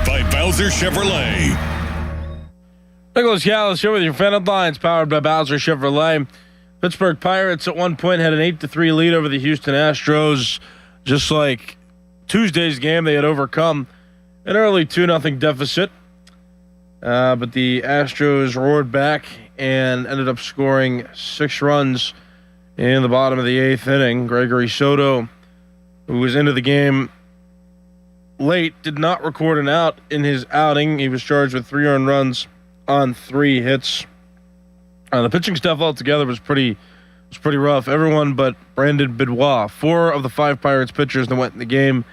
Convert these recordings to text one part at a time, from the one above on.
by Bowser Chevrolet. Nicholas Callis here with your fan headlines, powered by Bowser Chevrolet. Pittsburgh Pirates at one point had an 8-3 lead over the Houston Astros. Just like Tuesday's game, they had overcome an early 2-0 deficit. But the Astros roared back and ended up scoring 6 runs in the bottom of the 8th inning. Gregory Soto, who was into the game late, did not record an out in his outing. He was charged with 3 earned runs on 3 hits. The pitching staff altogether was pretty rough. Everyone but Brandon Benoit, 4 of the 5 Pirates pitchers that went in the game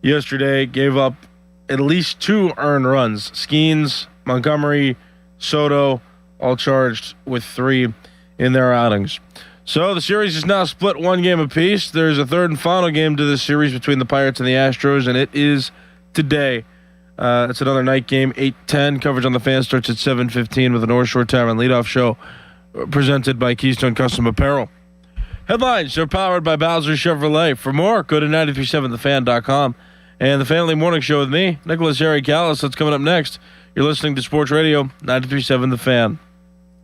yesterday, gave up at least 2 earned runs. Skeens, Montgomery, Soto, all charged with 3 in their outings. So the series is now split 1 game apiece. There's a third and final game to this series between the Pirates and the Astros, and it is today. It's another night game, 8:10. Coverage on the Fan starts at 7:15 with the North Shore Tavern leadoff show presented by Keystone Custom Apparel. Headlines are powered by Bowser Chevrolet. For more, go to 937thefan.com. And the Family Morning Show with me, Nicholas Harry Callis. That's coming up next. You're listening to Sports Radio 93.7 The Fan.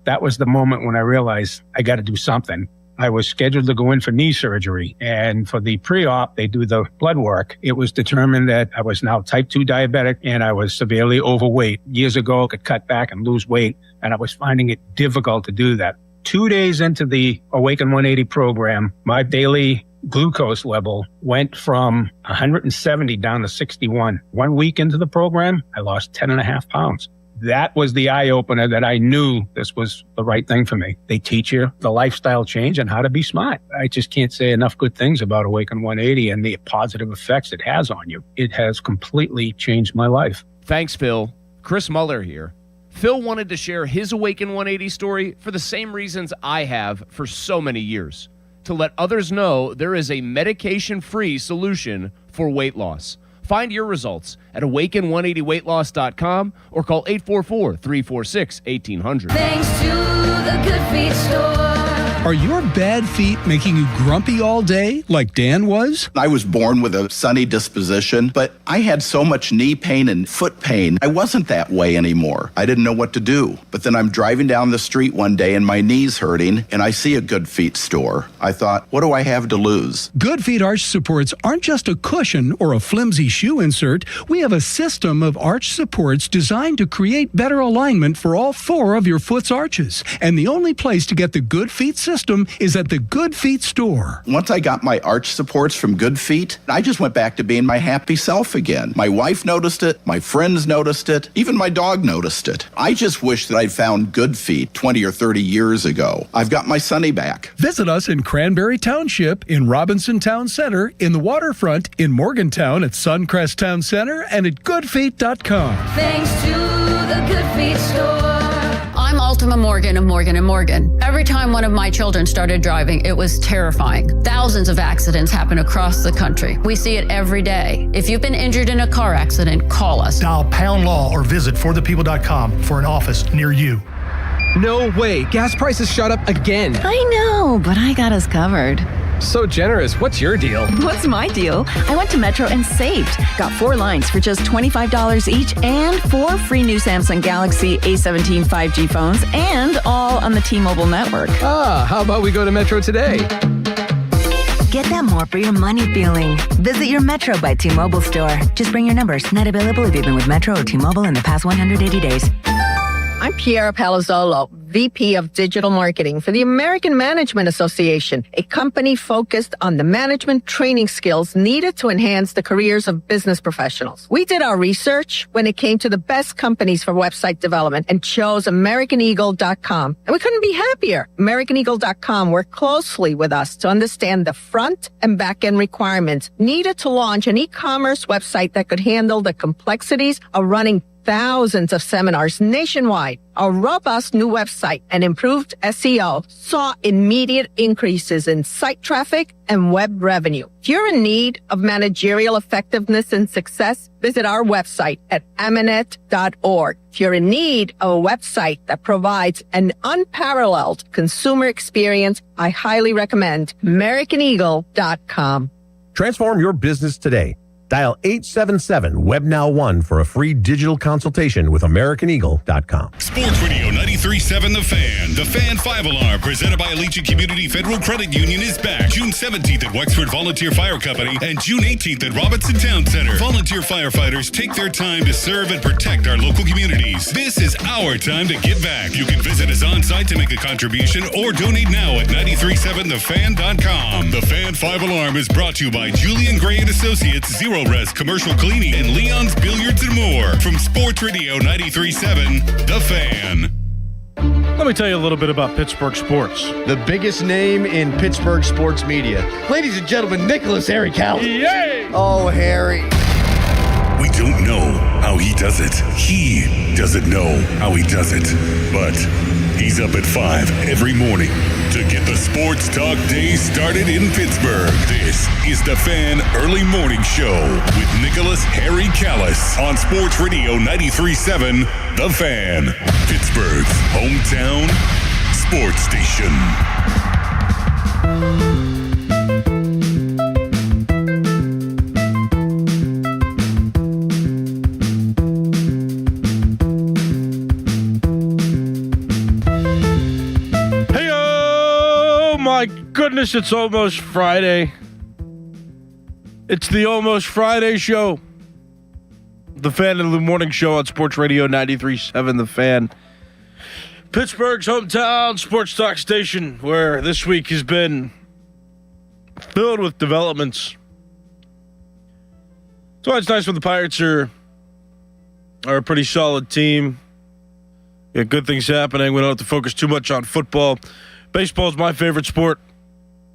That was the moment when I realized I got to do something. I was scheduled to go in for knee surgery, and for the pre-op, they do the blood work. It was determined that I was now type 2 diabetic and I was severely overweight. Years ago, I could cut back and lose weight, and I was finding it difficult to do that. 2 days into the Awaken 180 program, my daily glucose level went from 170 down to 61. 1 week into the program, I lost 10.5 pounds. That was the eye-opener that I knew this was the right thing for me. They teach you the lifestyle change and how to be smart. I just can't say enough good things about Awaken 180 and the positive effects it has on you. It has completely changed my life. Thanks, Phil. Chris Muller here. Phil wanted to share his Awaken 180 story for the same reasons I have for so many years. To let others know there is a medication-free solution for weight loss. Find your results at awaken180weightloss.com or call 844-346-1800. Thanks to the Good Feet store. Are your bad feet making you grumpy all day like Dan was? I was born with a sunny disposition, but I had so much knee pain and foot pain. I wasn't that way anymore. I didn't know what to do. But then I'm driving down the street one day and my knee's hurting and I see a Good Feet store. I thought, what do I have to lose? Good Feet arch supports aren't just a cushion or a flimsy shoe insert. We have a system of arch supports designed to create better alignment for all 4 of your foot's arches. And the only place to get the Good Feet system is at the Good Feet store. Once I got my arch supports from Good Feet, I just went back to being my happy self again. My wife noticed it, my friends noticed it, even my dog noticed it. I just wish that I'd found Good Feet 20 or 30 years ago. I've got my Sonny back. Visit us in Cranberry Township, in Robinson Town Center, in the waterfront, in Morgantown at Suncrest Town Center, and at goodfeet.com. Thanks to the Good Feet store. I'm Ultima Morgan of Morgan & Morgan. Every time one of my children started driving, it was terrifying. Thousands of accidents happen across the country. We see it every day. If you've been injured in a car accident, call us. Dial pound law or visit forthepeople.com for an office near you. No way. Gas prices shot up again. I know, but I got us covered. So generous. What's your deal? What's my deal? I went to Metro and saved. Got 4 lines for just $25 each and 4 free new Samsung Galaxy A17 5G phones, and all on the T-Mobile network. How about we go to Metro today? Get that more for your money feeling. Visit your Metro by T-Mobile store. Just bring your numbers. Not available if you've been with Metro or T-Mobile in the past 180 days. I'm Piera Palazzolo, VP of Digital Marketing for the American Management Association, a company focused on the management training skills needed to enhance the careers of business professionals. We did our research when it came to the best companies for website development and chose AmericanEagle.com. And we couldn't be happier. AmericanEagle.com worked closely with us to understand the front and back end requirements needed to launch an e-commerce website that could handle the complexities of running thousands of seminars nationwide. Our robust new website and improved SEO saw immediate increases in site traffic and web revenue. If you're in need of managerial effectiveness and success, visit our website at Amanet.org. If you're in need of a website that provides an unparalleled consumer experience, I highly recommend AmericanEagle.com. Transform your business today. Dial 877-WEB-NOW1 for a free digital consultation with AmericanEagle.com. Sports Radio 93.7 The Fan. The Fan 5 Alarm, presented by Allegiant Community Federal Credit Union, is back June 17th at Wexford Volunteer Fire Company and June 18th at Robinson Town Center. Volunteer firefighters take their time to serve and protect our local communities. This is our time to give back. You can visit us on site to make a contribution or donate now at 937thefan.com. The Fan 5 Alarm is brought to you by Julian Gray and Associates, Zero Res Commercial Cleaning, and Leon's Billiards and more. From Sports Radio 93.7 The Fan. Let me tell you a little bit about Pittsburgh sports. The biggest name in Pittsburgh sports media. Ladies and gentlemen, Nicholas Harry Callen. Yay! Oh, Harry. We don't know how he does it. He doesn't know how he does it. But he's up at 5 every morning to get the sports talk day started in Pittsburgh. This is the Fan Early Morning Show with Nicholas Harry Callis on Sports Radio 93.7 The Fan, Pittsburgh's hometown sports station. My goodness, it's almost Friday. It's the Almost Friday show. The Fan in the Morning Show on Sports Radio 93.7 The Fan. Pittsburgh's hometown sports talk station, where this week has been filled with developments. So it's nice when the Pirates are a pretty solid team. Got good things happening. We don't have to focus too much on football. Baseball is my favorite sport,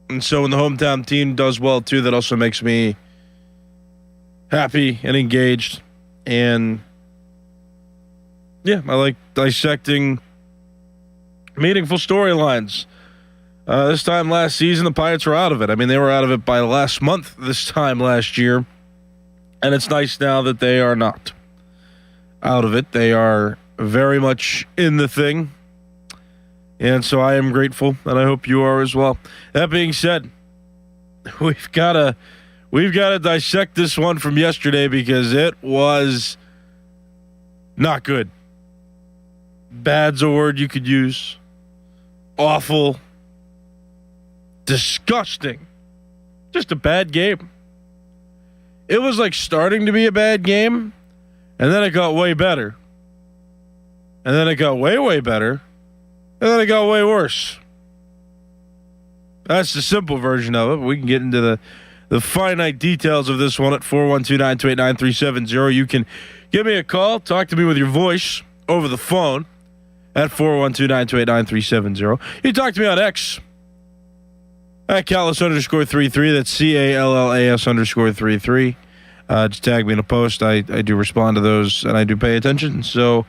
and so when the hometown team does well too, that also makes me happy and engaged. And yeah, I like dissecting meaningful storylines. This time last season, the Pirates were out of it. I mean, they were out of it by last month this time last year, and it's nice now that they are not out of it. They are very much in the thing. And so I am grateful, and I hope you are as well. That being said, we've got to dissect this one from yesterday because it was not good. Bad's a word you could use. Awful. Disgusting. Just a bad game. It was like starting to be a bad game, and then it got way better. And then it got way, way better. And then it got way worse. That's the simple version of it. We can get into the finite details of this one at 412-928-9370. You can give me a call. Talk to me with your voice over the phone at 412-928-9370. You can talk to me on X at Callis_33. That's CALLAS_33. Just tag me in a post. I do respond to those, and I do pay attention. So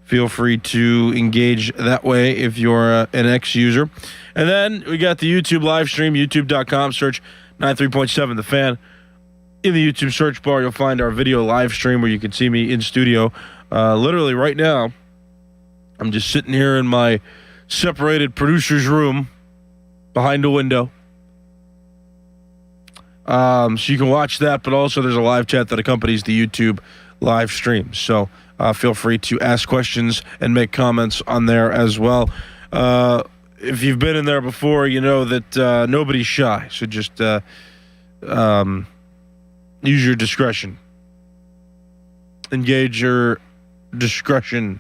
feel free to engage that way if you're an X user. And then we got the YouTube live stream, youtube.com, search 93.7 The Fan. In the YouTube search bar, you'll find our video live stream where you can see me in studio. Literally right now, I'm just sitting here in my separated producer's room behind a window. So you can watch that, but also there's a live chat that accompanies the YouTube live stream. So feel free to ask questions and make comments on there as well. If you've been in there before, you know that nobody's shy. So just use your discretion. Engage your discretion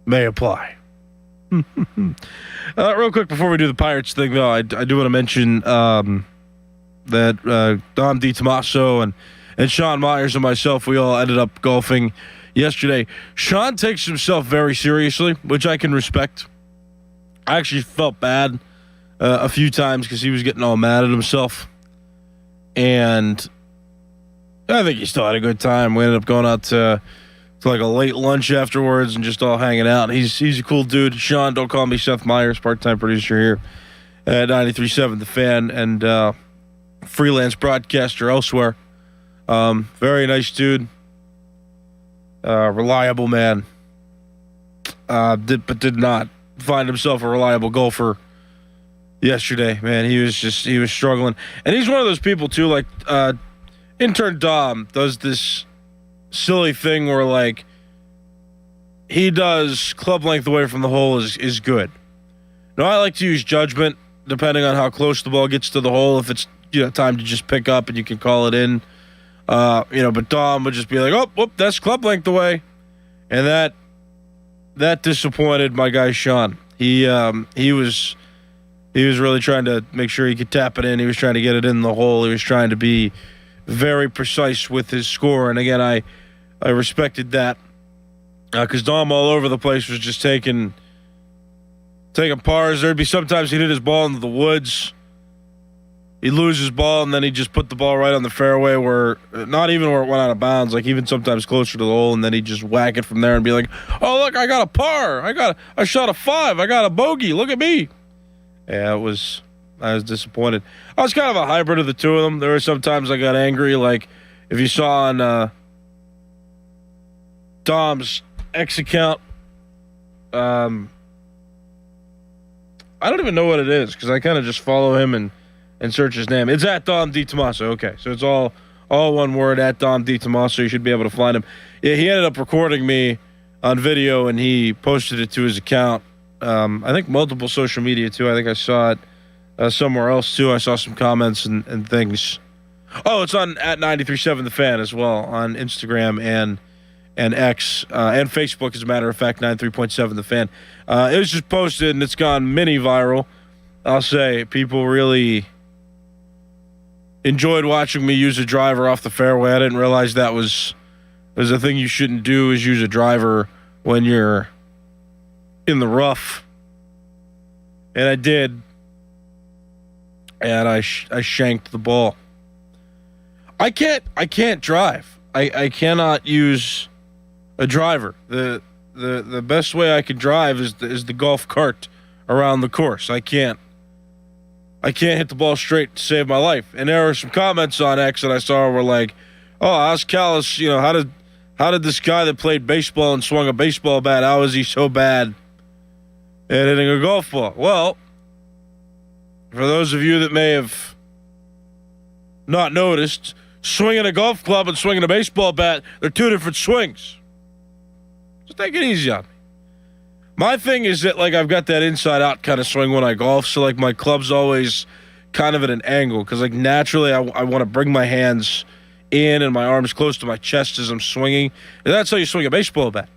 may apply. Real quick before we do the Pirates thing, though, I do want to mention that Dom DiTomaso and Sean Myers and myself, we all ended up golfing yesterday. Sean takes himself very seriously, which I can respect. I actually felt bad a few times because he was getting all mad at himself. And I think he still had a good time. We ended up going out to like a late lunch afterwards and just all hanging out. He's a cool dude. Sean, don't call me Seth Myers, part-time producer here at 93.7 The Fan and freelance broadcaster elsewhere. Very nice dude. Reliable man. Did not find himself a reliable golfer yesterday. Man, he was struggling. And he's one of those people too, like intern Dom does this silly thing where, like, he does club length away from the hole is good. Now, I like to use judgment depending on how close the ball gets to the hole. If it's time to just pick up and you can call it in, but Dom would just be like, "Oh, whoop, that's club length away," and that disappointed my guy Sean. He was really trying to make sure he could tap it in. He was trying to get it in the hole. He was trying to be very precise with his score. And again, I respected that because Dom all over the place was just taking pars. There'd be sometimes he'd hit his ball into the woods. He'd lose his ball, and then he'd just put the ball right on the fairway not even where it went out of bounds, like even sometimes closer to the hole, and then he'd just whack it from there and be like, "Oh, look, I got a par. I shot a 5. I got a bogey. Look at me." Yeah, I was disappointed. I was kind of a hybrid of the two of them. There were some times I got angry, like if you saw on Dom's X account, I don't even know what it is because I kind of just follow him and search his name. It's at Dom DiTomaso. Okay, so it's all one word, at Dom DiTomaso. You should be able to find him. Yeah, he ended up recording me on video and he posted it to his account. I think multiple social media too. I think I saw it somewhere else too. I saw some comments and things. Oh, it's on at 93.7 The Fan as well on Instagram and X and Facebook, as a matter of fact, 93.7 The Fan. It was just posted and it's gone mini viral. I'll say people really enjoyed watching me use a driver off the fairway. I didn't realize that was a thing you shouldn't do, is use a driver when you're in the rough. And I did. And I shanked the ball. I can't drive. I cannot use a driver. The best way I can drive is the golf cart around the course. I can't hit the ball straight to save my life. And there were some comments on X that I saw were like, "Oh, how's Callis? How did this guy that played baseball and swung a baseball bat, how is he so bad at hitting a golf ball?" Well, for those of you that may have not noticed, swinging a golf club and swinging a baseball bat, they're two different swings. Just take it easy on me. My thing is that, like, I've got that inside-out kind of swing when I golf, so, like, my club's always kind of at an angle because, like, naturally I want to bring my hands in and my arms close to my chest as I'm swinging. And that's how you swing a baseball bat.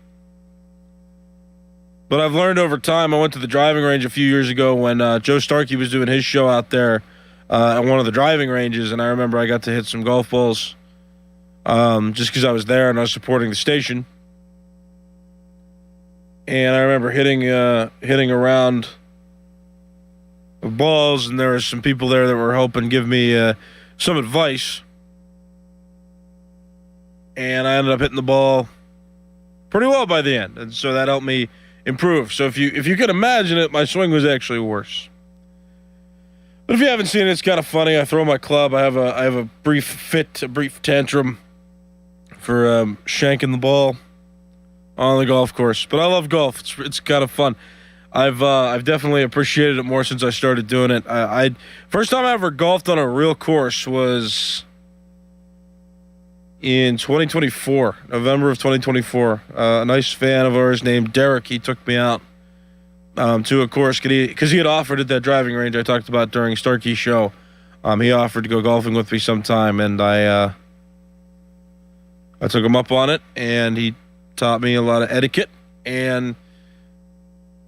But I've learned over time. I went to the driving range a few years ago when Joe Starkey was doing his show out there at one of the driving ranges, and I remember I got to hit some golf balls just because I was there and I was supporting the station. And I remember hitting around the balls, and there were some people there that were helping give me some advice. And I ended up hitting the ball pretty well by the end, and so that helped me improve. So if you could imagine it, my swing was actually worse. But if you haven't seen it, it's kind of funny. I throw my club. I have a brief tantrum for shanking the ball on the golf course. But I love golf. It's kind of fun. I've definitely appreciated it more since I started doing it. I first time I ever golfed on a real course was in 2024, November of 2024. A nice fan of ours named Derek, he took me out to a course because he had offered at that driving range I talked about during Starkey's show. He offered to go golfing with me sometime, and I took him up on it, and he taught me a lot of etiquette and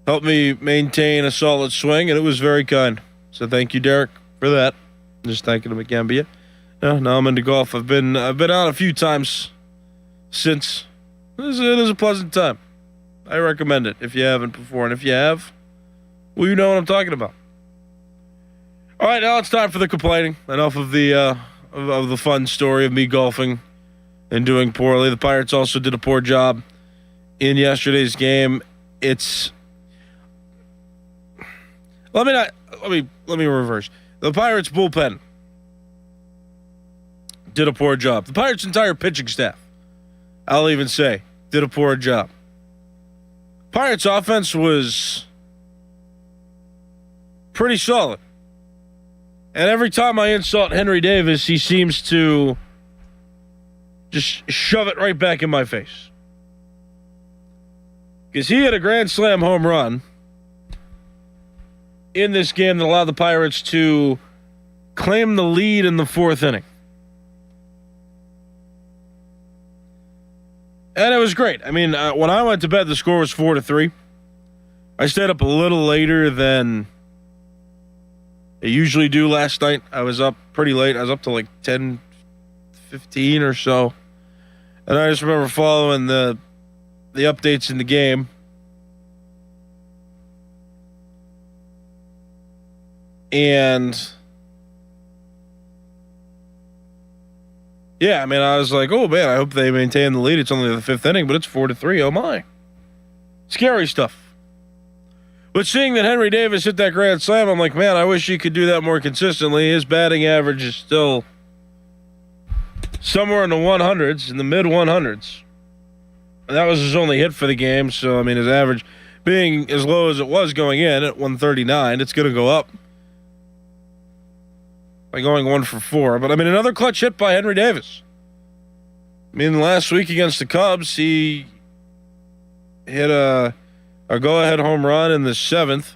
helped me maintain a solid swing, and it was very kind. So thank you, Derek, for that. Just thanking him again. But yeah, now I'm into golf. I've been out a few times since. It is a pleasant time. I recommend it if you haven't before, and if you have, well, you know what I'm talking about. All right, now it's time for the complaining. Enough of the fun story of me golfing and doing poorly. The Pirates also did a poor job in yesterday's game. Let me reverse. The Pirates bullpen did a poor job. The Pirates' entire pitching staff, I'll even say, did a poor job. Pirates' offense was pretty solid. And every time I insult Henry Davis, he seems to just shove it right back in my face. Because he had a grand slam home run in this game that allowed the Pirates to claim the lead in the fourth inning. And it was great. I mean, when I went to bed, the score was 4-3. I stayed up a little later than I usually do last night. I was up pretty late. I was up to like 10:15 or so. And I just remember following the updates in the game. And yeah, I mean, I was like, oh man, I hope they maintain the lead. It's only the fifth inning, but it's 4-3. Oh my. Scary stuff. But seeing that Henry Davis hit that grand slam, I'm like, man, I wish he could do that more consistently. His batting average is still somewhere in the 100s, in the mid 100s. And that was his only hit for the game. So, I mean, his average being as low as it was going in at 139, it's going to go up by going 1 for 4. But, I mean, another clutch hit by Henry Davis. I mean, last week against the Cubs, he hit a go-ahead home run in the 7th.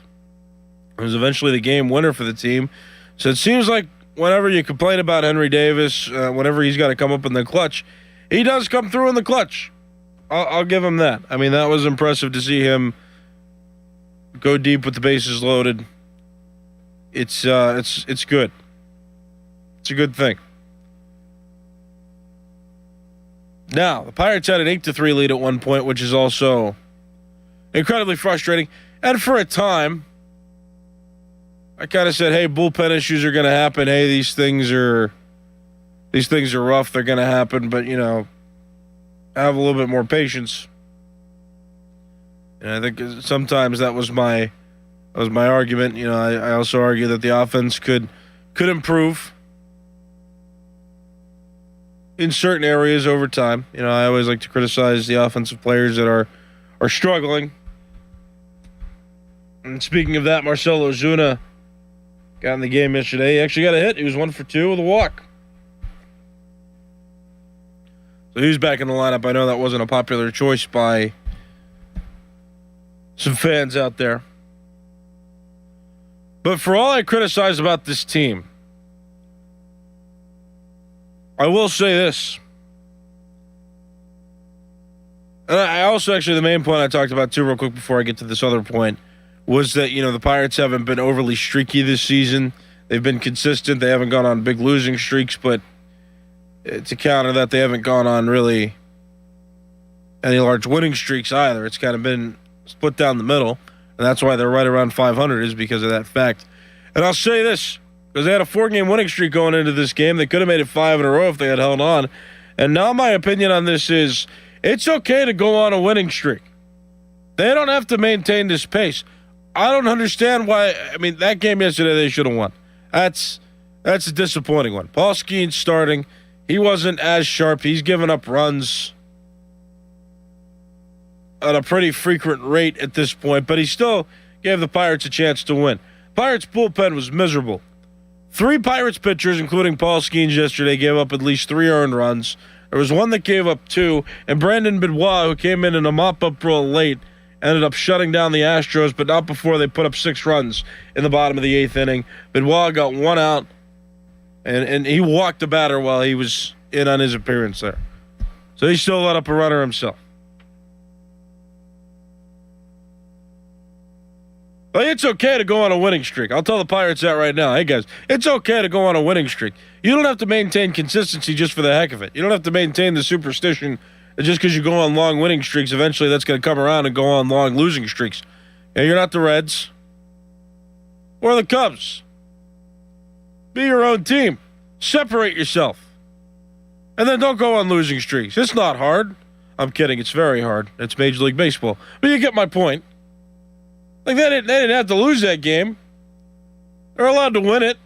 It was eventually the game winner for the team. So it seems like whenever you complain about Henry Davis, whenever he's got to come up in the clutch, he does come through in the clutch. I'll give him that. I mean, that was impressive to see him go deep with the bases loaded. It's good. It's a good thing. Now, the Pirates had an 8-3 lead at one point, which is also incredibly frustrating. And for a time, I kind of said, hey, bullpen issues are going to happen. Hey, these things are rough. They're going to happen. But, you know, have a little bit more patience. And I think sometimes that was my argument. You know, I also argue that the offense could improve in certain areas over time. You know, I always like to criticize the offensive players that are struggling. And speaking of that, Marcell Ozuna got in the game yesterday. He actually got a hit. He was 1 for 2 with a walk. So he's back in the lineup. I know that wasn't a popular choice by some fans out there. But for all I criticize about this team, I will say this. And I also, actually, the main point I talked about too, real quick before I get to this other point, was that, you know, the Pirates haven't been overly streaky this season. They've been consistent. They haven't gone on big losing streaks, but to counter that, they haven't gone on really any large winning streaks either. It's kind of been split down the middle, and that's why they're right around 500 is because of that fact. And I'll say this, because they had a 4-game winning streak going into this game. They could have made it 5 in a row if they had held on. And now my opinion on this is it's okay to go on a winning streak. They don't have to maintain this pace. I don't understand why. I mean, that game yesterday they should have won. That's a disappointing one. Paul Skeens starting. He wasn't as sharp. He's given up runs at a pretty frequent rate at this point, but he still gave the Pirates a chance to win. Pirates bullpen was miserable. 3 Pirates pitchers, including Paul Skeens yesterday, gave up at least 3 earned runs. There was one that gave up 2, and Brandon Benoit, who came in a mop-up role late, ended up shutting down the Astros, but not before they put up 6 runs in the bottom of the 8th inning. Benoit got 1 out, and he walked the batter while he was in on his appearance there. So he still let up a runner himself. But it's okay to go on a winning streak. I'll tell the Pirates that right now. Hey, guys, it's okay to go on a winning streak. You don't have to maintain consistency just for the heck of it. You don't have to maintain the superstition that just because you go on long winning streaks, eventually that's going to come around and go on long losing streaks. And you're not the Reds or the Cubs. Be your own team. Separate yourself. And then don't go on losing streaks. It's not hard. I'm kidding. It's very hard. It's Major League Baseball. But you get my point. Like, they didn't have to lose that game. They're allowed to win it.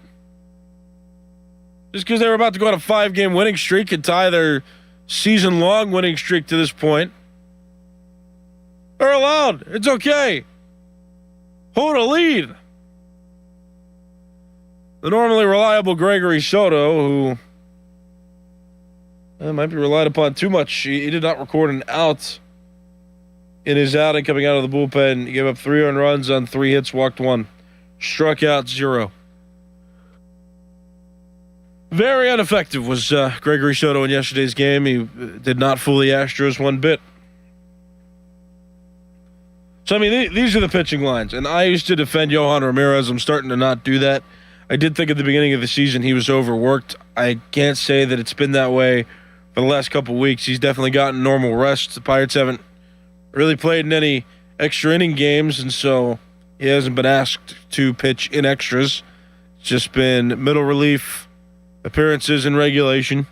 Just because they were about to go on a 5-game winning streak and tie their season-long winning streak to this point. They're allowed. It's okay. Hold a lead. The normally reliable Gregory Soto, who might be relied upon too much. He did not record an out in his outing coming out of the bullpen. He gave up 3 earned runs on 3 hits, walked 1, struck out 0. Very ineffective was Gregory Soto in yesterday's game. He did not fool the Astros one bit. So, I mean, these are the pitching lines. And I used to defend Yohan Ramirez. I'm starting to not do that. I did think at the beginning of the season he was overworked. I can't say that it's been that way for the last couple of weeks. He's definitely gotten normal rest. The Pirates haven't really played in any extra inning games, and so he hasn't been asked to pitch in extras. It's just been middle relief appearances in regulation.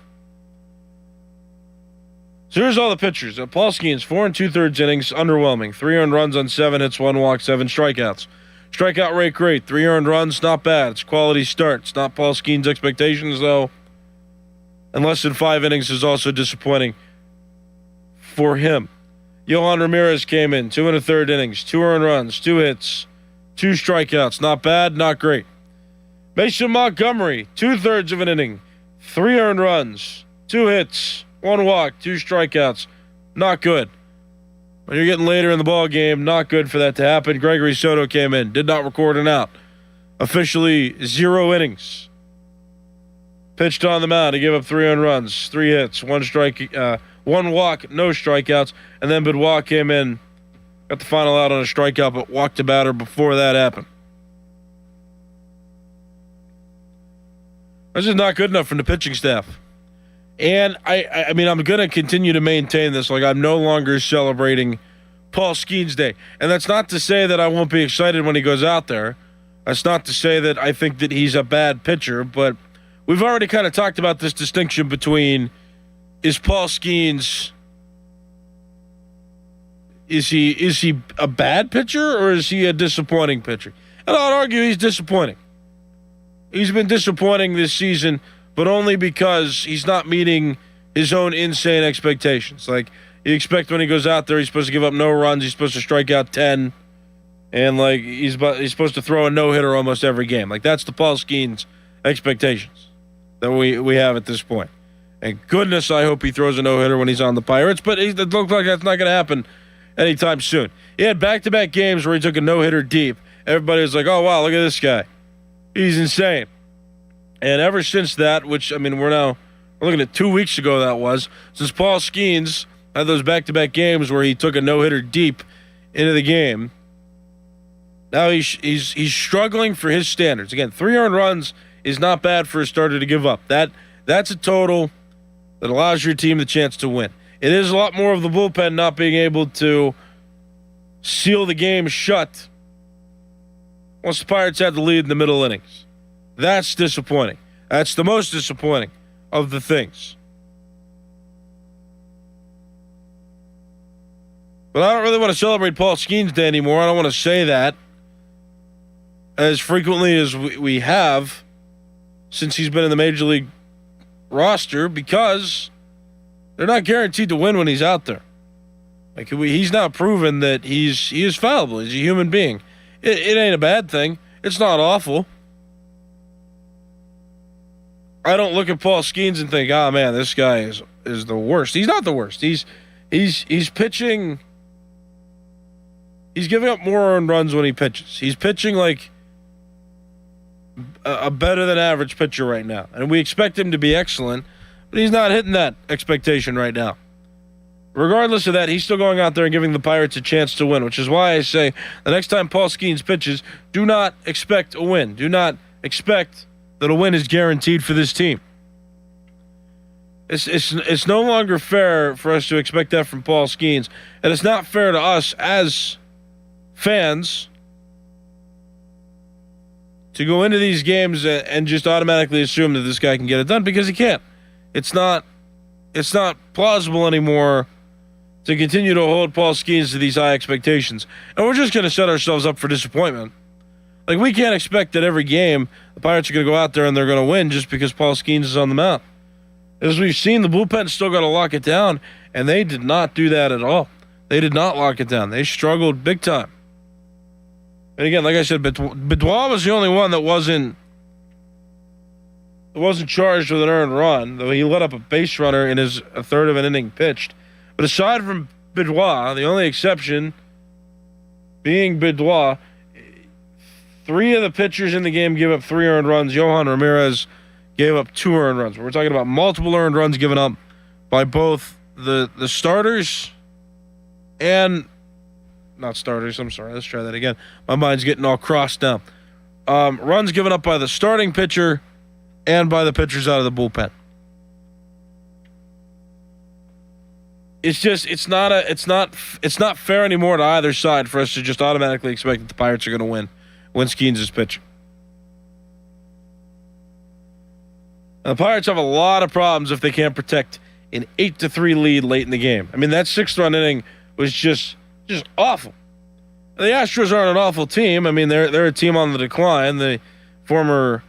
So here's all the pitchers. Paul Skeens, 4 2/3 innings, underwhelming. 3 earned runs on 7 hits, 1 walk, 7 strikeouts. Strikeout rate great. 3 earned runs, not bad. It's a quality start. It's not Paul Skeens' expectations, though. And less than 5 innings is also disappointing for him. Yohan Ramirez came in, 2 1/3 innings, 2 earned runs, 2 hits, 2 strikeouts. Not bad, not great. Mason Montgomery, 2/3 of an inning, 3 earned runs, 2 hits, 1 walk, 2 strikeouts. Not good. When you're getting later in the ball game, not good for that to happen. Gregory Soto came in, did not record an out. Officially 0 innings. Pitched on the mound. He gave up 3 earned runs, 3 hits, 1 walk, no strikeouts. And then Benoit came in, got the final out on a strikeout, but walked a batter before that happened. This is not good enough from the pitching staff. And I mean, I'm going to continue to maintain this. Like, I'm no longer celebrating Paul Skeens Day. And that's not to say that I won't be excited when he goes out there. That's not to say that I think that he's a bad pitcher. But we've already kind of talked about this distinction between, is Paul Skeens, is he a bad pitcher or is he a disappointing pitcher? And I'd argue he's disappointing. He's been disappointing this season, but only because he's not meeting his own insane expectations. Like, you expect when he goes out there, he's supposed to give up no runs, he's supposed to strike out 10, and like he's supposed to throw a no-hitter almost every game. Like, that's the Paul Skeens expectations that we have at this point. And goodness, I hope he throws a no-hitter when he's on the Pirates, but it looks like that's not going to happen anytime soon. He had back-to-back games where he took a no-hitter deep. Everybody was like, oh, wow, look at this guy. He's insane. And ever since that, which, I mean, we're looking at 2 weeks ago that was, since Paul Skeens had those back-to-back games where he took a no-hitter deep into the game, now he's struggling for his standards. Again, 3 earned runs is not bad for a starter to give up. That's a total that allows your team the chance to win. It is a lot more of the bullpen not being able to seal the game shut once the Pirates had the lead in the middle innings. That's disappointing. That's the most disappointing of the things. But I don't really want to celebrate Paul Skeens Day anymore. I don't want to say that as frequently as we have since he's been in the Major League roster, because they're not guaranteed to win when he's out there. Like, he's not proven that he is fallible. He's a human being. It ain't a bad thing. It's not awful. I don't look at Paul Skeens and think, oh man, this guy is the worst. He's not the worst. He's pitching. He's giving up more earned runs when he pitches. He's pitching like a better than average pitcher right now. And we expect him to be excellent, but he's not hitting that expectation right now. Regardless of that, he's still going out there and giving the Pirates a chance to win, which is why I say the next time Paul Skeens pitches, do not expect a win. Do not expect that a win is guaranteed for this team. It's no longer fair for us to expect that from Paul Skeens, and it's not fair to us as fans to go into these games and just automatically assume that this guy can get it done, because he can't. It's not plausible anymore to continue to hold Paul Skeens to these high expectations. And we're just going to set ourselves up for disappointment. Like, we can't expect that every game the Pirates are going to go out there and they're going to win just because Paul Skeens is on the mound. As we've seen, the bullpen still got to lock it down, and they did not do that at all. They did not lock it down. They struggled big time. And again, like I said, Benoit was the only one that wasn't wasn't charged with an earned run, though he let up a base runner in his third of an inning pitched. But aside from Bedouin, the only exception being Bedouin, 3 of the pitchers in the game gave up 3 earned runs. Yohan Ramirez gave up 2 earned runs. We're talking about multiple earned runs given up by both the starters and not starters. I'm sorry. Let's try that again. My mind's getting all crossed now. Runs given up by the starting pitcher and by the pitchers out of the bullpen. It's not fair anymore to either side for us to just automatically expect that the Pirates are going to win when Skeens is pitching. And the Pirates have a lot of problems if they can't protect an 8-3 lead late in the game. I mean, that 6th-run inning was just awful. The Astros aren't an awful team. I mean, they're a team on the decline. The former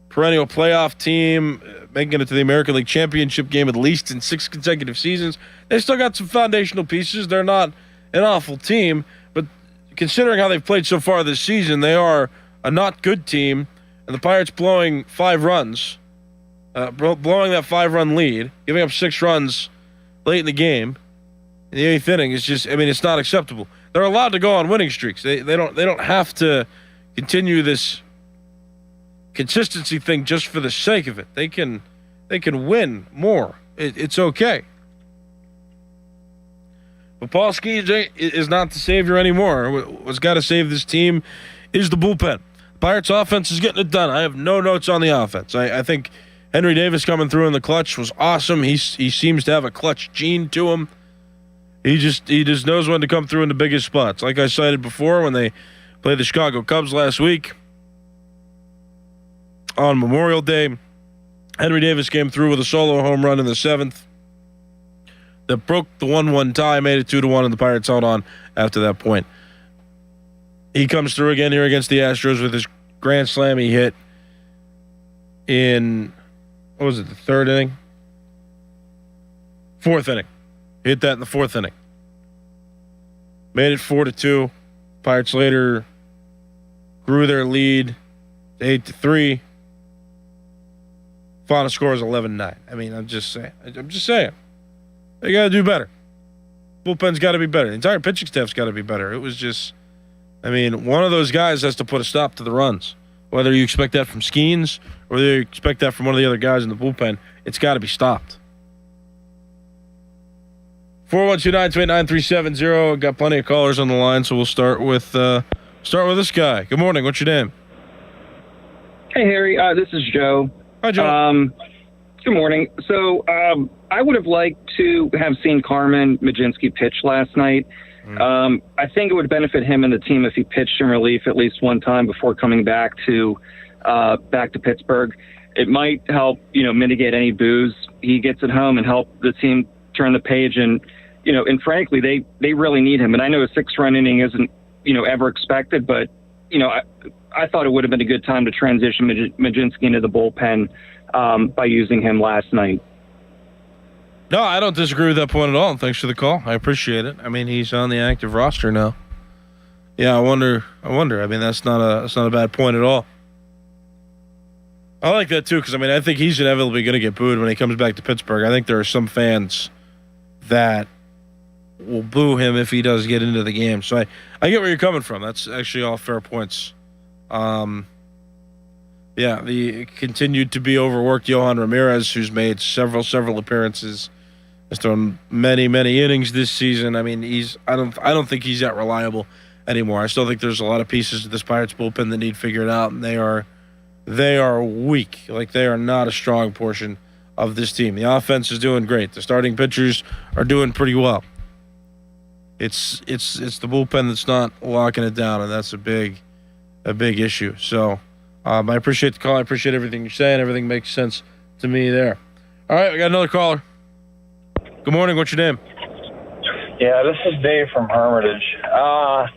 perennial playoff team, making it to the American League Championship game at least in 6 consecutive seasons. They still got some foundational pieces. They're not an awful team, but considering how they've played so far this season, they are a not good team. And the Pirates blowing 5 runs, blowing that 5-run lead, giving up 6 runs late in the game in the 8th inning is just, I mean, it's not acceptable. They're allowed to go on winning streaks. They don't have to continue this consistency thing just for the sake of it. They can win more. It's okay. But Paul Skeens is not the savior anymore. What's got to save this team is the bullpen. Pirates offense is getting it done. I have no notes on the offense. I think Henry Davis coming through in the clutch was awesome. He seems to have a clutch gene to him. He just knows when to come through in the biggest spots. Like I cited before when they played the Chicago Cubs last week on Memorial Day, Henry Davis came through with a solo home run in the 7th that broke the 1-1 tie, made it 2-1, and the Pirates held on after that point. He comes through again here against the Astros with his grand slam he hit in, what was it, the 3rd inning? 4th inning. He hit that in the 4th inning. Made it 4-2. Pirates later grew their lead to 8-3. Final score is 11-9. I mean, I'm just saying. They got to do better. Bullpen's got to be better. The entire pitching staff's got to be better. It was just, I mean, one of those guys has to put a stop to the runs. Whether you expect that from Skeens or whether you expect that from one of the other guys in the bullpen, it's got to be stopped. 412-928-9370. Got plenty of callers on the line, so we'll start with this guy. Good morning. What's your name? Hey, Harry. This is Joe. Hi, Joe. Good morning. So I would have liked to have seen Carmen Mlodzinski pitch last night. I think it would benefit him and the team if he pitched in relief at least one time before coming back to Pittsburgh. It might help, mitigate any boos he gets at home and help the team turn the page. And frankly, they really need him. And I know a 6-run inning isn't, ever expected, but, I thought it would have been a good time to transition Mlodzinski into the bullpen by using him last night. No, I don't disagree with that point at all. Thanks for the call. I appreciate it. I mean, he's on the active roster now. Yeah, I wonder. I mean, that's not a bad point at all. I like that too because I think he's inevitably going to get booed when he comes back to Pittsburgh. I think there are some fans that will boo him if he does get into the game. So I get where you're coming from. That's actually all fair points. Yeah, the continued to be overworked Yohan Ramirez, who's made several appearances, has thrown many innings this season. I mean, I don't think he's that reliable anymore. I still think there's a lot of pieces to this Pirates bullpen that need figured out, and they are weak. Like, they are not a strong portion of this team. The offense is doing great. The starting pitchers are doing pretty well. It's the bullpen that's not locking it down, and that's a big issue. So I appreciate the call. I appreciate everything you're saying. Everything makes sense to me there. All right, we got another caller. Good morning. What's your name? Yeah, this is Dave from Hermitage. I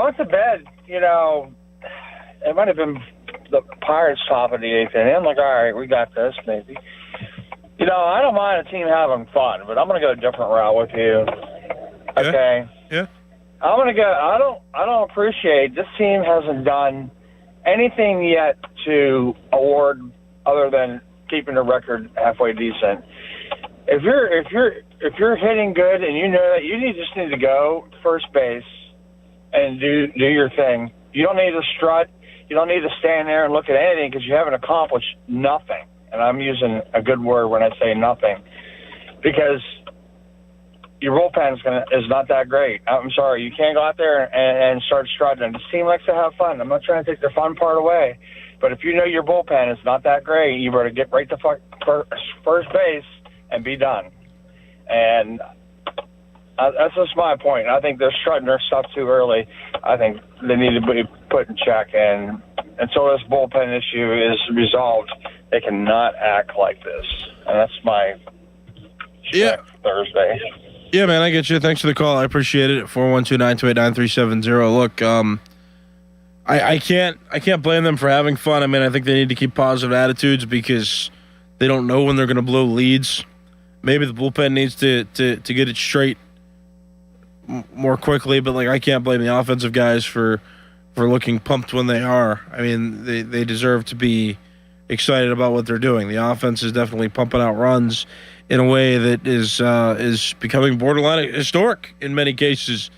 went to bed, it might have been the Pirates top of the 8th inning. I'm like, all right, we got this, maybe. I don't mind a team having fun, but I'm going to go a different route with you. Okay? Yeah. I'm going to go, I don't appreciate, this team hasn't done anything yet to award other than keeping the record halfway decent. If you're hitting good and you know that you just need to go to first base and do your thing, you don't need to strut. You don't need to stand there and look at anything because you haven't accomplished nothing. And I'm using a good word when I say nothing, because your bullpen is not that great. I'm sorry, you can't go out there and start strutting. This team likes to have fun. I'm not trying to take the fun part away, but if you know your bullpen is not that great, you better get right to first base and be done. And that's just my point. I think they're strutting their stuff too early. I think they need to be put in check, and until this bullpen issue is resolved, they cannot act like this. And that's my check Thursday. Yeah, man, I get you. Thanks for the call. I appreciate it. 412-928-9370. Look, I can't blame them for having fun. I mean, I think they need to keep positive attitudes because they don't know when they're going to blow leads. Maybe the bullpen needs to get it straight more quickly, but like I can't blame the offensive guys for looking pumped when they are. I mean, they deserve to be excited about what they're doing. The offense is definitely pumping out runs in a way that is becoming borderline historic in many cases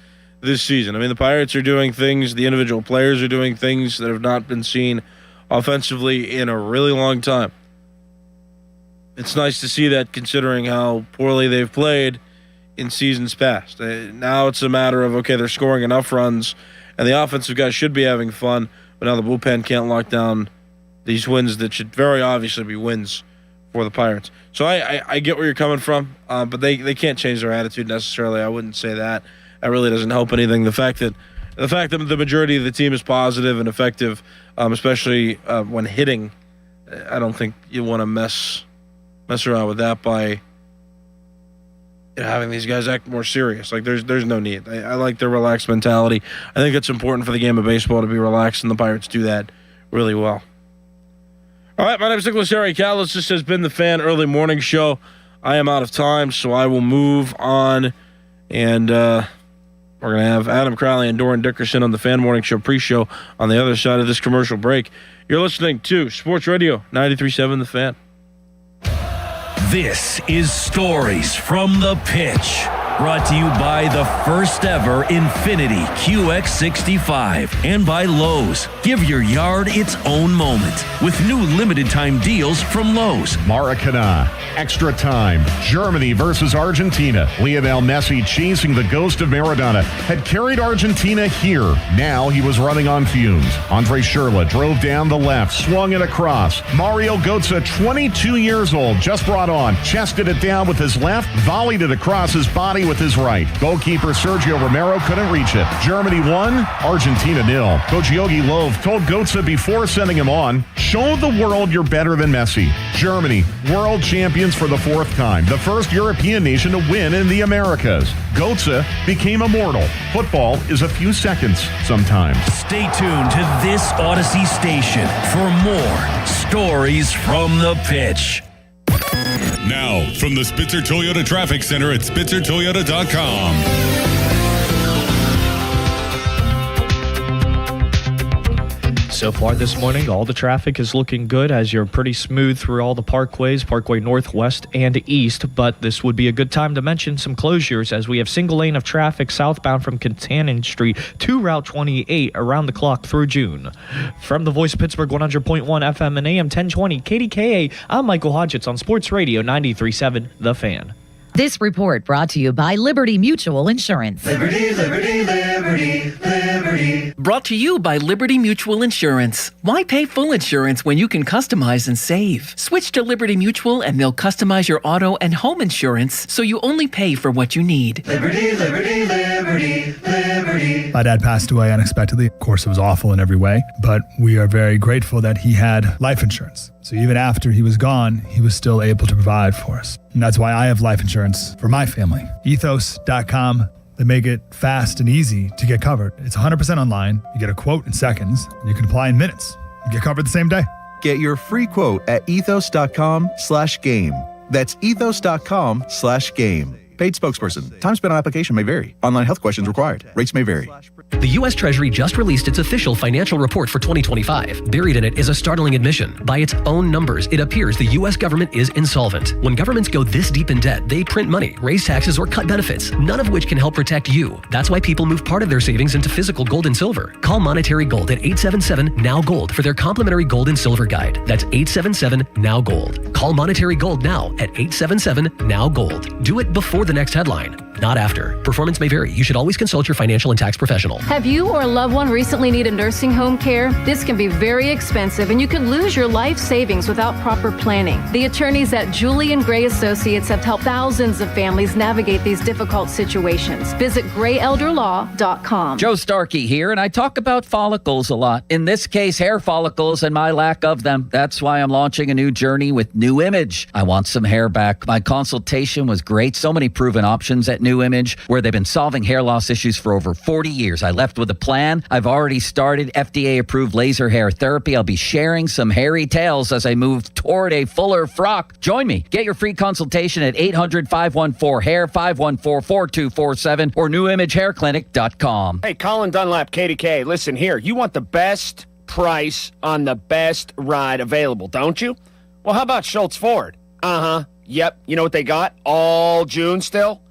this season. I mean, the Pirates are doing things, the individual players are doing things that have not been seen offensively in a really long time. It's nice to see that considering how poorly they've played in seasons past. Now it's a matter of, okay, they're scoring enough runs, and the offensive guys should be having fun, but now the bullpen can't lock down these wins that should very obviously be wins for the Pirates. So I get where you're coming from, but they can't change their attitude necessarily. I wouldn't say that. That really doesn't help anything. The fact that the majority of the team is positive and effective, especially when hitting, I don't think you want to mess around with that by having these guys act more serious. Like there's no need. I like their relaxed mentality. I think it's important for the game of baseball to be relaxed, and the Pirates do that really well. All right, my name is Nicholas Harry Callis. This has been the Fan Early Morning Show. I am out of time, so I will move on, and we're going to have Adam Crowley and Doran Dickerson on the Fan Morning Show pre-show on the other side of this commercial break. You're listening to Sports Radio 93.7 The Fan. This is Stories from the Pitch, brought to you by the first ever Infiniti QX65 and by Lowe's. Give your yard its own moment with new limited time deals from Lowe's. Maracana, extra time, Germany versus Argentina. Lionel Messi, chasing the ghost of Maradona, had carried Argentina here. Now he was running on fumes. Andre Schürrle drove down the left, swung it across. Mario Götze, 22 years old, just brought on, chested it down with his left, volleyed it across his body with his right. Goalkeeper Sergio Romero couldn't reach it. Germany 1, Argentina 0. Coach Yogi Löw told Götze before sending him on, show the world you're better than Messi. Germany, world champions for the fourth time, the first European nation to win in the Americas. Götze became immortal. Football is a few seconds sometimes. Stay tuned to this Odyssey station for more Stories from the Pitch. Now, from the Spitzer Toyota Traffic Center at SpitzerToyota.com. So far this morning, all the traffic is looking good as you're pretty smooth through all the parkways, Parkway Northwest and East, but this would be a good time to mention some closures as we have single lane of traffic southbound from Contanon Street to Route 28 around the clock through June. From the Voice of Pittsburgh 100.1 FM and AM 1020 KDKA, I'm Michael Hodgetts on Sports Radio 93.7 The Fan. This report brought to you by Liberty Mutual Insurance. Liberty, Liberty, Liberty, Liberty. Brought to you by Liberty Mutual Insurance. Why pay full insurance when you can customize and save? Switch to Liberty Mutual and they'll customize your auto and home insurance so you only pay for what you need. Liberty, Liberty, Liberty, Liberty. My dad passed away unexpectedly. Of course, it was awful in every way, but we are very grateful that he had life insurance. So even after he was gone, he was still able to provide for us. And that's why I have life insurance for my family. Ethos.com. They make it fast and easy to get covered. It's 100% online. You get a quote in seconds. You can apply in minutes. You get covered the same day. Get your free quote at ethos.com/game. That's ethos.com/game. Paid spokesperson. Time spent on application may vary. Online health questions required. Rates may vary. The U.S. Treasury just released its official financial report for 2025. Buried in it is a startling admission. By its own numbers, it appears the U.S. government is insolvent. When governments go this deep in debt, they print money, raise taxes, or cut benefits, none of which can help protect you. That's why people move part of their savings into physical gold and silver. Call Monetary Gold at 877-NOW-GOLD for their complimentary gold and silver guide. That's 877-NOW-GOLD. Call Monetary Gold now at 877-NOW-GOLD. Do it before the next headline, not after. Performance may vary. You should always consult your financial and tax professional. Have you or a loved one recently needed nursing home care? This can be very expensive and you could lose your life savings without proper planning. The attorneys at Julian Gray Associates have helped thousands of families navigate these difficult situations. Visit grayelderlaw.com. Joe Starkey here, and I talk about follicles a lot. In this case, hair follicles and my lack of them. That's why I'm launching a new journey with New Image. I want some hair back. My consultation was great. So many proven options at New Image, where they've been solving hair loss issues for over 40 years. I left with a plan. I've already started FDA-approved laser hair therapy. I'll be sharing some hairy tales as I move toward a fuller frock. Join me. Get your free consultation at 800-514-HAIR, 514-4247, or newimagehairclinic.com. Hey, Colin Dunlap, KDK. Listen here. You want the best price on the best ride available, don't you? Well, how about Schultz Ford? Uh-huh. Yep. You know what they got all June still?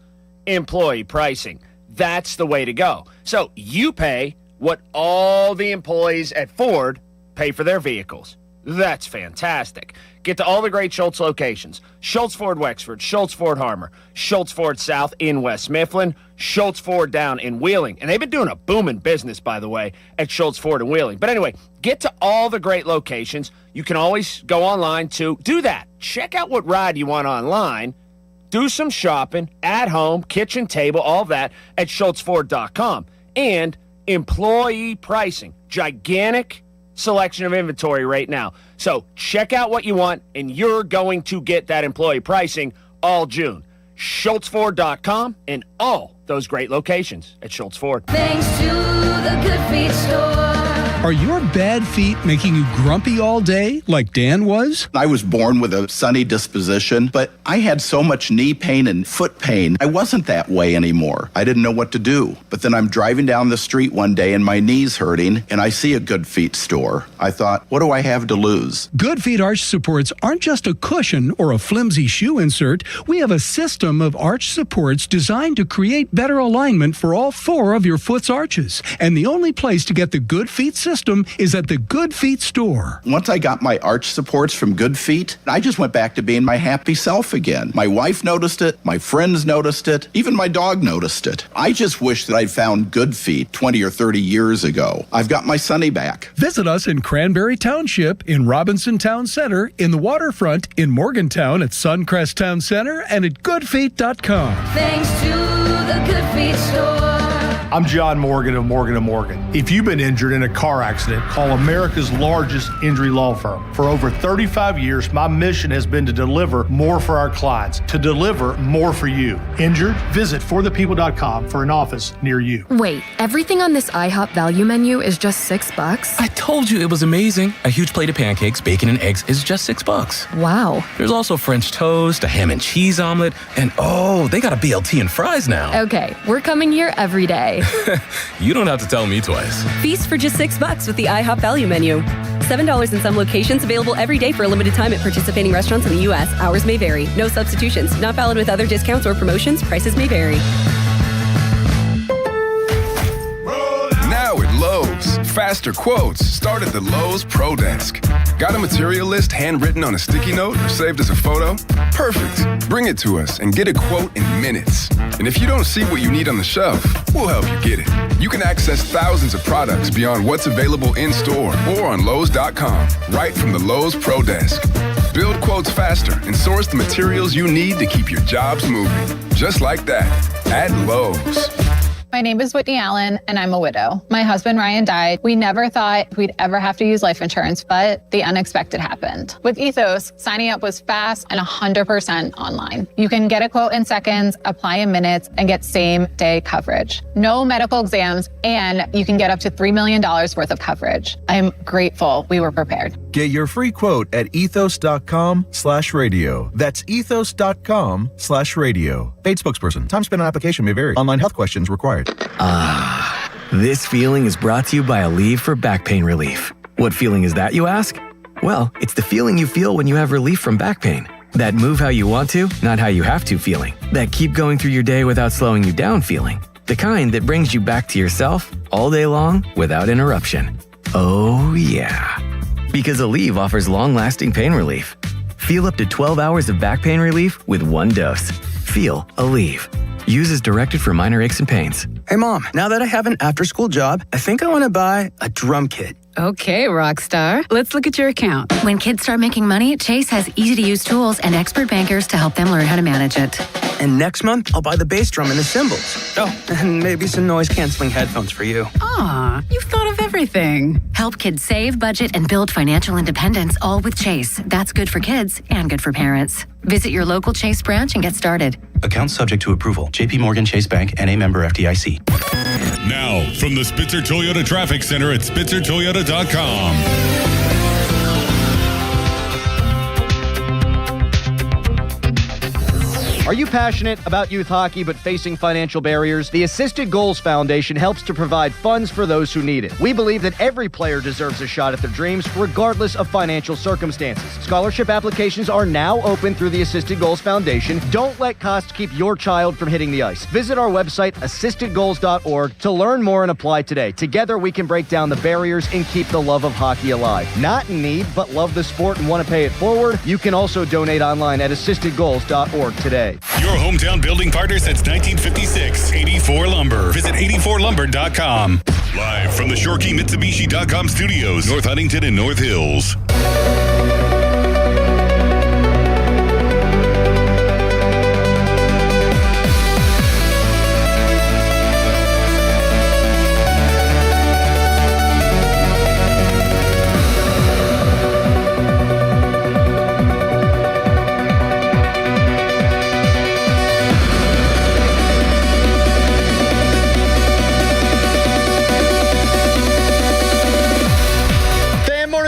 Employee pricing. That's the way to go. So you pay what all the employees at Ford pay for their vehicles. That's fantastic. Get to all the great Schultz locations. Schultz Ford Wexford, Schultz Ford Harmer, Schultz Ford South in West Mifflin, Schultz Ford down in Wheeling. And they've been doing a booming business, by the way, at Schultz Ford in Wheeling. But anyway, get to all the great locations. You can always go online to do that. Check out what ride you want online. Do some shopping at home, kitchen table, all that at schultzford.com. And employee pricing. Gigantic selection of inventory right now. So check out what you want, and you're going to get that employee pricing all June. schultzford.com and all those great locations at Schultz Ford. Thanks to the Good Feet store. Are your bad feet making you grumpy all day like Dan was? I was born with a sunny disposition, but I had so much knee pain and foot pain. I wasn't that way anymore. I didn't know what to do. But then I'm driving down the street one day and my knee's hurting, and I see a Good Feet store. I thought, what do I have to lose? Good Feet arch supports aren't just a cushion or a flimsy shoe insert. We have a system of arch supports designed to create better alignment for all four of your foot's arches. And the only place to get the Good Feet system is at the Good Feet store. Once I got my arch supports from Good Feet, I just went back to being my happy self again. My wife noticed it, my friends noticed it, even my dog noticed it. I just wish that I'd found Good Feet 20 or 30 years ago. I've got my Sonny back. Visit us in Cranberry Township, in Robinson Town Center, in the Waterfront, in Morgantown at Suncrest Town Center, and at goodfeet.com. Thanks to the Good Feet store. I'm John Morgan of Morgan & Morgan. If you've been injured in a car accident, call America's largest injury law firm. For over 35 years, my mission has been to deliver more for our clients, to deliver more for you. Injured? Visit forthepeople.com for an office near you. Wait, everything on this IHOP value menu is just $6? I told you it was amazing. A huge plate of pancakes, bacon, and eggs is just $6. Wow. There's also French toast, a ham and cheese omelet, and oh, they got a BLT and fries now. Okay, we're coming here every day. You don't have to tell me twice. Feast for just $6 with the IHOP value menu. $7 in some locations, available every day for a limited time at participating restaurants in the U.S. Hours may vary. No substitutions. Not valid with other discounts or promotions. Prices may vary. Now at Lowe's, faster quotes start at the Lowe's Pro Desk. Got a material list handwritten on a sticky note or saved as a photo? Perfect. Bring it to us and get a quote in minutes. And if you don't see what you need on the shelf, we'll help you get it. You can access thousands of products beyond what's available in store or on Lowe's.com, right from the Lowe's Pro Desk. Build quotes faster and source the materials you need to keep your jobs moving. Just like that, at Lowe's. My name is Whitney Allen, and I'm a widow. My husband, Ryan, died. We never thought we'd ever have to use life insurance, but the unexpected happened. With Ethos, signing up was fast and 100% online. You can get a quote in seconds, apply in minutes, and get same-day coverage. No medical exams, and you can get up to $3 million worth of coverage. I'm grateful we were prepared. Get your free quote at ethos.com/radio. That's ethos.com/radio. Paid spokesperson. Time spent on application may vary. Online health questions required. This feeling is brought to you by Aleve for back pain relief. What feeling is that, you ask? Well, it's the feeling you feel when you have relief from back pain. That move how you want to, not how you have to feeling. That keep going through your day without slowing you down feeling. The kind that brings you back to yourself all day long without interruption. Oh yeah. Because Aleve offers long-lasting pain relief. Feel up to 12 hours of back pain relief with one dose. Feel Aleve. Use as directed for minor aches and pains. Hey Mom, now that I have an after-school job, I think I want to buy a drum kit. Okay, Rockstar. Let's look at your account. When kids start making money, Chase has easy-to-use tools and expert bankers to help them learn how to manage it. And next month, I'll buy the bass drum and the cymbals. Oh, and maybe some noise-canceling headphones for you. Aw, you've thought of everything. Help kids save, budget, and build financial independence, all with Chase. That's good for kids and good for parents. Visit your local Chase branch and get started. Account subject to approval. JP Morgan Chase Bank, N.A. member FDIC. Now, from the Spitzer Toyota Traffic Center at SpitzerToyota.com. Are you passionate about youth hockey but facing financial barriers? The Assisted Goals Foundation helps to provide funds for those who need it. We believe that every player deserves a shot at their dreams, regardless of financial circumstances. Scholarship applications are now open through the Assisted Goals Foundation. Don't let costs keep your child from hitting the ice. Visit our website, assistedgoals.org, to learn more and apply today. Together, we can break down the barriers and keep the love of hockey alive. Not in need, but love the sport and want to pay it forward? You can also donate online at assistedgoals.org today. Your hometown building partner since 1956, 84 Lumber. Visit 84lumber.com. Live from the ShoreKeyMitsubishi.com studios, North Huntington and North Hills.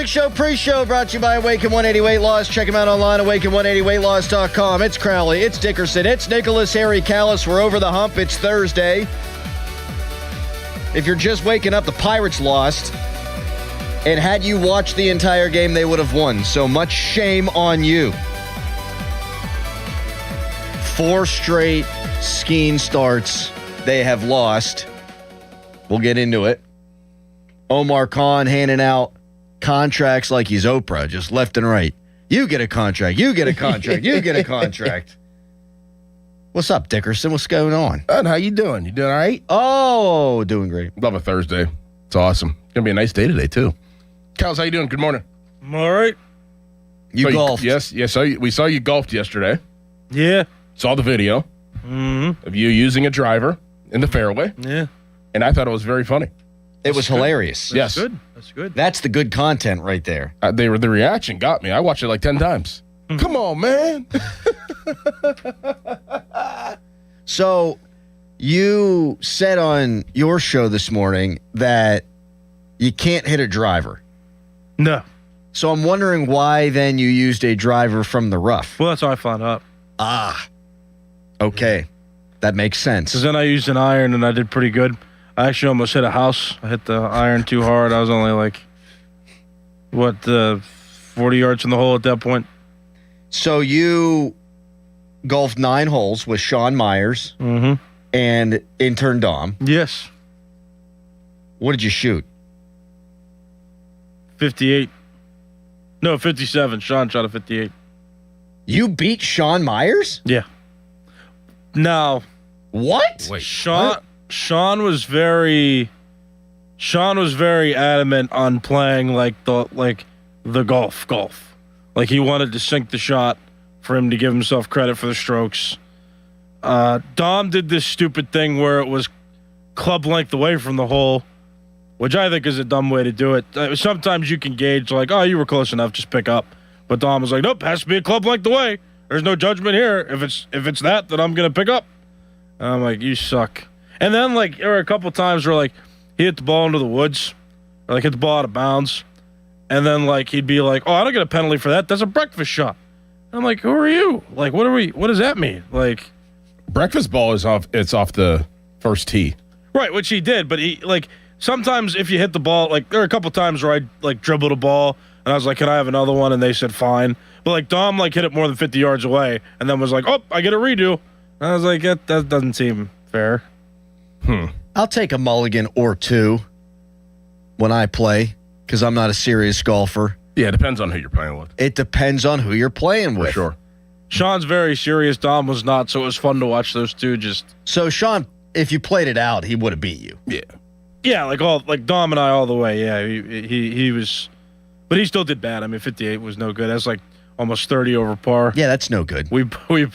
Show pre-show brought to you by Awaken 180 Weight Loss. Check them out online, awaken180weightloss.com. It's Crowley, it's Dickerson, it's Nicholas, Harry Callis. We're over the hump. It's Thursday. If you're just waking up, the Pirates lost. And had you watched the entire game, they would have won. So much shame on you. 4 straight skiing starts they have lost. We'll get into it. Omar Khan handing out contracts like he's Oprah, just left and right. You get a contract. You get a contract. You get a contract. What's up, Dickerson? What's going on? How you doing? You doing all right? Oh, doing great. Love a Thursday. It's awesome. It's going to be a nice day today, too. Kels, how you doing? Good morning. I'm all right. You golfed. Yes. We saw you golfed yesterday. Yeah. Saw the video of you using a driver in the fairway. Yeah. And I thought it was very funny. It was hilarious. Yes. Good. That's good. That's the good content right there. The reaction got me. I watched it like 10 times. Come on, man. So you said on your show this morning that you can't hit a driver. No. So I'm wondering why then you used a driver from the rough. Well, that's how I found out. Ah. Okay. That makes sense. Because then I used an iron and I did pretty good. I actually almost hit a house. I hit the iron too hard. I was only like, 40 yards from the hole at that point. So you golfed 9 holes with Sean Myers and intern Dom. Yes. What did you shoot? 58. No, 57. Sean shot a 58. You beat Sean Myers? Yeah. Now. What? Wait. Sean was very adamant on playing the golf. Like he wanted to sink the shot for him to give himself credit for the strokes. Dom did this stupid thing where it was club length away from the hole, which I think is a dumb way to do it. Sometimes you can gauge like, oh, you were close enough, just pick up. But Dom was like, nope, has to be a club length away. There's no judgment here. If it's that, then I'm gonna pick up. And I'm like, you suck. And then, there were a couple times where, he hit the ball into the woods, or, hit the ball out of bounds, and then, he'd be like, oh, I don't get a penalty for that. That's a breakfast shot. And I'm like, who are you? What does that mean? Breakfast ball is off. It's off the first tee. Right, which he did, but he sometimes if you hit the ball, there are a couple times where I dribbled a ball and I was like, "Can I have another one?" and they said fine. But Dom hit it more than 50 yards away and then was like, "Oh, I get a redo." And I was like, that doesn't seem fair. I'll take a mulligan or two when I play because I'm not a serious golfer. Yeah, it depends on who you're playing with. It depends on who you're playing with. For sure. Sean's very serious. Dom was not, so it was fun to watch those two just. So Sean, if you played it out, he would have beat you. Yeah. Yeah, Dom and I all the way. Yeah, he was, but he still did bad. I mean, 58 was no good. That's almost 30 over par. Yeah, that's no good.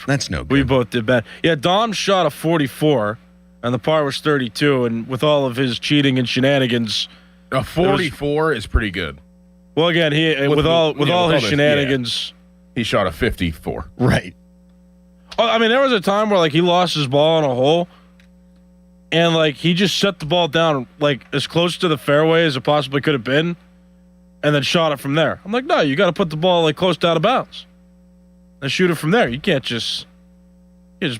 That's no good. We both did bad. Yeah, Dom shot a 44, and the par was 32, and with all of his cheating and shenanigans, a 44 is pretty good. Well, again, with all his shenanigans. Yeah. He shot a 54. Right. Oh, I mean, there was a time where he lost his ball in a hole, and he just set the ball down as close to the fairway as it possibly could have been, and then shot it from there. I'm like, no, you got to put the ball close to out of bounds, and shoot it from there. You can't just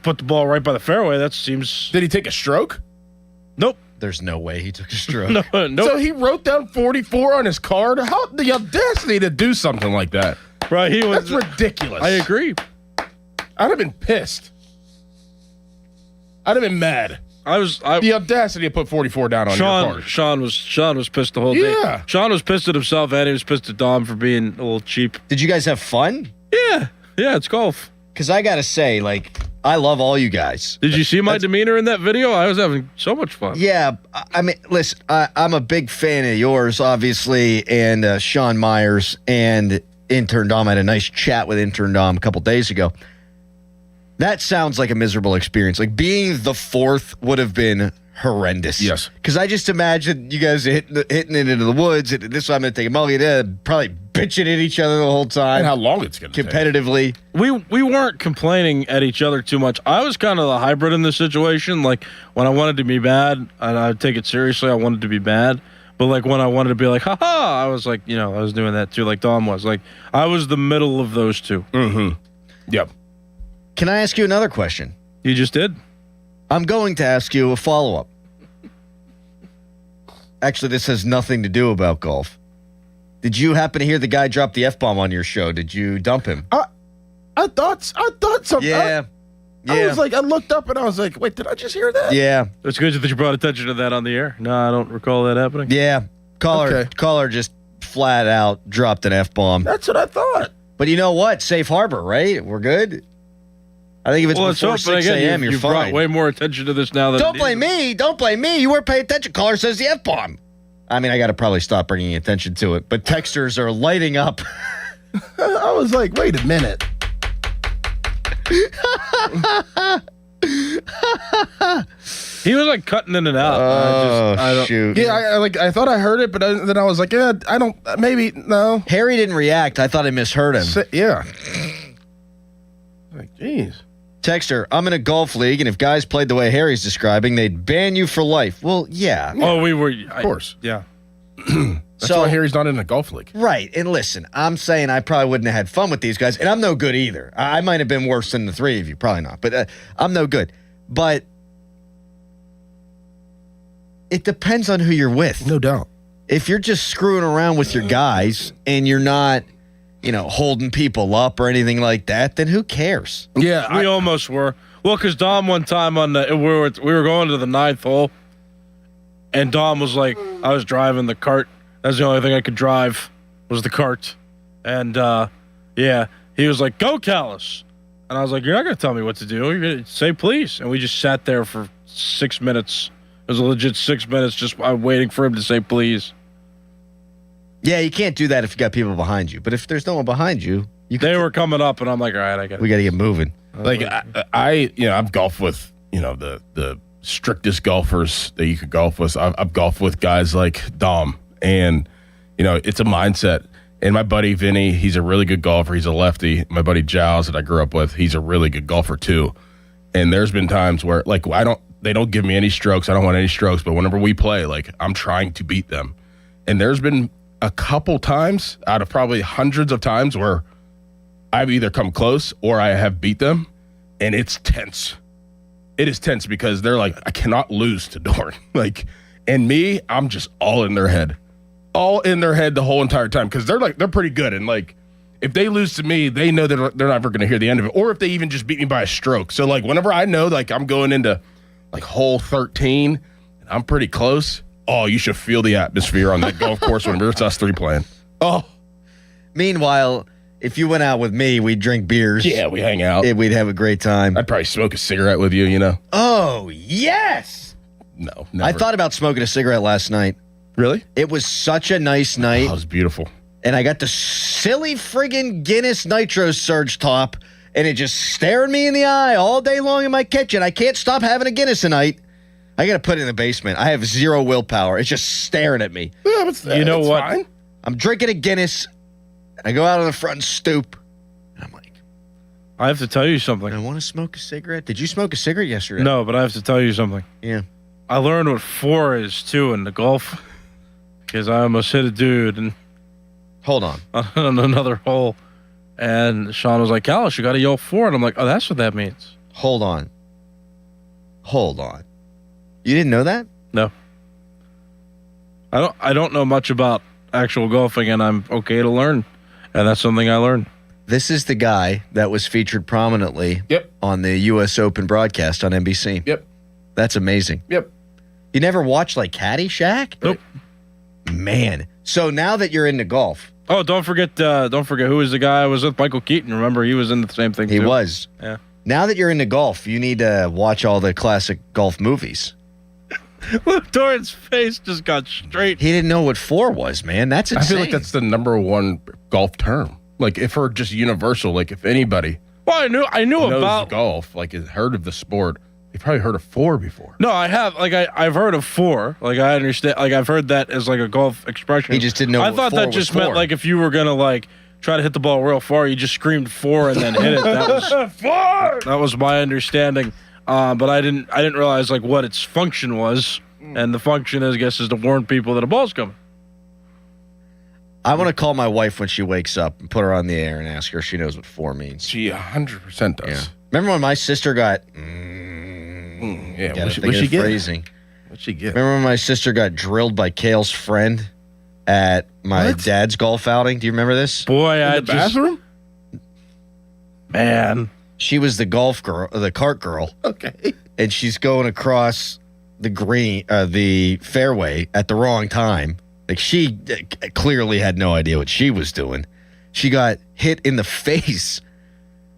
put the ball right by the fairway. That seems. Did he take a stroke? Nope. There's no way he took a stroke. No. So he wrote down 44 on his card. How the audacity to do something like that? Right, That's ridiculous. I agree. I'd have been pissed. I'd have been mad. The audacity to put 44 down on your card. Sean was pissed the whole day. Yeah. Sean was pissed at himself and he was pissed at Dom for being a little cheap. Did you guys have fun? Yeah, it's golf. Because I got to say, I love all you guys. Did you see my demeanor in that video? I was having so much fun. Yeah, I mean, listen, I'm a big fan of yours, obviously, and Sean Myers and Intern Dom. I had a nice chat with Intern Dom a couple days ago. That sounds like a miserable experience. Being the fourth would have been horrendous. Yes. Because I just imagine you guys hitting it into the woods. This time I'm going to take a mulligan, probably bitching at each other the whole time. And how long it's going to take. Competitively. We weren't complaining at each other too much. I was kind of the hybrid in this situation. When I wanted to be bad, and I'd take it seriously, I wanted to be bad. But when I wanted to be ha ha, I was I was doing that too, like Dom was. I was the middle of those two. Mm-hmm. Yep. Can I ask you another question? You just did. I'm going to ask you a follow-up. Actually, this has nothing to do about golf. Did you happen to hear the guy drop the F-bomb on your show? Did you dump him? I thought something. Yeah. I was I looked up and I was like, wait, did I just hear that? Yeah. It's good that you brought attention to that on the air. No, I don't recall that happening. Yeah. Caller just flat out dropped an F-bomb. That's what I thought. But you know what? Safe harbor, right? We're good? I think if it's before 6 a.m., you're fine. fine. Brought way more attention to this now than Don't blame me. Don't blame me. You weren't paying attention. Caller says the F-bomb. I mean, I got to probably stop bringing attention to it. But texters are lighting up. I was like, wait a minute. He was cutting in and out. Shoot. Yeah, I thought I heard it, but then I was like, yeah, I don't, maybe, no. Harry didn't react. I thought I misheard him. Yeah. Jeez. Texter, I'm in a golf league, and if guys played the way Harry's describing, they'd ban you for life. Well, yeah. Oh, we were. Of course. Yeah. That's why Harry's not in a golf league. Right. And listen, I'm saying I probably wouldn't have had fun with these guys, and I'm no good either. I might have been worse than the three of you. Probably not. But I'm no good. But it depends on who you're with. No doubt. If you're just screwing around with your guys and you're not, holding people up or anything like that, then who cares? Yeah. We almost were. Well, because Dom one time we were going to the 9th hole, and Dom was like, I was driving the cart. That's the only thing I could drive was the cart. And, he was like, go, Callis. And I was like, you're not going to tell me what to do. You're going to say please. And we just sat there for 6 minutes. It was a legit 6 minutes just waiting for him to say please. Yeah, you can't do that if you got people behind you. But if there's no one behind you, they were coming up, and I'm like, all right, we got to get moving. I've golfed with, the strictest golfers that you could golf with. I've golfed with guys like Dom, and, it's a mindset. And my buddy Vinny, he's a really good golfer. He's a lefty. My buddy Giles that I grew up with, he's a really good golfer too. And there's been times where, they don't give me any strokes. I don't want any strokes. But whenever we play, I'm trying to beat them. And there's been a couple times out of probably hundreds of times where I've either come close or I have beat them, and it's tense. it is tense because they're like, I cannot lose to Dorn. Like, and me, I'm just all in their head the whole entire time because they're pretty good. And like, if they lose to me, they know that they're never going to hear the end of it. Or if they even just beat me by a stroke. So like, whenever I know like I'm going into like hole 13 and I'm pretty close, oh, you should feel the atmosphere on that golf course whenever it's us three playing. Oh. Meanwhile, if you went out with me, we'd drink beers. Yeah, we hang out. We'd have a great time. I'd probably smoke a cigarette with you, you know? Oh, yes! No, never. I thought about smoking a cigarette last night. Really? It was such a nice night. Oh, it was beautiful. And I got the silly friggin' Guinness Nitro Surge top, and it just staring me in the eye all day long in my kitchen. I can't stop having a Guinness a night. I got to put it in the basement. I have zero willpower. It's just staring at me. Yeah, but you know what? Fine. I'm drinking a Guinness. I go out on the front stoop, and I'm like, I have to tell you something. I want to smoke a cigarette. Did you smoke a cigarette yesterday? No, but I have to tell you something. Yeah. I learned what 4 is, too, in the golf, because I almost hit a dude and hold on another hole, and Sean was like, Callis, you got to yell 4, and I'm like, oh, that's what that means. Hold on. You didn't know that? No. I don't know much about actual golfing, and I'm okay to learn. And that's something I learned. This is the guy that was featured prominently on the U.S. Open broadcast on NBC. Yep. That's amazing. Yep. You never watched like Caddyshack? Nope. Man. So now that you're into golf. Oh, don't forget who was the guy I was with, Michael Keaton. Remember, he was in the same thing He too. was. Yeah. Now that you're into golf, you need to watch all the classic golf movies. Look, Doran's face just got straight. He didn't know what 4 was, man. That's insane. I feel like that's the number one golf term. Like, if we're just universal, like if anybody Well, I knew knows about golf, like has heard of the sport, they've probably heard of 4 before. No, I have. Like I've heard of 4. Like I understand. Like I've heard that as like a golf expression. He just didn't know. I what thought 4 that was just for. meant like if you were gonna like try to hit the ball real far, you just screamed 4 and then hit it. That was 4. That was my understanding. But I didn't realize like what its function was, and the function, I guess, is to warn people that a ball's coming. I want to call my wife when she wakes up and put her on the air and ask her if she knows what 4 means. She 100% does. Yeah. Remember when my sister got? Yeah. What'd she get? Phrasing. What'd she get? Remember when my sister got drilled by Kale's friend at my dad's golf outing? Do you remember this? Boy, In the bathroom? Man, she was the golf girl, the cart girl. Okay. And she's going across the green, the fairway at the wrong time. Like she clearly had no idea what she was doing. She got hit in the face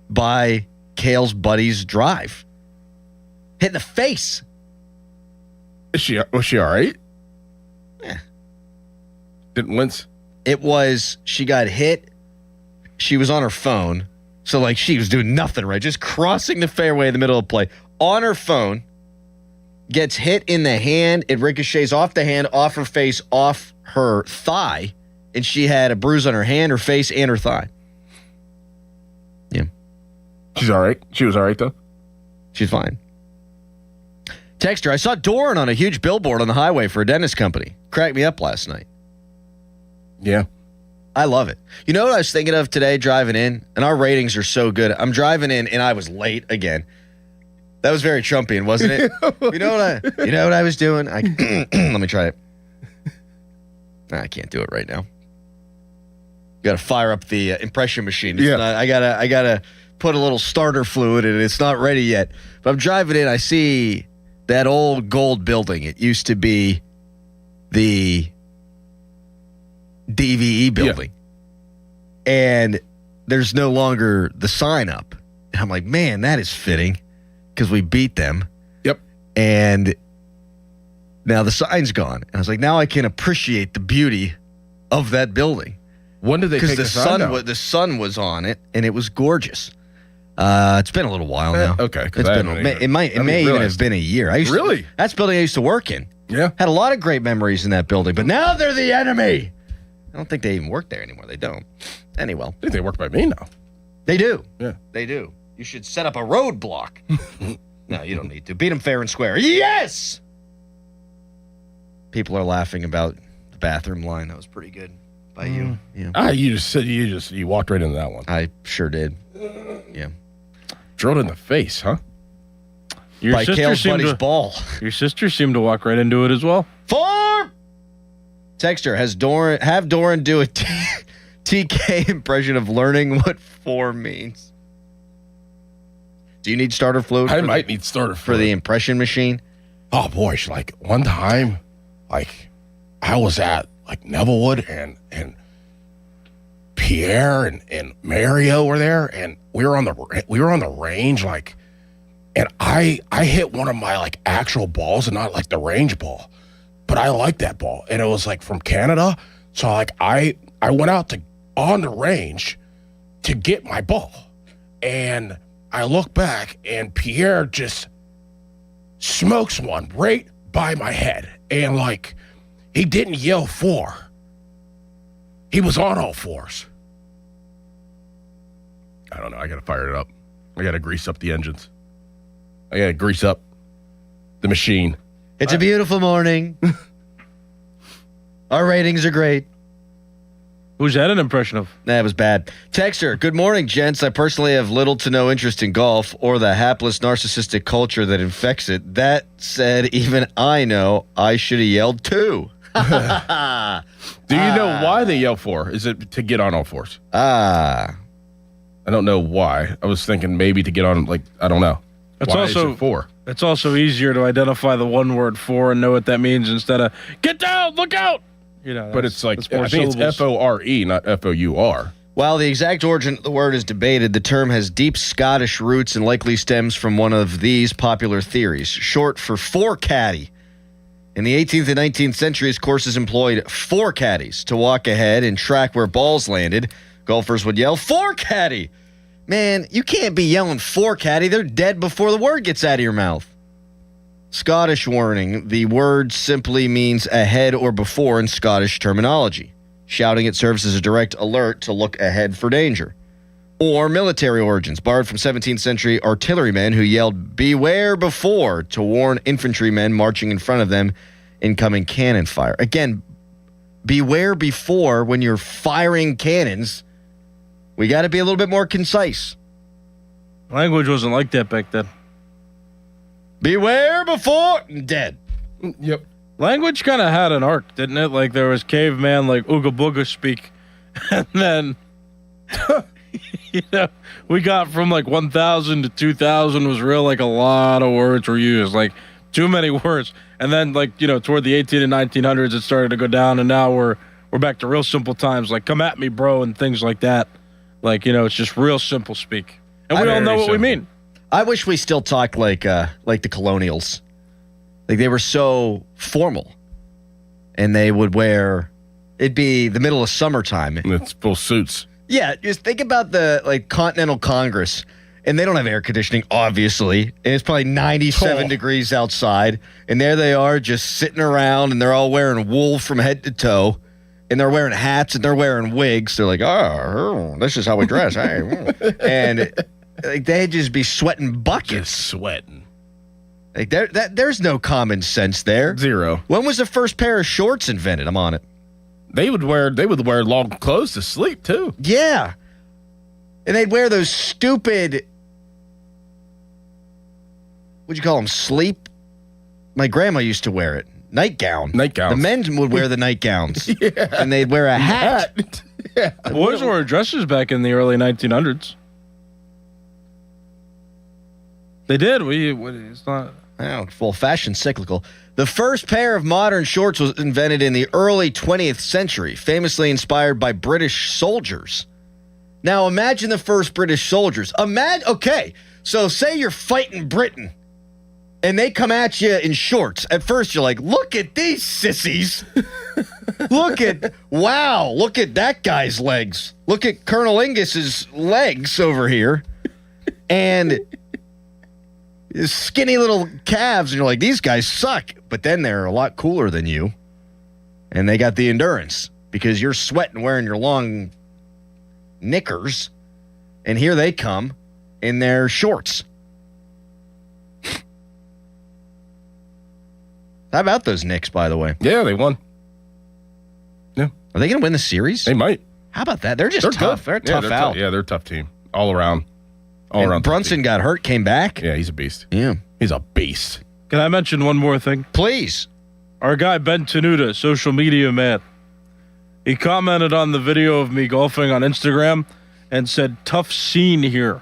by Kale's buddy's drive. Hit in the face. Was she all right? Yeah. Didn't wince? It was, she got hit. She was on her phone. So like she was doing nothing right. Just crossing the fairway in the middle of play. On her phone. Gets hit in the hand. It ricochets off the hand, off her face, off her thigh. And she had a bruise on her hand, her face, and her thigh. Yeah. She's all right. She was all right, though? She's fine. Texter, I saw Doran on a huge billboard on the highway for a dentist company. Cracked me up last night. Yeah. I love it. You know what I was thinking of today driving in? And our ratings are so good. I'm driving in and I was late again. That was very Trumpian, wasn't it? You know what I was doing? Let me try it. I can't do it right now. Got to fire up the impression machine. It's not, I gotta put a little starter fluid in it. It's not ready yet. But I'm driving in. I see that old gold building. It used to be the DVE building, and there's no longer the sign up. And I'm like, man, that is fitting. Because we beat them. Yep. And now the sign's gone. And I was like, now I can appreciate the beauty of that building. When did they take the sign down? The sun was on it, and it was gorgeous. It's been a little while now. Okay. It may even have been a year. Really? That's the building I used to work in. Yeah. Had a lot of great memories in that building, but now they're the enemy. I don't think they even work there anymore. They don't. Anyway. I think they work by me now. They do. Yeah. They do. You should set up a roadblock. No, you don't need to. Beat them fair and square. Yes! People are laughing about the bathroom line. That was pretty good by you. Yeah. You walked right into that one. I sure did. Yeah. Drilled in the face, huh? by Kale's buddy's ball. Your sister seemed to walk right into it as well. 4! Texter, have Doran do a TK impression of learning what 4 means. Do you need starter fluid? I might need starter fluid. For the impression machine? Oh, boy. Like, one time, like, I was at, like, Nevillewood and Pierre and Mario were there, and we were on the range, like, and I hit one of my, like, actual balls and not, like, the range ball. But I like that ball. And it was, like, from Canada. So, like, I went out on the range to get my ball. And I look back, and Pierre just smokes one right by my head. And, like, he didn't yell 4. He was on all 4s. I don't know. I got to fire it up. I got to grease up the engines. I got to grease up the machine. It's a beautiful morning. Our ratings are great. Who's that an impression of? That was bad. Texter, good morning, gents. I personally have little to no interest in golf or the hapless narcissistic culture that infects it. That said, even I know I should have yelled 2. Do you know why they yell 4? Is it to get on all 4s? I don't know why. I was thinking maybe to get on, like, I don't know. It's why also is it 4? It's also easier to identify the one word 4 and know what that means instead of get down, look out. You know, but it's like, I think syllables. it's FORE, not FOUR. While the exact origin of the word is debated, the term has deep Scottish roots and likely stems from one of these popular theories, short for 4 caddy. In the 18th and 19th centuries, courses employed 4 caddies to walk ahead and track where balls landed. Golfers would yell, 4 caddy! Man, you can't be yelling 4 caddy. They're dead before the word gets out of your mouth. Scottish warning. The word simply means ahead or before in Scottish terminology. Shouting it serves as a direct alert to look ahead for danger. Or military origins, borrowed from 17th century artillerymen who yelled beware before to warn infantrymen marching in front of them incoming cannon fire. Again, beware before when you're firing cannons. We got to be a little bit more concise. Language wasn't like that back then. Beware before dead. Yep. Language kind of had an arc, didn't it? Like there was caveman, like Ooga Booga speak, and then you know we got from like 1,000 to 2,000 was real. Like a lot of words were used, like too many words. And then like toward the 18 and 1900s, it started to go down, and now we're back to real simple times, like come at me, bro, and things like that. Like it's just real simple speak, and we all know what we mean. I wish we still talked like the colonials. Like they were so formal, and they would wear. It'd be the middle of summertime. And it's full suits. Yeah, just think about the Continental Congress, and they don't have air conditioning, obviously. And it's probably 97 degrees outside, and there they are, just sitting around, and they're all wearing wool from head to toe, and they're wearing hats and they're wearing wigs. They're like, oh, this is how we dress, and like they'd just be sweating buckets. Just sweating. Like there's no common sense there. Zero. When was the first pair of shorts invented? I'm on it. They would wear long clothes to sleep too. Yeah. And they'd wear those stupid, what'd you call them, sleep? My grandma used to wear it. Nightgowns. The men would wear the nightgowns. Yeah. And they'd wear a hat. Yeah. Boys wore dresses back in the early 1900s. They did. It's not... full fashion cyclical. The first pair of modern shorts was invented in the early 20th century, famously inspired by British soldiers. Now imagine the first British soldiers. Okay, so say you're fighting Britain, and they come at you in shorts. At first you're like, look at these sissies. Look at that guy's legs. Look at Colonel Ingus's legs over here. And skinny little calves, and you're like, these guys suck. But then they're a lot cooler than you, and they got the endurance because you're sweating wearing your long knickers, and here they come in their shorts. How about those Knicks, by the way? Yeah, they won. Yeah. Are they going to win the series? They might. How about that? They're tough. Good. They're a tough out. Yeah, they're a tough team all around. All And around. Brunson got hurt, came back. Yeah, he's a beast. Yeah. He's a beast. Can I mention one more thing? Please. Our guy Ben Tenuta, social media man, he commented on the video of me golfing on Instagram and said, "Tough scene here,"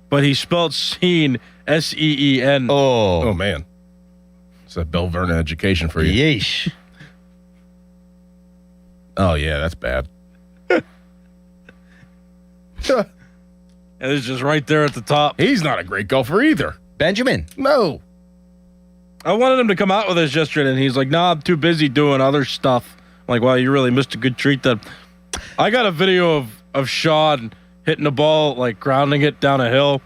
but he spelled scene S-E-E-N. Oh man, it's a Bell Vernon education for you. Yeesh. Oh yeah, that's bad. And it's just right there at the top. He's not a great golfer either. Benjamin. No. I wanted him to come out with this yesterday, and he's like, "Nah, I'm too busy doing other stuff." I'm like, "Wow, you really missed a good treat then." I got a video of Sean hitting the ball, like grounding it down a hill,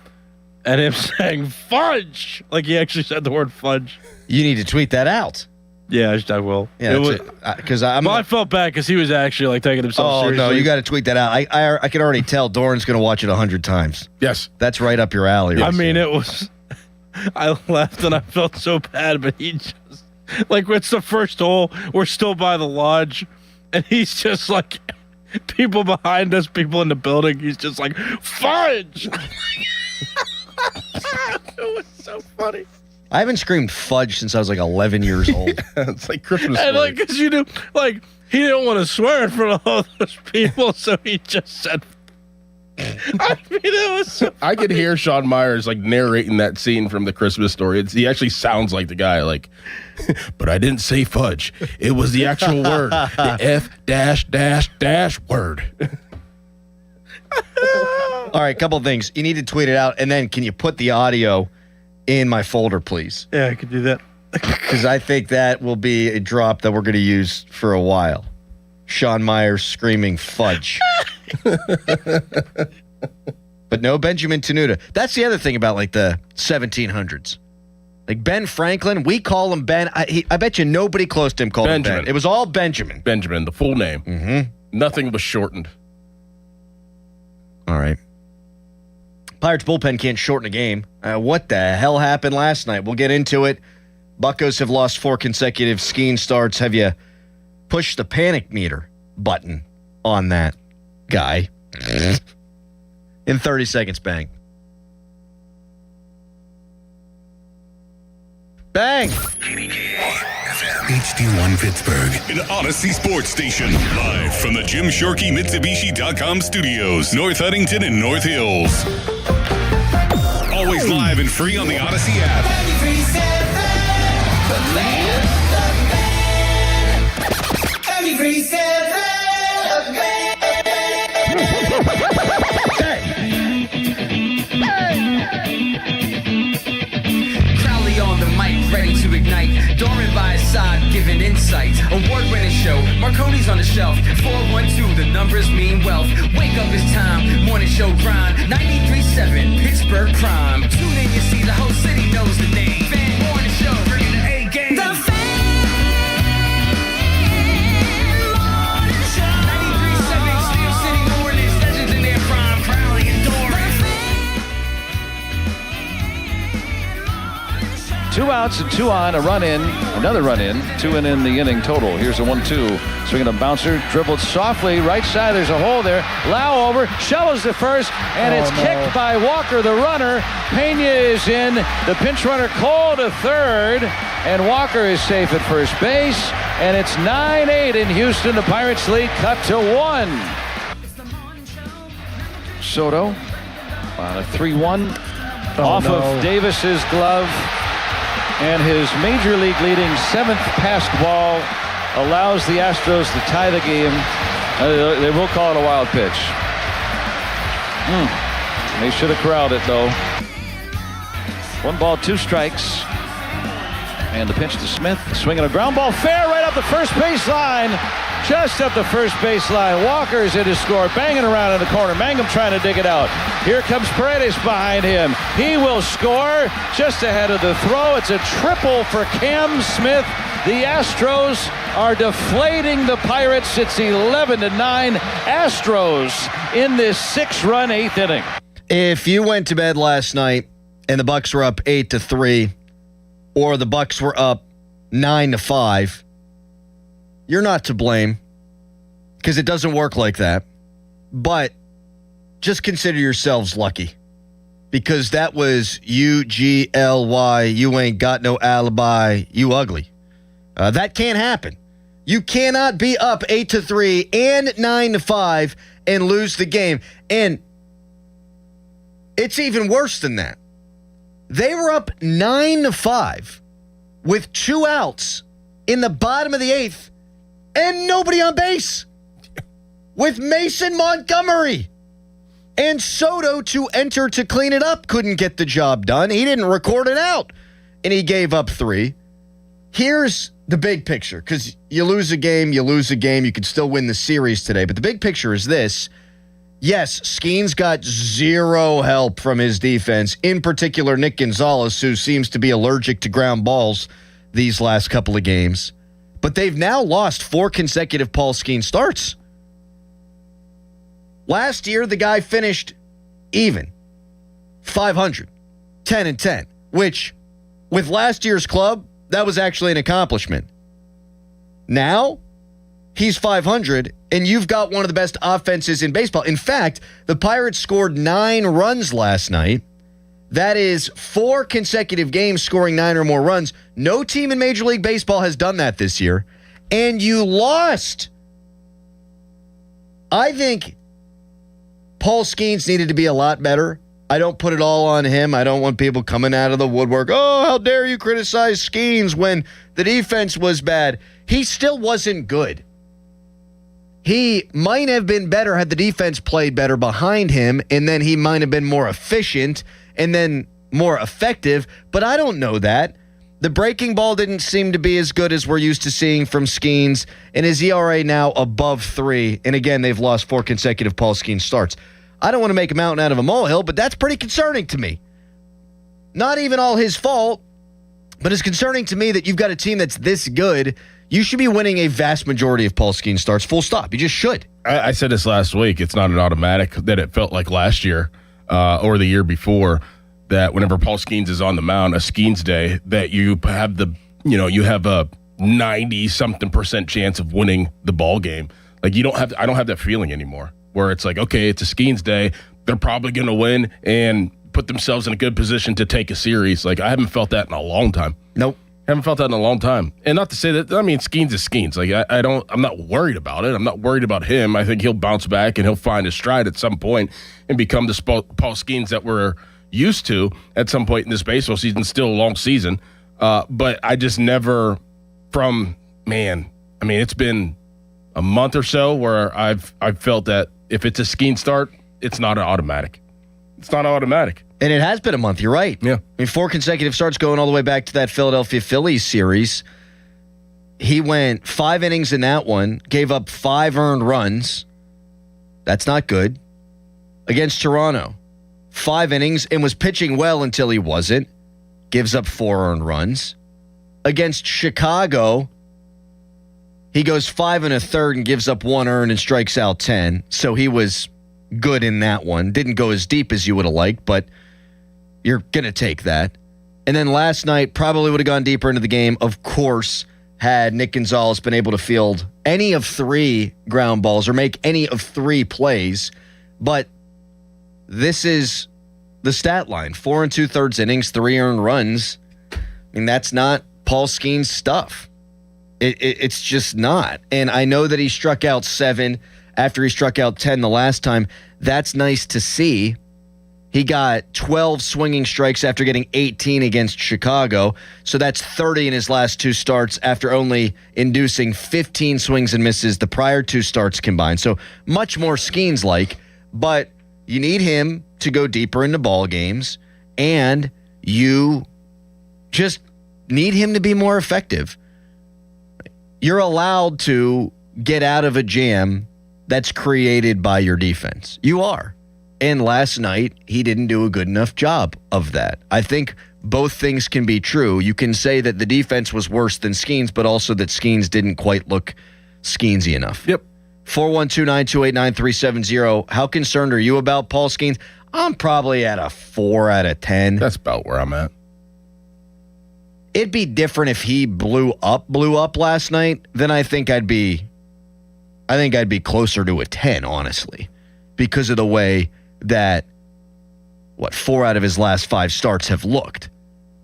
and him saying "fudge," like he actually said the word "fudge." You need to tweet that out. Yeah, I will. Yeah, because I felt bad because he was actually like taking himself seriously. No, you got to tweet that out. I can already tell Doran's going to watch it 100 times. Yes, that's right up your alley. I mean, it was. I laughed and I felt so bad, but he just like it's the first hole. We're still by the lodge, and he's just like people behind us, people in the building. He's just like fudge. It was so funny. I haven't screamed fudge since I was like 11 years old. It's like Christmas. And like, cause you knew, like he didn't want to swear in front of all those people, so he just said. I mean, it was so I could hear Sean Myers like narrating that scene from the Christmas Story. He actually sounds like the guy, like, but I didn't say fudge. It was the actual word, the F-dash word. All right, couple things. You need to tweet it out, and then can you put the audio in my folder, please? Yeah, I could do that. Because I think that will be a drop that we're going to use for a while. Sean Myers screaming fudge. But no Benjamin Tenuta. That's the other thing about like the 1700s. Like Ben Franklin, we call him Ben. I bet you nobody close to him called him Ben. It was all Benjamin. Benjamin, the full name. Mm-hmm. Nothing was shortened. All right. Pirates bullpen can't shorten a game. What the hell happened last night? We'll get into it. Buccos have lost 4 consecutive skiing starts. Have you pushed the panic meter button on that guy? In 30 seconds, bang. Bang! HD1 Pittsburgh, an Odyssey Sports Station, live from the Jim Shorkey Mitsubishi.com studios, North Huntington and North Hills. Always live and free on the Odyssey app. Crowley on the mic, ready to ignite. Doran by his side, giving insight. Award-winning show, Marconi's on the shelf. 412, the numbers mean wealth. Wake up, it's time, morning show grind. 93.7, Pittsburgh Prime. Tune in, you see the whole city knows the name. Fan morning show, bringing the A game. The Fan morning show. 93.7, Steel City Mornings, legends in their prime. Crowley and Doran. 2 outs and 2 on, a run in, another run in, 2 in the inning total. Here's a 1-2. Swinging a bouncer, dribbled softly, right side, there's a hole there. Lau over, shallows the first, and it's kicked by Walker, the runner. Pena is in, the pinch runner Cole to third, and Walker is safe at first base, and it's 9-8 in Houston. The Pirates lead cut to 1. Soto on a 3-1 off of Davis's glove. And his major league leading 7th passed ball allows the Astros to tie the game. They will call it a wild pitch. They should have corralled it though. 1 ball, 2 strikes. And the pitch to Smith, swinging a ground ball fair right up the first baseline. Just up the first baseline. Walker's in to score, banging around in the corner. Mangum trying to dig it out. Here comes Paredes behind him. He will score just ahead of the throw. It's a triple for Cam Smith. The Astros are deflating the Pirates. It's 11-9. Astros in this 6-run 8th inning. If you went to bed last night and the Bucks were up 8-3, or the Bucks were up 9-5, you're not to blame, because it doesn't work like that. But just consider yourselves lucky. because that was UGLY. You ain't got no alibi. You ugly. That can't happen. You cannot be up 8-3 and 9-5 and lose the game. And it's even worse than that. They were up 9-5 with 2 outs in the bottom of the 8th and nobody on base with Mason Montgomery. And Soto to enter to clean it up couldn't get the job done. He didn't record it out, and he gave up 3. Here's the big picture, because you lose a game, you can still win the series today. But the big picture is this. Yes, Skeens got 0 help from his defense, in particular Nick Gonzalez, who seems to be allergic to ground balls these last couple of games. But they've now lost 4 consecutive Paul Skeens starts. Last year, the guy finished even, 500, 10-10, which with last year's club, that was actually an accomplishment. Now, he's 500, and you've got one of the best offenses in baseball. In fact, the Pirates scored 9 runs last night. That is 4 consecutive games scoring 9 or more runs. No team in Major League Baseball has done that this year. And you lost. I think Paul Skeens needed to be a lot better. I don't put it all on him. I don't want people coming out of the woodwork. Oh, how dare you criticize Skeens when the defense was bad. He still wasn't good. He might have been better had the defense played better behind him, and then he might have been more efficient and then more effective, but I don't know that. The breaking ball didn't seem to be as good as we're used to seeing from Skeens, and his ERA now above 3. And again, they've lost 4 consecutive Paul Skeens starts. I don't want to make a mountain out of a molehill, but that's pretty concerning to me. Not even all his fault, but it's concerning to me that you've got a team that's this good. You should be winning a vast majority of Paul Skeens starts, full stop. You just should. I said this last week. It's not an automatic that it felt like last year or the year before, that whenever Paul Skeens is on the mound, a Skeens day, that you have you have a 90-something% chance of winning the ball game. Like I don't have that feeling anymore, where it's like, okay, it's a Skeens day, they're probably going to win and put themselves in a good position to take a series. Like, I haven't felt that in a long time. Nope. Haven't felt that in a long time. And not to say that, I mean, Skeens is Skeens. Like, I'm not worried about it. I'm not worried about him. I think he'll bounce back and he'll find his stride at some point and become the Paul Skeens that we're used to at some point in this baseball season. Still a long season. But I just never it's been a month or so where I've felt that if it's a Skeens start, it's not an automatic. It's not automatic. And it has been a month. You're right. Yeah. I mean, 4 consecutive starts going all the way back to that Philadelphia Phillies series. He went 5 innings in that one, gave up 5 earned runs. That's not good. Against Toronto, 5 innings and was pitching well until he wasn't. Gives up 4 earned runs. Against Chicago, he goes 5 1/3 and gives up 1 earned and strikes out 10. So he was good in that one. Didn't go as deep as you would have liked, but you're going to take that. And then last night, probably would have gone deeper into the game, of course, had Nick Gonzalez been able to field any of 3 ground balls or make any of 3 plays. But this is the stat line. 4 2/3 innings, 3 earned runs. I mean, that's not Paul Skeens stuff. It's just not. And I know that he struck out 7 after he struck out 10 the last time. That's nice to see. He got 12 swinging strikes after getting 18 against Chicago. So that's 30 in his last 2 starts after only inducing 15 swings and misses the prior 2 starts combined. So much more Skeens-like, but you need him to go deeper into ball games, and you just need him to be more effective. You're allowed to get out of a jam that's created by your defense. You are. And last night, he didn't do a good enough job of that. I think both things can be true. You can say that the defense was worse than Skeens, but also that Skeens didn't quite look Skeensy enough. Yep. 412-928-9370. How concerned are you about Paul Skeens? I'm probably at a 4 out of 10. That's about where I'm at. It'd be different if he blew up last night. Then I think I'd be closer to a 10, honestly, because of the way that 4 out of his last 5 starts have looked.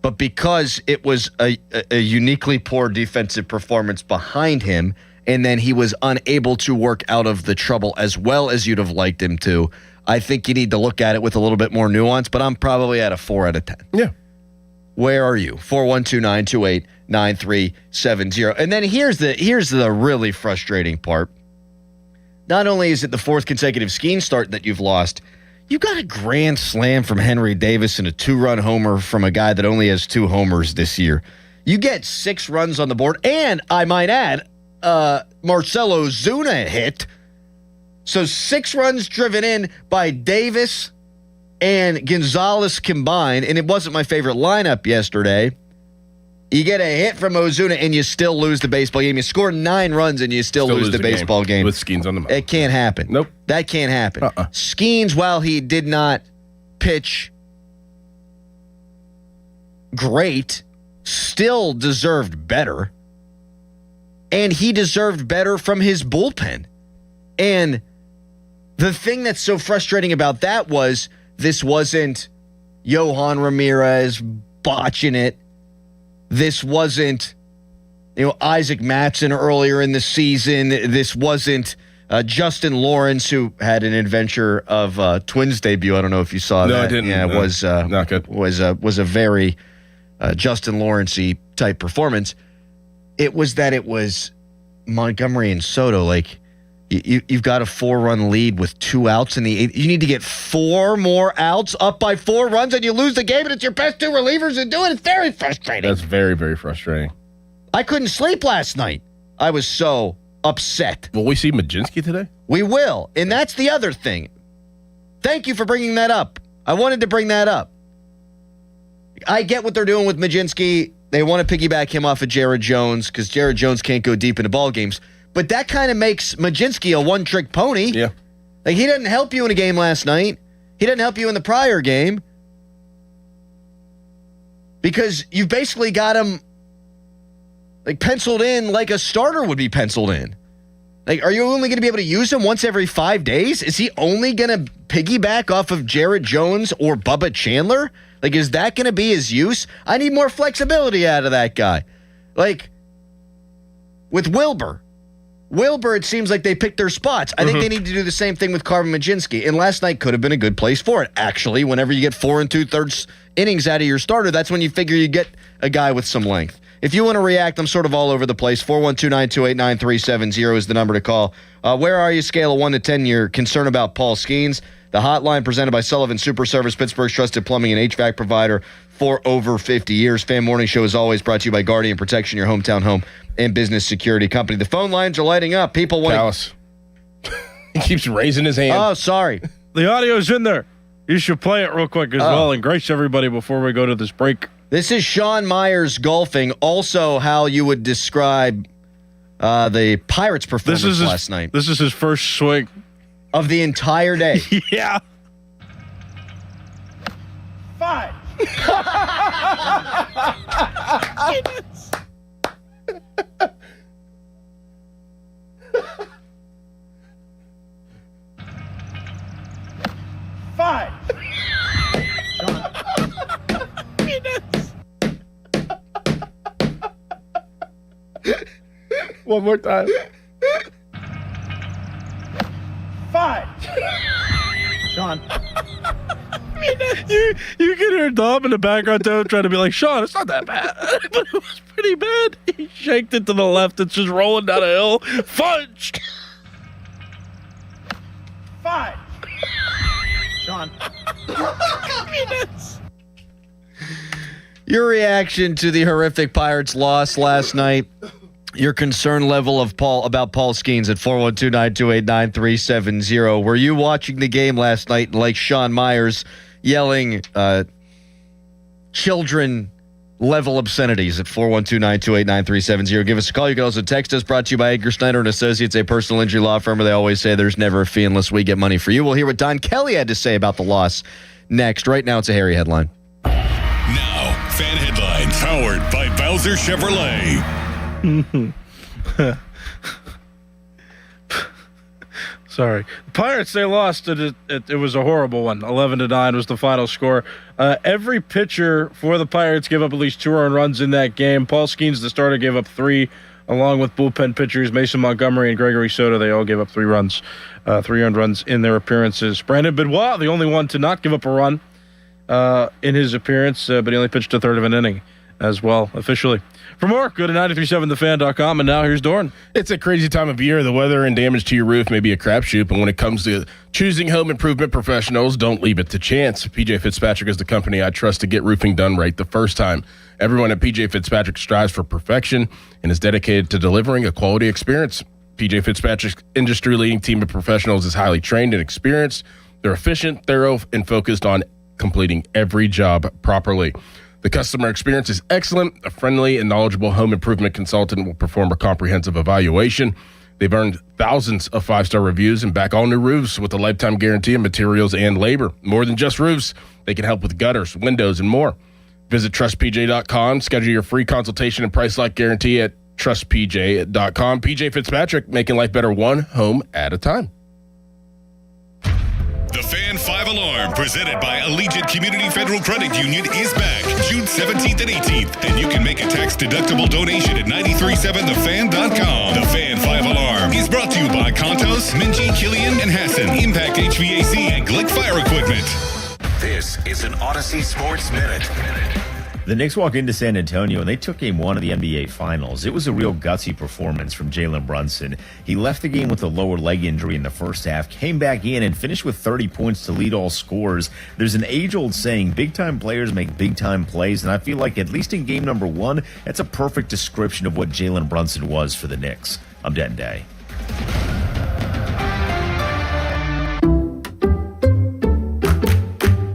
But because it was a uniquely poor defensive performance behind him, and then he was unable to work out of the trouble as well as you'd have liked him to, I think you need to look at it with a little bit more nuance, but I'm probably at a 4 out of 10. Yeah. Where are you? 412-928-9370. And then here's the really frustrating part. Not only is it the 4th consecutive skiing start that you've lost, you got a grand slam from Henry Davis and a 2-run homer from a guy that only has 2 homers this year. You get 6 runs on the board, and I might add, Marcelo Zuna hit. So 6 runs driven in by Davis and Gonzalez combined, and it wasn't my favorite lineup yesterday. You get a hit from Ozuna, and you still lose the baseball game. You score 9 runs, and you still lose the baseball game. With Skeens on the mound. It can't happen. Nope. That can't happen. Skeens, while he did not pitch great, still deserved better. And he deserved better from his bullpen. And the thing that's so frustrating about that was this wasn't Yohan Ramirez botching it. This wasn't, Isaac Mattson earlier in the season. This wasn't Justin Lawrence, who had an adventure of Twins debut. I don't know if you saw that. No, I didn't. Yeah, it was not good. Was a very Justin Lawrence-y type performance. It was that it was Montgomery and Soto. Like, you've got a 4-run lead with 2 outs in the 8th. You need to get 4 more outs up by 4 runs, and you lose the game, and it's your best 2 relievers that do it. It's very frustrating. That's very, very frustrating. I couldn't sleep last night. I was so upset. Will we see Majinski today? We will, and that's the other thing. Thank you for bringing that up. I wanted to bring that up. I get what they're doing with Majinski. They want to piggyback him off of Jared Jones because Jared Jones can't go deep into ball games. But that kind of makes Majinski a one-trick pony. Yeah. Like, he didn't help you in a game last night. He didn't help you in the prior game. Because you've basically got him, like, penciled in like a starter would be penciled in. Like, are you only going to be able to use him once every 5 days? Is he only going to piggyback off of Jared Jones or Bubba Chandler? Like, is that going to be his use? I need more flexibility out of that guy. Like, with Wilbur, it seems like they picked their spots. I think they need to do the same thing with Carmen Majinski. And last night could have been a good place for it. Actually, whenever you get 4 2/3 innings out of your starter, that's when you figure you get a guy with some length. If you want to react, I'm sort of all over the place. 412-928-9370 is the number to call. Where are you? Scale of 1 to 10. You're concerned about Paul Skeens. The hotline presented by Sullivan Super Service, Pittsburgh's trusted plumbing and HVAC provider for over 50 years. Fan Morning Show is always brought to you by Guardian Protection, your hometown home and business security company. The phone lines are lighting up. People want Dallas. He keeps raising his hand. Oh, sorry. The audio's in there. You should play it real quick as well and grace everybody before we go to this break. This is Sean Myers golfing. Also, how you would describe the Pirates' performance last night. This is his first swing of the entire day. Yeah. 5. Five. One more time. 5. Sean. You can hear Dom in the background trying to be like, Sean, it's not that bad. But it was pretty bad. He shaked it to the left. It's just rolling down a hill. Fudge. 5. Sean. Your reaction to the horrific Pirates loss last night. Your concern level of about Paul Skeens at 412-928-9370. Were you watching the game last night like Sean Myers yelling children level obscenities at 412-928-9370? Give us a call. You can also text us. Brought to you by Edgar Snyder and Associates, a personal injury law firm where they always say there's never a fee unless we get money for you. We'll hear what Don Kelly had to say about the loss next. Right now, it's a hairy headline. Now, fan headlines powered by Bowser Chevrolet. Sorry. The Pirates, they lost. It was a horrible one. 11-9 was the final score. Every pitcher for the Pirates gave up at least 2 earned runs in that game. Paul Skeens, the starter, gave up 3, along with bullpen pitchers Mason Montgomery and Gregory Soto. They all gave up 3 runs, 3 earned runs in their appearances. Brandon Benoit, the only one to not give up a run in his appearance, but he only pitched a third of an inning as well, officially. For more, go to 937thefan.com, and now here's Doran. It's a crazy time of year. The weather and damage to your roof may be a crapshoot, but when it comes to choosing home improvement professionals, don't leave it to chance. PJ Fitzpatrick is the company I trust to get roofing done right the first time. Everyone at PJ Fitzpatrick strives for perfection and is dedicated to delivering a quality experience. PJ Fitzpatrick's industry-leading team of professionals is highly trained and experienced. They're efficient, thorough, and focused on completing every job properly. The customer experience is excellent. A friendly and knowledgeable home improvement consultant will perform a comprehensive evaluation. They've earned thousands of 5-star reviews and back all new roofs with a lifetime guarantee of materials and labor. More than just roofs, they can help with gutters, windows, and more. Visit trustpj.com. Schedule your free consultation and price lock guarantee at trustpj.com. PJ Fitzpatrick, making life better one home at a time. The Fan 5 Alarm, presented by Allegiant Community Federal Credit Union, is back June 17th and 18th. And you can make a tax-deductible donation at 937thefan.com. The Fan 5 Alarm is brought to you by Contos, Minji, Killian, and Hassan, Impact HVAC, and Glick Fire Equipment. This is an Odyssey Sports Minute. The Knicks walked into San Antonio and they took Game 1 of the NBA Finals. It was a real gutsy performance from Jalen Brunson. He left the game with a lower leg injury in the first half, came back in and finished with 30 points to lead all scorers. There's an age-old saying, big-time players make big-time plays, and I feel like at least in Game number 1, that's a perfect description of what Jalen Brunson was for the Knicks. I'm Denton Day.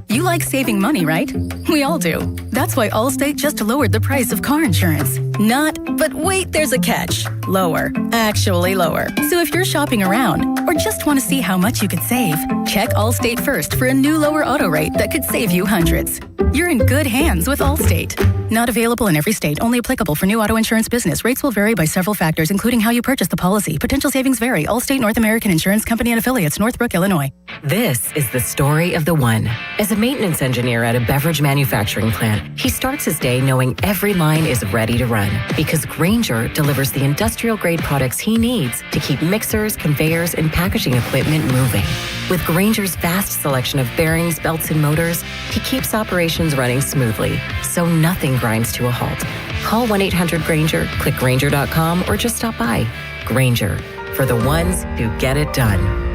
You like saving money, right? We all do. That's why Allstate just lowered the price of car insurance. Not, but wait, there's a catch. Lower. Actually lower. So if you're shopping around or just want to see how much you could save, check Allstate first for a new lower auto rate that could save you hundreds. You're in good hands with Allstate. Not available in every state. Only applicable for new auto insurance business. Rates will vary by several factors, including how you purchase the policy. Potential savings vary. Allstate North American Insurance Company and Affiliates, Northbrook, Illinois. This is the story of the one. As a maintenance engineer at a beverage manufacturing plant, he starts his day knowing every line is ready to run because Grainger delivers the industrial-grade products he needs to keep mixers, conveyors, and packaging equipment moving. With Grainger's vast selection of bearings, belts, and motors, he keeps operations running smoothly, so nothing grinds to a halt. Call 1-800-GRAINGER, click Grainger.com, or just stop by. Grainger, for the ones who get it done.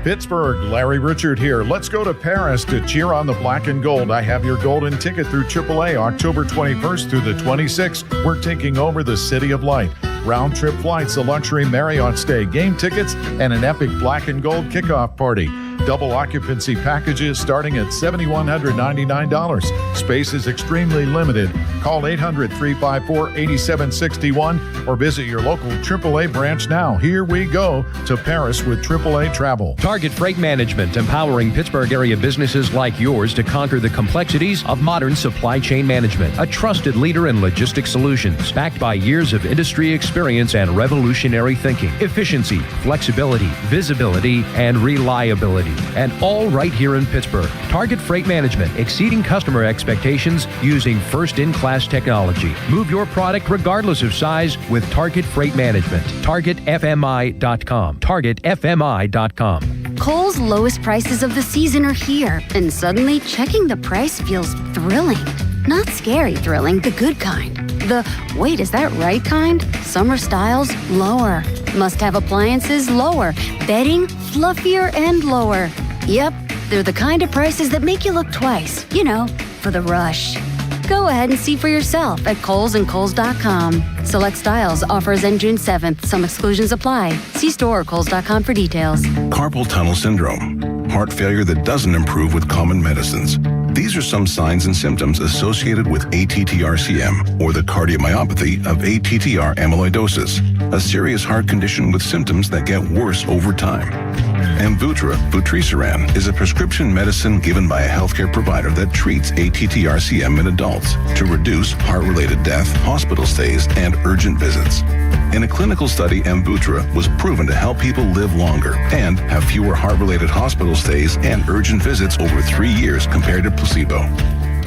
Pittsburgh, Larry Richard here. Let's go to Paris to cheer on the black and gold. I have your golden ticket through AAA October 21st through the 26th. We're taking over the City of Light. Round trip flights, a luxury Marriott stay, game tickets, and an epic black and gold kickoff party. Double occupancy packages starting at $7,199. Space is extremely limited. Call 800-354-8761 or visit your local AAA branch now. Here we go to Paris with AAA Travel. Target Freight Management, empowering Pittsburgh area businesses like yours to conquer the complexities of modern supply chain management. A trusted leader in logistics solutions, backed by years of industry experience and revolutionary thinking. Efficiency, flexibility, visibility, and reliability. And all right here in Pittsburgh. Target Freight Management, exceeding customer expectations using first-in-class technology. Move your product regardless of size with Target Freight Management. TargetFMI.com. TargetFMI.com. Kohl's lowest prices of the season are here, and suddenly checking the price feels thrilling. Not scary thrilling, the good kind. The, wait, is that right kind? Summer styles, lower. Must-have appliances, lower. Bedding, fluffier and lower. Yep, they're the kind of prices that make you look twice. You know, for the rush. Go ahead and see for yourself at Kohl's and Kohl's.com. Select styles, offers end June 7th. Some exclusions apply. See store or Kohl's.com for details. Carpal tunnel syndrome. Heart failure that doesn't improve with common medicines. These are some signs and symptoms associated with ATTR-CM, or the cardiomyopathy of ATTR amyloidosis. a serious heart condition with symptoms that get worse over time. Amvuttra, vutrisiran, is a prescription medicine given by a healthcare provider that treats ATTR-CM in adults to reduce heart-related death, hospital stays, and urgent visits. In a clinical study, Amvuttra was proven to help people live longer and have fewer heart-related hospital stays and urgent visits over 3 years compared to placebo.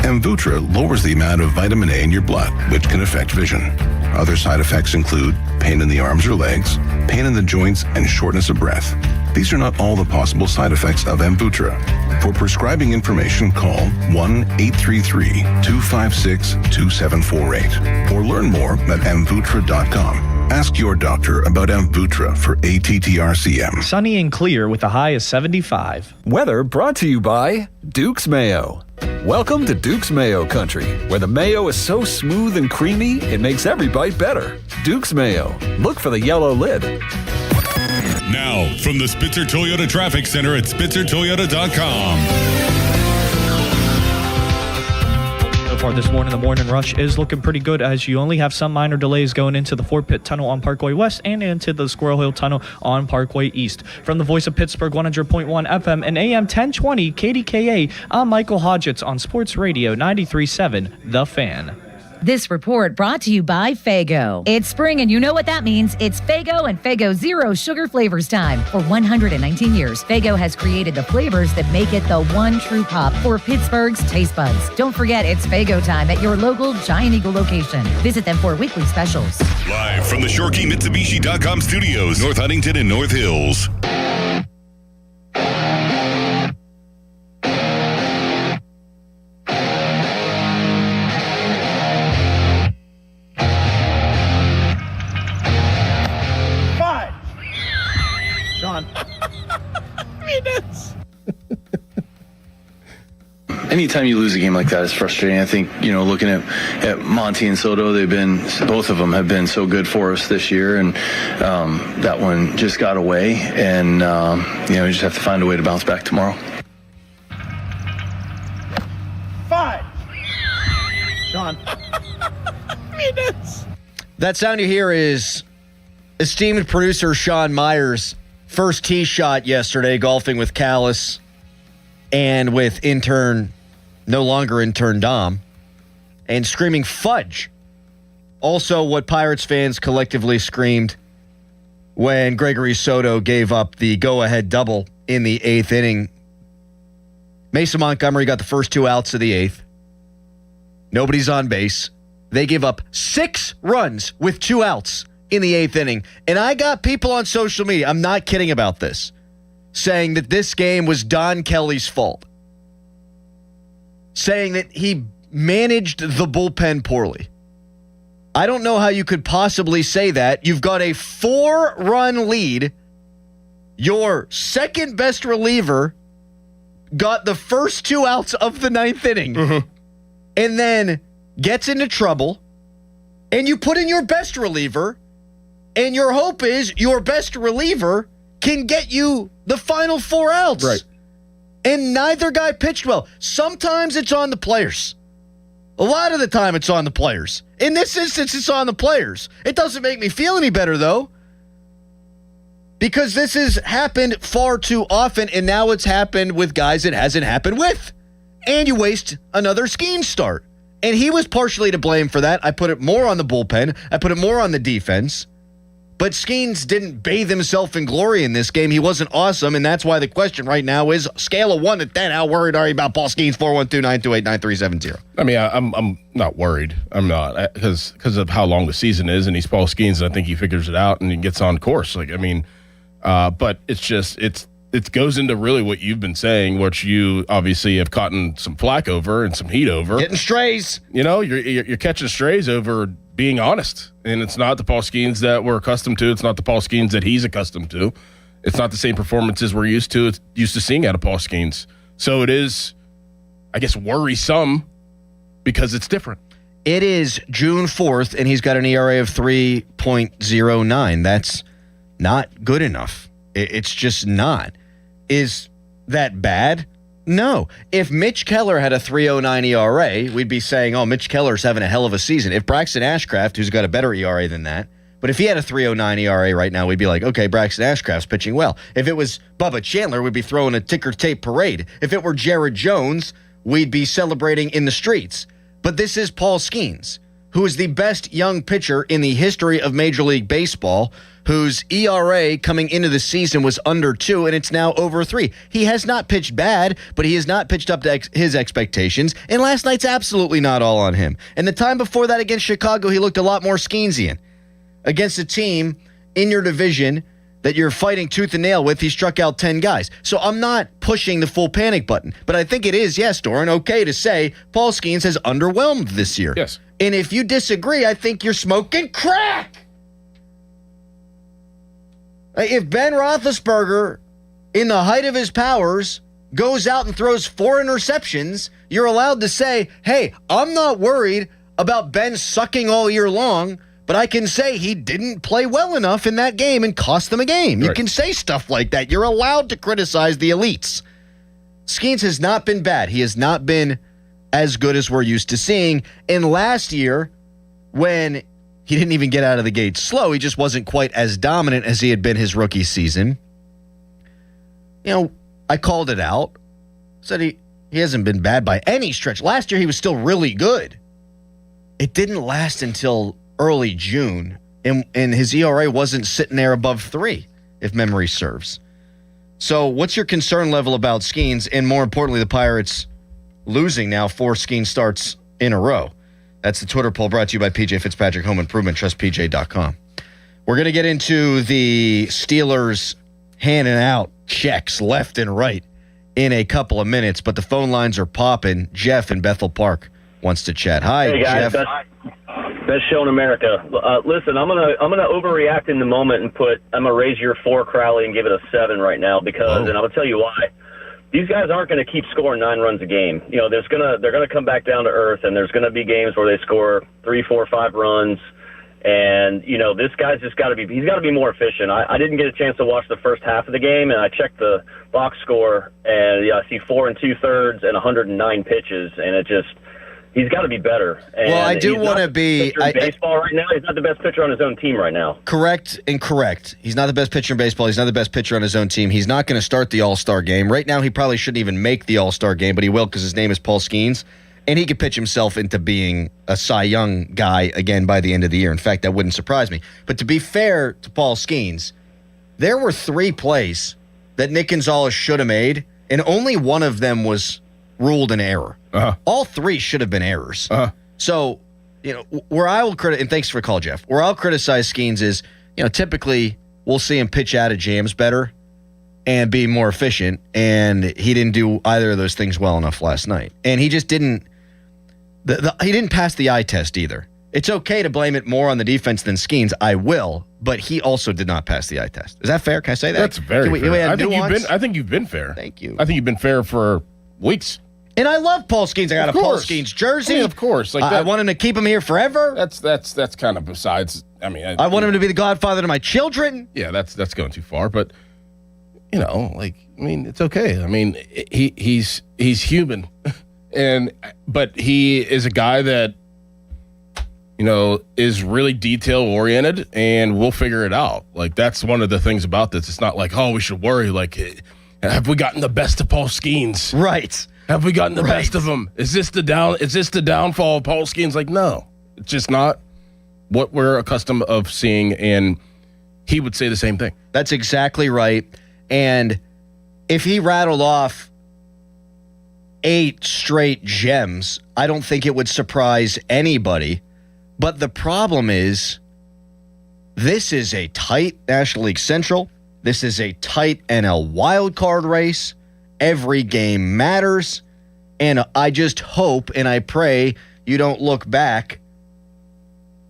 Amvuttra lowers the amount of vitamin A in your blood, which can affect vision. Other side effects include pain in the arms or legs, pain in the joints, and shortness of breath. These are not all the possible side effects of Amvuttra. For prescribing information, call 1-833-256-2748 or learn more at amvuttra.com. Ask your doctor about Amvuttra for ATTR-CM. Sunny and clear with a high of 75. Weather brought to you by Duke's Mayo. Welcome to Duke's Mayo Country, where the mayo is so smooth and creamy, it makes every bite better. Duke's Mayo. Look for the yellow lid. Now, from the Spitzer Toyota Traffic Center at SpitzerToyota.com. So far this morning, the morning rush is looking pretty good as you only have some minor delays going into the Fort Pitt Tunnel on Parkway West and into the Squirrel Hill Tunnel on Parkway East. From the Voice of Pittsburgh 100.1 FM and AM 1020 KDKA, I'm Michael Hodgetts on Sports Radio 93.7 The Fan. This report brought to you by Faygo. It's spring and you know what that means. It's Faygo and Faygo Zero Sugar Flavors time. For 119 years, Faygo has created the flavors that make it the one true pop for Pittsburgh's taste buds. Don't forget, it's Faygo time at your local Giant Eagle location. Visit them for weekly specials. Live from the ShoreKeyMitsubishi.com studios, North Huntington and North Hills. Anytime you lose a game like that, it's frustrating. I think, looking at Monty and Soto, both of them have been so good for us this year, and that one just got away, and you just have to find a way to bounce back tomorrow. 5. Sean. That sound you hear is esteemed producer Sean Myers' first tee shot yesterday, golfing with Callis and with no longer intern Dom, and screaming fudge. Also what Pirates fans collectively screamed when Gregory Soto gave up the go-ahead double in the 8th inning. Mason Montgomery got the first 2 outs of the 8th. Nobody's on base. They give up 6 runs with 2 outs in the 8th inning. And I got people on social media, I'm not kidding about this, saying that this game was Don Kelly's fault. Saying that he managed the bullpen poorly. I don't know how you could possibly say that. You've got a 4-run lead. Your second best reliever got the first 2 outs of the 9th inning and then gets into trouble, and you put in your best reliever, and your hope is your best reliever can get you the final 4 outs. Right. And neither guy pitched well. Sometimes it's on the players. A lot of the time it's on the players. In this instance, it's on the players. It doesn't make me feel any better, though, because this has happened far too often, and now it's happened with guys it hasn't happened with. And you waste another Skeens start. And he was partially to blame for that. I put it more on the bullpen. I put it more on the defense. But Skeens didn't bathe himself in glory in this game. He wasn't awesome, and that's why the question right now is, scale of 1 to 10, how worried are you about Paul Skeens? 412-928-9370. I mean, I'm not worried. I'm not, because of how long the season is, and he's Paul Skeens, and I think he figures it out and he gets on course. But it's just it goes into really what you've been saying, which you obviously have caught some flack over and some heat over. Getting strays. You're catching strays over being honest. And it's not the Paul Skeens that we're accustomed to. It's not the Paul Skeens that he's accustomed to. It's not the same performances we're used to seeing out of Paul Skeens. So it is, I guess, worrisome because it's different. It is June 4th, and he's got an ERA of 3.09. That's not good enough. It's just not. Is that bad? No. If Mitch Keller had a 3.09 ERA, we'd be saying, oh, Mitch Keller's having a hell of a season. If Braxton Ashcraft, who's got a better ERA than that, But if he had a 3.09 ERA right now, we'd be like, okay, Braxton Ashcraft's pitching well. If it was Bubba Chandler, we'd be throwing a ticker tape parade. If it were Jared Jones, we'd be celebrating in the streets. But this is Paul Skeens, who is the best young pitcher in the history of Major League Baseball, whose ERA coming into the season was under 2, and it's now over 3. He has not pitched bad, but he has not pitched up to his expectations, and last night's absolutely not all on him. And the time before that against Chicago, he looked a lot more Skeensian. Against a team in your division that you're fighting tooth and nail with, he struck out 10 guys. So I'm not pushing the full panic button, but I think it is, yes, Doran, okay to say Paul Skeens has underwhelmed this year. Yes. And if you disagree, I think you're smoking crack. If Ben Roethlisberger, in the height of his powers, goes out and throws 4 interceptions, you're allowed to say, hey, I'm not worried about Ben sucking all year long, but I can say he didn't play well enough in that game and cost them a game. You can say stuff like that. You're allowed to criticize the elites. Skeens has not been bad. He has not been as good as we're used to seeing. And last year, when he didn't even get out of the gate slow, he just wasn't quite as dominant as he had been his rookie season. You know, I called it out. Said he hasn't been bad by any stretch. Last year, he was still really good. It didn't last until early June, and his ERA wasn't sitting there above 3, if memory serves. So what's your concern level about Skeens, and more importantly, the Pirates losing now 4 Skeens starts in a row? That's the Twitter poll brought to you by PJ Fitzpatrick Home Improvement, trustpj.com. We're going to get into the Steelers handing out checks left and right in a couple of minutes, but the phone lines are popping. Jeff in Bethel Park wants to chat. Hi, hey guys, Jeff. Best show in America. Listen, I'm gonna overreact in the moment and I'm gonna raise your 4 Crowley and give it a 7 right now because, and I'm gonna tell you why. These guys aren't going to keep scoring 9 runs a game. You know, they're going to come back down to earth, and there's going to be games where they score 3, 4, 5 runs. And you know, this guy's just got to be more efficient. I didn't get a chance to watch the first half of the game, and I checked the box score, and I see 4 2/3 and 109 pitches, and he's got to be better. And well, I do want to be baseball right now. He's not the best pitcher on his own team right now. Correct. He's not the best pitcher in baseball. He's not the best pitcher on his own team. He's not going to start the All-Star game. Right now, he probably shouldn't even make the All-Star game, but he will because his name is Paul Skeens, and he could pitch himself into being a Cy Young guy again by the end of the year. In fact, that wouldn't surprise me. But to be fair to Paul Skeens, there were 3 plays that Nick Gonzalez should have made, and only one of them was ruled an error. All 3 should have been errors. So, you know, where I will criticize, and thanks for the call, Jeff, where I'll criticize Skeens is, you know, typically we'll see him pitch out of jams better and be more efficient, and he didn't do either of those things well enough last night. And he just didn't, he didn't pass the eye test either. It's okay to blame it more on the defense than Skeens. I will, but he also did not pass the eye test. Is that fair? Can I say that? That's very fair. I think you've been fair. Thank you. I think you've been fair for weeks. And I love Paul Skeens. I got a Paul Skeens jersey. I mean, of course. I want him to keep him here forever. That's kind of besides. I mean, I want him to be the godfather to my children. Yeah, that's going too far. But you know, like, I mean, it's okay. I mean, he's human, but he is a guy that, you know, is really detail oriented, and we'll figure it out. Like, that's one of the things about this. It's not like, oh, we should worry. Like, have we gotten the best of Paul Skeens? Right. Have we gotten the best of him? Is this the downfall of Paul Skeens? Like, no, it's just not what we're accustomed of seeing, and he would say the same thing. That's exactly right. And if he rattled off 8 straight gems, I don't think it would surprise anybody. But the problem is, this is a tight National League Central. This is a tight NL wildcard race. Every game matters, and I just hope and I pray you don't look back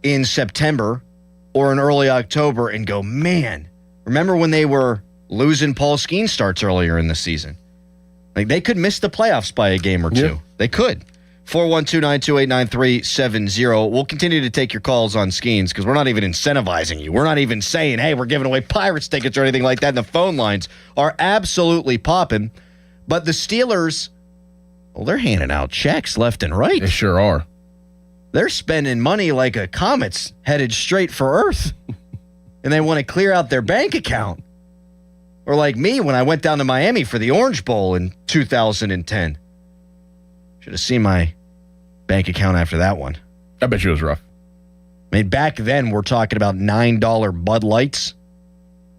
in September or in early October and go, man, remember when they were losing Paul Skeens starts earlier in the season? Like, they could miss the playoffs by a game or 2. Yeah. They could. 412-928-9370. We'll continue to take your calls on Skeens because we're not even incentivizing you. We're not even saying, hey, we're giving away Pirates tickets or anything like that. And the phone lines are absolutely popping. But the Steelers, well, they're handing out checks left and right. They sure are. They're spending money like a comet's headed straight for Earth. and they want to clear out their bank account. Or like me when I went down to Miami for the Orange Bowl in 2010. Should have seen my bank account after that one. I bet you it was rough. I mean, back then, we're talking about $9 Bud Lights.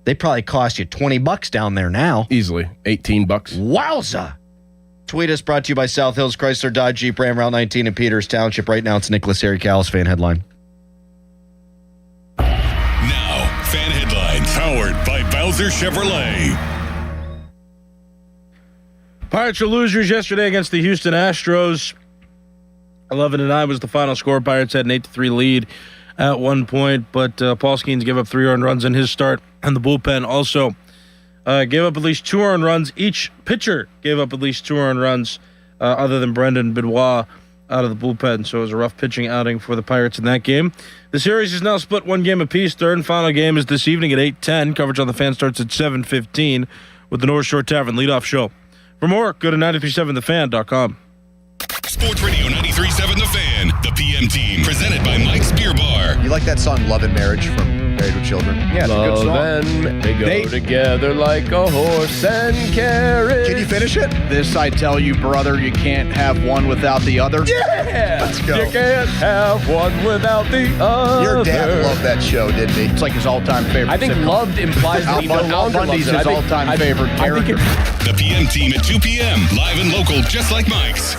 They probably cost you $20 down there now. Easily. $18. Wowza! Tweet us, brought to you by South Hills Chrysler Dodge Jeep Ram Route 19 in Peters Township. Right now, it's Nicholas Harry Callis fan headline. Now, fan headlines powered by Bowser Chevrolet. Pirates are losers yesterday against the Houston Astros. 11-9 was the final score. Pirates had an 8-3 lead at one point, but Paul Skeens gave up 3 earned runs in his start, and the bullpen also gave up at least 2 earned runs. Each pitcher gave up at least 2 earned runs, other than Brendan Benoit out of the bullpen. So it was a rough pitching outing for the Pirates in that game. The series is now split 1 game apiece. Third and final game is this evening at 8:10. Coverage on the Fan starts at 7:15 with the North Shore Tavern leadoff show. For more, go to 937thefan.com. Sports Radio 93.7 The Fan, the PM team, presented by Mike's Beer Bar. You like that song Love and Marriage from Married with Children? Yeah, it's a good song. Love and they go together like a horse and carriage. Can you finish it? This I tell you, brother, you can't have one without the other. Yeah! Let's go. You can't have one without the other. Your dad loved that show, didn't he? It's like his all-time favorite. I think sitcom. loved implies that he no Al longer Bundy's loves it. his all-time favorite character. The PM team at 2 p.m. Live and local, just like Mike's.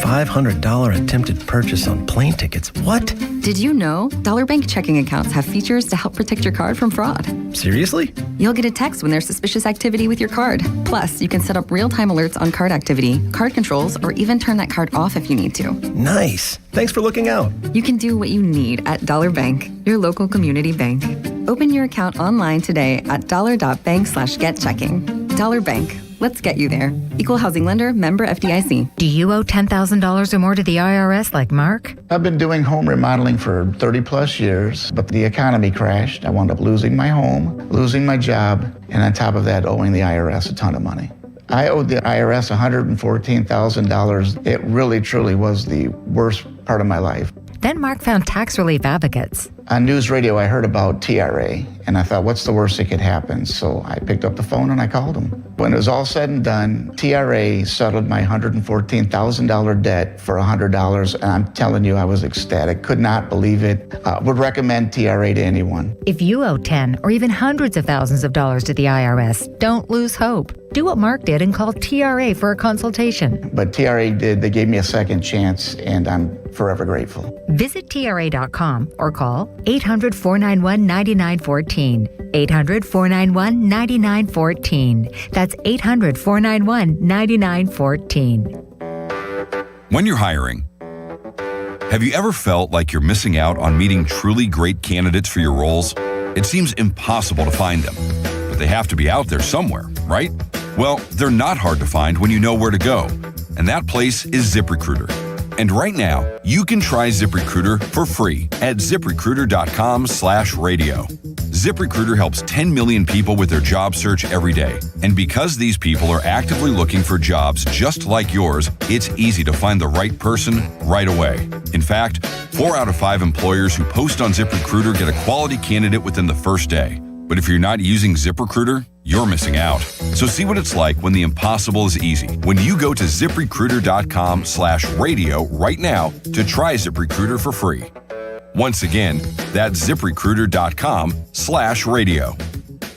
$500 attempted purchase on plane tickets. What? Did you know Dollar Bank checking accounts have features to help protect your card from fraud? Seriously? You'll get a text when there's suspicious activity with your card. Plus, you can set up real-time alerts on card activity, card controls, or even turn that card off if you need to. Nice. Thanks for looking out. You can do what you need at Dollar Bank, your local community bank. Open your account online today at dollar.bank/getchecking. Dollar Bank. Let's get you there. Equal housing lender, member FDIC. Do you owe $10,000 or more to the IRS like Mark? I've been doing home remodeling for 30 plus years, but the economy crashed. I wound up losing my home, losing my job, and on top of that, owing the IRS a ton of money. I owed the IRS $114,000. It really, truly was the worst part of my life. Then Mark found tax relief advocates. On news radio, I heard about TRA, and I thought, what's the worst that could happen? So I picked up the phone and I called them. When it was all said and done, TRA settled my $114,000 debt for $100, and I'm telling you, I was ecstatic. Could not believe it. Would recommend TRA to anyone. If you owe 10 or even hundreds of thousands of dollars to the IRS, don't lose hope. Do what Mark did and call TRA for a consultation. But TRA did. They gave me a second chance, and I'm forever grateful. Visit TRA.com or call 800-491-9914. 800-491-9914. That's 800-491-9914. When you're hiring, have you ever felt like you're missing out on meeting truly great candidates for your roles? It seems impossible to find them, but they have to be out there somewhere, right? Well, they're not hard to find when you know where to go, and that place is ZipRecruiter. And right now, you can try ZipRecruiter for free at ZipRecruiter.com/radio. ZipRecruiter helps 10 million people with their job search every day. And because these people are actively looking for jobs just like yours, it's easy to find the right person right away. In fact, 4 out of 5 employers who post on ZipRecruiter get a quality candidate within the first day. But if you're not using ZipRecruiter, you're missing out. So see what it's like when the impossible is easy. When you go to ZipRecruiter.com/radio right now to try ZipRecruiter for free. Once again, that's ZipRecruiter.com/radio.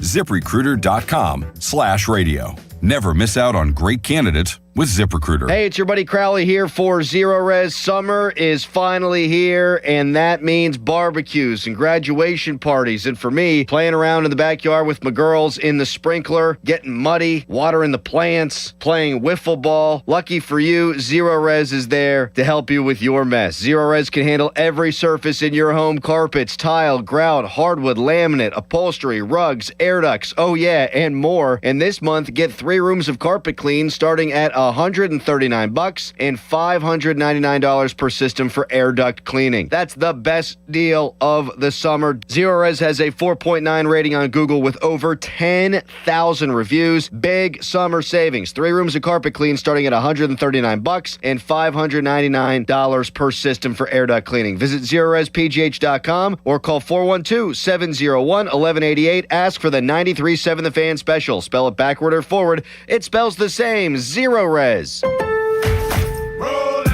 ZipRecruiter.com/radio. Never miss out on great candidates with ZipRecruiter. Hey, it's your buddy Crowley here for Zero Res. Summer is finally here, and that means barbecues and graduation parties. And for me, playing around in the backyard with my girls in the sprinkler, getting muddy, watering the plants, playing wiffle ball. Lucky for you, Zero Res is there to help you with your mess. Zero Res can handle every surface in your home: carpets, tile, grout, hardwood, laminate, upholstery, rugs, air ducts, oh yeah, and more. And this month, get 3 rooms of carpet clean starting at $139 and $599 per system for air duct cleaning. That's the best deal of the summer. Zero Res has a 4.9 rating on Google with over 10,000 reviews. Big summer savings. 3 rooms of carpet clean starting at $139 and $599 per system for air duct cleaning. Visit ZeroResPGH.com or call 412-701-1188. Ask for the 93.7 The Fan special. Spell it backward or forward. It spells the same. Zero Res.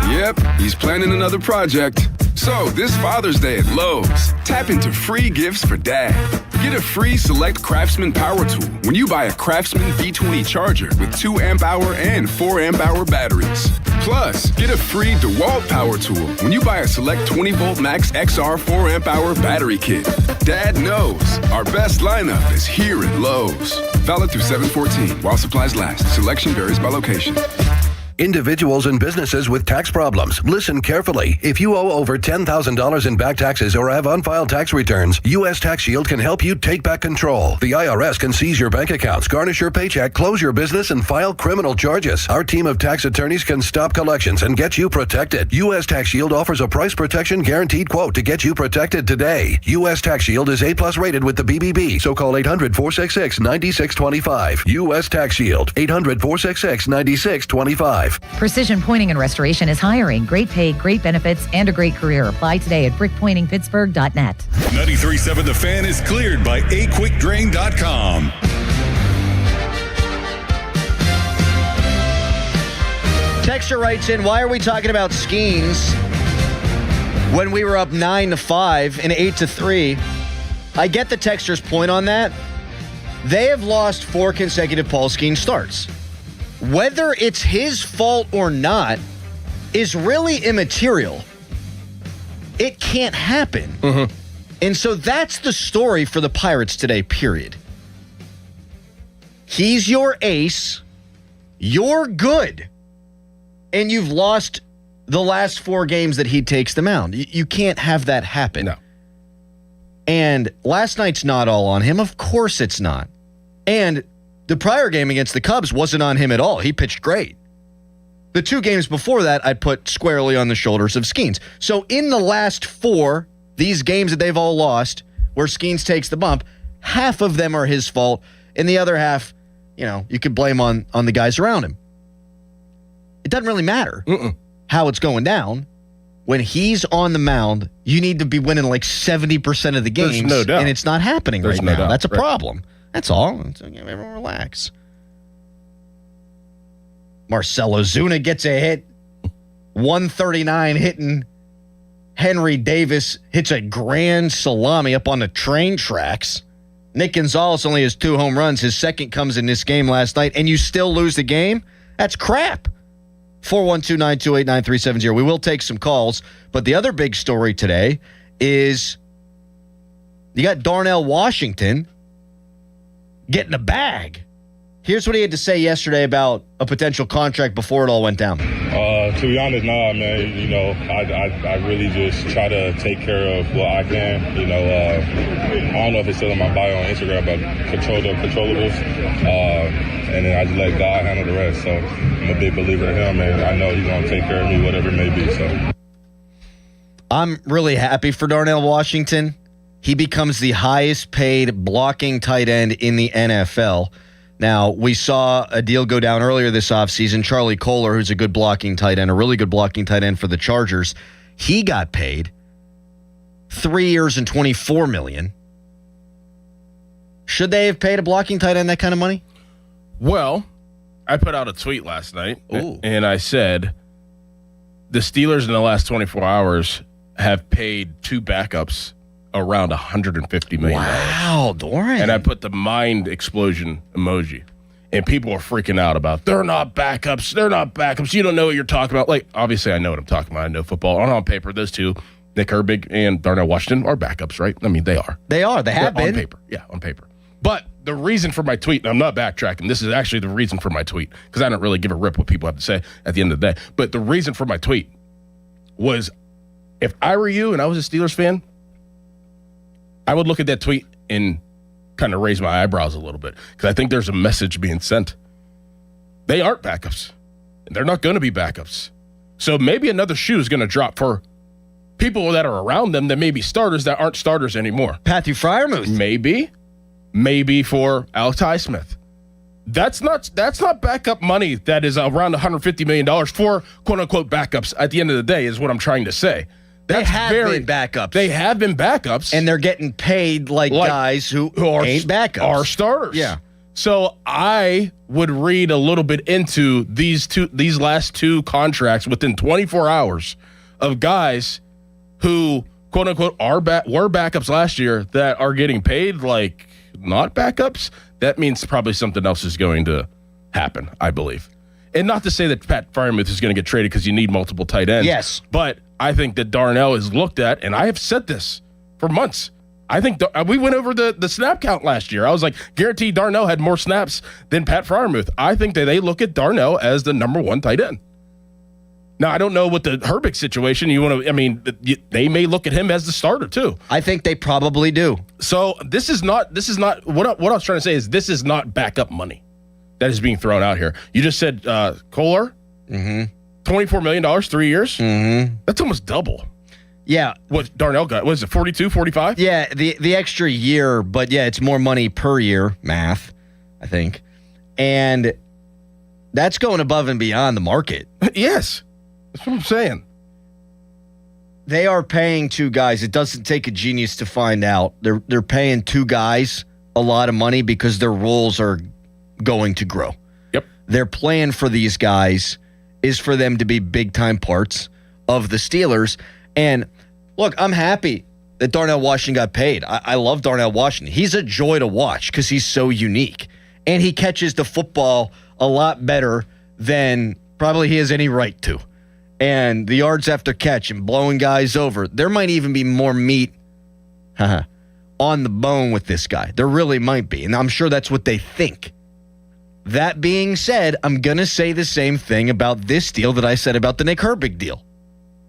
Yep, he's planning another project. So, this Father's Day at Lowe's, tap into free gifts for Dad. Get a free Select Craftsman power tool when you buy a Craftsman V20 charger with 2 amp-hour and 4 amp-hour batteries. Plus, get a free DeWalt power tool when you buy a Select 20-volt Max XR 4 amp-hour battery kit. Dad knows our best lineup is here at Lowe's. Valid through 7/14 while supplies last. Selection varies by location. Individuals and businesses with tax problems, listen carefully. If you owe over $10,000 in back taxes or have unfiled tax returns, U.S. Tax Shield can help you take back control. The IRS can seize your bank accounts, garnish your paycheck, close your business, and file criminal charges. Our team of tax attorneys can stop collections and get you protected. U.S. Tax Shield offers a price protection guaranteed quote to get you protected today. U.S. Tax Shield is A+ rated with the BBB, so call 800-466-9625. U.S. Tax Shield, 800-466-9625. Precision Pointing and Restoration is hiring. Great pay, great benefits, and a great career. Apply today at brickpointingpittsburgh.net. 93.7 The Fan is cleared by aquickdrain.com. Texture writes in, why are we talking about Skeens when we were up 9-5 and 8-3? I get the texter's point on that. They have lost 4 consecutive Paul Skeens starts. Whether it's his fault or not is really immaterial. It can't happen. And so that's the story for the Pirates today, period. He's your ace. You're good. And you've lost the last 4 games that he takes the mound. You can't have that happen. No. And last night's not all on him. Of course it's not. And the prior game against the Cubs wasn't on him at all. He pitched great. The 2 games before that, I put squarely on the shoulders of Skeens. So in the last 4, these games that they've all lost, where Skeens takes the bump, half of them are his fault, and the other half, you could blame on the guys around him. It doesn't really matter how it's going down. When he's on the mound, you need to be winning like 70% of the games, There's no doubt. and it's not happening There's right no now. doubt. That's a Right. problem. That's all. So everyone relax. Marcell Ozuna gets a hit. 139 hitting. Henry Davis hits a grand salami up on the train tracks. Nick Gonzalez only has 2 home runs. His second comes in this game last night, and you still lose the game? That's crap. 412-928-9370. We will take some calls, but the other big story today is you got Darnell Washington getting a bag. Here's what he had to say yesterday about a potential contract before it all went down. To be honest, nah, man. I really just try to take care of what I can. I don't know if it's still in my bio on Instagram, but control the controllables. And then I just let God handle the rest. So I'm a big believer in him, and I know he's going to take care of me, whatever it may be. So I'm really happy for Darnell Washington. He becomes the highest paid blocking tight end in the NFL. Now, we saw a deal go down earlier this offseason. Charlie Kohler, who's a good blocking tight end, a really good blocking tight end for the Chargers, he got paid 3 years and $24 million. Should they have paid a blocking tight end that kind of money? Well, I put out a tweet last night, and I said the Steelers in the last 24 hours have paid 2 backups around $150 million. Wow, Doran. And I put the mind explosion emoji. And people are freaking out about, they're not backups. They're not backups. You don't know what you're talking about. Like, obviously, I know what I'm talking about. I know football. On paper, those 2, Nick Herbig and Darnell Washington, are backups, right? I mean, they are. They are. They have been. On paper. Yeah, on paper. But the reason for my tweet, and I'm not backtracking, this is actually the reason for my tweet, because I don't really give a rip what people have to say at the end of the day. But the reason for my tweet was, if I were you and I was a Steelers fan, I would look at that tweet and kind of raise my eyebrows a little bit, because I think there's a message being sent. They aren't backups. They're not going to be backups. So maybe another shoe is going to drop for people that are around them that may be starters that aren't starters anymore. Matthew Freiermuth. Maybe for Alex Highsmith. That's not backup money that is around $150 million for quote-unquote backups at the end of the day is what I'm trying to say. They have been backups. They have been backups. And they're getting paid like guys who ain't backups. Are starters. Yeah. So I would read a little bit into these last two contracts within 24 hours of guys who, quote unquote, were backups last year that are getting paid like not backups. That means probably something else is going to happen, I believe. And not to say that Pat Freiermuth is going to get traded because you need multiple tight ends. Yes. But I think that Darnell is looked at, and I have said this for months. I think we went over the snap count last year. I was like, guaranteed Darnell had more snaps than Pat Freiermuth. I think that they look at Darnell as the number one tight end. Now, I don't know what the Herbig situation they may look at him as the starter too. I think they probably do. So this is not what I was trying to say is this is not backup money that is being thrown out here. You just said Kohler, $24 million, 3 years. That's almost double. Yeah. What Darnell got? What is it, 42, 45? Yeah, the extra year, but yeah, it's more money per year, math, I think. And that's going above and beyond the market. Yes. That's what I'm saying. They are paying two guys. It doesn't take a genius to find out. They're paying two guys a lot of money because their roles are going to grow. Yep. Their plan for these guys is for them to be big-time parts of the Steelers. And look, I'm happy that Darnell Washington got paid. I love Darnell Washington. He's a joy to watch because he's so unique. And he catches the football a lot better than probably he has any right to. And the yards after catch and blowing guys over, there might even be more meat on the bone with this guy. There really might be. And I'm sure that's what they think. That being said, I'm going to say the same thing about this deal that I said about the Nick Herbig deal.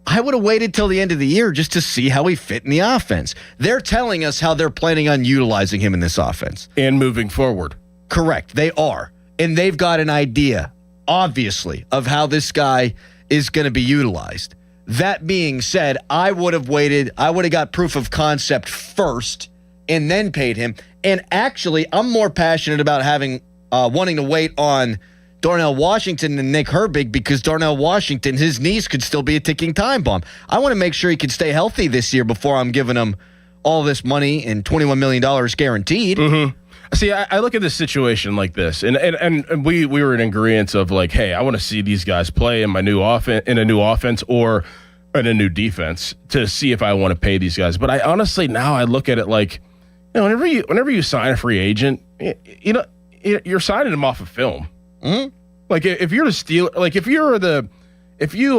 I would have waited till the end of the year just to see how he fit in the offense. They're telling us how they're planning on utilizing him in this offense. And moving forward. Correct. They are. And they've got an idea, obviously, of how this guy is going to be utilized. That being said, I would have waited. I would have got proof of concept first and then paid him. And actually, I'm more passionate about wanting to wait on Darnell Washington and Nick Herbig because Darnell Washington, his knees could still be a ticking time bomb. I want to make sure he can stay healthy this year before I'm giving him all this money and $21 million guaranteed. Mm-hmm. See, I look at this situation like this, and we were in agreement of like, hey, I want to see these guys play in my new offense or in a new defense to see if I want to pay these guys. But I honestly now I look at it like, whenever you sign a free agent, you're signing them off of film. Mm-hmm. Like if you're the Steelers, like if you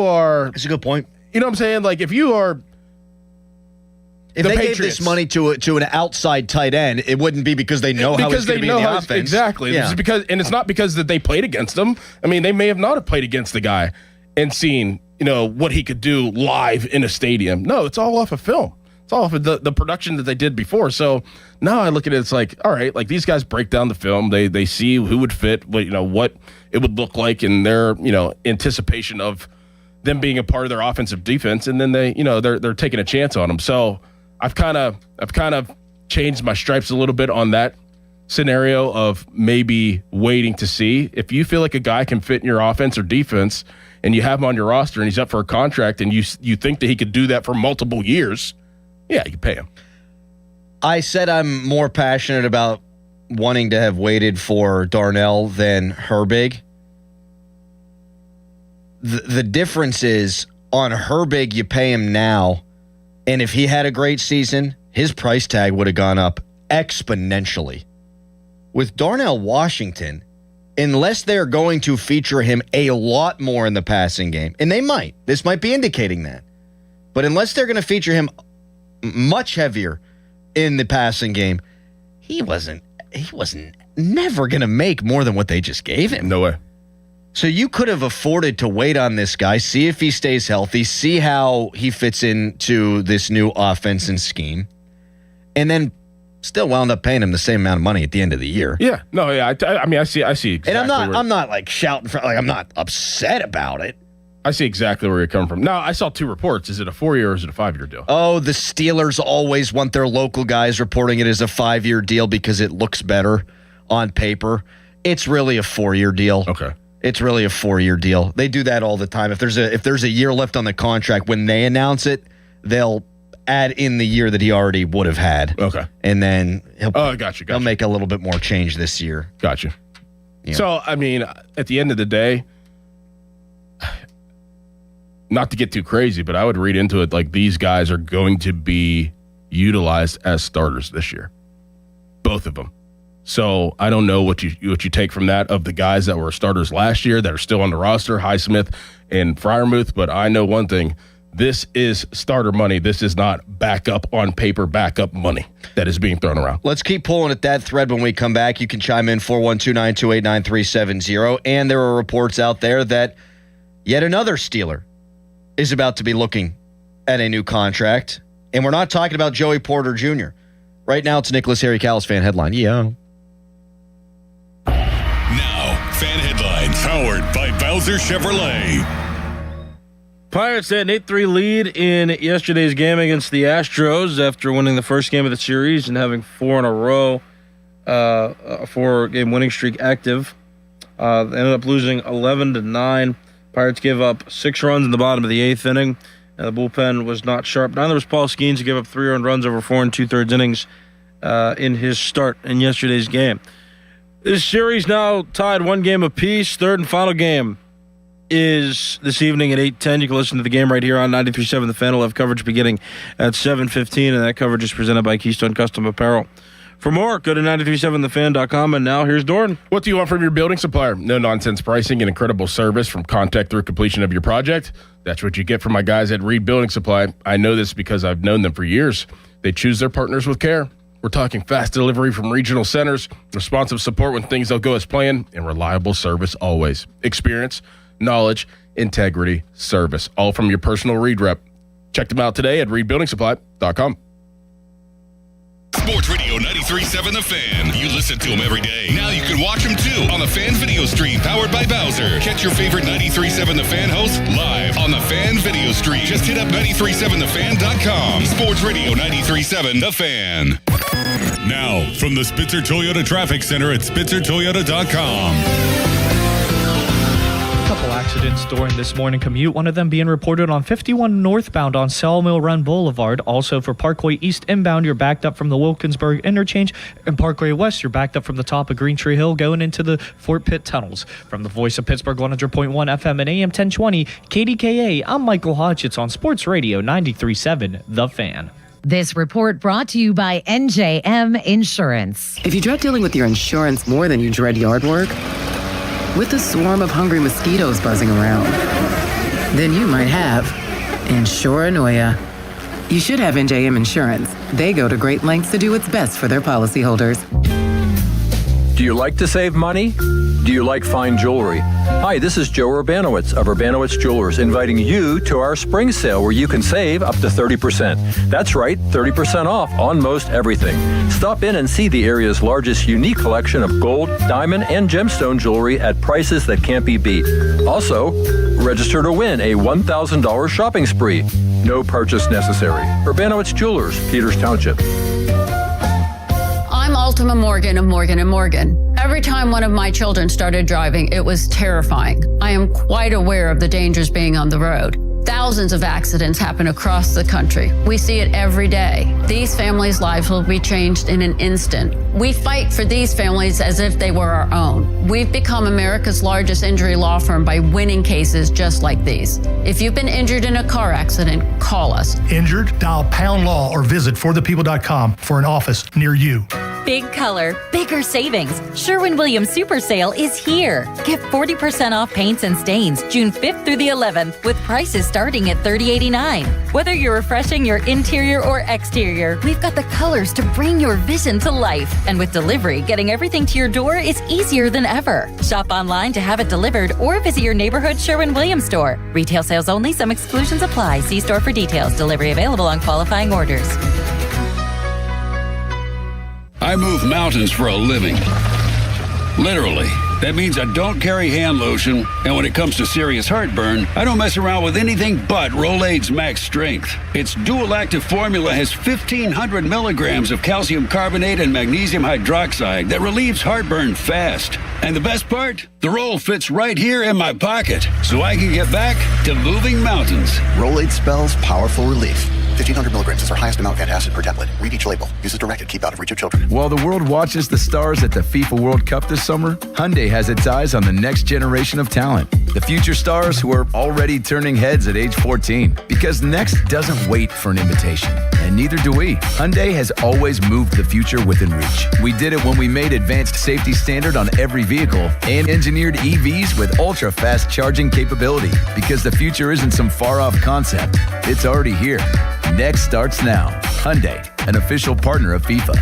are, that's a good point. You know what I'm saying? Like if you are. If they gave this money to an outside tight end, it wouldn't be because they know how it's going to be in the offense. Exactly. Yeah. It's not because that they played against him. I mean, they may have not have played against the guy and seen, what he could do live in a stadium. No, it's all off of film. It's all off of the production that they did before. So now I look at it, it's like, all right, like these guys break down the film. They see who would fit, what it would look like in their, anticipation of them being a part of their offensive defense. And then they're taking a chance on them. So I've kind of changed my stripes a little bit on that scenario of maybe waiting to see if you feel like a guy can fit in your offense or defense and you have him on your roster and he's up for a contract and you think that he could do that for multiple years. Yeah, you can pay him. I said I'm more passionate about wanting to have waited for Darnell than Herbig. The difference is on Herbig, you pay him now. And if he had a great season, his price tag would have gone up exponentially. With Darnell Washington, unless they're going to feature him a lot more in the passing game, and they might, this might be indicating that, but unless they're going to feature him much heavier in the passing game, he wasn't never going to make more than what they just gave him. No way. So you could have afforded to wait on this guy, see if he stays healthy, see how he fits into this new offense and scheme, and then still wound up paying him the same amount of money at the end of the year. Yeah. No, yeah. I mean, I see exactly. And I'm not like shouting for, like, I'm not upset about it. I see exactly where you're coming from. Now, I saw 2 reports. Is it a 4-year or is it a 5-year deal? Oh, the Steelers always want their local guys reporting it as a 5-year deal because it looks better on paper. It's really a 4-year deal. Okay. It's really a 4-year deal. They do that all the time. If there's a year left on the contract, when they announce it, they'll add in the year that he already would have had. Okay. And then he'll make a little bit more change this year. Gotcha. Yeah. So, I mean, at the end of the day, not to get too crazy, but I would read into it like these guys are going to be utilized as starters this year. Both of them. So I don't know what you take from that of the guys that were starters last year that are still on the roster, Highsmith and Freiermuth, but I know one thing. This is starter money. This is not backup on paper, backup money that is being thrown around. Let's keep pulling at that thread when we come back. You can chime in 412-928-9370. And there are reports out there that yet another Steeler is about to be looking at a new contract. And we're not talking about Joey Porter Jr. Right now, it's Nicholas Harry Callis fan headline. Yeah. Now, fan headlines powered by Bowser Chevrolet. Pirates had an 8-3 lead in yesterday's game against the Astros after winning the first game of the series and having 4 in a row, a 4-game winning streak active. They ended up losing 11-9. Pirates gave up 6 runs in the bottom of the 8th inning. The bullpen was not sharp. Neither was Paul Skeens, who gave up 3 earned runs over 4 2/3 innings in his start in yesterday's game. This series now tied 1 game apiece. Third and final game is this evening at 8:10. You can listen to the game right here on 93.7 The Fan. We'll have coverage beginning at 7:15, and that coverage is presented by Keystone Custom Apparel. For more, go to 937thefan.com, and now here's Dorn. What do you want from your building supplier? No-nonsense pricing and incredible service from contact through completion of your project. That's what you get from my guys at Reed Building Supply. I know this because I've known them for years. They choose their partners with care. We're talking fast delivery from regional centers, responsive support when things don't go as planned, and reliable service always. Experience, knowledge, integrity, service, all from your personal Reed rep. Check them out today at reedbuildingsupply.com. Sports Radio 93.7 The Fan. You listen to them every day. Now you can watch them too on the Fan Video Stream powered by Bowser. Catch your favorite 93.7 The Fan hosts live on the Fan Video Stream. Just hit up 937thefan.com. Sports Radio 93.7 The Fan. Now, from the Spitzer Toyota Traffic Center at spitzertoyota.com. Couple accidents during this morning commute, one of them being reported on 51 northbound on Sawmill Run Boulevard. Also for Parkway East inbound, you're backed up from the Wilkinsburg interchange, and Parkway West, you're backed up from the top of Green Tree Hill going into the Fort Pitt tunnels. From the voice of Pittsburgh 100.1 FM and AM 1020 KDKA, I'm Michael Hodgetts on Sports Radio 93.7 The Fan. This report brought to you by NJM Insurance. If you dread dealing with your insurance more than you dread yard work, with a swarm of hungry mosquitoes buzzing around, then you might have Insuranoia. You should have NJM Insurance. They go to great lengths to do what's best for their policyholders. Do you like to save money? Do you like fine jewelry? Hi, this is Joe Urbanowitz of Urbanowitz Jewelers, inviting you to our spring sale where you can save up to 30%. That's right, 30% off on most everything. Stop in and see the area's largest unique collection of gold, diamond, and gemstone jewelry at prices that can't be beat. Also, register to win a $1,000 shopping spree. No purchase necessary. Urbanowitz Jewelers, Peters Township. I'm Ultima Morgan of Morgan & Morgan. Every time one of my children started driving, it was terrifying. I am quite aware of the dangers being on the road. Thousands of accidents happen across the country. We see it every day. These families' lives will be changed in an instant. We fight for these families as if they were our own. We've become America's largest injury law firm by winning cases just like these. If you've been injured in a car accident, call us. Injured? Dial Pound Law or visit forthepeople.com for an office near you. Big color, bigger savings. Sherwin-Williams Super Sale is here. Get 40% off paints and stains June 5th through the 11th with prices starting at $30.89. Whether you're refreshing your interior or exterior, we've got the colors to bring your vision to life. And with delivery, getting everything to your door is easier than ever. Shop online to have it delivered or visit your neighborhood Sherwin-Williams store. Retail sales only. Some exclusions apply. See store for details. Delivery available on qualifying orders. I move mountains for a living. Literally. That means I don't carry hand lotion, and when it comes to serious heartburn, I don't mess around with anything but Rolaids Max Strength. Its dual-active formula has 1,500 milligrams of calcium carbonate and magnesium hydroxide that relieves heartburn fast. And the best part? The roll fits right here in my pocket, so I can get back to moving mountains. Rolaids spells powerful relief. 1,500 milligrams is our highest amount of antacid per tablet. Read each label. Use as directed. Keep out of reach of children. While the world watches the stars at the FIFA World Cup this summer, Hyundai has its eyes on the next generation of talent. The future stars who are already turning heads at age 14. Because next doesn't wait for an invitation. And neither do we. Hyundai has always moved the future within reach. We did it when we made advanced safety standard on every vehicle and engineered EVs with ultra-fast charging capability. Because the future isn't some far-off concept. It's already here. Next starts now. Hyundai, an official partner of FIFA.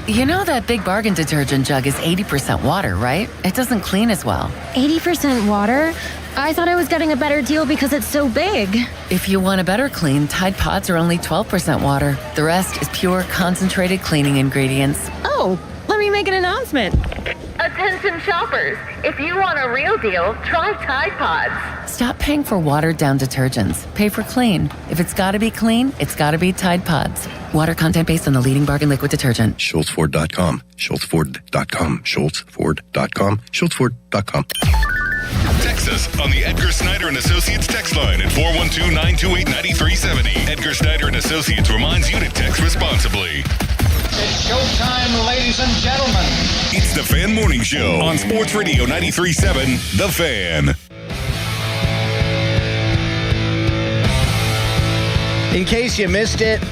You know that Big Bargain detergent jug is 80% water, right? It doesn't clean as well. 80% water? I thought I was getting a better deal because it's so big. If you want a better clean, Tide Pods are only 12% water. The rest is pure, concentrated cleaning ingredients. Oh, let me make an announcement. Attention shoppers, if you want a real deal, try Tide Pods. Stop paying for watered-down detergents. Pay for clean. If it's gotta be clean, it's gotta be Tide Pods. Water content based on the leading bargain liquid detergent. SchultzFord.com. SchultzFord.com. SchultzFord.com. SchultzFord.com. Text us on the Edgar Snyder and Associates text line at 412-928-9370. Edgar Snyder and Associates reminds you to text responsibly. It's showtime, ladies and gentlemen. It's the Fan Morning Show on Sports Radio 93.7, The Fan. In case you missed it,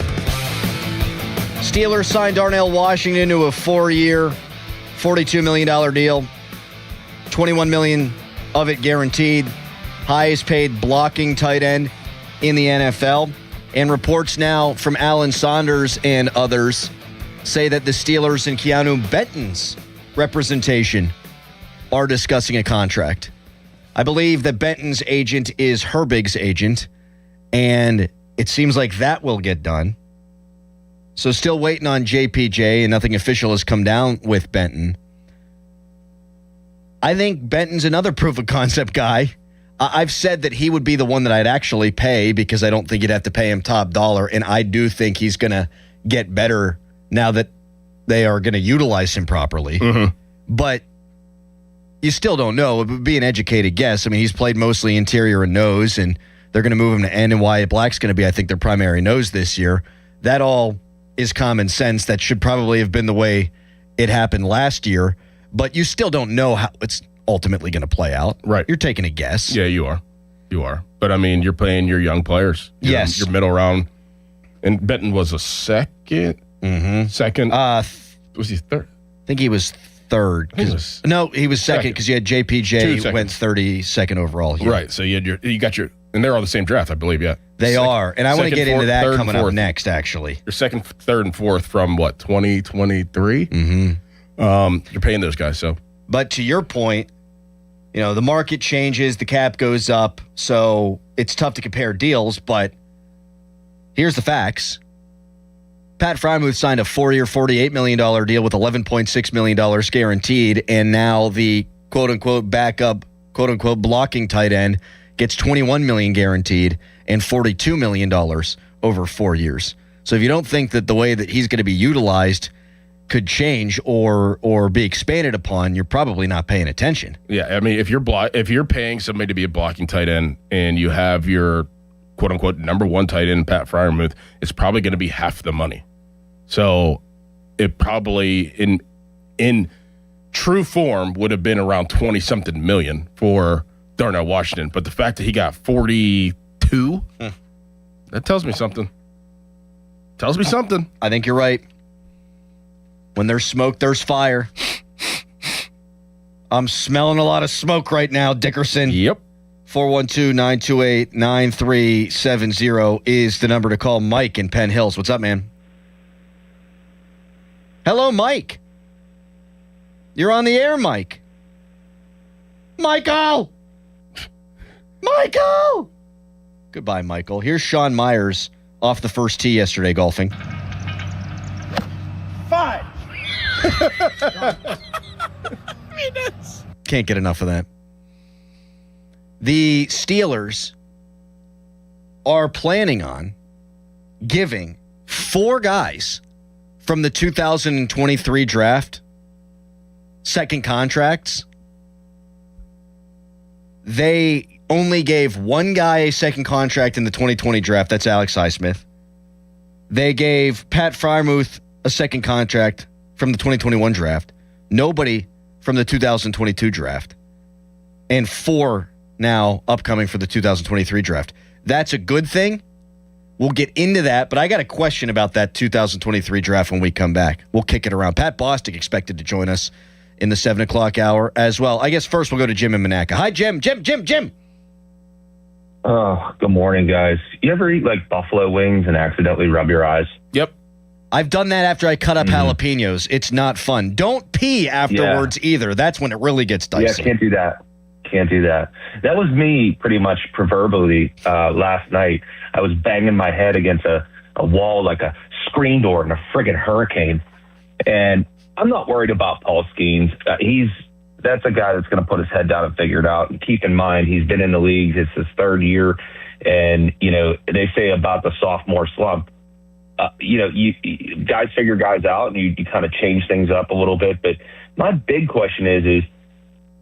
Steelers signed Darnell Washington to a 4-year, $42 million deal. $21 million of it guaranteed. Highest paid blocking tight end in the NFL. And reports now from Alan Saunders and others say that the Steelers and Keanu Benton's representation are discussing a contract. I believe that Benton's agent is Herbig's agent, and it seems like that will get done. So still waiting on JPJ, and nothing official has come down with Benton. I think Benton's another proof of concept guy. I've said that he would be the one that I'd actually pay because I don't think you'd have to pay him top dollar, and I do think he's going to get better now that they are going to utilize him properly. Mm-hmm. But you still don't know. It would be an educated guess. I mean, he's played mostly interior and nose, and they're going to move him to end, and Wyatt Black's going to be, I think, their primary nose this year. That all is common sense. That should probably have been the way it happened last year, but you still don't know how it's ultimately going to play out. Right. You're taking a guess. Yeah, you are. You are. But, I mean, you're playing your young players. Yes. Your middle round. And Benton was a second. Mm-hmm. Second. Was he third? I think he was third. He was second because you had JPJ went 32nd overall here. Right. So you got your, and they're all the same draft, I believe. Yeah. They are, and I want to get into that coming up next. Actually, your second, third, and fourth from what 2023. Mm-hmm. You're paying those guys. So, but to your point, you know the market changes, the cap goes up, so it's tough to compare deals. But here's the facts. Pat Freiermuth signed a 4-year, $48 million deal with $11.6 million guaranteed, and now the quote-unquote backup, quote-unquote blocking tight end gets $21 million guaranteed and $42 million over 4 years. So if you don't think that the way that he's going to be utilized could change or be expanded upon, you're probably not paying attention. Yeah, I mean, if you're paying somebody to be a blocking tight end and you have your quote-unquote number one tight end, Pat Freiermuth, it's probably going to be half the money. So it probably, in true form, would have been around 20-something million for Darnell Washington. But the fact that he got 42, that tells me something. Tells me something. I think you're right. When there's smoke, there's fire. I'm smelling a lot of smoke right now, Dickerson. Yep. 412-928-9370 is the number to call. Mike in Penn Hills. What's up, man? Hello, Mike. You're on the air, Mike. Michael! Michael! Goodbye, Michael. Here's Sean Myers off the first tee yesterday golfing. 5, Can't get enough of that. The Steelers are planning on giving 4 guys from the 2023 draft second contracts. They only gave 1 guy a second contract in the 2020 draft. That's Alex Highsmith. They gave Pat Freiermuth a second contract from the 2021 draft. Nobody from the 2022 draft. And 4 now upcoming for the 2023 draft. That's a good thing. We'll get into that, but I got a question about that 2023 draft when we come back. We'll kick it around. Pat Bostic expected to join us in the 7 o'clock hour as well. I guess first we'll go to Jim in Monaca. Hi, Jim. Jim. Oh, good morning, guys. You ever eat like buffalo wings and accidentally rub your eyes? Yep. I've done that after I cut up jalapenos. It's not fun. Don't pee afterwards either. That's when it really gets dicey. Yeah, can't do that. That was me pretty much proverbially last night. I was banging my head against a wall like a screen door in a friggin' hurricane. And I'm not worried about Paul Skeens. That's a guy that's going to put his head down and figure it out. And keep in mind, he's been in the league. It's his 3rd year. And, they say about the sophomore slump, you guys figure guys out and you kind of change things up a little bit. But my big question is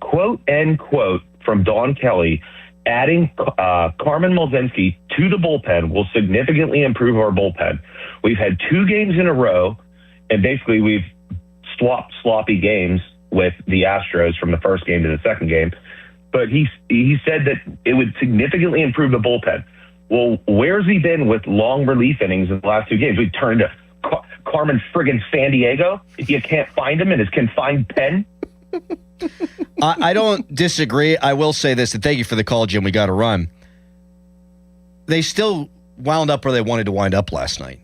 quote, end quote, from Don Kelly, adding Carmen Malzinski to the bullpen will significantly improve our bullpen. We've had 2 games in a row, and basically we've swapped sloppy games with the Astros from the first game to the second game. But he said that it would significantly improve the bullpen. Well, where's he been with long relief innings in the last 2 games? We turned to Carmen friggin' San Diego. You can't find him in his confined pen. I don't disagree. I will say this, and thank you for the call, Jim. We got to run. They still wound up where they wanted to wind up last night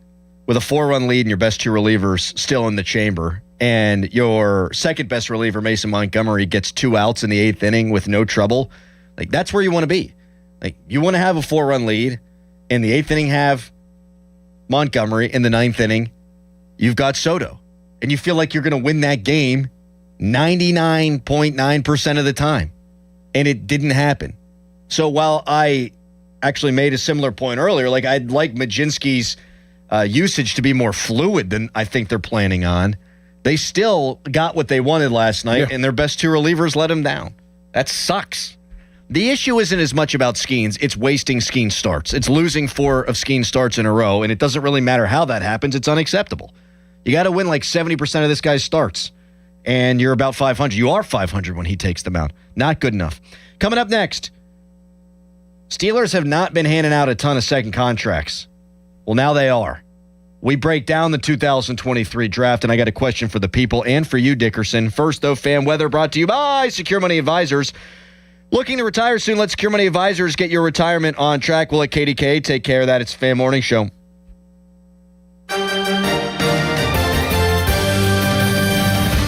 with a 4-run lead and your best 2 relievers still in the chamber. And your second best reliever, Mason Montgomery, gets 2 outs in the 8th inning with no trouble. Like, that's where you want to be. Like, you want to have a 4-run lead. In the 8th inning, have Montgomery. In the 9th inning, you've got Soto. And you feel like you're going to win that game 99.9% of the time. And it didn't happen. So while I actually made a similar point earlier, like, I'd like Majinski's usage to be more fluid than I think they're planning on. They still got what they wanted last night, and their best 2 relievers let them down. That sucks. The issue isn't as much about Skeens. It's wasting Skeens starts. It's losing 4 of Skeens starts in a row, and it doesn't really matter how that happens. It's unacceptable. You got to win like 70% of this guy's starts, and you're about 500. You are 500 when he takes them out. Not good enough. Coming up next, Steelers have not been handing out a ton of second contracts. Well, now they are. We break down the 2023 draft, and I got a question for the people and for you, Dickerson. First, though, fan weather brought to you by Secure Money Advisors. Looking to retire soon? Let Secure Money Advisors get your retirement on track. We'll let KDK take care of that. It's Fan Morning Show.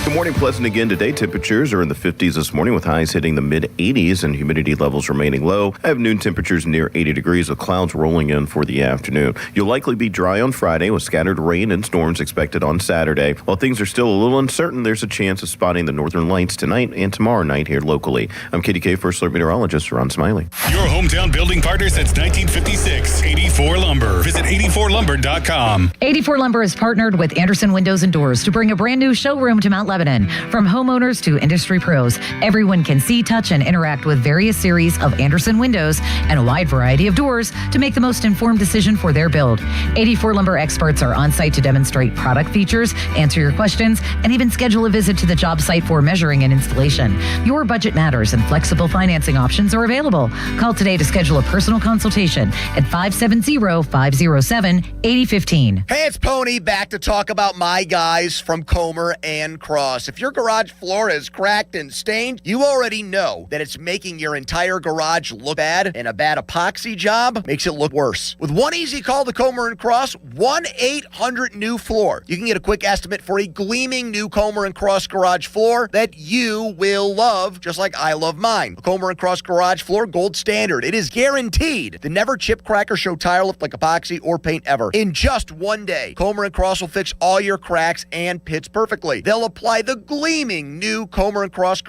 Good morning, pleasant again today. Temperatures are in the 50s this morning with highs hitting the mid-80s and humidity levels remaining low. I have noon temperatures near 80 degrees with clouds rolling in for the afternoon. You'll likely be dry on Friday with scattered rain and storms expected on Saturday. While things are still a little uncertain, there's a chance of spotting the northern lights tonight and tomorrow night here locally. I'm KDK First Alert Meteorologist Ron Smiley. Your hometown building partner since 1956, 84 Lumber. Visit 84lumber.com. 84 Lumber is partnered with Anderson Windows and Doors to bring a brand new showroom to Mount Lebanon. From homeowners to industry pros, everyone can see, touch, and interact with various series of Anderson windows and a wide variety of doors to make the most informed decision for their build. 84 Lumber experts are on site to demonstrate product features, answer your questions, and even schedule a visit to the job site for measuring and installation. Your budget matters and flexible financing options are available. Call today to schedule a personal consultation at 570-507-8015. Hey, it's Pony back to talk about my guys from Comer and Cross. If your garage floor is cracked and stained, you already know that it's making your entire garage look bad, and a bad epoxy job makes it look worse. With one easy call to Comer and Cross, 1-800-NEW-FLOOR. You can get a quick estimate for a gleaming new Comer and Cross garage floor that you will love, just like I love mine. A Comer and Cross garage floor, gold standard. It is guaranteed to never chip, crack, or show tire lift like epoxy or paint ever. In just one day, Comer and Cross will fix all your cracks and pits perfectly. They'll apply the the gleaming new Comer and Cross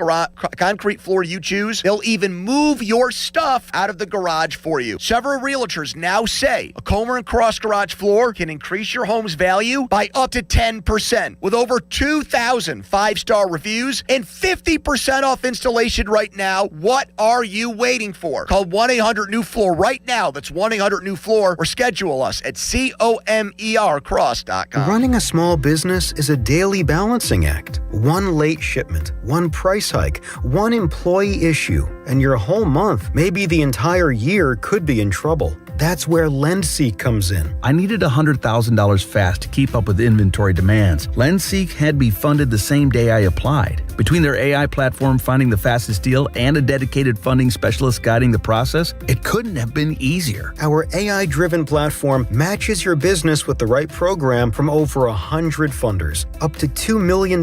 concrete floor you choose, they'll even move your stuff out of the garage for you. Several realtors now say a Comer and Cross garage floor can increase your home's value by up to 10%. With over 2,000 five-star reviews and 50% off installation right now, what are you waiting for? Call 1-800-NEW-FLOOR right now. That's 1-800-NEW-FLOOR, or schedule us at COMERcross.com. Running a small business is a daily balancing act. One late shipment, one price hike, one employee issue, and your whole month, maybe the entire year, could be in trouble. That's where LendSeek comes in. I needed $100,000 fast to keep up with inventory demands. LendSeek had me funded the same day I applied. Between their AI platform finding the fastest deal and a dedicated funding specialist guiding the process, it couldn't have been easier. Our AI-driven platform matches your business with the right program from over 100 funders, up to $2 million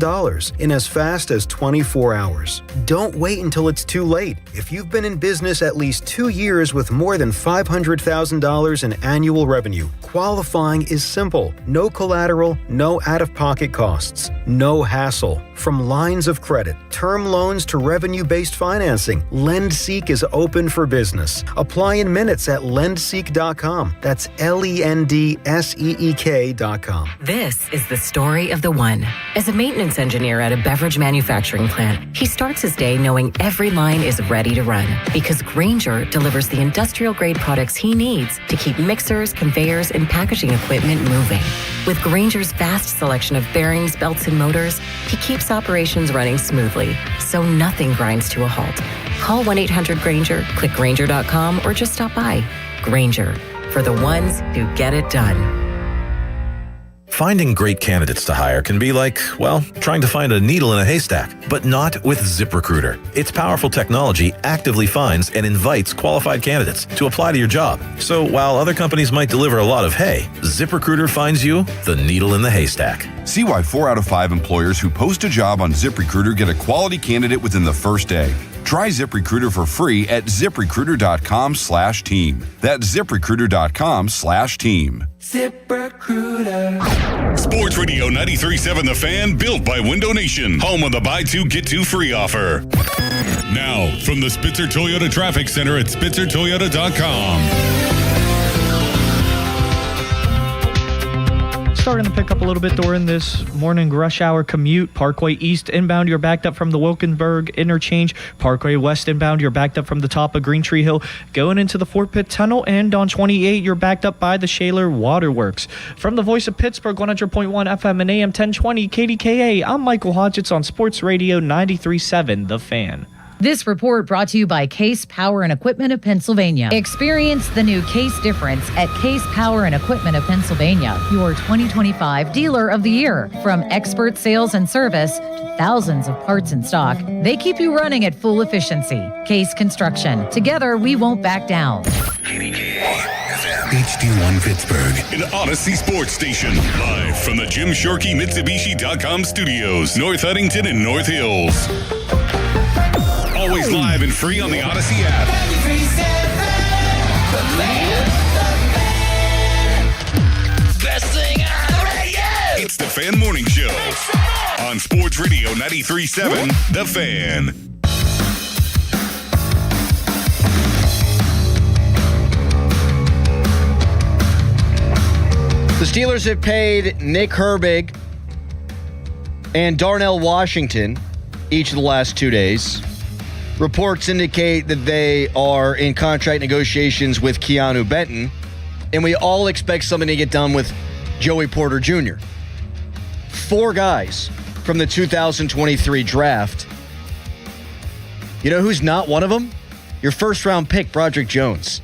in as fast as 24 hours. Don't wait until it's too late. If you've been in business at least 2 years with more than $500,000 in annual revenue, qualifying is simple. No collateral, no out-of-pocket costs, no hassle. From lines of credit, term loans to revenue-based financing, LendSeek is open for business. Apply in minutes at lendseek.com. That's LENDSEEK.com. This is the story of the one. As a maintenance engineer at a beverage manufacturing plant, he starts his day knowing every line is ready to run because Grainger delivers the industrial-grade products he needs to keep mixers, conveyors, and packaging equipment moving. With Grainger's vast selection of bearings, belts, and motors, he keeps operations running smoothly, so nothing grinds to a halt. Call 1-800-GRAINGER, click Grainger.com, or just stop by. Grainger, for the ones who get it done. Finding great candidates to hire can be like, well, trying to find a needle in a haystack, but not with ZipRecruiter. Its powerful technology actively finds and invites qualified candidates to apply to your job. So while other companies might deliver a lot of hay, ZipRecruiter finds you the needle in the haystack. See why 4 out of 5 employers who post a job on ZipRecruiter get a quality candidate within the first day. Try ZipRecruiter for free at ZipRecruiter.com/team. That's ZipRecruiter.com/team. ZipRecruiter. Sports Radio 93.7 The Fan, built by Window Nation, home of the buy two, get two free offer. Now, from the Spitzer Toyota Traffic Center at SpitzerToyota.com. Starting to pick up a little bit during this morning rush hour commute. Parkway East inbound, you're backed up from the Wilkinsburg interchange. Parkway West inbound, you're backed up from the top of Green Tree Hill going into the Fort Pitt Tunnel. And on 28, you're backed up by the Shaler Waterworks. From the voice of Pittsburgh, 100.1 FM and AM 1020 KDKA, I'm Michael Hodgetts on Sports Radio 93.7 The Fan. This report brought to you by Case Power and Equipment of Pennsylvania. Experience the new Case difference at Case Power and Equipment of Pennsylvania, your 2025 Dealer of the Year. From expert sales and service to thousands of parts in stock, they keep you running at full efficiency. Case Construction. Together, we won't back down. HD1 Pittsburgh, an Odyssey Sports Station. Live from the Jim Shorkey Mitsubishi.com studios, North Huntington and North Hills. Always live and free on the Odyssey app. Best thing on the radio! It's the Fan Morning Show on Sports Radio 93.7 The Fan. The Steelers have paid Nick Herbig and Darnell Washington each of the last 2 days. Reports indicate that they are in contract negotiations with Keanu Benton, and we all expect something to get done with Joey Porter Jr. 4 guys from the 2023 draft. You know who's not one of them? Your first-round pick, Broderick Jones.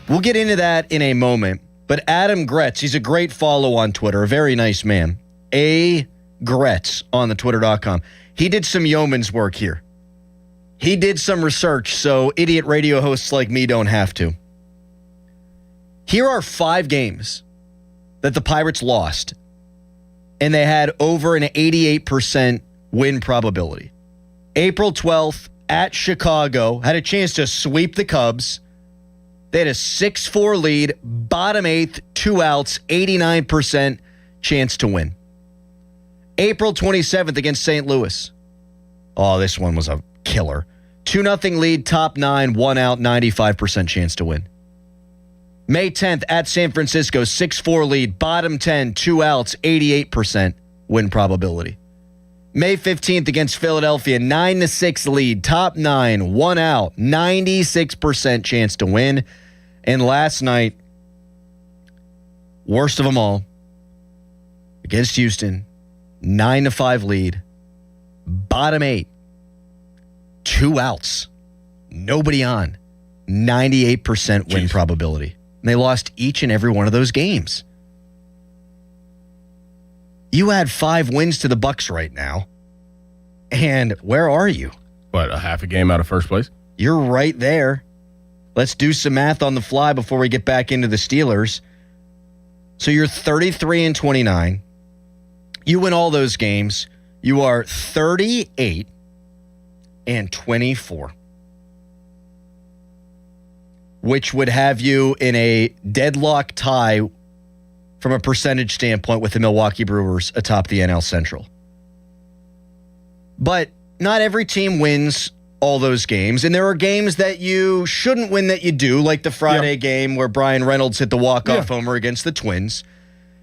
We'll get into that in a moment, but Adam Gretz, he's a great follow on Twitter, a very nice man. A. Gretz on the Twitter.com. He did some yeoman's work here. He did some research, so idiot radio hosts like me don't have to. Here are 5 games that the Pirates lost, and they had over an 88% win probability. April 12th at Chicago, had a chance to sweep the Cubs. They had a 6-4 lead, bottom 8th, 2 outs, 89% chance to win. April 27th against St. Louis. Oh, this one was a killer. 2-0 lead, top 9, 1 out, 95% chance to win. May 10th at San Francisco, 6-4 lead, bottom 10, 2 outs, 88% win probability. May 15th against Philadelphia, 9-6 lead, top 9, 1 out, 96% chance to win. And last night, worst of them all, against Houston, 9-5 lead, bottom 8, 2 outs, nobody on, 98% win probability. And they lost each and every one of those games. You add 5 wins to the Bucks right now, and where are you? What, a half a game out of first place? You're right there. Let's do some math on the fly before we get back into the Steelers. So you're 33-29. You win all those games. You are 38-24. Which would have you in a deadlock tie from a percentage standpoint with the Milwaukee Brewers atop the NL Central. But not every team wins all those games, and there are games that you shouldn't win that you do, like the Friday game where Brian Reynolds hit the walk-off homer against the Twins.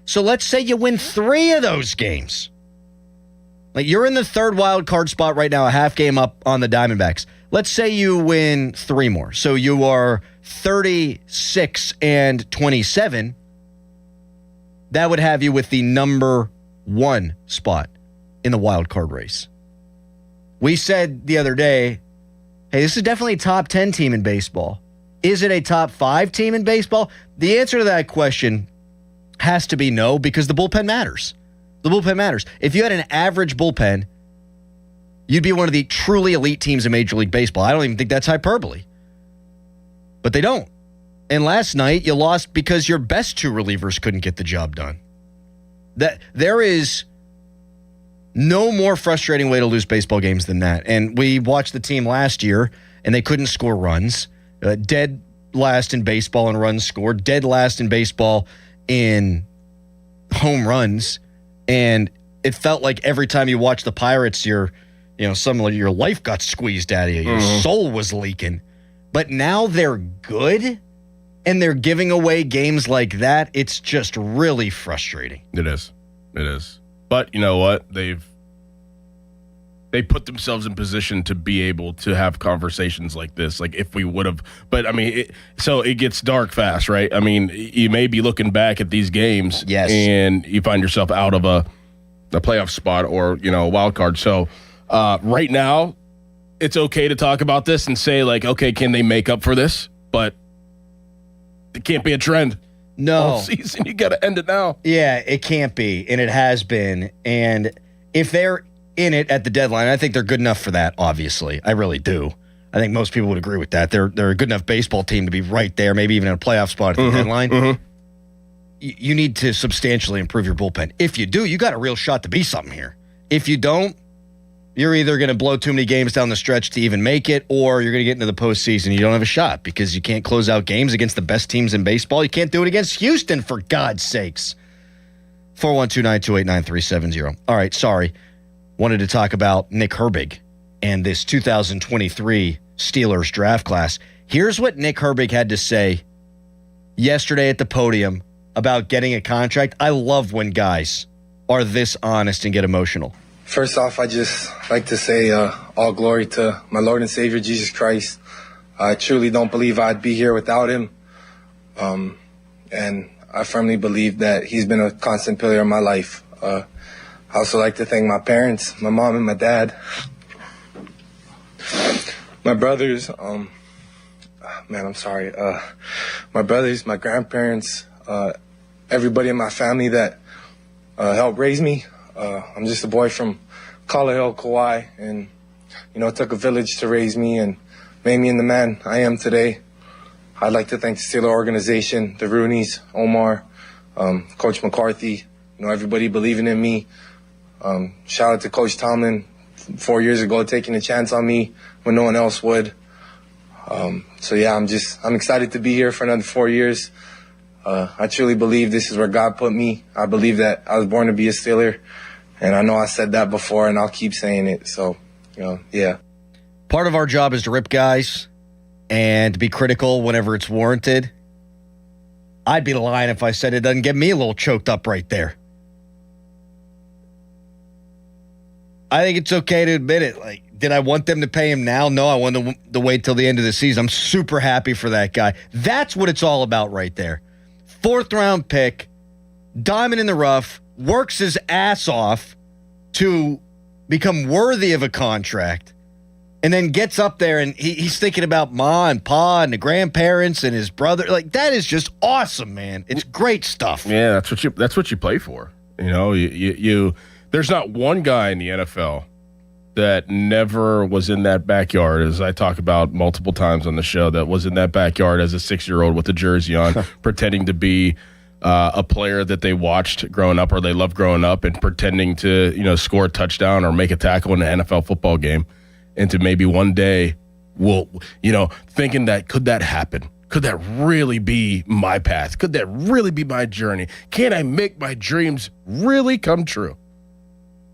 So let's say you win 3 of those games. Like you're in the third wild card spot right now, a half game up on the Diamondbacks. Let's say you win 3 more. So you are 36-27. That would have you with the number 1 spot in the wild card race. We said the other day, hey, this is definitely a top 10 team in baseball. Is it a top 5 team in baseball? The answer to that question has to be no, because the bullpen matters. The bullpen matters. If you had an average bullpen, you'd be one of the truly elite teams in Major League Baseball. I don't even think that's hyperbole. But they don't. And last night, you lost because your best 2 relievers couldn't get the job done. There is no more frustrating way to lose baseball games than that. And we watched the team last year, and they couldn't score runs. Dead last in baseball in runs scored. Dead last in baseball in home runs. And it felt like every time you watch the Pirates, some of your life got squeezed out of you. Your soul was leaking. But now they're good, and they're giving away games like that. It's just really frustrating. It is. But you know what? They put themselves in position to be able to have conversations like this. Like if we would have, but I mean, so it gets dark fast, right? I mean, you may be looking back at these games, yes, and you find yourself out of a playoff spot or a wild card. So right now, it's okay to talk about this and say like, okay, can they make up for this? But it can't be a trend. No. All season, you got to end it now. Yeah, it can't be, and it has been. And if they're in it at the deadline, I think they're good enough for that, obviously. I really do. I think most people would agree with that. They're a good enough baseball team to be right there, maybe even in a playoff spot at the deadline. You need to substantially improve your bullpen. If you do, you got a real shot to be something here. If you don't, you're either going to blow too many games down the stretch to even make it, or you're going to get into the postseason. You don't have a shot because you can't close out games against the best teams in baseball. You can't do it against Houston, for God's sakes. 412-928-9370. All right, sorry. Wanted to talk about Nick Herbig and this 2023 Steelers draft class. Here's what Nick Herbig had to say yesterday at the podium about getting a contract. I love when guys are this honest and get emotional. First off, I just like to say all glory to my Lord and Savior, Jesus Christ. I truly don't believe I'd be here without him. And I firmly believe that he's been a constant pillar in my life. I also like to thank my parents, my mom and my dad, my brothers, my brothers, my grandparents, everybody in my family that helped raise me. I'm just a boy from Collar Hill, Kauai, and, it took a village to raise me and made me into the man I am today. I'd like to thank the Steeler organization, the Rooneys, Omar, Coach McCarthy, everybody believing in me. Shout out to Coach Tomlin 4 years ago, taking a chance on me when no one else would. I'm excited to be here for another 4 years. I truly believe this is where God put me. I believe that I was born to be a Steeler. And I know I said that before, and I'll keep saying it. So, yeah. Part of our job is to rip guys and to be critical whenever it's warranted. I'd be lying if I said it doesn't get me a little choked up right there. I think it's okay to admit it. Like, did I want them to pay him now? No, I wanted them to wait till the end of the season. I'm super happy for that guy. That's what it's all about right there. 4th round pick, diamond in the rough, works his ass off to become worthy of a contract, and then gets up there and he's thinking about Ma and Pa and the grandparents and his brother. Like, that is just awesome, man. It's great stuff. Yeah, that's what you play for. You there's not one guy in the NFL that never was in that backyard, as I talk about multiple times on the show, that was in that backyard as a 6-year-old with a jersey on, pretending to be a player that they watched growing up or they loved growing up, and pretending to score a touchdown or make a tackle in an NFL football game, and to maybe one day thinking that could that happen? Could that really be my path? Could that really be my journey? Can I make my dreams really come true?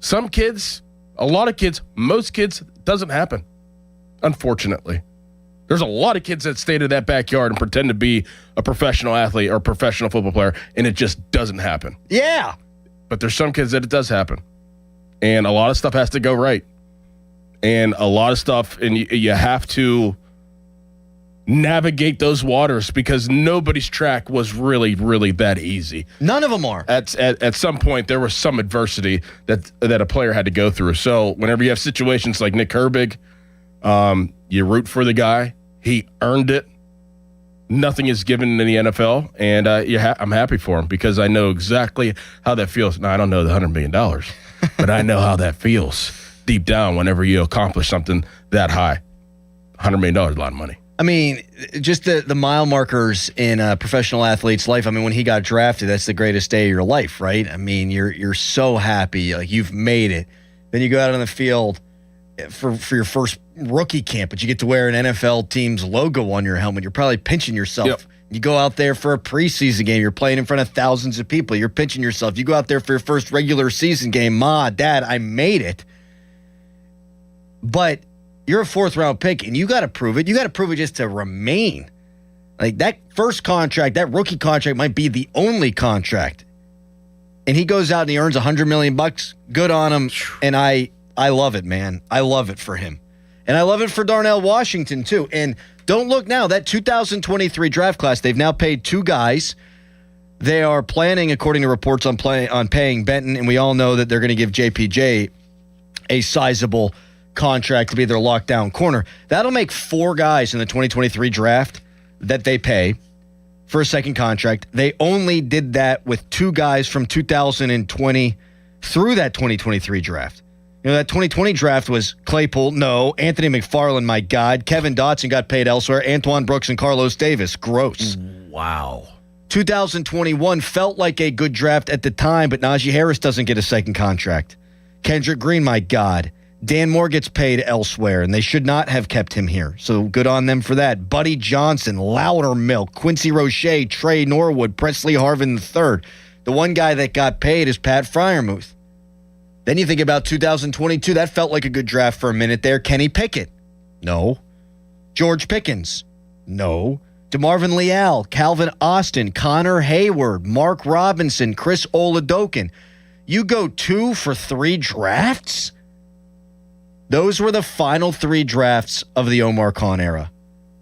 Some kids, a lot of kids, most kids, it doesn't happen, unfortunately. There's a lot of kids that stay in that backyard and pretend to be a professional athlete or a professional football player, and it just doesn't happen. Yeah. But there's some kids that it does happen. And a lot of stuff has to go right. And a lot of stuff, and you have to navigate those waters, because nobody's track was really, really that easy. None of them are. At some point, there was some adversity that a player had to go through. So whenever you have situations like Nick Herbig, you root for the guy. He earned it. Nothing is given in the NFL, and I'm happy for him, because I know exactly how that feels. Now, I don't know the $100 million, but I know how that feels deep down whenever you accomplish something that high. $100 million is a lot of money. I mean, just the mile markers in a professional athlete's life. I mean, when he got drafted, that's the greatest day of your life, right? I mean, you're so happy, like you've made it. Then you go out on the field for your first rookie camp, but you get to wear an NFL team's logo on your helmet. You're probably pinching yourself. Yep. You go out there for a preseason game. You're playing in front of thousands of people. You're pinching yourself. You go out there for your first regular season game. Ma, Dad, I made it. But you're a 4th round pick, and you got to prove it. You got to prove it just to remain. Like, that first contract, that rookie contract might be the only contract. And he goes out and he earns $100 million. Good on him. And I love it, man. I love it for him. And I love it for Darnell Washington, too. And don't look now, that 2023 draft class, they've now paid 2 guys. They are planning, according to reports, on paying Benton, and we all know that they're going to give JPJ a sizable contract to be their lockdown corner. That'll make 4 guys in the 2023 draft that they pay for a second contract. They only did that with 2 guys from 2020 through that 2023 draft. That 2020 draft was Claypool, no. Anthony McFarland, my God. Kevin Dotson got paid elsewhere. Antoine Brooks and Carlos Davis, gross. Wow. 2021 felt like a good draft at the time, but Najee Harris doesn't get a second contract. Kendrick Green, my God. Dan Moore gets paid elsewhere, and they should not have kept him here. So good on them for that. Buddy Johnson, Loudermilk, Quincy Roche, Trey Norwood, Presley Harvin III. The one guy that got paid is Pat Freiermuth. Then you think about 2022. That felt like a good draft for a minute there. Kenny Pickett. No. George Pickens. No. DeMarvin Leal, Calvin Austin, Connor Hayward, Mark Robinson, Chris Oladokun. You go 2 for 3 drafts? Those were the final 3 drafts of the Omar Khan era.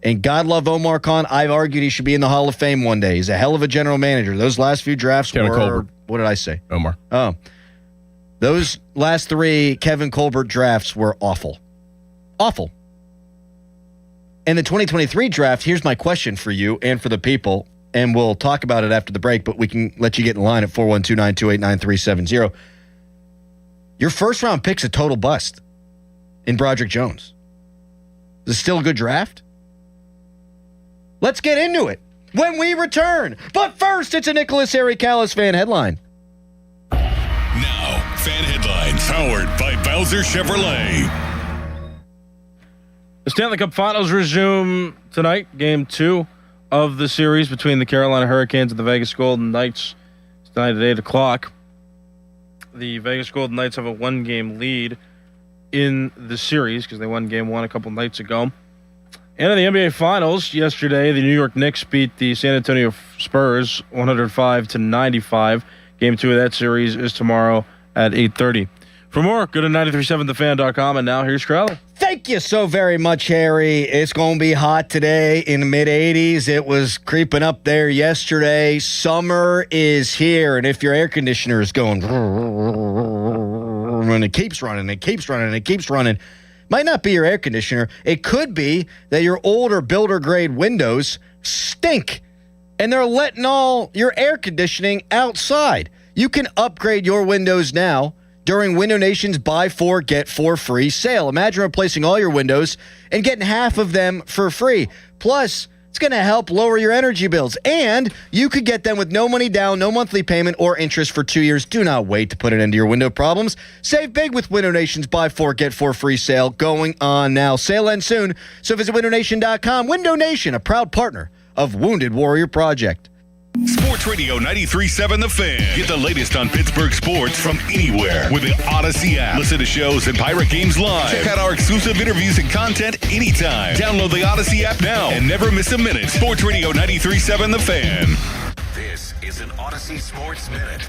And God love Omar Khan. I've argued he should be in the Hall of Fame one day. He's a hell of a general manager. Those last few drafts Kevin were... Colbert. What did I say? Omar. Oh. Those last 3 Kevin Colbert drafts were awful. Awful. And the 2023 draft, here's my question for you and for the people, and we'll talk about it after the break, but we can let you get in line at 412-928-9370. Your first-round pick's a total bust in Broderick Jones. Is it still a good draft? Let's get into it when we return. But first, it's a Nicholas Harry-Callis fan headline. Now, fan headlines powered by Bowser Chevrolet. The Stanley Cup Finals resume tonight. Game 2 of the series between the Carolina Hurricanes and the Vegas Golden Knights. It's tonight at 8 o'clock. the Vegas Golden Knights have a 1-game lead in the series because they won Game 1 a couple nights ago. And in the NBA Finals, yesterday, the New York Knicks beat the San Antonio Spurs 105-95. Game 2 of that series is tomorrow at 8:30. For more, go to 937thefan.com, and now here's Crowley. Thank you so very much, Harry. It's going to be hot today in the mid-80s. It was creeping up there yesterday. Summer is here, and if your air conditioner is going and it keeps running, it keeps running, it keeps running, might not be your air conditioner. It could be that your older builder-grade windows stink, and they're letting all your air conditioning outside. You can upgrade your windows now during Window Nation's Buy 4, Get 4 free sale. Imagine replacing all your windows and getting half of them for free. Plus, it's going to help lower your energy bills. And you could get them with no money down, no monthly payment, or interest for 2 years. Do not wait to put an end to your window problems. Save big with Window Nation's Buy 4, Get 4 free sale going on now. Sale ends soon, so visit windownation.com. Window Nation, a proud partner of Wounded Warrior Project. Sports Radio 93.7 The Fan. Get the latest on Pittsburgh sports from anywhere with the Odyssey app. Listen to shows and Pirate Games live. Check out our exclusive interviews and content anytime. Download the Odyssey app now and never miss a minute. Sports Radio 93.7 The Fan. This is an Odyssey Sports Minute.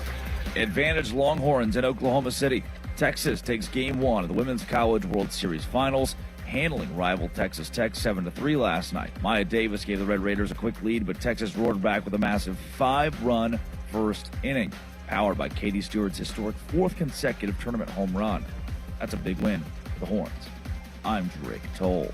Advantage Longhorns in Oklahoma City. Texas takes Game 1 of the Women's College World Series Finals, handling rival Texas Tech 7-3 last night. Maya Davis gave the Red Raiders a quick lead, but Texas roared back with a massive 5-run first inning, powered by Katie Stewart's historic 4th consecutive tournament home run. That's a big win for the Horns. I'm Drake Toll.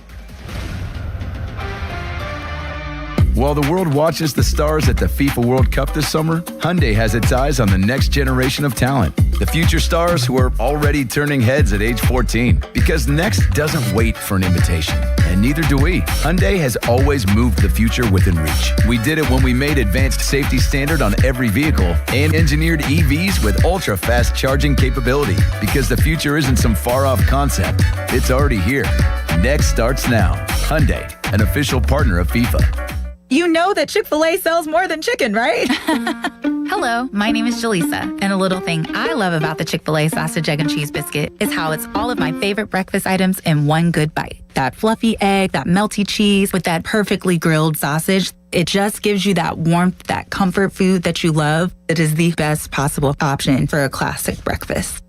While the world watches the stars at the FIFA World Cup this summer, Hyundai has its eyes on the next generation of talent. The future stars who are already turning heads at age 14. Because next doesn't wait for an invitation. And neither do we. Hyundai has always moved the future within reach. We did it when we made advanced safety standard on every vehicle and engineered EVs with ultra-fast charging capability. Because the future isn't some far-off concept. It's already here. Next starts now. Hyundai, an official partner of FIFA. You know that Chick-fil-A sells more than chicken, right? Hello, my name is Jaleesa, and a little thing I love about the Chick-fil-A sausage, egg, and cheese biscuit is how it's all of my favorite breakfast items in one good bite. That fluffy egg, that melty cheese with that perfectly grilled sausage. It just gives you that warmth, that comfort food that you love. It is the best possible option for a classic breakfast.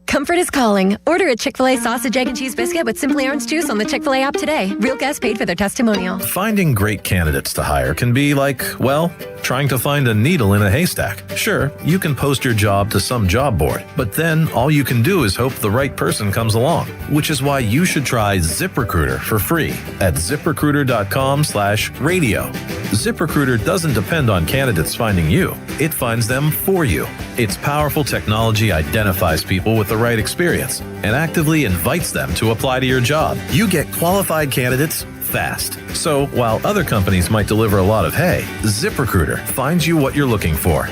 Comfort is calling. Order a Chick-fil-A sausage, egg, and cheese biscuit with Simply Orange Juice on the Chick-fil-A app today. Real guests paid for their testimonial. Finding great candidates to hire can be like, well, trying to find a needle in a haystack. Sure, you can post your job to some job board, but then all you can do is hope the right person comes along, which is why you should try ZipRecruiter for free at ZipRecruiter.com/radio. ZipRecruiter doesn't depend on candidates finding you. It finds them for you. Its powerful technology identifies people with the right experience and actively invites them to apply to your job. You get qualified candidates fast. So while other companies might deliver a lot of hay, ZipRecruiter finds you what you're looking for.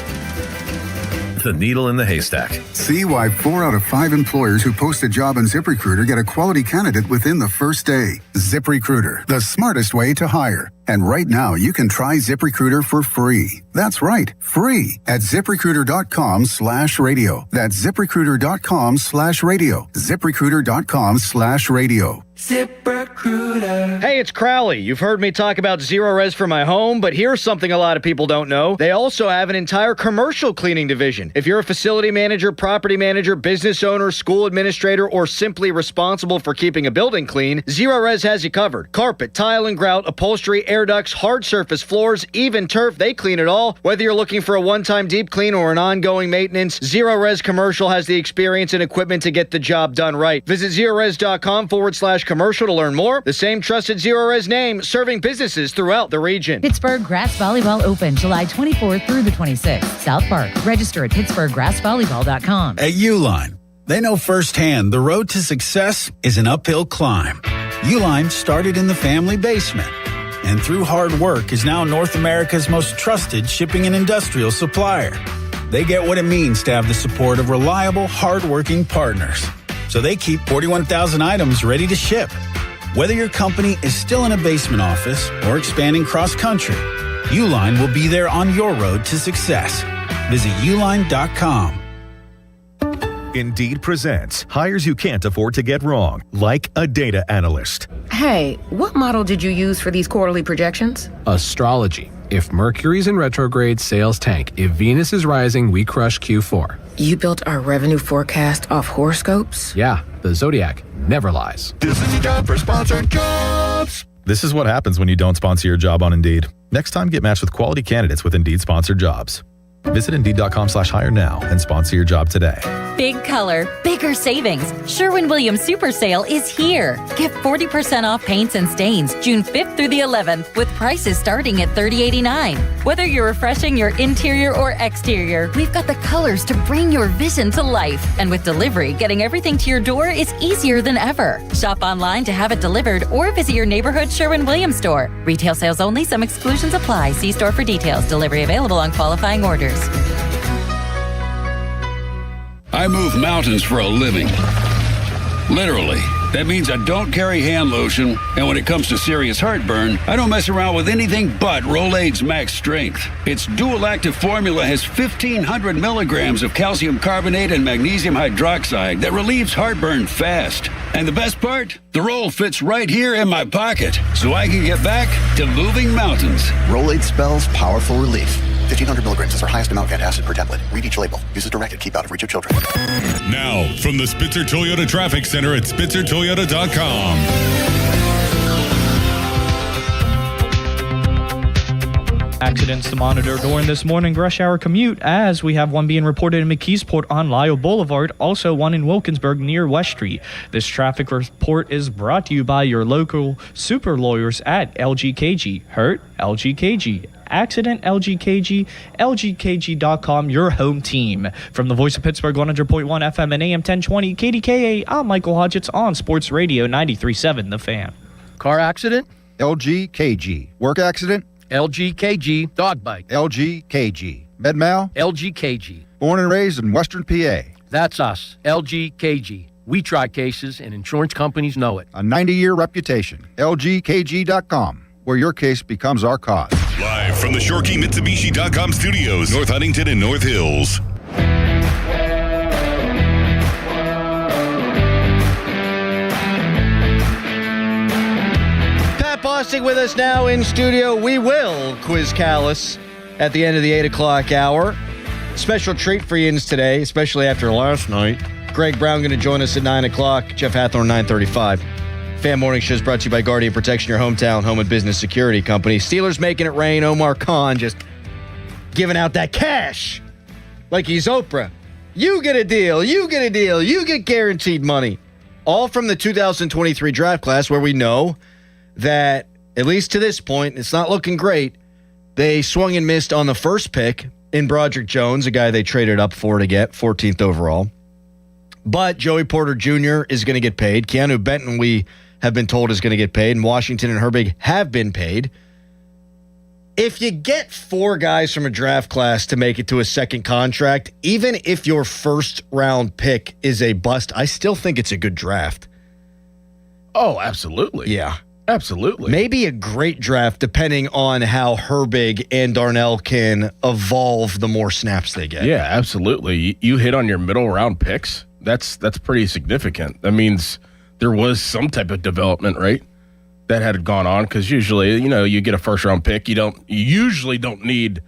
The needle in the haystack. See why 4 out of 5 employers who post a job on ZipRecruiter get a quality candidate within the first day. ZipRecruiter, the smartest way to hire. And right now, you can try ZipRecruiter for free. That's right, free at ZipRecruiter.com/radio. That's ZipRecruiter.com/radio. ZipRecruiter.com/radio. ZipRecruiter. Hey, it's Crowley. You've heard me talk about Zero Res for my home, but here's something a lot of people don't know. They also have an entire commercial cleaning division. If you're a facility manager, property manager, business owner, school administrator, or simply responsible for keeping a building clean, Zero Res has you covered. Carpet, tile and grout, upholstery, air ducts, hard surface floors, even turf, they clean it all. Whether you're looking for a one-time deep clean or an ongoing maintenance, Zero Res Commercial has the experience and equipment to get the job done right. Visit ZeroRes.com/commercial to learn more. The same trusted Zero Res name serving businesses throughout the region. Pittsburgh Grass Volleyball Open, July 24th through the 26th. South Park. Register at PittsburghGrassVolleyball.com. At Uline, they know firsthand the road to success is an uphill climb. Uline started in the family basement and through hard work is now North America's most trusted shipping and industrial supplier. They get what it means to have the support of reliable, hardworking partners. So they keep 41,000 items ready to ship. Whether your company is still in a basement office or expanding cross-country, Uline will be there on your road to success. Visit uline.com. Indeed presents hires you can't afford to get wrong, like a data analyst. Hey, what model did you use for these quarterly projections? Astrology. If Mercury's in retrograde, sales tank. If Venus is rising, we crush Q4. You built our revenue forecast off horoscopes? Yeah, the Zodiac never lies. This is a job for sponsored jobs. This is what happens when you don't sponsor your job on Indeed. Next time, get matched with quality candidates with Indeed sponsored jobs. Visit Indeed.com/hire now and sponsor your job today. Big color, bigger savings. Sherwin-Williams Super Sale is here. Get 40% off paints and stains June 5th through the 11th with prices starting at $30.89. Whether you're refreshing your interior or exterior, we've got the colors to bring your vision to life. And with delivery, getting everything to your door is easier than ever. Shop online to have it delivered or visit your neighborhood Sherwin-Williams store. Retail sales only. Some exclusions apply. See store for details. Delivery available on qualifying orders. I move mountains for a living. Literally. That means I don't carry hand lotion, and when it comes to serious heartburn, I don't mess around with anything but Rolaids Max Strength. Its dual-active formula has 1,500 milligrams of calcium carbonate and magnesium hydroxide that relieves heartburn fast. And the best part? The roll fits right here in my pocket, so I can get back to moving mountains. Rolaids spells powerful relief. 1,500 milligrams is our highest amount of antacid per tablet. Read each label. Use as directed. Keep out of reach of children. Now, from the Spitzer Toyota Traffic Center at SpitzerToyota.com. Accidents to monitor during this morning rush hour commute, as we have one being reported in McKeesport on Lyle Boulevard, also one in Wilkinsburg near West Street. This traffic report is brought to you by your local super lawyers at LGKG. Hurt? LGKG. Accident? LGKG. LGKG.com, your home team. From the voice of Pittsburgh, 100.1 FM and AM 1020 KDKA, I'm Michael Hodgetts on Sports Radio 93.7 The Fan. Car accident? LGKG. Work accident? LGKG. Dog bite? LGKG. Med-mal? LGKG. Born and raised in Western PA. That's us. LGKG. We try cases, and insurance companies know it. A 90-year reputation. LGKG.com, where your case becomes our cause. Live from the ShorkeyMitsubishi.com studios, North Huntington and North Hills. Pat Bostic with us now in studio. We will quiz Callis at the end of the 8 o'clock hour. Special treat for Yins today, especially after last night. Greg Brown going to join us at 9 o'clock. Jeff Hathorn, 9:35. Fan Morning Show is brought to you by Guardian Protection, your hometown home and business security company. Steelers making it rain. Omar Khan just giving out that cash like he's Oprah. You get a deal. You get a deal. You get guaranteed money. All from the 2023 draft class, where we know that, at least to this point, it's not looking great. They swung and missed on the first pick in Broderick Jones, a guy they traded up for to get 14th overall. But Joey Porter Jr. is going to get paid. Keanu Benton, we have been told, is going to get paid. And Washington and Herbig have been paid. If you get 4 guys from a draft class to make it to a second contract, even if your first round pick is a bust, I still think it's a good draft. Oh, absolutely. Yeah. Absolutely. Maybe a great draft depending on how Herbig and Darnell can evolve the more snaps they get. Yeah, absolutely. You hit on your middle round picks. That's pretty significant. That means there was some type of development, right, that had gone on, because usually, you get a first round pick, you usually don't need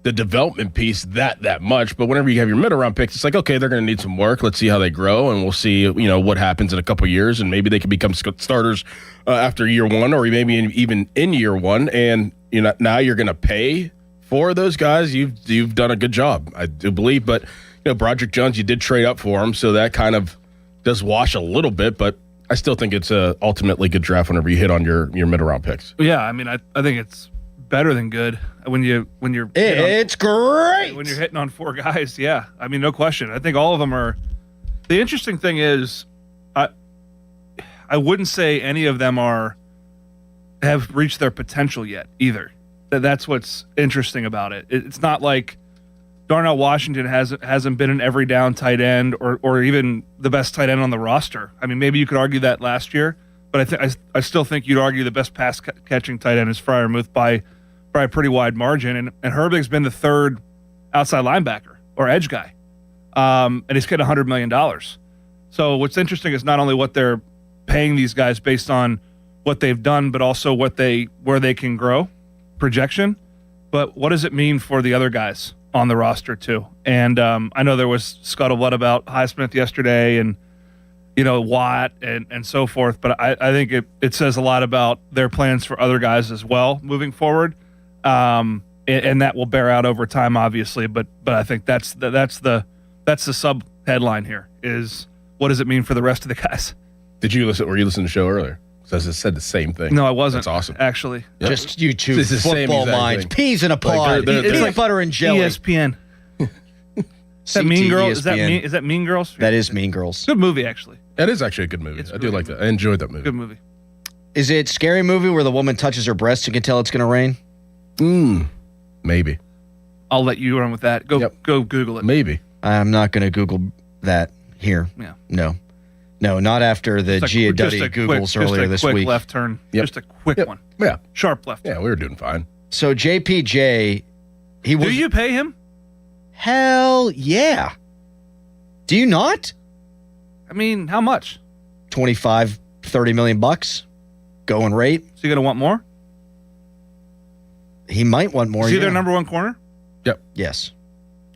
the development piece that much. But whenever you have your middle round picks, it's like, okay, they're going to need some work. Let's see how they grow, and we'll see what happens in a couple of years, and maybe they can become starters after year one, or maybe even in year one. And now you're going to pay for those guys. You've done a good job, I do believe. But Broderick Jones, you did trade up for him, so that kind of does wash a little bit. But I still think it's a ultimately good draft whenever you hit on your middle round picks. Yeah, I mean, I think it's better than good when you're it's great when you're hitting on 4 guys. Yeah, I mean, no question. I think all of them are. The interesting thing is, I wouldn't say any of them have reached their potential yet either. That's what's interesting about it. It's not like Darnell Washington hasn't been an every down tight end or even the best tight end on the roster. I mean, maybe you could argue that last year, but I still think you'd argue the best pass catching tight end is Freiermuth by a pretty wide margin. And Herbig's been the 3rd outside linebacker or edge guy. and he's getting $100 million. So what's interesting is not only what they're paying these guys based on what they've done, but also where they can grow, projection. But what does it mean for the other guys on the roster too? And I know there was scuttlebutt about Highsmith yesterday and, Watt and so forth. But I think it says a lot about their plans for other guys as well moving forward. And that will bear out over time, obviously. But I think that's the sub headline here is what does it mean for the rest of the guys? Were you listening to the show earlier? Because I said the same thing. No, I wasn't. That's awesome. Actually. Yep. Just you two It's the same football exact minds. thing. Peas in a pod. they're- It's they're- like butter and jelly. ESPN. Is that Mean Girls? Is that Mean Girls? That is Mean Girls. Good movie, actually. That is actually a good movie. I do like that. I enjoyed that movie. Good movie. Is it Scary Movie where the woman touches her breast and can tell it's going to rain? Maybe. I'll let you run with that. Go Google it. Maybe. I'm not going to Google that here. Yeah. No, not after the Gia Duddy Googles earlier this quick week. left turn. Yep. Just a quick one. Yeah. Sharp left. Yeah, we were doing fine. So JPJ, he was. Do you pay him? Hell yeah. Do you not? I mean, how much? 25, 30 million bucks going rate. So you're going to want more? He might want more. Is he yeah. their number one corner? Yep. Yes.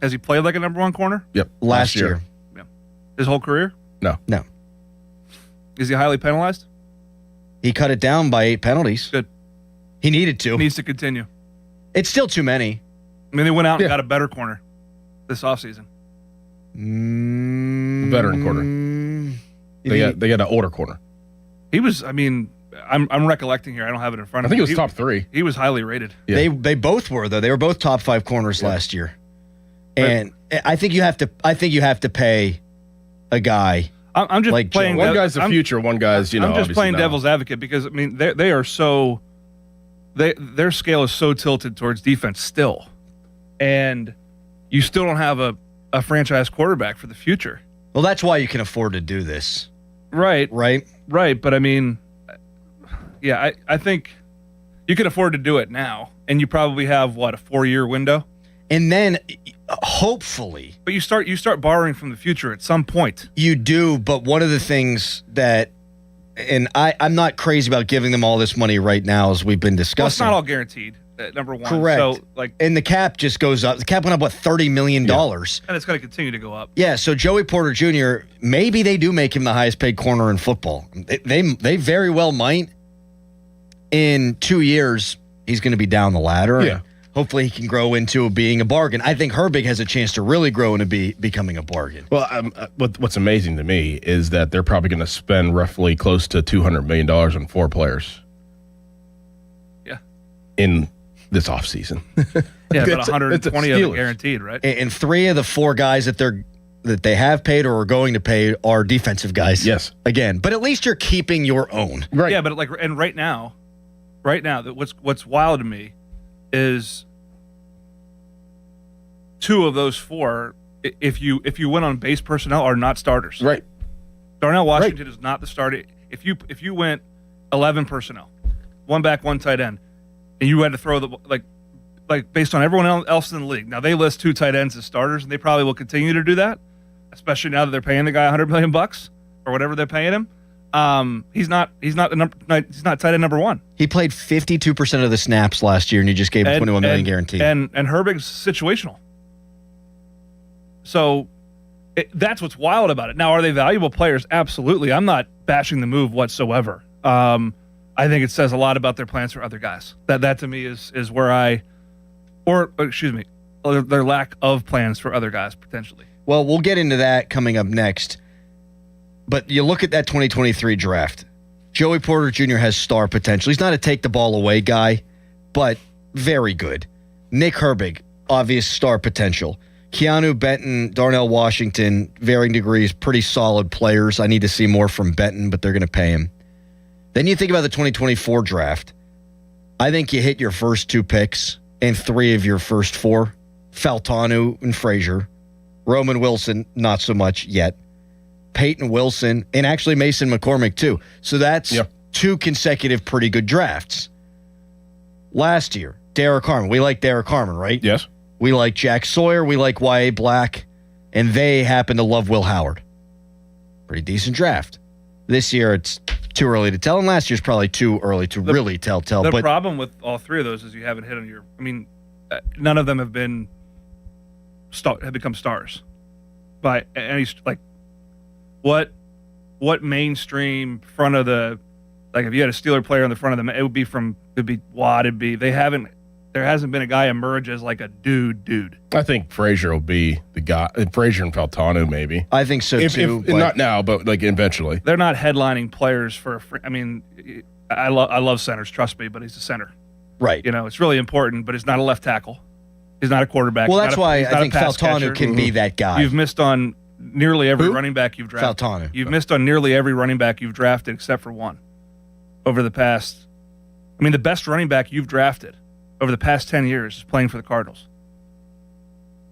Has he played like a number one corner? Yep. Last year. Yeah. His whole career? No. Is he highly penalized? He cut it down by 8 penalties. Good. He needed to. Needs to continue. It's still too many. I mean, they went out and got a better corner this offseason. Veteran corner. They got an older corner. He was, I'm recollecting here. I don't have it in front of me. I think it was top 3. He was highly rated. Yeah. They both were though. They were both top 5 corners last year. And I think you have to pay a guy. I'm just like playing. One guy's the future. One guy's I'm just playing now. devil's advocate because they are so. Their scale is so tilted towards defense still, and you still don't have a franchise quarterback for the future. Well, that's why you can afford to do this. Right. But I think you can afford to do it now, and you probably have a 4-year window, and then hopefully. But you start borrowing from the future at some point. You do, but one of the things that, and I'm not crazy about giving them all this money right now, as we've been discussing. Well, it's not all guaranteed. Number one, correct. So and the cap just goes up. The cap went up $30 million, and it's going to continue to go up. Yeah. So Joey Porter Jr. Maybe they do make him the highest paid corner in football. They very well might. In 2 years, he's going to be down the ladder. Yeah. Hopefully he can grow into being a bargain. I think Herbig has a chance to really grow into becoming a bargain. Well, what's amazing to me is that they're probably going to spend roughly close to $200 million on 4 players. Yeah. In this offseason. Yeah, but 120 of it guaranteed, right? And 3 of the 4 guys that they have paid or are going to pay are defensive guys. Yes. Again, but at least you're keeping your own. Right. Yeah, but right now, what's wild to me is 2 of those 4, if you went on base personnel, are not starters. Right. Darnell Washington is not the starter. If you went 11 personnel, 1 back, 1 tight end, and you had to throw like based on everyone else in the league. Now they list 2 tight ends as starters, and they probably will continue to do that, especially now that they're paying the guy $100 million or whatever they're paying him. He's not tight end number 1. He played 52% of the snaps last year, and you just gave him $21 million guaranteed. And Herbig's situational. So that's what's wild about it. Now, are they valuable players? Absolutely. I'm not bashing the move whatsoever. I think it says a lot about their plans for other guys. That to me is where their lack of plans for other guys potentially. Well, we'll get into that coming up next. But you look at that 2023 draft. Joey Porter Jr. has star potential. He's not a take the ball away guy, but very good. Nick Herbig, obvious star potential. Keanu Benton, Darnell Washington, varying degrees, pretty solid players. I need to see more from Benton, but they're going to pay him. Then you think about the 2024 draft. I think you hit your first 2 picks and 3 of your first 4. Faltanu and Frazier. Roman Wilson, not so much yet. Peyton Wilson, and actually Mason McCormick too. So that's 2 consecutive pretty good drafts. Last year, Derek Harmon. We like Derek Harmon, right? Yes. We like Jack Sawyer. We like Y.A. Black. and they happen to love Will Howard. Pretty decent draft. This year, it's too early to tell, and last year's probably too early to really tell. The But problem with all three of those is you haven't hit on your. I mean, none of them have become stars by any what mainstream front of the if you had a Steeler player in the front of them, it'd be Watt. There hasn't been a guy emerge as like a dude. I think Frazier will be the guy. Frazier and Faltanu, maybe. I think so too. If not now, but like eventually. They're not headlining players for. I mean, I love centers. Trust me, but he's a center. Right. You know, it's really important, but he's not a left tackle. He's not a quarterback. Well, that's why I think Faltanu can be that guy. You've missed on nearly every running back you've drafted. Faltanu. You've missed on nearly every running back you've drafted except for one. Over the past, the best running back you've drafted over the past 10 years is playing for the Cardinals.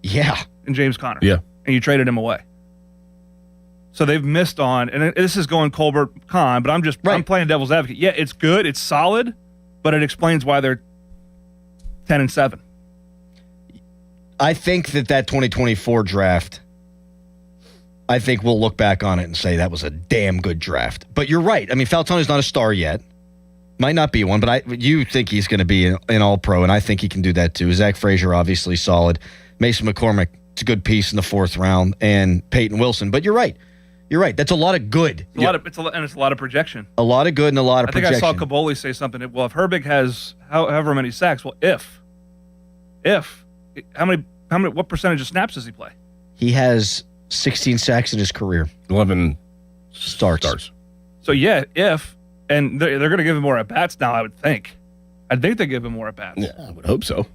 Yeah. And James Conner. Yeah. And you traded him away. So they've missed on, and this is going Colbert Con, but I'm playing devil's advocate. Yeah, it's good, it's solid, but it explains why they're 10-7. I think that 2024 draft, I think we'll look back on it and say that was a damn good draft. But you're right. I mean, Faltanu's not a star yet. Might not be one, but you think he's going to be an all-pro, and I think he can do that too. Zach Frazier, obviously solid. Mason McCormick, it's a good piece in the 4th round, and Peyton Wilson. But you're right. That's a lot of good. It's a lot of projection. A lot of good and a lot of projection. I think I saw Kaboli say something. Well, if Herbig has however many sacks, well, what percentage of snaps does he play? He has 16 sacks in his career. 11 starts. So yeah, and they're going to give him more at bats now. I would think. I think they give him more at bats. Yeah, I would hope so.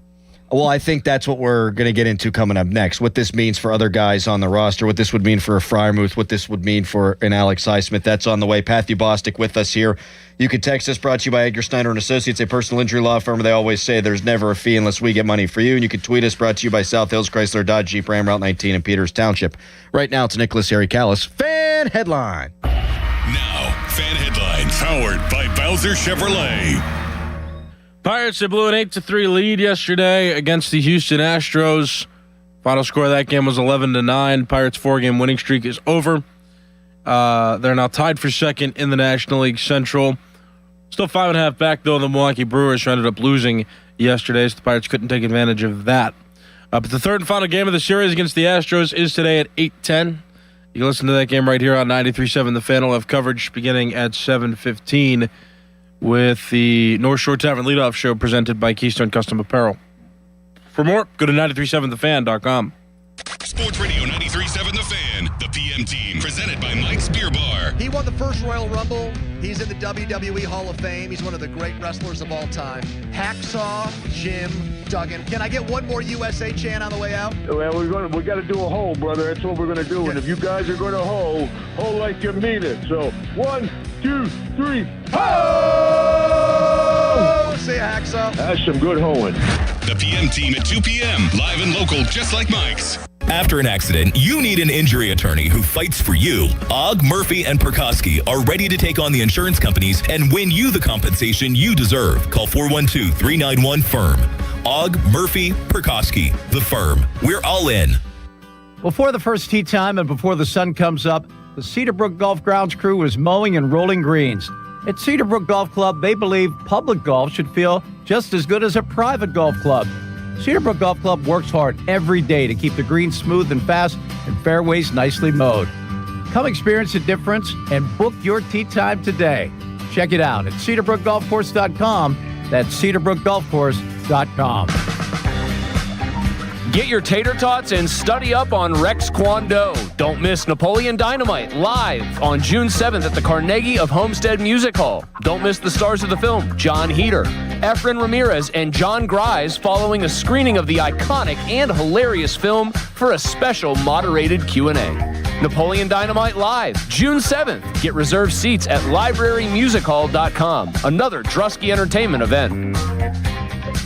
Well, I think that's what we're going to get into coming up next. What this means for other guys on the roster, what this would mean for a Freiermuth, what this would mean for an Alex Highsmith. That's on the way. Matthew Bostic with us here. You can text us, brought to you by Edgar Snyder & Associates, a personal injury law firm. They always say there's never a fee unless we get money for you. And you can tweet us, brought to you by South Hills Chrysler Dodge Jeep Ram Route 19 in Peters Township. Right now, it's Nicholas Harry Callis. Fan Headline. Now, Fan Headlines, powered by Bowser Chevrolet. Pirates, they blew an 8-3 lead yesterday against the Houston Astros. Final score of that game was 11-9. Pirates' 4-game winning streak is over. They're now tied for second in the National League Central. Still 5.5 back, though, the Milwaukee Brewers, who ended up losing yesterday, so the Pirates couldn't take advantage of that. But the third and final game of the series against the Astros is today at 8:10. You can listen to that game right here on 93.7 The Fan. We'll have coverage beginning at 7:15 with the North Shore Tavern Leadoff Show presented by Keystone Custom Apparel. For more, go to 937thefan.com. Sports Radio 93.7 The Fan, the PM team, presented by Mike's Beer Bar. He won the first Royal Rumble. He's in the WWE Hall of Fame. He's one of the great wrestlers of all time. Hacksaw Jim Duggan. Can I get one more USA chant on the way out? Well, we got to do a hole, brother. That's what we're going to do. Yeah. And if you guys are going to hole like you mean it. So 1, 2, 3, ho! Say Hacksaw. That's some good hoeing. The PM team at 2 p.m. Live and local, just like Mike's. After an accident, you need an injury attorney who fights for you. Ogg, Murphy, and Perkoski are ready to take on the insurance companies and win you the compensation you deserve. Call 412-391-FIRM. Ogg, Murphy, Perkoski, the firm. We're all in. Before the first tee time and before the sun comes up, the Cedarbrook Golf Grounds crew is mowing and rolling greens. At Cedarbrook Golf Club, they believe public golf should feel just as good as a private golf club. Cedarbrook Golf Club works hard every day to keep the greens smooth and fast and fairways nicely mowed. Come experience the difference and book your tee time today. Check it out at CedarbrookGolfCourse.com. That's CedarbrookGolfCourse.com. Get your tater tots and study up on Rex Kwon Do. Don't miss Napoleon Dynamite live on June 7th at the Carnegie of Homestead Music Hall. Don't miss the stars of the film, John Heder, Efren Ramirez, and John Grise following a screening of the iconic and hilarious film for a special moderated Q&A. Napoleon Dynamite live, June 7th. Get reserved seats at librarymusichall.com. Another Drusky Entertainment event.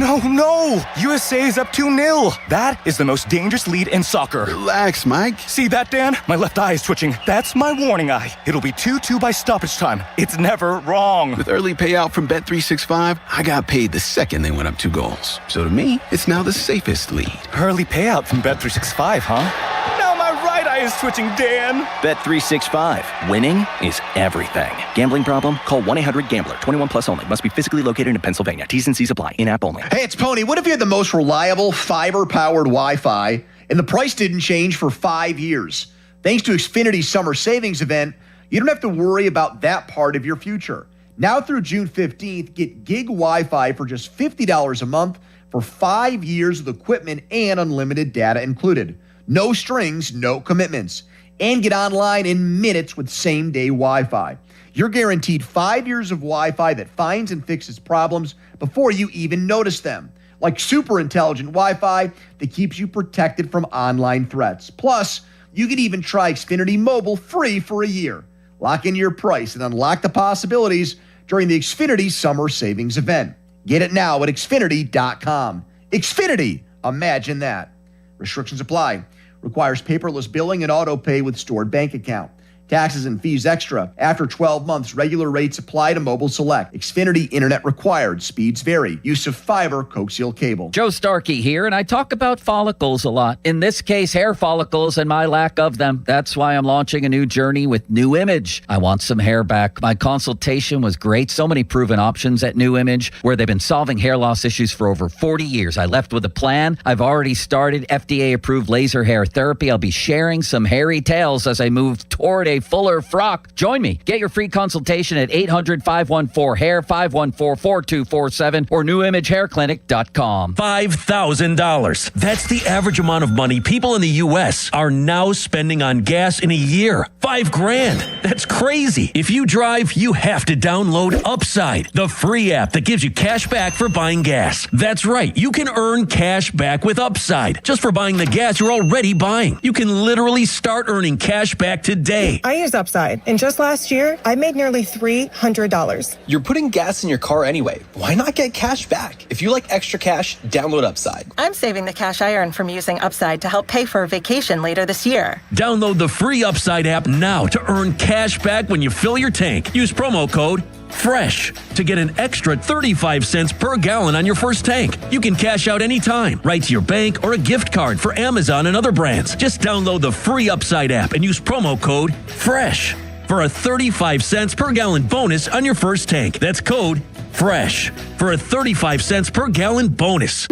No! USA is up 2-0. That is the most dangerous lead in soccer. Relax, Mike. See that, Dan? My left eye is twitching. That's my warning eye. It'll be 2-2 by stoppage time. It's never wrong. With early payout from Bet365, I got paid the second they went up 2 goals. So to me, it's now the safest lead. Early payout from Bet365, huh? Now my right eyes twitching, Dan. Bet365. Winning is everything. Gambling problem? Call 1-800-GAMBLER. 21 plus only. Must be physically located in Pennsylvania. T's and C's apply. In-app only. Hey, it's Pony. What if you had the most reliable fiber-powered Wi-Fi and the price didn't change for 5 years? Thanks to Xfinity's summer savings event, you don't have to worry about that part of your future. Now through June 15th, get gig Wi-Fi for just $50 a month for 5 years with equipment and unlimited data included. No strings, no commitments. And get online in minutes with same-day Wi-Fi. You're guaranteed 5 years of Wi-Fi that finds and fixes problems before you even notice them. Like super intelligent Wi-Fi that keeps you protected from online threats. Plus, you can even try Xfinity Mobile free for a year. Lock in your price and unlock the possibilities during the Xfinity Summer Savings Event. Get it now at Xfinity.com. Xfinity, imagine that. Restrictions apply. Requires paperless billing and auto pay with stored bank account. Taxes and fees extra. After 12 months, regular rates apply to Mobile Select. Xfinity Internet required. Speeds vary. Use of fiber, coaxial cable. Joe Starkey here, and I talk about follicles a lot. In this case, hair follicles and my lack of them. That's why I'm launching a new journey with New Image. I want some hair back. My consultation was great. So many proven options at New Image, where they've been solving hair loss issues for over 40 years. I left with a plan. I've already started FDA-approved laser hair therapy. I'll be sharing some hairy tales as I move toward a fuller frock. Join me. Get your free consultation at 800-514-HAIR, 514-4247, or newimagehairclinic.com. $5,000. That's the average amount of money people in the U.S. are now spending on gas in a year. $5,000. That's crazy. If you drive, you have to download Upside, the free app that gives you cash back for buying gas. That's right. You can earn cash back with Upside just for buying the gas you're already buying. You can literally start earning cash back today. I use Upside, and just last year, I made nearly $300. You're putting gas in your car anyway. Why not get cash back? If you like extra cash, download Upside. I'm saving the cash I earn from using Upside to help pay for a vacation later this year. Download the free Upside app now to earn cash back when you fill your tank. Use promo code FRESH to get an extra 35 cents per gallon on your first tank. You can cash out anytime, right to your bank or a gift card for Amazon and other brands. Just download the free Upside app and use promo code FRESH for a 35 cents per gallon bonus on your first tank. That's code FRESH for a 35 cents per gallon bonus.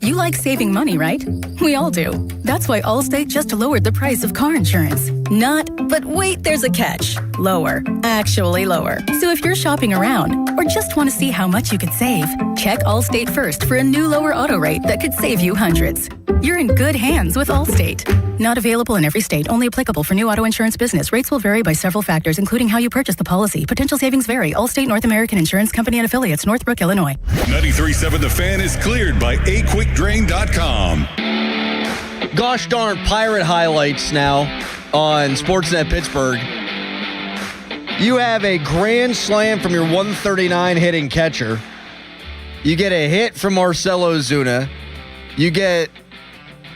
You like saving money, right? We all do. That's why Allstate just lowered the price of car insurance. Not, but wait, there's a catch. Lower. Actually lower. So if you're shopping around or just want to see how much you could save, check Allstate first for a new lower auto rate that could save you hundreds. You're in good hands with Allstate. Not available in every state. Only applicable for new auto insurance business. Rates will vary by several factors, including how you purchase the policy. Potential savings vary. Allstate North American Insurance Company and Affiliates, Northbrook, Illinois. 93.7 The Fan is cleared by aquickdrain.com. Gosh darn Pirate highlights now on Sportsnet Pittsburgh. You have a grand slam from your 139 hitting catcher. You get a hit from Marcell Ozuna. You get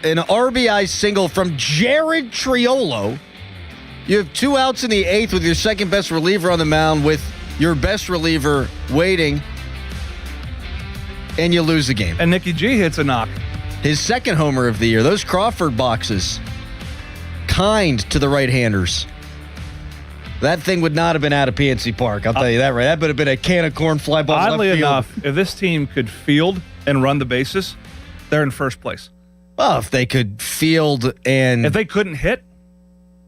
an RBI single from Jared Triolo. You have 2 outs in the 8th with your second best reliever on the mound with your best reliever waiting. And you lose the game. And Nicky G hits a knock. His second homer of the year. Those Crawford boxes, kind to the right-handers. That thing would not have been out of PNC Park. I'll tell you that right. That would have been a can of corn fly ball left field. Oddly enough, if this team could field and run the bases, they're in first place. Well, if they could field and... If they couldn't hit,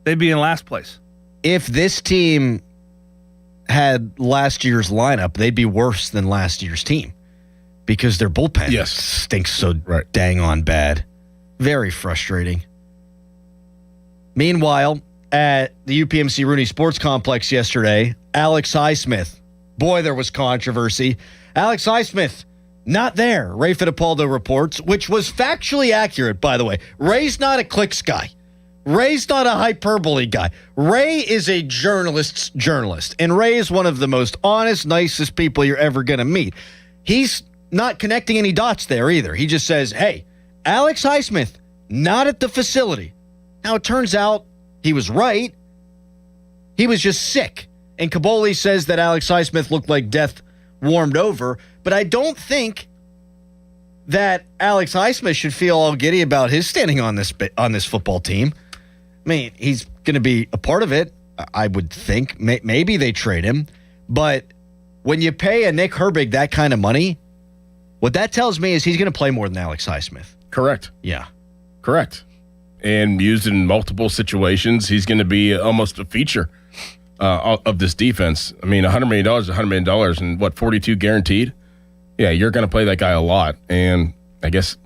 they'd be in last place. If this team had last year's lineup, they'd be worse than last year's team. Because their bullpen stinks so dang on bad. Very frustrating. Meanwhile, at the UPMC Rooney Sports Complex yesterday, Alex Highsmith. Boy, there was controversy. Alex Highsmith, not there, Ray Fittipaldo reports, which was factually accurate, by the way. Ray's not a clicks guy. Ray's not a hyperbole guy. Ray is a journalist's journalist. And Ray is one of the most honest, nicest people you're ever going to meet. He's not connecting any dots there either. He just says, hey, Alex Highsmith, not at the facility. Now, it turns out he was right. He was just sick. And Caboli says that Alex Highsmith looked like death warmed over. But I don't think that Alex Highsmith should feel all giddy about his standing on this football team. I mean, he's going to be a part of it, I would think. Maybe they trade him. But when you pay a Nick Herbig that kind of money, what that tells me is he's going to play more than Alex Highsmith. Correct. Yeah. Correct. And used in multiple situations, he's going to be almost a feature of this defense. I mean, $100 million is $100 million, and what, 42 guaranteed? Yeah, you're going to play that guy a lot. And I guess,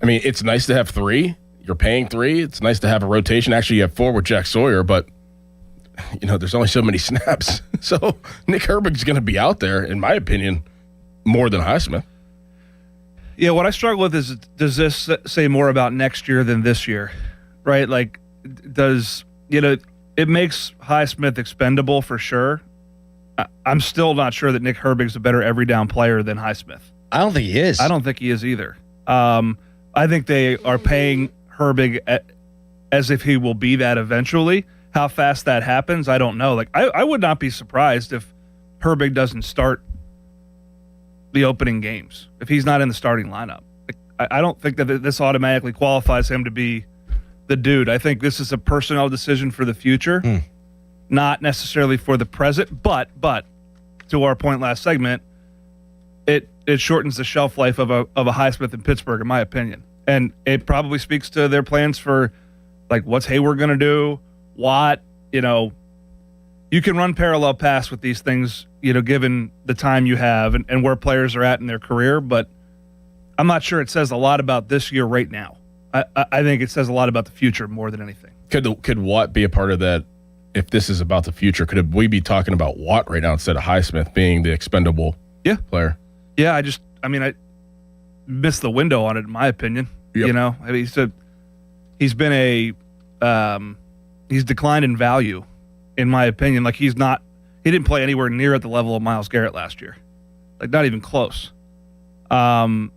I mean, it's nice to have 3. You're paying 3. It's nice to have a rotation. Actually, you have 4 with Jack Sawyer, but, you know, there's only so many snaps. So Nick Herbig's going to be out there, in my opinion, more than Highsmith. Yeah, what I struggle with is, does this say more about next year than this year, right? Like, it makes Highsmith expendable for sure. I'm still not sure that Nick Herbig's a better every down player than Highsmith. I don't think he is. I don't think he is either. I think they are paying Herbig as if he will be that eventually. How fast that happens, I don't know. Like, I would not be surprised if Herbig doesn't start the opening games, if he's not in the starting lineup. Like, I don't think that this automatically qualifies him to be the dude. I think this is a personnel decision for the future, not necessarily for the present. But to our point last segment, it shortens the shelf life of a Highsmith in Pittsburgh, in my opinion, and it probably speaks to their plans for, like, what's Hayward going to do, Watt. You know, you can run parallel paths with these things, you know, given the time you have and where players are at in their career. But I'm not sure it says a lot about this year right now. I think it says a lot about the future more than anything. Could Watt be a part of that? If this is about the future, could we be talking about Watt right now instead of Highsmith being the expendable player? Yeah, I missed the window on it, in my opinion. Yep. You know, I mean, he's declined in value, in my opinion. Like, he didn't play anywhere near at the level of Myles Garrett last year. Like, not even close. And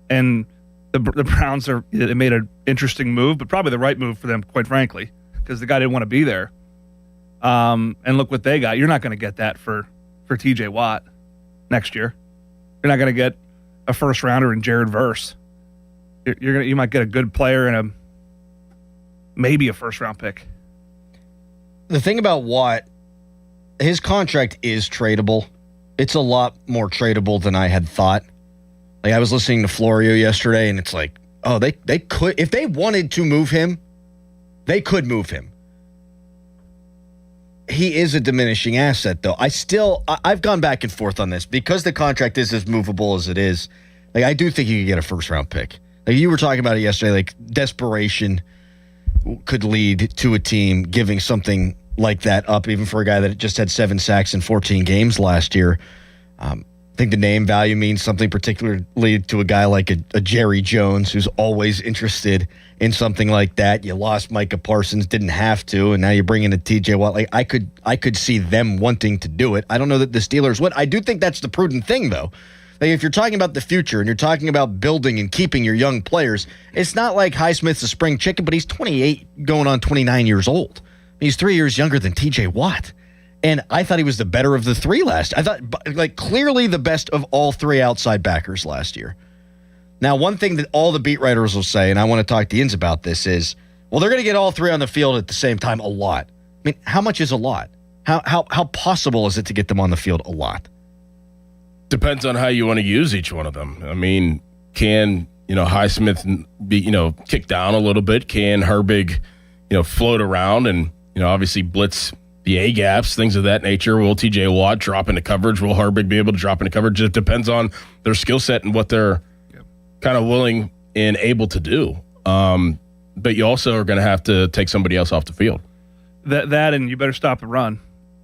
the Browns they made an interesting move, but probably the right move for them, quite frankly, because the guy didn't want to be there. And look what they got. You're not going to get that for TJ Watt next year. You're not going to get a first rounder in Jared Verse. You might get a good player and maybe a first round pick. The thing about Watt, his contract is tradable. It's a lot more tradable than I had thought. Like, I was listening to Florio yesterday, and it's like, oh, they could, if they wanted to move him, they could move him. He is a diminishing asset, though. I've gone back and forth on this because the contract is as movable as it is. Like, I do think you could get a first round pick. Like, you were talking about it yesterday. Like, desperation could lead to a team giving something like that up, even for a guy that just had 7 sacks in 14 games last year. I think the name value means something particularly to a guy like a Jerry Jones, who's always interested in something like that. You lost Micah Parsons, didn't have to, and now you're bringing a TJ Watt. Like, I could see them wanting to do it. I don't know that the Steelers would. I do think that's the prudent thing, though. Like, if you're talking about the future and you're talking about building and keeping your young players, it's not like Highsmith's a spring chicken, but he's 28 going on 29 years old. He's 3 years younger than TJ Watt. And I thought he was the better of the 3 last. I thought, like, clearly the best of all 3 outside backers last year. Now, one thing that all the beat writers will say, and I want to talk to Yins about this, is, well, they're going to get all 3 on the field at the same time a lot. I mean, how much is a lot? How possible is it to get them on the field a lot? Depends on how you want to use each one of them. I mean, can, Highsmith be, kicked down a little bit? Can Herbig, float around and, obviously blitz the A-gaps, things of that nature? Will TJ Watt drop into coverage? Will Herbig be able to drop into coverage? It depends on their skill set and what they're kind of willing and able to do. But you also are going to have to take somebody else off the field. That and you better stop the run,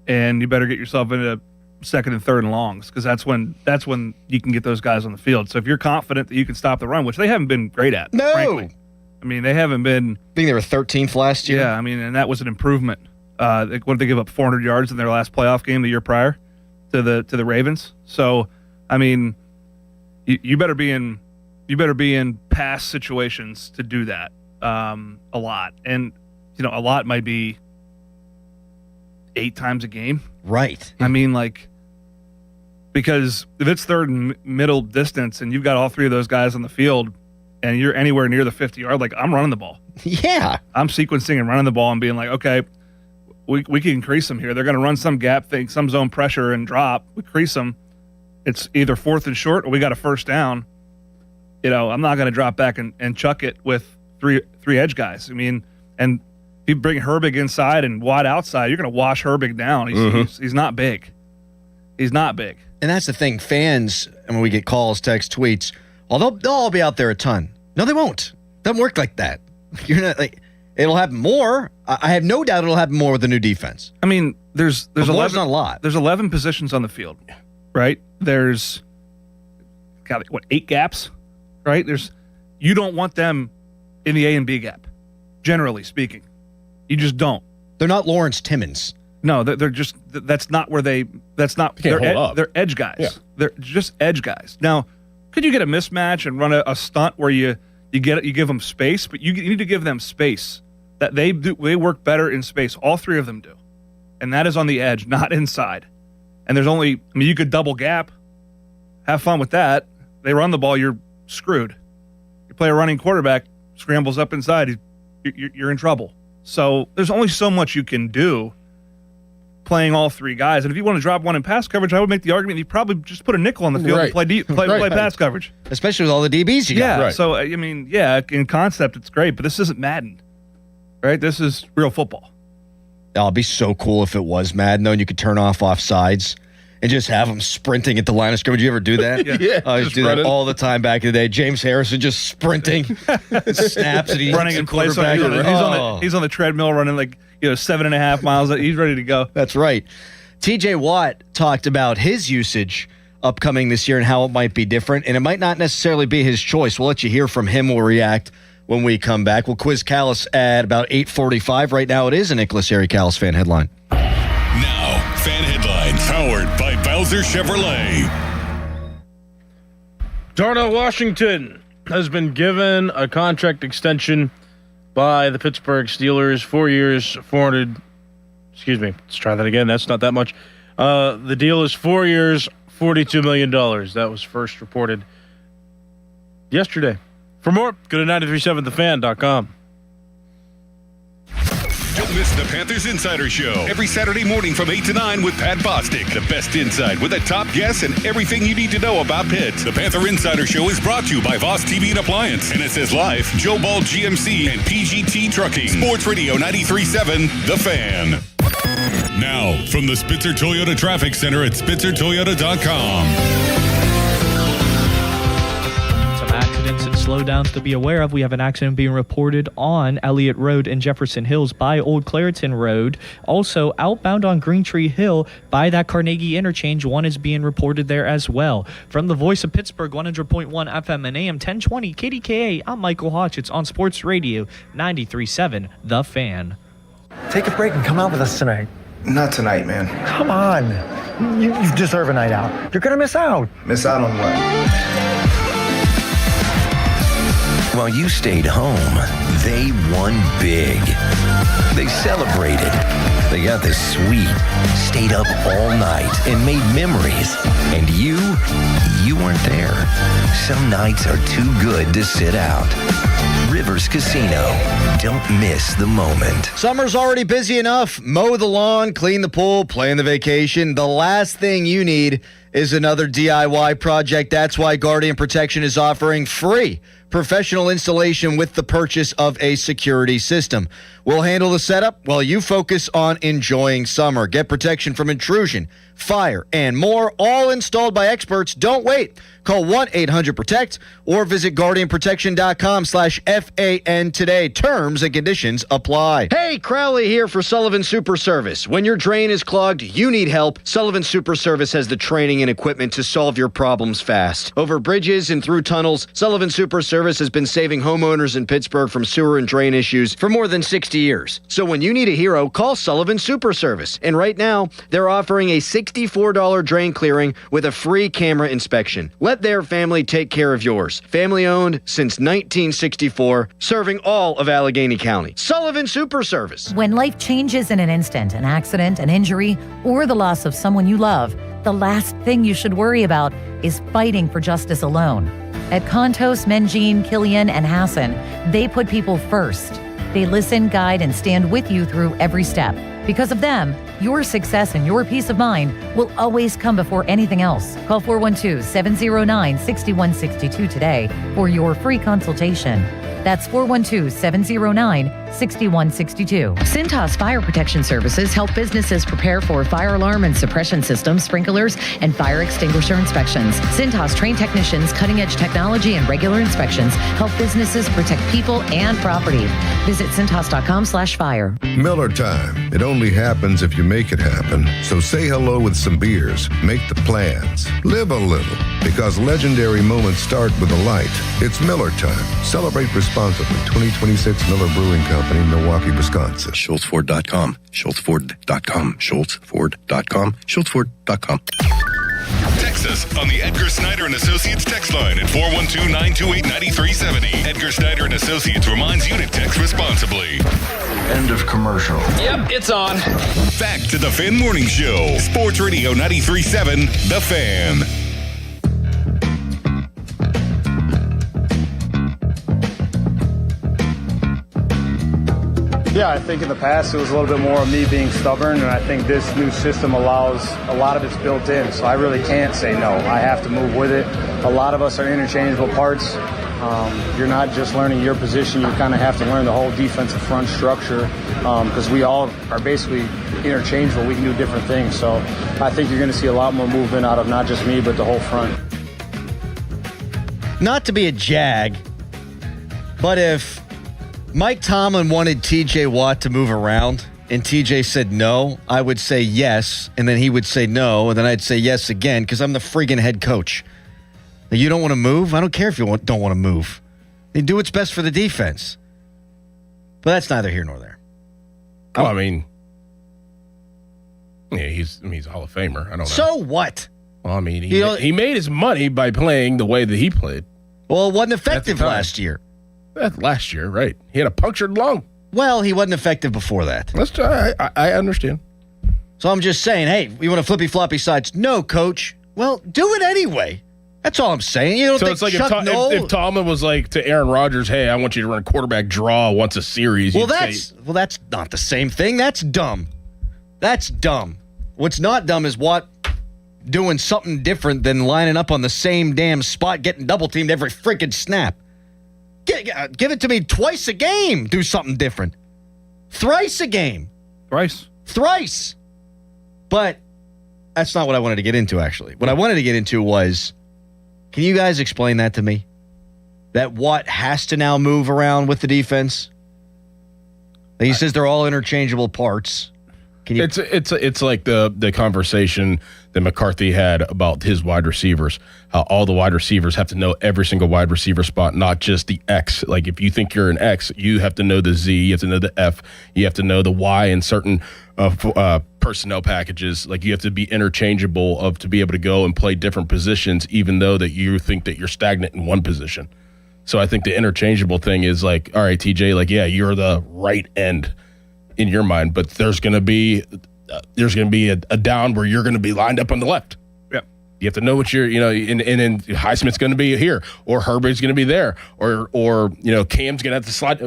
and you better get yourself into 2nd and 3rd and longs, because that's when you can get those guys on the field. So if you're confident that you can stop the run, which they haven't been great at, frankly. I mean, they haven't been. I think they were 13th last year. Yeah, I mean, and that was an improvement. What did they give up? 400 yards in their last playoff game the year prior to the Ravens. So, I mean, you better be in past situations to do that a lot, and a lot might be 8 times a game. Right. I mean, like, Because if it's third and middle distance and you've got all three of those guys on the field and you're anywhere near the 50-yard, like, I'm running the ball. Yeah. I'm sequencing and running the ball and being like, okay, we can increase them here. They're going to run some gap thing, some zone pressure and drop. We crease them. It's either fourth and short or we got a first down. I'm not going to drop back and chuck it with three edge guys. I mean, and if you bring Herbig inside and Watt outside, you're going to wash Herbig down. He's not big. He's not big. And that's the thing. Fans, and when we get calls, texts, tweets, although they'll all be out there a ton. No, they won't. Doesn't work like that. You're not like, it'll happen more. I have no doubt it'll happen more with the new defense. I mean, there's 11, not a lot. There's 11 positions on the field, right? There's 8 gaps, right? You don't want them in the A and B gap, generally speaking. You just don't. They're not Lawrence Timmons. No, they're just, that's not where they're edge guys. Yeah. They're just edge guys. Now, could you get a mismatch and run a stunt where you give them space, but you need to give them space. That they work better in space. All three of them do. And that is on the edge, not inside. And you could double gap. Have fun with that. They run the ball, you're screwed. You play a running quarterback, scrambles up inside, you're in trouble. So there's only so much you can do playing all three guys. And if you want to drop one in pass coverage, I would make the argument you probably just put a nickel on the field and play pass coverage. Especially with all the DBs you got. Yeah, so, I mean, yeah, in concept it's great, but this isn't Madden, right? This is real football. Oh, it'd be so cool if it was Madden, though, and you could turn off offsides and just have them sprinting at the line of scrimmage. You ever do that? Yeah. I used to do that all the time back in the day. James Harrison just sprinting, snaps, and he's running in place. He's on the treadmill running 7.5 miles. He's ready to go. That's right. TJ Watt talked about his usage upcoming this year and how it might be different, and it might not necessarily be his choice. We'll let you hear from him. We'll react when we come back. We'll quiz Callis at about 8:45. Right now, it is a Nicholas Harry Callis fan headline. Now, fan headlines powered by Bowser Chevrolet. Darnell Washington has been given a contract extension by the Pittsburgh Steelers. 4 years, let's try that again. That's not that much. The deal is 4 years, $42 million. That was first reported yesterday. For more, go to 937thefan.com. Don't miss the Panthers Insider Show every Saturday morning from 8 to 9 with Pat Bostic. The best insight with the top guests and everything you need to know about Pitt. The Panther Insider Show is brought to you by Voss TV and Appliance, NSS Life, Joe Ball GMC, and PGT Trucking. Sports Radio 93.7, The Fan. Now, from the Spitzer Toyota Traffic Center at SpitzerToyota.com. Accidents and slowdowns to be aware of. We have an accident being reported on Elliott Road in Jefferson Hills by Old Clareton Road. Also, outbound on Green Tree Hill by that Carnegie interchange, one is being reported there as well. From the voice of Pittsburgh, 100.1 FM and AM 1020 KDKA, I'm Michael Hodge. It's on Sports Radio 93.7, The Fan. Take a break and come out with us tonight. Not tonight, man. Come on. You deserve a night out. You're going to miss out. Miss out on what? While you stayed home, they won big. They celebrated. They got the suite, stayed up all night, and made memories. And you weren't there. Some nights are too good to sit out. Rivers Casino. Don't miss the moment. Summer's already busy enough. Mow the lawn, clean the pool, plan the vacation. The last thing you need is another DIY project. That's why Guardian Protection is offering free professional installation with the purchase of a security system. We'll handle the setup while you focus on enjoying summer. Get protection from intrusion, fire, and more, all installed by experts. Don't wait. Call 1-800-PROTECT or visit guardianprotection.com/FAN today. Terms and conditions apply. Hey, Crowley here for Sullivan Super Service. When your drain is clogged, you need help. Sullivan Super Service has the training and equipment to solve your problems fast. Over bridges and through tunnels, Sullivan Super Service has been saving homeowners in Pittsburgh from sewer and drain issues for more than 60 years. So when you need a hero, call Sullivan Super Service. And right now, they're offering a $64 drain clearing with a free camera inspection. Let their family take care of yours. Family owned since 1964, serving all of Allegheny County. Sullivan Super Service. When life changes in an instant, an accident, an injury, or the loss of someone you love, the last thing you should worry about is fighting for justice alone. At Contos, Menjin, Killian, and Hassan, they put people first. They listen, guide, and stand with you through every step. Because of them, your success and your peace of mind will always come before anything else. Call 412-709-6162 today for your free consultation. That's 412-709-6162. Cintas Fire Protection Services help businesses prepare for fire alarm and suppression systems, sprinklers, and fire extinguisher inspections. Cintas trained technicians, cutting-edge technology, and regular inspections help businesses protect people and property. Visit cintas.com/fire. Miller time. It only happens if you make it happen. So say hello with some beers. Make the plans. Live a little. Because legendary moments start with a light. It's Miller time. Celebrate responsibly. 2026 Miller Brewing Company, Milwaukee, Wisconsin. SchultzFord.com. SchultzFord.com. SchultzFord.com. SchultzFord.com. Text us on the Edgar Snyder and Associates text line at 412-928-9370. Edgar Snyder and Associates reminds you to text responsibly. End of commercial. Yep, it's on. Back to the Fan Morning Show. Sports Radio 93.7, The Fan. Yeah, I think in the past it was a little bit more of me being stubborn, and I think this new system allows a lot of it's built in, so I really can't say no. I have to move with it. A lot of us are interchangeable parts. You're not just learning your position, you kind of have to learn the whole defensive front structure because we all are basically interchangeable. We can do different things, so I think you're going to see a lot more movement out of not just me, but the whole front. Not to be a jag, but if Mike Tomlin wanted TJ Watt to move around and TJ said no, I would say yes, and then he would say no, and then I'd say yes again because I'm the friggin' head coach. Now, you don't want to move? I don't care if you don't want to move. You do what's best for the defense. But that's neither here nor there. Oh, I mean, yeah, he's a Hall of Famer. I don't know. So what? Well, I mean, he made his money by playing the way that he played. Well, it wasn't effective last year. Last year, right. He had a punctured lung. Well, he wasn't effective before that. I understand. So I'm just saying, hey, we want a flippy-floppy sides. No, coach. Well, do it anyway. That's all I'm saying. You don't so think it's like Chuck if Tomlin was like to Aaron Rodgers, hey, I want you to run quarterback draw once a series. Well, that's not the same thing. That's dumb. That's dumb. What's not dumb is Watt doing something different than lining up on the same damn spot, getting double-teamed every freaking snap. Give it to me twice a game. Do something different. Thrice a game. Thrice. But that's not what I wanted to get into, actually. What I wanted to get into was, can you guys explain that to me? That Watt has to now move around with the defense? He says they're all interchangeable parts. It's like the conversation that McCarthy had about his wide receivers. How all the wide receivers have to know every single wide receiver spot, not just the X. Like if you think you're an X, you have to know the Z, you have to know the F, you have to know the Y in certain personnel packages. Like you have to be interchangeable to be able to go and play different positions, even though that you think that you're stagnant in one position. So I think the interchangeable thing is like, all right, TJ, like yeah, you're the right end in your mind, but there's going to be a down where you're going to be lined up on the left. Yeah, you have to know what you're, and then Highsmith's going to be here, or Herbert's going to be there, or Cam's going to have to slide.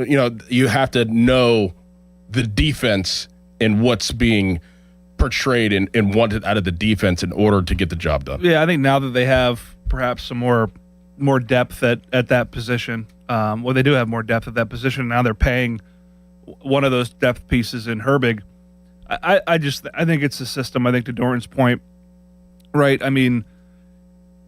You have to know the defense and what's being portrayed and wanted out of the defense in order to get the job done. Yeah, I think now that they have perhaps some more depth at that position, they do have more depth at that position. Now they're paying one of those depth pieces in Herbig. I think it's a system. I think to Dorton's point, right? I mean,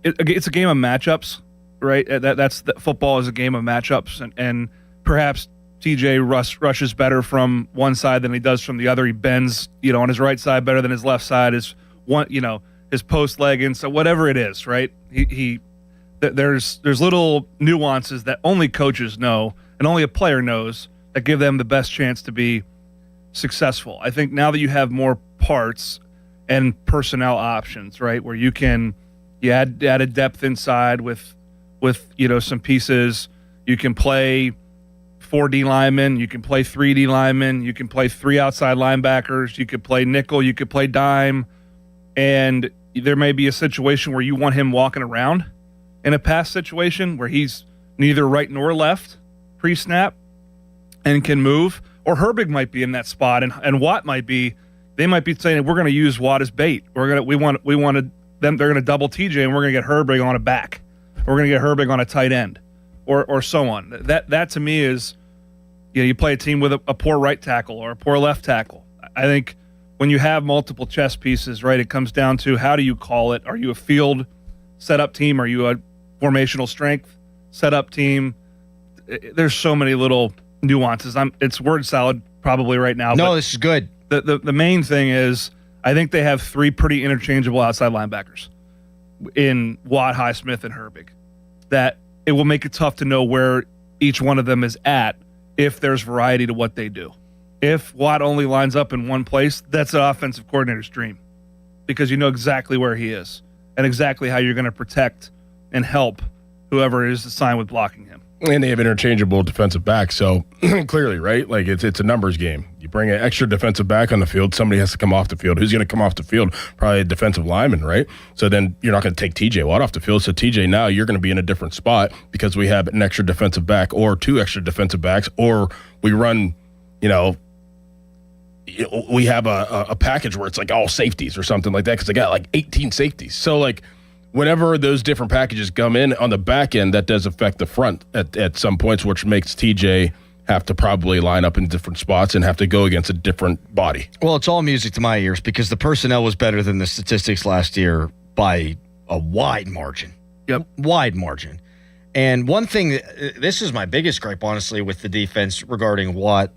it's a game of matchups, right? That's football is a game of matchups, and perhaps TJ rushes better from one side than he does from the other. He bends, on his right side better than his left side. His post leg, and so whatever it is, right? There's little nuances that only coaches know and only a player knows that give them the best chance to be successful. I think now that you have more parts and personnel options, right, where you add a depth inside with some pieces. You can play 4D linemen, you can play 3D linemen, you can play 3 outside linebackers, you could play nickel, you could play dime, and there may be a situation where you want him walking around in a pass situation where he's neither right nor left pre-snap and can move, or Herbig might be in that spot, and Watt might be. They might be saying we're going to use Watt as bait. They're going to double TJ, and we're going to get Herbig on a back. We're going to get Herbig on a tight end, or so on. That to me is, you play a team with a poor right tackle or a poor left tackle. I think when you have multiple chess pieces, right, it comes down to how do you call it? Are you a field setup team? Are you a formational strength setup team? There's so many little nuances. It's word salad probably right now. No, this is good. The main thing is I think they have three pretty interchangeable outside linebackers in Watt, Highsmith, and Herbig. That it will make it tough to know where each one of them is at if there's variety to what they do. If Watt only lines up in one place, that's an offensive coordinator's dream because you know exactly where he is and exactly how you're going to protect and help whoever is assigned with blocking him. And they have interchangeable defensive backs, so clearly, right? Like it's a numbers game. You bring an extra defensive back on the field, somebody has to come off the field. Who's going to come off the field? Probably a defensive lineman, right? So then you're not going to take TJ Watt off the field. So TJ, now you're going to be in a different spot because we have an extra defensive back or two extra defensive backs, or we run, we have a package where it's like all safeties or something like that because they got like 18 safeties. So like, whenever those different packages come in on the back end, that does affect the front at some points, which makes TJ have to probably line up in different spots and have to go against a different body. Well, it's all music to my ears because the personnel was better than the statistics last year by a wide margin. Yep. Wide margin. And one thing, this is my biggest gripe, honestly, with the defense regarding Watt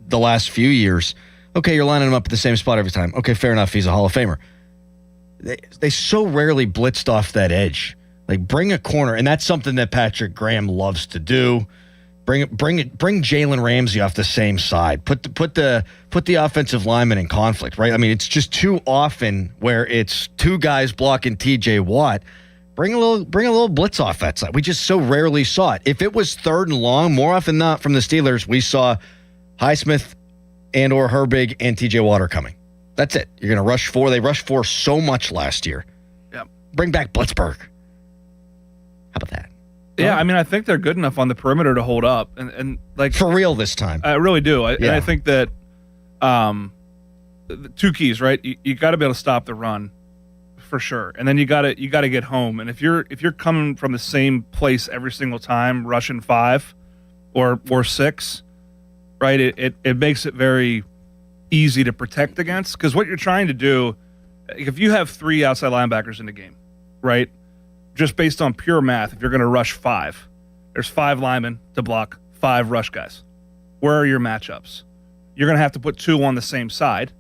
the last few years. Okay, you're lining him up at the same spot every time. Okay, fair enough. He's a Hall of Famer. They so rarely blitzed off that edge. Like bring a corner, and that's something that Patrick Graham loves to do. Bring Jalen Ramsey off the same side. Put the offensive lineman in conflict, right? I mean, it's just too often where it's two guys blocking TJ Watt. Bring a little blitz off that side. We just so rarely saw it. If it was third and long, more often than not from the Steelers, we saw Highsmith and or Herbig and TJ Watt are coming. That's it. You're going to rush four. They rushed four so much last year. Yep. Bring back Blitzberg. How about that? Yeah, I mean, I think they're good enough on the perimeter to hold up, and like for real this time. I really do. And I think that the two keys, right? You got to be able to stop the run for sure, and then you got to get home. And if you're coming from the same place every single time, rushing 5 or 6, right? It makes it very easy to protect against because what you're trying to do, if you have 3 outside linebackers in the game, right? Just based on pure math, if you're going to rush 5, there's 5 linemen to block 5 rush guys. Where are your matchups? You're going to have to put 2 on the same side.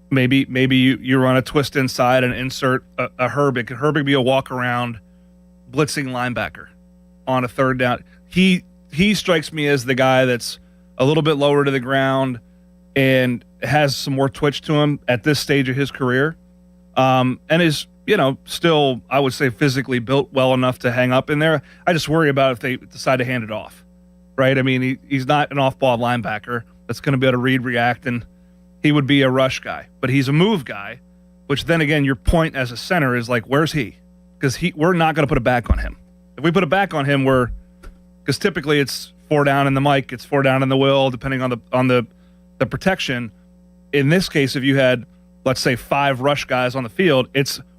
Maybe you run a twist inside and insert a Herbig. Could Herbig be a walk around blitzing linebacker on a third down? He strikes me as the guy that's a little bit lower to the ground and has some more twitch to him at this stage of his career, and is, still, I would say, physically built well enough to hang up in there. I just worry about if they decide to hand it off, right? I mean, he's not an off-ball linebacker that's going to be able to read, react, and he would be a rush guy. But he's a move guy, which then, again, your point as a center is like, where's he? Because we're not going to put a back on him. If we put a back on him, because typically it's 4 down in the mic, it's 4 down in the will, depending on the protection. In this case, if you had, let's say, 5 rush guys on the field,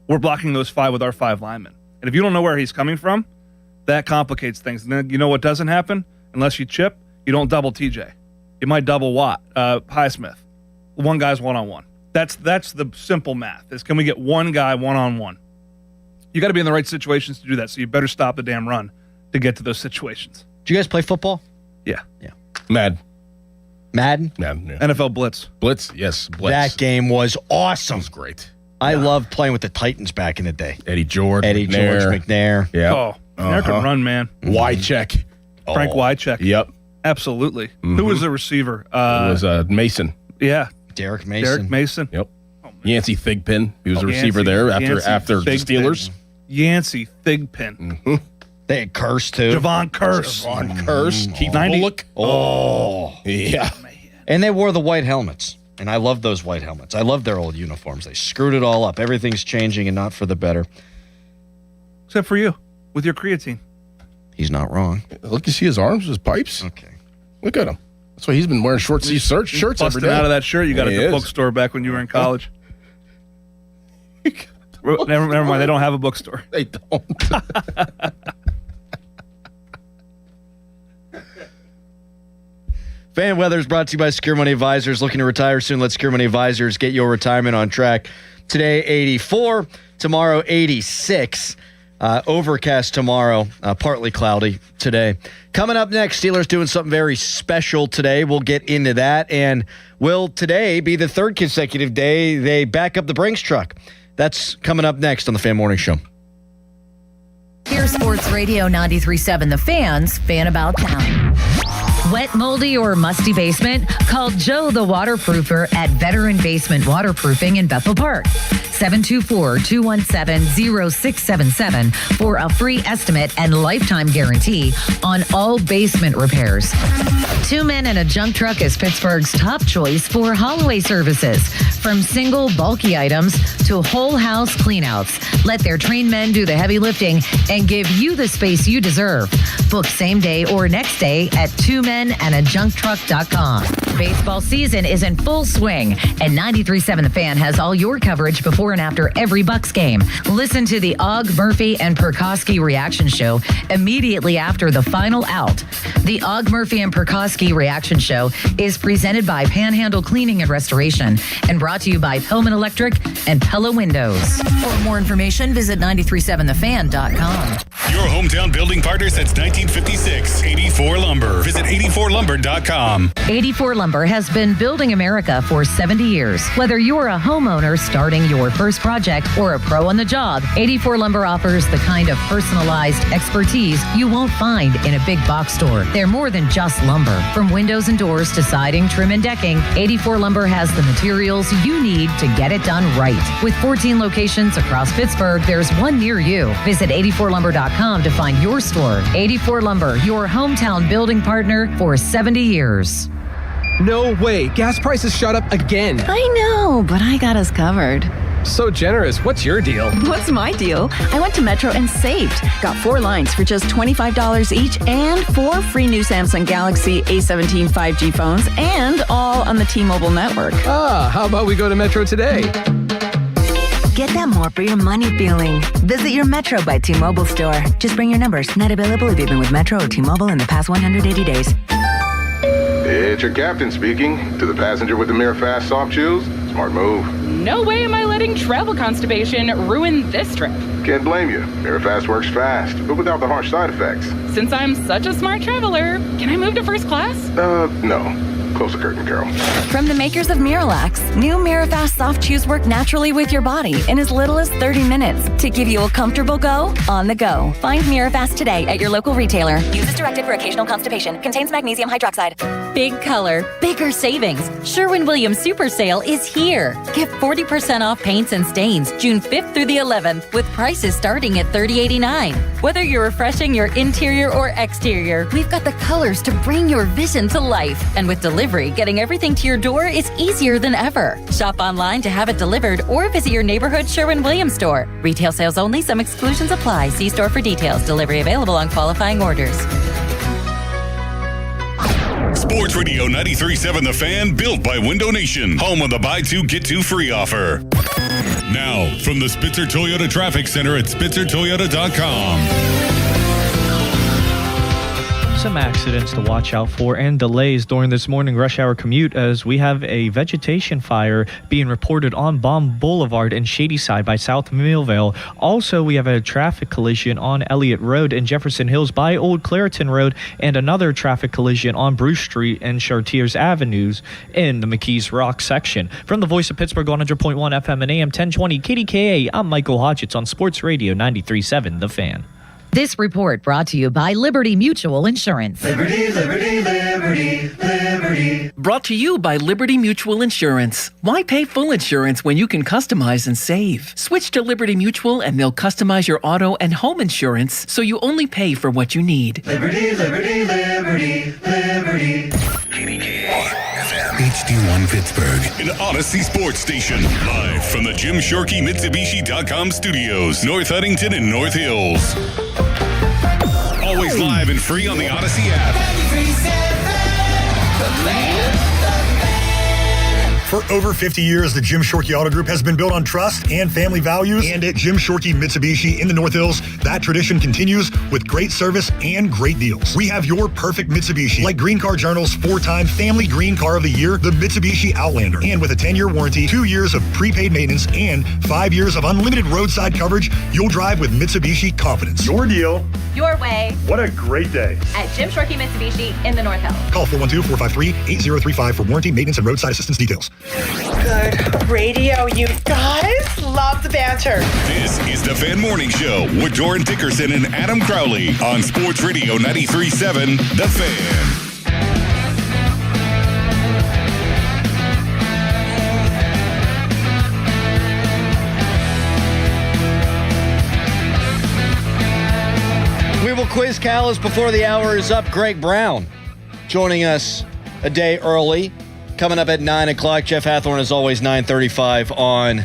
we're blocking those 5 with our 5 linemen. And if you don't know where he's coming from, that complicates things. And then you know what doesn't happen? Unless you chip, you don't double TJ. You might double Watt, Highsmith. One guy's one-on-one. That's the simple math, is can we get one guy one-on-one? You got to be in the right situations to do that, so you better stop the damn run to get to those situations. Do you guys play football? Yeah. Madden? Yeah. NFL Blitz. Blitz, yes. Blitz. That game was awesome. That was great. I loved playing with the Titans back in the day. Eddie George McNair. Yeah. Oh, McNair could run, man. Wycheck. Frank Wycheck. Yep. Absolutely. Who was the receiver? It was Mason. Yeah. Derek Mason. Yep. Yancey Thigpen. He was a receiver there after the Steelers. Yancey Thigpen. They had Curse, too. Javon Curse. Keith Bullock. Oh. Yeah. And they wore the white helmets. And I love those white helmets. I love their old uniforms. They screwed it all up. Everything's changing and not for the better. Except for you, with your creatine. He's not wrong. Look, you see his arms, his pipes? Okay. Look at him. That's why he's been wearing short sleeve shirts every Busting day. out of that shirt you got at the bookstore back when you were in college. Never mind. They don't have a bookstore. They don't. Fan Weather is brought to you by Secure Money Advisors. Looking to retire soon? Let Secure Money Advisors get your retirement on track. Today, 84. Tomorrow, 86. Overcast tomorrow. Partly cloudy today. Coming up next, Steelers doing something very special today. We'll get into that. And will today be the third consecutive day they back up the Brinks truck? That's coming up next on the Fan Morning Show. Here's Sports Radio 93.7 The Fan's Fan About Town. Wet, moldy, or musty basement? Call Joe the Waterproofer at Veteran Basement Waterproofing in Bethel Park. 724-217-0677 for a free estimate and lifetime guarantee on all basement repairs. 2 Men and a Junk Truck is Pittsburgh's top choice for haul-away services. From single, bulky items to whole house cleanouts. Let their trained men do the heavy lifting and give you the space you deserve. Book same day or next day at 2menandajuncktruck.com. Baseball season is in full swing, and 93.7 The Fan has all your coverage before and after every Bucks game. Listen to the Og, Murphy, and Perkowski reaction show immediately after the final out. The Og, Murphy, and Perkowski reaction show is presented by Panhandle Cleaning and Restoration and brought to you by Pillman Electric and Pella Windows. For more information, visit 937thefan.com. Your hometown building partner since 1956, 84 Lumber. Visit 84lumber.com. 84 Lumber has been building America for 70 years. Whether you're a homeowner starting your first project or a pro on the job, 84 Lumber offers the kind of personalized expertise you won't find in a big box store. They're more than just lumber. From windows and doors to siding, trim, and decking, 84 Lumber has the materials you need to get it done right. With 14 locations across Pittsburgh, there's one near you. Visit 84lumber.com to find your store. 84 Lumber, your hometown building partner for 70 years. No way. Gas prices shot up again. I know, but I got us covered. So generous. What's your deal? What's my deal? I went to Metro and saved. Got 4 lines for just $25 each and 4 free new Samsung Galaxy A17 5G phones and all on the T-Mobile network. How about we go to Metro today? Get that more for your money feeling. Visit your Metro by T-Mobile store. Just bring your numbers. Not available if you've been with Metro or T-Mobile in the past 180 days. It's your captain speaking. To the passenger with the Mirror Fast soft chews, smart move. No way am I letting travel constipation ruin this trip. Can't blame you. Mirror Fast works fast, but without the harsh side effects. Since I'm such a smart traveler, can I move to first class? No. Close the curtain, Carol. From the makers of Miralax, new Mirafast soft chews work naturally with your body in as little as 30 minutes to give you a comfortable go on the go. Find Mirafast today at your local retailer. Use as directed for occasional constipation. Contains magnesium hydroxide. Big color, bigger savings. Sherwin-Williams Super Sale is here. Get 40% off paints and stains June 5th through the 11th with prices starting at $30.89. Whether you're refreshing your interior or exterior, we've got the colors to bring your vision to life. And with delivery, getting everything to your door is easier than ever. Shop online to have it delivered or visit your neighborhood Sherwin-Williams store. Retail sales only. Some exclusions apply. See store for details. Delivery available on qualifying orders. Sports Radio 93.7 The Fan, built by Window Nation, home of the buy 2 get 2 free offer. Now, from the Spitzer Toyota Traffic Center at spitzertoyota.com. Some accidents to watch out for and delays during this morning rush hour commute as we have a vegetation fire being reported on Baum Boulevard in Shadyside by South Millvale. Also, we have a traffic collision on Elliott Road in Jefferson Hills by Old Clareton Road and another traffic collision on Bruce Street and Chartiers Avenues in the McKees Rock section. From the Voice of Pittsburgh 100.1 FM and AM 1020 KDKA, I'm Michael Hodgetts on Sports Radio 93.7 The Fan. This report brought to you by Liberty Mutual Insurance. Liberty, Liberty, Liberty, Liberty. Brought to you by Liberty Mutual Insurance. Why pay full insurance when you can customize and save? Switch to Liberty Mutual and they'll customize your auto and home insurance so you only pay for what you need. Liberty, Liberty, Liberty, Liberty. KDKA FM HD1 Pittsburgh. An Odyssey Sports Station. Live from the Jim Shorkey Mitsubishi.com studios, North Huntington and North Hills. Always live and free on the Odyssey app. For over 50 years, the Jim Shorkey Auto Group has been built on trust and family values. And at Jim Shorkey Mitsubishi in the North Hills, that tradition continues with great service and great deals. We have your perfect Mitsubishi, like Green Car Journal's 4-time Family Green Car of the Year, the Mitsubishi Outlander. And with a 10-year warranty, 2 years of prepaid maintenance, and 5 years of unlimited roadside coverage, you'll drive with Mitsubishi confidence. Your deal. Your way. What a great day. At Jim Shorkey Mitsubishi in the North Hills. Call 412-453-8035 for warranty, maintenance, and roadside assistance details. Good radio, you guys. Love the banter. This is the Fan Morning Show with Doran Dickerson and Adam Crowley on Sports Radio 93.7 The Fan. We will quiz Callis before the hour is up. Greg Brown joining us a day early. Coming up at 9 o'clock. Jeff Hathorn, as always, 9:35 on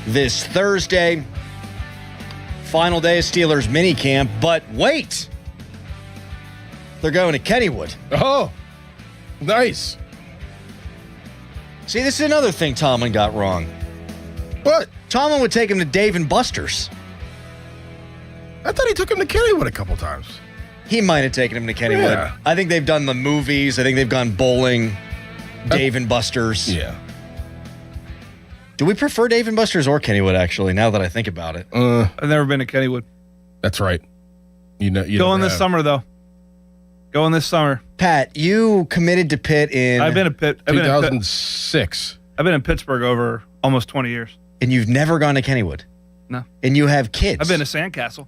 this Thursday. Final day of Steelers minicamp. But wait! They're going to Kennywood. Oh, nice. See, this is another thing Tomlin got wrong. What? Tomlin would take him to Dave & Buster's. I thought he took him to Kennywood a couple times. He might have taken him to Kennywood. Yeah. I think they've done the movies. I think they've gone bowling. Dave & Buster's. Yeah. Do we prefer Dave & Buster's or Kennywood, actually, now that I think about it? I've never been to Kennywood. That's right. You Going this summer, though. Going this summer. Pat, you committed to Pitt in... I've been to Pitt. 2006. I've been in Pittsburgh over almost 20 years. And you've never gone to Kennywood? No. And you have kids? I've been to Sandcastle. Does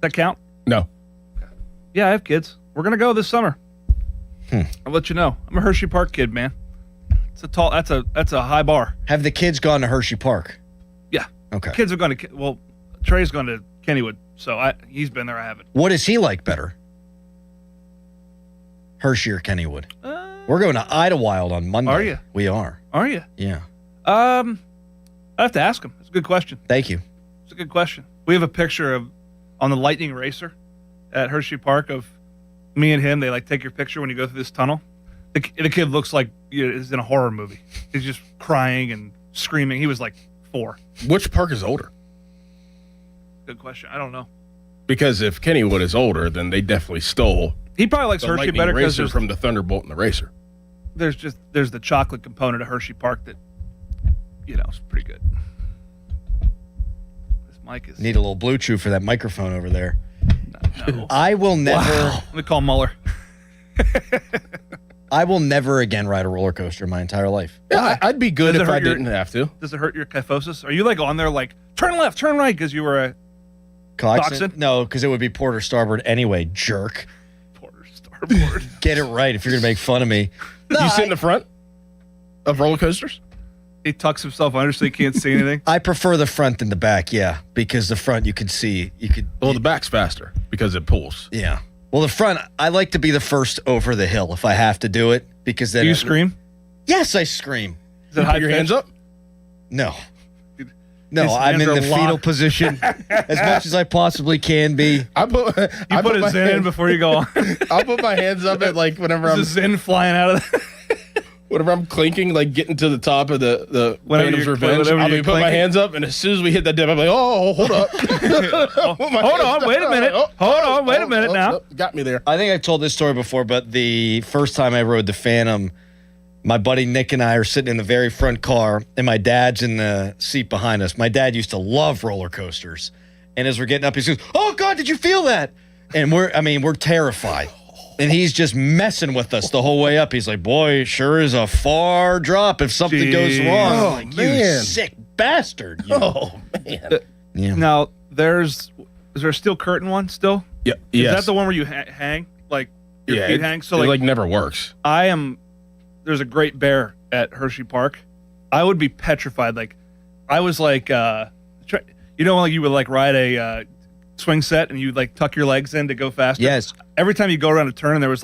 that count? No. Yeah, I have kids. We're going to go this summer. I'll let you know. I'm a Hershey Park kid, man. It's a tall. That's a high bar. Have the kids gone to Hershey Park? Yeah. Okay. Kids have gone to. Well, Trey's gone to Kennywood, so he's been there. I haven't. What does he like better? Hershey or Kennywood? We're going to Idlewild on Monday. Are you? We are. Are you? Yeah. I have to ask him. It's a good question. Thank you. It's a good question. We have a picture of on the Lightning Racer at Hershey Park of me and him. They take your picture when you go through this tunnel. The kid looks like he's in a horror movie. He's just crying and screaming. He was like 4. Which park is older? Good question. I don't know. Because if Kennywood is older, then they definitely stole. He probably likes the Hershey Lightning better because Racer from the Thunderbolt and the Racer. There's the chocolate component of Hershey Park that is pretty good. This mic is Need a little Bluetooth for that microphone over there. No. I will never. Wow. Let me call Mueller. I will never again ride a roller coaster in my entire life. Yeah, I'd be good if I didn't have to. Does it hurt your kyphosis? Are you on there turn left, turn right because you were a coxswain? No, because it would be Porter Starboard anyway, jerk. Porter Starboard. Get it right if you're going to make fun of me. No, you sit in the front of roller coasters? He tucks himself under so he can't see anything. I prefer the front than the back, yeah, because the front you can see. Well, the back's faster because it pulls. Yeah. Well, the front, I like to be the first over the hill if I have to do it because then. Do you scream? Yes, I scream. Is it high put your hands up? No. No, I'm in the fetal position as much as I possibly can be. You put a Zen in before you go on. I'll put my hands up at whenever I'm. There's a Zen flying out of the. Whenever I'm clinking, getting to the top of the Phantom's Revenge, I'll put my hands up, and as soon as we hit that dip, I'm like, oh, hold up. Hold on, wait a minute. Hold on, wait a minute now. Got me there. I think I've told this story before, but the first time I rode the Phantom, my buddy Nick and I are sitting in the very front car, and my dad's in the seat behind us. My dad used to love roller coasters. And as we're getting up, he says, oh, God, did you feel that? And we're terrified. And he's just messing with us the whole way up. He's like, boy, it sure is a far drop if something goes wrong. Oh, I'm like, man. You sick bastard. Oh, man. Yeah. Now, is there a steel curtain one still? Yeah. Is Yes. that the one where you hang? Your feet hang? So it never works. There's a Great Bear at Hershey Park. I would be petrified. I was you would ride a swing set and you tuck your legs in to go faster. Yes. Every time you go around a turn and there was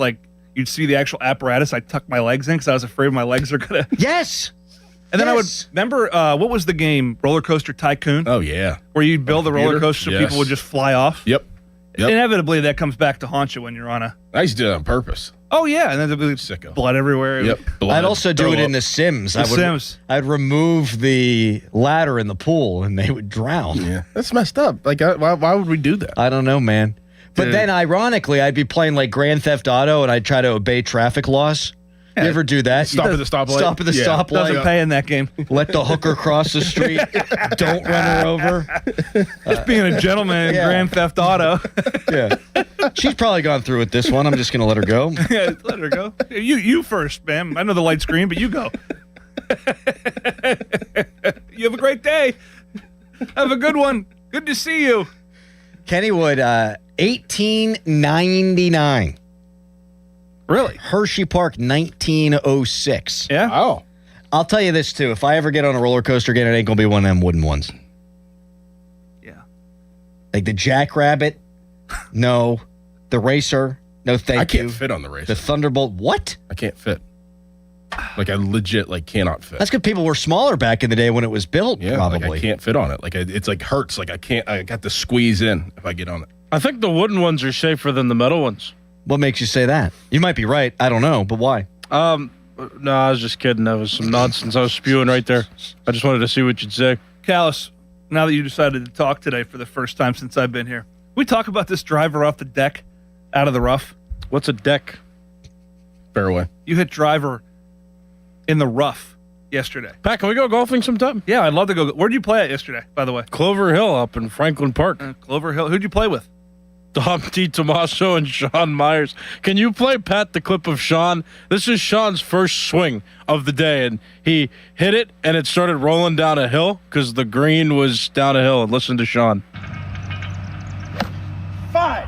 you'd see the actual apparatus. I tucked my legs in because I was afraid my legs are gonna. Yes. And then I would remember what was the game? Roller Coaster Tycoon. Oh yeah, where you'd build a roller coaster, so people would just fly off. Yep. Inevitably, that comes back to haunt you when you're on a. I used to do it on purpose. Oh yeah, and then there'd be blood everywhere. Yep. I'd also do it in The Sims. Sims. I'd remove the ladder in the pool, and they would drown. Yeah, that's messed up. Like, why would we do that? I don't know, man. But then, ironically, I'd be playing like Grand Theft Auto, and I'd try to obey traffic laws. You ever do that? Stop at the stoplight. Stop at the stoplight. Doesn't pay in that game. Let the hooker cross the street. Don't run her over. Just being a gentleman in Grand Theft Auto. Yeah. She's probably gone through with this one. I'm just going to let her go. Yeah, let her go. You first, ma'am. I know the light's green, but you go. You have a great day. Have a good one. Good to see you. Kennywood, 1899. Really? Hershey Park, 1906. Yeah? Oh. I'll tell you this, too. If I ever get on a roller coaster again, it ain't going to be one of them wooden ones. Yeah. Like the Jackrabbit, no. The Racer, no thank you. I can't fit on the Racer. The Thunderbolt, what? I can't fit. Like, I legit, cannot fit. That's because people were smaller back in the day when it was built, Yeah, probably. like I can't fit on it. Like, it's hurts. Like, I got to squeeze in if I get on it. I think the wooden ones are safer than the metal ones. What makes you say that? You might be right. I don't know, but why? No, I was just kidding. That was some nonsense I was spewing right there. I just wanted to see what you'd say. Callis, now that you decided to talk today for the first time since I've been here, we talk about this driver off the deck out of the rough. What's a deck? Fairway. You hit driver in the rough yesterday. Pat, can we go golfing sometime? Yeah, I'd love to go. Where'd you play at yesterday, by the way? Clover Hill up in Franklin Park. Clover Hill. Who'd you play with? Dom T. Tomaso and Sean Myers. Can you play, Pat, the clip of Sean? This is Sean's first swing of the day, and he hit it, and it started rolling down a hill because the green was down a hill. And listen to Sean. 5.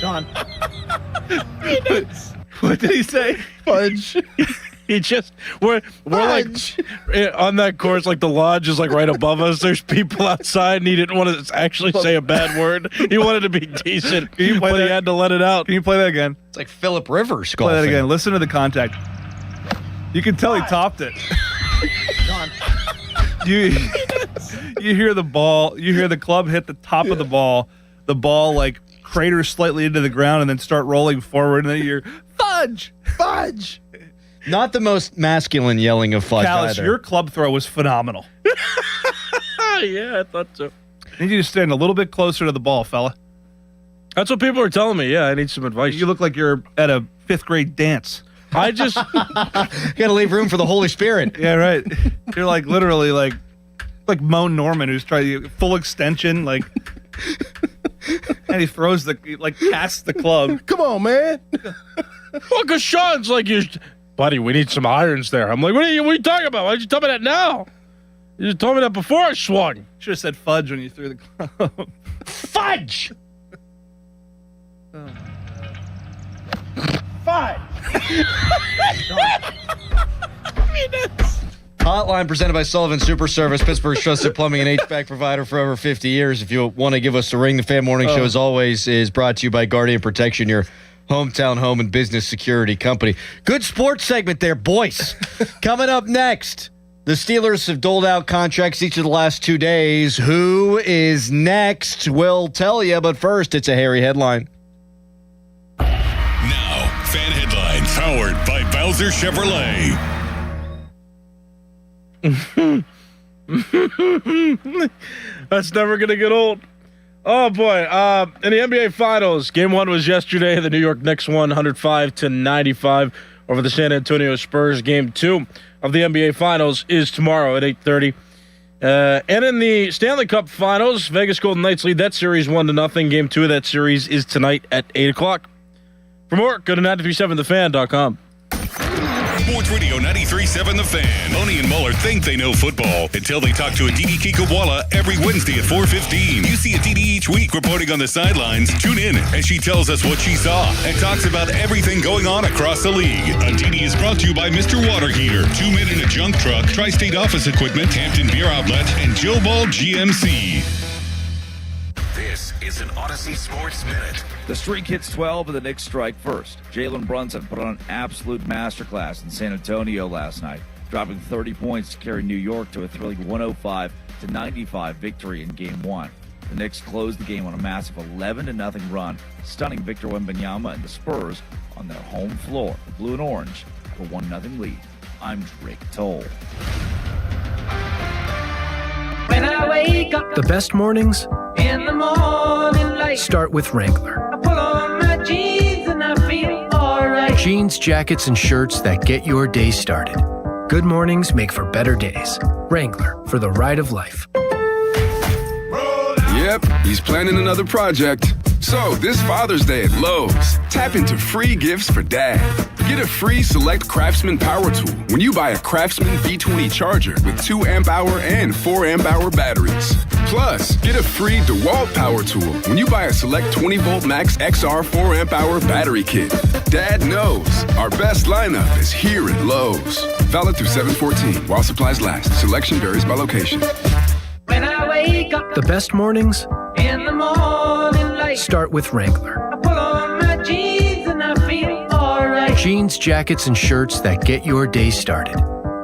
Sean. What did he say? Fudge. He just we're like on that course, like the lodge is like right above us. There's people outside, and he didn't want to actually say a bad word. He wanted to be decent, but he had to let it out. Can you play that again? It's like Phillip Rivers golfing. Play that again. Listen to the contact. You can tell he topped it. John. You hear the ball. You hear the club hit the top of the ball. The ball like craters slightly into the ground and then start rolling forward. And then you hear fudge, fudge. Not the most masculine yelling of fudge Callis, either. your club throw was phenomenal. Yeah, I thought so. I need you to stand a little bit closer to the ball, fella. That's what people are telling me. Yeah, I need some advice. You look like you're at a 5th grade dance. I just you got to leave room for the Holy Spirit. Yeah, right. You're like literally like Mo Norman, who's trying to full extension, like, and he throws casts the club. Come on, man. Well, because Sean's like, buddy, we need some irons there. I'm like, what are you talking about? Why'd you tell me that now? You just told me that before I swung. Should have said fudge when you threw the club. Fudge! Oh. 5. Hotline presented by Sullivan Super Service, Pittsburgh's trusted plumbing and HVAC provider for over 50 years. If you want to give us a ring, the Fan Morning Show, as always, is brought to you by Guardian Protection, your hometown home and business security company. Good sports segment there, boys. Coming up next, the Steelers have doled out contracts each of the last 2 days. Who is next? We'll tell you, but first, it's a hairy headline. Now, Fan Headlines, powered by Bowser Chevrolet. That's never going to get old. Oh, boy. In the NBA Finals, Game 1 was yesterday. The New York Knicks won 105-95 over the San Antonio Spurs. Game 2 of the NBA Finals is tomorrow at 8:30. And in the Stanley Cup Finals, Vegas Golden Knights lead that series 1-0. Game 2 of that series is tonight at 8 o'clock. For more, go to 937thefan.com. Sports Radio 93.7 The Fan. Boney and Muller think they know football until they talk to Aditi Kikawala every Wednesday at 4:15. You see Aditi each week reporting on the sidelines. Tune in as she tells us what she saw and talks about everything going on across the league. Aditi is brought to you by Mr. Water Heater, 2 Men in a Junk Truck, Tri-State Office Equipment, Hampton Beer Outlet, and Joe Ball GMC. This is an Odyssey Sports Minute. The streak hits 12 and the Knicks strike first. Jalen Brunson put on an absolute masterclass in San Antonio last night, dropping 30 points to carry New York to a thrilling 105-95 victory in Game 1. The Knicks closed the game on a massive 11-0 run, stunning Victor Wembanyama and the Spurs on their home floor. The Blue and Orange have a 1-0 lead. I'm Drake Toll. When I wake up, the best mornings in the morning light, start with Wrangler. I put on my jeans and I feel alright. Jeans, jackets, and shirts that get your day started. Good mornings make for better days. Wrangler, for the ride of life. Yep, he's planning another project. So, this Father's Day at Lowe's, tap into free gifts for Dad. Get a free Select Craftsman power tool when you buy a Craftsman V20 charger with 2 amp-hour and 4 amp-hour batteries. Plus, get a free DeWalt power tool when you buy a Select 20-volt Max XR 4 amp-hour battery kit. Dad knows our best lineup is here at Lowe's. Valid through 7/14 while supplies last. Selection varies by location. When I wake up, the best mornings in the morning light, start with Wrangler. I put on my jeans and I feel alright. Jeans, jackets, and shirts that get your day started.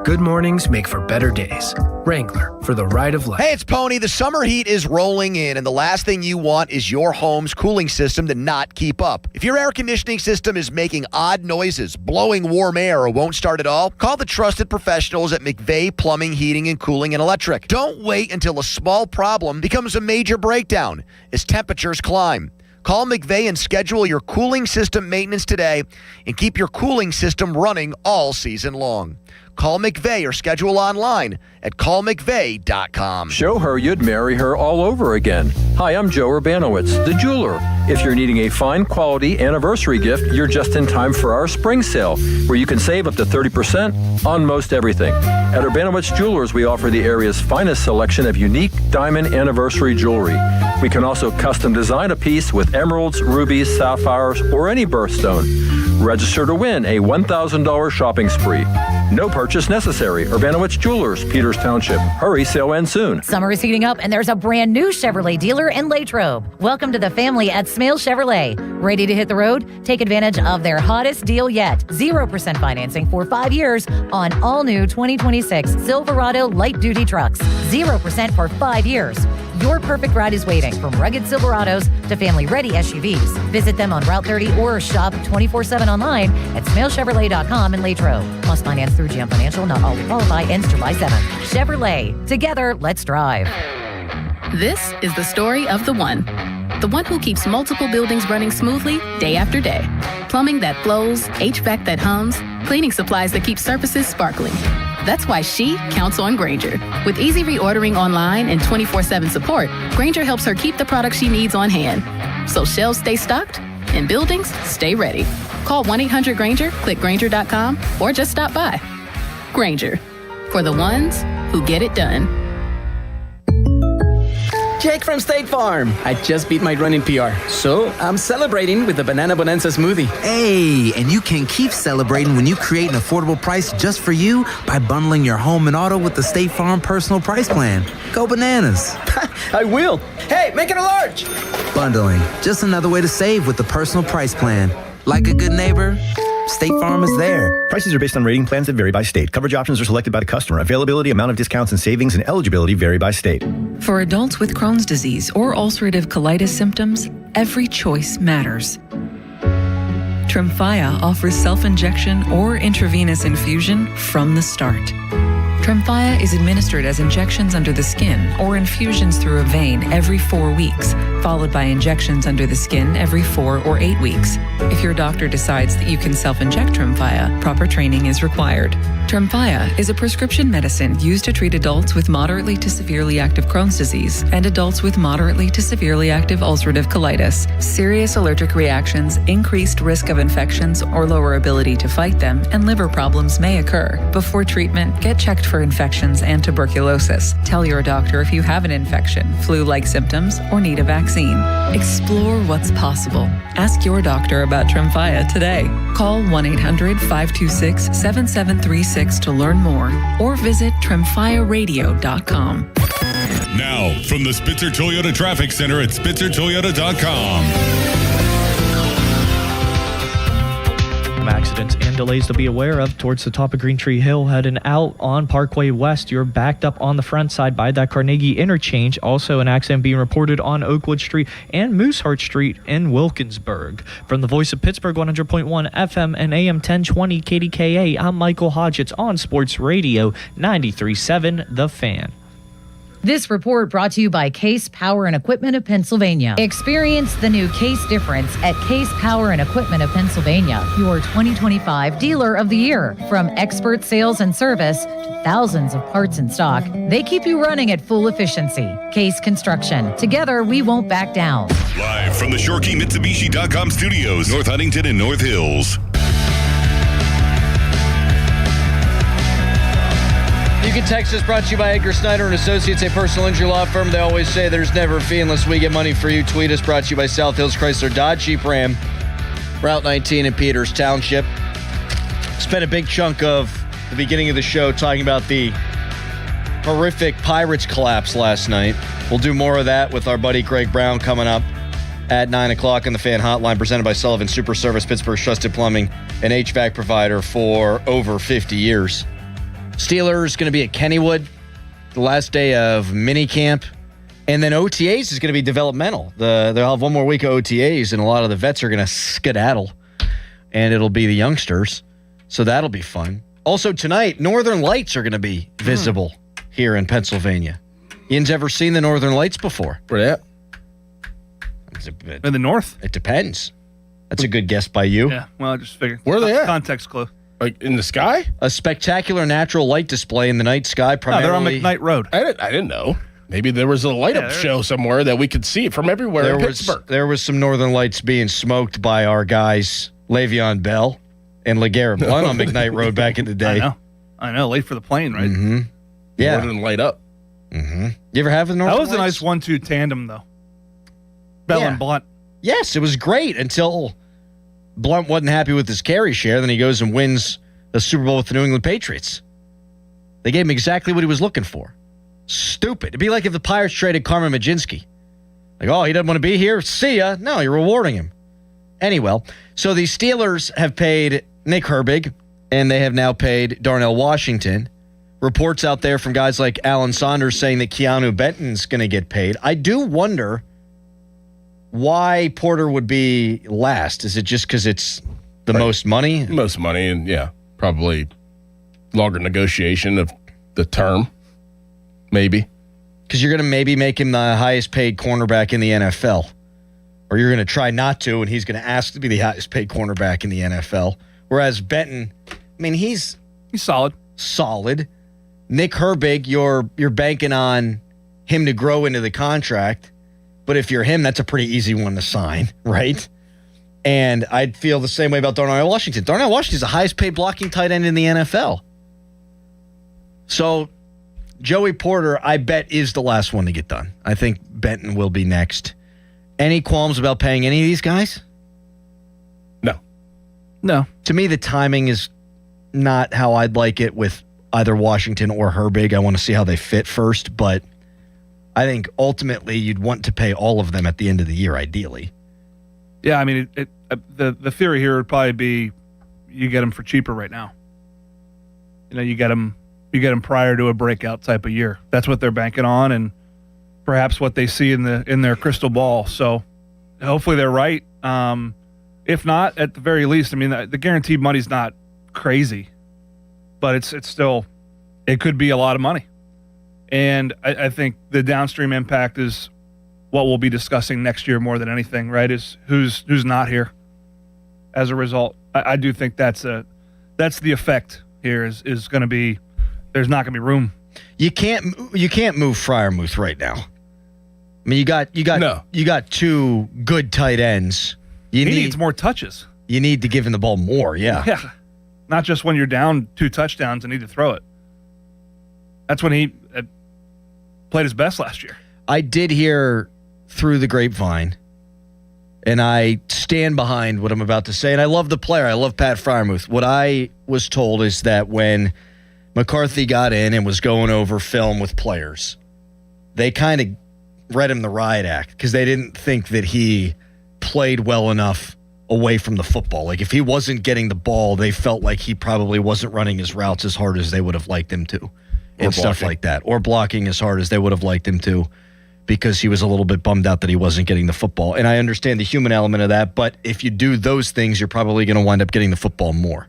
Good mornings make for better days. Wrangler, for the ride of life. Hey, it's Pony. The summer heat is rolling in, and the last thing you want is your home's cooling system to not keep up. If your air conditioning system is making odd noises, blowing warm air, or won't start at all, call the trusted professionals at McVeigh Plumbing, Heating, and Cooling and Electric. Don't wait until a small problem becomes a major breakdown as temperatures climb. Call McVeigh and schedule your cooling system maintenance today and keep your cooling system running all season long. Call McVeigh or schedule online at callmcveigh.com. Show her you'd marry her all over again. Hi, I'm Joe Urbanowitz, the jeweler. If you're needing a fine quality anniversary gift, you're just in time for our spring sale, where you can save up to 30% on most everything. At Urbanowitz Jewelers, we offer the area's finest selection of unique diamond anniversary jewelry. We can also custom design a piece with emeralds, rubies, sapphires, or any birthstone. Register to win a $1,000 shopping spree. No purchase necessary. Urbanowitz Jewelers, Peters Township. Hurry, sale ends soon. Summer is heating up, and there's a brand new Chevrolet dealer in Latrobe. Welcome to the family at Smale Chevrolet. Ready to hit the road? Take advantage of their hottest deal yet. 0% financing for 5 years on all new 2026 Silverado light-duty trucks. 0% for 5 years. Your perfect ride is waiting, from rugged Silverados to family-ready SUVs. Visit them on Route 30 or shop 24/7 online at smalechevrolet.com in Latrobe. Must finance through GM Financial. Not all qualify. Ends July 7th. Chevrolet. Together, let's drive. This is the story of the one who keeps multiple buildings running smoothly day after day. Plumbing that flows, HVAC that hums, cleaning supplies that keep surfaces sparkling. That's why she counts on Grainger. With easy reordering online and 24/7 support, Grainger helps her keep the products she needs on hand. So shelves stay stocked and buildings stay ready. Call 1-800-GRAINGER, click Grainger.com, or just stop by. Grainger, for the ones who get it done. Jake from State Farm. I just beat my running PR, so I'm celebrating with the Banana Bonanza smoothie. Hey, and you can keep celebrating when you create an affordable price just for you by bundling your home and auto with the State Farm Personal Price Plan. Go bananas. I will. Hey, make it a large. Bundling, just another way to save with the Personal Price Plan. Like a good neighbor, State Farm is there. Prices are based on rating plans that vary by state. Coverage options are selected by the customer. Availability, amount of discounts and savings, and eligibility vary by state. For adults with Crohn's disease or ulcerative colitis symptoms, every choice matters. Tremfya offers self-injection or intravenous infusion from the start. Tremfya is administered as injections under the skin or infusions through a vein every 4 weeks, followed by injections under the skin every 4 or 8 weeks. If your doctor decides that you can self-inject Tremfya, proper training is required. Tremfya is a prescription medicine used to treat adults with moderately to severely active Crohn's disease and adults with moderately to severely active ulcerative colitis. Serious allergic reactions, increased risk of infections or lower ability to fight them, and liver problems may occur. Before treatment, get checked for infections and tuberculosis. Tell your doctor if you have an infection, flu-like symptoms, or need a vaccine. Explore what's possible. Ask your doctor about Tremfya today. Call 1-800-526-7736 to learn more, or visit tremfyaradio.com. Now, from the Spitzer Toyota Traffic Center at SpitzerToyota.com. Accidents and delays to be aware of towards the top of Green Tree Hill. Heading out on Parkway West, you're backed up on the front side by that Carnegie interchange. Also, an accident being reported on Oakwood Street and Mooseheart Street in Wilkinsburg. From the Voice of Pittsburgh, 100.1 FM and AM 1020 KDKA, I'm Michael Hodgetts on Sports Radio 93.7 The Fan. This report brought to you by Case Power and Equipment of Pennsylvania. Experience the new Case difference at Case Power and Equipment of Pennsylvania, your 2025 Dealer of the Year. From expert sales and service to thousands of parts in stock, they keep you running at full efficiency. Case Construction. Together, we won't back down. Live from the ShoreKeyMitsubishi.com studios, North Huntington and North Hills. You can text us, brought to you by Edgar Snyder and Associates, a personal injury law firm. They always say there's never a fee unless we get money for you. Tweet us, brought to you by South Hills Chrysler Dodge Jeep Ram, Route 19 in Peters Township. Spent a big chunk of the beginning of the show talking about the horrific Pirates collapse last night. We'll do more of that with our buddy Greg Brown coming up at 9 o'clock on the Fan Hotline, presented by Sullivan Super Service, Pittsburgh's trusted plumbing and HVAC provider for over 50 years. Steelers going to be at Kennywood, the last day of minicamp. And then OTAs is going to be developmental. They'll have one more week of OTAs, and a lot of the vets are going to skedaddle. And it'll be the youngsters. So that'll be fun. Also tonight, Northern Lights are going to be visible here in Pennsylvania. Ian's ever seen the Northern Lights before? Where they at? In the north? It depends. That's a good guess by you. Yeah, well, I just figured. Where are they at? Context clue. Like in the sky? A spectacular natural light display in the night sky. Primarily, they're on McKnight Road. I didn't know. Maybe there was a light-up show somewhere that we could see from everywhere in Pittsburgh. There was some Northern Lights being smoked by our guys, Le'Veon Bell and LeGarrette Blount on McKnight Road back in the day. I know. Late for the plane, right? Mm-hmm. Yeah. Northern Light Up. Mm-hmm. You ever have the Northern Lights? That was a nice 1-2 tandem, though. Bell and Blount. Yes, it was great until Blount wasn't happy with his carry share. Then he goes and wins the Super Bowl with the New England Patriots. They gave him exactly what he was looking for. Stupid. It'd be like if the Pirates traded Carmen Majinski. Like, oh, he doesn't want to be here? See ya. No, you're rewarding him. Anyway, so the Steelers have paid Nick Herbig, and they have now paid Darnell Washington. Reports out there from guys like Alan Saunders saying that Keanu Benton's going to get paid. I do wonder why Porter would be last. Is it just because it's the most money? Most money, and yeah, probably longer negotiation of the term, maybe. Because you're going to maybe make him the highest paid cornerback in the NFL. Or you're going to try not to, and he's going to ask to be the highest paid cornerback in the NFL. Whereas Benton, I mean, he's solid. Solid. Nick Herbig, you're banking on him to grow into the contract. But if you're him, that's a pretty easy one to sign, right? And I'd feel the same way about Darnell Washington. Darnell Washington is the highest paid blocking tight end in the NFL. So Joey Porter, I bet, is the last one to get done. I think Benton will be next. Any qualms about paying any of these guys? No. To me, the timing is not how I'd like it with either Washington or Herbig. I want to see how they fit first, but I think ultimately you'd want to pay all of them at the end of the year, ideally. Yeah, I mean, the theory here would probably be you get them for cheaper right now. You know, you get them prior to a breakout type of year. That's what they're banking on, and perhaps what they see in their crystal ball. So hopefully they're right. If not, at the very least, I mean, the guaranteed money's not crazy, but it's still, it could be a lot of money. And I think the downstream impact is what we'll be discussing next year more than anything, right? Is who's not here as a result. I do think that's the effect here is going to be, there's not going to be room. You can't move Freiermuth right now. I mean, you got two good tight ends. He needs more touches. You need to give him the ball more, yeah. Yeah. Not just when you're down 2 touchdowns and need to throw it. That's when he played his best last year. I did hear through the grapevine, and I stand behind what I'm about to say, and I love the player. I love Pat Freiermuth. What I was told is that when McCarthy got in and was going over film with players, they kind of read him the riot act because they didn't think that he played well enough away from the football. Like if he wasn't getting the ball, they felt like he probably wasn't running his routes as hard as they would have liked him to, and stuff like that, or blocking as hard as they would have liked him to, because he was a little bit bummed out that he wasn't getting the football. And I understand the human element of that, but if you do those things, you're probably going to wind up getting the football more.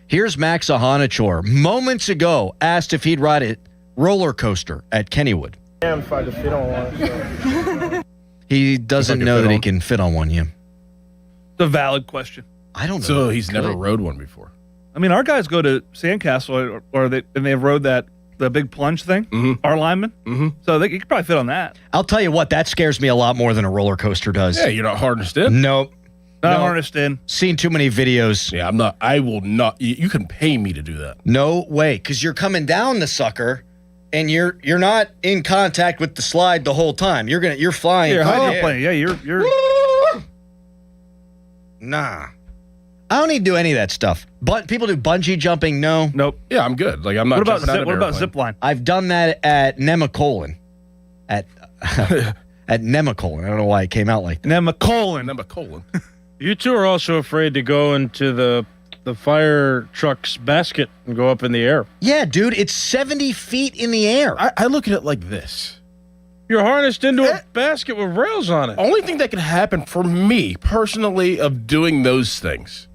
Here's Max Ahanichor moments ago asked if he'd ride a roller coaster at Kennywood. I'm trying to fit on one. So. He doesn't know that he can fit on one, yeah. It's a valid question. I don't know. So he's never rode one before. I mean, our guys go to Sandcastle and they've rode the big plunge thing, our linemen. So you could probably fit on that. I'll tell you what, that scares me a lot more than a roller coaster does. Yeah, you're not harnessed in? Nope. Not harnessed in. Seen too many videos. Yeah, I'm not. I will not. You can pay me to do that. No way, because you're coming down the sucker, and you're not in contact with the slide the whole time. You're flying. You're hydroplane. Yeah, you're. Nah. I don't need to do any of that stuff. But people do bungee jumping. No. Nope. Yeah, I'm good. Like I'm not. What about zip line? I've done that at Nemacolin. At Nemacolin. I don't know why it came out like that. Nemacolin. You two are also afraid to go into the fire truck's basket and go up in the air. Yeah, dude, it's 70 feet in the air. I look at it like this. You're harnessed into a basket with rails on it. Only thing that can happen for me personally of doing those things,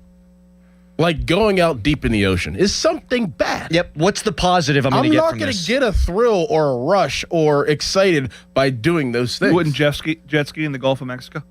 like going out deep in the ocean, is something bad. Yep. What's the positive I'm going to get from this? I'm not going to get a thrill or a rush or excited by doing those things. You wouldn't jet ski in the Gulf of Mexico?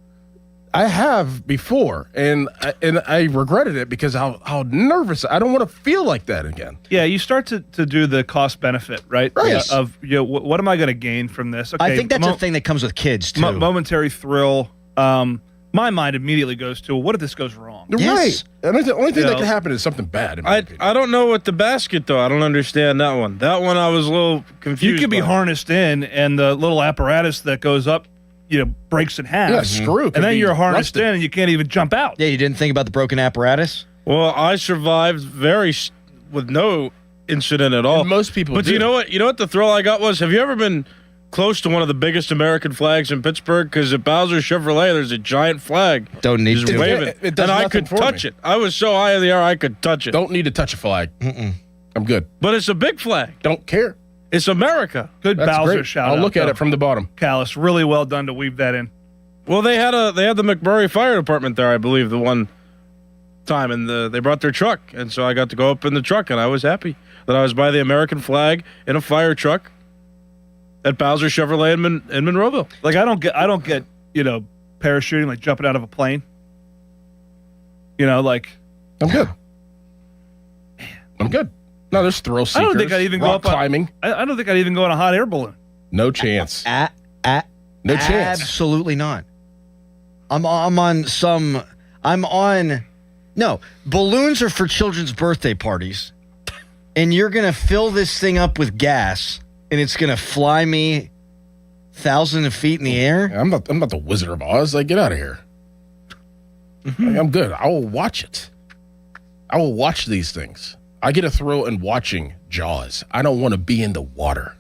I have before, and I regretted it because how nervous. I don't want to feel like that again. Yeah, you start to do the cost benefit, right? Right. Of what am I going to gain from this? Okay, I think that's a thing that comes with kids too. Momentary thrill. My mind immediately goes to, what if this goes wrong? Right. And the only thing that can happen is something bad. I don't know what the basket though. I don't understand that one. That one I was a little confused. You could be harnessed in, and the little apparatus that goes up, breaks in half. Yeah, screw. And then you're harnessed in and you can't even jump out. Yeah, you didn't think about the broken apparatus? Well, I survived with no incident at all. And most people But do. you know what? You know what the thrill I got was? Have you ever been close to one of the biggest American flags in Pittsburgh? Because at Bowser Chevrolet, there's a giant flag. Don't need just to. waving. It does and I nothing could for touch me. it. I was so high in the air, I could touch it. Don't need to touch a flag. I'm good. But it's a big flag. Don't care. It's America. Good That's Bowser great. shout out. I'll look at it from the bottom. Callis, really well done to weave that in. Well, they had the McMurray Fire Department there, I believe, the one time, and they brought their truck, and so I got to go up in the truck, and I was happy that I was by the American flag in a fire truck at Bowser Chevrolet in Monroeville. Like I don't get parachuting, like jumping out of a plane. Like I'm good. I'm good. No, there's thrill seekers. I don't think I'd even go up climbing. I don't think I'd even go on a hot air balloon. No chance. No chance. Absolutely not. No, balloons are for children's birthday parties, and you're going to fill this thing up with gas, and it's going to fly me thousands of feet in the air? I'm not the Wizard of Oz. Like, get out of here. Like, I'm good. I will watch it. I will watch these things. I get a thrill in watching Jaws. I don't want to be in the water.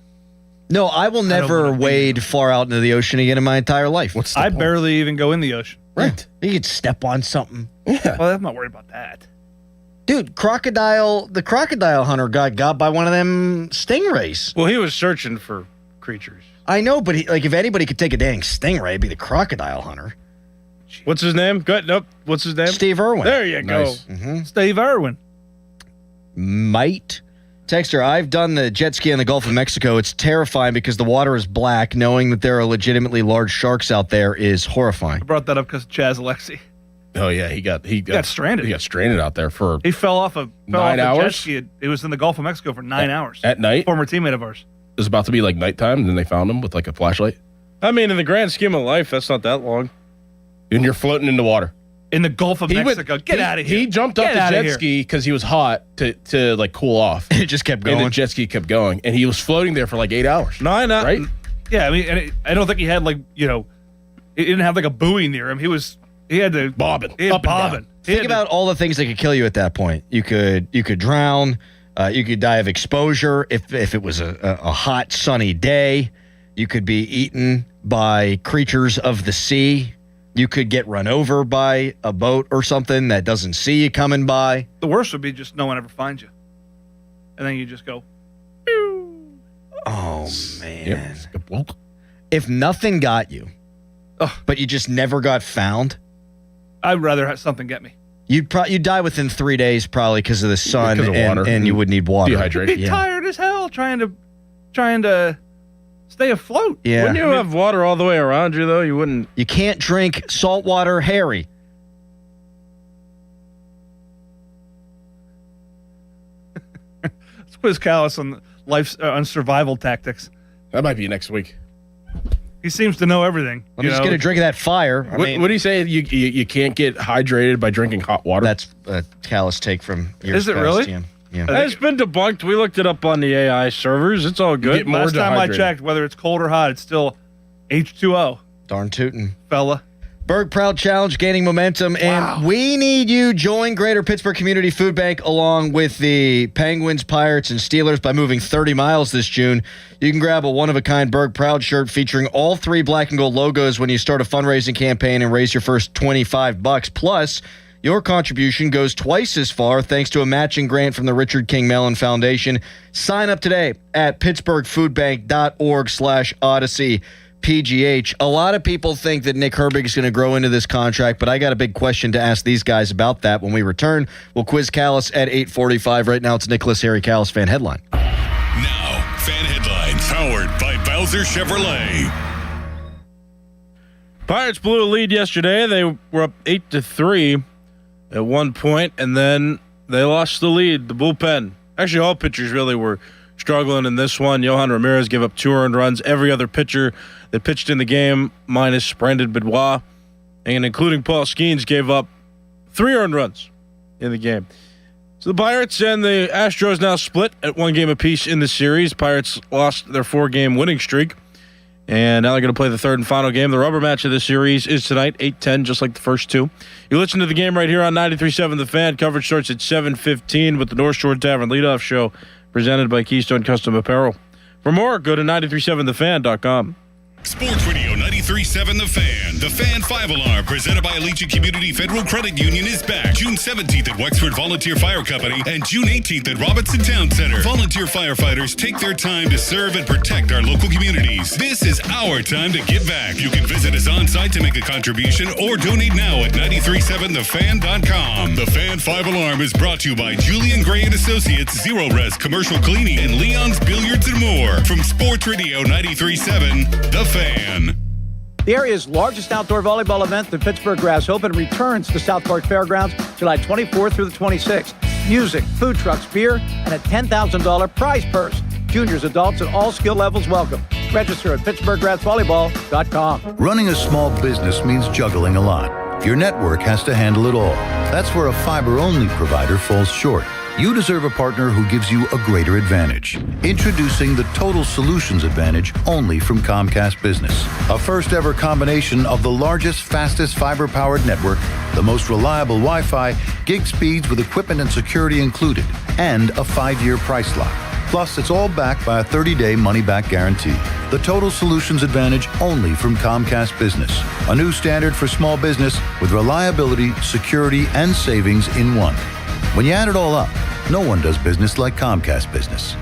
No, I will never wade far out into the ocean again in my entire life. I barely even go in the ocean. Right. You could step on something. Yeah. Well, I'm not worried about that. Dude, the crocodile hunter got by one of them stingrays. Well, he was searching for creatures. I know, but if anybody could take a dang stingray, it'd be the crocodile hunter. What's his name? Nope. What's his name? Steve Irwin. There you Nice. go. Steve Irwin. Might. Texter, I've done the jet ski in the Gulf of Mexico. It's terrifying because the water is black. Knowing that there are legitimately large sharks out there is horrifying. I brought that up because Chaz Alexi. Oh yeah, he got stranded. He got stranded out there for He fell off a 9 hours. jet ski. It was in the Gulf of Mexico for 9 hours. At night. Former teammate of ours. It was about to be like nighttime, and then they found him with like a flashlight. I mean, in the grand scheme of life, that's not that long. And you're floating in the water. In the Gulf of Mexico. Get out of here. He jumped up the jet ski because he was hot to like cool off. It just kept going. And the jet ski kept going, and he was floating there for like 8 hours. Right? Yeah, I mean, I don't think he had he didn't have like a buoy near him. He had to bobbing. Up bobbing. Think about all the things that could kill you at that point. You could drown. You could die of exposure if it was a hot sunny day. You could be eaten by creatures of the sea. You could get run over by a boat or something that doesn't see you coming by. The worst would be just no one ever finds you. And then you just go, oh, man. If nothing got you, but you just never got found, I'd rather have something get me. You'd die within 3 days probably because of the sun Because of water. and you would need water. Dehydration. You'd be tired as hell trying to stay afloat. Yeah. Wouldn't you have water all the way around you, though? You wouldn't. You can't drink saltwater Harry. Let's quiz Callis on on survival tactics. That might be next week. He seems to know everything. I'm just going to drink of that fire. What do you say? You can't get hydrated by drinking hot water? That's a Callis take from years Is it past, really? Yeah. It's been debunked. We looked it up on the AI servers. It's all good. Last time I checked, whether it's cold or hot, it's still H2O. Darn tootin'. Fella. Berg Proud Challenge gaining momentum, and we need you. Join Greater Pittsburgh Community Food Bank along with the Penguins, Pirates, and Steelers by moving 30 miles this June. You can grab a one-of-a-kind Berg Proud shirt featuring all 3 black and gold logos when you start a fundraising campaign and raise your first $25. Plus, your contribution goes twice as far thanks to a matching grant from the Richard King Mellon Foundation. Sign up today at pittsburghfoodbank.org/Odyssey. PGH. A lot of people think that Nick Herbig is going to grow into this contract, but I got a big question to ask these guys about that when we return. We'll quiz Callis at 8:45. Right now, it's Nicholas Harry Callis Fan Headline. Now, Fan Headlines, powered by Bowser Chevrolet. Pirates blew a lead yesterday. They were up 8-3 at one point, and then they lost the lead. The bullpen. Actually, all pitchers really were struggling in this one. Yohan Ramirez gave up 2 earned runs. Every other pitcher that pitched in the game, minus Brandon Benoit, and including Paul Skeens, gave up 3 earned runs in the game. So the Pirates and the Astros now split at 1 game apiece in the series. Pirates lost their 4-game winning streak, and now they're going to play the 3rd and final game. The rubber match of the series is tonight, 8-10, just like the first 2. You listen to the game right here on 93.7 The Fan. Coverage starts at 7:15 with the North Shore Tavern leadoff show, presented by Keystone Custom Apparel. For more, go to 937thefan.com. Sports Radio 93.7 The Fan. The Fan 5-Alarm, presented by Allegiant Community Federal Credit Union, is back June 17th at Wexford Volunteer Fire Company and June 18th at Robinson Town Center. Volunteer firefighters take their time to serve and protect our local communities. This is our time to give back. You can visit us on site to make a contribution or donate now at 937thefan.com. The Fan 5-Alarm is brought to you by Julian Gray and Associates, Zero Res Commercial Cleaning, and Leon's Billiards and more. From Sports Radio 93.7 The Fan. The area's largest outdoor volleyball event, the Pittsburgh Grass Open, returns to South Park Fairgrounds July 24th through the 26th. Music, food trucks, beer, and a $10,000 prize purse. Juniors, adults, and all skill levels welcome. Register at PittsburghGrassVolleyball.com. Running a small business means juggling a lot. Your network has to handle it all. That's where a fiber-only provider falls short. You deserve a partner who gives you a greater advantage. Introducing the Total Solutions Advantage only from Comcast Business. A first-ever combination of the largest, fastest fiber-powered network, the most reliable Wi-Fi, gig speeds with equipment and security included, and a 5-year price lock. Plus, it's all backed by a 30-day money-back guarantee. The Total Solutions Advantage only from Comcast Business. A new standard for small business with reliability, security, and savings in one. When you add it all up, no one does business like Comcast Business.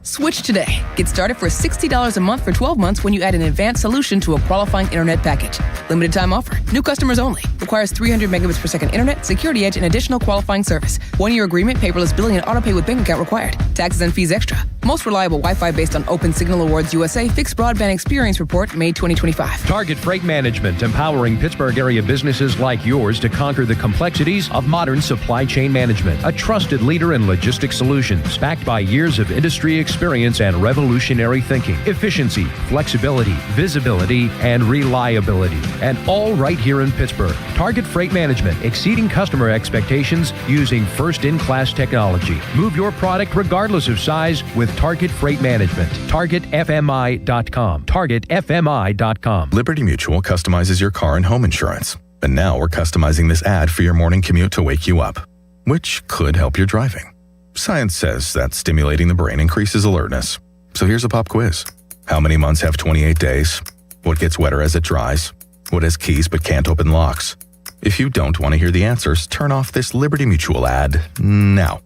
Switch today. Get started for $60 a month for 12 months when you add an advanced solution to a qualifying internet package. Limited time offer. New customers only. Requires 300 megabits per second internet, security edge, and additional qualifying service. 1-year agreement, paperless billing, and autopay with bank account required. Taxes and fees extra. Most reliable Wi-Fi based on Open Signal Awards USA Fixed Broadband Experience Report, May 2025. Target Freight Management, empowering Pittsburgh area businesses like yours to conquer the complexities of modern supply chain management. A trusted leader in logistics solutions, backed by years of industry experience and revolutionary thinking. Efficiency, flexibility, visibility, and reliability. And all right here in Pittsburgh. Target Freight Management, exceeding customer expectations using first-in-class technology. Move your product regardless of size with Target Freight Management. TargetFMI.com. TargetFMI.com. Liberty Mutual customizes your car and home insurance. And now we're customizing this ad for your morning commute to wake you up, which could help your driving. Science says that stimulating the brain increases alertness. So here's a pop quiz. How many months have 28 days? What gets wetter as it dries? What has keys but can't open locks? If you don't want to hear the answers, turn off this Liberty Mutual ad now.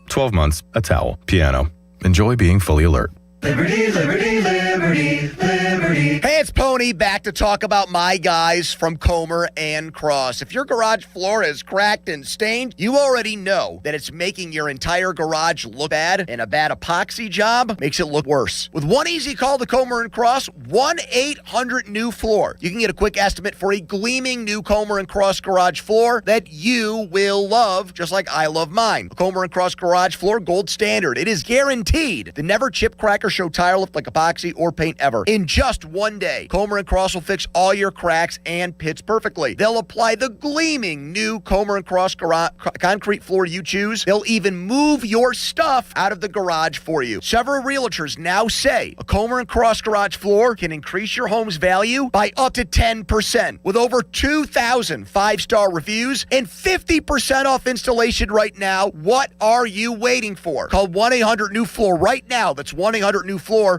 12 months, a towel, piano. Enjoy being fully alert. Liberty, liberty, liberty, liberty. Hey, it's Pony back to talk about my guys from Comer and Cross. If your garage floor is cracked and stained, you already know that it's making your entire garage look bad, and a bad epoxy job makes it look worse. With one easy call to Comer and Cross, 1-800-NEW-FLOOR. You can get a quick estimate for a gleaming new Comer and Cross garage floor that you will love, just like I love mine. A Comer and Cross garage floor, gold standard. It is guaranteed to never chip, crack, or show tire lift like epoxy or paint ever. In just one day, Comer and Cross will fix all your cracks and pits perfectly. They'll apply the gleaming new Comer and Cross concrete floor you choose. They'll even move your stuff out of the garage for you. Several realtors now say a Comer and Cross garage floor can increase your home's value by up to 10%. With over 2,000 five-star reviews and 50% off installation right now, what are you waiting for? Call 1-800-NEW-FLOOR right now. That's 1-800-NEW-FLOOR,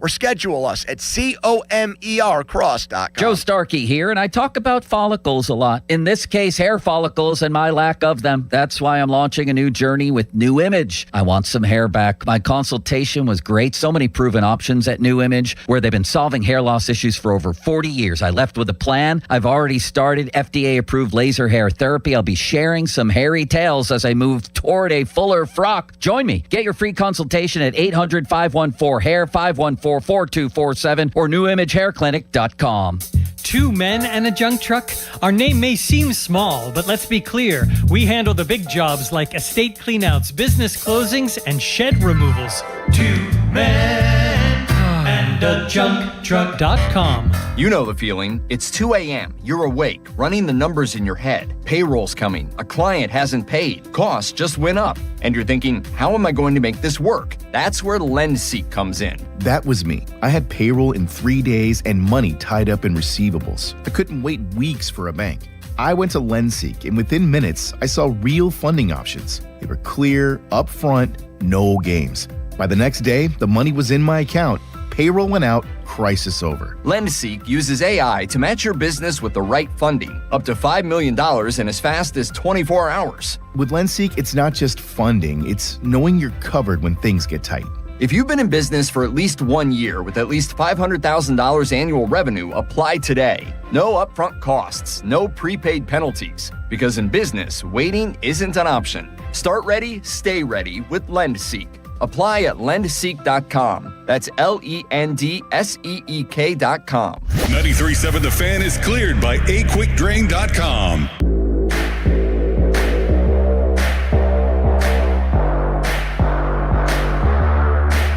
or schedule us at COMERcross.com. Joe Starkey here, and I talk about follicles a lot. In this case, hair follicles and my lack of them. That's why I'm launching a new journey with New Image. I want some hair back. My consultation was great. So many proven options at New Image, where they've been solving hair loss issues for over 40 years. I left with a plan. I've already started FDA-approved laser hair therapy. I'll be sharing some hairy tales as I move toward a fuller frock. Join me. Get your free consultation at 800-514-HAIR, 514-4247, or newimagehairclinic.com. Two men and a junk truck? Our name may seem small, but let's be clear. We handle the big jobs like estate cleanouts, business closings, and shed removals. Two men and a junk truck.com. You know the feeling. It's 2 a.m. You're awake, running the numbers in your head. Payroll's coming. A client hasn't paid. Costs just went up. And you're thinking, how am I going to make this work? That's where LendSeek comes in. That was me. I had payroll in 3 days and money tied up in receivables. I couldn't wait weeks for a bank. I went to LendSeek, and within minutes, I saw real funding options. They were clear, upfront, no games. By the next day, the money was in my account. Payroll went out, crisis over. LendSeek uses AI to match your business with the right funding, up to $5 million in as fast as 24 hours. With LendSeek, it's not just funding, it's knowing you're covered when things get tight. If you've been in business for at least 1 year with at least $500,000 annual revenue, apply today. No upfront costs, no prepaid penalties. Because in business, waiting isn't an option. Start ready, stay ready with LendSeek. Apply at lendseek.com. That's LENDSEEK.com. 93.7 The Fan is cleared by aquickdrain.com.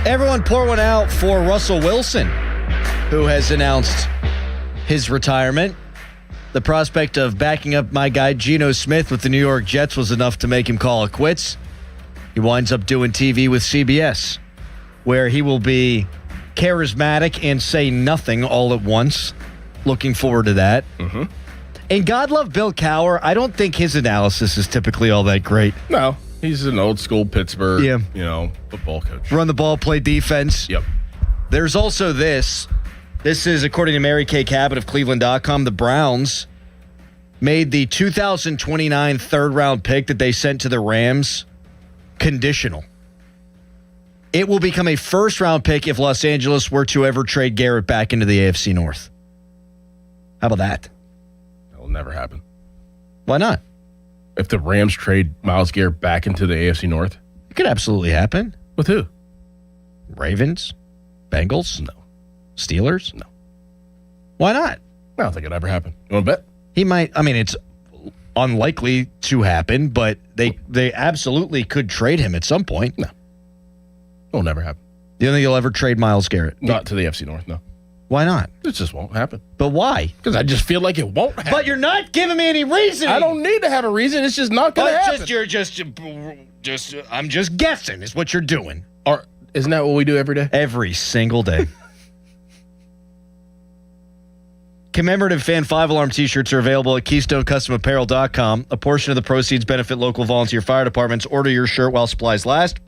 Everyone pour one out for Russell Wilson, who has announced his retirement. The prospect of backing up my guy Geno Smith with the New York Jets was enough to make him call it quits. He winds up doing TV with CBS, where he will be charismatic and say nothing all at once. Looking forward to that. Mm-hmm. And God love Bill Cowher. I don't think his analysis is typically all that great. No, he's an old school Pittsburgh, Yeah. Football coach. Run the ball, play defense. Yep. There's also this. This is according to Mary Kay Cabot of Cleveland.com. The Browns made the 2029 third-round pick that they sent to the Rams conditional. It will become a first-round pick if Los Angeles were to ever trade Garrett back into the AFC North. How about that? That will never happen. Why not? If the Rams trade Myles Garrett back into the AFC North? It could absolutely happen. With who? Ravens? Bengals? No. Steelers? No. Why not? I don't think it'll ever happen. You want to bet? He might. I mean, it's unlikely to happen, but they absolutely could trade him at some point. No. It'll never happen. You don't think you'll ever trade Myles Garrett? Not to the AFC North, no. Why not? It just won't happen. But why? Because I just feel like it won't happen. But you're not giving me any reason. I don't need to have a reason. It's just not going to happen. I'm just guessing is what you're doing. Or isn't that what we do every day? Every single day. Commemorative Fan 5-alarm t-shirts are available at KeystoneCustomApparel.com. A portion of the proceeds benefit local volunteer fire departments. Order your shirt while supplies last.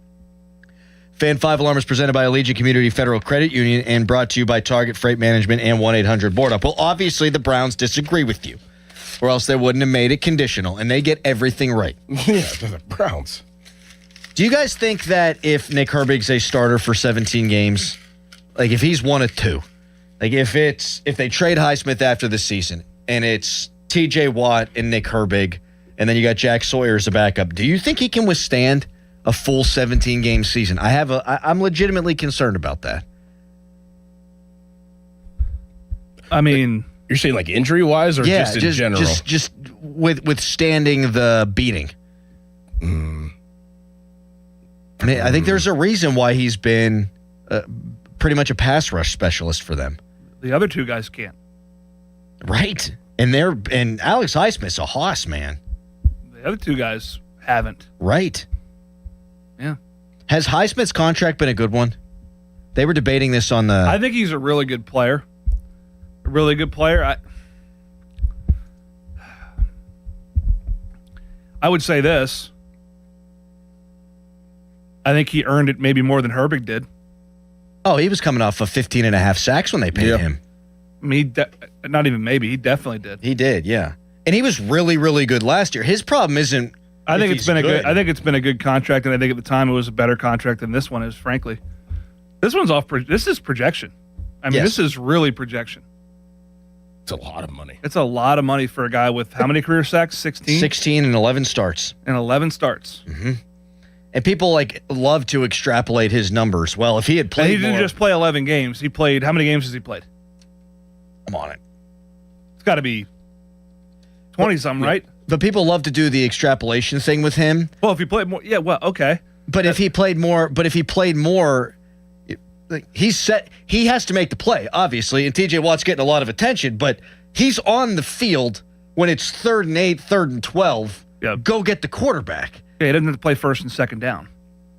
Fan 5 Alarm is presented by Allegiant Community Federal Credit Union and brought to you by Target Freight Management and 1-800-BOARD-UP. Well, obviously the Browns disagree with you, or else they wouldn't have made it conditional, and they get everything right. Yeah, the Browns. Do you guys think that if Nick Herbig's a starter for 17 games, like if he's one of two, like if they trade Highsmith after the season and it's TJ Watt and Nick Herbig, and then you got Jack Sawyer as a backup, do you think he can withstand a full 17-game season? I'm legitimately concerned about that. I mean, you're saying like injury-wise or just in general? Just withstanding the beating. I mean, I think there's a reason why he's been pretty much a pass rush specialist for them. The other two guys can't. Right. And Alex Highsmith's a hoss, man. The other two guys haven't. Right. Yeah. Has Highsmith's contract been a good one? They were debating this on the... I think he's a really good player. A really good player. I would say this. I think he earned it maybe more than Herbig did. Oh, he was coming off of 15 and a half sacks when they paid him. I mean, not even maybe. He definitely did. He did, yeah. And he was really, really good last year. His problem isn't... I think it's been a good contract, and I think at the time it was a better contract than this one is, frankly. This one's off. This is projection. I mean, This is really projection. It's a lot of money. It's a lot of money for a guy with how many career sacks? 16? 16 and 11 starts. Mm-hmm. And people love to extrapolate his numbers. Well, if he had played he didn't just play 11 games. He played, how many games has he played? I'm on it. It's got to be 20-something, right? But people love to do the extrapolation thing with him. Well, if he played more, yeah, well, okay. But if he played more, he has to make the play, obviously, and TJ Watt's getting a lot of attention, but he's on the field when it's 3rd and 8, 3rd and 12. Yeah. Go get the quarterback. Yeah, he doesn't have to play first and second down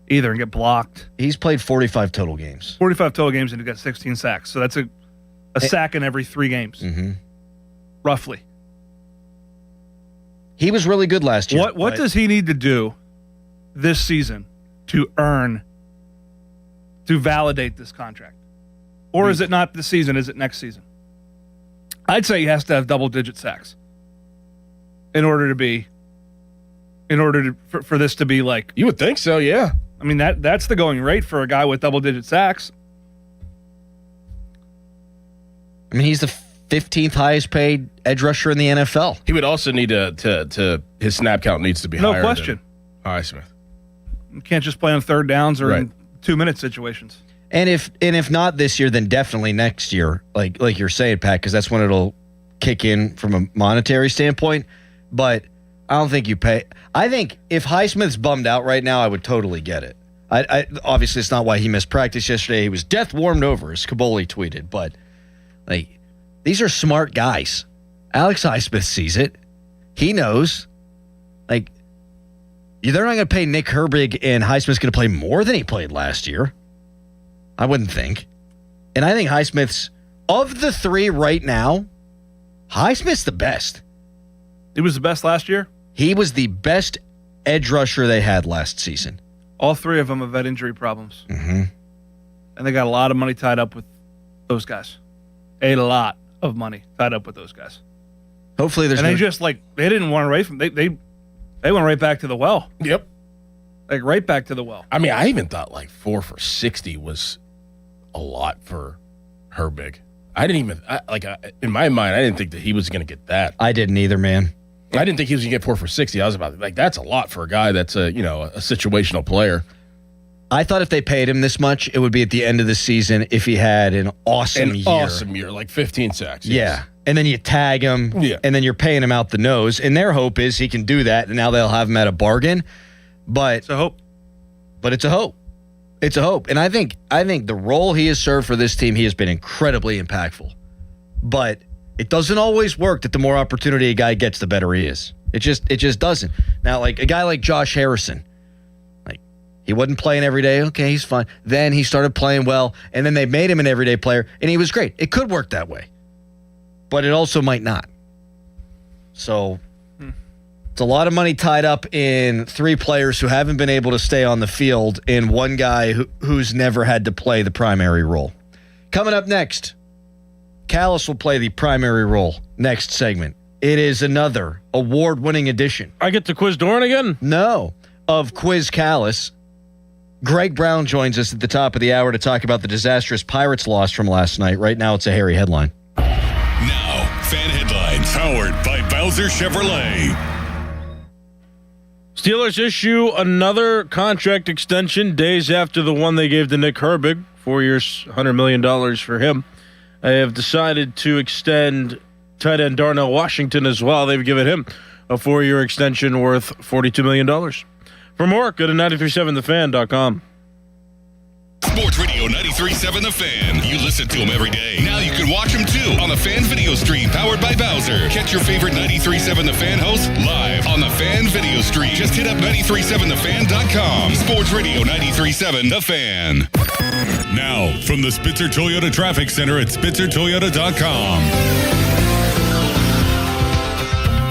either and get blocked. He's played 45 total games. 45 total games, and he got 16 sacks. So that's a sack in every 3 games, roughly. He was really good last year. What does he need to do this season to validate this contract? Or is it not this season? Is it next season? I'd say he has to have double-digit sacks for this to be like... You would think so, yeah. I mean, that's the going rate for a guy with double-digit sacks. I mean, he's the 15th highest paid edge rusher in the NFL. He would also need to his snap count needs to be higher. No question. Highsmith. You can't just play on 3rd downs or in 2-minute situations. And if not this year, then definitely next year, like you're saying, Pat, because that's when it'll kick in from a monetary standpoint. But I don't think you pay. I think if Highsmith's bummed out right now, I would totally get it. I obviously it's not why he missed practice yesterday. He was death warmed over, as Kaboli tweeted. But these are smart guys. Alex Highsmith sees it. He knows. They're not going to pay Nick Herbig, and Highsmith's going to play more than he played last year. I wouldn't think. And I think Highsmith's, of the 3 right now, Highsmith's the best. He was the best last year? He was the best edge rusher they had last season. All 3 of them have had injury problems. Mm-hmm. And they got a lot of money tied up with those guys. A lot of money tied up with those guys. Hopefully there's they didn't want to away from they went right back to the well. Yep. Right back to the well. I mean, I even thought 4 for 60 was a lot for Herbig. I didn't even in my mind, I didn't think that he was going to get that. I didn't either, man. I didn't think he was going to get 4 for 60. I was about that's a lot for a guy that's a situational player. I thought if they paid him this much, it would be at the end of the season if he had an awesome year, like 15 sacks. Yeah. Yes. And then you tag him, and then you're paying him out the nose. And their hope is he can do that, and now they'll have him at a bargain. But it's a hope. But it's a hope. It's a hope. And I think the role he has served for this team, he has been incredibly impactful. But it doesn't always work that the more opportunity a guy gets, the better he is. It just doesn't. Now, a guy like Josh Harrison, he wasn't playing every day. Okay, he's fine. Then he started playing well, and then they made him an everyday player, and he was great. It could work that way. But it also might not. So It's a lot of money tied up in 3 players who haven't been able to stay on the field and one guy who's never had to play the primary role. Coming up next, Callis will play the primary role next segment. It is another award-winning edition. I get to quiz Doran again? No, of Quiz Callis. Greg Brown joins us at the top of the hour to talk about the disastrous Pirates loss from last night. Right now, it's a hairy headline. Now, fan headlines powered by Bowser Chevrolet. Steelers issue another contract extension days after the one they gave to Nick Herbig, 4 years, $100 million for him. They have decided to extend tight end Darnell Washington as well. They've given him a 4-year extension worth $42 million. For more, go to 937thefan.com. Sports Radio 93.7 The Fan. You listen to them every day. Now you can watch them too on the Fan video stream powered by Bowser. Catch your favorite 93.7 The Fan hosts live on the Fan video stream. Just hit up 937thefan.com. Sports Radio 93.7 The Fan. Now, from the Spitzer Toyota Traffic Center at spitzertoyota.com.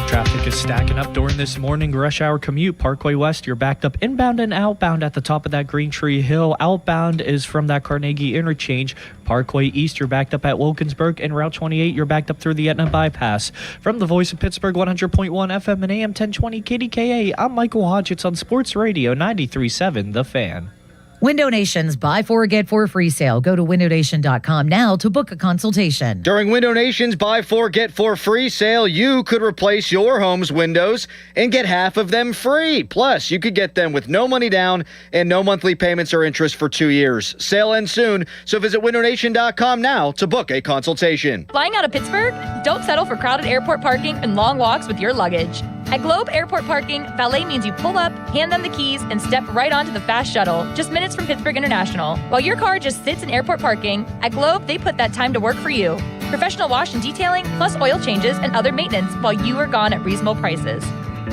Traffic is stacking up during this morning rush hour commute. Parkway West, you're backed up inbound and outbound at the top of that Green Tree Hill. Outbound is from that Carnegie interchange. Parkway East, you're backed up at Wilkinsburg. And Route 28, you're backed up through the Etna bypass. From the voice of Pittsburgh, 100.1 FM and AM 1020 KDKA, I'm Michael Hodgetts on Sports Radio 93.7 The Fan. Window Nation's Buy 4, Get 4 free sale. Go to windownation.com now to book a consultation. During Window Nation's Buy 4, Get 4 free sale, you could replace your home's windows and get half of them free. Plus, you could get them with no money down and no monthly payments or interest for 2 years. Sale ends soon, so visit windownation.com now to book a consultation. Flying out of Pittsburgh? Don't settle for crowded airport parking and long walks with your luggage. At Globe Airport Parking, valet means you pull up, hand them the keys, and step right onto the fast shuttle, just minutes from Pittsburgh International. While your car just sits in airport parking, at Globe, they put that time to work for you. Professional wash and detailing, plus oil changes and other maintenance while you are gone at reasonable prices.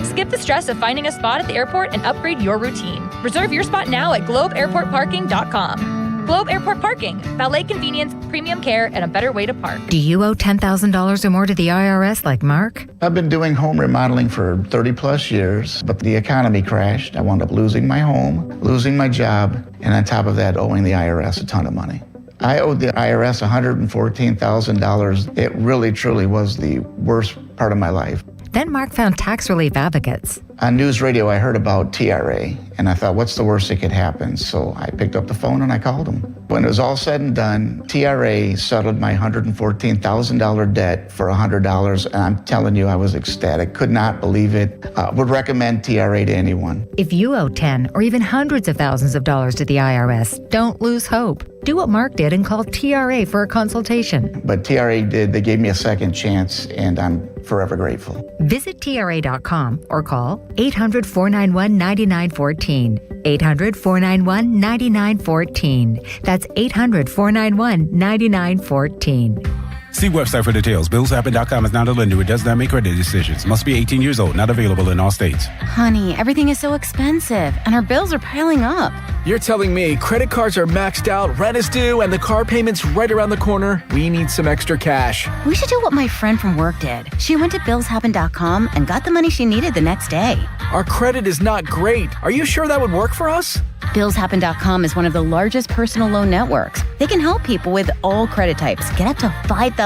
Skip the stress of finding a spot at the airport and upgrade your routine. Reserve your spot now at globeairportparking.com. Globe Airport Parking, valet convenience, premium care, and a better way to park. Do you owe $10,000 or more to the IRS like Mark? I've been doing home remodeling for 30 plus years, but the economy crashed. I wound up losing my home, losing my job, and on top of that, owing the IRS a ton of money. I owed the IRS $114,000. It really, truly was the worst part of my life. Then Mark found tax relief advocates. On news radio, I heard about TRA, and I thought, what's the worst that could happen? So I picked up the phone and I called them. When it was all said and done, TRA settled my $114,000 debt for $100, and I'm telling you, I was ecstatic. Could not believe it. Would recommend TRA to anyone. If you owe 10 or even hundreds of thousands of dollars to the IRS, don't lose hope. Do what Mark did and call TRA for a consultation. But TRA did. They gave me a second chance, and I'm forever grateful. Visit TRA.com or call 800-491-9914. 800-491-9914. That's 800-491-9914. See website for details. BillsHappen.com is not a lender. It does not make credit decisions. Must be 18 years old. Not available in all states. Honey, everything is so expensive, and our bills are piling up. You're telling me credit cards are maxed out, rent is due, and the car payment's right around the corner? We need some extra cash. We should do what my friend from work did. She went to BillsHappen.com and got the money she needed the next day. Our credit is not great. Are you sure that would work for us? BillsHappen.com is one of the largest personal loan networks. They can help people with all credit types get up to $5,000.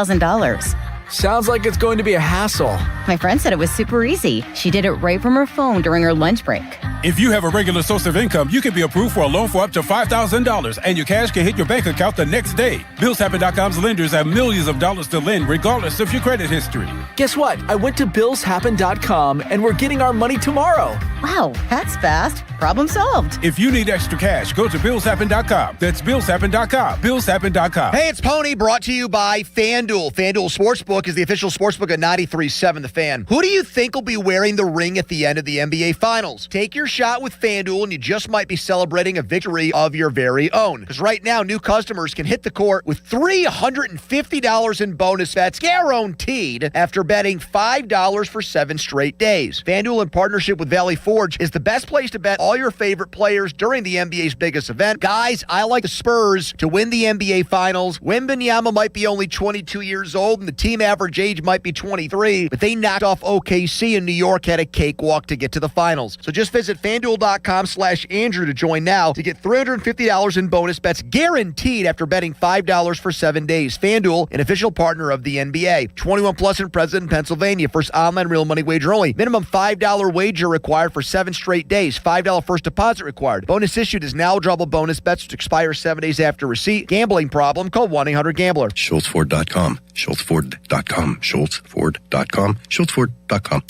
Sounds like it's going to be a hassle. My friend said it was super easy. She did it right from her phone during her lunch break. If you have a regular source of income, you can be approved for a loan for up to $5,000, and your cash can hit your bank account the next day. BillsHappen.com's lenders have millions of dollars to lend, regardless of your credit history. Guess what? I went to BillsHappen.com, and we're getting our money tomorrow. Wow, that's fast. Problem solved. If you need extra cash, go to BillsHappen.com. That's BillsHappen.com. BillsHappen.com. Hey, it's Pony, brought to you by FanDuel. FanDuel Sportsbook is the official sportsbook of 93.7 The Fan. Who do you think will be wearing the ring at the end of the NBA Finals? Take your shot with FanDuel, and you just might be celebrating a victory of your very own. Because right now, new customers can hit the court with $350 in bonus bets guaranteed after betting $5 for 7 straight days. FanDuel, in partnership with Valley Forge, is the best place to bet all your favorite players during the NBA's biggest event. Guys, I like the Spurs to win the NBA Finals. Wembanyama might be only 22 years old, and the team average age might be 23, but they knocked off OKC, and New York had a cakewalk to get to the finals. So just visit FanDuel.com/Andrew to join now to get $350 in bonus bets guaranteed after betting $5 for 7 days. FanDuel, an official partner of the NBA. 21 plus and present in Pennsylvania. First online real money wager only. Minimum $5 wager required for 7 straight days. $5 first deposit required. Bonus issued is now drawable bonus bets which expire 7 days after receipt. Gambling problem? Call 1-800-GAMBLER. SchultzFord.com. SchultzFord.com. SchultzFord.com. SchultzFord.com.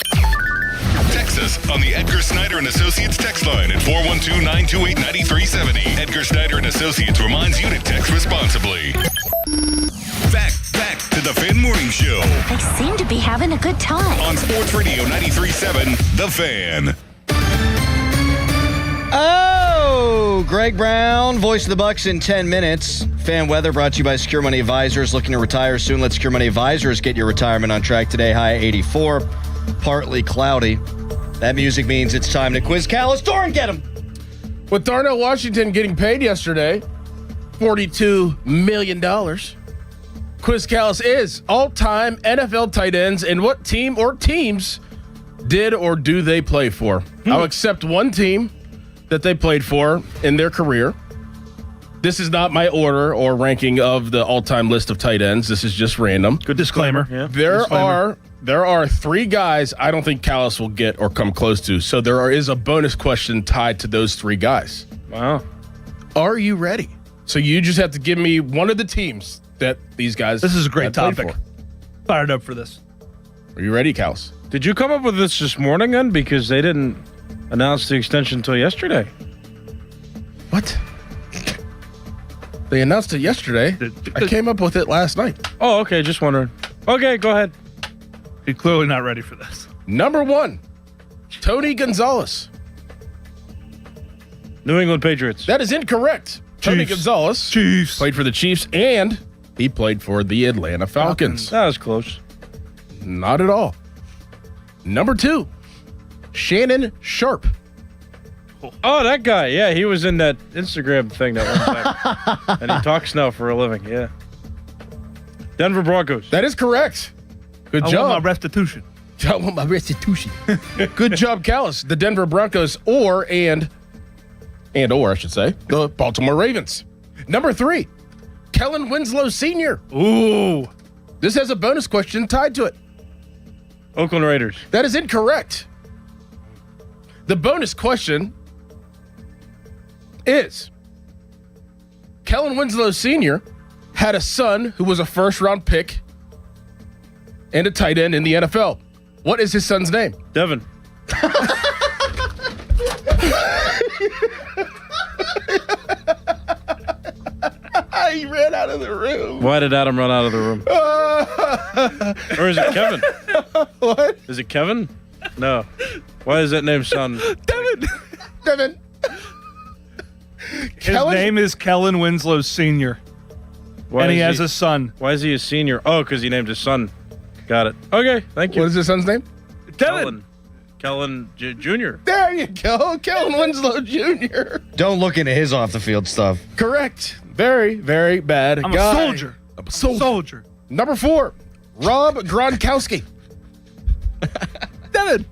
Text us on the Edgar Snyder and Associates text line at 412-928-9370. Edgar Snyder and Associates reminds you to text responsibly. Back to the Fan Morning Show. They seem to be having a good time. On Sports Radio 93.7, The Fan. Oh, Greg Brown, voice of the Bucks in 10 minutes. Fan weather brought to you by Secure Money Advisors. Looking to retire soon? Let Secure Money Advisors get your retirement on track today. High 84, partly cloudy. That music means it's time to quiz Callis. Doran, get him. With Darnell Washington getting paid yesterday, $42 million. Quiz Callis is all-time NFL tight ends, and what team or teams did or do they play for? I'll accept one team that they played for in their career. This is not my order or ranking of the all-time list of tight ends. This is just random. Good disclaimer. Yeah. There are 3 guys I don't think Callis will get or come close to. So there is a bonus question tied to those 3 guys. Wow. Are you ready? So you just have to give me one of the teams that these guys. This is a great played topic. for. Fired up for this. Are you ready, Callis? Did you come up with this morning then? Because they didn't announce the extension until yesterday. What? They announced it yesterday. I came up with it last night. Oh, okay. Just wondering. Okay, go ahead. He's clearly not ready for this. Number 1, Tony Gonzalez. New England Patriots. That is incorrect. Tony Gonzalez played for the Chiefs, and he played for the Atlanta Falcons. That was close. Not at all. Number 2, Shannon Sharp. Oh, that guy. Yeah, he was in that Instagram thing that went back. And he talks now for a living. Yeah. Denver Broncos. That is correct. Good job. I want my restitution. I want my restitution. Good job, Callis. The Denver Broncos or I should say, the Baltimore Ravens. Number 3, Kellen Winslow Sr. Ooh. This has a bonus question tied to it. Oakland Raiders. That is incorrect. The bonus question is Kellen Winslow Sr. had a son who was a first-round pick and a tight end in the NFL. What is his son's name? Devin. He ran out of the room. Why did Adam run out of the room? Or is it Kevin? What? Is it Kevin? No. Why does that name sound... Devin. His name is Kellen Winslow Sr. And he has a son. Why is he a senior? Oh, because he named his son. Got it. Okay, thank you. What is his son's name? Devin. Kellen Jr. There you go. Kellen Winslow Jr. Don't look into his off-the-field stuff. Correct. Very, very bad I'm guy. a soldier. I'm a soldier. Number 4, Rob Gronkowski. Devin.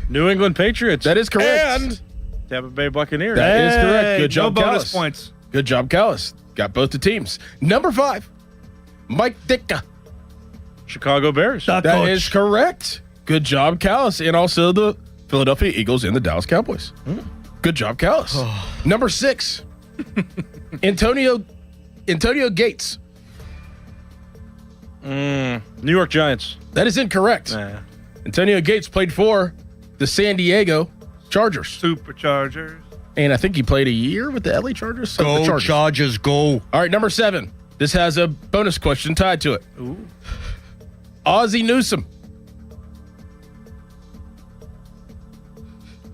New England Patriots. That is correct. And Tampa Bay Buccaneers. That is correct. Good job, no bonus Callis. points. Good job, Callis. Got both the teams. Number 5, Mike Ditka. Chicago Bears. That is correct. Good job, Callis. And also the Philadelphia Eagles and the Dallas Cowboys. Good job, Callis. Number 6, Antonio Gates. New York Giants. That is incorrect. Nah. Antonio Gates played for the San Diego Chargers. Superchargers. And I think he played a year with the LA Chargers. Go, Chargers, go. All right, number 7. This has a bonus question tied to it. Ooh. Ozzie Newsome.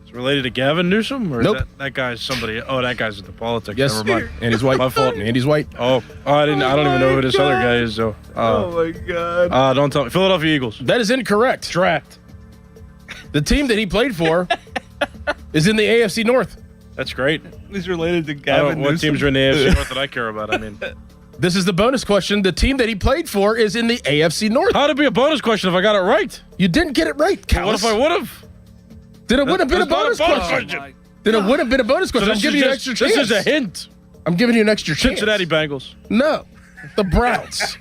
It's related to Gavin Newsom? Or Nope. is that guy's somebody? Oh, that guy's into politics. Yes. Never mind. And he's white. My fault. Andy's white. I don't even know who this other guy is. So, Oh my God. don't tell me. Philadelphia Eagles. That is incorrect. Draft. The team that he played for is in the AFC North. That's great. He's related to I don't- Gavin what Newsom. teams are in the AFC North that I care about? I mean, This is the bonus question. The team that he played for is in the AFC North. How'd it be a bonus question if I got it right? You didn't get it right, Callis. What if I would have? Then it would have been a bonus question. Then it would have been a bonus question. So I'm giving you an extra chance. This is a hint. I'm giving you an extra chance. Cincinnati Bengals. No. The Browns.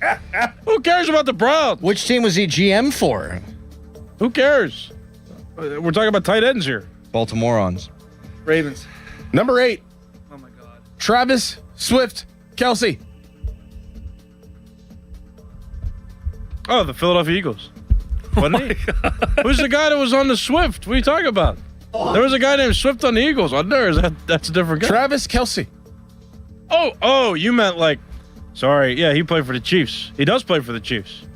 Who cares about the Browns? Which team was he GM for? Who cares? We're talking about tight ends here. Baltimoreans. Ravens. Number 8. Oh my God. Travis Swift Kelsey. Oh, the Philadelphia Eagles. Wasn't he? Who's the guy that was on the Swift? What are you talking about? There was a guy named Swift on the Eagles. Wasn't there? That's a different guy. Travis Kelsey. Oh, you meant like. Sorry. Yeah, he played for the Chiefs. He does play for the Chiefs.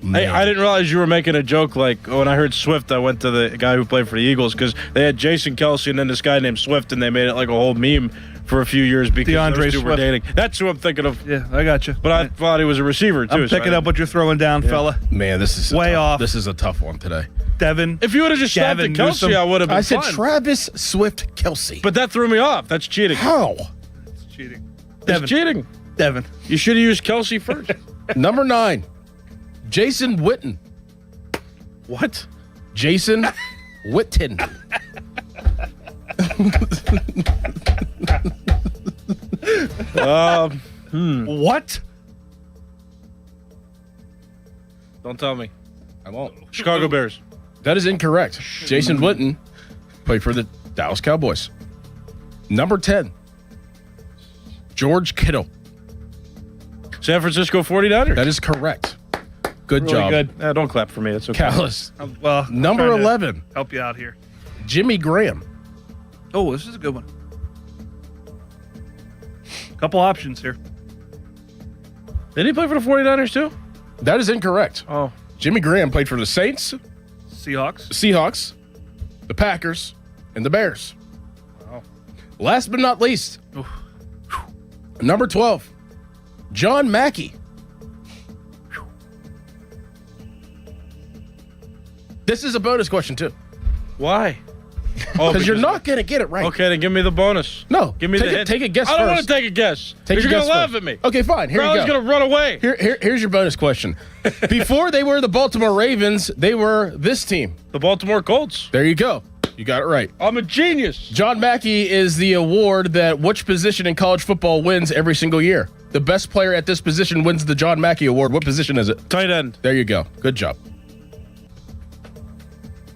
Hey, I didn't realize you were making a joke. Like, when I heard Swift, I went to the guy who played for the Eagles because they had Jason Kelsey and then this guy named Swift, and they made it like a whole meme for a few years because those two were dating. That's who I'm thinking of. Yeah, I got you. But I thought he was a receiver, too. I'm picking up what you're throwing down, fella. Man, this is way off. This is a tough one today. Devin. If you would have just stopped at Kelsey, I would have been I said fine. Travis Swift Kelsey. But that threw me off. That's cheating. How? It's cheating. It's cheating. Devin. You should have used Kelsey first. Number 9. Jason Witten. What? Jason Witten. What? Don't tell me. I won't. Chicago Bears. That is incorrect. Jason Witten played for the Dallas Cowboys. Number 10. George Kittle. San Francisco 49ers. That is correct. Good Really job. good. Don't clap for me. It's okay. Callis. Well, Number trying to 11. Help you out here. Jimmy Graham. Oh, this is a good one. Couple options here. Did he play for the 49ers too? That is incorrect. Oh. Jimmy Graham played for the Saints, Seahawks, the Packers, and the Bears. Wow. Last but not least, number 12, John Mackey. This is a bonus question, too. Why? Because you're not going to get it right. Okay, then give me the bonus. No. Give me the hint. Take a guess I don't want first. to take a guess. Take a You're guess going to laugh first. at me. Okay, fine. Here you Crowd's go. going to run away. Here's your bonus question. Before they were the Baltimore Ravens, they were this team. The Baltimore Colts. There you go. You got it right. I'm a genius. John Mackey is the award that which position in college football wins every single year? The best player at this position wins the John Mackey Award. What position is it? Tight end. There you go. Good job.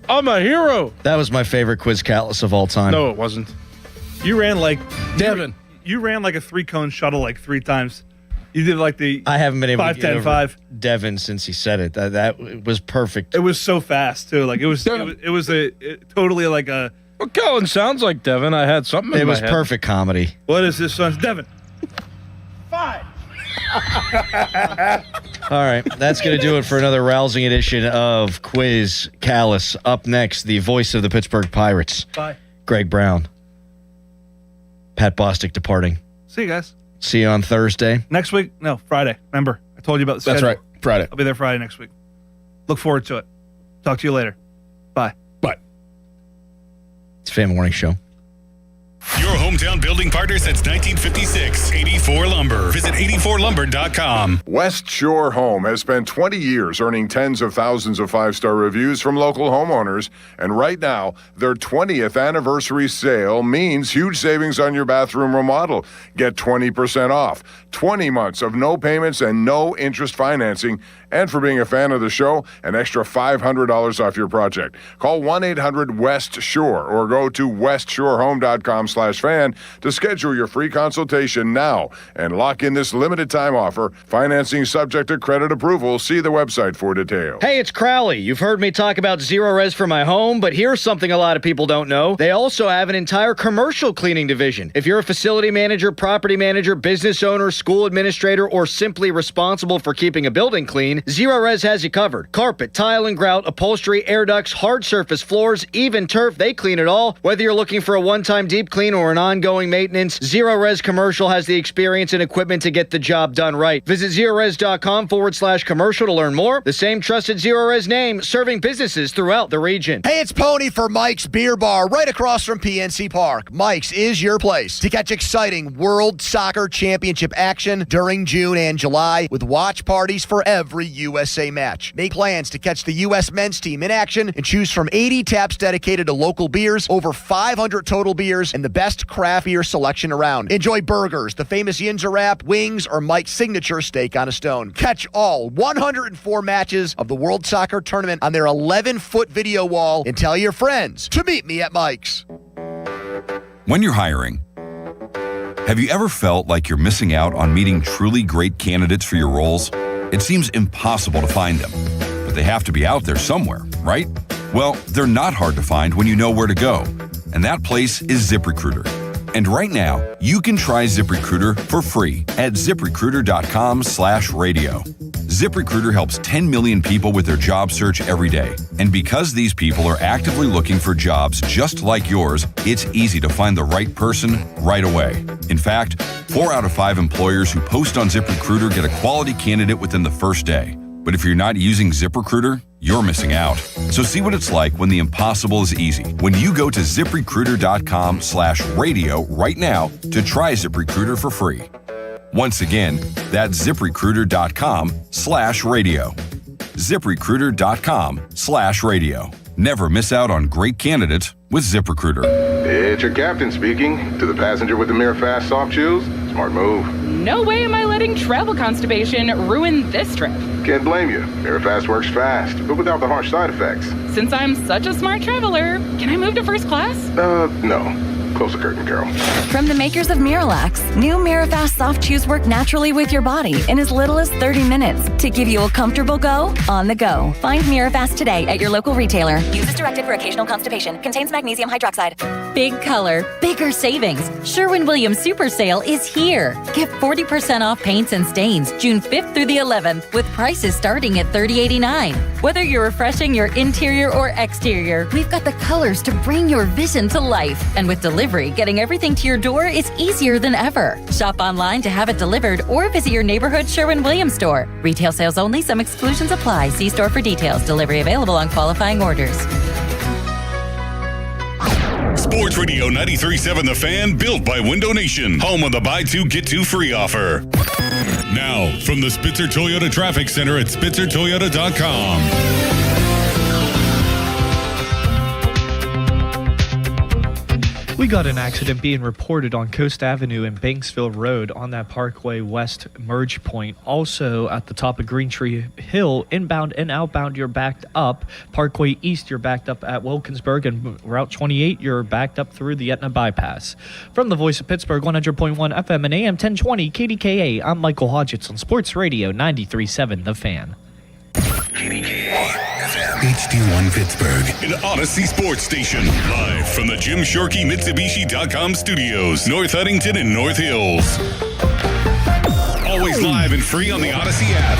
I'm a hero. That was my favorite quiz Callis of all time. No, it wasn't. You ran like Devin. You ran like a 3-cone shuttle like 3 times. You did like the I haven't been able 5, to get 10, over 5. Devin since he said it. That was perfect. It was so fast too. Like it was totally like a. Well, Colin sounds like Devin. I had something in It my was head. perfect comedy. What is this son's Devin? 5. All right, that's going to do it for another rousing edition of Quiz Callis. Up next, the voice of the Pittsburgh Pirates, Bye. Greg Brown. Pat Bostic departing. See you guys See you on Thursday. next week. No, Friday. Remember, I told you about the schedule. That's right. Friday. I'll be there Friday next week. Look forward to it. Talk to you later. Bye. Bye. It's a Fan Morning Show. Your hometown building partner since 1956. 84 Lumber. Visit 84lumber.com. West Shore Home has spent 20 years earning tens of thousands of 5-star reviews from local homeowners. And right now, their 20th anniversary sale means huge savings on your bathroom remodel. Get 20% off, 20 months of no payments and no interest financing. And for being a fan of the show, an extra $500 off your project. Call 1-800-WEST-SHORE or go to westshorehome.com/fan to schedule your free consultation now and lock in this limited time offer. Financing subject to credit approval. See the website for details. Hey, it's Crowley. You've heard me talk about Zero Res for my home, but here's something a lot of people don't know. They also have an entire commercial cleaning division. If you're a facility manager, property manager, business owner, school administrator, or simply responsible for keeping a building clean, Zero Res has you covered. Carpet, tile and grout, upholstery, air ducts, hard surface floors, even turf, they clean it all. Whether you're looking for a one-time deep clean clean or an ongoing maintenance, Zero Res Commercial has the experience and equipment to get the job done right. Visit zerorez.com/commercial to learn more. The same trusted Zero Res name serving businesses throughout the region. Hey, it's Pony for Mike's Beer Bar right across from PNC Park. Mike's is your place to catch exciting World Soccer Championship action during June and July with watch parties for every USA match. Make plans to catch the U.S. men's team in action and choose from 80 taps dedicated to local beers, over 500 total beers, and the best craft beer selection around. Enjoy burgers, the famous Yinzer wrap, wings, or Mike's signature steak on a stone. Catch all 104 matches of the World Soccer Tournament on their 11-foot video wall and tell your friends to meet me at Mike's. When you're hiring, have you ever felt like you're missing out on meeting truly great candidates for your roles? It seems impossible to find them, but they have to be out there somewhere, right? Well, they're not hard to find when you know where to go, and that place is ZipRecruiter. And right now, you can try ZipRecruiter for free at ZipRecruiter.com/radio. ZipRecruiter helps 10 million people with their job search every day. And because these people are actively looking for jobs just like yours, it's easy to find the right person right away. In fact, 4 out of 5 employers who post on ZipRecruiter get a quality candidate within the first day. But if you're not using ZipRecruiter, you're missing out. So see what it's like when the impossible is easy. When you go to ZipRecruiter.com/radio right now to try ZipRecruiter for free. Once again, that's ZipRecruiter.com/radio. ZipRecruiter.com/radio. Never miss out on great candidates with ZipRecruiter. It's your captain speaking. To the passenger with the MiraFast soft shoes, smart move. No way am I letting travel constipation ruin this trip. Can't blame you. MiraFast works fast, but without the harsh side effects. Since I'm such a smart traveler, can I move to first class? No. Close the curtain, Carol. From the makers of Miralax, new MiraFast soft chews work naturally with your body in as little as 30 minutes to give you a comfortable go on the go. Find MiraFast today at your local retailer. Use as directed for occasional constipation. Contains magnesium hydroxide. Big color, bigger savings. Sherwin-Williams Super Sale is here. Get 40% off paints and stains June 5th through the 11th with prices starting at $30.89. Whether you're refreshing your interior or exterior, we've got the colors to bring your vision to life. And with delivery, getting everything to your door is easier than ever. Shop online to have it delivered or visit your neighborhood Sherwin-Williams store. Retail sales only. Some exclusions apply. See store for details. Delivery available on qualifying orders. Sports Radio 93.7 The Fan, built by Window Nation, home of the buy two, get two free offer. Now, from the Spitzer Toyota Traffic Center at SpitzerToyota.com. We got an accident being reported on Coast Avenue and Banksville Road on that Parkway West merge point. Also at the top of Green Tree Hill, inbound and outbound, you're backed up. Parkway East, you're backed up at Wilkinsburg, and Route 28, you're backed up through the Etna Bypass. From the Voice of Pittsburgh, 100.1 FM and AM 1020 KDKA, I'm Michael Hodgetts on Sports Radio 93.7 The Fan. HD1 Pittsburgh, an Odyssey Sports Station. Live from the Jim Shorkey Mitsubishi.com studios, North Huntington and North Hills. Always live and free on the Odyssey app.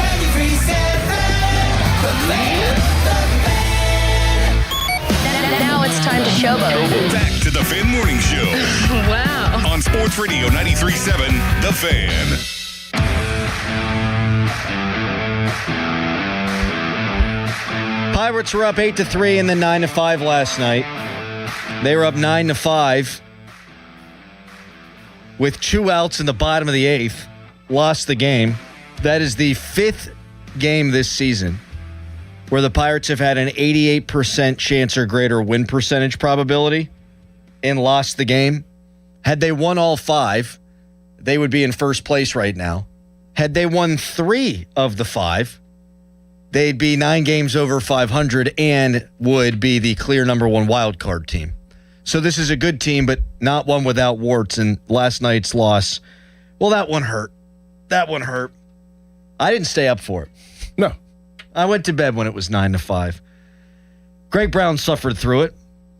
Now it's time to showboat. Back to the Fan Morning Show. Wow. On Sports Radio 93.7 The Fan. Pirates were up 8-3 and then 9-5 last night. They were up 9-5 with 2 outs in the bottom of the 8th. Lost the game. That is the 5th game this season where the Pirates have had an 88% chance or greater win percentage probability and lost the game. Had they won all 5, they would be in first place right now. Had they won 3 of the 5, they'd be 9 games over 500 and would be the clear number 1 wild card team. So this is a good team, but not one without warts. And last night's loss, well, that one hurt. That one hurt. I didn't stay up for it. No. I went to bed when it was 9-5. Greg Brown suffered through it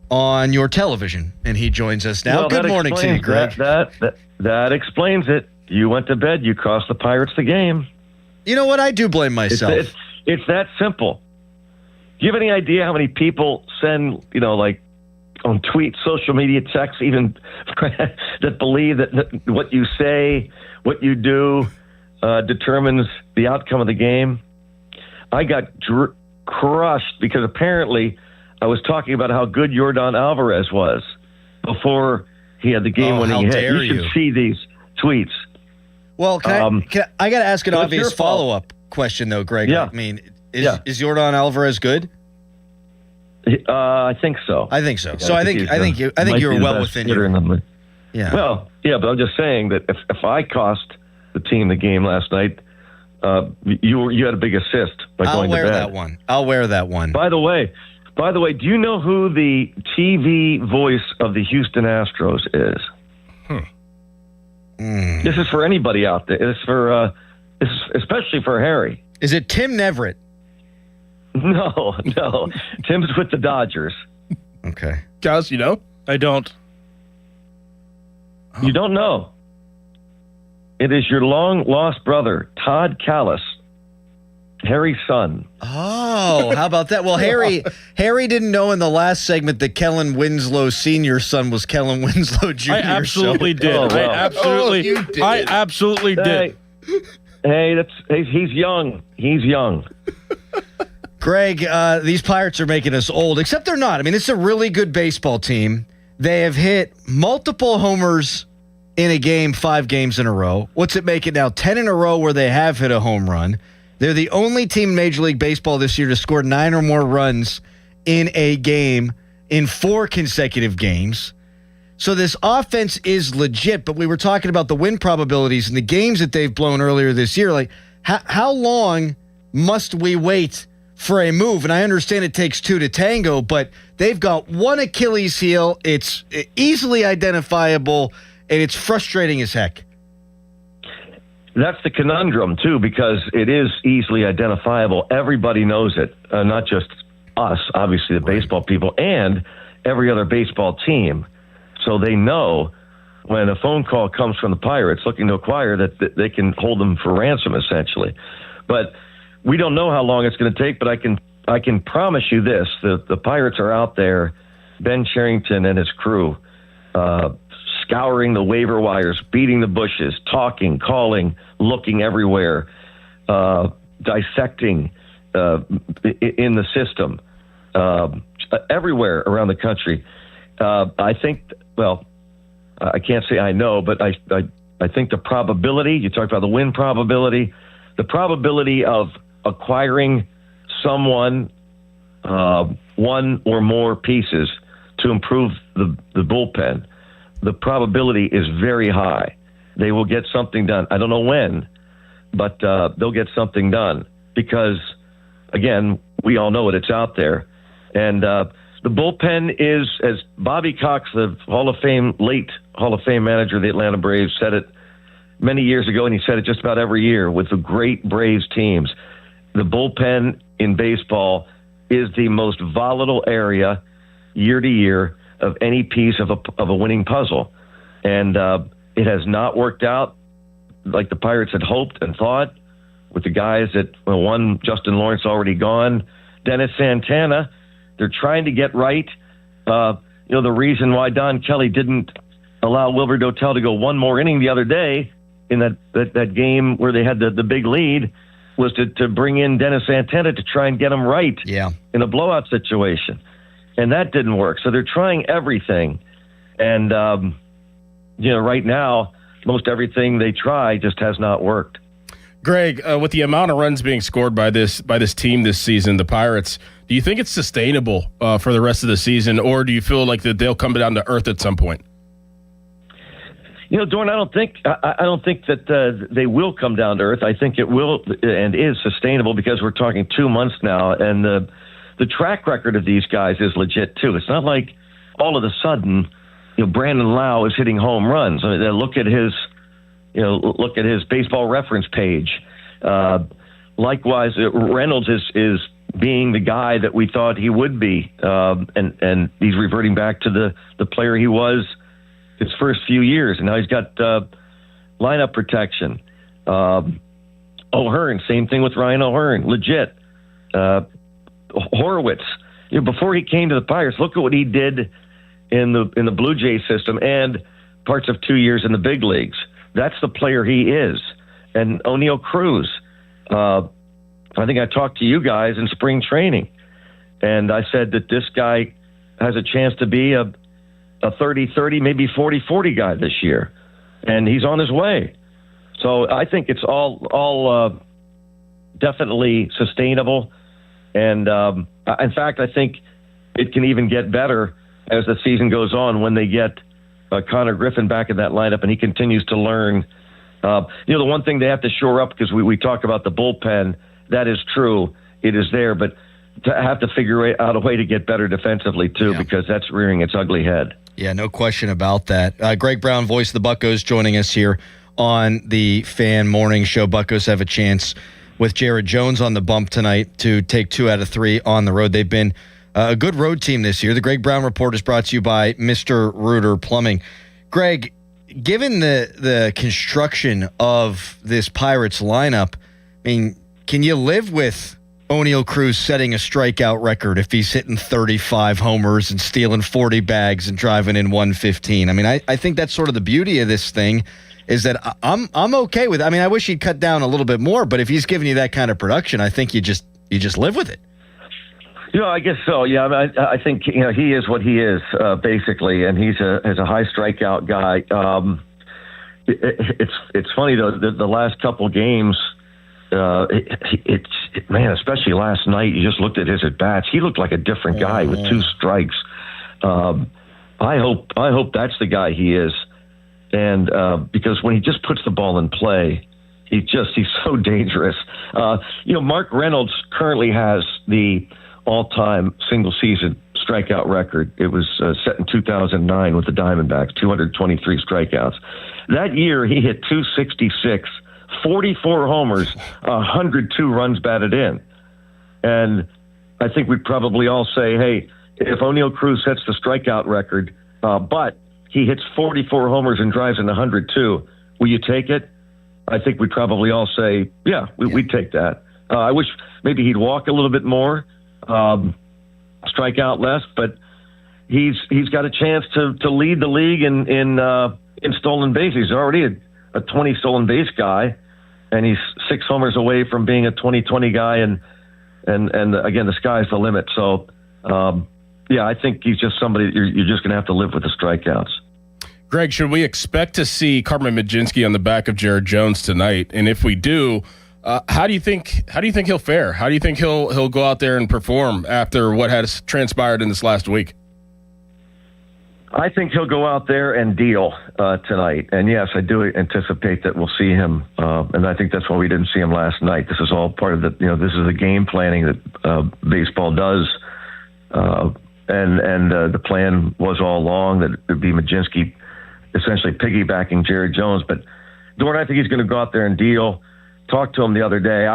on your television, and he joins us now. Well, good morning to you, Greg. That explains it. You went to bed. You cost the Pirates the game. You know what? I do blame myself. It's that simple. Do you have any idea how many people send, like on tweets, social media, texts, even that believe that what you say, what you do, determines the outcome of the game. I got crushed because apparently I was talking about how good Yordan Alvarez was before he had the game-winning hit. You should see these tweets. Well, I got to ask an obvious follow-up question, though, Greg. Yeah. I mean, is Yordan Alvarez good? I think so. I think so. So I think you're well within your. Yeah. Well, yeah, but I'm just saying that if I cost the team the game last night, you had a big assist by going to bed. I'll wear that one. By the way, do you know who the TV voice of the Houston Astros is? This is for anybody out there. This is especially for Harry. Is it Tim Neverett? No. Tim's with the Dodgers. Okay. Guys, you know? I don't. You don't know? It is your long-lost brother, Todd Callis, Harry's son. Oh, how about that? Well, Harry didn't know in the last segment that Kellen Winslow's senior son was Kellen Winslow Jr. I absolutely did. Oh, well. I absolutely did. Hey, he's young. He's young. Greg, these Pirates are making us old, except they're not. I mean, it's a really good baseball team. They have hit multiple homers in a game 5 games in a row. What's it make it now? 10 in a row where they have hit a home run. They're the only team in Major League Baseball this year to score 9 or more runs in a game in 4 consecutive games. So this offense is legit, but we were talking about the win probabilities and the games that they've blown earlier this year. Like, how long must we wait for a move? And I understand it takes 2 to tango, but they've got one Achilles heel. It's easily identifiable, and it's frustrating as heck. That's the conundrum, too, because it is easily identifiable. Everybody knows it, not just us, obviously, the baseball people, and every other baseball team. So they know when a phone call comes from the Pirates looking to acquire that they can hold them for ransom, essentially. But we don't know how long it's going to take, but I can promise you this. The Pirates are out there, Ben Cherington and his crew, scouring the waiver wires, beating the bushes, talking, calling, looking everywhere, dissecting in the system, everywhere around the country. I think, well, I can't say I know, but I think the probability, you talked about the win probability, the probability of acquiring someone, one or more pieces to improve the bullpen, the probability is very high. They will get something done. I don't know when, but they'll get something done because, again, we all know it. It's out there. And the bullpen is, as Bobby Cox, the late Hall of Fame manager of the Atlanta Braves, said it many years ago, and he said it just about every year with the great Braves teams. The bullpen in baseball is the most volatile area year to year of any piece of a winning puzzle. And it has not worked out like the Pirates had hoped and thought with the guys that, one, Justin Lawrence already gone, Dennis Santana. They're trying to get right. The reason why Don Kelly didn't allow Wilbur Dotel to go one more inning the other day in that game where they had the big lead was to bring in Dennis Santana to try and get him right in a blowout situation. And that didn't work. So they're trying everything. And, right now, most everything they try just has not worked. Greg, with the amount of runs being scored by this team this season, the Pirates, do you think it's sustainable for the rest of the season, or do you feel like that they'll come down to earth at some point? Dorn, I don't think that they will come down to earth. I think it will and is sustainable because we're talking 2 months now, and the track record of these guys is legit too. It's not like all of a sudden, Brandon Lau is hitting home runs. I mean, look at his baseball reference page. Likewise, Reynolds is being the guy that we thought he would be, and he's reverting back to the player he was his first few years, and now he's got lineup protection. O'Hearn, same thing with Ryan O'Hearn, legit. Horowitz, before he came to the Pirates, look at what he did in the Blue Jays system and parts of 2 years in the big leagues. That's the player he is. And O'Neal Cruz, I think I talked to you guys in spring training, and I said that this guy has a chance to be a 30-30, maybe 40-40 guy this year, and he's on his way. So I think it's all definitely sustainable, and in fact, I think it can even get better as the season goes on when they get Connor Griffin back in that lineup, and he continues to learn. The one thing they have to shore up, because we talk about the bullpen, that is true. It is there, but to have to figure out a way to get better defensively, too, because that's rearing its ugly head. Yeah, no question about that. Greg Brown, voice of the Buccos, joining us here on the Fan Morning Show. Buccos have a chance with Jared Jones on the bump tonight to take 2 out of 3 on the road. They've been a good road team this year. The Greg Brown Report is brought to you by Mr. Reuter Plumbing. Greg, given the construction of this Pirates lineup, I mean, can you live with O'Neal Cruz setting a strikeout record if he's hitting 35 homers and stealing 40 bags and driving in 115? I mean, I think that's sort of the beauty of this thing, is that I'm okay with it. I mean, I wish he'd cut down a little bit more, but if he's giving you that kind of production, I think you just live with it. I guess so. Yeah, I think he is what he is basically, and he's a high strikeout guy. It's funny though. The last couple games, man, especially last night. You just looked at his at bats. He looked like a different guy with 2 strikes. I hope that's the guy he is, and because when he just puts the ball in play, he's so dangerous. Mark Reynolds currently has the all-time single-season strikeout record. It was set in 2009 with the Diamondbacks, 223 strikeouts. That year, he hit 266, 44 homers, 102 runs batted in. And I think we'd probably all say, hey, if O'Neal Cruz sets the strikeout record, but he hits 44 homers and drives in 102, will you take it? I think we'd probably all say, yeah, we'd take that. I wish maybe he'd walk a little bit more, strike out less, but he's got a chance to lead the league in stolen bases. He's already a 20 stolen base guy, and he's 6 homers away from being a 20-20 guy, and again, the sky's the limit. So I think he's just somebody you're just going to have to live with the strikeouts. Greg, should we expect to see Carmen Mlodzinski on the back of Jared Jones tonight? And if we do, how do you think he'll fare? How do you think he'll go out there and perform after what has transpired in this last week? I think he'll go out there and deal tonight. And yes, I do anticipate that we'll see him. And I think that's why we didn't see him last night. This is all part of this is the game planning that baseball does. And the plan was all along that it would be Mlodzinski essentially piggybacking Jared Jones. But Dorn, I think he's going to go out there and deal. Talked to him the other day.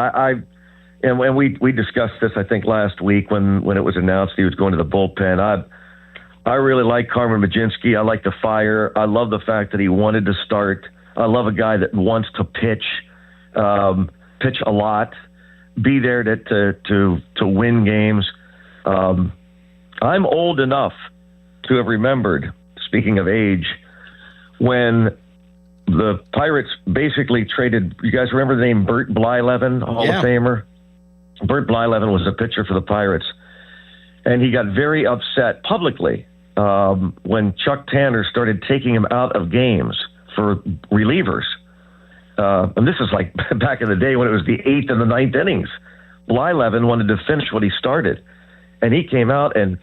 And we discussed this, I think, last week when it was announced he was going to the bullpen. I really like Carmen Mlodzinski. I like the fire. I love the fact that he wanted to start. I love a guy that wants to pitch a lot, be there to win games. I'm old enough to have remembered, speaking of age, when the Pirates basically traded, you guys remember the name Bert Blyleven, Hall of Famer? Bert Blyleven was a pitcher for the Pirates. And he got very upset publicly when Chuck Tanner started taking him out of games for relievers. And this is like back in the day when it was the 8th and the 9th innings. Blyleven wanted to finish what he started. And he came out and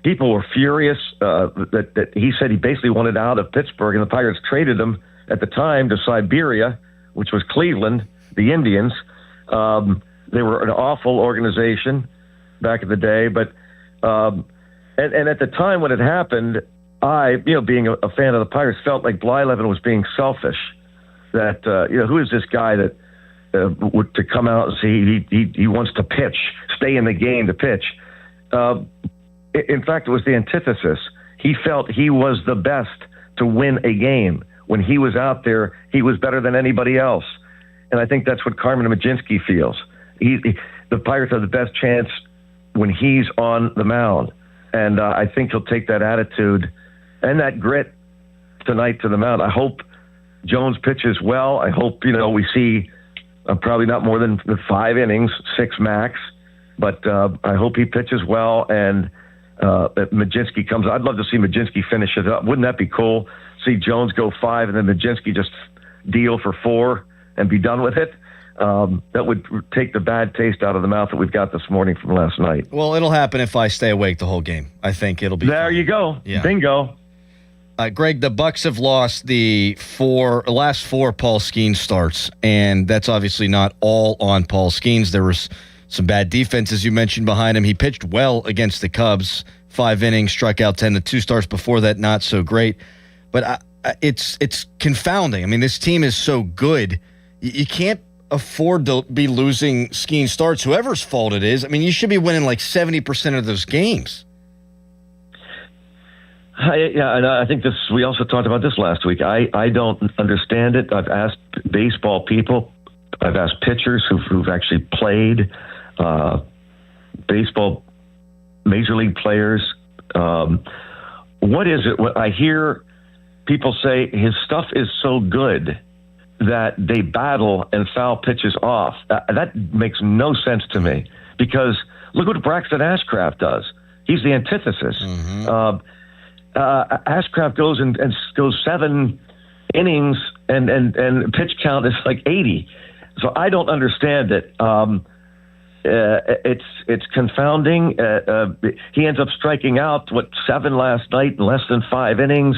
people were furious that he said he basically wanted out of Pittsburgh, and the Pirates traded him at the time to Siberia, which was Cleveland, the Indians. They were an awful organization back in the day, but and at the time when it happened, I, being a fan of the Pirates, felt like Blyleven was being selfish. That who is this guy that to come out and say he wants to pitch, stay in the game to pitch? In fact, it was the antithesis. He felt he was the best to win a game. When he was out there, he was better than anybody else. And I think that's what Carmen Mlodzinski feels. The Pirates have the best chance when he's on the mound. And I think he'll take that attitude and that grit tonight to the mound. I hope Jones pitches well. I hope, we see probably not more than 5 innings, 6 max. But I hope he pitches well and that Mlodzinski comes. I'd love to see Mlodzinski finish it up. Wouldn't that be cool? See Jones go 5 and then Mlodzinski just deal for 4 and be done with it. That would take the bad taste out of the mouth that we've got this morning from last night. Well, it'll happen if I stay awake the whole game. I think it'll be there. fun. You go. Yeah. Bingo. Greg, the Bucks have lost the last 4 Paul Skeens starts, and that's obviously not all on Paul Skeens. There was some bad defense, as you mentioned, behind him. He pitched well against the Cubs, 5 innings, struck out 10. The 2 starts before that, not so great. But it's confounding. I mean, this team is so good. You can't afford to be losing Skeens starts, whoever's fault it is. I mean, you should be winning like 70% of those games. Yeah, and I think we also talked about this last week. I don't understand it. I've asked baseball people. I've asked pitchers who've actually played, baseball, major league players. What is it? I hear people say his stuff is so good that they battle and foul pitches off. That makes no sense to me because look what Braxton Ashcraft does. He's the antithesis. Mm-hmm. Ashcraft goes and goes 7 innings and pitch count is like 80. So I don't understand it. It's confounding. He ends up striking out 7 last night in less than 5 innings.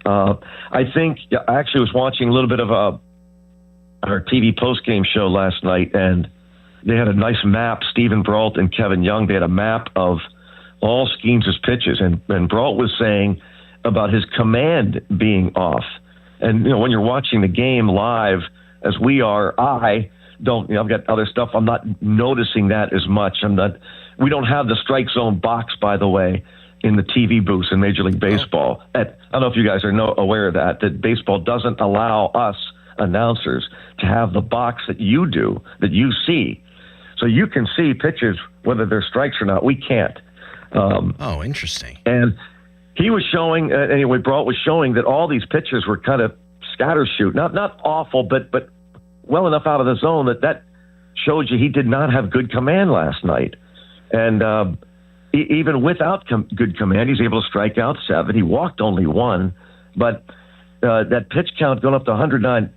I actually was watching a little bit of our TV postgame show last night, and they had a nice map. Stephen Brault and Kevin Young, they had a map of all Skeens' pitches, and Brault was saying about his command being off. And when you're watching the game live, as we are, I don't. I've got other stuff. I'm not noticing that as much. We don't have the strike zone box, by the way, in the TV booths in Major League Baseball. I don't know if you guys are aware of that baseball doesn't allow us announcers to have the box that you do, that you see. So you can see pitches, whether they're strikes or not. We can't. Interesting. And he was showing, Brault was showing that all these pitches were kind of scattershoot. Not awful, but well enough out of the zone that showed you he did not have good command last night. And even without good command, he's able to strike out 7. He walked only 1. But that pitch count going up to 109,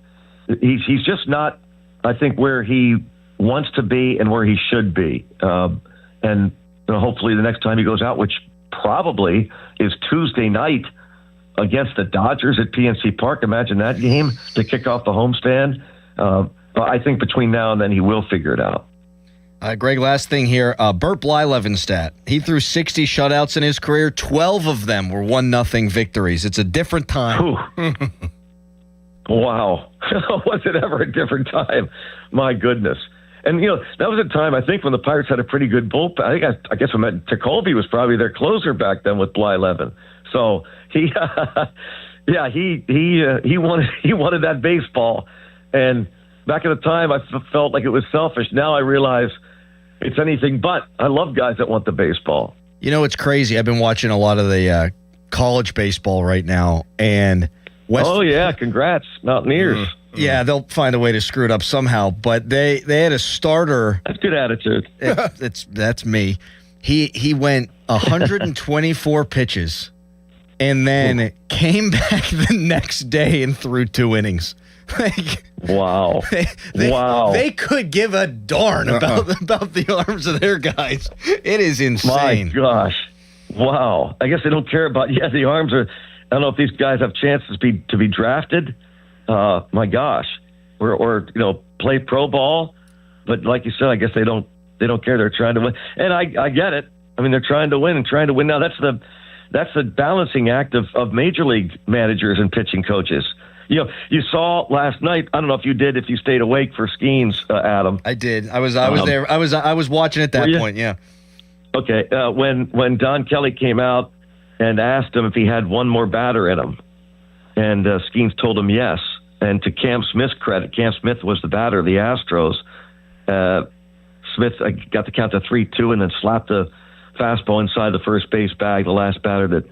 he's just not, I think, where he wants to be and where he should be. And hopefully the next time he goes out, which probably is Tuesday night against the Dodgers at PNC Park. Imagine that game to kick off the homestand. I think between now and then he will figure it out. Greg, last thing here. Bert Blyleven stat. He threw 60 shutouts in his career. 12 of them were 1-0 victories. It's a different time. Wow. Was it ever a different time? My goodness. And, that was a time, I think, when the Pirates had a pretty good bullpen. I guess Tekulve was probably their closer back then with Blyleven. So he wanted that baseball. And back at the time, I felt like it was selfish. Now I realize it's anything but. I love guys that want the baseball. It's crazy. I've been watching a lot of the college baseball right now. And congrats, Mountaineers. Yeah, they'll find a way to screw it up somehow. But they had a starter. That's good attitude. That's me. He went 124 pitches and then came back the next day and threw 2 innings. Wow. They could give a darn about the arms of their guys. It is insane. My gosh. Wow. I guess they don't care about the arms are. I don't know if these guys have chances to be drafted. My gosh, or play pro ball, but like you said, I guess they don't care. They're trying to win, and I get it. I mean, they're trying to win and trying to win. Now that's the balancing act of major league managers and pitching coaches. You saw last night. I don't know if you did, if you stayed awake for Skeens, Adam. I did. I was there. I was watching at that point. Yeah. Okay. When Don Kelly came out and asked him if he had one more batter in him, and Skeens told him yes. And to Cam Smith's credit, Cam Smith was the batter of the Astros. Smith got the count to 3-2 and then slapped the fastball inside the first base bag, the last batter that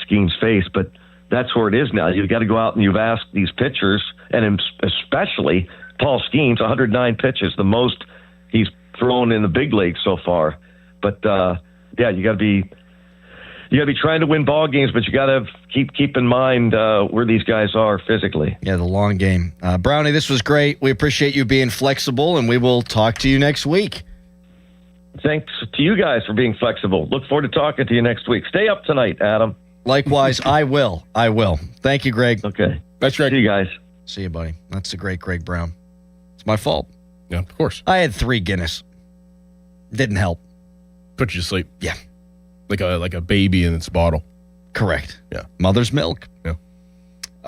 Skeens faced. But that's where it is now. You've got to go out and you've asked these pitchers, and especially Paul Skeens, 109 pitches, the most he's thrown in the big leagues so far. But you got to be trying to win ball games, but you got to keep in mind where these guys are physically. Yeah, the long game. Brownie, this was great. We appreciate you being flexible, and we will talk to you next week. Thanks to you guys for being flexible. Look forward to talking to you next week. Stay up tonight, Adam. Likewise, I will. Thank you, Greg. Okay. That's right. See you guys. See you, buddy. That's the great Greg Brown. It's my fault. Yeah, of course. I had 3 Guinness. Didn't help. Put you to sleep. Yeah. Like a baby in its bottle. Correct. Yeah. Mother's milk. Yeah.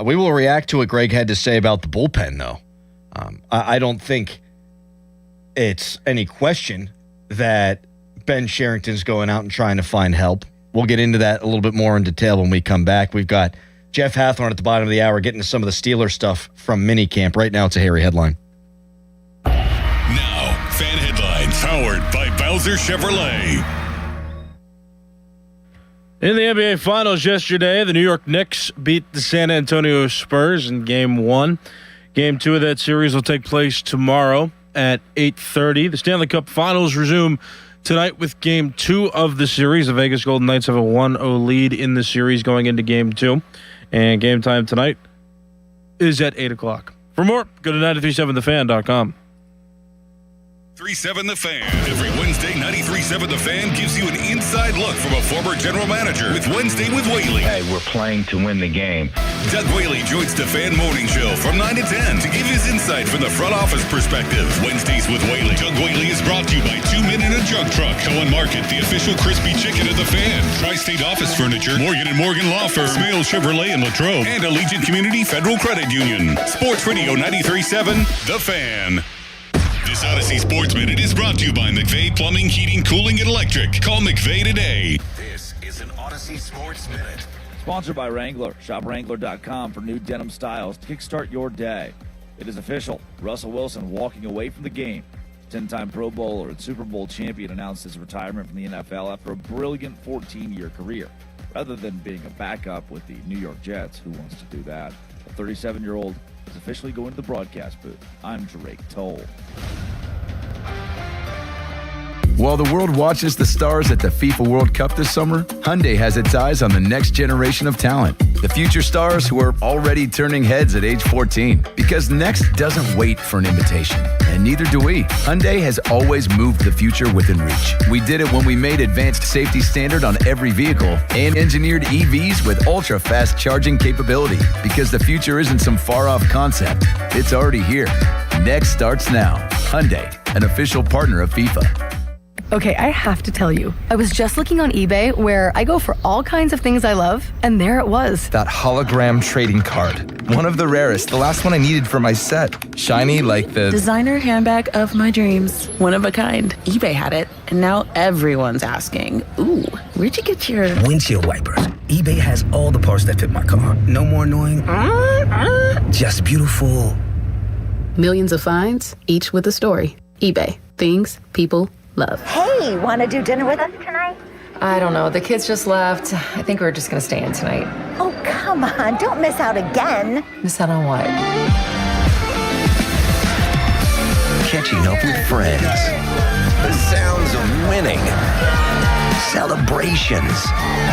We will react to what Greg had to say about the bullpen, though. I don't think it's any question that Ben Sherrington's going out and trying to find help. We'll get into that a little bit more in detail when we come back. We've got Jeff Hathhorn at the bottom of the hour getting to some of the Steelers stuff from minicamp. Right now, it's a hairy headline. Now, fan headlines powered by Bowser Chevrolet. In the NBA Finals yesterday, the New York Knicks beat the San Antonio Spurs in Game 1. Game 2 of that series will take place tomorrow at 8:30. The Stanley Cup Finals resume tonight with Game 2 of the series. The Vegas Golden Knights have a 1-0 lead in the series going into Game 2. And game time tonight is at 8 o'clock. For more, go to 937thefan.com. 93.7 The Fan. Every Wednesday, 93.7 The Fan gives you an inside look from a former general manager with Wednesday with Whaley. Hey, we're playing to win the game. Doug Whaley joins the Fan Morning Show from 9 to 10 to give his insight from the front office perspective. Wednesdays with Whaley. Doug Whaley is brought to you by 2 Men in a Jug Truck. Cohen Market, the official crispy chicken of The Fan. Tri-State Office Furniture, Morgan & Morgan Law Firm, Smale Chevrolet in Latrobe, and Allegiant Community Federal Credit Union. Sports Radio 93.7 The Fan. This Odyssey Sports Minute is brought to you by McVeigh Plumbing, Heating, Cooling, and Electric. Call McVeigh today. This is an Odyssey Sports Minute. Sponsored by Wrangler. Shop Wrangler.com for new denim styles to kickstart your day. It is official. Russell Wilson walking away from the game. 10-time Pro Bowler and Super Bowl champion announced his retirement from the NFL after a brilliant 14-year career. Rather than being a backup with the New York Jets, who wants to do that? The 37-year-old is officially going to the broadcast booth. I'm Drake Toll. While the world watches the stars at the FIFA World Cup this summer, Hyundai has its eyes on the next generation of talent. The future stars who are already turning heads at age 14. Because next doesn't wait for an invitation. And neither do we. Hyundai has always moved the future within reach. We did it when we made advanced safety standard on every vehicle and engineered EVs with ultra-fast charging capability. Because the future isn't some far-off concept. It's already here. Next starts now. Hyundai, an official partner of FIFA. Okay, I have to tell you, I was just looking on eBay where I go for all kinds of things I love, and there it was. That hologram trading card. One of the rarest, the last one I needed for my set. Shiny like the designer handbag of my dreams. One of a kind. eBay had it, and now everyone's asking, ooh, where'd you get your windshield wipers? eBay has all the parts that fit my car. No more annoying, just beautiful. Millions of finds, each with a story. eBay. Things people love. Hey, want to do dinner with us tonight? I don't know. The kids just left. I think we're just going to stay in tonight. Oh, come on. Don't miss out again. Miss out on what? Catching up with friends. The sounds of winning. Celebrations.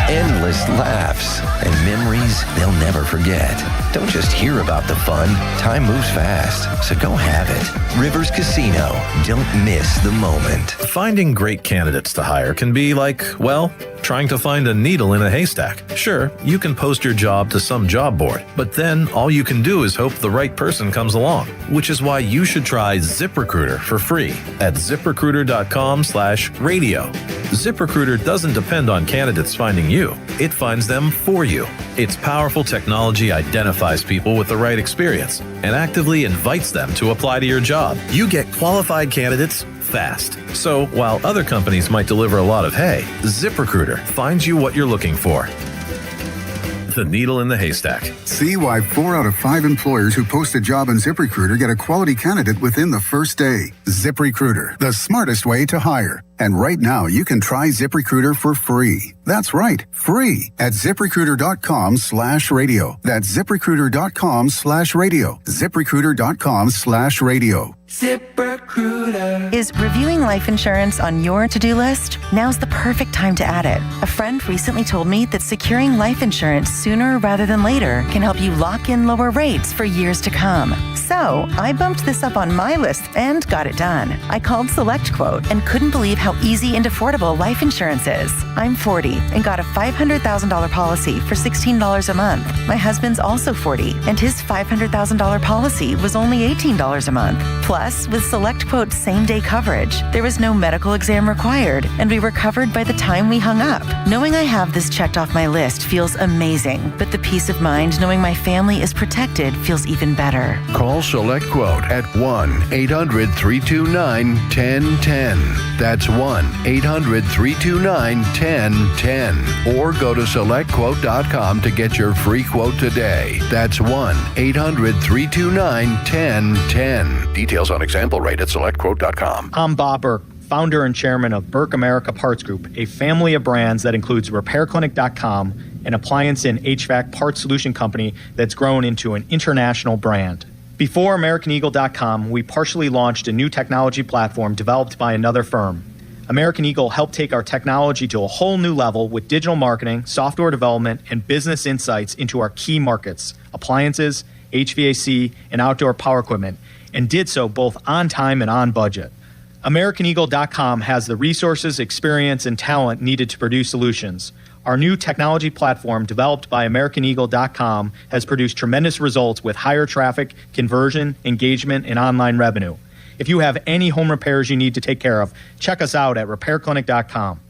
Endless laughs. And memories they'll never forget. Don't just hear about the fun. Time moves fast, so go have it. Rivers Casino. Don't miss the moment. Finding great candidates to hire can be like, well, trying to find a needle in a haystack. Sure, you can post your job to some job board, but then all you can do is hope the right person comes along, which is why you should try ZipRecruiter for free at ZipRecruiter.com/radio. ZipRecruiter doesn't depend on candidates finding you. It finds them for you. Its powerful technology identifies people with the right experience and actively invites them to apply to your job. You get qualified candidates fast. So while other companies might deliver a lot of hay, ZipRecruiter finds you what you're looking for. the needle in the haystack. See why 4 out of 5 employers who post a job on ZipRecruiter get a quality candidate within the first day. ZipRecruiter, the smartest way to hire. And right now, you can try ZipRecruiter for free. That's right, free at ZipRecruiter.com/radio. That's ZipRecruiter.com/radio. ZipRecruiter.com/radio. ZipRecruiter. Is reviewing life insurance on your to-do list? Now's the perfect time to add it. A friend recently told me that securing life insurance sooner rather than later can help you lock in lower rates for years to come. So I bumped this up on my list and got it done. I called SelectQuote and couldn't believe how easy and affordable life insurance is. I'm 40 and got a $500,000 policy for $16 a month. My husband's also 40 and his $500,000 policy was only $18 a month. Plus, with SelectQuote's same-day coverage, there was no medical exam required, and we were covered by the time we hung up. Knowing I have this checked off my list feels amazing, but the peace of mind knowing my family is protected feels even better. Call SelectQuote at 1-800-329-1010. That's 1-800-329-1010. Or go to SelectQuote.com to get your free quote today. That's 1-800-329-1010. Details on example rate at SelectQuote.com. I'm Bob Burke, founder and chairman of Burke America Parts Group, a family of brands that includes RepairClinic.com, an appliance and HVAC parts solution company that's grown into an international brand. Before AmericanEagle.com, we partially launched a new technology platform developed by another firm. American Eagle helped take our technology to a whole new level with digital marketing, software development, and business insights into our key markets, appliances, HVAC, and outdoor power equipment, and did so both on time and on budget. AmericanEagle.com has the resources, experience, and talent needed to produce solutions. Our new technology platform, developed by AmericanEagle.com, has produced tremendous results with higher traffic, conversion, engagement, and online revenue. If you have any home repairs you need to take care of, check us out at RepairClinic.com.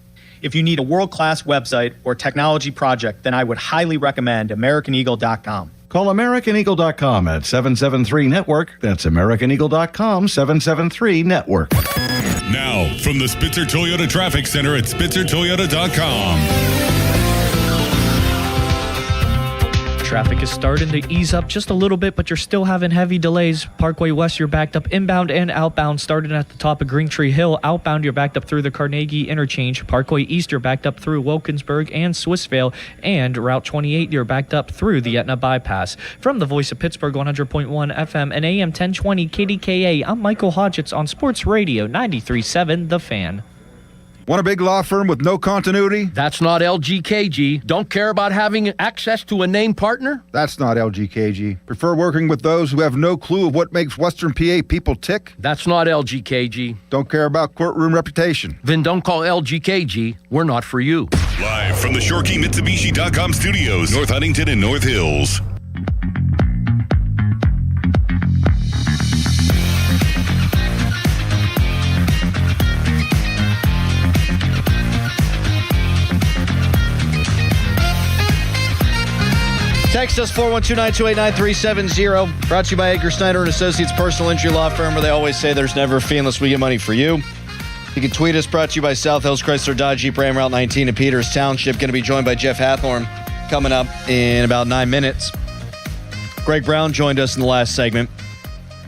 If you need a world-class website or technology project, then I would highly recommend AmericanEagle.com. Call AmericanEagle.com at 773-NETWORK. That's AmericanEagle.com, 773-NETWORK. Now, from the Spitzer Toyota Traffic Center at SpitzerToyota.com. Traffic is starting to ease up just a little bit, but you're still having heavy delays. Parkway West, you're backed up inbound and outbound, starting at the top of Green Tree Hill. Outbound, you're backed up through the Carnegie Interchange. Parkway East, you're backed up through Wilkinsburg and Swissvale. And Route 28, you're backed up through the Etna Bypass. From the Voice of Pittsburgh, 100.1 FM and AM 1020 KDKA, I'm Michael Hodgetts on Sports Radio 93.7 The Fan. Want a big law firm with no continuity? That's not LGKG. Don't care about having access to a named partner? That's not LGKG. Prefer working with those who have no clue of what makes Western PA people tick? That's not LGKG. Don't care about courtroom reputation? Then don't call LGKG. We're not for you. Live from the ShoreKeyMitsubishi.com studios, North Huntington and North Hills. Text us 412-928-9370. Brought to you by Edgar Snyder and Associates Personal Injury Law Firm, where they always say there's never a fee unless we get money for you. You can tweet us. Brought to you by South Hills Chrysler Dodge Jeep Ram Route 19 in Peters Township. Going to be joined by Jeff Hathorn coming up in about 9 minutes. Greg Brown joined us in the last segment,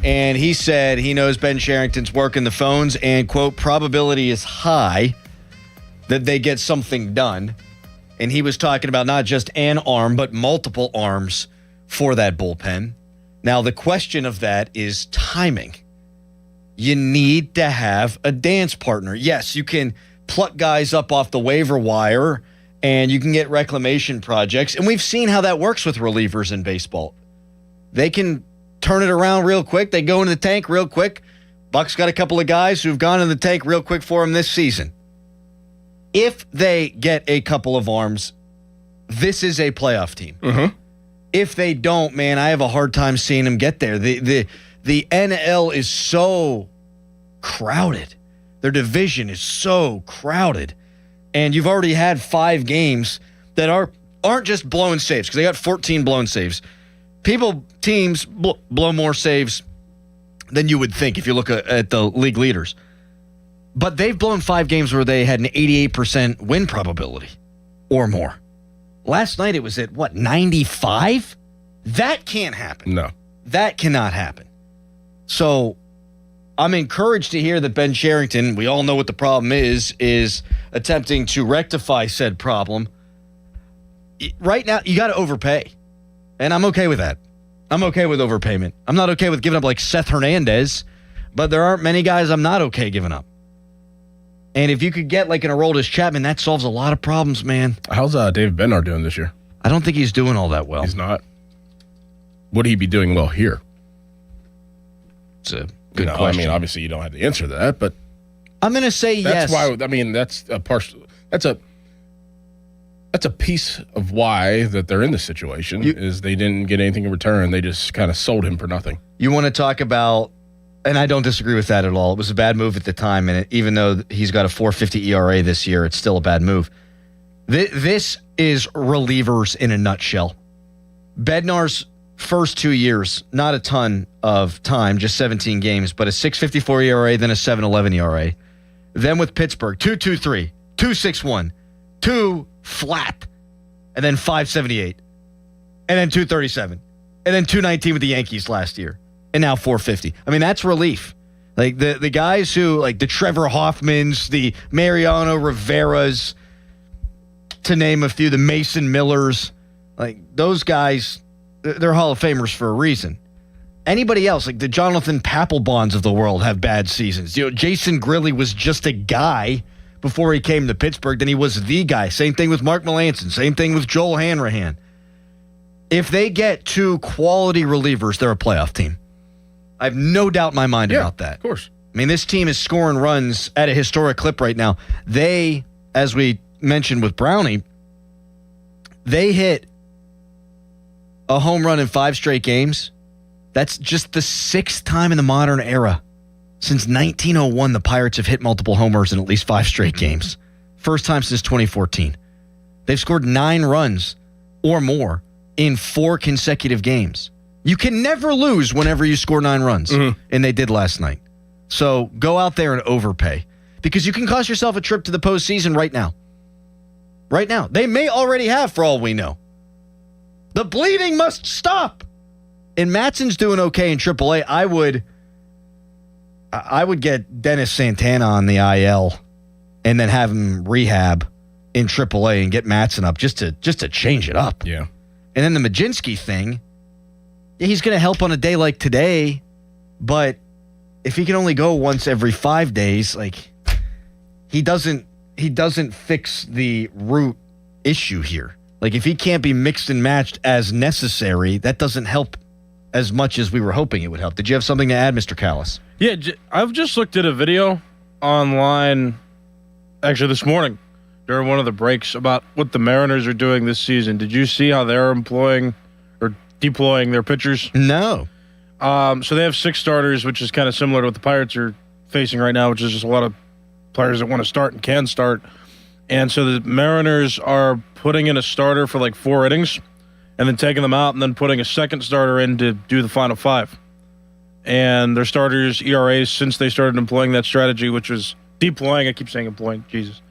and he said he knows Ben Sherrington's working the phones, and, quote, probability is high that they get something done. And he was talking about not just an arm, but multiple arms for that bullpen. Now, the question of that is timing. You need to have a dance partner. Yes, you can pluck guys up off the waiver wire, and you can get reclamation projects. And we've seen how that works with relievers in baseball. They can turn it around real quick. They go into the tank real quick. Buck's got a couple of guys who've gone in the tank real quick for him this season. If they get a couple of arms, this is a playoff team. Mm-hmm. If they don't, man, I have a hard time seeing them get there. The NL is so crowded. Their division is so crowded. And you've already had 5 games that aren't just blown saves, because they got 14 blown saves. Teams blow more saves than you would think if you look at the league leaders. But they've blown 5 games where they had an 88% win probability or more. Last night it was at, 95? That can't happen. No. That cannot happen. So I'm encouraged to hear that Ben Cherington, we all know what the problem is attempting to rectify said problem. Right now, you got to overpay. And I'm okay with that. I'm okay with overpayment. I'm not okay with giving up like Seth Hernandez, but there aren't many guys I'm not okay giving up. And if you could get like an Aroldis Chapman, that solves a lot of problems, man. How's David Bednar doing this year? I don't think he's doing all that well. He's not. Would he be doing well here? It's a good question. I mean, obviously you don't have the answer to that, but I'm going to say yes. That's why. I mean, that's a partial. That's a piece of why that they're in this situation is they didn't get anything in return. They just kind of sold him for nothing. You want to talk about, and I don't disagree with that at all. It was a bad move at the time, and even though he's got a 4.50 ERA this year, it's still a bad move. This is relievers in a nutshell. Bednar's first 2 years, not a ton of time, just 17 games, but a 6.54 ERA, then a 7.11 ERA. Then with Pittsburgh, 2.23, 2.61, 2 flat, and then 5.78, and then 2.37, and then 2.19 with the Yankees last year, and now 4.50. I mean, that's relief. Like the guys who, like the Trevor Hoffmans, the Mariano Riveras, to name a few, the Mason Millers, like those guys, they're Hall of Famers for a reason. Anybody else, like the Jonathan Papelbons of the world, have bad seasons. You know, Jason Grilli was just a guy before he came to Pittsburgh, then he was the guy. Same thing with Mark Melancon. Same thing with Joel Hanrahan. If they get 2 quality relievers, they're a playoff team. I have no doubt in my mind about that. Of course. I mean, this team is scoring runs at a historic clip right now. They, as we mentioned with Brownie, they hit a home run in 5 straight games. That's just the 6th time in the modern era. Since 1901, the Pirates have hit multiple homers in at least 5 straight games. First time since 2014. They've scored 9 runs or more in 4 consecutive games. You can never lose whenever you score 9 runs, and they did last night. So go out there and overpay, because you can cost yourself a trip to the postseason right now. Right now. They may already have, for all we know. The bleeding must stop. And Matson's doing okay in AAA. I would get Dennis Santana on the IL and then have him rehab in AAA and get Matson up just to change it up. Yeah. And then the Majinski thing, he's going to help on a day like today, but if he can only go once every 5 days, like he doesn't fix the root issue here. Like if he can't be mixed and matched as necessary, that doesn't help as much as we were hoping it would help. Did you have something to add, Mr. Callis? Yeah, I've just looked at a video online, actually this morning, during one of the breaks, about what the Mariners are doing this season. Did you see how they're employing or deploying their pitchers? No. So they have 6 starters, which is kind of similar to what the Pirates are facing right now, which is just a lot of players that want to start and can start. And so the Mariners are putting in a starter for like 4 innings and then taking them out and then putting a second starter in to do the final 5. And their starters' ERAs since they started employing that strategy, which was deploying. I keep saying employing. Jesus.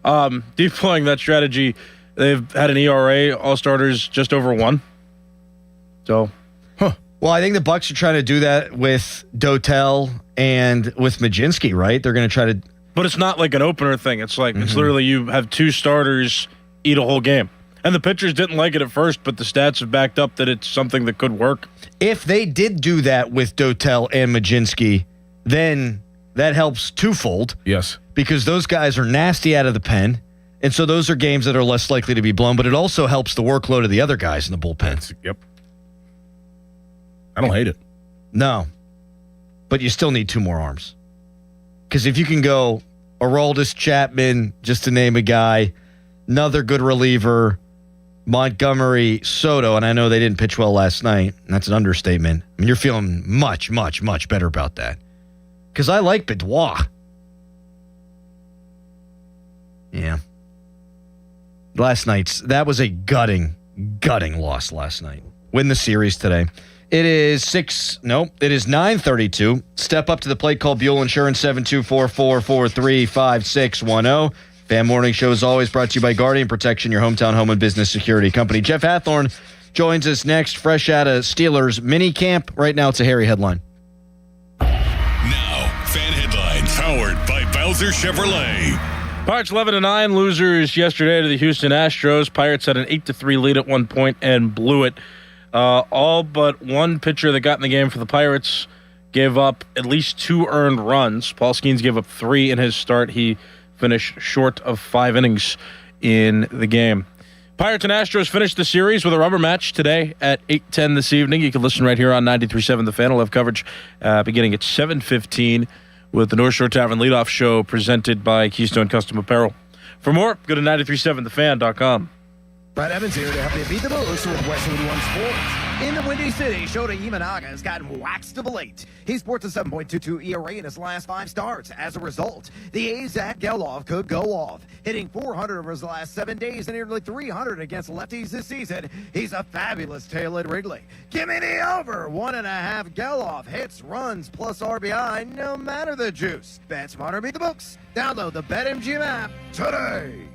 Deploying that strategy, they've had an ERA, all starters, just over 1. So, Well, I think the Bucks are trying to do that with Dotel and with Majinski, right? They're going to try to... But it's not like an opener thing. It's like, it's literally you have 2 starters eat a whole game. And the pitchers didn't like it at first, but the stats have backed up that it's something that could work. If they did do that with Dotel and Majinski, then that helps twofold. Yes. Because those guys are nasty out of the pen, and so those are games that are less likely to be blown, but it also helps the workload of the other guys in the bullpen. Yep. I don't hate it. No. But you still need 2 more arms. Because if you can go Aroldis Chapman, just to name a guy, another good reliever, Montgomery, Soto, and I know they didn't pitch well last night, and that's an understatement. I mean, you're feeling much, much, much better about that. Because I like Benoit. Yeah. That was a gutting loss last night. Win the series today. It is 9:32. Step up to the plate, call Buell Insurance 724-443-5610. Fan Morning Show is always brought to you by Guardian Protection, your hometown home and business security company. Jeff Hathorn joins us next, fresh out of Steelers mini camp. Right now, it's a hairy headline. Now, fan headlines powered by Bowser Chevrolet. Pirates 11-9 losers yesterday to the Houston Astros. Pirates had an 8-3 lead at one point and blew it. All but one pitcher that got in the game for the Pirates gave up at least 2 earned runs. Paul Skeens gave up 3 in his start. He finished short of 5 innings in the game. Pirates and Astros finished the series with a rubber match today at 8:10 this evening. You can listen right here on 93.7 The Fan. We'll have coverage beginning at 7:15 with the North Shore Tavern Leadoff Show presented by Keystone Custom Apparel. For more, go to 937thefan.com. Brad Evans here to help you beat the booze with Westwood One Sports. In the Windy City, Shota Imanaga has gotten waxed of late. He sports a 7.22 ERA in his last 5 starts. As a result, the A's Zach Geloff could go off, hitting .400 over his last 7 days and nearly .300 against lefties this season. He's a fabulous tail at Wrigley. Give me the over. 1.5 Geloff hits, runs, plus RBI, no matter the juice. Bet smarter, beat the books. Download the BetMGM app today.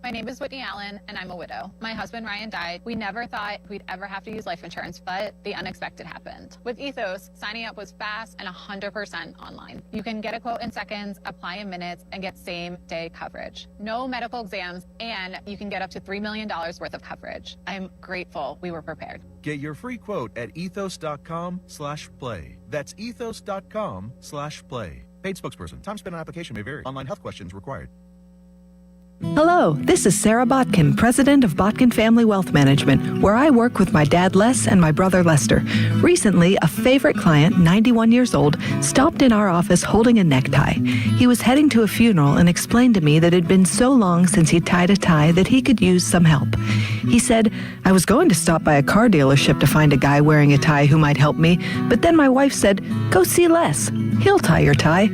My name is Whitney Allen, and I'm a widow. My husband, Ryan, died. We never thought we'd ever have to use life insurance, but the unexpected happened. With Ethos, signing up was fast and 100% online. You can get a quote in seconds, apply in minutes, and get same-day coverage. No medical exams, and you can get up to $3 million worth of coverage. I'm grateful we were prepared. Get your free quote at ethos.com/play. That's ethos.com/play. Paid spokesperson. Time spent on application may vary. Online health questions required. Hello, this is Sarah Botkin, president of Botkin Family Wealth Management, where I work with my dad Les and my brother Lester. Recently, a favorite client, 91 years old, stopped in our office holding a necktie. He was heading to a funeral and explained to me that it had been so long since he tied a tie that he could use some help. He said, I was going to stop by a car dealership to find a guy wearing a tie who might help me, but then my wife said, go see Les. He'll tie your tie.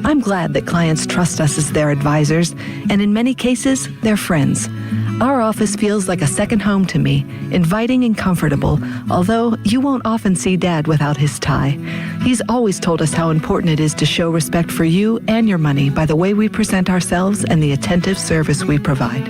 I'm glad that clients trust us as their advisors, and in many cases, they're friends. Our office feels like a second home to me, inviting and comfortable, although you won't often see Dad without his tie. He's always told us how important it is to show respect for you and your money by the way we present ourselves and the attentive service we provide.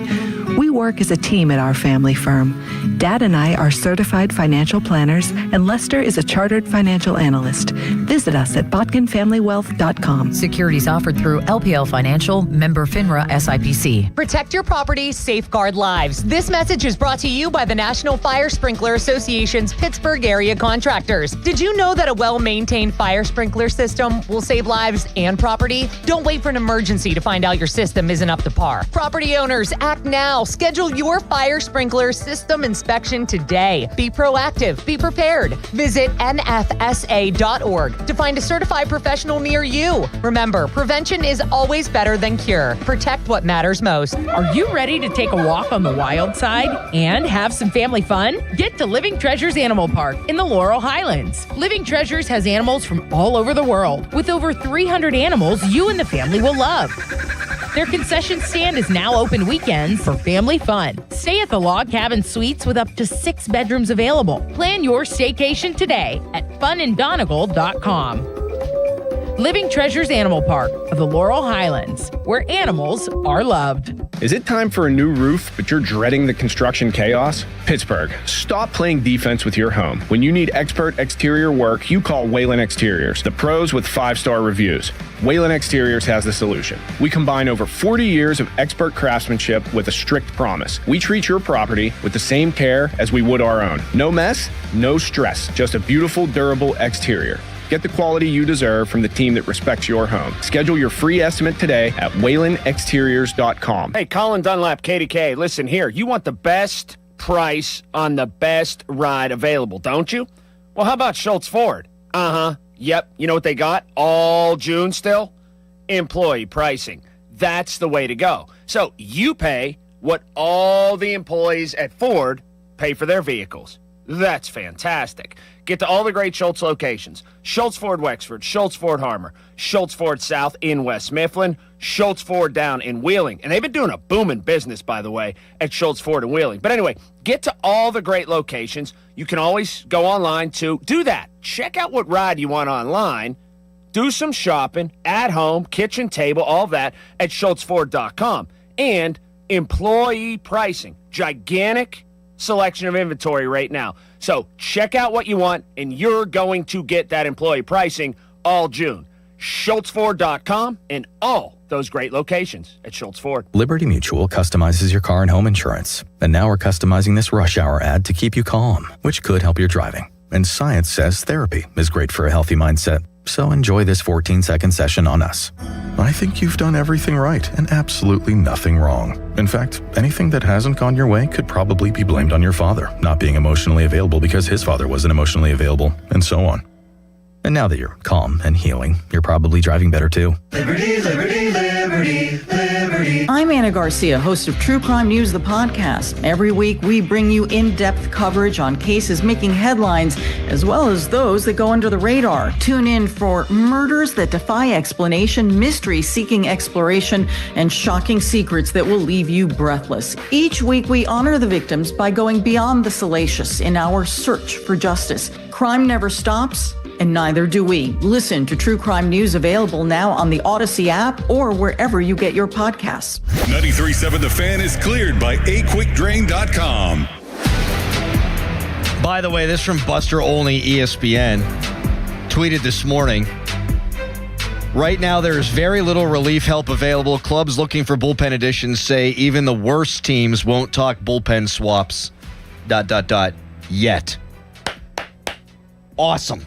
We work as a team at our family firm. Dad and I are certified financial planners, and Lester is a chartered financial analyst. Visit us at botkinfamilywealth.com. Securities offered through LPL Financial, member FINRA SIPC. Protect your property, safeguard lives. This message is brought to you by the National Fire Sprinkler Association's Pittsburgh area contractors. Did you know that a well-maintained fire sprinkler system will save lives and property? Don't wait for an emergency to find out your system isn't up to par. Property owners, act now. Schedule your fire sprinkler system inspection today. Be proactive. Be prepared. Visit nfsa.org to find a certified professional near you. Remember, prevention is always better than cure. Protect what matters most. Are you ready to take a walk on the wild side and have some family fun? Get to Living Treasures Animal Park in the Laurel Highlands. Living Treasures has animals from all over the world. With over 300 animals you and the family will love. Their concession stand is now open weekends for family fun. Stay at the Log Cabin Suites with up to 6 bedrooms available. Plan your staycation today at funindonegal.com. Living Treasures Animal Park of the Laurel Highlands, where animals are loved. Is it time for a new roof, but you're dreading the construction chaos? Pittsburgh, stop playing defense with your home. When you need expert exterior work, you call Whalen Exteriors, the pros with 5-star reviews. Whalen Exteriors has the solution. We combine over 40 years of expert craftsmanship with a strict promise. We treat your property with the same care as we would our own. No mess, no stress, just a beautiful, durable exterior. Get the quality you deserve from the team that respects your home. Schedule your free estimate today at WhalenExteriors.com. Hey, Colin Dunlap, KDK. Listen here. You want the best price on the best ride available, don't you? Well, how about Schultz Ford? Uh-huh. Yep. You know what they got all June still? Employee pricing. That's the way to go. So you pay what all the employees at Ford pay for their vehicles. That's fantastic. Get to all the great Schultz locations. Schultz Ford Wexford, Schultz Ford Harmer, Schultz Ford South in West Mifflin, Schultz Ford down in Wheeling. And they've been doing a booming business, by the way, at Schultz Ford and Wheeling. But anyway, get to all the great locations. You can always go online to do that. Check out what ride you want online. Do some shopping at home, kitchen table, all that at SchultzFord.com. And employee pricing. Gigantic selection of inventory right now. So check out what you want, and you're going to get that employee pricing all June. SchultzFord.com and all those great locations at Schultz Ford. Liberty Mutual customizes your car and home insurance. And now we're customizing this rush hour ad to keep you calm, which could help your driving. And science says therapy is great for a healthy mindset. So enjoy this 14-second session on us. I think you've done everything right and absolutely nothing wrong. In fact, anything that hasn't gone your way could probably be blamed on your father not being emotionally available because his father wasn't emotionally available, and so on. And now that you're calm and healing, you're probably driving better too. Liberty, liberty, liberty, liberty. I'm Anna Garcia, host of True Crime News, the podcast. Every week, we bring you in-depth coverage on cases making headlines, as well as those that go under the radar. Tune in for murders that defy explanation, mystery seeking exploration, and shocking secrets that will leave you breathless. Each week, we honor the victims by going beyond the salacious in our search for justice. Crime never stops, and neither do we. Listen to True Crime News, available now on the Odyssey app or wherever you get your podcasts. 93.7 The Fan is cleared by aquickdrain.com. By the way, this from Buster Olney, ESPN, tweeted this morning. Right now, there's very little relief help available. Clubs looking for bullpen additions say even the worst teams won't talk bullpen swaps. ... Yet. Awesome.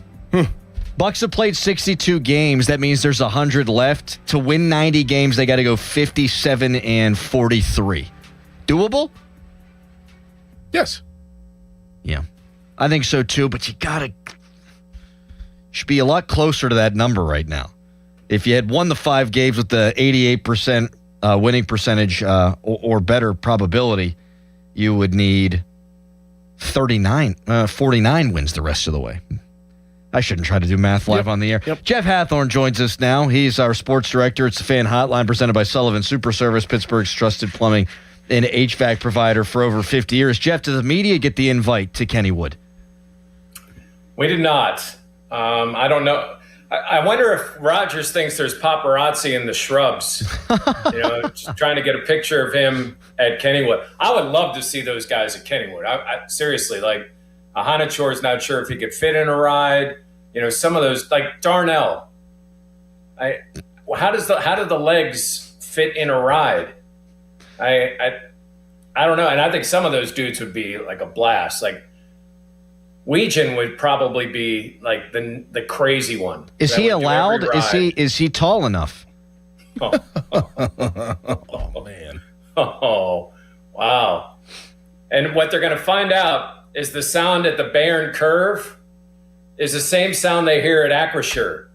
Bucks have played 62 games. That means there's 100 left. To win 90 games, they got to go 57-43. Doable? Yes. Yeah. I think so too, but you should be a lot closer to that number right now. If you had won the 5 games with the 88% winning percentage or better probability, you would need 49 wins the rest of the way. I shouldn't try to do math live on the air. Yep. Jeff Hathorn joins us now. He's our sports director. It's the Fan Hotline presented by Sullivan Super Service, Pittsburgh's trusted plumbing and HVAC provider for over 50 years. Jeff, did the media get the invite to Kennywood? We did not. I don't know. I wonder if Rodgers thinks there's paparazzi in the shrubs, just trying to get a picture of him at Kennywood. I would love to see those guys at Kennywood. I seriously, like, Hanachor's not sure if he could fit in a ride. Some of those, like Darnell. How did the legs fit in a ride? I don't know. And I think some of those dudes would be like a blast. Like Weegan would probably be like the crazy one. Is he allowed? Is he tall enough? Oh man. Oh, wow. And what they're going to find out is the sound at the Bayern curve is the same sound they hear at Acrisure.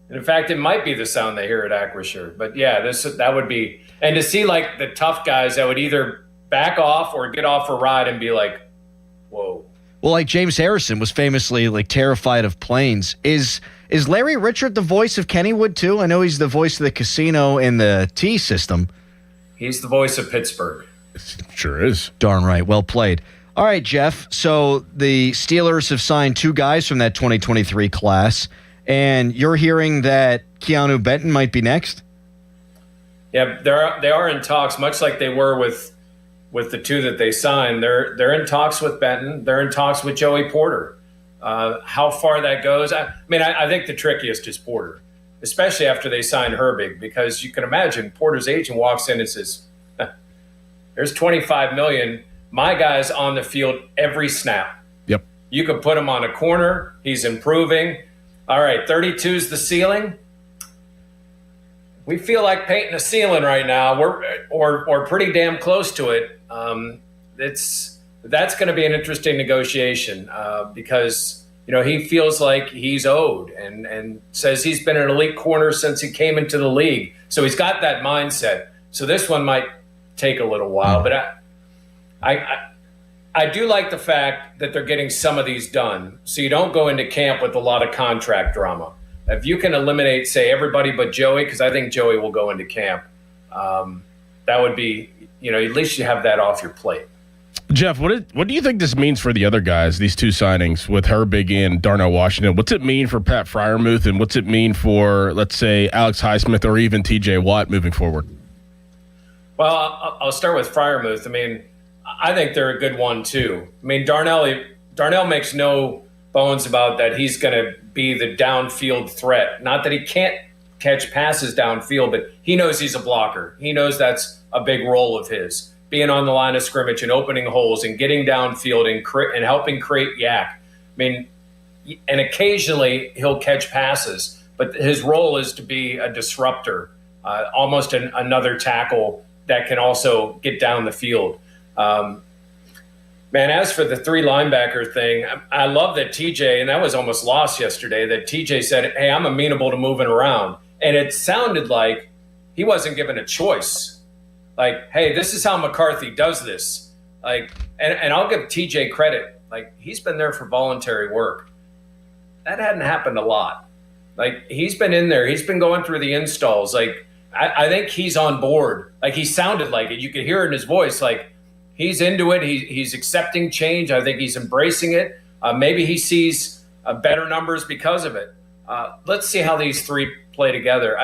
And in fact, it might be the sound they hear at Acrisure. But yeah, that would be, and to see like the tough guys that would either back off or get off a ride and be like, whoa. Well, like James Harrison was famously like terrified of planes. Is Larry Richard the voice of Kennywood too? I know he's the voice of the casino and the T system. He's the voice of Pittsburgh. Sure is. Darn right. Well played. All right, Jeff. So the Steelers have signed 2 guys from that 2023 class, and you're hearing that Keanu Benton might be next? Yeah, they are in talks, much like they were with the 2 that they signed. They're in talks with Benton. They're in talks with Joey Porter. How far that goes, I think the trickiest is Porter, especially after they signed Herbig, because you can imagine Porter's agent walks in and says, there's $25 million. My guy's on the field every snap. Yep. You could put him on a corner. He's improving. All right, 32's the ceiling. We feel like painting a ceiling right now. We're pretty damn close to it. That's going to be an interesting negotiation because he feels like he's owed and says he's been an elite corner since he came into the league. So he's got that mindset. So this one might take a little while, but I do like the fact that they're getting some of these done, so you don't go into camp with a lot of contract drama. If you can eliminate, say, everybody but Joey, because I think Joey will go into camp, that would be, at least you have that off your plate. Jeff, what do you think this means for the other guys, these two signings with Herbig and Darnell Washington? What's it mean for Pat Freiermuth, and what's it mean for, let's say, Alex Highsmith or even TJ Watt moving forward? Well, I'll start with Freiermuth. I mean, I think they're a good one, too. I mean, Darnell makes no bones about that he's going to be the downfield threat. Not that he can't catch passes downfield, but he knows he's a blocker. He knows that's a big role of his, being on the line of scrimmage and opening holes and getting downfield and helping create yak. I mean, and occasionally he'll catch passes, but his role is to be a disruptor, almost another tackle that can also get down the field. Man, as for the three linebacker thing, I love that TJ, and that was almost lost yesterday, that TJ said, hey, I'm amenable to moving around. And it sounded like he wasn't given a choice. Like, hey, this is how McCarthy does this. Like, and I'll give TJ credit. Like, he's been there for voluntary work. That hadn't happened a lot. Like, he's been in there. He's been going through the installs. Like, I think he's on board. Like, he sounded like it. You could hear it in his voice. Like, he's into it. He's accepting change. I think he's embracing it. Maybe he sees better numbers because of it. Let's see how these three play together.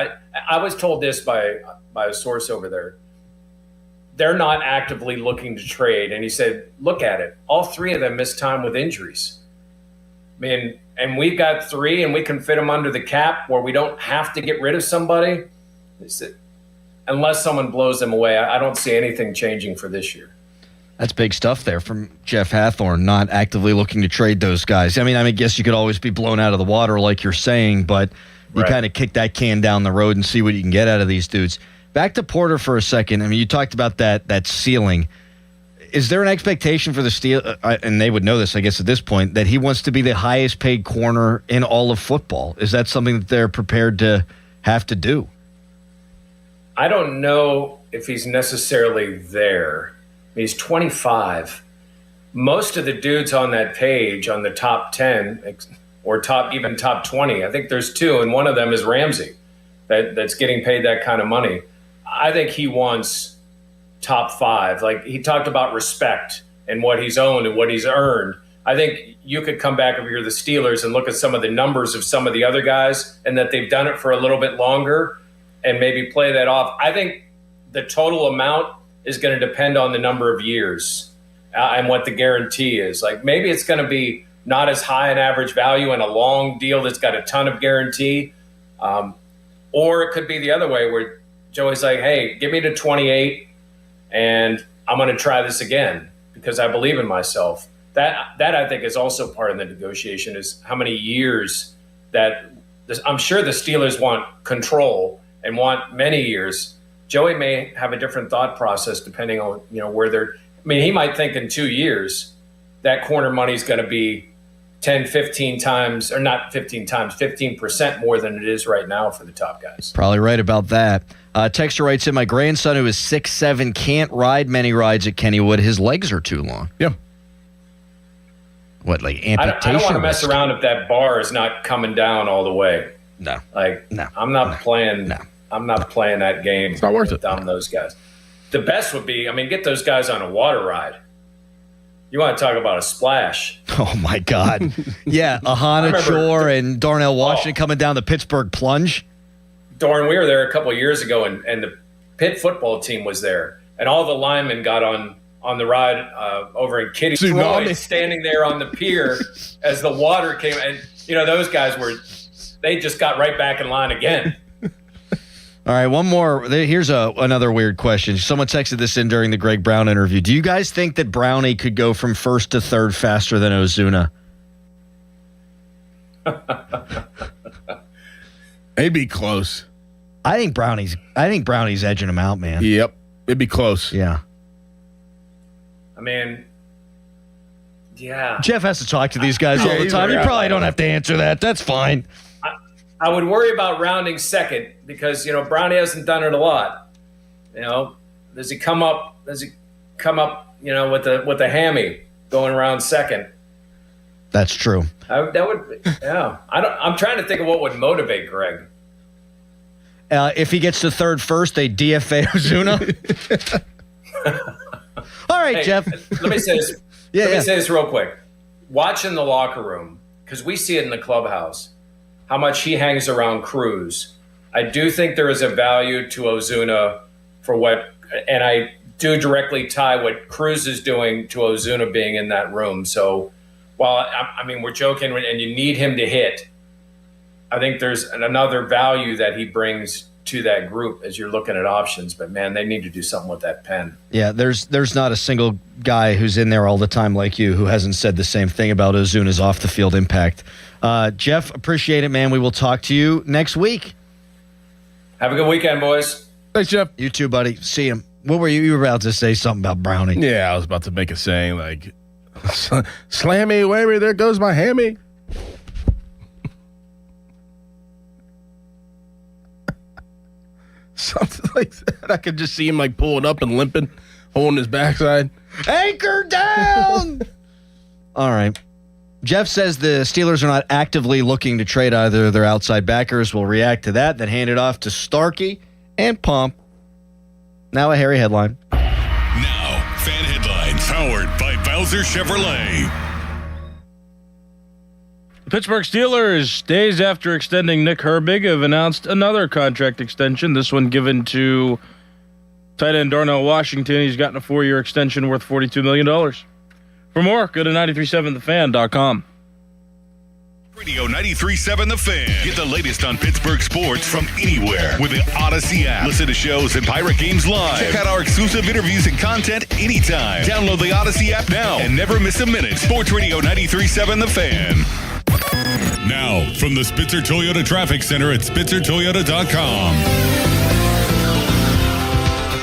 I was told this by a source over there. They're not actively looking to trade. And he said, look at it. All three of them missed time with injuries. I mean, and we've got three, and we can fit them under the cap where we don't have to get rid of somebody. He said, unless someone blows them away, I don't see anything changing for this year. That's big stuff there from Jeff Hathorn, not actively looking to trade those guys. I mean, I guess you could always be blown out of the water like you're saying, but you kind of kick that can down the road and see what you can get out of these dudes. Back to Porter for a second. I mean, you talked about that ceiling. Is there an expectation for the Steel, and they would know this, I guess, at this point, that he wants to be the highest paid corner in all of football? Is that something that they're prepared to have to do? I don't know if he's necessarily there. He's 25. Most of the dudes on that page, on the top 10 or even top 20, I think there's two, and one of them is Ramsey that's getting paid that kind of money. I think he wants top 5. Like, he talked about respect and what he's owned and what he's earned. I think you could come back if you're the Steelers and look at some of the numbers of some of the other guys and that they've done it for a little bit longer and maybe play that off. I think the total amount is going to depend on the number of years and what the guarantee is. Like, maybe it's going to be not as high an average value in a long deal that's got a ton of guarantee. Or it could be the other way where Joey's like, hey, give me to 28 and I'm going to try this again because I believe in myself. That I think is also part of the negotiation, is how many years that I'm sure the Steelers want control and want many years. Joey may have a different thought process depending on, where they're. I mean, he might think in 2 years that corner money is going to be 10, 15 times, or not 15 times, 15% more than it is right now for the top guys. Probably right about that. Texter writes in, my grandson, who is 6'7", can't ride many rides at Kennywood. His legs are too long. Yeah. What, like amputation? I don't want to mess around if that bar is not coming down all the way. No. No. I'm not playing. No. I'm not playing that game. It's not worth it. Those guys. The best would be, get those guys on a water ride. You want to talk about a splash? Oh my God! Yeah, Ahana Chor and Darnell Washington coming down the Pittsburgh plunge. Dorn, we were there a couple of years ago, and the Pitt football team was there, and all the linemen got on the ride over in Kitty Troy, standing there on the pier as the water came, and those guys they just got right back in line again. All right, one more. Here's another weird question. Someone texted this in during the Greg Brown interview. Do you guys think that Brownie could go from first to third faster than Ozuna? It'd be close. I think Brownie's edging him out, man. Yep, it'd be close. Yeah. I mean, yeah. Jeff has to talk to these guys all the time. You probably don't have to answer that. That's fine. I would worry about rounding second because, Brownie hasn't done it a lot. Does he come up, with the hammy going around second? That's true. I'm trying to think of what would motivate Greg. If he gets to third first, they DFA Ozuna. All All right, Hey, Jeff. Let me say this. Let me say this real quick. Watch in the locker room, because we see it in the clubhouse, how much he hangs around Cruz. I do think there is a value to Ozuna for what, and I do directly tie what Cruz is doing to Ozuna being in that room. So while, I mean, we're joking and you need him to hit, I think there's another value that he brings to that group as you're looking at options. But man, they need to do something with that pen. Yeah, there's not a single guy who's in there all the time like you who hasn't said the same thing about Ozuna's off the field impact. Jeff, appreciate it, man. We will talk to you next week. Have a good weekend, boys. Thanks, Jeff. You too, buddy. See him. What were you? You were about to say something about Browning. Yeah, I was about to make a saying like, "Slammy, wavy, there goes my hammy." Something like that. I could just see him like pulling up and limping, holding his backside. Anchor down! All right. Jeff says the Steelers are not actively looking to trade either of their outside backers. We'll react to that, then hand it off to Starkey and Pomp. Now a hairy headline. Now, fan headlines powered by Bowser Chevrolet. The Pittsburgh Steelers, days after extending Nick Herbig, have announced another contract extension, this one given to tight end Darnell Washington. He's gotten a 4-year extension worth $42 million. For more, go to 937thefan.com. Radio 93.7 The Fan. Get the latest on Pittsburgh sports from anywhere with the Odyssey app. Listen to shows and Pirate Games live. Check out our exclusive interviews and content anytime. Download the Odyssey app now and never miss a minute. Sports Radio 93.7 The Fan. Now, from the Spitzer Toyota Traffic Center at SpitzerToyota.com.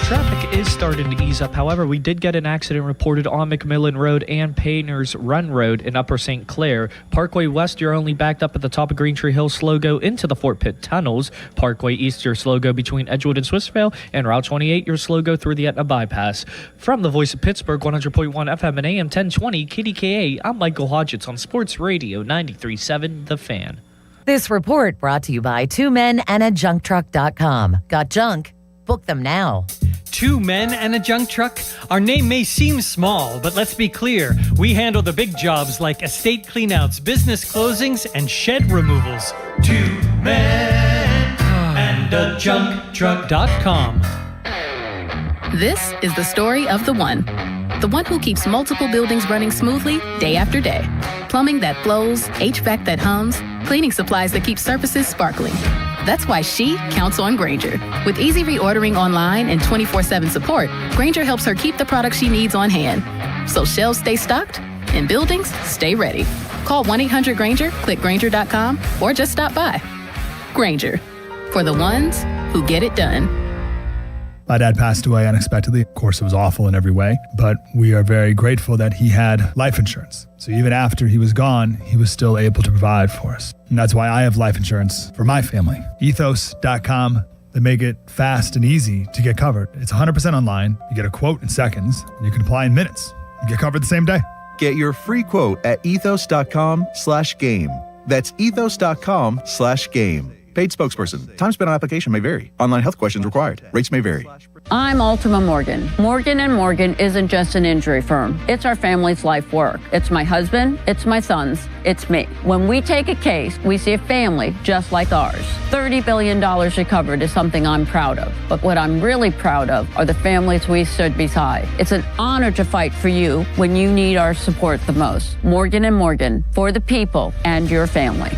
Traffic is starting to ease up. However, we did get an accident reported on McMillan Road and Painters Run Road in Upper St. Clair. Parkway West, you're only backed up at the top of Green Tree Hill slow go into the Fort Pitt tunnels. Parkway East, your slow go between Edgewood and Swissvale. And Route 28, your slow go through the Etna bypass. From the Voice of Pittsburgh, 100.1 FM and AM 1020 KDKA, I'm Michael Hodgetts on Sports Radio 93.7 The Fan. This report brought to you by 2menandajuncktruck.com. Got junk? Book them now. 2 Men and a Junk Truck? Our name may seem small, but let's be clear. We handle the big jobs like estate cleanouts, business closings, and shed removals. 2 Men and a Junktruck.com. This is the story of the one who keeps multiple buildings running smoothly day after day. Plumbing that flows, HVAC that hums, cleaning supplies that keep surfaces sparkling. That's why she counts on Grainger. With easy reordering online and 24/7 support, Grainger helps her keep the products she needs on hand. So shelves stay stocked and buildings stay ready. Call 1-800-GRAINGER, click Grainger.com, or just stop by. Grainger, for the ones who get it done. My dad passed away unexpectedly. Of course, it was awful in every way, but we are very grateful that he had life insurance. So even after he was gone, he was still able to provide for us. And that's why I have life insurance for my family. Ethos.com. They make it fast and easy to get covered. It's 100% online. You get a quote in seconds, and you can apply in minutes. You get covered the same day. Get your free quote at ethos.com/game. That's ethos.com/game. Paid spokesperson. Time spent on application may vary. Online health questions required. Rates may vary. I'm Ultima Morgan. Morgan & Morgan isn't just an injury firm. It's our family's life work. It's my husband, it's my sons, it's me. When we take a case, we see a family just like ours. $30 billion recovered is something I'm proud of. But what I'm really proud of are the families we stood beside. It's an honor to fight for you when you need our support the most. Morgan & Morgan, for the people and your family.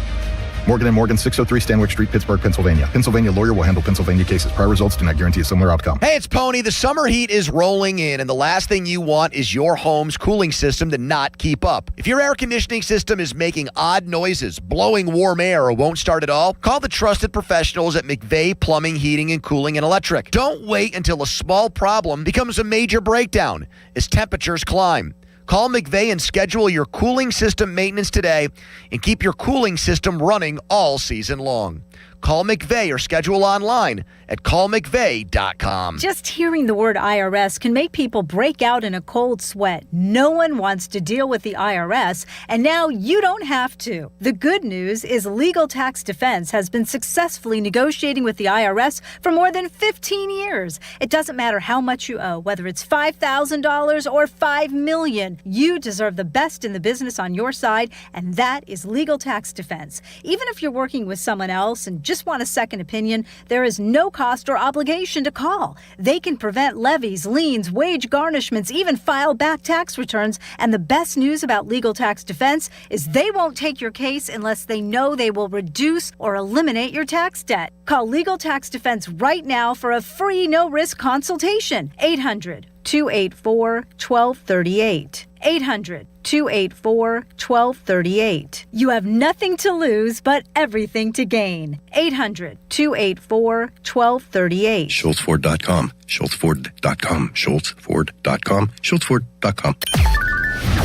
Morgan & Morgan, 603 Stanwyck Street, Pittsburgh, Pennsylvania. Pennsylvania lawyer will handle Pennsylvania cases. Prior results do not guarantee a similar outcome. Hey, it's Pony. The summer heat is rolling in, and the last thing you want is your home's cooling system to not keep up. If your air conditioning system is making odd noises, blowing warm air, or won't start at all, call the trusted professionals at McVeigh Plumbing, Heating, and Cooling and Electric. Don't wait until a small problem becomes a major breakdown as temperatures climb. Call McVeigh and schedule your cooling system maintenance today and keep your cooling system running all season long. Call McVeigh or schedule online at callmcveigh.com. Just hearing the word IRS can make people break out in a cold sweat. No one wants to deal with the IRS, and now you don't have to. The good news is Legal Tax Defense has been successfully negotiating with the IRS for more than 15 years. It doesn't matter how much you owe, whether it's $5,000 or $5 million. You deserve the best in the business on your side, and that is Legal Tax Defense. Even if you're working with someone else and just want a second opinion, there is no cost or obligation to call. They can prevent levies, liens, wage garnishments, even file back tax returns. And the best news about Legal Tax Defense is they won't take your case unless they know they will reduce or eliminate your tax debt. Call Legal Tax Defense right now for a free no-risk consultation. 800-284-1238. 800-284-1238. You have nothing to lose, but everything to gain. 800-284-1238. SchultzFord.com. SchultzFord.com. SchultzFord.com. SchultzFord.com.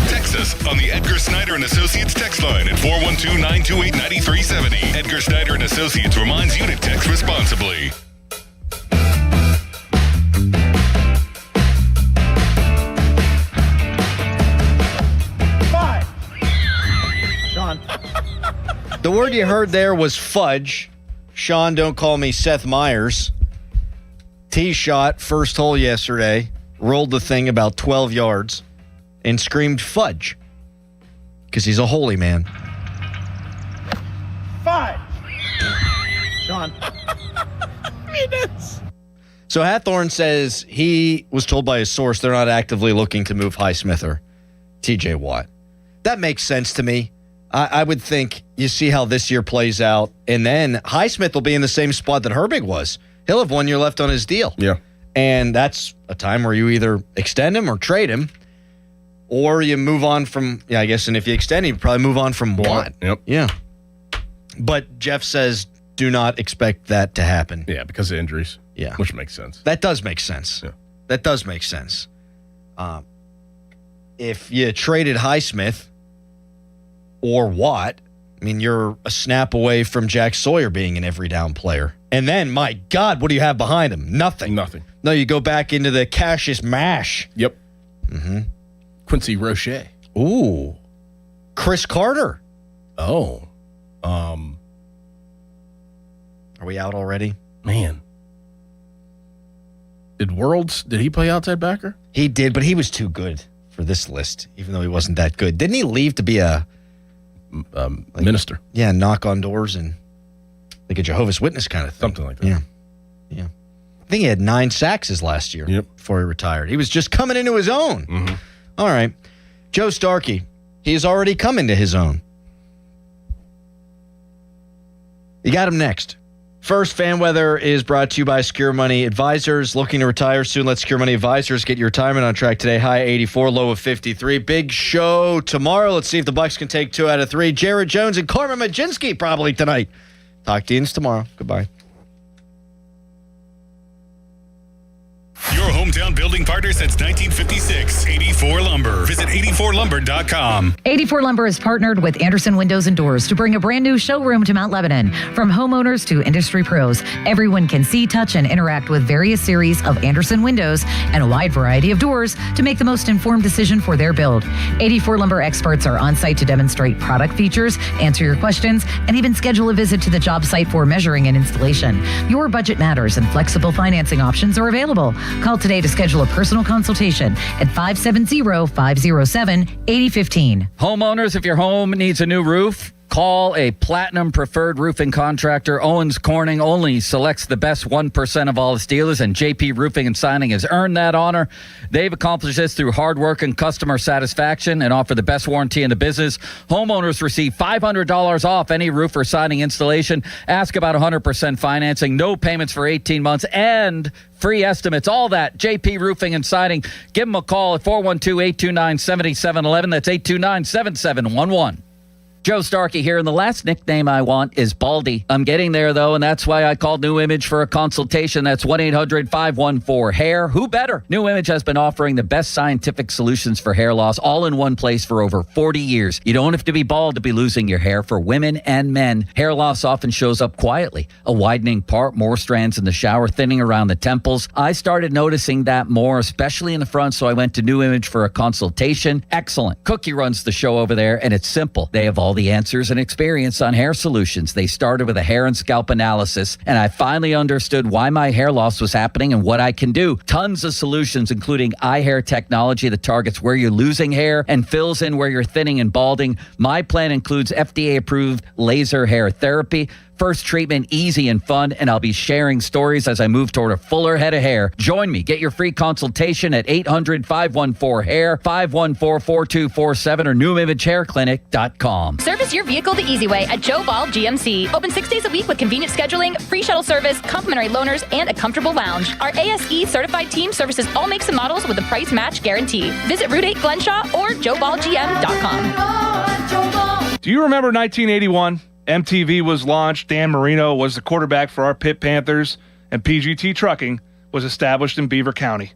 Text us on the Edgar Snyder and Associates text line at 412-928-9370. Edgar Snyder and Associates reminds you to text responsibly. Sean. The word you heard there was fudge. Sean, don't call me Seth Meyers. Tee shot, first hole yesterday, rolled the thing about 12 yards and screamed fudge because he's a holy man. Fudge! Sean. So Hathorn says he was told by his source they're not actively looking to move Highsmith or TJ Watt. That makes sense to me. I would think you see how this year plays out, and then Highsmith will be in the same spot that Herbig was. He'll have 1 year left on his deal. Yeah. And that's a time where you either extend him or trade him, or you move on from, I guess, and if you extend him, you probably move on from Watt. Yep. Yeah. But Jeff says do not expect that to happen. Yeah, because of injuries. Yeah. Which makes sense. That does make sense. Yeah. That does make sense. If you traded Highsmith or Watt, I mean, you're a snap away from Jack Sawyer being an every down player. And then, my God, what do you have behind him? Nothing. No, you go back into the Cassius Mash. Yep. Mm-hmm. Quincy Roche. Ooh. Chris Carter. Oh. Are we out already? Man. Did he play outside backer? He did, but he was too good for this list, even though he wasn't that good. Didn't he leave to be a minister? Yeah, knock on doors and like a Jehovah's Witness kind of thing. Something like that. Yeah. I think he had 9 sacks his last year before he retired. He was just coming into his own. Mm-hmm. All right. Joe Starkey, he's already come into his own. You got him next. First, fan weather is brought to you by Secure Money Advisors. Looking to retire soon? Let Secure Money Advisors get your retirement on track today. High 84, low of 53. Big show tomorrow. Let's see if the Bucks can take 2 out of 3. Jared Jones and Carmen Majinski probably tonight. Talk to you tomorrow. Goodbye. Your hometown building partner since 1956. 84 Lumber. Visit 84lumber.com. 84 Lumber is partnered with Anderson Windows and Doors to bring a brand new showroom to Mount Lebanon. From homeowners to industry pros, everyone can see, touch, and interact with various series of Anderson windows and a wide variety of doors to make the most informed decision for their build. 84 Lumber experts are on site to demonstrate product features, answer your questions, and even schedule a visit to the job site for measuring and installation. Your budget matters, and flexible financing options are available. Call today to schedule a personal consultation at 570-507-8015. Homeowners, if your home needs a new roof, call a Platinum Preferred Roofing Contractor. Owens Corning only selects the best 1% of all its dealers, and JP Roofing and Signing has earned that honor. They've accomplished this through hard work and customer satisfaction and offer the best warranty in the business. Homeowners receive $500 off any roof or siding installation. Ask about 100% financing, no payments for 18 months, and free estimates. All that, JP Roofing and Siding. Give them a call at 412-829-7711. That's 829-7711. Joe Starkey here, and the last nickname I want is Baldy. I'm getting there, though, and that's why I called New Image for a consultation. That's 1-800-514-HAIR. Who better? New Image has been offering the best scientific solutions for hair loss all in one place for over 40 years. You don't have to be bald to be losing your hair. For women and men, hair loss often shows up quietly. A widening part, more strands in the shower, thinning around the temples. I started noticing that more, especially in the front, so I went to New Image for a consultation. Excellent. Cookie runs the show over there, and it's simple. They have all the answers and experience on hair solutions. They started with a hair and scalp analysis, and I finally understood why my hair loss was happening and what I can do. Tons of solutions, including eye hair technology that targets where you're losing hair and fills in where you're thinning and balding. My plan includes FDA-approved laser hair therapy. First treatment, easy and fun, and I'll be sharing stories as I move toward a fuller head of hair. Join me. Get your free consultation at 800-514-HAIR, 514-4247, or NewImageHairClinic.com. Service your vehicle the easy way at Joe Ball GMC. Open 6 days a week with convenient scheduling, free shuttle service, complimentary loaners, and a comfortable lounge. Our ASE certified team services all makes and models with a price match guarantee. Visit Route 8 Glenshaw or JoeBallGM.com. Do you remember 1981? MTV was launched, Dan Marino was the quarterback for our Pitt Panthers, and PGT Trucking was established in Beaver County.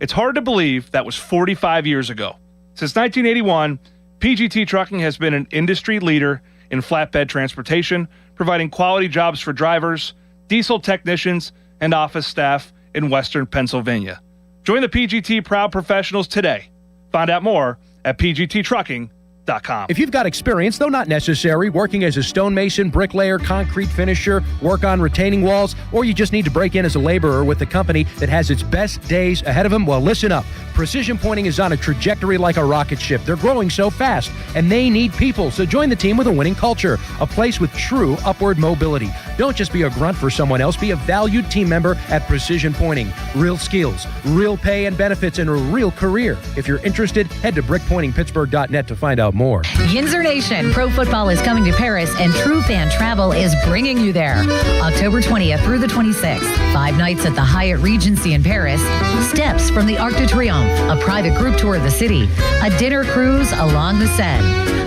It's hard to believe that was 45 years ago. Since 1981, PGT Trucking has been an industry leader in flatbed transportation, providing quality jobs for drivers, diesel technicians, and office staff in Western Pennsylvania. Join the PGT Proud Professionals today. Find out more at pgttrucking.com. If you've got experience, though not necessary, working as a stonemason, bricklayer, concrete finisher, work on retaining walls, or you just need to break in as a laborer with a company that has its best days ahead of them, well, listen up. Precision Pointing is on a trajectory like a rocket ship. They're growing so fast, and they need people. So join the team with a winning culture, a place with true upward mobility. Don't just be a grunt for someone else. Be a valued team member at Precision Pointing. Real skills, real pay and benefits, and a real career. If you're interested, head to brickpointingpittsburgh.net to find out more. Yinzer Nation, pro football is coming to Paris, and True Fan Travel is bringing you there. October 20th through the 26th. 5 nights at the Hyatt Regency in Paris. Steps from the Arc de Triomphe. A private group tour of the city. A dinner cruise along the Seine.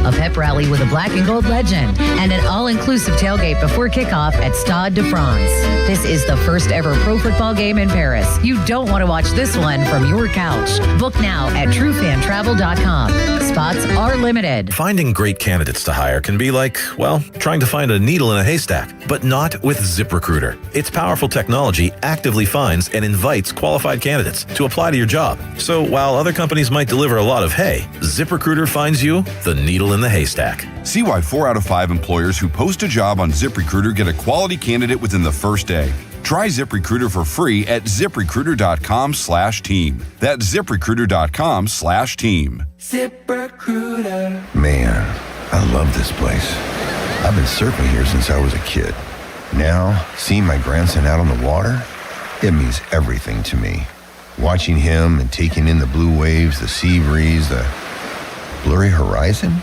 A pep rally with a black and gold legend. And an all-inclusive tailgate before kickoff at Stade de France. This is the first ever pro football game in Paris. You don't want to watch this one from your couch. Book now at truefantravel.com. Spots are limited. Finding great candidates to hire can be like, well, trying to find a needle in a haystack, but not with ZipRecruiter. Its powerful technology actively finds and invites qualified candidates to apply to your job. So while other companies might deliver a lot of hay, ZipRecruiter finds you the needle in the haystack. See why 4 out of 5 employers who post a job on ZipRecruiter get a quality candidate within the first day. Try ZipRecruiter for free at ZipRecruiter.com/team. That's ZipRecruiter.com/team. ZipRecruiter. Man, I love this place. I've been surfing here since I was a kid. Now, seeing my grandson out on the water, it means everything to me. Watching him and taking in the blue waves, the sea breeze, the blurry horizon.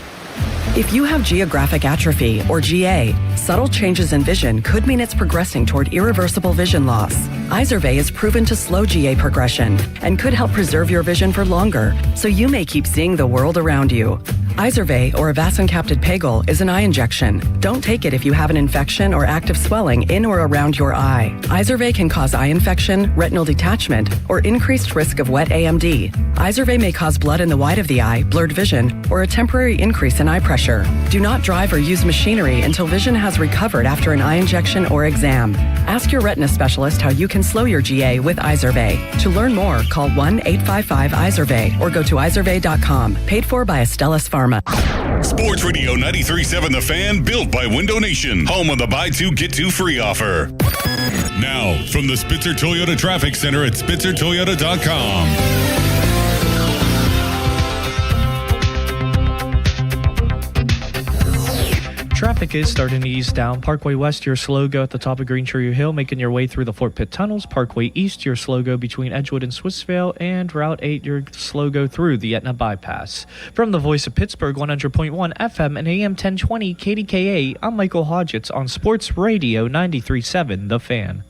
If you have geographic atrophy, or GA, subtle changes in vision could mean it's progressing toward irreversible vision loss. Izervay is proven to slow GA progression and could help preserve your vision for longer, so you may keep seeing the world around you. Izervay, or avacincaptad pegol, is an eye injection. Don't take it if you have an infection or active swelling in or around your eye. Izervay can cause eye infection, retinal detachment, or increased risk of wet AMD. Izervay may cause blood in the white of the eye, blurred vision, or a temporary increase in eye pressure. Do not drive or use machinery until vision has recovered after an eye injection or exam. Ask your retina specialist how you can slow your GA with Izervay. To learn more, call 1-855-IZERVAY or go to izervay.com. Paid for by Astellas Pharma. Sports Radio 93.7 The Fan, built by Window Nation, home of the buy two, get two free offer. Now, from the Spitzer Toyota Traffic Center at SpitzerToyota.com. Traffic is starting to ease down. Parkway West, your slow go at the top of Green Tree Hill, making your way through the Fort Pitt tunnels. Parkway East, your slow go between Edgewood and Swissvale. And Route 8, your slow go through the Etna Bypass. From the Voice of Pittsburgh, 100.1 FM and AM 1020 KDKA, I'm Michael Hodgetts on Sports Radio 93.7 The Fan.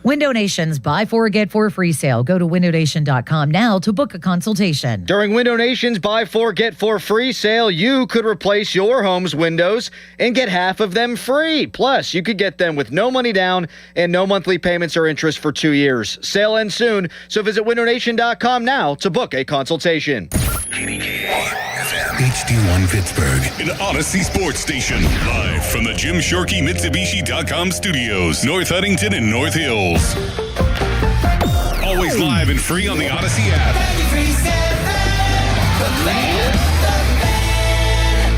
Window Nation's Buy 4 Get 4 free sale. Go to windownation.com now to book a consultation. During Window Nation's Buy 4 Get 4 free sale, you could replace your home's windows and get half of them free. Plus, you could get them with no money down and no monthly payments or interest for 2 years. Sale ends soon, so visit windownation.com now to book a consultation. HD1 Pittsburgh, an Odyssey Sports Station. Live from the Jim Shorkey Mitsubishi.com studios, North Huntington and North Hills. Always live and free on the Odyssey app.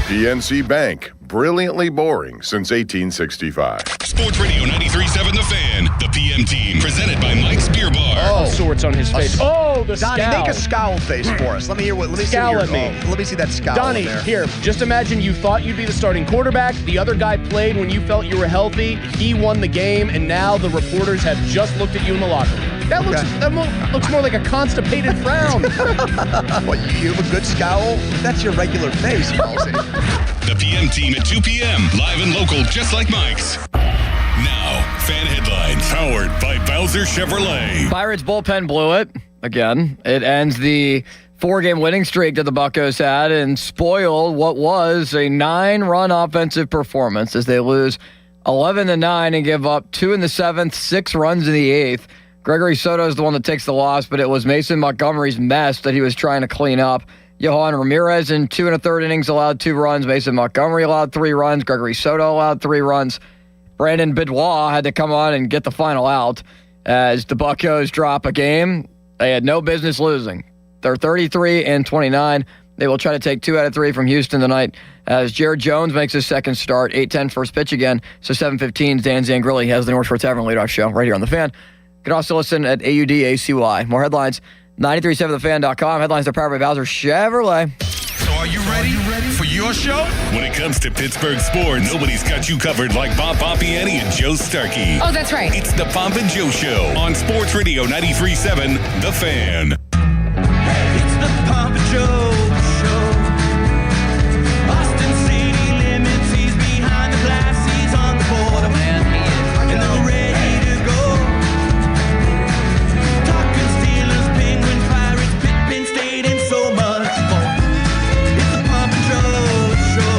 PNC Bank, brilliantly boring since 1865. Sports Radio 93.7 The Fan, the PM team, presented by Mike's Beer Bar. Oh, sorts on his face. Oh, the Donnie, scowl. make a scowl face for us. Let me hear what. Let me Scowl see at me. let me see that scowl. Donnie, there. here, just imagine you thought you'd be the starting quarterback. The other guy played when you felt you were healthy. He won the game, and now the reporters have just looked at you in the locker room. That looks more like a constipated frown. What, you have a good scowl? That's your regular face, Halsey. The PM team at 2 p.m. Live and local, just like Mike's. Now, fan headlines powered by Bowser Chevrolet. Pirates bullpen blew it again. It ends the 4-game winning streak that the Buccos had and spoiled what was a 9-run offensive performance as they lose 11-9 and give up 2 in the 7th, 6 runs in the 8th. Gregory Soto is the one that takes the loss, but it was Mason Montgomery's mess that he was trying to clean up. Johan Ramirez in 2 1/3 innings allowed 2 runs. Mason Montgomery allowed 3 runs. Gregory Soto allowed 3 runs. Brandon Bidwell had to come on and get the final out as the Buccos drop a game they had no business losing. They're 33-29. They will try to take 2 out of 3 from Houston tonight as Jared Jones makes his second start. 8:10 first pitch again. So 7:15 Dan Zangrilli has the North Shore Tavern leadoff show right here on The Fan. You can also listen at AUDACY. More headlines, 937thefan.com. Headlines are powered by Bowser Chevrolet. So are you ready for your show? When it comes to Pittsburgh sports, nobody's got you covered like Bob Pompiani and Joe Starkey. Oh, that's right. It's the Pomp and Joe Show on Sports Radio 93.7 The Fan. It's the Pomp and Joe Show. Boston City limits, he's behind the glass, he's on the border, man, he is. And they're ready to go. Talking Steelers, Penguins, Pirates, Pitt, Penn State, and so much more. It's the Pomp and Joe Show.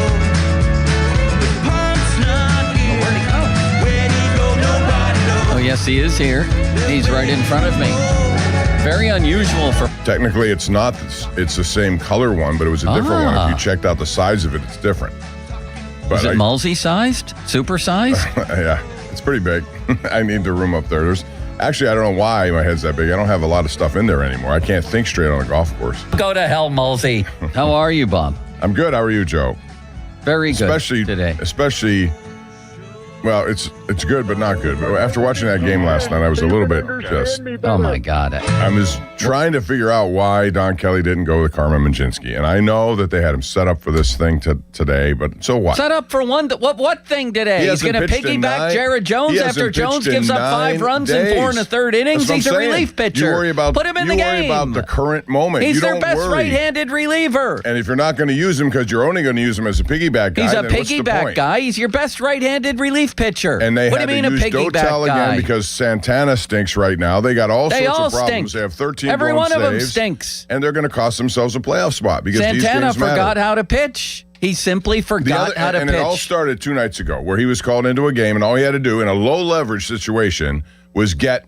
The Pomp's not here. Where'd he go? Where'd he go? Nobody knows. Oh, yes, he is here. He's right in front of me. Very unusual for... Technically, it's not. It's the same color one, but it was a different one. If you checked out the size of it, it's different. Is it Mulsey-sized? Super-sized? Yeah, it's pretty big. I need the room up there. Actually, I don't know why my head's that big. I don't have a lot of stuff in there anymore. I can't think straight on a golf course. Go to hell, Mulsey. How are you, Bob? I'm good. How are you, Joe? Very good today. Especially, well, it's good, but not good. But after watching that game last night, I was a little bit just... Oh, my God. I was trying to figure out why Don Kelly didn't go with Carmen Mlodzinski. And I know that they had him set up for this thing today, but so what? Set up for one. What thing today? He's going to piggyback Jared Jones after Jones gives up 5 runs in 4 1/3 innings. He's a relief pitcher. You worry about, Put him in the game. You worry about the current moment. He's you their don't best worry. right-handed reliever. And if you're not going to use him because you're only going to use him as a piggyback guy, He's a then what's the piggyback point? guy. He's your best right-handed relief pitcher. And they what had do you to mean a use piggyback Dotel guy? again because Santana stinks right now. They got all They sorts all of problems. stink. They have 13 Every blown one of them saves, stinks. and they're going to cost themselves a playoff spot because these Santana games matter. forgot how to pitch. He simply forgot how to and pitch. it all started 2 nights ago where he was called into a game and all he had to do in a low leverage situation was just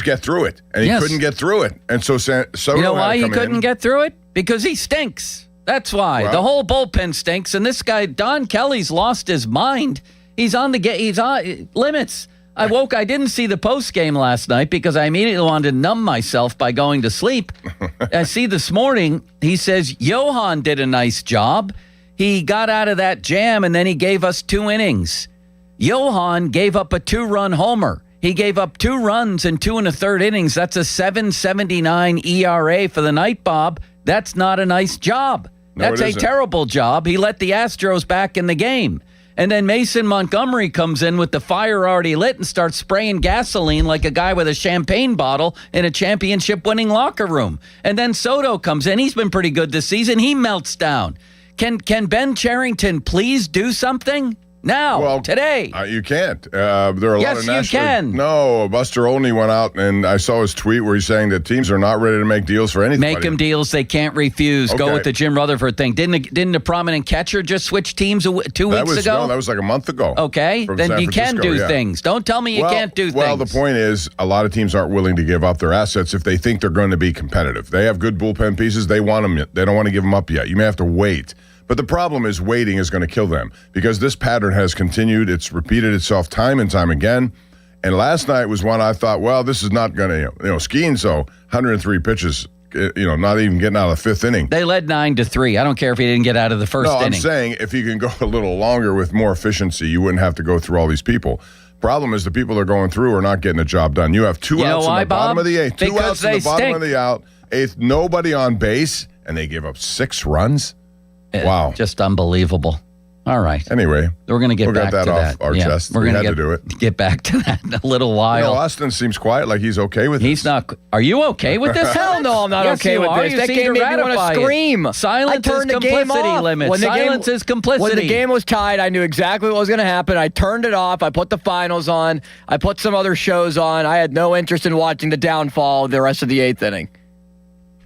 get through it. And he couldn't get through it. And so Soto You know why had to he come couldn't in. get through it? Because he stinks. That's why. Well- the whole bullpen stinks. And this guy, Don Kelly's lost his mind. He's on the game. He's on limits. I didn't see the post game last night because I immediately wanted to numb myself by going to sleep. I see this morning, he says, Johan did a nice job. He got out of that jam and then he gave us 2 innings. Johan gave up a 2-run homer. He gave up 2 runs in 2 1/3 innings. That's a 7.79 ERA for the night, Bob. That's not a nice job. No, That's it a isn't. terrible job. He let the Astros back in the game. And then Mason Montgomery comes in with the fire already lit and starts spraying gasoline like a guy with a champagne bottle in a championship-winning locker room. And then Soto comes in. He's been pretty good this season. He melts down. Can Ben Cherington please do something? Now, today. You can't. There are a lot of Yes, you national. can. No, Buster Olney went out, and I saw his tweet where he's saying that teams are not ready to make deals for anything. Make them deals they can't refuse. Go Okay. with the Jim Rutherford thing. Didn't the prominent catcher just switch teams 2 weeks ago? No, that was like a month ago. Okay, from then San you can Francisco, do yeah. things. Don't tell me you can't do things. Well, the point is, a lot of teams aren't willing to give up their assets if they think they're going to be competitive. They have good bullpen pieces. They want them. They don't want to give them up yet. You may have to wait. But the problem is waiting is going to kill them because this pattern has continued. It's repeated itself time and time again. And last night was one I thought, well, this is not going to, Skeens, 103 pitches, not even getting out of the fifth inning. They led 9-3. I don't care if he didn't get out of the first inning. I'm saying if you can go a little longer with more efficiency, you wouldn't have to go through all these people. Problem is the people they're going through are not getting the job done. You have two outs in the bottom of the eighth. Two outs in the bottom of the eighth. Nobody on base, and they give up 6 runs. Wow. Just unbelievable. All right. Anyway, we're going to get back that to off that. our chest. We're We going had to do it. Get back to that in a little while. Austin seems quiet, like he's okay with He's not. Are you okay with this? Hell no, I'm not Yes, okay you with are. this. You That seem game to made me want ratify to it. scream. Silence I turned is the game complicity off. limit. When the Silence is complicity. When the game was tied, I knew exactly what was going to happen. I turned it off. I put the finals on. I put some other shows on. I had no interest in watching the downfall of the rest of the 8th inning.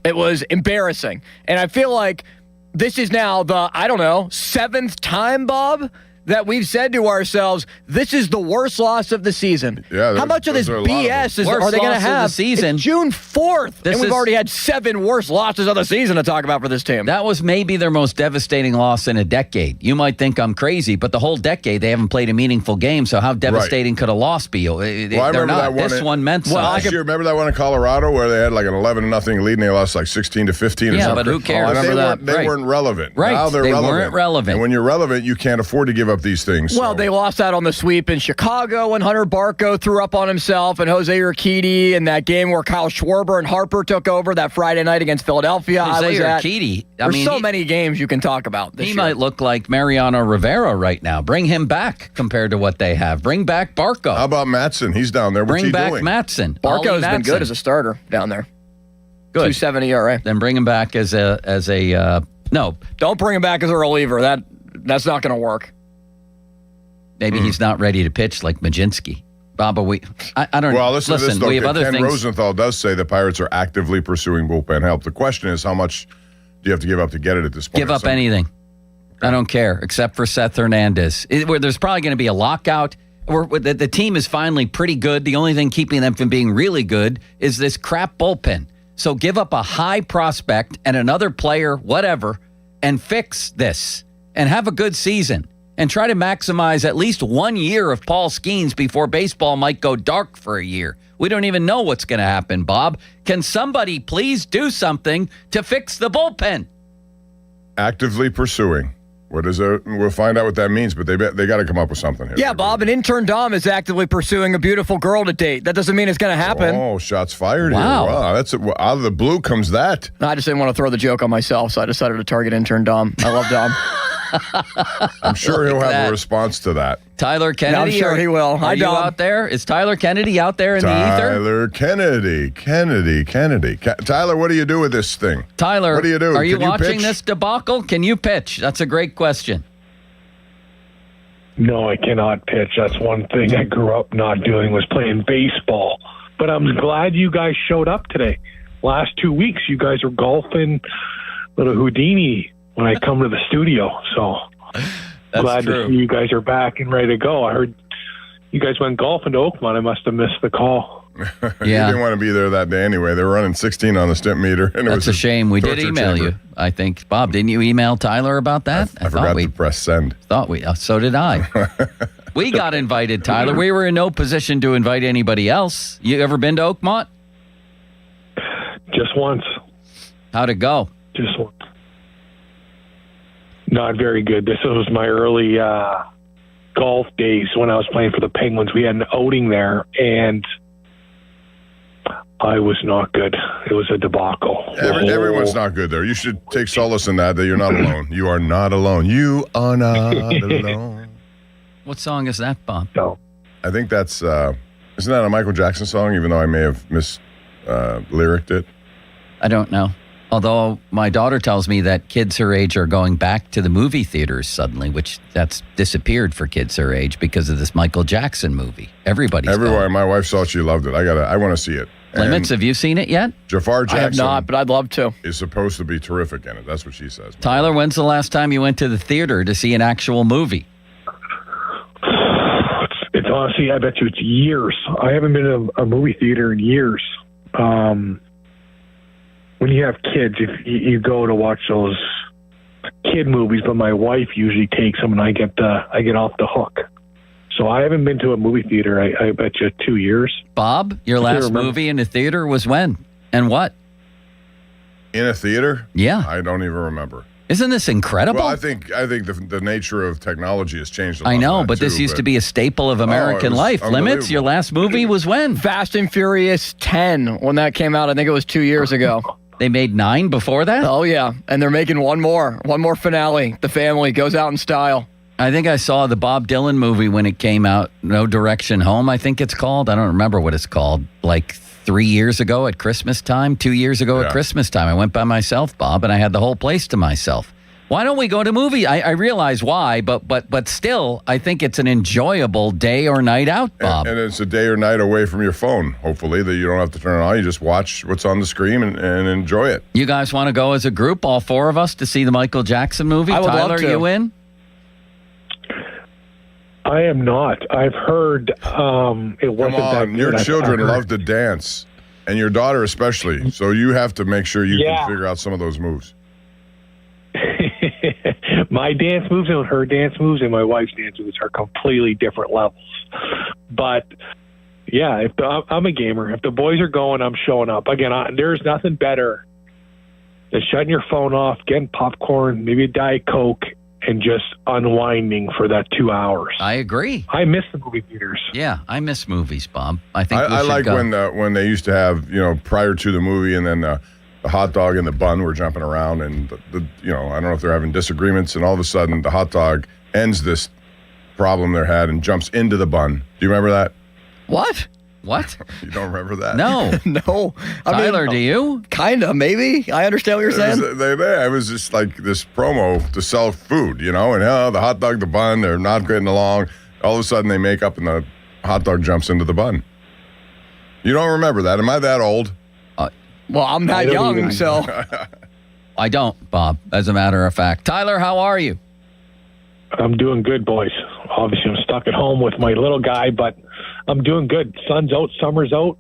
It was embarrassing. And I feel like this is now the, 7th time, Bob, that we've said to ourselves, this is the worst loss of the season. Yeah, how much of this BS are they going to have? The season. It's June 4th, and we've already had 7 worst losses of the season to talk about for this team. That was maybe their most devastating loss in a decade. You might think I'm crazy, but the whole decade they haven't played a meaningful game, so how devastating could a loss be? Well, I They're remember not. that one. This one meant something. Last year, remember that one in Colorado where they had like an 11-0 lead and they lost like 16-15? Yeah, but who cares? They weren't relevant. Right. Now they're They relevant. weren't relevant. And when you're relevant, you can't afford to give up these things. Well, they lost out on the sweep in Chicago when Hunter Barco threw up on himself and Jose Urquidy in that game where Kyle Schwarber and Harper took over that Friday night against Philadelphia. Jose Urquidy. There's many games you can talk about this He year. might look like Mariano Rivera right now. Bring him back compared to what they have. Bring back Barco. How about Matson? He's down there. What's Bring he back doing? Matson. Barco's been good as a starter down there. Good. 2.70 ERA. Then bring him back as a no. Don't bring him back as a reliever. That's not going to work. Maybe he's not ready to pitch like Majinski. Bob, I don't know. Well, listen to this, though. we have other Ken things. Rosenthal does say the Pirates are actively pursuing bullpen help. The question is, how much do you have to give up to get it at this point? Give up anything. I don't care, except for Seth Hernandez. Where there's probably going to be a lockout. The team is finally pretty good. The only thing keeping them from being really good is this crap bullpen. So give up a high prospect and another player, whatever, and fix this and have a good season. And try to maximize at least 1 year of Paul Skeens before baseball might go dark for a year. We don't even know what's going to happen, Bob. Can somebody please do something to fix the bullpen? Actively pursuing. What is it? We'll find out what that means, but they got to come up with something here. Yeah, Bob, an intern Dom is actively pursuing a beautiful girl to date. That doesn't mean it's going to happen. Oh, shots fired Wow. here. Wow, that's out of the blue comes that. I just didn't want to throw the joke on myself, so I decided to target intern Dom. I love Dom. I'm sure he'll have a response to that. Tyler Kennedy. I'm sure he will. Hi, Are you Dom. out there? Is Tyler Kennedy out there in the ether? Tyler Kennedy. Tyler, what do you do with this thing? Tyler, what do you do? Are you Can watching pitch? this debacle? Can you pitch? That's a great question. No, I cannot pitch. That's one thing I grew up not doing was playing baseball. But I'm glad you guys showed up today. Last 2 weeks, you guys were golfing little Houdini when I come to the studio. So glad to see you guys are back and ready to go. I heard you guys went golfing to Oakmont. I must have missed the call. You didn't want to be there that day anyway. They were running 16 on the stimp meter. And it That's was a shame. We did torture email chamber. you, I think. Bob, didn't you email Tyler about that? I forgot to press send. So did I. We got invited, Tyler. We were in no position to invite anybody else. You ever been to Oakmont? Just once. How'd it go? Just once. Not very good. This was my early golf days when I was playing for the Penguins. We had an outing there, and I was not good. It was a debacle. Everyone's not good there. You should take solace in that you're not alone. You are not alone. You are not alone. What song is that, Bob? No. I think that's, isn't that a Michael Jackson song, even though I may have lyricked it? I don't know. Although my daughter tells me that kids her age are going back to the movie theaters suddenly, which that's disappeared for kids her age because of this Michael Jackson movie. Everybody's Everywhere. going. My wife saw it. She loved it. I want to see it. Limits, have you seen it yet? Jafar Jackson. I have not, but I'd love to. Is supposed to be terrific in it. That's what she says. Tyler, when's the last time you went to the theater to see an actual movie? It's honestly, I bet you it's years. I haven't been to a movie theater in years. When you have kids, if you go to watch those kid movies, but my wife usually takes them, and I get off the hook. So I haven't been to a movie theater. I bet you 2 years. Bob, your last movie in the theater was when and what? In a theater? Yeah, I don't even remember. Isn't this incredible? Well, I think the nature of technology has changed a lot. I know, but this used to be a staple of American life. Limits, your last movie was when? Fast and Furious 10, when that came out. I think it was 2 years ago. They made 9 before that? Oh, yeah. And they're making one more finale. The family goes out in style. I think I saw the Bob Dylan movie when it came out, No Direction Home, I think it's called. I don't remember what it's called. Like 3 years ago at Christmas time, 2 years ago at Christmas time. I went by myself, Bob, and I had the whole place to myself. Why don't we go to movie? I realize why, but still, I think it's an enjoyable day or night out, Bob. And it's a day or night away from your phone, hopefully, that you don't have to turn it on. You just watch what's on the screen and enjoy it. You guys want to go as a group, all 4 of us, to see the Michael Jackson movie? I would Tyler, love to. you in? I am not. I've heard it wasn't Come that on, good. your I children heard. love to dance, and your daughter especially. So you have to make sure you can figure out some of those moves. My dance moves and her dance moves and my wife's dance moves are completely different levels. But yeah, I'm a gamer. If the boys are going, I'm showing up. Again, there's nothing better than shutting your phone off, getting popcorn, maybe a Diet Coke, and just unwinding for that 2 hours. I agree. I miss the movie theaters. Yeah, I miss movies, Bob. I think we I should like go. when they used to have, prior to the movie, and then the hot dog and the bun were jumping around, and I don't know if they're having disagreements, and all of a sudden the hot dog ends this problem they had and jumps into the bun. Do you remember that? What? You don't remember that? No. No. Tyler, do you? Kind of, maybe. I understand what you're saying. It was just like this promo to sell food, and the hot dog, the bun, they're not getting along. All of a sudden they make up and the hot dog jumps into the bun. You don't remember that? Am I that old? Well, I'm not young, so. I don't, Bob, as a matter of fact. Tyler, how are you? I'm doing good, boys. Obviously, I'm stuck at home with my little guy, but I'm doing good. Sun's out, summer's out.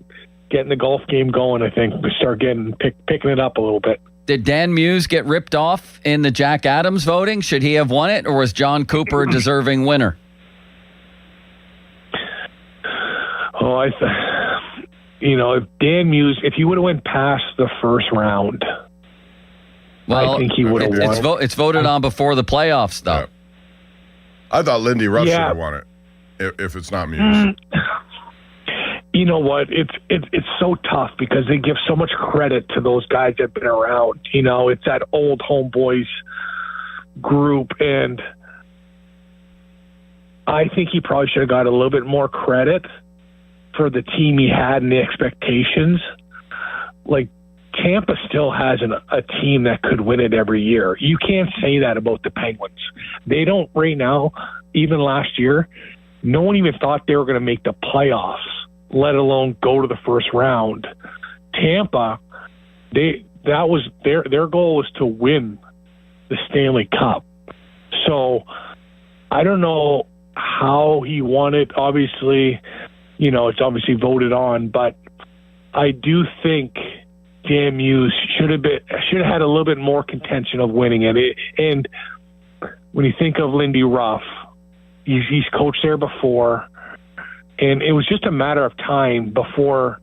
Getting the golf game going, I think. We start picking it up a little bit. Did Dan Muse get ripped off in the Jack Adams voting? Should he have won it, or was John Cooper a deserving winner? Oh, if Dan Muse, if he would have went past the first round, Well, I think he would have won. It's voted on before the playoffs, though. Yeah. I thought Lindy Ruff should Yeah. have won it, if it's not Muse. You know what? It's so tough because they give so much credit to those guys that have been around. It's that old homeboys group, and I think he probably should have got a little bit more credit for the team he had and the expectations. Like, Tampa still has a team that could win it every year. You can't say that about the Penguins. They don't right now. Even last year, no one even thought they were going to make the playoffs, let alone go to the first round. Tampa, that was their goal was to win the Stanley Cup. So I don't know how he won it. Obviously, it's obviously voted on, but I do think Dan Muse should have had a little bit more contention of winning it. And when you think of Lindy Ruff, he's coached there before, and it was just a matter of time before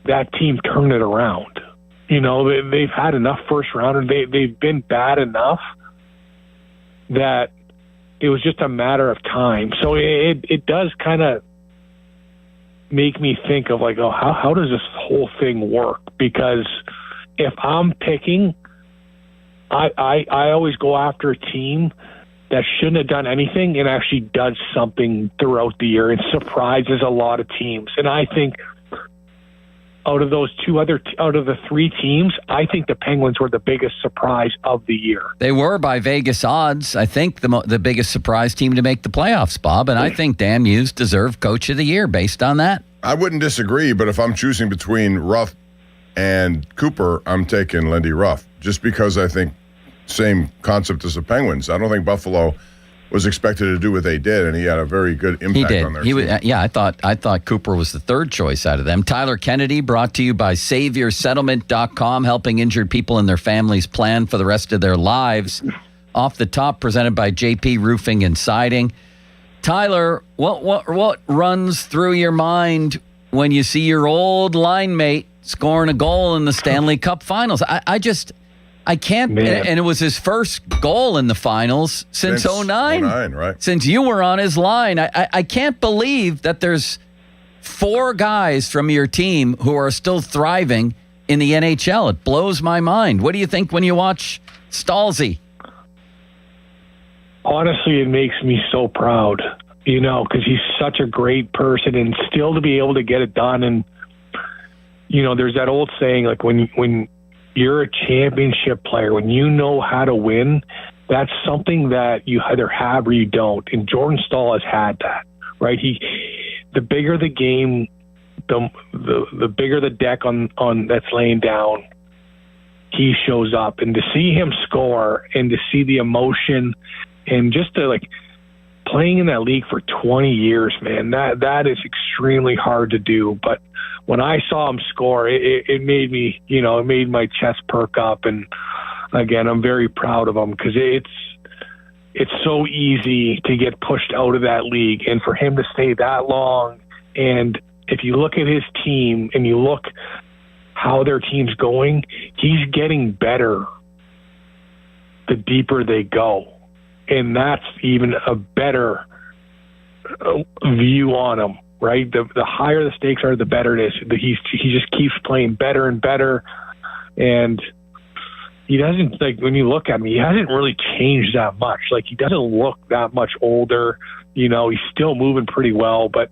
that team turned it around. They've had enough first round, and they've been bad enough that it was just a matter of time. So it does kind of make me think of like, how does this whole thing work? Because if I'm picking, I always go after a team that shouldn't have done anything and actually does something throughout the year and surprises a lot of teams. And I think out of the three teams, I think the Penguins were the biggest surprise of the year. They were by Vegas odds, I think, the biggest surprise team to make the playoffs, Bob. And I think Dan Hughes deserved Coach of the Year based on that. I wouldn't disagree, but if I'm choosing between Ruff and Cooper, I'm taking Lindy Ruff, just because I think same concept as the Penguins. I don't think Buffalo was expected to do what they did, and he had a very good impact on their team. I thought Cooper was the third choice out of them. Tyler Kennedy, brought to you by SaveYourSettlement.com, helping injured people and their families plan for the rest of their lives. Off the top, presented by JP Roofing and Siding. Tyler, what runs through your mind when you see your old line mate scoring a goal in the Stanley Cup Finals? I can't, and it was his first goal in the finals since 09. Right. Since you were on his line. I can't believe that there's 4 guys from your team who are still thriving in the NHL. It blows my mind. What do you think when you watch Stalzy? Honestly, it makes me so proud, because he's such a great person, and still to be able to get it done. And, there's that old saying, like when you're a championship player, when you know how to win, that's something that you either have or you don't. And Jordan Staal has had that, right? The bigger the game, the bigger the deck on that's laying down, he shows up. And to see him score and to see the emotion and just to playing in that league for 20 years, man, that is extremely hard to do. But when I saw him score, it made me, it made my chest perk up. And again, I'm very proud of him because it's so easy to get pushed out of that league. And for him to stay that long, and if you look at his team and you look how their team's going, he's getting better the deeper they go. And that's even a better view on him, right? The higher the stakes are, the better it is. He just keeps playing better and better. And he doesn't, when you look at him, he hasn't really changed that much. He doesn't look that much older. He's still moving pretty well. But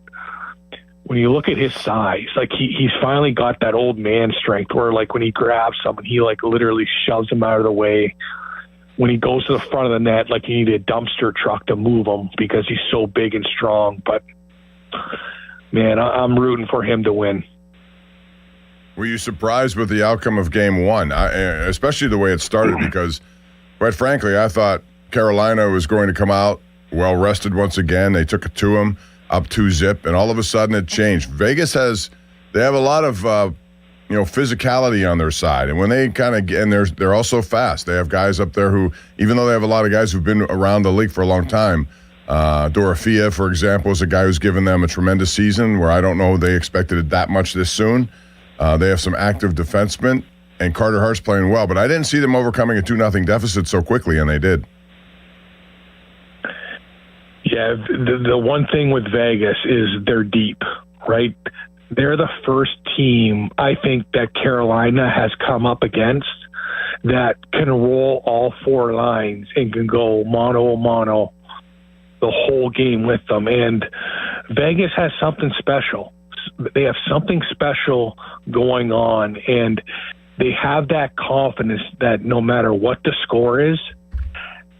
when you look at his size, he's finally got that old man strength where, when he grabs someone, he, literally shoves him out of the way. When he goes to the front of the net, you need a dumpster truck to move him because he's so big and strong. But, man, I'm rooting for him to win. Were you surprised with the outcome of Game 1, especially the way it started? Because, quite frankly, I thought Carolina was going to come out well-rested once again. They took it to him, up 2-0, and all of a sudden it changed. Vegas they have a lot of physicality on their side. And when they and they're also fast. They have guys up there who, even though they have a lot of guys who've been around the league for a long time, Dorofia, for example, is a guy who's given them a tremendous season where I don't know they expected it that much this soon. They have some active defensemen, and Carter Hart's playing well, but I didn't see them overcoming a 2-0 deficit so quickly, and they did. Yeah, the one thing with Vegas is they're deep, right? They're the first team, I think, that Carolina has come up against that can roll all 4 lines and can go mano-a-mano the whole game with them. And Vegas has something special. They have something special going on, and they have that confidence that no matter what the score is,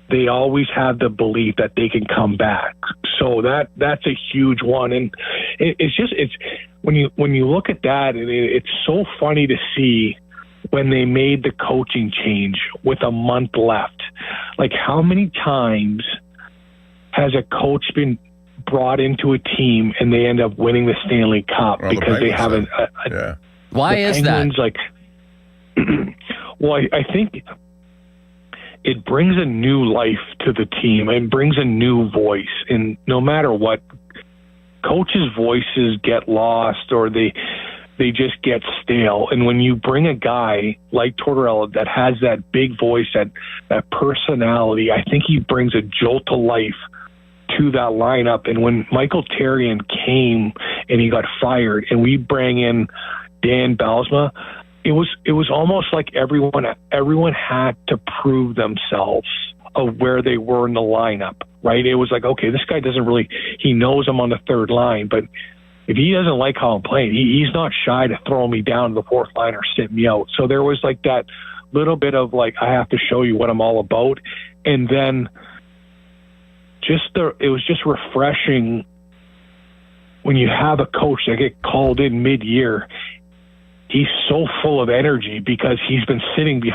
they always have the belief that they can come back. So that's a huge one. And it's when you look at that, it's so funny to see when they made the coaching change with a month left. How many times has a coach been brought into a team and they end up winning the Stanley Cup because they haven't? Why is that? Well, I think it brings a new life to the team. It brings a new voice. And no matter what, coaches' voices get lost or they just get stale. And when you bring a guy like Tortorella that has that big voice, that personality, I think he brings a jolt to life to that lineup. And when Michael Therrien came and he got fired and we bring in Dan Bylsma, it was almost like everyone had to prove themselves of where they were in the lineup, right? It was like, okay, this guy doesn't really, he knows I'm on the third line, but if he doesn't like how I'm playing, he's not shy to throw me down to the fourth line or sit me out. So there was like that little bit of like, I have to show you what I'm all about. And then it was just refreshing when you have a coach that get called in mid-year. He's so full of energy because he's been sitting he's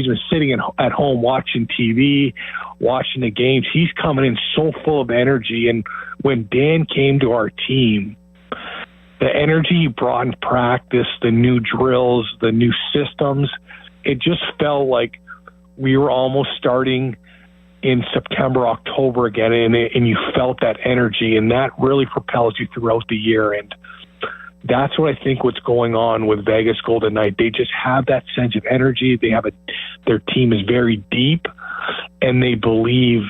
been sitting at home watching TV, watching the games. He's coming in so full of energy. And when Dan came to our team, the energy he brought in practice, the new drills, the new systems, it just felt like we were almost starting in September, October again, and you felt that energy, and that really propels you throughout the year. And that's what I think what's going on with Vegas Golden Knight. They just have that sense of energy. Their team is very deep, and they believe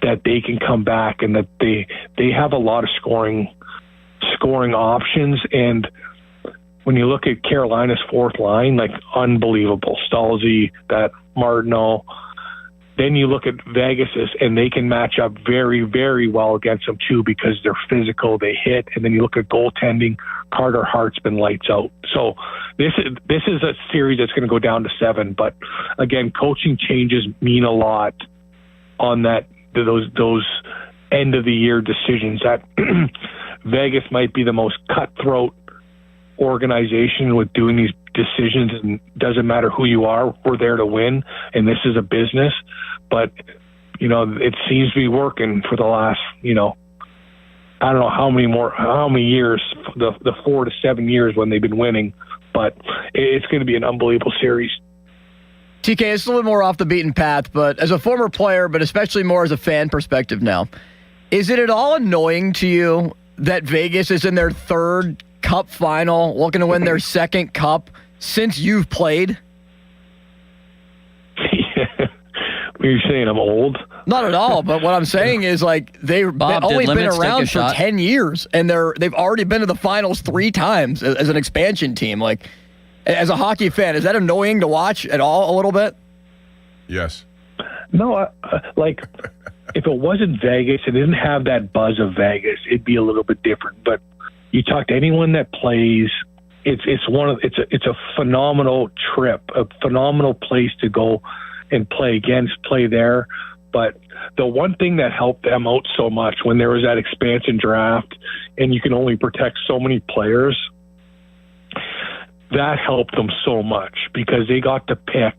that they can come back, and that they have a lot of scoring options. And when you look at Carolina's fourth line, like unbelievable. Stalzy, that Martineau. Then you look at Vegas's, and they can match up very, very well against them too because they're physical, they hit. And then you look at goaltending. Carter Hart's been lights out. So this is a series that's going to go down to 7. But again, coaching changes mean a lot on those end of the year decisions. That Vegas might be the most cutthroat organization with doing these decisions, and doesn't matter who you are, we're there to win, and this is a business. But it seems to be working for the last I don't know how many years, the 4 to 7 years when they've been winning, but it's going to be an unbelievable series. TK, it's a little more off the beaten path, but as a former player, but especially more as a fan perspective now, is it at all annoying to you that Vegas is in their third Cup final, looking to win their second Cup since you've played? You're saying I'm old? Not at all, but what I'm saying is like they've only been around for 10 years, and they've already been to the finals 3 times as an expansion team. Like, as a hockey fan, is that annoying to watch at all a little bit? Yes. No, if it wasn't Vegas, it didn't have that buzz of Vegas, it'd be a little bit different. But you talk to anyone that plays, it's a phenomenal trip, a phenomenal place to go and play there. But the one thing that helped them out so much when there was that expansion draft and you can only protect so many players, that helped them so much because they got to pick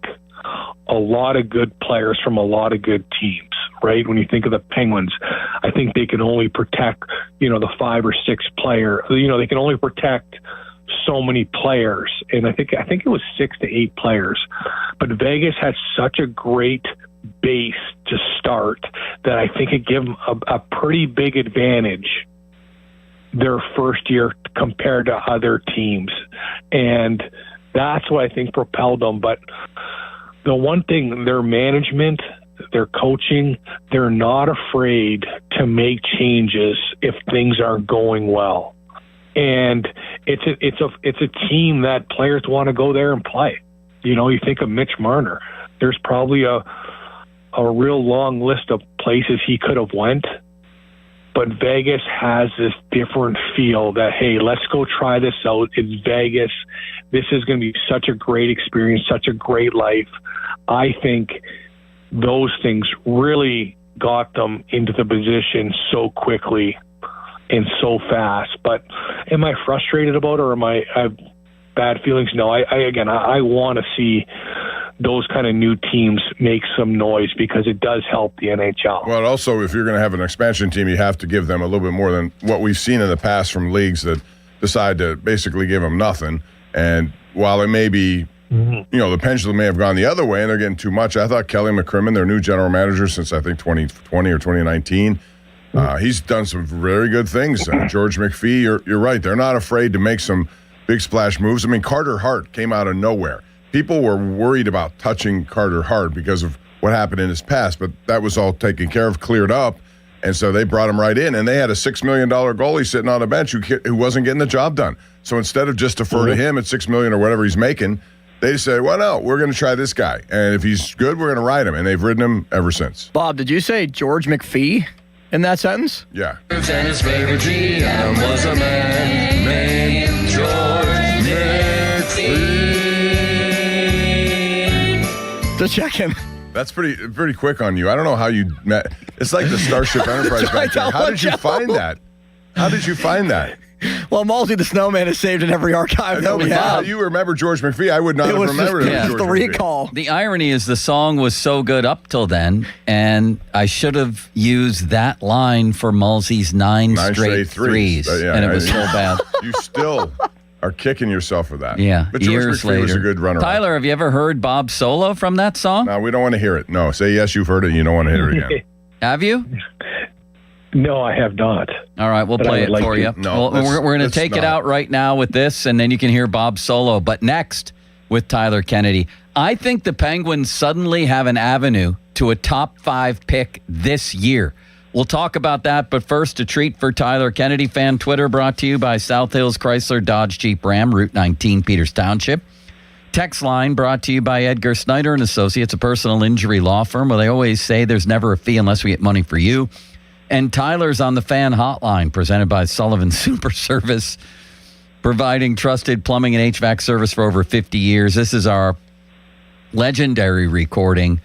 a lot of good players from a lot of good teams, right? When you think of the Penguins, I think they can only protect, the 5 or 6 player, they can only protect so many players. And I think it was 6 to 8 players, but Vegas has such a great base to start that I think it gave them a pretty big advantage their first year compared to other teams. And that's what I think propelled them. But the one thing, their management, their coaching, they're not afraid to make changes if things aren't going well. And it's a team that players want to go there and play. You think of Mitch Marner. There's probably a real long list of places he could have went, but Vegas has this different feel that, hey, let's go try this out. It's Vegas. This is going to be such a great experience, such a great life. I think those things really got them into the position so quickly and so fast. But am I frustrated about it, or I have bad feelings? No, I want to see those kind of new teams make some noise because it does help the NHL. Well, also, if you're going to have an expansion team, you have to give them a little bit more than what we've seen in the past from leagues that decide to basically give them nothing. And while it may be, the pendulum may have gone the other way and they're getting too much, I thought Kelly McCrimmon, their new general manager since I think 2020 or 2019, he's done some very good things. George McPhee, you're right. They're not afraid to make some big splash moves. I mean, Carter Hart came out of nowhere. People were worried about touching Carter Hart because of what happened in his past, but that was all taken care of, cleared up, and so they brought him right in. And they had a $6 million goalie sitting on the bench who wasn't getting the job done. So instead of just defer to him at $6 million or whatever he's making, they say, well, no, we're going to try this guy. And if he's good, we're going to ride him. And they've ridden him ever since. Bob, did you say George McPhee? in that sentence? Yeah. And his favorite GM was a man named George McPhee. Just checking. That's pretty quick on you. I don't know how you met. It's like the Starship Enterprise back there. How did you find that? How did you find that? Well, Malsey the Snowman is saved in every archive that we have. You remember George McPhee. I would not have remembered it. Just the recall. The irony is the song was so good up till then, and I should have used that line for Malsey's nine straight threes, and it was so bad. You still are kicking yourself for that. Yeah, But George years McPhee later. was a good runner. Tyler, have you ever heard Bob Solo from that song? No, we don't want to hear it. No, say yes, you've heard it. You don't want to hear it again. Have you? No, I have not. All right, we'll But I play would it like for to. you. No, well, we're going to let's take it not. out right now with this, and then you can hear Bob Solo. But next, with Tyler Kennedy, I think the Penguins suddenly have an avenue to a top 5 pick this year. We'll talk about that, but first, a treat for Tyler Kennedy fan Twitter, brought to you by South Hills Chrysler Dodge Jeep Ram, Route 19, Peters Township. Text line brought to you by Edgar Snyder and Associates, a personal injury law firm where they always say there's never a fee unless we get money for you. And Tyler's on the fan hotline, presented by Sullivan Super Service, providing trusted plumbing and HVAC service for over 50 years. This is our legendary recording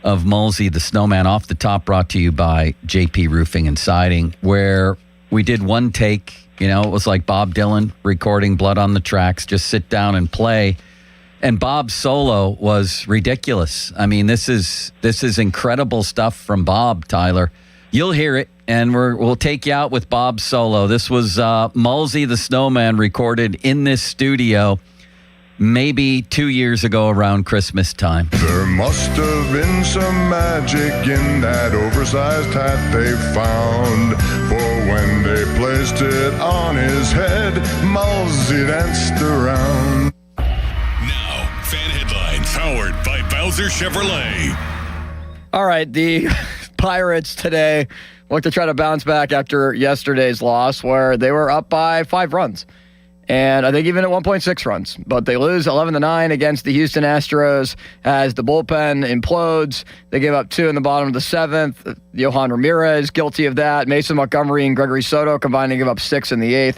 of Malsey the Snowman off the top, brought to you by JP Roofing and Siding, where we did one take. You know, it was like Bob Dylan recording Blood on the Tracks, just sit down and play. And Bob's solo was ridiculous. I mean, this is incredible stuff from Bob, Tyler. You'll hear it, and we'll take you out with Bob's solo. This was Malsey the Snowman recorded in this studio maybe 2 years ago around Christmas time. There must have been some magic in that oversized hat they found. For when they placed it on his head, Malsey danced around. Now, fan headlines powered by Bowser Chevrolet. All right, the Pirates today look to try to bounce back after yesterday's loss, where they were up by 5 runs. And I think even at 1.6 runs. But they lose 11-9 against the Houston Astros as the bullpen implodes. They give up 2 in the bottom of the 7th. Johan Ramirez guilty of that. Mason Montgomery and Gregory Soto combined to give up 6 in the 8th.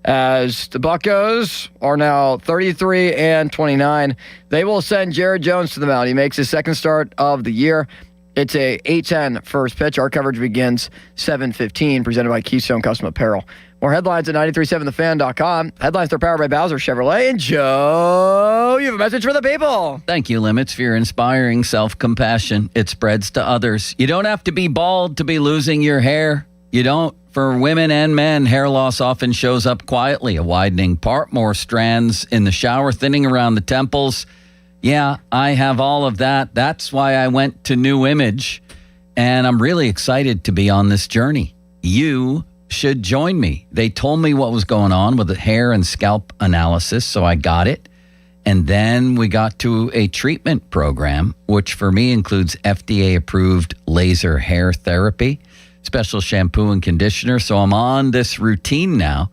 As the Buccos are now 33-29. They will send Jared Jones to the mound. He makes his second start of the year. It's a 8:10 first pitch. Our coverage begins 7:15, presented by Keystone Custom Apparel. More headlines at 937thefan.com. Headlines are powered by Bowser Chevrolet. And Joe, you have a message for the people. Thank you, Limits, for your inspiring self-compassion. It spreads to others. You don't have to be bald to be losing your hair. You don't. For women and men, hair loss often shows up quietly. A widening part, more strands in the shower, thinning around the temples. Yeah, I have all of that. That's why I went to New Image, and I'm really excited to be on this journey. You should join me. They told me what was going on with the hair and scalp analysis, so I got it. And then we got to a treatment program, which for me includes FDA-approved laser hair therapy, special shampoo and conditioner. So I'm on this routine now.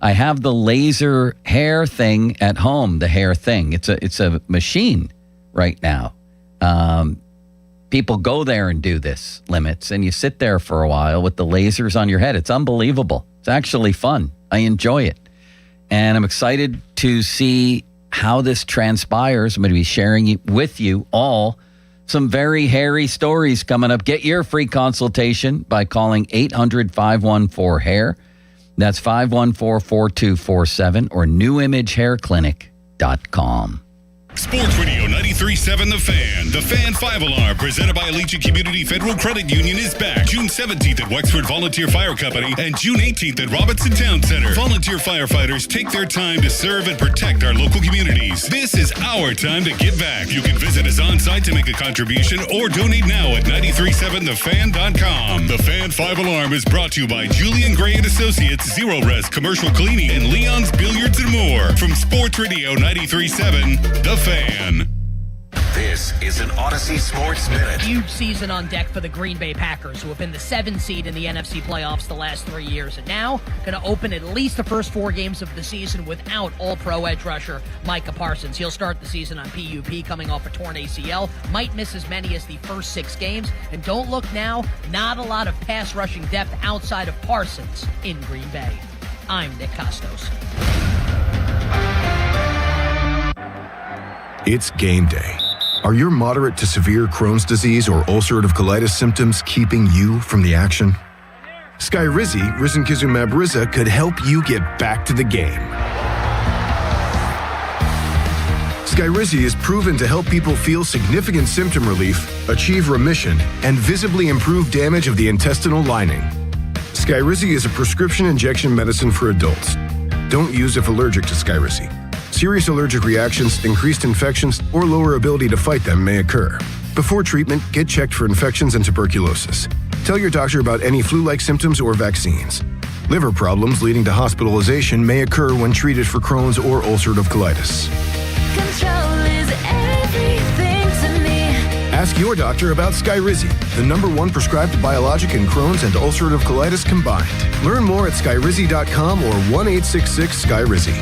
I have the laser hair thing at home, the hair thing. It's a machine right now. People go there and do this, Limits, and you sit there for a while with the lasers on your head. It's unbelievable. It's actually fun. I enjoy it. And I'm excited to see how this transpires. I'm going to be sharing with you all some very hairy stories coming up. Get your free consultation by calling 800-514-HAIR. That's 514-4247 or newimagehairclinic.com. Sports Radio 93.7 The Fan. The Fan 5-Alarm, presented by Allegiant Community Federal Credit Union, is back June 17th at Wexford Volunteer Fire Company and June 18th at Robinson Town Center. Volunteer firefighters take their time to serve and protect our local communities. This is our time to give back. You can visit us on site to make a contribution or donate now at 937thefan.com. The Fan 5-Alarm is brought to you by Julian Gray and Associates, Zero Res Commercial Cleaning, and Leon's Billiards and more. From Sports Radio 93.7 The Fan. This This is an Odyssey Sports Minute. Huge season on deck for the Green Bay Packers, who have been the 7th seed in the NFC playoffs the last 3 years, and now going to open at least the first 4 games of the season without all-pro edge rusher Micah Parsons. He'll start the season on PUP, coming off a torn ACL, might miss as many as the first 6 games, and don't look now, not a lot of pass rushing depth outside of Parsons in Green Bay. I'm Nick Costos. It's game day. Are your moderate to severe Crohn's disease or ulcerative colitis symptoms keeping you from the action? Skyrizi, risankizumab Riza, could help you get back to the game. Skyrizi is proven to help people feel significant symptom relief, achieve remission, and visibly improve damage of the intestinal lining. Skyrizi is a prescription injection medicine for adults. Don't use if allergic to Skyrizi. Serious allergic reactions, increased infections, or lower ability to fight them may occur. Before treatment, get checked for infections and tuberculosis. Tell your doctor about any flu-like symptoms or vaccines. Liver problems leading to hospitalization may occur when treated for Crohn's or ulcerative colitis. Control is everything to me. Ask your doctor about Skyrizi, the #1 prescribed biologic in Crohn's and ulcerative colitis combined. Learn more at skyrizi.com or 1-866-SKYRIZI.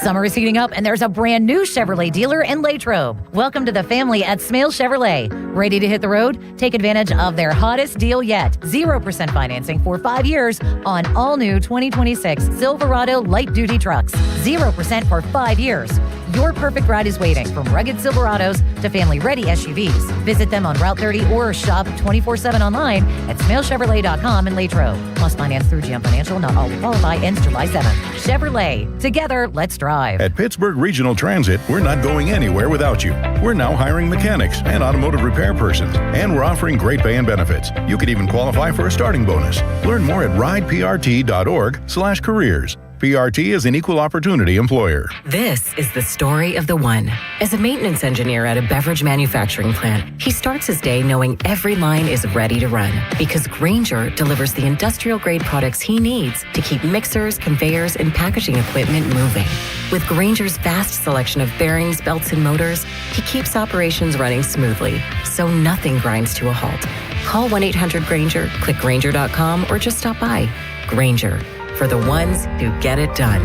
Summer is heating up, and there's a brand new Chevrolet dealer in Latrobe. Welcome to the family at Smale Chevrolet. Ready to hit the road? Take advantage of their hottest deal yet. 0% financing for 5 years on all new 2026 Silverado light-duty trucks. 0% for 5 years. Your perfect ride is waiting, from rugged Silverados to family-ready SUVs. Visit them on Route 30 or shop 24/7 online at smalechevrolet.com in Latrobe. Must finance through GM Financial. Not all qualify. Ends July 7th. Chevrolet. Together, let's drive. At Pittsburgh Regional Transit, we're not going anywhere without you. We're now hiring mechanics and automotive repair persons, and we're offering great pay and benefits. You could even qualify for a starting bonus. Learn more at rideprt.org/careers. PRT is an equal opportunity employer. This is the story of the one. As a maintenance engineer at a beverage manufacturing plant, he starts his day knowing every line is ready to run, because Grainger delivers the industrial-grade products he needs to keep mixers, conveyors, and packaging equipment moving. With Grainger's vast selection of bearings, belts, and motors, he keeps operations running smoothly, so nothing grinds to a halt. Call 1-800-GRAINGER, click Grainger.com, or just stop by. Grainger, for the ones who get it done.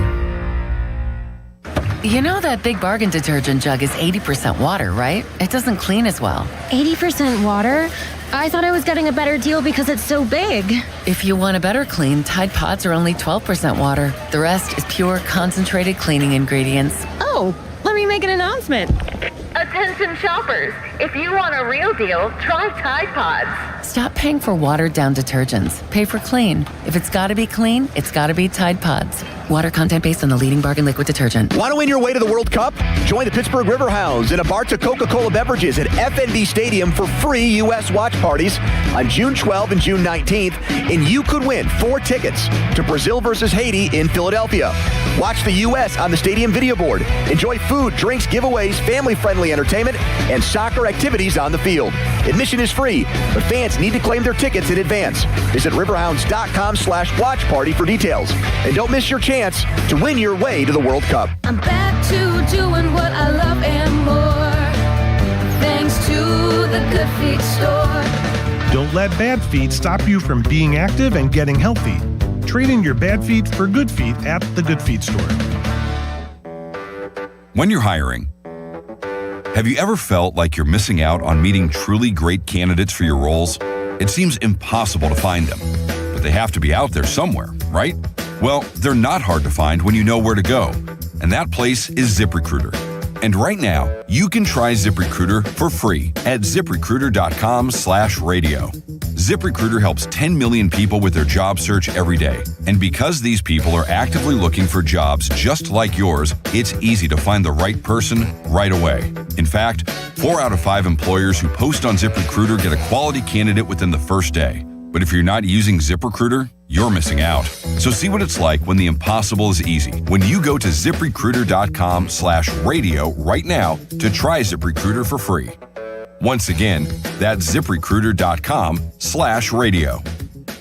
You know that Big Bargain detergent jug is 80% water, right? It doesn't clean as well. 80% water? I thought I was getting a better deal because it's so big. If you want a better clean, Tide Pods are only 12% water. The rest is pure concentrated cleaning ingredients. Oh, let me make an announcement. Attention shoppers, if you want a real deal, try Tide Pods. Stop paying for watered-down detergents. Pay for clean. If it's got to be clean, it's got to be Tide Pods. Water content based on the leading bargain liquid detergent. Want to win your way to the World Cup? Join the Pittsburgh Riverhounds in a Barca Coca-Cola beverages at FNB Stadium for free U.S. watch parties on June 12th and June 19th, and you could win 4 tickets to Brazil versus Haiti in Philadelphia. Watch the U.S. on the stadium video board. Enjoy food, drinks, giveaways, family-friendly entertainment, and soccer activities on the field. Admission is free, but fans need to claim their tickets in advance. Visit riverhounds.com/watch party for details. And don't miss your chance to win your way to the World Cup. I'm back to doing what I love and more, thanks to the Good Feet store. Don't let bad feet stop you from being active and getting healthy. Trade in your bad feet for good feet at the Good Feet store. When you're hiring, have you ever felt like you're missing out on meeting truly great candidates for your roles? It seems impossible to find them, but they have to be out there somewhere, right? Well, they're not hard to find when you know where to go, and that place is ZipRecruiter. And right now, you can try ZipRecruiter for free at ZipRecruiter.com/radio. ZipRecruiter helps 10 million people with their job search every day. And because these people are actively looking for jobs just like yours, it's easy to find the right person right away. In fact, 4 out of 5 employers who post on ZipRecruiter get a quality candidate within the first day. But if you're not using ZipRecruiter, you're missing out. So see what it's like when the impossible is easy. When you go to ZipRecruiter.com/radio right now to try ZipRecruiter for free. Once again, that's ZipRecruiter.com/radio.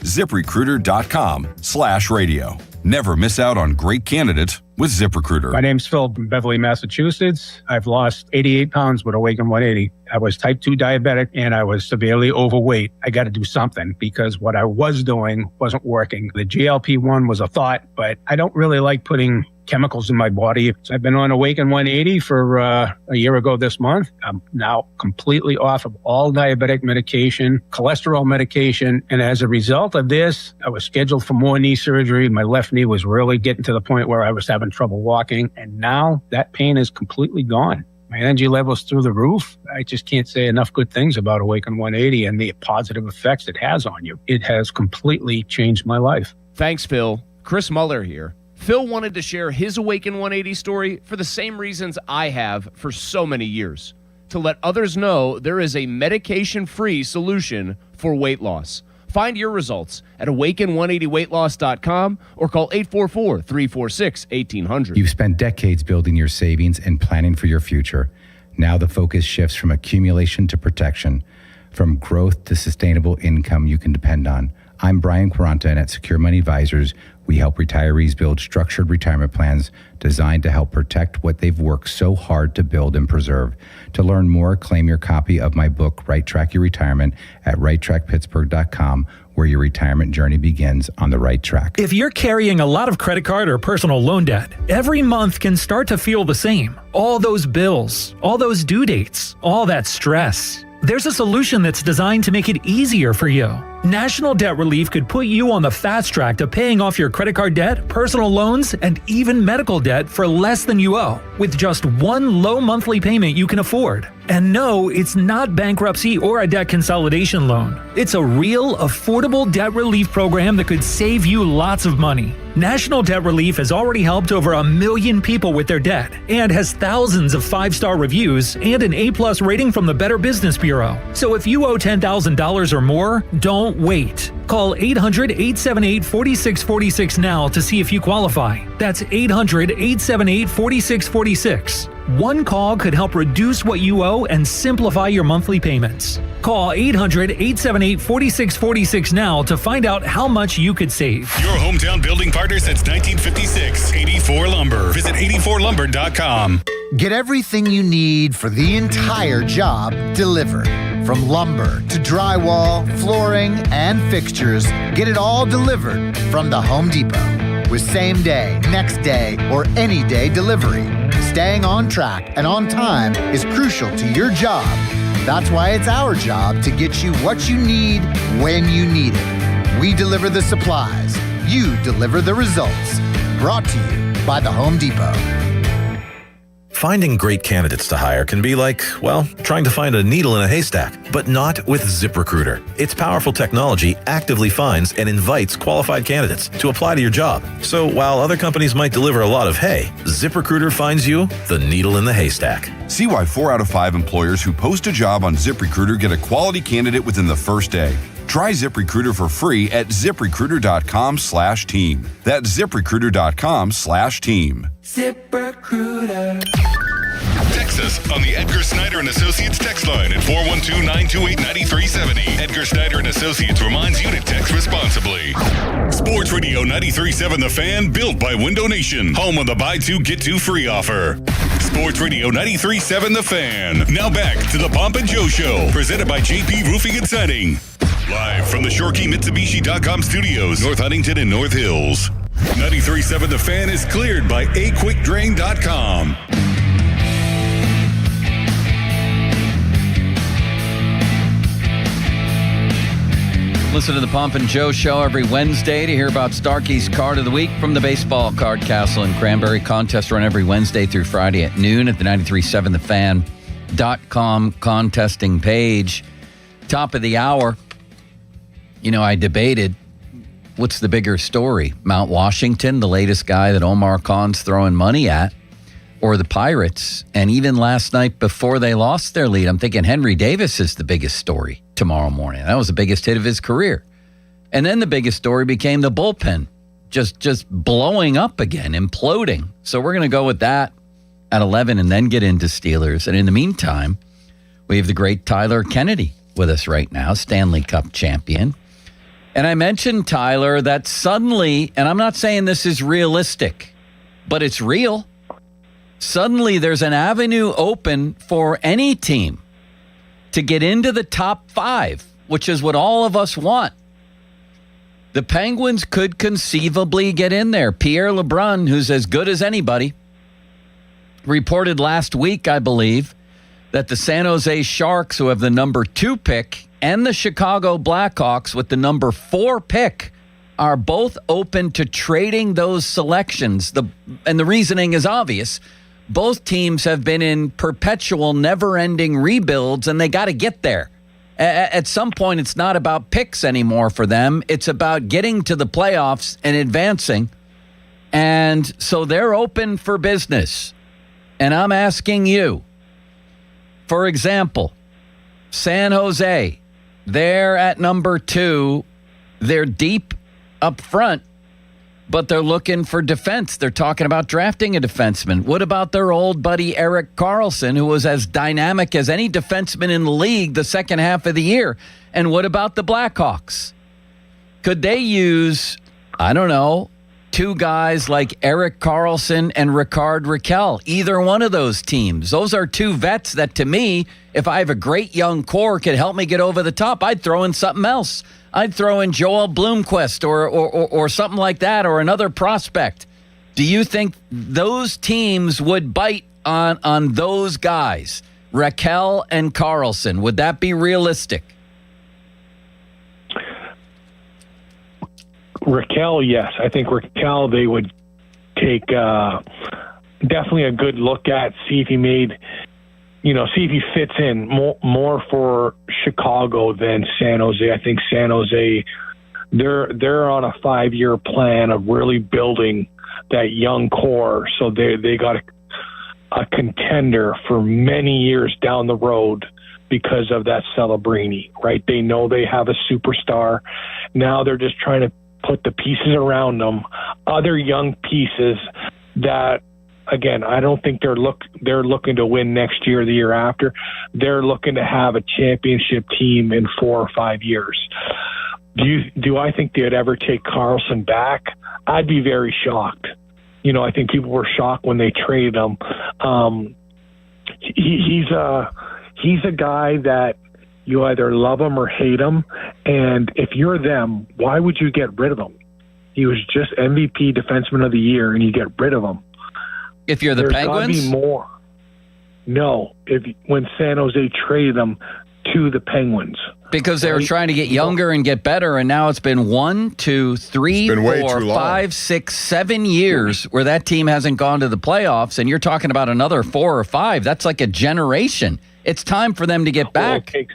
ZipRecruiter.com/radio. Never miss out on great candidates with ZipRecruiter. My name's Phil from Beverly, Massachusetts. I've lost 88 pounds with Awaken 180. I was type 2 diabetic and I was severely overweight. I got to do something because what I was doing wasn't working. The GLP-1 was a thought, but I don't really like putting chemicals in my body. So I've been on Awaken 180 for a year ago this month. I'm now completely off of all diabetic medication, cholesterol medication. And as a result of this, I was scheduled for more knee surgery. My left knee was really getting to the point where I was having trouble walking. And now that pain is completely gone. My energy level's through the roof. I just can't say enough good things about Awaken 180 and the positive effects it has on you. It has completely changed my life. Thanks, Phil. Chris Muller here. Phil wanted to share his Awaken 180 story for the same reasons I have for so many years. To let others know there is a medication-free solution for weight loss. Find your results at awaken180weightloss.com or call 844-346-1800. You've spent decades building your savings and planning for your future. Now the focus shifts from accumulation to protection, from growth to sustainable income you can depend on. I'm Brian Quaranta, and at Secure Money Advisors, we help retirees build structured retirement plans designed to help protect what they've worked so hard to build and preserve. To learn more, claim your copy of my book, Right Track Your Retirement, at righttrackpittsburgh.com, where your retirement journey begins on the right track. If you're carrying a lot of credit card or personal loan debt, every month can start to feel the same. All those bills, all those due dates, all that stress. There's a solution that's designed to make it easier for you. National Debt Relief could put you on the fast track to paying off your credit card debt, personal loans, and even medical debt for less than you owe, with just one low monthly payment you can afford. And no, it's not bankruptcy or a debt consolidation loan. It's a real, affordable debt relief program that could save you lots of money. National Debt Relief has already helped over 1 million people with their debt and has thousands of 5-star reviews and an A+ rating from the Better Business Bureau. So if you owe $10,000 or more, don't wait. Call 800-878-4646 now to see if you qualify. That's 800-878-4646. One call could help reduce what you owe and simplify your monthly payments. Call 800-878-4646 now to find out how much you could save. Your hometown building partner since 1956. 84 Lumber. Visit 84lumber.com. Get everything you need for the entire job delivered. From lumber to drywall, flooring, and fixtures, get it all delivered from the Home Depot. With same day, next day, or any day delivery. Staying on track and on time is crucial to your job. That's why it's our job to get you what you need when you need it. We deliver the supplies. You deliver the results. Brought to you by the Home Depot. Finding great candidates to hire can be like, well, trying to find a needle in a haystack, but not with ZipRecruiter. Its powerful technology actively finds and invites qualified candidates to apply to your job. So while other companies might deliver a lot of hay, ZipRecruiter finds you the needle in the haystack. See why 4 out of 5 employers who post a job on ZipRecruiter get a quality candidate within the first day. Try ZipRecruiter for free at ZipRecruiter.com/team. That's ZipRecruiter.com/team. ZipRecruiter. Text us on the Edgar Snyder and Associates text line at 412-928-9370. Edgar Snyder and Associates reminds you to text responsibly. Sports Radio 93.7 The Fan, built by Window Nation, home of the buy two get two free offer. Sports Radio 93.7 The Fan. Now back to the Pomp and Joe Show, presented by JP Roofing and Siding. Live from the ShoreKeyMitsubishi.com studios, North Huntington and North Hills. 93.7 The Fan is cleared by AQuickDrain.com. Listen to the Pomp and Joe Show every Wednesday to hear about Starkey's Card of the Week from the Baseball Card Castle and Cranberry. Contests run every Wednesday through Friday at noon at the 937thefan.com contesting page. Top of the hour, I debated what's the bigger story, Mount Washington, the latest guy that Omar Khan's throwing money at, or the Pirates. And even last night before they lost their lead, I'm thinking Henry Davis is the biggest story tomorrow morning. That was the biggest hit of his career. And then the biggest story became the bullpen just blowing up again, imploding. So we're going to go with that at 11 and then get into Steelers. And in the meantime, we have the great Tyler Kennedy with us right now, Stanley Cup champion. And I mentioned, Tyler, that suddenly, and I'm not saying this is realistic, but it's real. Suddenly there's an avenue open for any team to get into the top 5, which is what all of us want. The Penguins could conceivably get in there. Pierre LeBrun, who's as good as anybody, reported last week, I believe, that the San Jose Sharks, who have the number 2 pick, and the Chicago Blackhawks with the number 4 pick are both open to trading those selections. And the reasoning is obvious. Both teams have been in perpetual, never-ending rebuilds, and they got to get there. At some point, it's not about picks anymore for them. It's about getting to the playoffs and advancing. And so they're open for business. And I'm asking you, for example, San Jose, they're at number 2. They're deep up front, but they're looking for defense. They're talking about drafting a defenseman. What about their old buddy Erik Karlsson, who was as dynamic as any defenseman in the league the second half of the year? And what about the Blackhawks? Could they use, I don't know, 2 guys like Erik Karlsson and Rickard Rakell? Either one of those teams. Those are 2 vets that, to me, if I have a great young core, could help me get over the top. I'd throw in something else. I'd throw in Joel Blomqvist or something like that, or another prospect. Do you think those teams would bite on those guys, Rakell and Karlsson? Would that be realistic? Rakell, yes. I think Rakell, they would take definitely a good look at, see if he made, see if he fits in more for Chicago than San Jose. I think San Jose, they're on a 5-year plan of really building that young core, so they got a contender for many years down the road because of that Celebrini, right? They know they have a superstar. Now they're just trying to put the pieces around them, other young pieces that, again, I don't think they're looking to win next year or the year after. They're looking to have a championship team in 4 or 5 years. Do I think they'd ever take Karlsson back? I'd be very shocked. I think people were shocked when they traded him. He's a guy that you either love him or hate him, and if you're them, why would you get rid of him? He was just MVP Defenseman of the Year, and you get rid of him. If you're the Penguins? There's got to be more. No, when San Jose traded him to the Penguins. Because they were trying to get younger and get better, and now it's been 1, 2, 3, 4, 5, 6, 7 years where that team hasn't gone to the playoffs, and you're talking about another 4 or 5. That's like a generation. It's time for them to get back. Okay.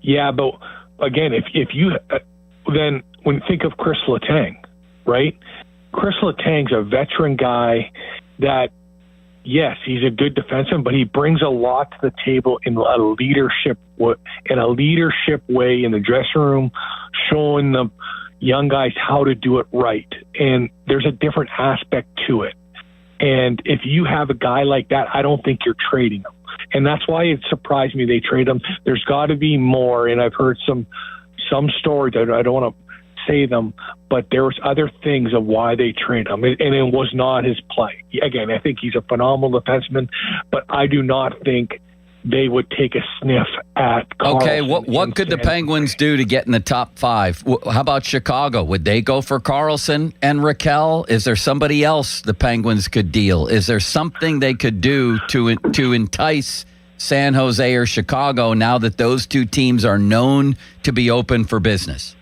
Yeah, but again, if you then when you think of Chris Letang, right? Chris Letang's a veteran guy that, yes, he's a good defenseman, but he brings a lot to the table in a leadership way in the dressing room, showing the young guys how to do it right. And there's a different aspect to it. And if you have a guy like that, I don't think you're trading him. And that's why it surprised me they trade him. There's got to be more, and I've heard some stories. I don't want to say them, but there was other things of why they trade him, and it was not his play. Again, I think he's a phenomenal defenseman, but I do not think they would take a sniff at Karlsson. Okay, what could the Penguins do to get in the top 5? How about Chicago? Would they go for Karlsson and Rakell? Is there somebody else the Penguins could deal? Is there something they could do to entice San Jose or Chicago now that those 2 teams are known to be open for business?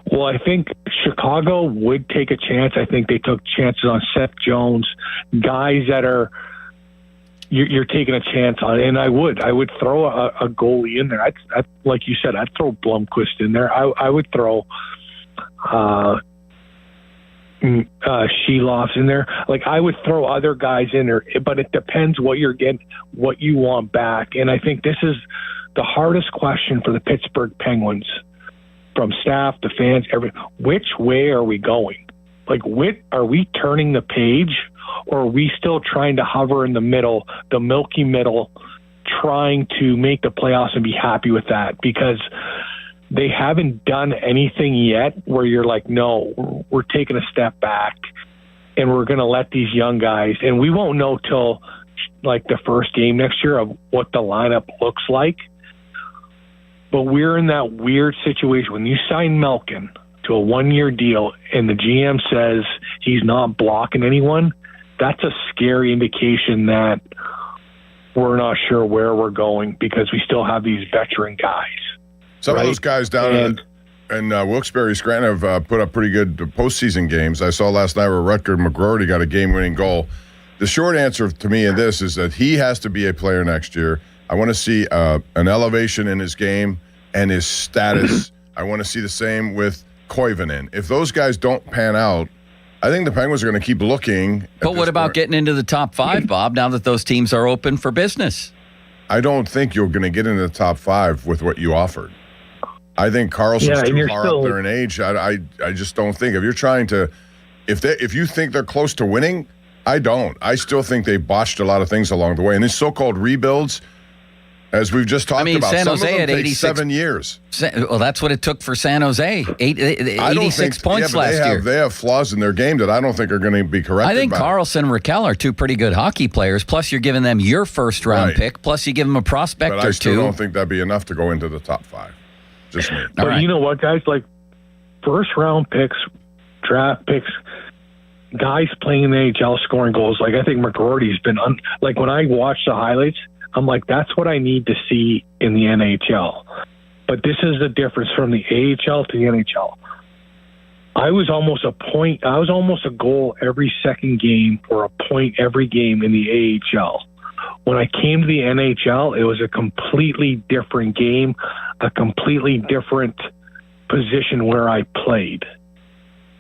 Well, I think Chicago would take a chance. I think they took chances on Seth Jones, guys that are you're taking a chance on, and I would throw a goalie in there. I'd like you said, I'd throw Blomqvist in there. I would throw Sheloff's in there. Like, I would throw other guys in there, but it depends what you're getting, what you want back. And I think this is the hardest question for the Pittsburgh Penguins, from staff to fans, which way are we going? Like, are we turning the page, or are we still trying to hover in the middle, the milky middle, trying to make the playoffs and be happy with that? Because they haven't done anything yet where you're like, no, we're taking a step back and we're going to let these young guys, and we won't know till like the first game next year of what the lineup looks like. But we're in that weird situation when you sign Malkin to a 1-year deal and the GM says he's not blocking anyone. That's a scary indication that we're not sure where we're going because we still have these veteran guys. Some right? of those guys down in Wilkes-Barre, Scranton have put up pretty good postseason games. I saw last night where Rutger McGroarty got a game-winning goal. The short answer to me in this is that he has to be a player next year. I want to see an elevation in his game and his status. I want to see the same with Koivunen. If those guys don't pan out, I think the Penguins are going to keep looking. But what about getting into the top 5, Bob, now that those teams are open for business? I don't think you're going to get into the top 5 with what you offered. I think Carlson's too far up there in age. I just don't think. If you're trying to – if you think they're close to winning, I don't. I still think they botched a lot of things along the way. And these so-called rebuilds, as we've just talked about, San some Jose of them had take 86 7 years. Well, that's what it took for San Jose. 86 points last year. They have flaws in their game that I don't think are going to be corrected. I think Carlson and Raquel are 2 pretty good hockey players. Plus, you're giving them your first-round pick. Plus, you give them a prospect but or I still 2. don't think that'd be enough to go into the top 5. Just me. But you know what, guys? Like, first-round picks, draft picks, guys playing in the AHL scoring goals. Like, I think McGroarty's been like when I watch the highlights, I'm like, that's what I need to see in the NHL. But this is the difference from the AHL to the NHL. I was almost a goal every second game or a point every game in the AHL. When I came to the NHL, it was a completely different game, a completely different position where I played.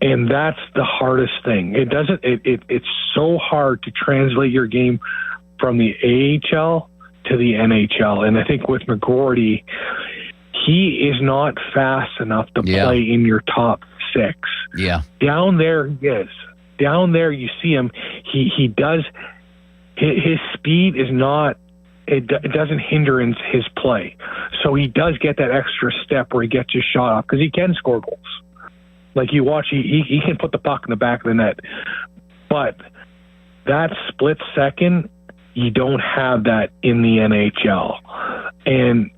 And that's the hardest thing. It's so hard to translate your game from the AHL to the NHL. And I think with McGroarty, he is not fast enough to play in your top 6. Yeah. Down there, he is. Down there, you see him. He does. His speed is not. It doesn't hinder his play. So he does get that extra step where he gets his shot off because he can score goals. Like you watch, he can put the puck in the back of the net. But that split second, you don't have that in the NHL. And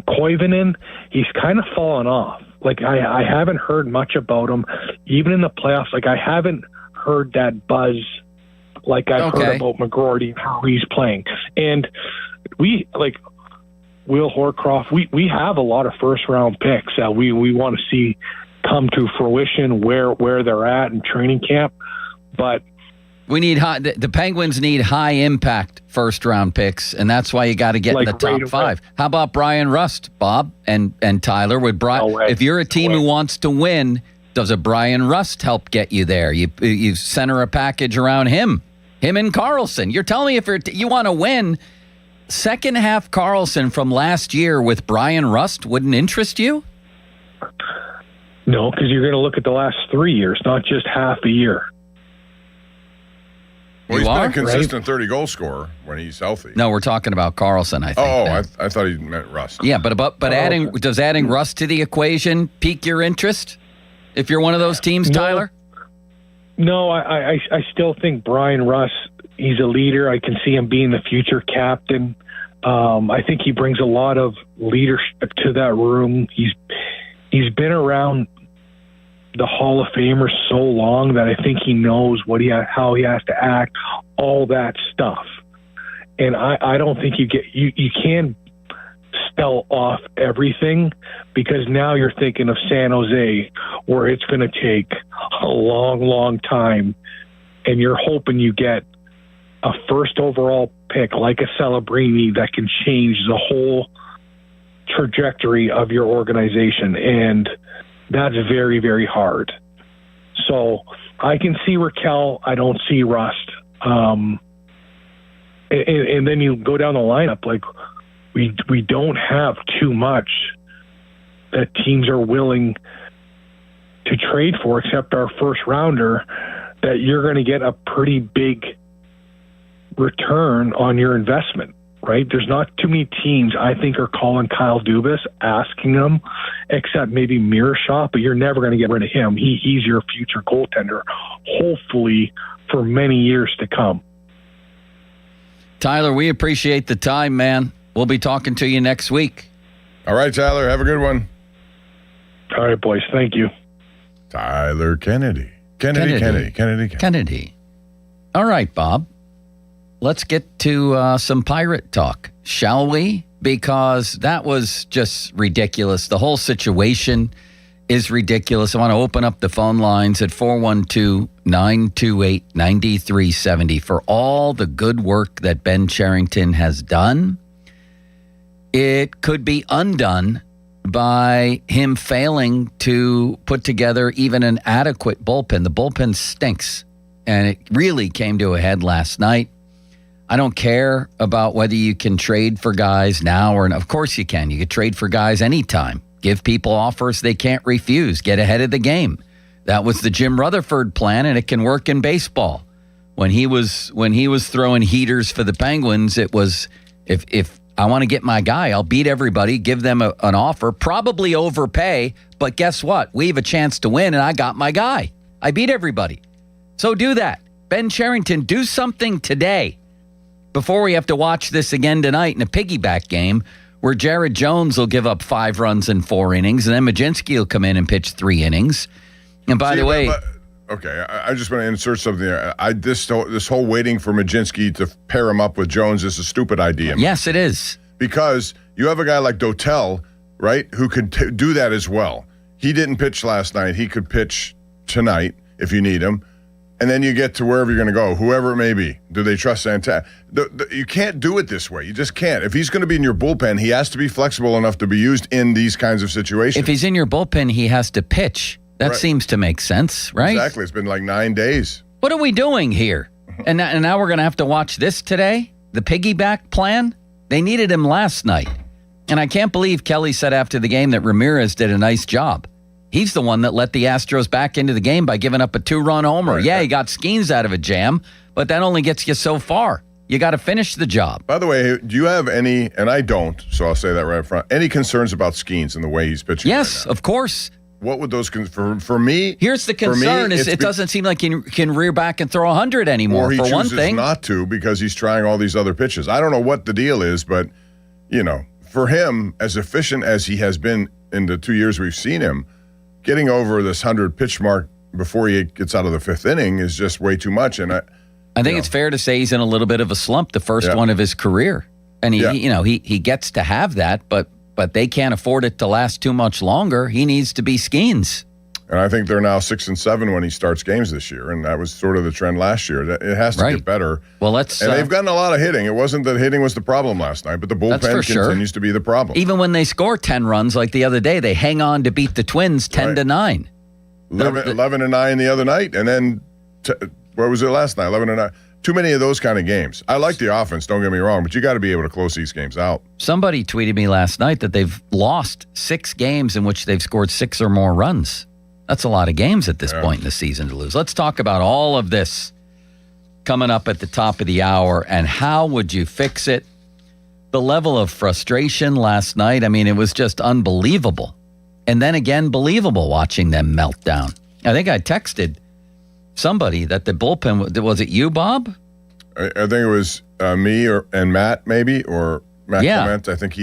Koivunen, he's kind of fallen off. Like I haven't heard much about him, even in the playoffs. Like I haven't heard that buzz like I've heard about McGroarty and how he's playing. And we like Will Horcroft. We have a lot of first round picks that we want to see come to fruition where they're at in training camp, but. We need the Penguins need high impact first round picks, and that's why you got to get in the top 5. How about Brian Rust, Bob and Tyler? If you're a team who wants to win, does a Brian Rust help get you there? You center a package around him and Carlson. You're telling me if you want to win, second half Carlson from last year with Brian Rust wouldn't interest you? No, because you're going to look at the last 3 years, not just half a year. Well, he's been a consistent 30-goal scorer when he's healthy. No, we're talking about Carlson, I think. I thought he meant Rust. Yeah, but adding Rust to the equation pique your interest if you're one of those teams, Tyler? No, I still think Brian Rust, he's a leader. I can see him being the future captain. I think he brings a lot of leadership to that room. He's been around the Hall of Famers so long that I think he knows how he has to act, all that stuff. And I don't think you can spell off everything because now you're thinking of San Jose where it's going to take a long, long time and you're hoping you get a first overall pick like a Celebrini that can change the whole trajectory of your organization. And that's very, very hard. So I can see Raquel. I don't see Rust. And then you go down the lineup, like we don't have too much that teams are willing to trade for except our first rounder that you're going to get a pretty big return on your investment. right? There's not too many teams I think are calling Kyle Dubas, asking him, except maybe Mearshot, but you're never going to get rid of him. He's your future goaltender, hopefully for many years to come. Tyler, we appreciate the time, man. We'll be talking to you next week. All right, Tyler, have a good one. All right, boys. Thank you. Tyler Kennedy. Kennedy. All right, Bob. Let's get to some Pirate talk, shall we? Because that was just ridiculous. The whole situation is ridiculous. I want to open up the phone lines at 412-928-9370 for all the good work that Ben Cherington has done. It could be undone by him failing to put together even an adequate bullpen. The bullpen stinks, and it really came to a head last night. I don't care about whether you can trade for guys now or of course you can. You can trade for guys anytime. Give people offers they can't refuse. Get ahead of the game. That was the Jim Rutherford plan, and it can work in baseball. When he was throwing heaters for the Penguins, it was if I want to get my guy, I'll beat everybody, give them an offer, probably overpay, but guess what? We have a chance to win, and I got my guy. I beat everybody. So do that. Ben Cherington, do something today before we have to watch this again tonight in a piggyback game where Jared Jones will give up 5 runs in 4 innings, and then Majinski will come in and pitch 3 innings. And by the way... Okay, I just want to insert something there. This whole waiting for Majinski to pair him up with Jones is a stupid idea. Yes, it is. Because you have a guy like Dotel, right, who could do that as well. He didn't pitch last night. He could pitch tonight if you need him. And then you get to wherever you're going to go, whoever it may be. Do they trust Santana? You can't do it this way. You just can't. If he's going to be in your bullpen, he has to be flexible enough to be used in these kinds of situations. If he's in your bullpen, he has to pitch. That seems to make sense, right? Exactly. It's been like 9 days. What are we doing here? And now we're going to have to watch this today? The piggyback plan? They needed him last night. And I can't believe Kelly said after the game that Ramirez did a nice job. He's the one that let the Astros back into the game by giving up a 2-run homer. Right. Yeah, he got Skeens out of a jam, but that only gets you so far. You got to finish the job. By the way, do you have any, and I don't, so I'll say that right up front, any concerns about Skeens and the way he's pitching? Yes, of course. What would those for me? Here's the concern: is it doesn't seem like he can rear back and throw 100 anymore. Or he for one chooses thing, not to because he's trying all these other pitches. I don't know what the deal is, but for him, as efficient as he has been in the 2 years we've seen him, getting over this 100 pitch mark before he gets out of the 5th inning is just way too much. And I think it's fair to say he's in a little bit of a slump, the first one of his career, and he gets to have that, but they can't afford it to last too much longer. He needs to be Skeens. And I think they're now 6-7 when he starts games this year, and that was sort of the trend last year. It has to get better. Well, and they've gotten a lot of hitting. It wasn't that hitting was the problem last night, but the bullpen continues to be the problem. Even when they score 10 runs like the other day, they hang on to beat the Twins 10-9. 11-9 the other night, and then what was it last night? 11-9. Too many of those kind of games. I like the offense, don't get me wrong, but you got to be able to close these games out. Somebody tweeted me last night that they've lost 6 games in which they've scored 6 or more runs. That's a lot of games at this point in the season to lose. Let's talk about all of this coming up at the top of the hour, and how would you fix it? The level of frustration last night, I mean, it was just unbelievable. And then again, believable watching them melt down. I think I texted somebody that the bullpen, was it you, Bob? I think it was me and Matt, maybe, or Matt Clement. I think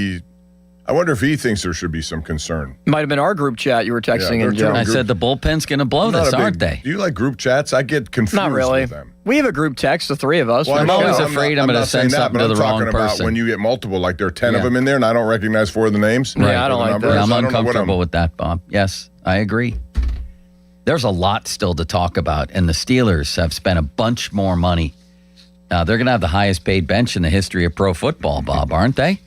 I wonder if he thinks there should be some concern. Might have been our group chat you were texting in, Joe. I said the bullpen's going to blow this, aren't they? Do you like group chats? I get confused Not really. with them. We have a group text, the 3 of us. Well, I'm always afraid I'm going to send something to the wrong person. About when you get multiple, like there are 10 of them in there, and I don't recognize 4 of the names. Right. Yeah, I don't like that. Yeah, I'm uncomfortable with that, Bob. Yes, I agree. There's a lot still to talk about, and the Steelers have spent a bunch more money. They're going to have the highest paid bench in the history of pro football, Bob, aren't they?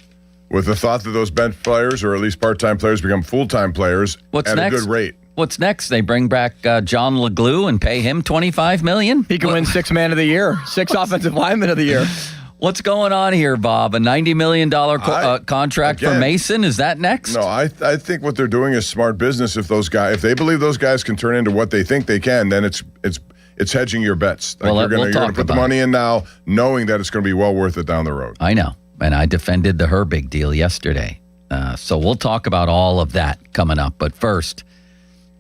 With the thought that those bench players, or at least part-time players, become full-time players at a good rate. What's next? They bring back John LeGlue and pay him $25 million? He can win 6 Man of the Year, 6 Offensive Lineman of the Year. What's going on here, Bob? A $90 million contract for Mason? Is that next? No, I think what they're doing is smart business. If they believe those guys can turn into what they think they can, then it's hedging your bets. Like you're going to put the money in now, knowing that it's going to be well worth it down the road. I know. and I defended the Herbig deal yesterday. So we'll talk about all of that coming up. But first,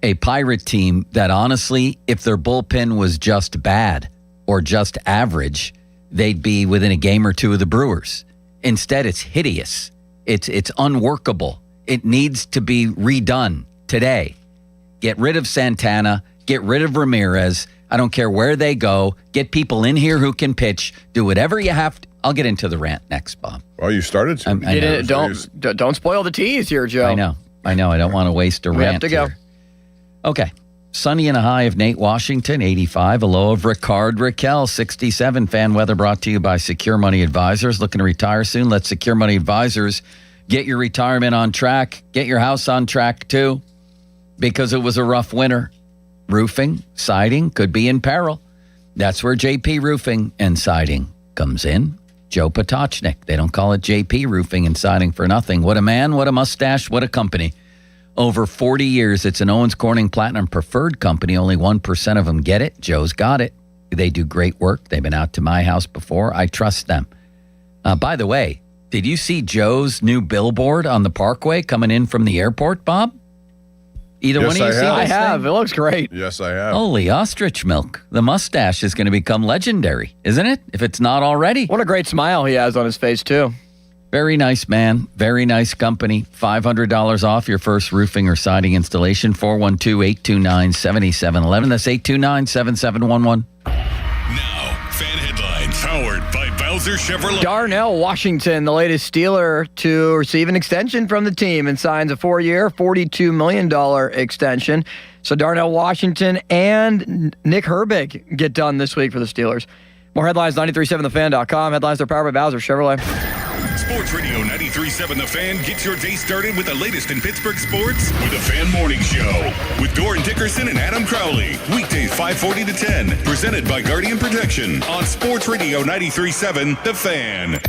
a Pirate team that honestly, if their bullpen was just bad or just average, they'd be within a game or two of the Brewers. Instead, it's hideous. It's unworkable. It needs to be redone today. Get rid of Santana. Get rid of Ramirez. I don't care where they go. Get people in here who can pitch. Do whatever you have to. I'll get into the rant next, Bob. Well, you started to. Don't spoil the tease here, Joe. I know. I don't want to waste a We rant have to go. here. Okay. Sunny and a high of Nate Washington, 85. A low of Ricard Raquel, 67. Fan weather brought to you by Secure Money Advisors. Looking to retire soon? Let Secure Money Advisors get your retirement on track. Get your house on track, too, because it was a rough winter. Roofing, siding could be in peril. That's where JP Roofing and Siding comes in. Joe Potochnik. They don't call it JP Roofing and Siding for nothing. What a man, what a mustache, what a company. Over 40 years, it's an Owens Corning Platinum Preferred company. Only 1% of them get it. Joe's got it. They do great work. They've been out to my house before. I trust them. By the way, did you see Joe's new billboard on the Parkway coming in from the airport, Bob? Either Yes, one of you I seen have. this I have. thing? It looks great. Yes, I have. Holy ostrich milk. The mustache is going to become legendary, isn't it? If it's not already. What a great smile he has on his face, too. Very nice man. Very nice company. $500 off your first roofing or siding installation. 412-829-7711. That's 829-7711. Now, fan headlines powered by Bowser Chevrolet. Darnell Washington, the latest Steeler to receive an extension from the team and signs a 4-year, $42 million extension. So Darnell Washington and Nick Herbig get done this week for the Steelers. More headlines, 937thefan.com. Headlines are powered by Bowser Chevrolet. Sports Radio 93.7 The Fan gets your day started with the latest in Pittsburgh sports with the Fan Morning Show with Doran Dickerson and Adam Crowley. Weekdays 5:40 to 10. Presented by Guardian Protection on Sports Radio 93.7 The Fan.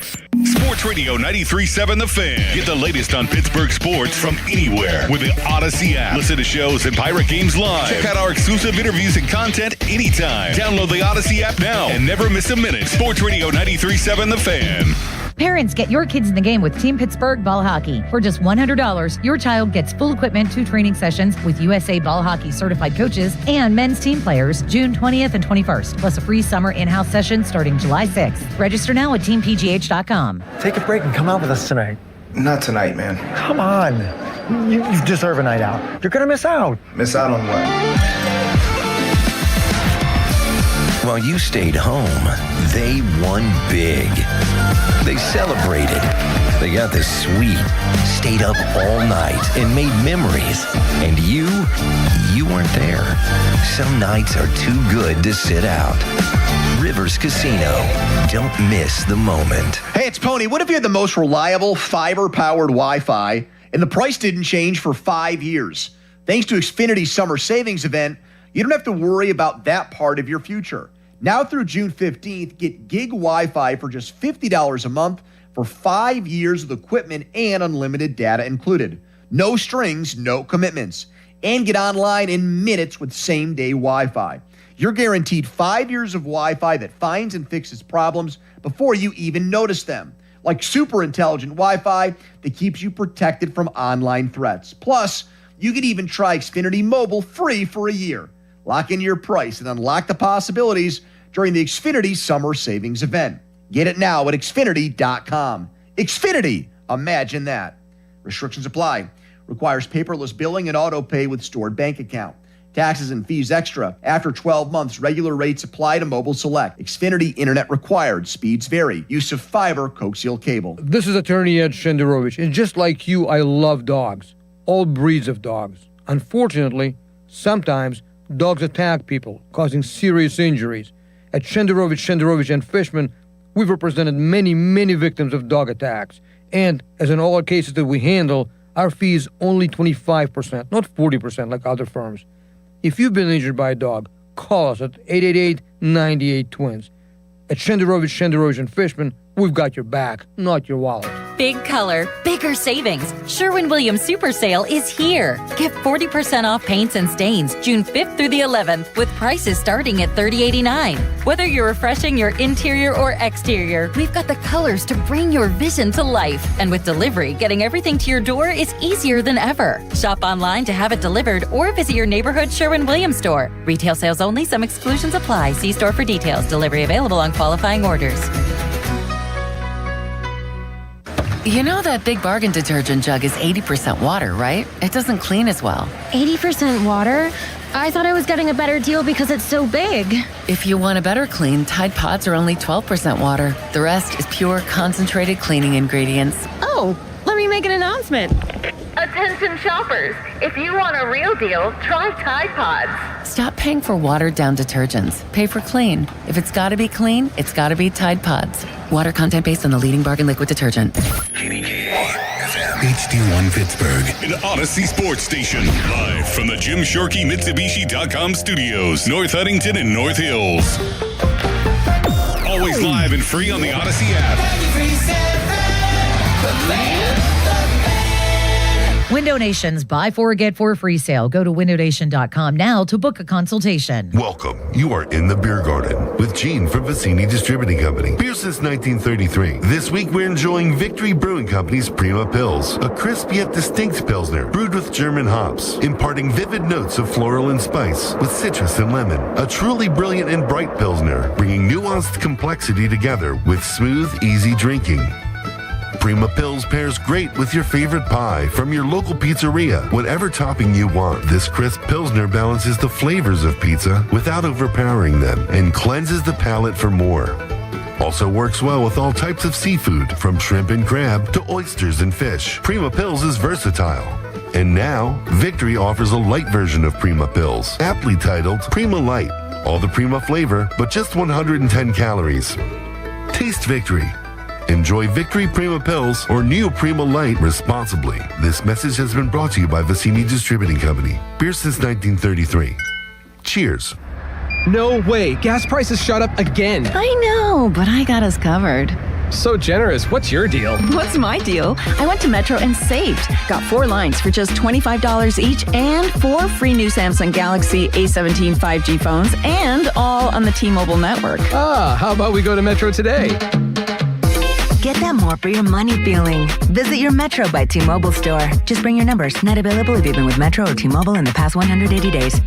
Sports Radio 93.7 The Fan. Get the latest on Pittsburgh sports from anywhere with the Odyssey app. Listen to shows and Pirate Games live. Check out our exclusive interviews and content anytime. Download the Odyssey app now and never miss a minute. Sports Radio 93.7 The Fan. Parents, get your kids in the game with Team Pittsburgh Ball Hockey. For just $100, your child gets full equipment, 2 training sessions with USA Ball Hockey certified coaches and men's team players June 20th and 21st, plus a free summer in-house session starting July 6th. Register now at teampgh.com. Take a break and come out with us tonight. Not tonight, man. Come on. You deserve a night out. You're going to miss out. Miss out on what? While you stayed home, they won big. They celebrated. They got the suite, stayed up all night, and made memories. And you weren't there. Some nights are too good to sit out. Rivers Casino. Don't miss the moment. Hey, it's Pony. What if you had the most reliable fiber-powered Wi-Fi and the price didn't change for 5 years? Thanks to Xfinity's summer savings event, you don't have to worry about that part of your future. Now through June 15th, get gig Wi-Fi for just $50 a month for 5 years of equipment and unlimited data included. No strings, no commitments. And get online in minutes with same-day Wi-Fi. You're guaranteed 5 years of Wi-Fi that finds and fixes problems before you even notice them. Like super intelligent Wi-Fi that keeps you protected from online threats. Plus, you can even try Xfinity Mobile free for a year. Lock in your price and unlock the possibilities during the Xfinity Summer Savings Event. Get it now at Xfinity.com. Xfinity, imagine that. Restrictions apply. Requires paperless billing and auto pay with stored bank account. Taxes and fees extra. After 12 months, regular rates apply to Mobile Select. Xfinity Internet required. Speeds vary. Use of fiber coaxial cable. This is attorney Ed Shenderovich, and just like you, I love dogs. All breeds of dogs. Unfortunately, sometimes dogs attack people, causing serious injuries. At Shenderovich, and Fishman, we've represented many victims of dog attacks. And, as in all cases that we handle, our fee is only 25%, not 40% like other firms. If you've been injured by a dog, call us at 888-98-TWINS. At Shenderovich, and Fishman, we've got your back, not your wallet. Big color, bigger savings. Sherwin-Williams Super Sale is here. Get 40% off paints and stains June 5th through the 11th with prices starting at $30.89. Whether you're refreshing your interior or exterior, we've got the colors to bring your vision to life. And with delivery, getting everything to your door is easier than ever. Shop online to have it delivered or visit your neighborhood Sherwin-Williams store. Retail sales only. Some exclusions apply. See store for details. Delivery available on qualifying orders. You know that Big Bargain detergent jug is 80% water, right? It doesn't clean as well. 80% water? I thought I was getting a better deal because it's so big. If you want a better clean, Tide Pods are only 12% water. The rest is pure, concentrated cleaning ingredients. Oh, let me make an announcement. Attention shoppers, if you want a real deal, try Tide Pods. Stop paying for watered-down detergents. Pay for clean. If it's gotta be clean, it's gotta be Tide Pods. Water content based on the leading bargain liquid detergent. HD1 Pittsburgh, an Odyssey Sports Station. Live from the Jim Shorkey Mitsubishi.com studios, North Huntington and North Hills. Always live and free on the Odyssey app. Window Nation's Buy 4 Get 4 free sale. Go to windownation.com now to book a consultation. Welcome. You are in the beer garden with Gene from Vicini Distributing Company. Beer since 1933. This week we're enjoying Victory Brewing Company's Prima Pils, a crisp yet distinct Pilsner brewed with German hops, imparting vivid notes of floral and spice with citrus and lemon. A truly brilliant and bright Pilsner, bringing nuanced complexity together with smooth, easy drinking. Prima Pils pairs great with your favorite pie from your local pizzeria. Whatever topping you want, this crisp Pilsner balances the flavors of pizza without overpowering them and cleanses the palate for more. Also works well with all types of seafood, from shrimp and crab to oysters and fish. Prima Pils is versatile. And now, Victory offers a light version of Prima Pils, aptly titled Prima Light. All the Prima flavor, but just 110 calories. Taste Victory. Enjoy Victory Prima Pils or New Prima Light responsibly. This message has been brought to you by Vicini Distributing Company. Beer since 1933. Cheers. No way. Gas prices shot up again. I know, but I got us covered. So generous. What's your deal? What's my deal? I went to Metro and saved. Got 4 lines for just $25 each and 4 free new Samsung Galaxy A17 5G phones, and all on the T-Mobile network. Ah, how about we go to Metro today? Get that more for your money feeling. Visit your Metro by T-Mobile store. Just bring your numbers. Not available if you've been with Metro or T-Mobile in the past 180 days.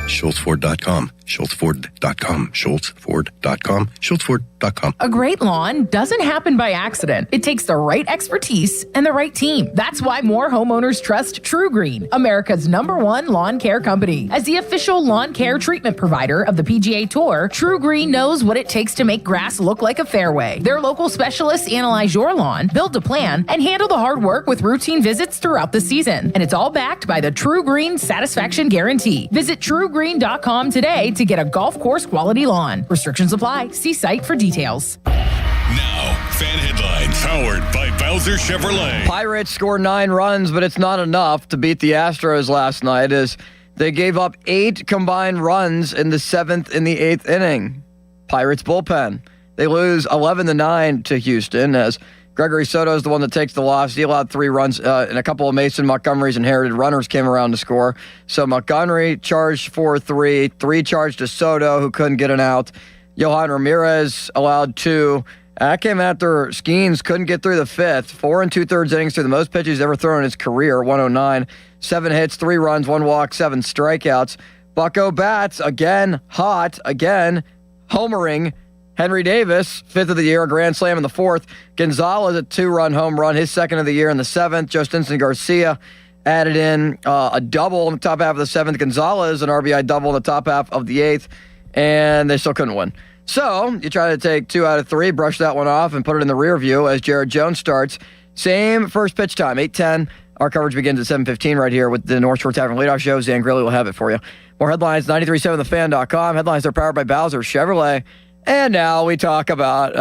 SchultzFord.com. SchultzFord.com. SchultzFord.com. SchultzFord.com. A great lawn doesn't happen by accident. It takes the right expertise and the right team. That's why more homeowners trust True Green, America's #1 lawn care company. As the official lawn care treatment provider of the PGA Tour, True Green knows what it takes to make grass look like a fairway. Their local specialists analyze your lawn, build a plan, and handle the hard work with routine visits throughout the season. And it's all backed by the True Green Satisfaction Guarantee. Visit TrueGreen.com today to get a golf course quality lawn. Restrictions apply. See site for details. Now, fan headlines powered by Bowser Chevrolet. Pirates scored 9 runs, but it's not enough to beat the Astros last night as they gave up 8 combined runs in the 7th and the 8th inning. Pirates bullpen. They lose 11-9 to Houston as Gregory Soto is the one that takes the loss. He allowed 3 runs, and a couple of Mason Montgomery's inherited runners came around to score. So Montgomery charged for 3 charged to Soto, who couldn't get an out. Johan Ramirez allowed 2. That came after Skeens couldn't get through the 5th. 4 2/3 innings through the most pitches he's ever thrown in his career, 109. 7 hits, 3 runs, 1 walk, 7 strikeouts. Bucko bats, again, hot, again, homering. Henry Davis, 5th of the year, a grand slam in the 4th. Gonzalez, a 2-run home run, his 2nd of the year in the 7th. Justinson Garcia added in a double in the top half of the 7th. Gonzalez, an RBI double in the top half of the 8th, and they still couldn't win. So you try to take 2 out of 3, brush that one off, and put it in the rear view as Jared Jones starts. Same first pitch time, 8:10. Our coverage begins at 7:15 right here with the North Shore Tavern Leadoff Show. Zan Grilly will have it for you. More headlines, 937thefan.com. Headlines are powered by Bowser Chevrolet. And now we talk about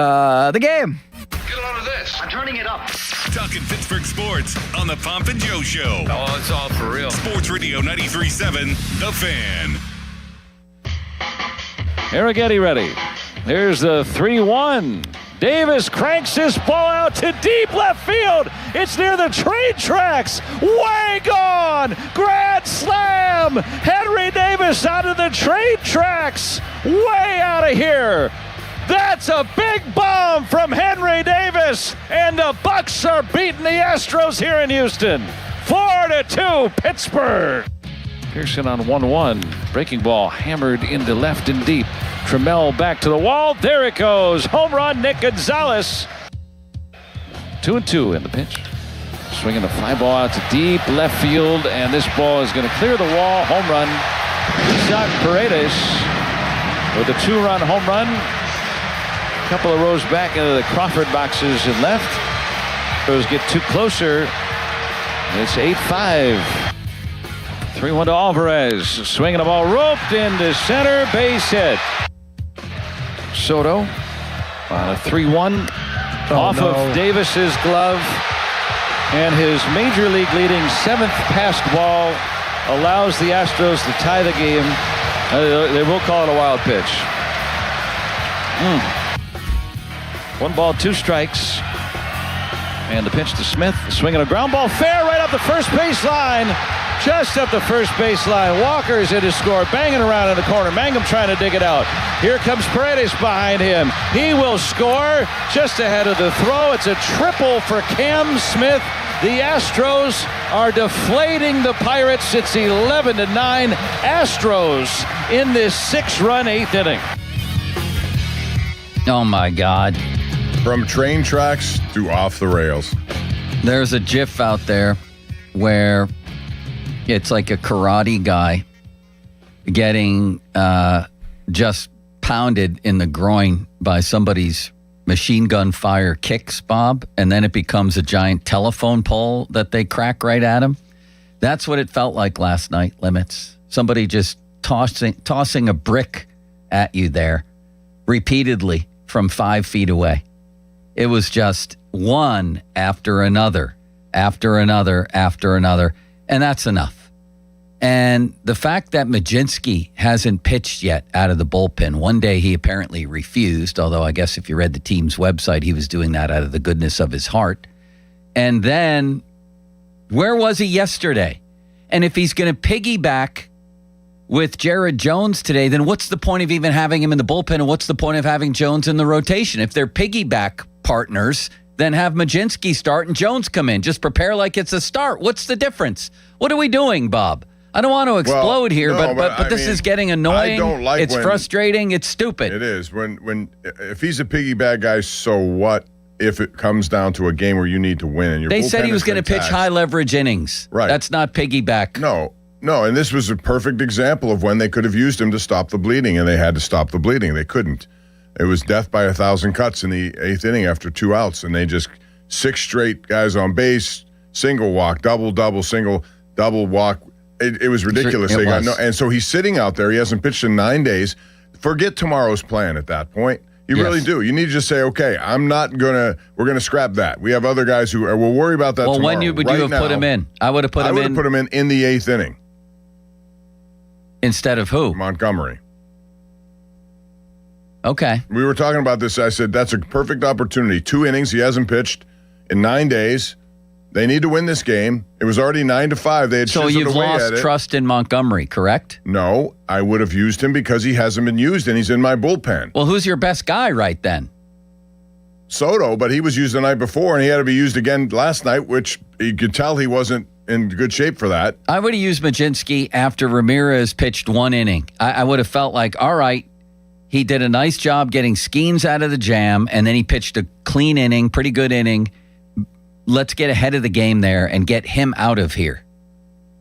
the game. Get a load of this. I'm turning it up. Talking Pittsburgh sports on the Pomp and Joe Show. Oh, it's all for real. Sports Radio 93.7, The Fan. Arrighetti ready. Here's the 3-1. Davis cranks this ball out to deep left field. It's near the train tracks. Way gone. Grand slam. Henry Davis out of the train tracks. Way out of here. That's a big bomb from Henry Davis. And the Bucks are beating the Astros here in Houston. 4-2 Pittsburgh. Pearson on 1-1. Breaking ball hammered into left and deep. Trammell back to the wall. There it goes. Home run, Nick Gonzalez. 2-2 in the pitch. Swinging the fly ball out to deep left field, and this ball is going to clear the wall. Home run. Isaac Paredes with a 2-run home run. A couple of rows back into the Crawford boxes and left. Those get too closer. It's 8-5. 3-1 to Alvarez. Swinging the ball roped into center. Base hit. Soto on a 3-1 off of Davis's glove. And his major league leading 7th passed ball allows the Astros to tie the game. They will call it a wild pitch. 1 ball, 2 strikes. And the pitch to Smith. Swinging a ground ball fair right up the first baseline. Just up the first baseline. Walker's hit his score, banging around in the corner. Mangum trying to dig it out. Here comes Paredes behind him. He will score just ahead of the throw. It's a triple for Cam Smith. The Astros are deflating the Pirates. It's 11-9. Astros in this 6-run 8th inning. Oh, my God. From train tracks to off the rails. There's a GIF out there where it's like a karate guy getting just pounded in the groin by somebody's machine gun fire kicks, Bob, and then it becomes a giant telephone pole that they crack right at him. That's what it felt like last night, Limits. Somebody just tossing a brick at you there repeatedly from 5 feet away. It was just one after another, after another, after another, and that's enough. And the fact that Mlodzinski hasn't pitched yet out of the bullpen, one day he apparently refused, although I guess if you read the team's website, he was doing that out of the goodness of his heart. And then, where was he yesterday? And if he's going to piggyback with Jared Jones today, then what's the point of even having him in the bullpen, and what's the point of having Jones in the rotation? If they're piggyback partners, then have Mlodzinski start and Jones come in. Just prepare like it's a start. What's the difference? What are we doing, Bob? I don't want to explode here, but this is getting annoying. I don't like it's frustrating. It's stupid. It is. If he's a piggyback guy, so what if it comes down to a game where you need to win? And your they said he was going to pitch high leverage innings. Right. That's not piggyback. No, and this was a perfect example of when they could have used him to stop the bleeding, and they had to stop the bleeding. They couldn't. It was death by 1,000 cuts in the 8th inning after 2 outs, and they just 6 straight guys on base, single walk, double, single, double walk. It was ridiculous. It was. And so he's sitting out there. He hasn't pitched in 9 days. Forget tomorrow's plan at that point. You really do. You need to just say, okay, we're going to scrap that. We have other guys who we'll worry about that tomorrow. Well, when would you have put him in? I would have put him in. I would have put him in the 8th inning. Instead of who? Montgomery. Okay. We were talking about this. I said, that's a perfect opportunity. 2 innings. He hasn't pitched in 9 days. They need to win this game. It was already 9-5. They had so you've lost trust in Montgomery, correct? No, I would have used him because he hasn't been used and he's in my bullpen. Well, who's your best guy right then? Soto, but he was used the night before and he had to be used again last night, which you could tell he wasn't in good shape for that. I would have used Mlodzinski after Ramirez pitched 1 inning. I would have felt like, all right, he did a nice job getting Skeens out of the jam, and then he pitched a clean inning, pretty good inning. Let's get ahead of the game there and get him out of here.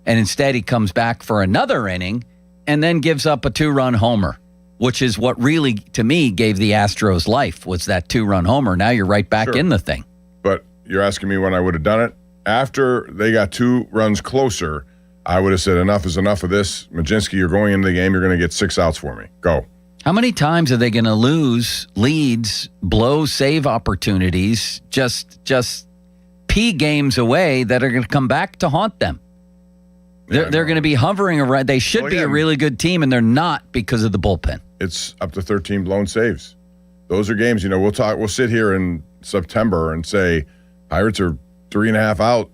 And instead he comes back for another inning and then gives up a 2-run homer, which is what really, to me, gave the Astros life, was that 2-run homer. Now you're right back in the thing. But you're asking me when I would have done it? After they got 2 runs closer, I would have said, enough is enough of this. Mlodzinski, you're going into the game. You're going to get 6 outs for me. Go. How many times are they going to lose leads, blow save opportunities, just P games away that are going to come back to haunt them? They're going to be hovering around. They should be a really good team, and they're not because of the bullpen. It's up to 13 blown saves. Those are games, we'll sit here in September and say Pirates are 3.5 out,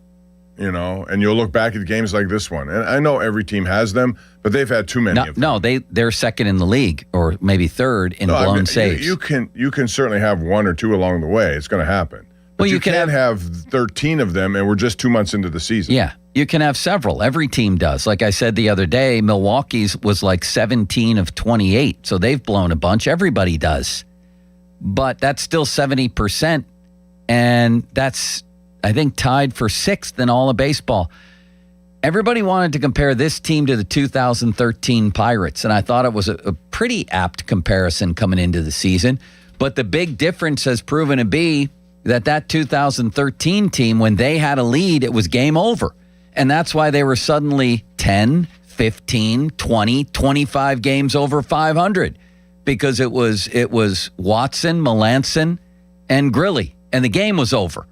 and you'll look back at games like this one. And I know every team has them, but they've had too many of them. No, they're second in the league, or maybe third in blown saves. You can certainly have one or two along the way. It's going to happen. But you can't have 13 of them, and we're just 2 months into the season. Yeah, you can have several. Every team does. Like I said the other day, Milwaukee's was like 17 of 28, so they've blown a bunch. Everybody does. But that's still 70%, and that's, I think, tied for 6th in all of baseball. Everybody wanted to compare this team to the 2013 Pirates, and I thought it was a pretty apt comparison coming into the season. But the big difference has proven to be that 2013 team, when they had a lead, it was game over. And that's why they were suddenly 10, 15, 20, 25 games over 500. Because it was Watson, Melanson, and Grilly, and the game was over.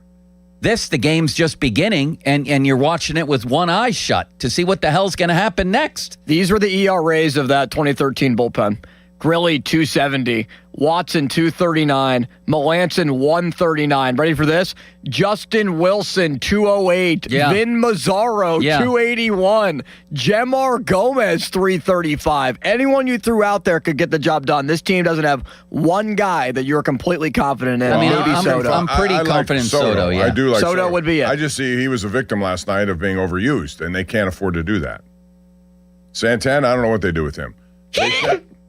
The game's just beginning, and you're watching it with one eye shut to see what the hell's going to happen next. These were the ERAs of that 2013 bullpen. Grilly, 270. Watson, 239. Melanson, 139. Ready for this? Justin Wilson, 208. Yeah. Vin Mazzaro, 281. Jemar Gomez, 335. Anyone you threw out there could get the job done. This team doesn't have one guy that you're completely confident in. Maybe Soto. I'm pretty confident in Soto, yeah. I do like Soto would be it. I just see he was a victim last night of being overused, and they can't afford to do that. Santana, I don't know what they do with him.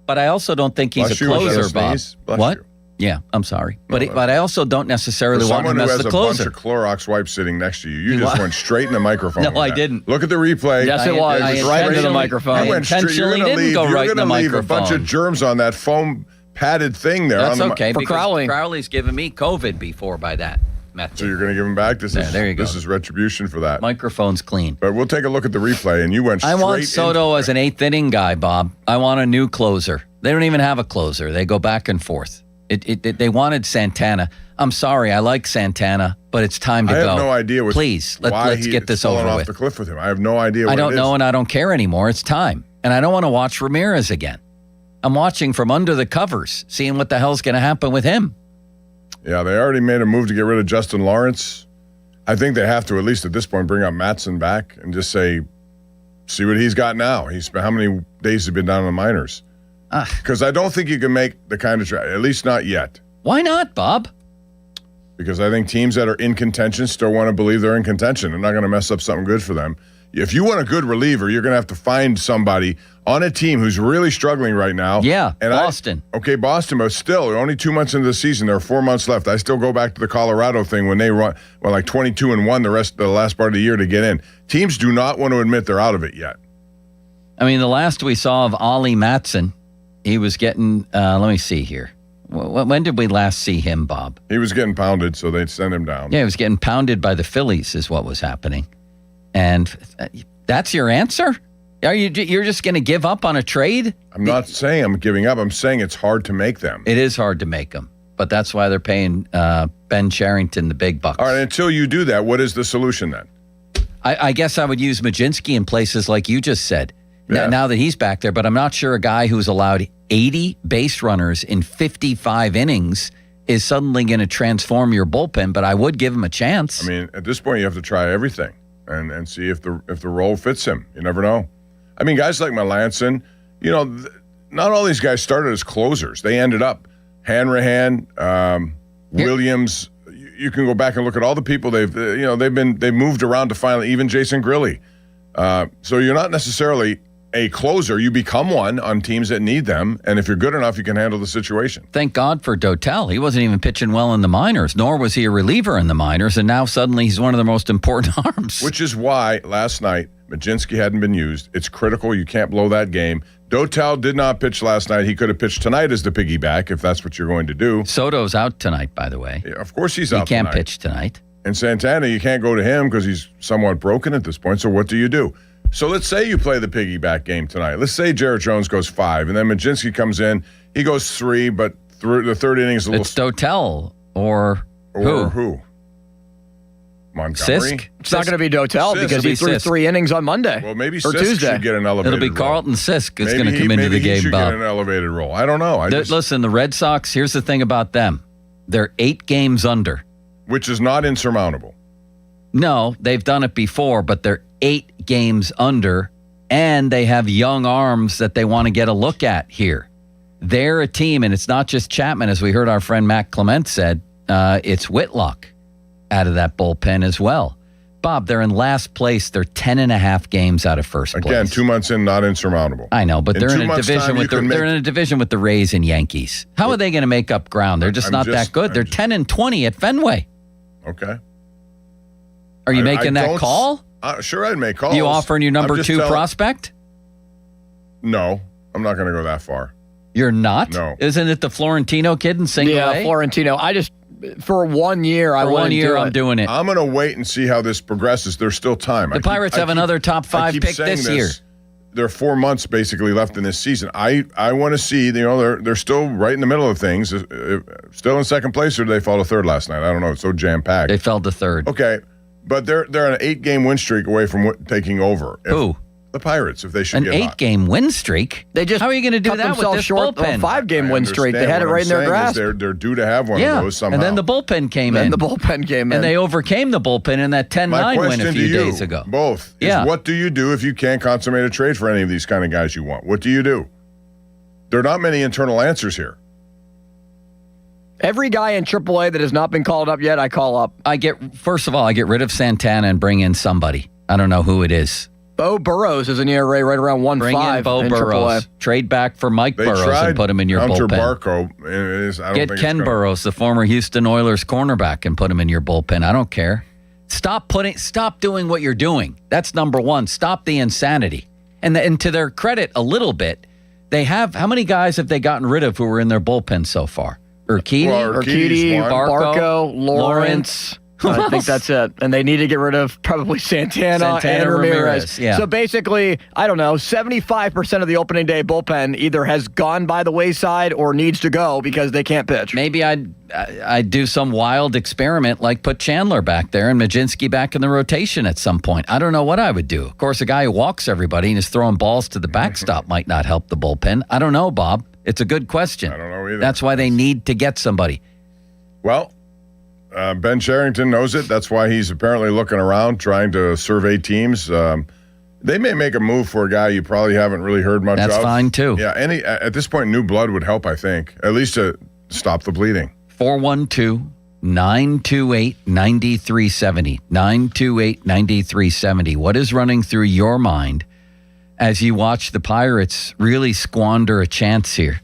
But I also don't think he's a closer, Bob. What? You. Yeah, I'm sorry. But I also don't necessarily want to mess the closer. Someone who has a bunch of Clorox wipes sitting next to you, you just went straight in the microphone. No, I didn't. Look at the replay. Yes, it was. It's right into the microphone. I intentionally didn't go right in the microphone. You're going to leave a bunch of germs on that foam padded thing there. That's okay, because Crowley. Crowley's given me COVID before by that method. So you're going to give him back? There you go. This is retribution for that. Microphone's clean. But we'll take a look at the replay, and you went straight I want Soto as an 8th inning guy, Bob. I want a new closer. They don't even have a closer. They go back and forth. They wanted Santana. I'm sorry, I like Santana, but it's time to go. I have no idea. Please, let's get this over off with. The cliff with him. I have no idea. I don't know, and I don't care anymore. It's time, and I don't want to watch Ramirez again. I'm watching from under the covers, seeing what the hell's going to happen with him. Yeah, they already made a move to get rid of Justin Lawrence. I think they have to, at least at this point, bring up Matson back and just see what he's got now. How many days has he been down in the minors? Because I don't think you can make the kind of at least not yet. Why not, Bob? Because I think teams that are in contention still want to believe they're in contention. They're not going to mess up something good for them. If you want a good reliever, you're going to have to find somebody on a team who's really struggling right now. Yeah, and Boston. Boston, but still, we're only 2 months into the season. There are 4 months left. I still go back to the Colorado thing when they went like 22-1 the last part of the year to get in. Teams do not want to admit they're out of it yet. I mean, the last we saw of Ollie Matson, he was getting, let me see here. When did we last see him, Bob? He was getting pounded, so they'd send him down. Yeah, he was getting pounded by the Phillies is what was happening. And that's your answer? You're just going to give up on a trade? I'm not saying I'm giving up. I'm saying it's hard to make them. It is hard to make them. But that's why they're paying Ben Cherington the big bucks. All right, until you do that, what is the solution then? I guess I would use Majinski in places like you just said. Yeah. Now that he's back there, but I'm not sure a guy who's allowed 80 base runners in 55 innings is suddenly going to transform your bullpen, but I would give him a chance. I mean, at this point, you have to try everything and see if the role fits him. You never know. I mean, guys like Melanson, not all these guys started as closers. They ended up Hanrahan, Williams. You can go back and look at all the people they've moved around to finally, even Jason Grilly. So you're not necessarily a closer. You become one on teams that need them, and if you're good enough, you can handle the situation. Thank God for Dotel. He wasn't even pitching well in the minors, nor was he a reliever in the minors, and now suddenly he's one of the most important arms. Which is why last night, Majinski hadn't been used. It's critical. You can't blow that game. Dotel did not pitch last night. He could have pitched tonight as the piggyback if that's what you're going to do. Soto's out tonight, by the way. Yeah, of course he's out tonight. He can't tonight. pitch tonight. And Santana, you can't go to him because he's somewhat broken at this point. So what do you do? So let's say you play the piggyback game tonight. Let's say Jarrett Jones goes 5, and then Majinski comes in. He goes 3, but through the third inning is a little... It's Dotel or who? Montgomery. Sisk? It's not going to be Dotel Sisk. because he It'll threw be Sisk. 3 innings on Monday. Well, maybe or Sisk Tuesday. should get an elevated It'll be role. Carlton Sisk is going to Maybe come into the maybe he game, should Bob. get an elevated role. I don't know. Listen, the Red Sox, here's the thing about them. They're 8 games under. Which is not insurmountable. No, they've done it before, but they're 8 games under, and they have young arms that they want to get a look at here. They're a team, and it's not just Chapman, as we heard our friend Matt Clement said. It's Whitlock out of that bullpen as well. Bob, they're in last place. They're 10.5 games out of first place. Again, 2 months in, not insurmountable. I know, but they're in 2 a months' division time, with you can they're in a division with the Rays and Yankees. How are they going to make up ground? They're just not that good. They're 10-20 at Fenway. Okay. Are you making that don't- call? Sure, I'd make calls. You offering your number I'm just 2 telling- prospect? No, I'm not going to go that far. You're not? No. Isn't it the Florentino kid in single Yeah, A? Florentino. For 1 year, I For 1 wouldn't year, do I'm it. doing it. I'm going to wait and see how this progresses. There's still time. The Pirates have another top 5 pick saying this year. There are 4 months basically left in this season. I want to see. They're still right in the middle of things. Still in second place, or did they fall to third last night? I don't know. It's so jam packed. They fell to third. Okay, but they're an 8-game win streak away from taking over. Who? The Pirates, if they should An get hot. 8-game win streak? They just How are you going to do cut that with themselves this short of bullpen? a 5-game win streak. They had it right in their grasp. They're due to have one of those somehow. and then the bullpen came Then in. the bullpen came in. And they overcame the bullpen in that 10-9 My win question a to few you, days ago. both, is Yeah. what do you do if you can't consummate a trade for any of these kind of guys you want? What do you do? There are not many internal answers here. Every guy in AAA that has not been called up yet, I call up. First of all, I get rid of Santana and bring in somebody. I don't know who it is. Bo Burrows is an ERA right around 1.5. Bring in Bo in Burrows. AAA. Trade back for Mike They Burrows tried and put him in your Hunter bullpen. Barco. I don't Get think Ken it's Burrows, the former Houston Oilers cornerback, and put him in your bullpen. I don't care. Stop doing what you're doing. That's number one. Stop the insanity. And to their credit, a little bit, they have. How many guys have they gotten rid of who were in their bullpen so far? Urquidy, Urquidy, Barco, Lawrence. I think that's it. And they need to get rid of probably Santana and Ramirez. Yeah. So basically, I don't know, 75% of the opening day bullpen either has gone by the wayside or needs to go because they can't pitch. Maybe I'd do some wild experiment like put Chandler back there and Majinski back in the rotation at some point. I don't know what I would do. Of course, a guy who walks everybody and is throwing balls to the backstop might not help the bullpen. I don't know, Bob. It's a good question. I don't know either. That's why they need to get somebody. Well, Ben Cherington knows it. That's why he's apparently looking around, trying to survey teams. They may make a move for a guy you probably haven't really heard much of. That's fine, too. Yeah, at this point, new blood would help, I think, at least to stop the bleeding. 412-928-9370. 928-9370. What is running through your mind as you watch the Pirates really squander a chance here?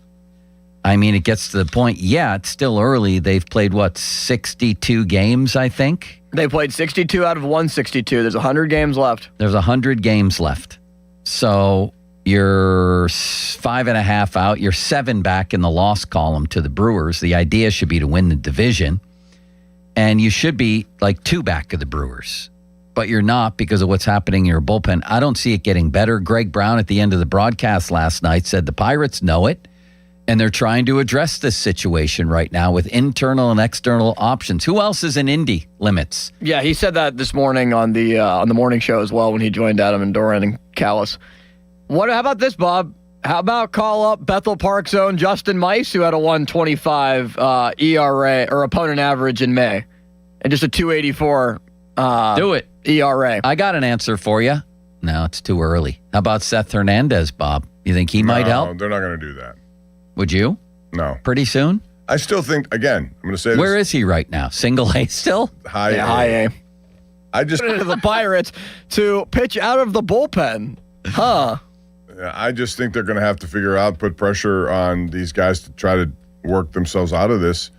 I mean, it gets to the point, it's still early. They've played, 62 games, I think? They played 62 out of 162. There's 100 games left. There's 100 games left. So you're 5.5 out. You're 7 back in the loss column to the Brewers. The idea should be to win the division. And you should be 2 back of the Brewers. But you're not because of what's happening in your bullpen. I don't see it getting better. Greg Brown at the end of the broadcast last night said the Pirates know it. And they're trying to address this situation right now with internal and external options. Who else is in Indy limits? Yeah, he said that this morning on the morning show as well when he joined Adam and Doran and Callis. How about this, Bob? How about call up Bethel Park's own Justin Mice, who had a 1.25 ERA or opponent average in May, and just a 2.84 Do it. ERA. I got an answer for you. No, it's too early. How about Seth Hernandez, Bob? You think he might help? No, they're not going to do that. Would you? No. Pretty soon? I still think, again, I'm going to say this. Where is he right now? Single A still? High A. High A. I just the Pirates to pitch out of the bullpen. Huh. I just think they're going to have to figure out, put pressure on these guys to try to work themselves out of this.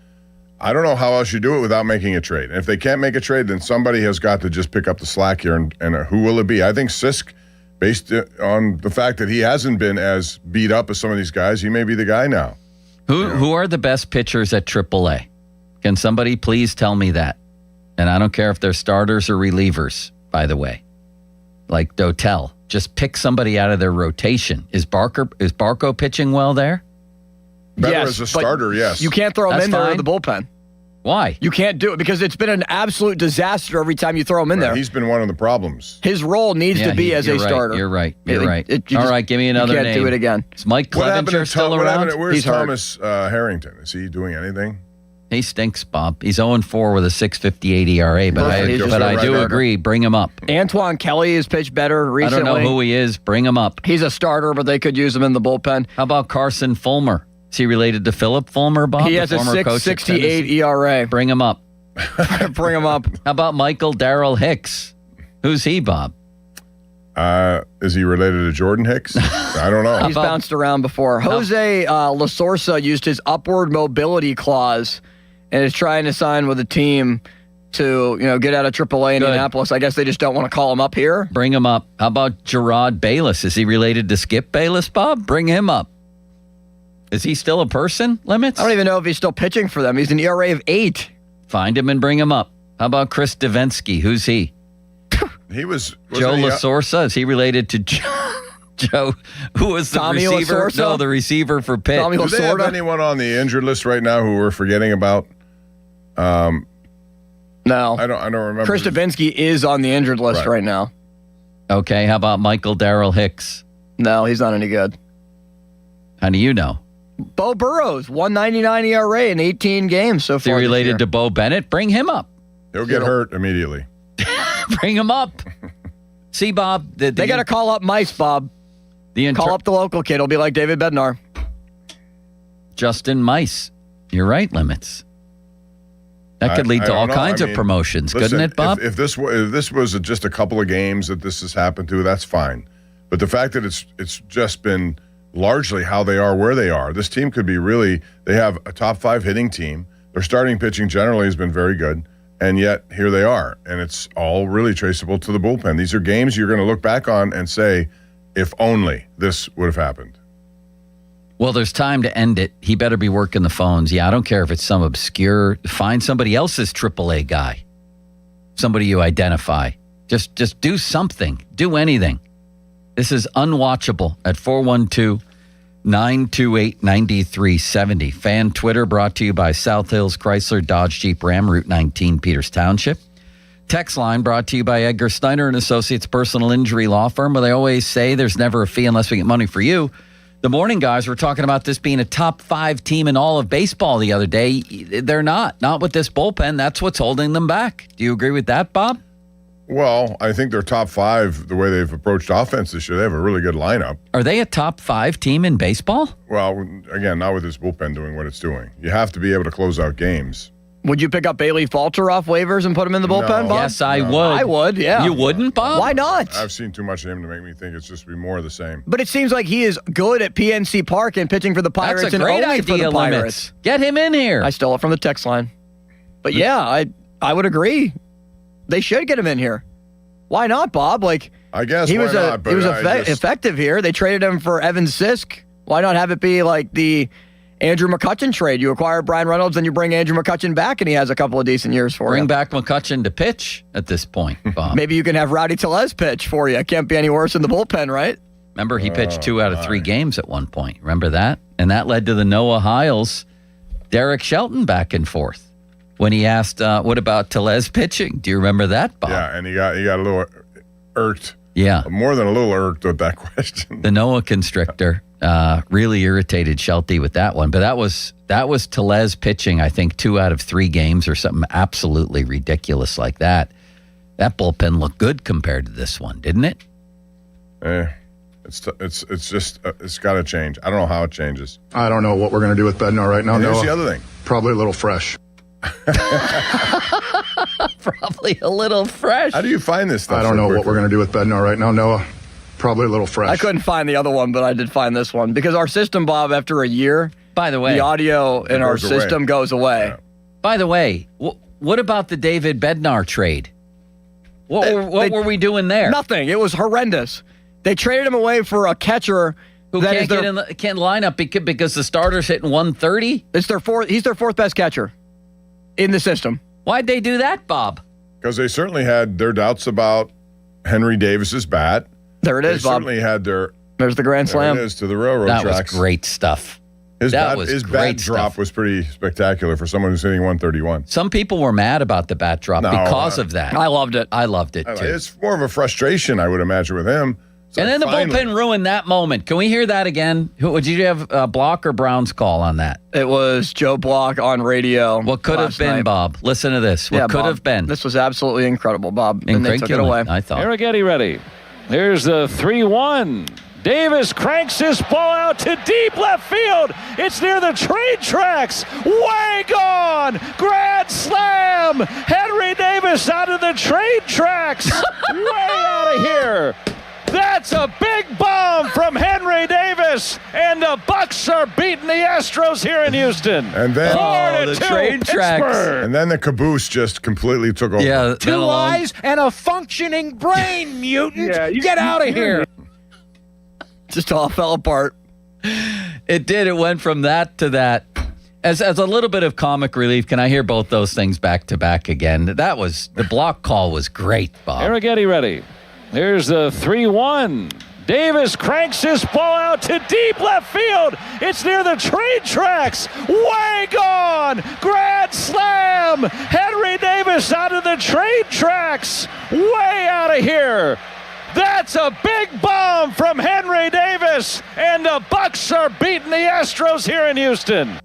I don't know how else you do it without making a trade. And if they can't make a trade, then somebody has got to just pick up the slack here. And who will it be? I think Sisk, based on the fact that he hasn't been as beat up as some of these guys, he may be the guy now. Who are the best pitchers at AAA? Can somebody please tell me that? And I don't care if they're starters or relievers, by the way. Like Dotel. Just pick somebody out of their rotation. Is Barco pitching well there? Better yes, as a but starter, yes. You can't throw him That's in there fine. in the bullpen. Why? You can't do it because it's been an absolute disaster every time you throw him in there. He's been one of the problems. His role needs to be as a starter. You're right. You All right, give me another name. You can't name. do it again. Is Mike Clevenger still what around? Where's He's Thomas Harrington? Is he doing anything? He stinks, Bob. He's 0-4 with a 6.58 ERA, but I do agree. Bring him up. Antoine Kelly has pitched better recently. I don't know who he is. Bring him up. He's a starter, but they could use him in the bullpen. How about Carson Fulmer? Is he related to Philip Fulmer, Bob? He has a 6.68 ERA. Bring him up. Bring him up. How about Michael Darrell Hicks? Who's he, Bob? Is he related to Jordan Hicks? I don't know. He's bounced around before. Jose La Sorsa used his upward mobility clause and is trying to sign with a team to, get out of AAA Indianapolis. I guess they just don't want to call him up here. Bring him up. How about Gerard Bayless? Is he related to Skip Bayless, Bob? Bring him up. Is he still a person, Limits? I don't even know if he's still pitching for them. He's an ERA of 8. Find him and bring him up. How about Chris Davinsky? Who's he? He was Joe La Sorsa. Is he related to Joe? Who was the Tommy receiver? Lasorda? No, the receiver for Pitt. Tommy Do they have anyone on the injured list right now who we're forgetting about? No. I don't remember. Chris Davinsky is on the injured list right now. Okay, how about Michael Darrell Hicks? No, he's not any good. How do you know? Bo Burrows, 1.99 ERA in 18 games so Is he far. related to Bo Bennett? Bring him up. He'll get hurt immediately. Bring him up. See, Bob. They got to call up Mice, Bob. Call up the local kid. He'll be like David Bednar. Justin Mice. You're right, Limits. That could lead to all kinds of promotions, listen, couldn't it, Bob? If this was just a couple of games that this has happened to, that's fine. But the fact that it's just been largely how they are where they are. This team could be they have a top 5 hitting team. Their starting pitching generally has been very good. And yet here they are. And it's all really traceable to the bullpen. These are games you're going to look back on and say, if only this would have happened. Well, there's time to end it. He better be working the phones. Yeah, I don't care if it's some obscure, find somebody else's AAA guy. Somebody you identify. Just do something. Do anything. This is unwatchable at 412-928-9370. Fan Twitter brought to you by South Hills Chrysler Dodge Jeep Ram, Route 19, Peters Township. Text line brought to you by Edgar Steiner and Associates Personal Injury Law Firm, where they always say there's never a fee unless we get money for you. The morning guys were talking about this being a top 5 team in all of baseball the other day. They're not with this bullpen. That's what's holding them back. Do you agree with that, Bob? Well, I think they're top 5 the way they've approached offense this year. They have a really good lineup. Are they a top 5 team in baseball? Well, again, not with this bullpen doing what it's doing. You have to be able to close out games. Would you pick up Bailey Falter off waivers and put him in the bullpen, Bob? Yes, I would. I would, yeah. You wouldn't, Bob? Why not? I've seen too much of him to make me think it's just be more of the same. But it seems like he is good at PNC Park and pitching for the Pirates. That's a great and only idea, for the Pirates. Limits. Get him in here. I stole it from the text line. But yeah, I would agree. They should get him in here. Why not, Bob? I guess he was not, he was effective here. They traded him for Evan Sisk. Why not have it be like the Andrew McCutchen trade? You acquire Brian Reynolds, and you bring Andrew McCutchen back, and he has a couple of decent years for you. Bring back McCutchen to pitch at this point, Bob. Maybe you can have Rowdy Tellez pitch for you. It can't be any worse in the bullpen, right? Remember, he pitched 2 out of 3 games at one point. Remember that? And that led to the Noah Hiles, Derek Shelton back and forth. When he asked, what about Tellez pitching? Do you remember that, Bob? Yeah, and he got a little irked. Yeah. More than a little irked with that question. The Noah constrictor really irritated Shelty with that one. But that was Tellez pitching, I think, 2 out of 3 games or something absolutely ridiculous like that. That bullpen looked good compared to this one, didn't it? It's just it's got to change. I don't know how it changes. I don't know what we're going to do with Bednar right now. And here's Noah, the other thing. Probably a little fresh. Probably a little fresh. How do you find this stuff? I don't know what we're going to do with Bednar right now, Noah. Probably a little fresh. I couldn't find the other one, but I did find this one. Because our system, Bob, after a year, by the way, the audio in our system goes away. Yeah. By the way, what about the David Bednar trade? What were we doing there? Nothing. It was horrendous. They traded him away for a catcher who can't line up because the starter's hitting 130. He's their 4th best catcher in the system. Why'd they do that, Bob? Because they certainly had their doubts about Henry Davis's bat. There it is, they Bob. Certainly had their. There's the grand slam. There it is to the railroad tracks. That was great stuff. His That bat, was his great bat drop stuff. was pretty spectacular for someone who's hitting 131. Some people were mad about the bat drop because of that. I loved it. I loved it, too. It's more of a frustration, I would imagine, with him. It's And like, then the finally. bullpen ruined that moment. Can we hear that again? Did you have Block or Brown's call on that? It was Joe Block on radio. What could have last been, night. Bob? Listen to this. What could Bob, have been? This was absolutely incredible, Bob. And they took it Incredible, away. I thought. Arrighetti ready. Here's the 3-1. Davis cranks his ball out to deep left field. It's near the train tracks. Way gone. Grand slam. Henry Davis out of the train tracks. Way out of here. That's a big bomb from Henry Davis, and the Bucks are beating the Astros here in Houston. And then 4-2 Pittsburgh. And then the caboose just completely took over. Yeah, Two eyes and a functioning brain, mutant. Get out of here. Just all fell apart. It did. It went from that to that. As a little bit of comic relief, can I hear both those things back to back again? The Block call was great, Bob. Arrighetti ready. Here's the 3-1. Davis cranks his ball out to deep left field. It's near the train tracks. Way gone. Grand slam. Henry Davis out of the train tracks. Way out of here. That's a big bomb from Henry Davis, and the Bucks are beating the Astros here in Houston.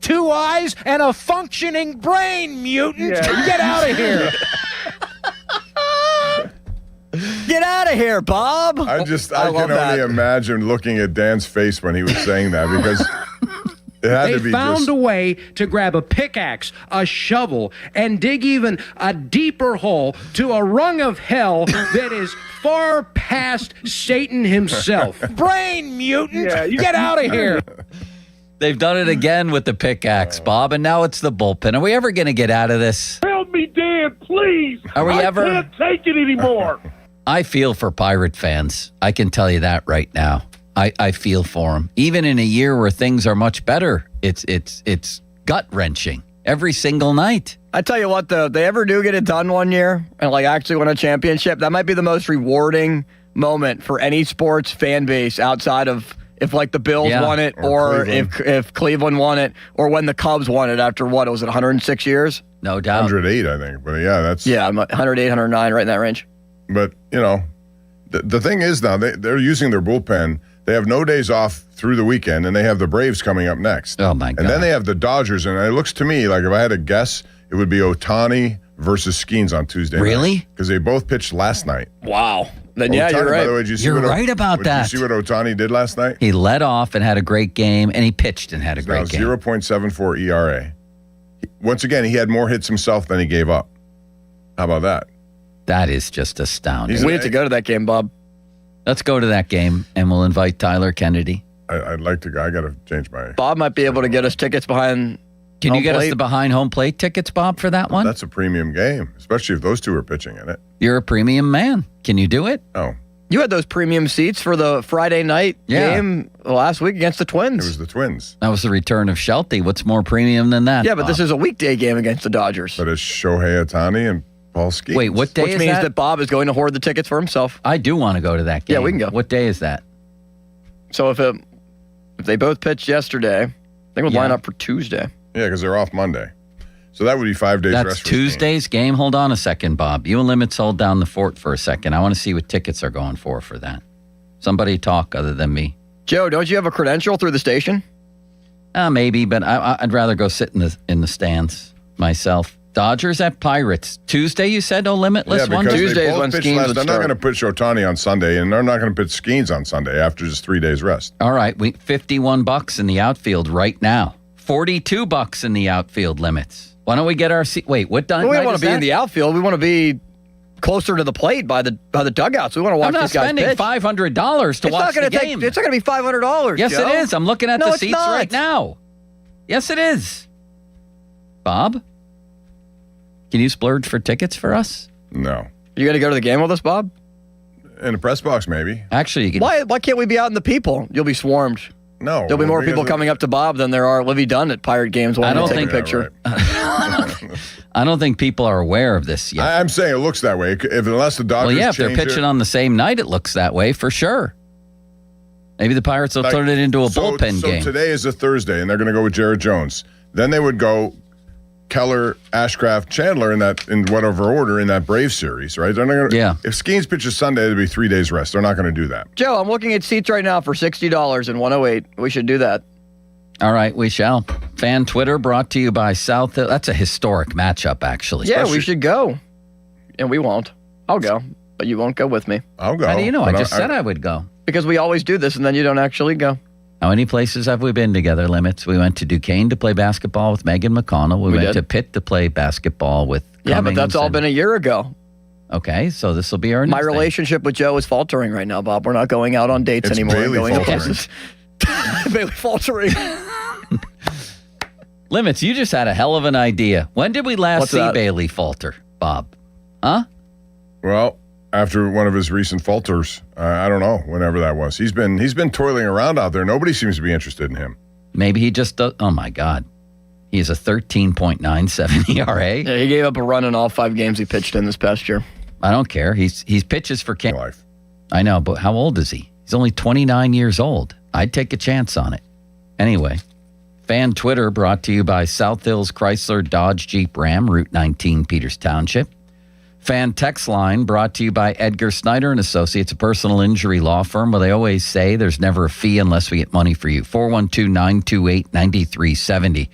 Two eyes and a functioning brain, mutant. Get out of here. Get out of here, Bob. I love can that. only imagine looking at Dan's face when he was saying that, because it had to They be found just... a way to grab a pickaxe, a shovel, and dig even a deeper hole to a rung of hell that is far past Satan himself. Brain mutant, get out of here. They've done it again with the pickaxe, Bob, and now it's the bullpen. Are we ever going to get out of this? Help me, Dan, please. Are we I ever? can't take it anymore. I feel for Pirate fans. I can tell you that right now. I feel for them. Even in a year where things are much better, it's gut-wrenching every single night. I tell you what, though, if they ever do get it done one year and actually win a championship, that might be the most rewarding moment for any sports fan base outside of if the Bills won it or if Cleveland won it or when the Cubs won it after what was it 106 years? No doubt. 108, I think. But yeah, that's 108, 109, right in that range. But the thing is now they're using their bullpen. They have no days off through the weekend, and they have the Braves coming up next. Oh my God! And then they have the Dodgers, and it looks to me like if I had to guess, it would be Ohtani versus Skeens on Tuesday. Really? Because they both pitched last night. Wow. Then Ohtani, you're right. By the way, did you see You're what right about that. Did you see what Ohtani did last night? He led off and had a great game, and he pitched and had a great game. 0.74 ERA. Once again, he had more hits himself than he gave up. How about that? That is just astounding. We have to go to that game, Bob. Let's go to that game, and we'll invite Tyler Kennedy. I'd like to go. I got to change my... Bob might be able to get us tickets behind Can you get plate. us the behind home plate tickets, Bob, for that one? That's a premium game, especially if those two are pitching in it. You're a premium man. Can you do it? Oh. You had those premium seats for the Friday night game last week against the Twins. It was the Twins. That was the return of Shelty. What's more premium than that? Yeah, but Bob? this is a weekday game against the Dodgers. But it's Shohei Ohtani and Paul Skeens. Wait, what day Which is means that? that Bob is going to hoard the tickets for himself. I do want to go to that game. Yeah, we can go. What day is that? So if they both pitched yesterday, I think we'll line up for Tuesday. Yeah, because they're off Monday. So that would be 5 days That's rest for Tuesday's game. Hold on a second, Bob. You and Limits hold down the fort for a second. I want to see what tickets are going for that. Somebody talk other than me. Joe, don't you have a credential through the station? Maybe, but I'd rather go sit in the stands myself. Dodgers at Pirates. Tuesday, you said, limitless Yeah, one? because Tuesday they is both when pitched Skeens last. would They're not start. going to pitch Ohtani on Sunday, and they're not going to pitch Skeens on Sunday after just 3 days rest. All right, $51 in the outfield right now. $42 in the outfield limits. Why don't we get our seat? Wait, what time? We don't want to be in the outfield. We want to be closer to the plate by the dugouts. We want to watch I'm not these guys spending pitch. $500 to watch the game. It's not going to be $500. Yes, Joe. it is. I'm looking at No, the it's seats not. right now. Yes, it is. Bob, can you splurge for tickets for us? No. You got to go to the game with us, Bob? In the press box, maybe. Actually, you can. Why can't we be out in the people? You'll be swarmed. No. There'll be more because people of- coming up to Bob than there are Livy Dunn at Pirate games I wanting don't to take think- a picture. I don't think people are aware of this yet. I'm saying it looks that way. Unless the Dodgers Well, yeah, if they're change pitching it. on the same night, it looks that way for sure. Maybe the Pirates will turn it into a bullpen game. So today is a Thursday, and they're going to go with Jared Jones. Then they would go Keller, Ashcraft, Chandler in whatever order in that Braves series, right? They're not gonna, If Skeens pitches Sunday, it'd be 3 days rest. They're not going to do that. Joe, I'm looking at seats right now for $60 and 108. We should do that. All right, we shall. Fan Twitter brought to you by South Hill. That's a historic matchup, actually. Yeah, we should go. And we won't. I'll go, but you won't go with me. I'll go. How do you know? I just said I would go. Because we always do this, and then you don't actually go. How many places have we been together, Limits? We went to Duquesne to play basketball with Megan McConnell. We went to Pitt to play basketball with Yeah, Cummings, but that's all been a year ago. Okay, so this will be our My relationship with Joe is faltering right now, Bob. We're not going out on dates anymore. Bailey faltering. Bailey faltering. Limits, you just had a hell of an idea. When did we last see Bailey falter, Bob? Huh? Well, after one of his recent falters, I don't know, whenever that was. He's been toiling around out there. Nobody seems to be interested in him. Maybe he just does. Oh, my God. He has a 13.97 ERA. Yeah, he gave up a run in all 5 games he pitched in this past year. I don't care. He's pitches for life. I know, but how old is he? He's only 29 years old. I'd take a chance on it. Anyway, Fan Twitter brought to you by South Hills Chrysler Dodge Jeep Ram, Route 19, Peters Township. Fan Text Line brought to you by Edgar Snyder and Associates, a personal injury law firm where they always say there's never a fee unless we get money for you. 412-928-9370.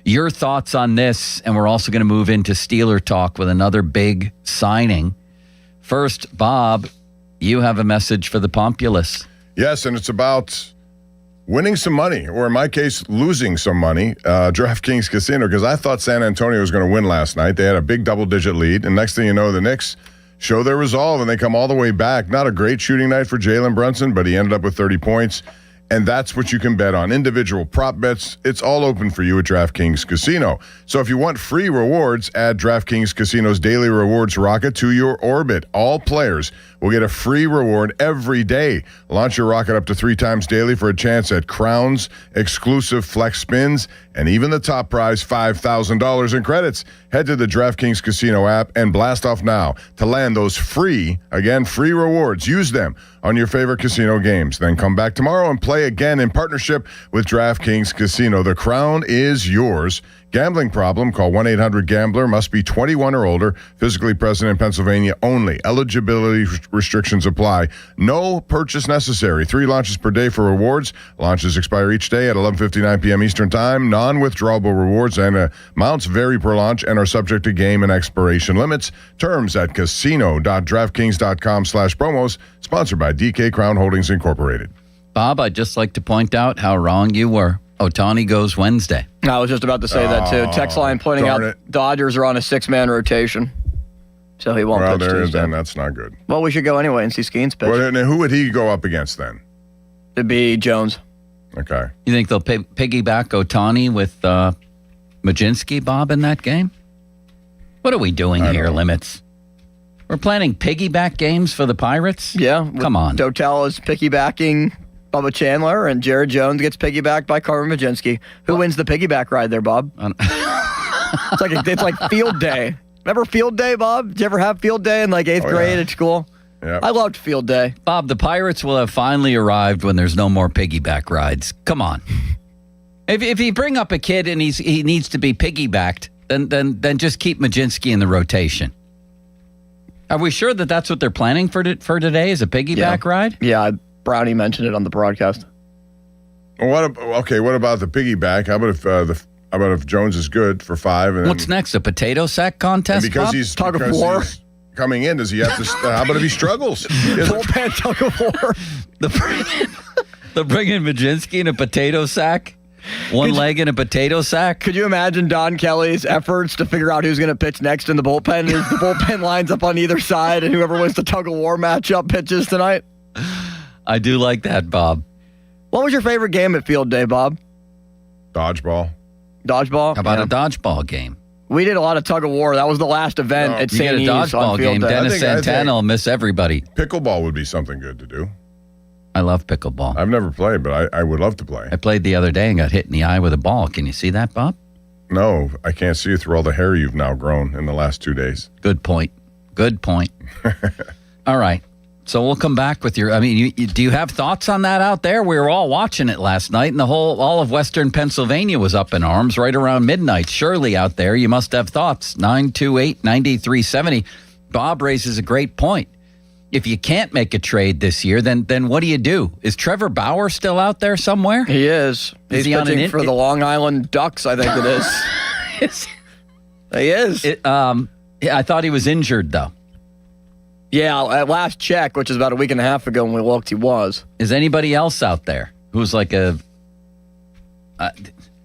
Your thoughts on this, and we're also going to move into Steeler talk with another big signing. First, Bob, you have a message for the populace. Yes, and it's about winning some money, or in my case, losing some money. DraftKings Casino, because I thought San Antonio was going to win last night. They had a big double-digit lead, and next thing you know, the Knicks show their resolve, and they come all the way back. Not a great shooting night for Jalen Brunson, but he ended up with 30 points. And that's what you can bet on. Individual prop bets, it's all open for you at DraftKings Casino. So if you want free rewards, add DraftKings Casino's daily rewards rocket to your orbit. All players will get a free reward every day. Launch your rocket up to 3 times daily for a chance at crowns, exclusive flex spins, and even the top prize, $5,000 in credits. Head to the DraftKings Casino app and blast off now to land those free rewards. Use them on your favorite casino games. Then come back tomorrow and play again in partnership with DraftKings Casino. The crown is yours. Gambling problem? Call 1-800-GAMBLER. Must be 21 or older. Physically present in Pennsylvania only. Eligibility restrictions apply. No purchase necessary. 3 launches per day for rewards. Launches expire each day at 11:59 p.m. Eastern Time. Non-withdrawable rewards and amounts vary per launch and are subject to game and expiration limits. Terms at casino.draftkings.com/promos. Sponsored by DK Crown Holdings Incorporated. Bob, I'd just like to point out how wrong you were. Ohtani goes Wednesday. I was just about to say that, too. Text line pointing out Dodgers are on a 6-man rotation, so he won't pitch Tuesday. Then that's not good. Well, we should go anyway and see Skeens pitch. Well, and who would he go up against then? It'd be Jones. Okay. You think they'll piggyback Ohtani with Majinski, Bob, in that game? What are we doing here, Limits? We're planning piggyback games for the Pirates? Yeah. Come on. Dotel is piggybacking Bubba Chandler, and Jared Jones gets piggybacked by Carmen Majinski. Who wins the piggyback ride there, Bob? It's like field day. Remember field day, Bob? Did you ever have field day in like 8th grade at school? Yeah. I loved field day. Bob, the Pirates will have finally arrived when there's no more piggyback rides. Come on. If you bring up a kid and he needs to be piggybacked, then just keep Majinski in the rotation. Are we sure that that's what they're planning for today? Is a piggyback ride? Yeah, Brownie mentioned it on the broadcast. What about the piggyback? How about if Jones is good for 5? And what's next? A potato sack contest? And because Bob? he's tug of war coming in. Does he have to? How about if he struggles? Bullpen tug of war. They'll bring in Majinski in a potato sack. One leg in a potato sack. Could you imagine Don Kelly's efforts to figure out who's going to pitch next in the bullpen? As the bullpen lines up on either side, and whoever wins the tug of war matchup pitches tonight. I do like that, Bob. What was your favorite game at Field Day, Bob? Dodgeball. Dodgeball? How about a dodgeball game? We did a lot of tug of war. That was the last event at St. E's on Field Day. You get a dodgeball game. Dennis Santana will miss everybody. Pickleball would be something good to do. I love pickleball. I've never played, but I would love to play. I played the other day and got hit in the eye with a ball. Can you see that, Bob? No, I can't see it through all the hair you've now grown in the last 2 days. Good point. All right. So we'll come back with your. I mean, do you have thoughts on that out there? We were all watching it last night, and all of Western Pennsylvania was up in arms right around midnight. Surely out there, you must have thoughts. 928-9370. Bob raises a great point. If you can't make a trade this year, then what do you do? Is Trevor Bauer still out there somewhere? He is. He's he on pitching for the Long Island Ducks, I think it is. He is. I thought he was injured, though. Yeah, at last check, which is about a week and a half ago when we looked, he was. Is anybody else out there who's like a...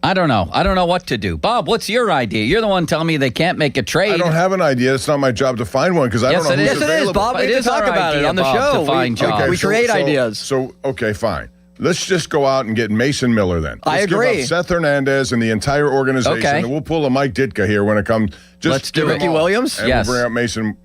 I don't know. I don't know what to do. Bob, what's your idea? You're the one telling me they can't make a trade. I don't have an idea. It's not my job to find one because I don't know who's available. Yes, it is, Bob. We need to talk about it on the show. To find jobs. We create ideas. So, okay, fine. Let's just go out and get Mason Miller then. I agree. Give up Seth Hernandez and the entire organization. Okay. And we'll pull a Mike Ditka here when it comes. Let's do Ricky Williams? And yes. we'll bring up Mason.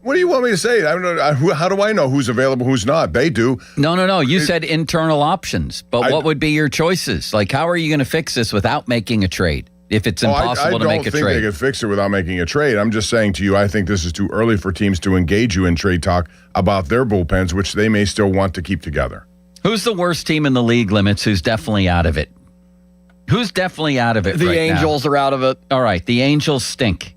What do you want me to say? I don't know. How do I know who's available, who's not? They do. No. You said internal options, but what would be your choices? Like, how are you going to fix this without making a trade? If it's impossible to make a trade. I don't think they could fix it without making a trade. I'm just saying to you, I think this is too early for teams to engage you in trade talk about their bullpens, which they may still want to keep together. Who's the worst team in the league, Limits, who's definitely out of it? Who's definitely out of it The Angels are out of it. All right, the Angels stink.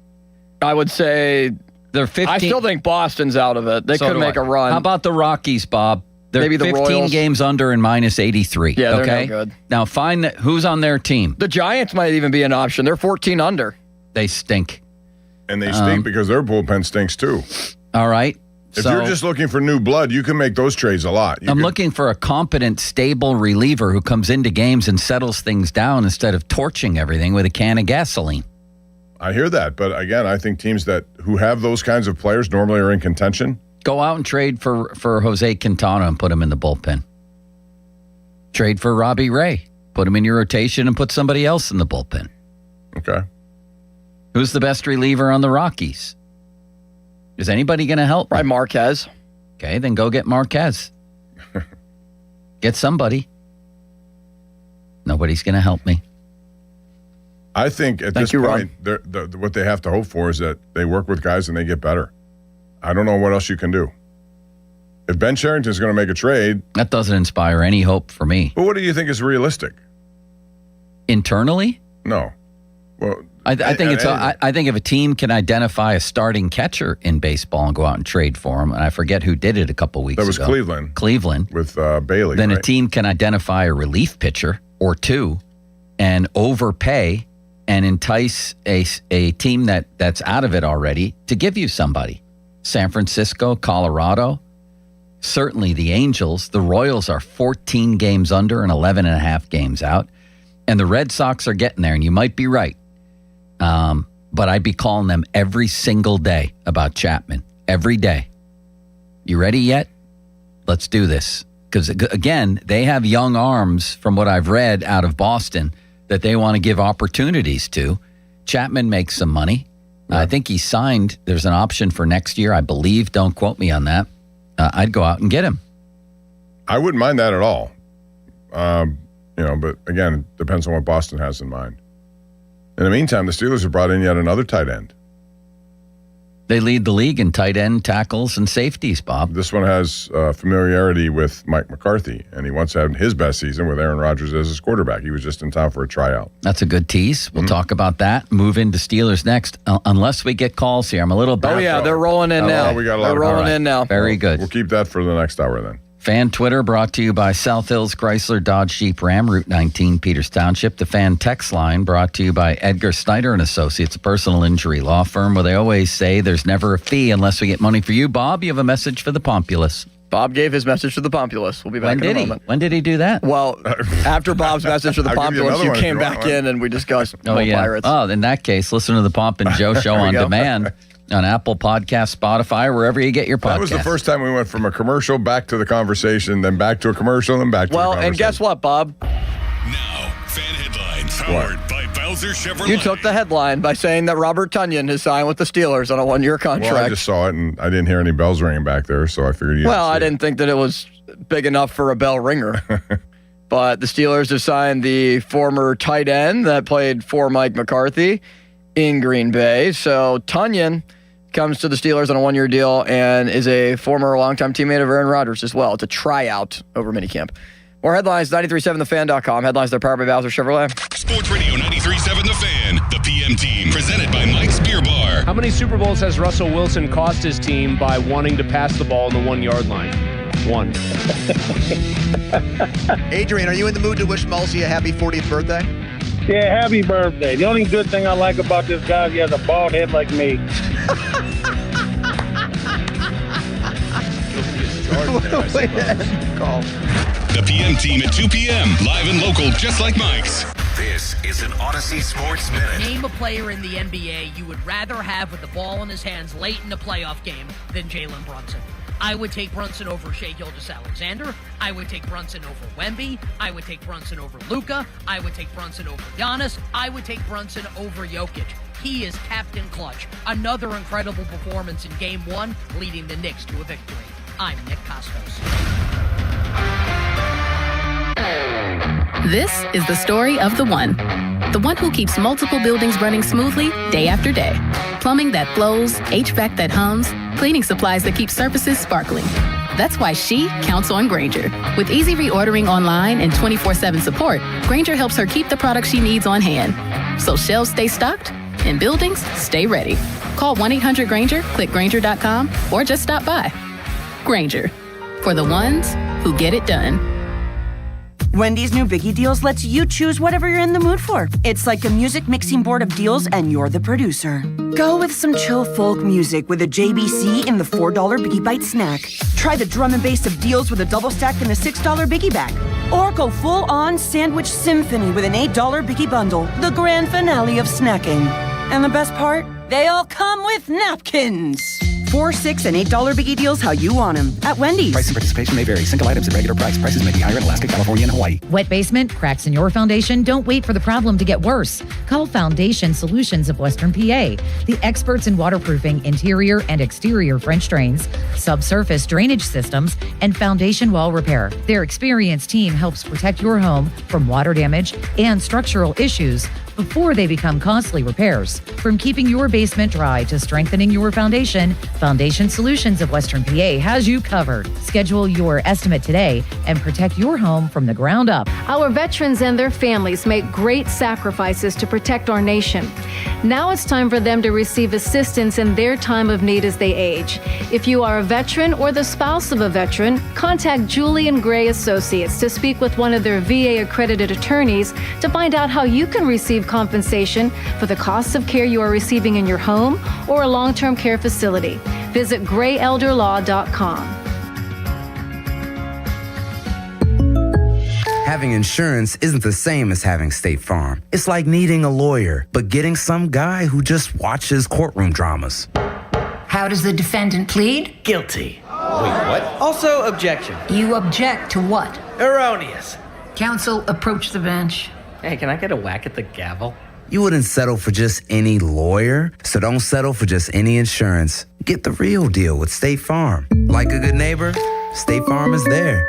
I would say... They're 15. I still think Boston's out of it. They could make a run. How about the Rockies, Bob? They're Maybe the 15 Royals. games under and minus 83. Yeah, they're okay? no good. Now, find who's on their team. The Giants might even be an option. They're 14 under. They stink. And they stink because their bullpen stinks too. All right. If you're just looking for new blood, you can make those trades a lot. I'm looking for a competent, stable reliever who comes into games and settles things down instead of torching everything with a can of gasoline. I hear that, but again, I think teams who have those kinds of players normally are in contention. Go out and trade for Jose Quintana and put him in the bullpen. Trade for Robbie Ray. Put him in your rotation and put somebody else in the bullpen. Okay. Who's the best reliever on the Rockies? Is anybody going to help? Right, Marquez. Okay, then go get Marquez. Get somebody. Nobody's going to help me. I think at this point, what they have to hope for is that they work with guys and they get better. I don't know what else you can do. If Ben Cherington's going to make a trade... That doesn't inspire any hope for me. But what do you think is realistic? Internally? No. Well, I think if a team can identify a starting catcher in baseball and go out and trade for him, and I forget who did it a couple weeks ago. That was Cleveland. Cleveland. With Bailey. Then right? a team can identify a relief pitcher or two and overpay and entice a team that's out of it already to give you somebody. San Francisco, Colorado, certainly the Angels. The Royals are 14 games under and 11 and a half games out. And the Red Sox are getting there, and you might be right. But I'd be calling them every single day about Chapman. Every day. You ready yet? Let's do this. Because, again, they have young arms, from what I've read out of Boston, that they want to give opportunities to. Chapman makes some money. I think he signed. There's an option for next year, I believe. Don't quote me on that. I'd go out and get him. I wouldn't mind that at all. But again, it depends on what Boston has in mind. In the meantime, the Steelers have brought in yet another tight end. They lead the league in tight end, tackles, and safeties, Bob. This one has familiarity with Mike McCarthy, and he once had his best season with Aaron Rodgers as his quarterback. He was just in town for a tryout. That's a good tease. We'll talk about that. Move into Steelers next, unless we get calls here. I'm a little bad. Oh, yeah, they're rolling in now. We got a lot they're rolling in now. Very good. We'll keep that for the next hour then. Fan Twitter brought to you by South Hills Chrysler Dodge Jeep Ram, Route 19, Peters Township. The Fan Text Line brought to you by Edgar Snyder and Associates, a personal injury law firm where they always say there's never a fee unless we get money for you. Bob, you have a message for the Populace. Bob gave his message to the Populace. We'll be back in a moment. When did he do that? Well, after Bob's message to the Populace, you came back in and we discussed Pirates. Oh, in that case, listen to the Pomp and Joe Show on demand. On Apple Podcast, Spotify, or wherever you get your podcast. That was the first time we went from a commercial back to the conversation, then back to a commercial, then back to the conversation. And guess what, Bob? Now, fan headlines powered by Bowser Chevrolet. You took the headline by saying that Robert Tonyan has signed with the Steelers on a one-year contract. Well, I just saw it, and I didn't hear any bells ringing back there, so I figured I didn't think that it was big enough for a bell ringer. But the Steelers have signed the former tight end that played for Mike McCarthy in Green Bay. So Tonyan comes to the Steelers on a 1-year deal and is a former longtime teammate of Aaron Rodgers as well. It's a tryout over minicamp. More headlines, 937thefan.com. Headlines, they're powered by Bowser Chevrolet. Sports Radio 93.7 The Fan, the PM team, presented by Mike's Beer Bar. How many Super Bowls has Russell Wilson cost his team by wanting to pass the ball on the 1-yard line? 1. Adrian, are you in the mood to wish Mulsey a happy 40th birthday? Yeah, happy birthday. The only good thing I like about this guy is he has a bald head like me. The PM team at 2 p.m. Live and local, just like Mike's. This is an Odyssey Sports Minute. Name a player in the NBA you would rather have with the ball in his hands late in a playoff game than Jalen Brunson. I would take Brunson over Shai Gilgeous-Alexander. I would take Brunson over Wemby. I would take Brunson over Luka. I would take Brunson over Giannis. I would take Brunson over Jokic. He is Captain Clutch. Another incredible performance in Game 1, leading the Knicks to a victory. I'm Nick Costos. This is the story of the one who keeps multiple buildings running smoothly day after day. Plumbing that flows, HVAC that hums, cleaning supplies that keep surfaces sparkling. That's why she counts on Grainger. With easy reordering online and 24/7 support, Grainger helps her keep the products she needs on hand. So shelves stay stocked and buildings stay ready. Call 1-800-GRAINGER, click Grainger.com, or just stop by. Grainger, for the ones who get it done. Wendy's new Biggie Deals lets you choose whatever you're in the mood for. It's like a music mixing board of deals, and you're the producer. Go with some chill folk music with a JBC in the $4 Biggie Bite snack. Try the drum and bass of deals with a double stack in the $6 Biggie Bag. Or go full-on sandwich symphony with an $8 Biggie Bundle, the grand finale of snacking. And the best part? They all come with napkins. $4, $6, and $8 Biggie Deals how you want them at Wendy's. Price and participation may vary. Single items at regular price. Prices may be higher in Alaska, California, and Hawaii. Wet basement, cracks in your foundation? Don't wait for the problem to get worse. Call Foundation Solutions of Western PA, the experts in waterproofing interior and exterior French drains, subsurface drainage systems, and foundation wall repair. Their experienced team helps protect your home from water damage and structural issues before they become costly repairs. From keeping your basement dry to strengthening your foundation, Foundation Solutions of Western PA has you covered. Schedule your estimate today and protect your home from the ground up. Our veterans and their families make great sacrifices to protect our nation. Now it's time for them to receive assistance in their time of need as they age. If you are a veteran or the spouse of a veteran, contact Julian Gray Associates to speak with one of their VA-accredited attorneys to find out how you can receive compensation for the costs of care you are receiving in your home or a long-term care facility. Visit grayelderlaw.com. Having insurance isn't the same as having State Farm. It's like needing a lawyer, but getting some guy who just watches courtroom dramas. How does the defendant plead? Guilty. Wait, what? Also, objection. You object to what? Erroneous. Counsel, approach the bench. Hey, can I get a whack at the gavel? You wouldn't settle for just any lawyer, so don't settle for just any insurance. Get the real deal with State Farm. Like a good neighbor, State Farm is there.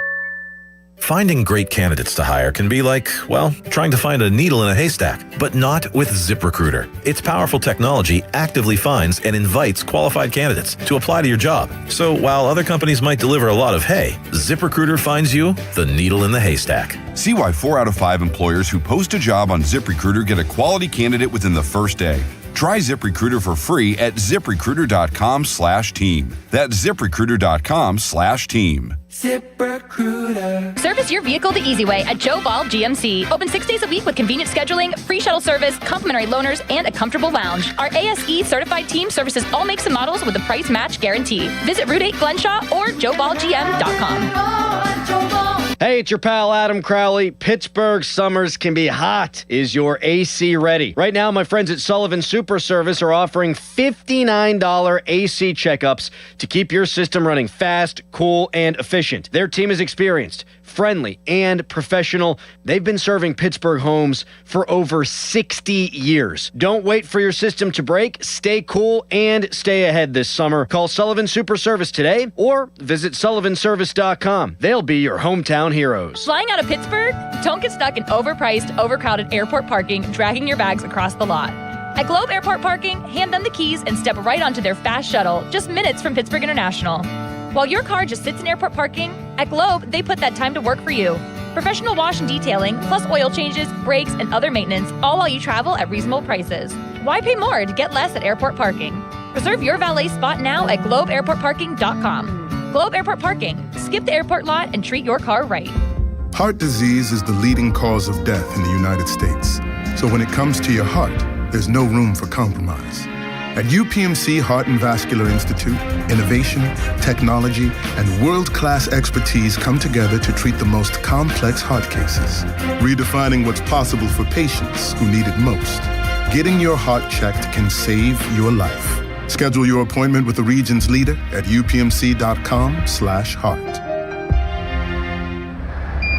Finding great candidates to hire can be like, well, trying to find a needle in a haystack, but not with ZipRecruiter. Its powerful technology actively finds and invites qualified candidates to apply to your job. So while other companies might deliver a lot of hay, ZipRecruiter finds you the needle in the haystack. See why 4 out of 5 employers who post a job on ZipRecruiter get a quality candidate within the first day. Try ZipRecruiter for free at ZipRecruiter.com/team. That's ZipRecruiter.com/team. ZipRecruiter. Service your vehicle the easy way at Joe Ball GMC. Open 6 days a week with convenient scheduling, free shuttle service, complimentary loaners, and a comfortable lounge. Our ASE certified team services all makes and models with a price match guarantee. Visit Route 8 Glenshaw or JoeBallGM.com. Hey, it's your pal Adam Crowley. Pittsburgh summers can be hot. Is your AC ready? Right now, my friends at Sullivan Super Service are offering $59 AC checkups to keep your system running fast, cool, and efficient. Their team is experienced, friendly, and professional. They've been serving Pittsburgh homes for over 60 years. Don't wait for your system to break. Stay cool and stay ahead this summer. Call Sullivan Super Service today or visit sullivanservice.com. They'll be your hometown heroes. Flying out of Pittsburgh? Don't get stuck in overpriced, overcrowded airport parking, dragging your bags across the lot. At Globe Airport Parking, hand them the keys and step right onto their fast shuttle, just minutes from Pittsburgh International. While your car just sits in airport parking, at Globe, they put that time to work for you. Professional wash and detailing, plus oil changes, brakes, and other maintenance, all while you travel at reasonable prices. Why pay more to get less at airport parking? Reserve your valet spot now at globeairportparking.com. Globe Airport Parking. Skip the airport lot and treat your car right. Heart disease is the leading cause of death in the United States. So when it comes to your heart, there's no room for compromise. At UPMC Heart and Vascular Institute, innovation, technology, and world-class expertise come together to treat the most complex heart cases, redefining what's possible for patients who need it most. Getting your heart checked can save your life. Schedule your appointment with the region's leader at upmc.com/heart.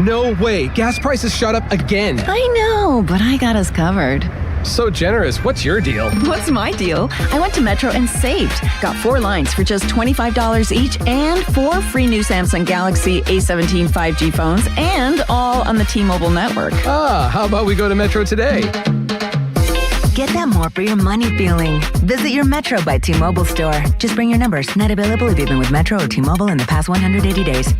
No way, gas prices shot up again. I know, but I got us covered. So generous. What's your deal? What's my deal? I went to Metro and saved. Got 4 lines for just $25 each and 4 free new Samsung Galaxy A17 5G phones, and all on the T-Mobile network. How about we go to Metro today? Get that more for your money feeling. Visit your Metro by T-Mobile store. Just bring your numbers. Not available if you've been with Metro or T-Mobile in the past 180 days.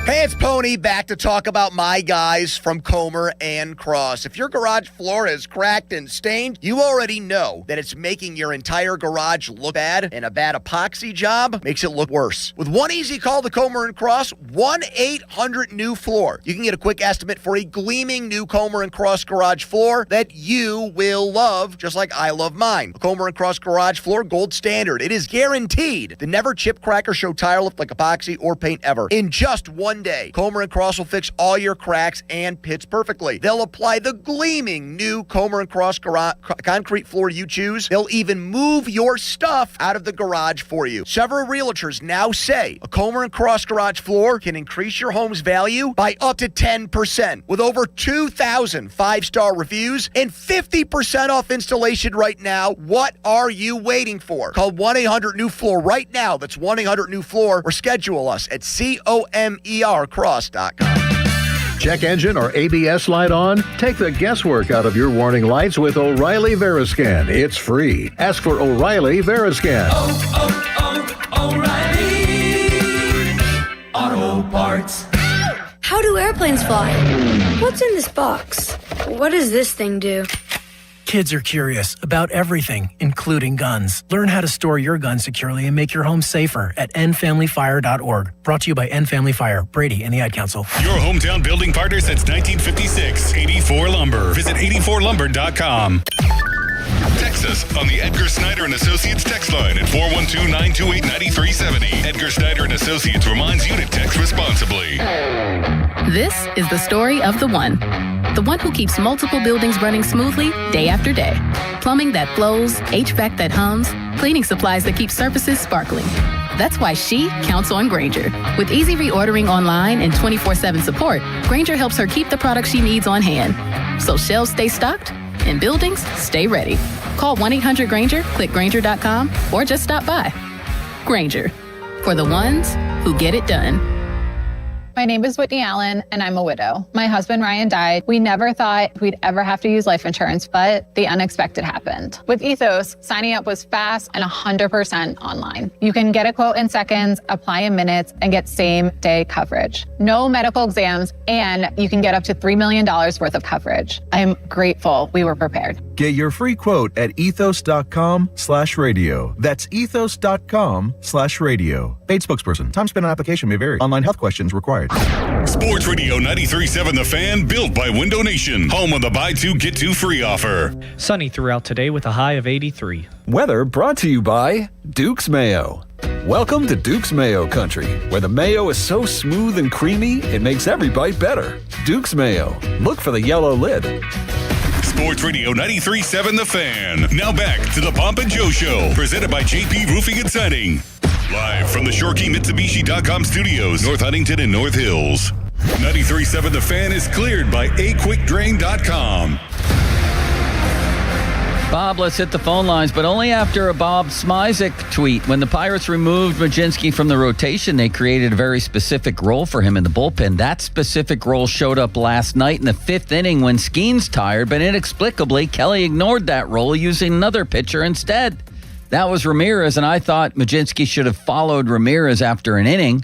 Hey, it's Pony back to talk about my guys from Comer and Cross. If your garage floor is cracked and stained, you already know that it's making your entire garage look bad, and a bad epoxy job makes it look worse. With one easy call to Comer and Cross, 1-800-NEW-FLOOR. You can get a quick estimate for a gleaming new Comer and Cross garage floor that you will love, just like I love mine. A Comer and Cross garage floor, gold standard. It is guaranteed to never chip, crack, or show tire lift like epoxy or paint ever. In just one day, Comer and Cross will fix all your cracks and pits perfectly. They'll apply the gleaming new Comer and Cross concrete floor you choose. They'll even move your stuff out of the garage for you. Several realtors now say a Comer and Cross garage floor can increase your home's value by up to 10%. With over 2,000 5-star reviews and 50% off installation right now, what are you waiting for? Call 1-800-NEW-FLOOR right now. That's 1-800-NEW-FLOOR, or schedule us at COMERcross.com. Check engine or ABS light on? Take the guesswork out of your warning lights with O'Reilly Veriscan. It's free. Ask for O'Reilly Veriscan. O'Reilly Auto Parts. How do airplanes fly? What's in this box? What does this thing do? Kids are curious about everything, including guns. Learn how to store your gun securely and make your home safer at endfamilyfire.org. Brought to you by End Family Fire, Brady, and the Ad Council. Your hometown building partner since 1956. 84 Lumber. Visit 84lumber.com. Text us on the Edgar Snyder & Associates text line at 412-928-9370. Edgar Snyder & Associates reminds you to text responsibly. This is the story of the one who keeps multiple buildings running smoothly day after day. Plumbing that flows, HVAC that hums, cleaning supplies that keep surfaces sparkling. That's why she counts on Grainger. With easy reordering online and 24/7 support, Grainger helps her keep the products she needs on hand. So shelves stay stocked and buildings stay ready. Call 1-800-GRAINGER, click Grainger.com, or just stop by. Grainger, for the ones who get it done. My name is Whitney Allen, and I'm a widow. My husband, Ryan, died. We never thought we'd ever have to use life insurance, but the unexpected happened. With Ethos, signing up was fast and 100% online. You can get a quote in seconds, apply in minutes, and get same-day coverage. No medical exams, and you can get up to $3 million worth of coverage. I'm grateful we were prepared. Get your free quote at ethos.com/radio. That's ethos.com/radio. Paid spokesperson. Time spent on application may vary. Online health questions required. Sports Radio 93.7 The Fan, built by Window Nation. Home of the buy two, get two free offer. Sunny throughout today with a high of 83. Weather brought to you by Duke's Mayo. Welcome to Duke's Mayo Country, where the mayo is so smooth and creamy, it makes every bite better. Duke's Mayo. Look for the yellow lid. Sports Radio 93.7 The Fan. Now back to the Pomp and Joe Show, presented by JP Roofing and Siding. Live from the ShoreKeyMitsubishi.com studios, North Huntington and North Hills. 93.7 The Fan is cleared by AQuickDrain.com. Bob, let's hit the phone lines, but only after a Bob Smizik tweet. When the Pirates removed Mlodzinski from the rotation, they created a very specific role for him in the bullpen. That specific role showed up last night in the 5th inning when Skeens tired, but inexplicably, Kelly ignored that role, using another pitcher instead. That was Ramirez, and I thought Mlodzinski should have followed Ramirez after an inning.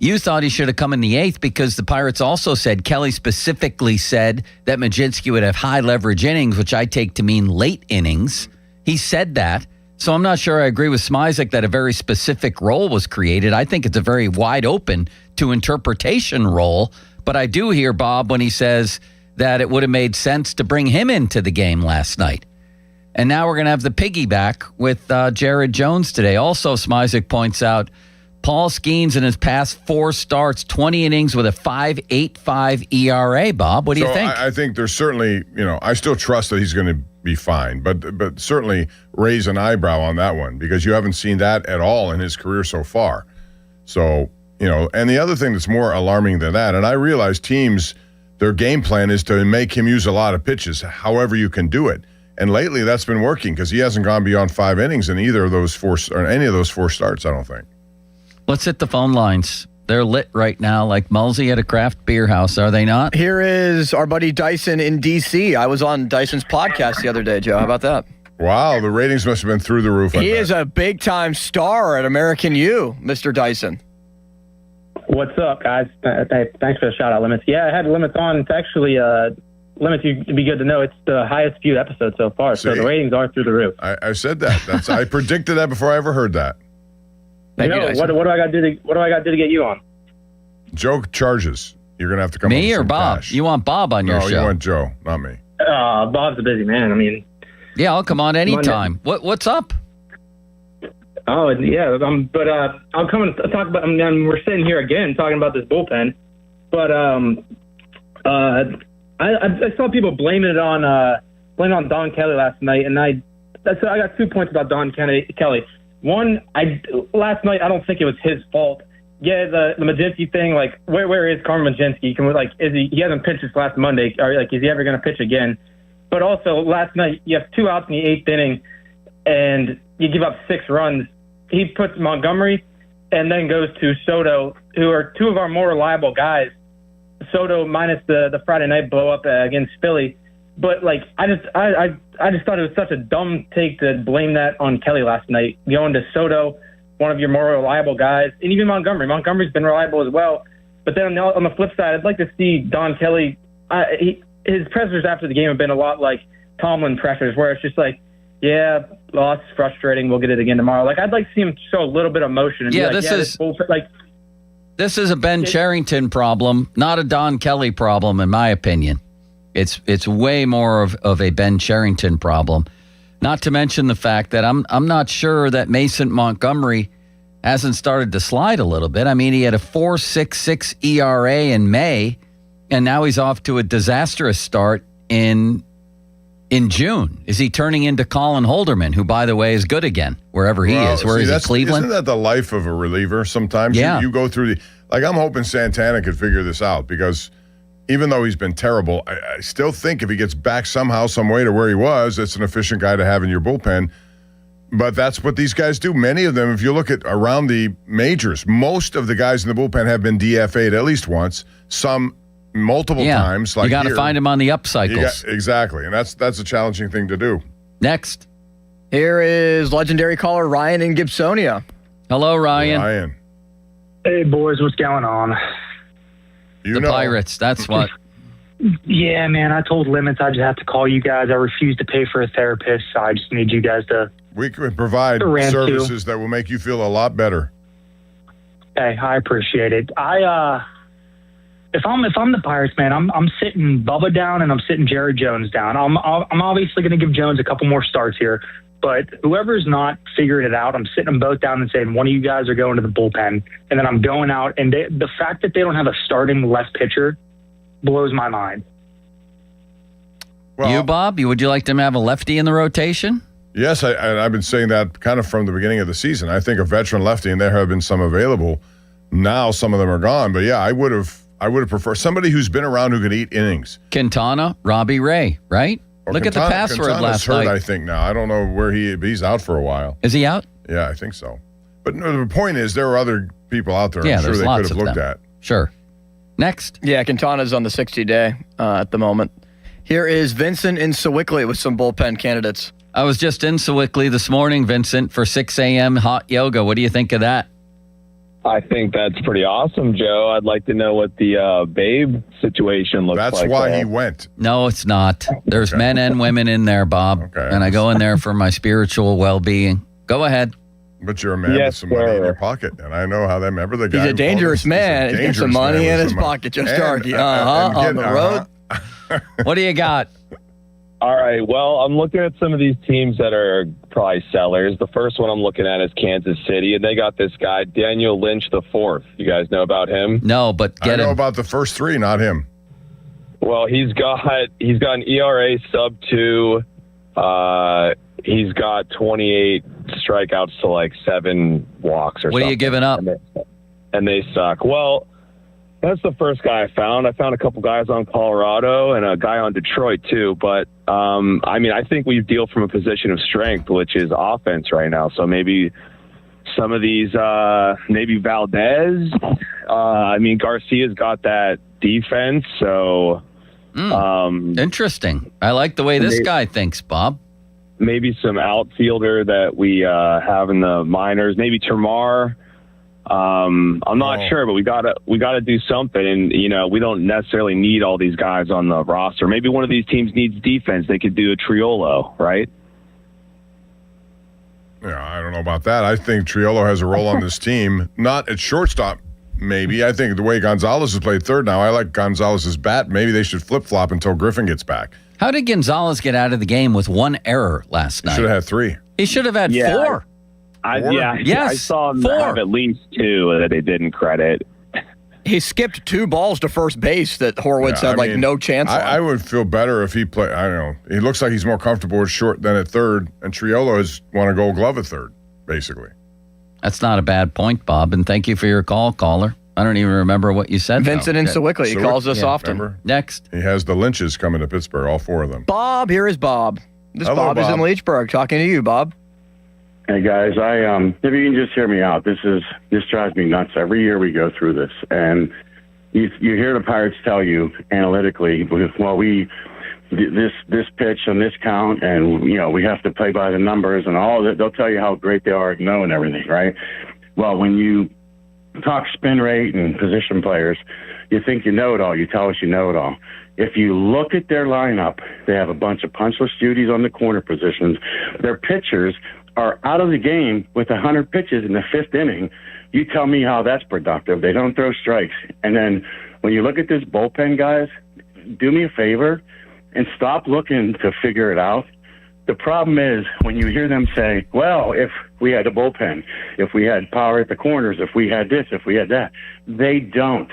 You thought he should have come in the 8th because the Pirates also said, Kelly specifically said that Mlodzinski would have high leverage innings, which I take to mean late innings. He said that. So I'm not sure I agree with Smizik that a very specific role was created. I think it's a very wide open to interpretation role. But I do hear Bob when he says that it would have made sense to bring him into the game last night. And now we're going to have the piggyback with Jared Jones today. Also, Smizik points out, Paul Skeens in his past 4 starts, 20 innings with a 5.85 ERA. Bob, what do you think? I think there's certainly, I still trust that he's going to be fine, but certainly raise an eyebrow on that one because you haven't seen that at all in his career so far. So, and the other thing that's more alarming than that, and I realize teams, their game plan is to make him use a lot of pitches, however you can do it. And lately that's been working because he hasn't gone beyond 5 innings in either of those 4 or any of those 4 starts, I don't think. Let's hit the phone lines. They're lit right now like Mulsey at a craft beer house, are they not? Here is our buddy Dyson in D.C. I was on Dyson's podcast the other day, Joe. How about that? Wow, the ratings must have been through the roof. He is a big-time star at American U, Mr. Dyson. What's up, guys? Thanks for the shout-out, Limits. Yeah, I had Limits on. It's actually, Limits, you'd be good to know, it's the highest viewed episode so far, so the ratings are through the roof. I said that. I predicted that before I ever heard that. What do I got to do to get you on? Joe charges. You're gonna have to come. Me or Bob? Cash. You want Bob on your show? No, you want Joe, not me. Bob's a busy man. I mean, yeah, I'll come on anytime. What's up? Oh yeah, but I'll come and talk about. We're sitting here again talking about this bullpen, but I saw people blaming it on Don Kelly last night, and I got 2 points about Don Kelly. One, last night I don't think it was his fault. Yeah, the Mlodzinski thing, like where is Carmen Mlodzinski? He hasn't pitched since last Monday, or is he ever going to pitch again? But also last night you have 2 outs in the 8th inning, and you give up 6 runs. He puts Montgomery, and then goes to Soto, who are 2 of our more reliable guys. Soto minus the Friday night blow up against Philly. But I just thought it was such a dumb take to blame that on Kelly last night. Going to Soto, one of your more reliable guys, and even Montgomery. Montgomery's been reliable as well. But then on the flip side, I'd like to see Don Kelly. His pressers after the game have been a lot like Tomlin pressers, where it's just like, yeah, loss, frustrating. We'll get it again tomorrow. I'd like to see him show a little bit of emotion. And this is a Ben Cherington problem, not a Don Kelly problem, in my opinion. It's way more of a Ben Cherington problem. Not to mention the fact that I'm not sure that Mason Montgomery hasn't started to slide a little bit. I mean, he had a 4.66 ERA in May, and now he's off to a disastrous start in June. Is he turning into Colin Holderman, who, by the way, is good again wherever he is? Where is he, Cleveland? Isn't that the life of a reliever sometimes? Yeah. You go through I'm hoping Santana could figure this out because even though he's been terrible, I still think if he gets back somehow, some way to where he was, it's an efficient guy to have in your bullpen. But that's what these guys do. Many of them, if you look at around the majors, most of the guys in the bullpen have been DFA'd at least once, some multiple times. You got to find him on the up cycles. Exactly, and that's a challenging thing to do. Next. Here is legendary caller Ryan in Gibsonia. Hello, Ryan. Ryan. Hey, boys, what's going on? The Pirates, that's what. Yeah, man, I told Limits I just have to call you guys. I refuse to pay for a therapist, so I just need you guys to... We could provide services that will make you feel a lot better. Hey, I appreciate it. If I'm the Pirates, man, I'm sitting Bubba down and I'm sitting Jared Jones down. I'm obviously going to give Jones a couple more starts here, but whoever's not figuring it out, I'm sitting them both down and saying one of you guys are going to the bullpen, and then I'm going out. And the fact that they don't have a starting left pitcher blows my mind. Well, Bob, would you like them to have a lefty in the rotation? Yes, I've been saying that kind of from the beginning of the season. I think a veteran lefty, and there have been some available. Now some of them are gone, but yeah, I would have preferred somebody who's been around who could eat innings. Quintana, Robbie Ray, right? Look at the password Quintana's last hurt, night. I think now. I don't know where he's out for a while. Is he out? Yeah, I think so. But no, the point is, there are other people out there. Yeah, I'm sure there's they lots could have of looked them. at. Sure. Next. Yeah, Quintana's on the 60-day at the moment. Here is Vincent in Sewickley with some bullpen candidates. I was just in Sewickley this morning, Vincent, for 6 a.m. hot yoga. What do you think of that? I think that's pretty awesome, Joe. I'd like to know what the Babe situation looks like. That's why he went. No, it's not. There's men and women in there, Bob. And I go in there for my spiritual well-being. Go ahead. But you're a man with some money in your pocket, and I know how that. Remember the guy? He's a dangerous man. He's got some money in his pocket, Joe Starkey. On the road. What do you got? All right. Well, I'm looking at some of these teams that are probably sellers. The first one I'm looking at is Kansas City, and they got this guy, Daniel Lynch IV. You guys know about him? No, but I know about the first three, not him. Well, he's got an ERA sub 2. He's got 28 strikeouts to like 7 walks or something. What are you giving up? And they suck. Well, that's the first guy I found. I found a couple guys on Colorado and a guy on Detroit too. But I think we deal from a position of strength, which is offense right now. So maybe some of these, maybe Valdez. Garcia's got that defense. So interesting. I like the way this guy thinks, Bob. Maybe some outfielder that we have in the minors. Maybe Termar. I'm not sure, but we gotta do something. And we don't necessarily need all these guys on the roster. Maybe one of these teams needs defense. They could do a Triolo, right? Yeah, I don't know about that. I think Triolo has a role on this team, not at shortstop. Maybe I think the way Gonzalez has played third now, I like Gonzalez's bat. Maybe they should flip flop until Griffin gets back. How did Gonzalez get out of the game with 1 error last night? Should have had 3. He should have had 4. I saw him have at least 2 that they didn't credit. He skipped 2 balls to first base that Horwitz had no chance on. I would feel better if he played. I don't know. He looks like he's more comfortable at short than at third, and Triolo has won a Gold Glove at third, basically. That's not a bad point, Bob, and thank you for your call, caller. I don't even remember what you said. Vincent in Sewickley. He calls us often. Remember? Next. He has the Lynches coming to Pittsburgh, all 4 of them. Bob, here is Bob. Hello, Bob is in Leechburg. Talking to you, Bob. Hey guys, if you can just hear me out, this drives me nuts. Every year we go through this, and you hear the Pirates tell you analytically, well, this pitch on this count, and we have to play by the numbers and all that. They'll tell you how great they are and everything, right? Well, when you talk spin rate and position players, you think you know it all. You tell us you know it all. If you look at their lineup, they have a bunch of punchless duties on the corner positions. Their pitchers are out of the game with 100 pitches in the 5th inning. You tell me how that's productive. They don't throw strikes. And then when you look at this bullpen, guys, do me a favor and stop looking to figure it out. The problem is when you hear them say, well, if we had a bullpen, if we had power at the corners, if we had this, if we had that, they don't.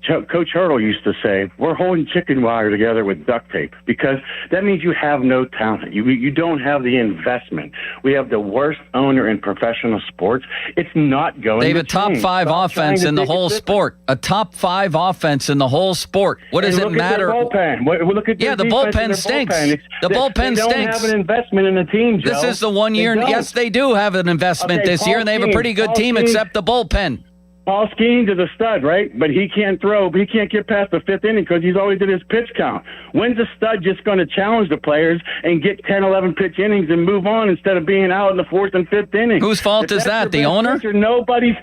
Coach Hurdle used to say, we're holding chicken wire together with duct tape, because that means you have no talent. You don't have the investment. We have the worst owner in professional sports. It's not going to They have a top change. 5 Stop offense trying in to the make it whole different. sport. A top 5 offense in the whole sport. What does it matter? Look at their bullpen. Look at their the defense and bullpen their stinks. bullpen. The bullpen they don't stinks. have an investment in the team, Joe. This is the 1 year. They don't. Yes, they do have an investment Okay, this year, and they have a Paul pretty good Skeens. team, Paul Skeens. except the bullpen. Paul Skeens is a stud, right? But he can't throw. He can't get past the 5th inning because he's always at his pitch count. When's a stud just going to challenge the players and get 10, 11 pitch innings and move on instead of being out in the 4th and 5th inning? Whose fault If is that's that? your The best owner? pitcher, nobody's.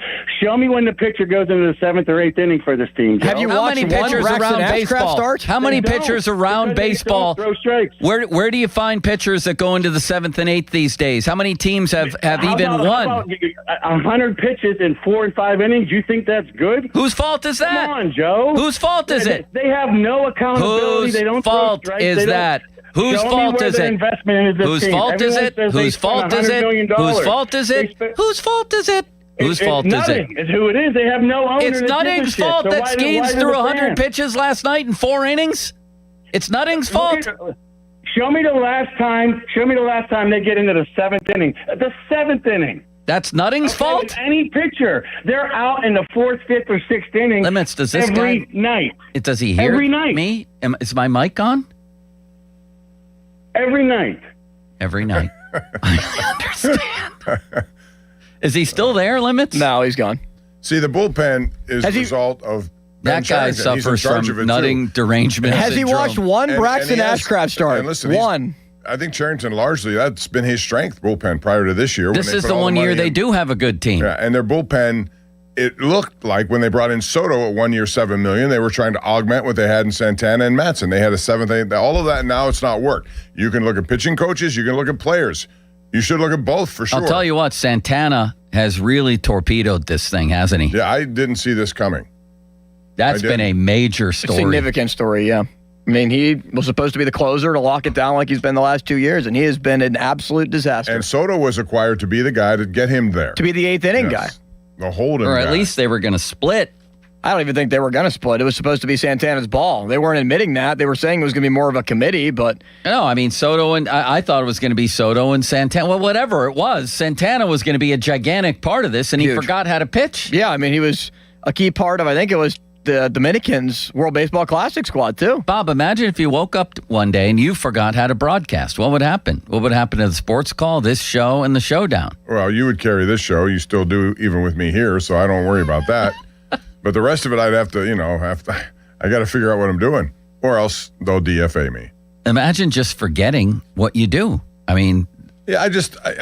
Show me when the pitcher goes into the 7th or 8th inning for this team, Joe. How many pitchers around baseball? How many They don't. pitchers around Because they baseball? don't throw strikes. Where do you find pitchers that go into the 7th and 8th these days? How many teams have How even about- won? how about 100 pitches in 4 and 5 innings. You think that's good? Whose fault is that? Come on, Joe. Whose fault is it? They have no accountability. Whose they don't fault throw strikes. is They don't- that? Whose Show me fault where is their it? investment is this Whose team. fault is Everyone it? says they Whose spent fault is $100 it? million. Whose fault is it? They spent- Whose fault is it? Whose fault is it? nothing. It's who it is. They have no owner. It's that gives a Nutting's shit. fault So that why Skeens do threw the 100 fans? pitches last night in 4 innings. It's Nutting's fault. Show me the last time. Show me the last time they get into the 7th inning. The 7th inning. That's Nutting's fault. With any pitcher, they're out in the 4th, 5th, or 6th inning. Limits. Does this every guy? night? Does he hear Every night. me? Is my mic on? Every night. Every night. I understand. Is he still there, Limits? No, he's gone. See, the bullpen is the result of Ben that guy Cherington. He's in suffers charge from of it, nutting too. derangement Has he syndrome. watched one Braxton he has- Ashcraft start? and listen, One. I think Cherington largely, that's been his strength, bullpen, prior to this year. This when they is put the all one year money they in. do have a good team. Yeah, and their bullpen, it looked like when they brought in Soto at 1 year, $7 million, they were trying to augment what they had in Santana and Matson. They had a seventh, eighth, all of that. Now it's not worked. You can look at pitching coaches. You can look at players. You should look at both for sure. I'll tell you what, Santana has really torpedoed this thing, hasn't he? Yeah, I didn't see this coming. That's been a major story. Significant story, yeah. I mean, he was supposed to be the closer to lock it down like he's been the last 2 years, and he has been an absolute disaster. And Soto was acquired to be the guy to get him there. To be the eighth inning guy. The holding Or at guy. least they were going to split. I don't even think they were going to split. It was supposed to be Santana's ball. They weren't admitting that. They were saying it was going to be more of a committee, but... No, I mean, Soto and I thought it was going to be Soto and Santana. Well, whatever it was, Santana was going to be a gigantic part of this, and he forgot how to pitch. Yeah, I mean, he was a key part of, I think it was the Dominicans World Baseball Classic squad, too. Bob, imagine if you woke up one day and you forgot how to broadcast. What would happen? What would happen to the sports call, this show, and the showdown? Well, you would carry this show. You still do, even with me here, so I don't worry about that. But the rest of it, I'd have to, I got to figure out what I'm doing, or else they'll DFA me. Imagine just forgetting what you do. I mean, yeah, I He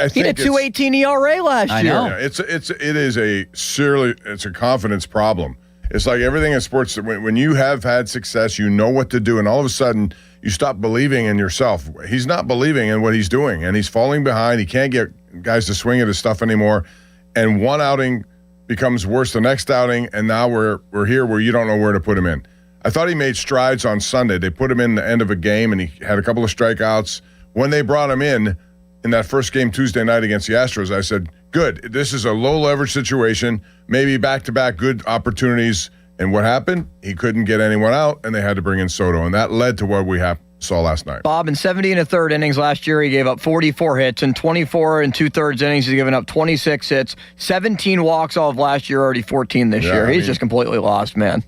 think had a 2.18 ERA last year. Yeah, it is a confidence problem. It's like everything in sports. When you have had success, you know what to do, and all of a sudden you stop believing in yourself. He's not believing in what he's doing, and he's falling behind. He can't get guys to swing at his stuff anymore, and one outing becomes worse the next outing, and now we're here where you don't know where to put him in. I thought he made strides on Sunday. They put him in the end of a game, and he had a couple of strikeouts. When they brought him in that first game Tuesday night against the Astros, I said, good, this is a low-leverage situation, maybe back-to-back good opportunities. And what happened? He couldn't get anyone out, and they had to bring in Soto, and that led to what we saw last night. Bob, in 70 1/3 innings last year, he gave up 44 hits. In 24 2/3 innings, he's given up 26 hits, 17 walks all of last year, already 14 this year. He's just completely lost, man.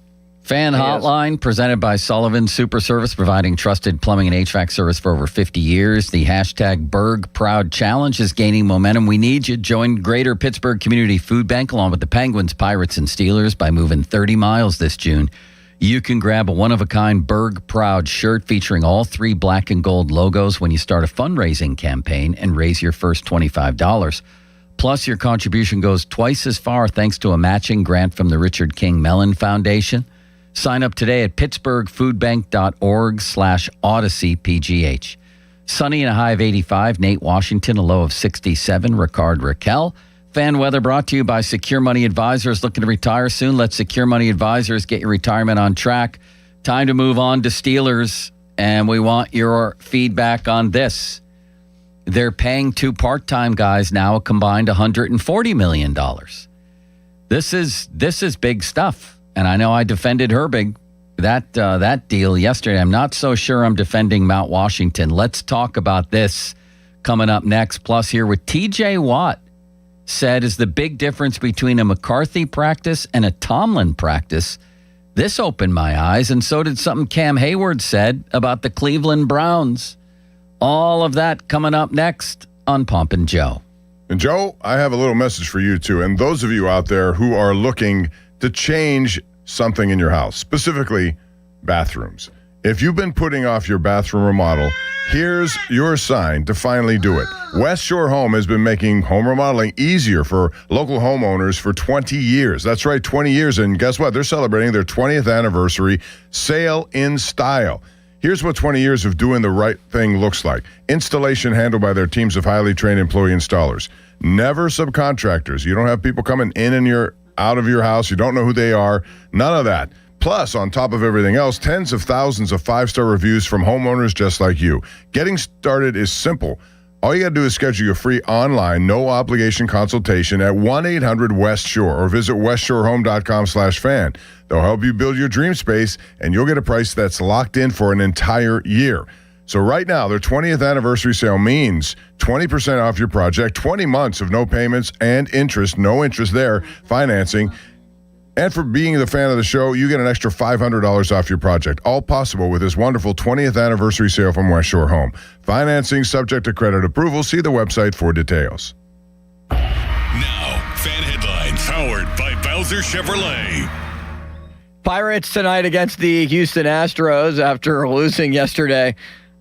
Fan Hotline, presented by Sullivan Super Service, providing trusted plumbing and HVAC service for over 50 years. The hashtag Berg Proud Challenge is gaining momentum. We need you. Join Greater Pittsburgh Community Food Bank along with the Penguins, Pirates, and Steelers by moving 30 miles this June. You can grab a one-of-a-kind Berg Proud shirt featuring all 3 black and gold logos when you start a fundraising campaign and raise your first $25. Plus, your contribution goes twice as far thanks to a matching grant from the Richard King Mellon Foundation. Sign up today at pittsburghfoodbank.org/OdysseyPGH. Sunny and a high of 85. Nate Washington, a low of 67. Ricard Raquel. Fan weather brought to you by Secure Money Advisors. Looking to retire soon? Let Secure Money Advisors get your retirement on track. Time to move on to Steelers, and we want your feedback on this. They're paying 2 part-time guys now a combined $140 million. This is big stuff. And I know I defended Herbig, that deal yesterday. I'm not so sure I'm defending Mount Washington. Let's talk about this coming up next. Plus, here with T.J. Watt said is the big difference between a McCarthy practice and a Tomlin practice. This opened my eyes, and so did something Cam Hayward said about the Cleveland Browns. All of that coming up next on Pump and Joe. And Joe, I have a little message for you too, and those of you out there who are looking to change something in your house, specifically bathrooms. If you've been putting off your bathroom remodel, here's your sign to finally do it. West Shore Home has been making home remodeling easier for local homeowners for 20 years. That's right, 20 years. And guess what? They're celebrating their 20th anniversary sale in style. Here's what 20 years of doing the right thing looks like. Installation handled by their teams of highly trained employee installers. Never subcontractors. You don't have people coming in and out of your house. You don't know who they are. None of that. Plus, on top of everything else, tens of thousands of 5-star reviews from homeowners just like you. Getting started is simple. All you got to do is schedule your free online, no-obligation consultation at 1-800-WEST-SHORE or visit westshorehome.com/fan. They'll help you build your dream space, and you'll get a price that's locked in for an entire year. So right now, their 20th anniversary sale means 20% off your project, 20 months of no payments and interest, no interest there, financing. And for being the fan of the show, you get an extra $500 off your project. All possible with this wonderful 20th anniversary sale from West Shore Home. Financing subject to credit approval. See the website for details. Now, fan headlines powered by Bowser Chevrolet. Pirates tonight against the Houston Astros after losing yesterday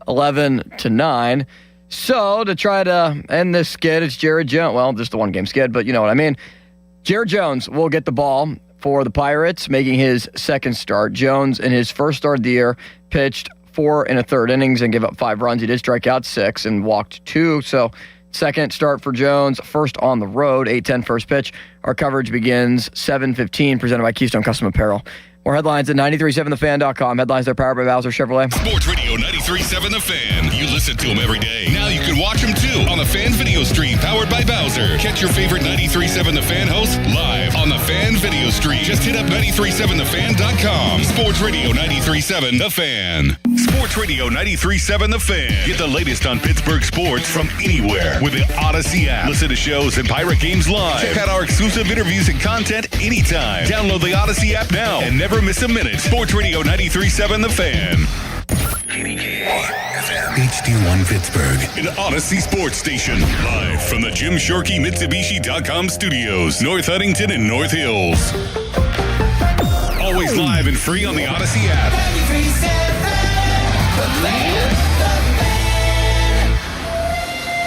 11-9. So to try to end this skid, it's Jared Jones. Well, just the one-game skid, but you know what I mean. Jared Jones will get the ball for the Pirates, making his second start. Jones, in his first start of the year, pitched 4 1/3 innings and gave up 5 runs. He did strike out 6 and walked 2. So second start for Jones, first on the road, 8:10 first pitch. Our coverage begins 7:15, presented by Keystone Custom Apparel. More headlines at 937thefan.com. Headlines are powered by Bowser Chevrolet. Sports Radio 93.7 The Fan. You listen to them every day. Now you can watch them too on the Fan video stream powered by Bowser. Catch your favorite 93.7 The Fan host live on the Fan video stream. Just hit up 937thefan.com. Sports Radio 93.7 The Fan. Sports Radio 93.7 The Fan. Get the latest on Pittsburgh sports from anywhere with the Odyssey app. Listen to shows and Pirate games live. Check out our exclusive interviews and content anytime. Download the Odyssey app now and never miss a minute. Sports Radio 93.7 The Fan. HD1 Pittsburgh, an Odyssey sports station. Live from the Jim Shorkey Mitsubishi.com studios, North Huntington and North Hills. Always live and free on the Odyssey app. 93.7 The Fan.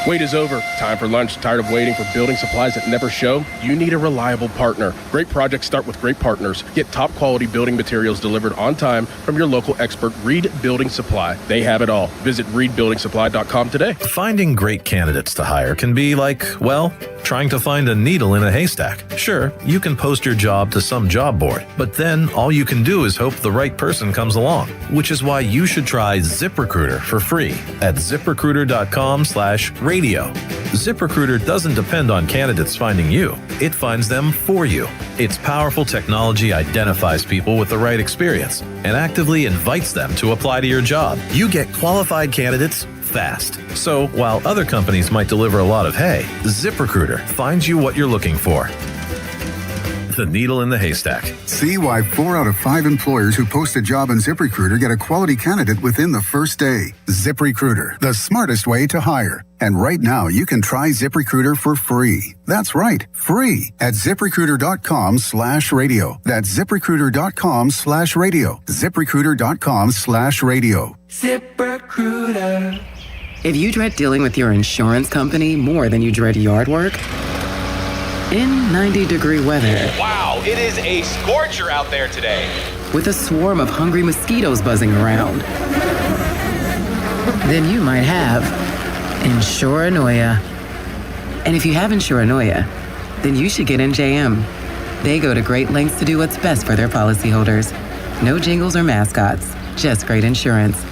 Wait is over. Time for lunch. Tired of waiting for building supplies that never show? You need a reliable partner. Great projects start with great partners. Get top quality building materials delivered on time from your local expert, Reed Building Supply. They have it all. Visit reedbuildingsupply.com today. Finding great candidates to hire can be like, well, trying to find a needle in a haystack. Sure, you can post your job to some job board, but then all you can do is hope the right person comes along, which is why you should try ZipRecruiter for free at ziprecruiter.com/radio. ZipRecruiter doesn't depend on candidates finding you. It finds them for you. Its powerful technology identifies people with the right experience and actively invites them to apply to your job. You get qualified candidates fast. So while other companies might deliver a lot of hay, ZipRecruiter finds you what you're looking for. The needle in the haystack. See why 4 out of 5 employers who post a job on ZipRecruiter get a quality candidate within the first day. ZipRecruiter, the smartest way to hire. And right now, you can try ZipRecruiter for free. That's right, free at ZipRecruiter.com/radio. That's ZipRecruiter.com/radio. ZipRecruiter.com/radio. ZipRecruiter. If you dread dealing with your insurance company more than you dread yard work, in 90-degree weather. Wow, it is a scorcher out there today. With a swarm of hungry mosquitoes buzzing around. Then you might have Insuranoia. And if you have Insuranoia, then you should get NJM. They go to great lengths to do what's best for their policyholders. No jingles or mascots, just great insurance.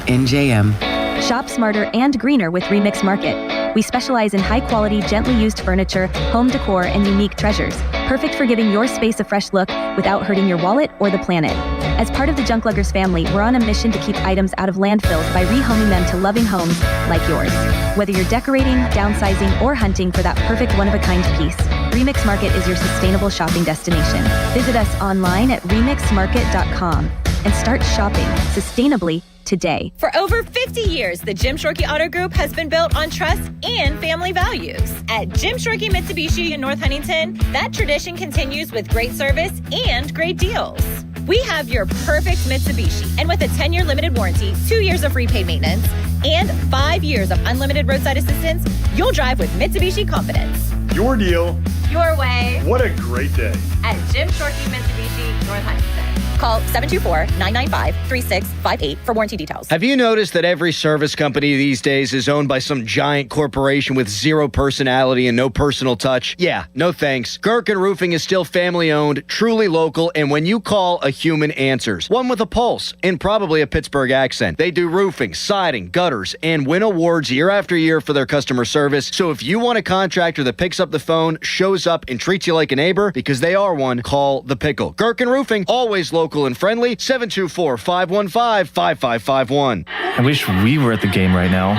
NJM. Shop smarter and greener with Remix Market. We specialize in high-quality, gently used furniture, home decor, and unique treasures. Perfect for giving your space a fresh look without hurting your wallet or the planet. As part of the Junk Luggers family, we're on a mission to keep items out of landfills by rehoming them to loving homes like yours. Whether you're decorating, downsizing, or hunting for that perfect one-of-a-kind piece, Remix Market is your sustainable shopping destination. Visit us online at remixmarket.com and start shopping sustainably today. For over 50 years, the Jim Shorkey Auto Group has been built on trust and family values. At Jim Shorkey Mitsubishi in North Huntington, that tradition continues with great service and great deals. We have your perfect Mitsubishi, and with a 10-year limited warranty, 2 years of free paid maintenance, and 5 years of unlimited roadside assistance, you'll drive with Mitsubishi confidence. Your deal. Your way. What a great day. At Jim Shorkey Mitsubishi, North Huntington. Call 724-995-3658 for warranty details. Have you noticed that every service company these days is owned by some giant corporation with zero personality and no personal touch? Yeah, no thanks. Gherkin Roofing is still family-owned, truly local, and when you call, a human answers. One with a pulse and probably a Pittsburgh accent. They do roofing, siding, gutters, and win awards year after year for their customer service. So if you want a contractor that picks up the phone, shows up, and treats you like a neighbor, because they are one, call The Pickle. Gherkin Roofing, always local and friendly, 724-515-5551. I wish we were at the game right now.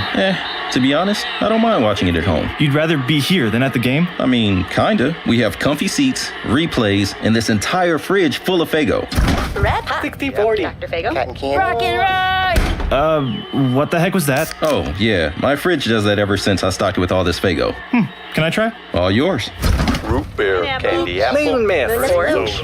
To be honest, I don't mind watching it at home. You'd rather be here than at the game? I mean, kinda. We have comfy seats, replays, and this entire fridge full of Faygo. Red Hot. 60-40. Dr. Faygo. Cotton candy. Rock and roll. What the heck was that? Oh, yeah. My fridge does that ever since I stocked it with all this Faygo. Can I try? All yours. Root beer. Candy apple. Orange.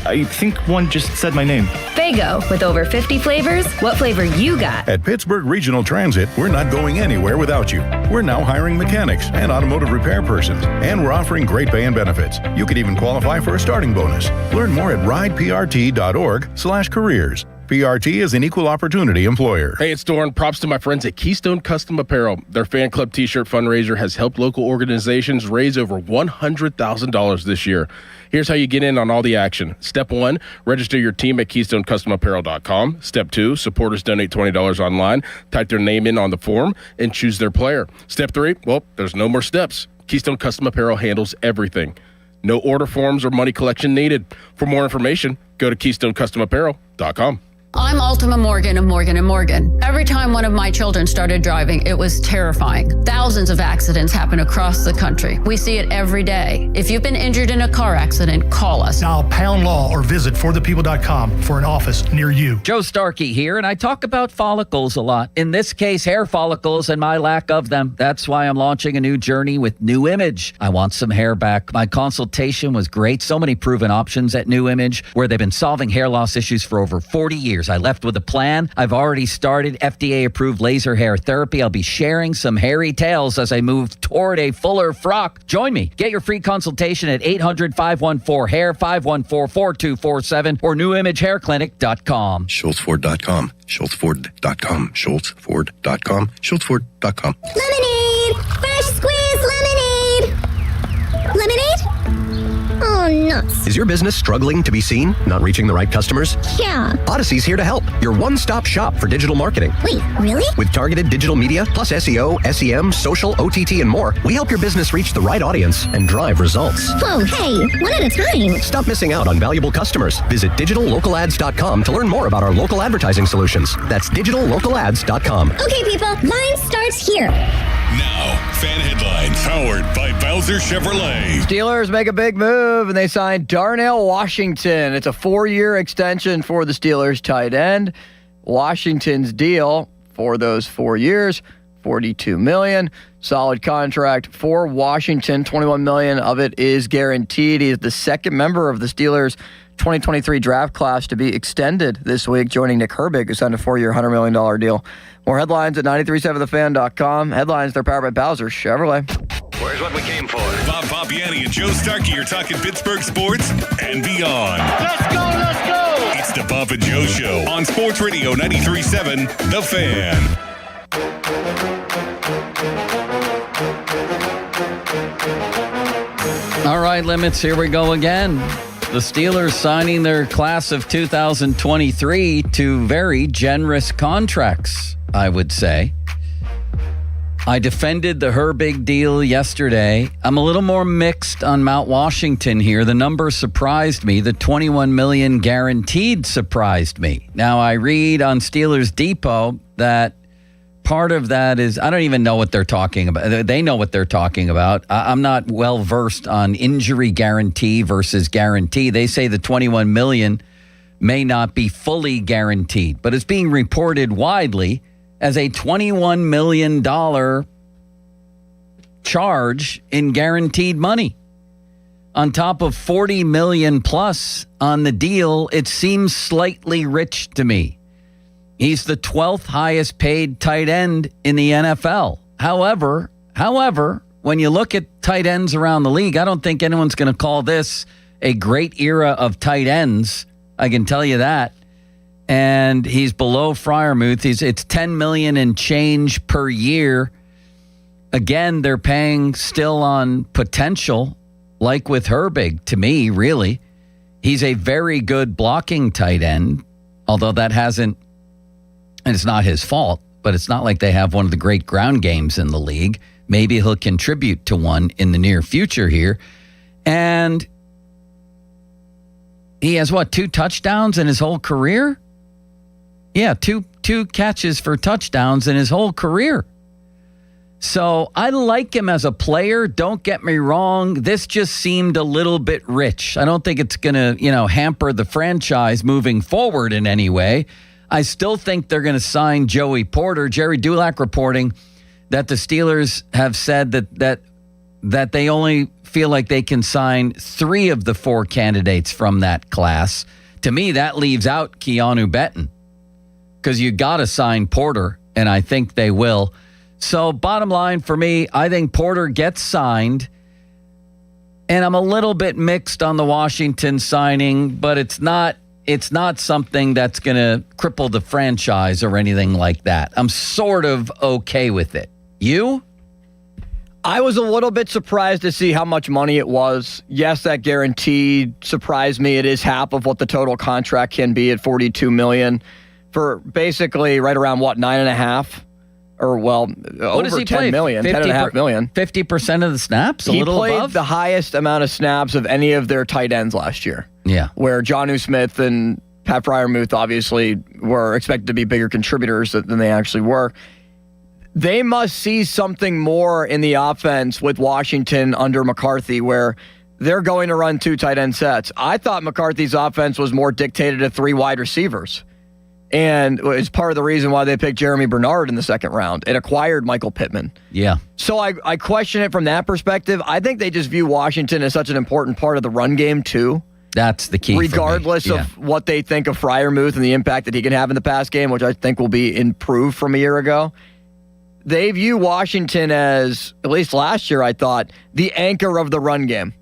I think one just said my name. Faygo, with over 50 flavors, what flavor you got? At Pittsburgh Regional Transit, we're not going anywhere without you. We're now hiring mechanics and automotive repair persons, and we're offering great pay and benefits. You could even qualify for a starting bonus. Learn more at rideprt.org/careers. PRT is an equal opportunity employer. Hey, it's Doran. Props to my friends at Keystone Custom Apparel. Their fan club t-shirt fundraiser has helped local organizations raise over $100,000 this year. Here's how you get in on all the action. Step 1, register your team at KeystoneCustomApparel.com. Step 2, supporters donate $20 online, type their name in on the form, and choose their player. Step 3, well, there's no more steps. Keystone Custom Apparel handles everything. No order forms or money collection needed. For more information, go to KeystoneCustomApparel.com. I'm Ultima Morgan of Morgan & Morgan. Every time one of my children started driving, it was terrifying. Thousands of accidents happen across the country. We see it every day. If you've been injured in a car accident, call us. Dial pound law or visit forthepeople.com for an office near you. Joe Starkey here, and I talk about follicles a lot. In this case, hair follicles and my lack of them. That's why I'm launching a new journey with New Image. I want some hair back. My consultation was great. So many proven options at New Image, where they've been solving hair loss issues for over 40 years. I left with a plan. I've already started FDA-approved laser hair therapy. I'll be sharing some hairy tales as I move toward a fuller frock. Join me. Get your free consultation at 800-514-HAIR, 514-4247, or newimagehairclinic.com. SchultzFord.com. SchultzFord.com. SchultzFord.com. SchultzFord.com. Lemonade! Fresh squeezed lemonade! Lemonade? Oh, nuts. Is your business struggling to be seen? Not reaching the right customers? Yeah. Odyssey's here to help. Your one-stop shop for digital marketing. Wait, really? With targeted digital media, plus SEO, SEM, social, OTT, and more, we help your business reach the right audience and drive results. Whoa, hey, one at a time. Stop missing out on valuable customers. Visit digitallocalads.com to learn more about our local advertising solutions. That's digitallocalads.com. Okay, people, mine starts here. Now, fan headlines powered by Bowser Chevrolet. Steelers make a big move, and they signed Darnell Washington. It's a 4-year extension for the Steelers tight end. Washington's deal for those 4 years, $42 million. Solid contract for Washington. $21 million of it is guaranteed. He is the second member of the Steelers' 2023 draft class to be extended this week, joining Nick Herbig, who signed a 4-year, $100 million deal. More headlines at 937thefan.com. Headlines, they're powered by Bowser Chevrolet. Where's what we came for? Bob Papiani and Joe Starkey are talking Pittsburgh sports and beyond. Let's go, let's go! It's the Bob and Joe Show on Sports Radio 93.7 The Fan. All right, Limits, here we go again. The Steelers signing their class of 2023 to very generous contracts, I would say. I defended the Herbig deal yesterday. I'm a little more mixed on Mount Washington here. The number surprised me. The $21 million guaranteed surprised me. Now, I read on Steelers Depot that part of that is, I don't even know what they're talking about. They know what they're talking about. I'm not well versed on injury guarantee versus guarantee. They say the $21 million may not be fully guaranteed, but it's being reported widely as a $21 million charge in guaranteed money. On top of $40 million plus on the deal, it seems slightly rich to me. He's the 12th highest paid tight end in the NFL. However, when you look at tight ends around the league, I don't think anyone's going to call this a great era of tight ends. I can tell you that. And he's below Freiermuth. It's $10 million and change per year. Again, they're paying still on potential, like with Herbig, to me, really. He's a very good blocking tight end, although that hasn't, and it's not his fault, but it's not like they have one of the great ground games in the league. Maybe he'll contribute to one in the near future here. And he has, 2 touchdowns in his whole career? Yeah, two catches for touchdowns in his whole career. So I like him as a player. Don't get me wrong. This just seemed a little bit rich. I don't think it's going to, hamper the franchise moving forward in any way. I still think they're going to sign Joey Porter. Jerry Dulac reporting that the Steelers have said that they only feel like they can sign 3 of the 4 candidates from that class. To me, that leaves out Keanu Benton because you got to sign Porter, and I think they will. So bottom line for me, I think Porter gets signed, and I'm a little bit mixed on the Washington signing, but it's not something that's going to cripple the franchise or anything like that. I'm sort of okay with it. You? I was a little bit surprised to see how much money it was. Yes, that guarantee surprised me. It is half of what the total contract can be at $42 million for basically right around, $9.5? Or, over $10 million, $10.5 million. 50% of the snaps, a little above? He played the highest amount of snaps of any of their tight ends last year. Yeah. Where Jonnu Smith and Pat Freiermuth obviously were expected to be bigger contributors than they actually were. They must see something more in the offense with Washington under McCarthy where they're going to run 2 tight end sets. I thought McCarthy's offense was more dictated to 3 wide receivers. And it's part of the reason why they picked Jeremy Bernard in the second round and acquired Michael Pittman. Yeah. So I question it from that perspective. I think they just view Washington as such an important part of the run game, too. That's the key. Regardless of what they think of Freiermuth and the impact that he can have in the pass game, which I think will be improved from a year ago. They view Washington as, at least last year, I thought, the anchor of the run game.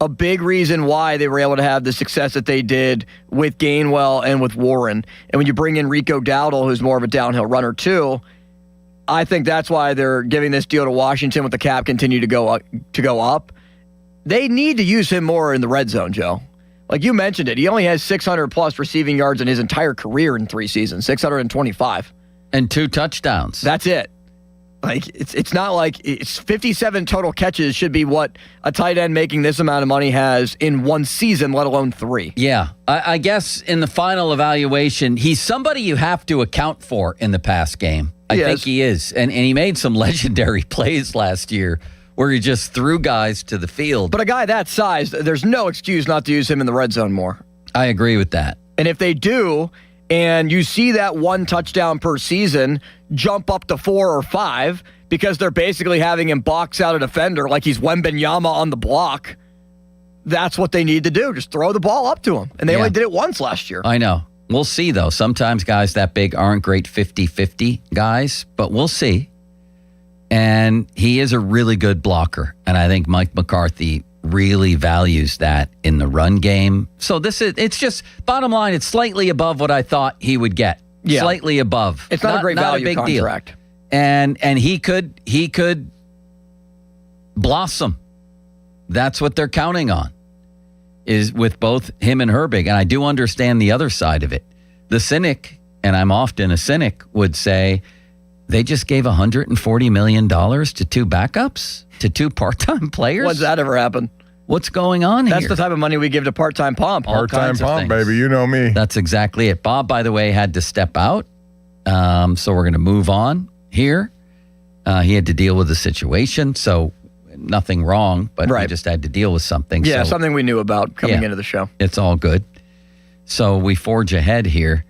A big reason why they were able to have the success that they did with Gainwell and with Warren. And when you bring in Rico Dowdle, who's more of a downhill runner too, I think that's why they're giving this deal to Washington with the cap continue to go up. They need to use him more in the red zone, Joe. Like you mentioned it, he only has 600-plus receiving yards in his entire career in 3 seasons, 625. And 2 touchdowns. That's it. Like, it's not like it's 57 total catches should be what a tight end making this amount of money has in 1 season, let alone 3. Yeah. I guess in the final evaluation, he's somebody you have to account for in the pass game. I think he is. And he made some legendary plays last year where he just threw guys to the field. But a guy that size, there's no excuse not to use him in the red zone more. I agree with that. And if they do, and you see that 1 touchdown per season jump up to 4 or 5 because they're basically having him box out a defender like he's Wembenyama on the block, that's what they need to do. Just throw the ball up to him. And they only did it once last year. I know. We'll see, though. Sometimes guys that big aren't great 50-50 guys, but we'll see. And he is a really good blocker. And I think Mike McCarthy really values that in the run game. So it's just, bottom line, it's slightly above what I thought he would get. Yeah. Slightly above. It's not a great value a big contract. Deal. And he could blossom. That's what they're counting on, is with both him and Herbig. And I do understand the other side of it. The cynic, and I'm often a cynic, would say they just gave $140 million to 2 backups, to 2 part-time players. When's that ever happen? What's going on here? That's the type of money we give to part-time Pomp. Part-time Pomp, baby. You know me. That's exactly it. Bob, by the way, had to step out. So we're going to move on here. He had to deal with the situation. So nothing wrong, but he just had to deal with something. Yeah, so, something we knew about coming into the show. It's all good. So we forge ahead here.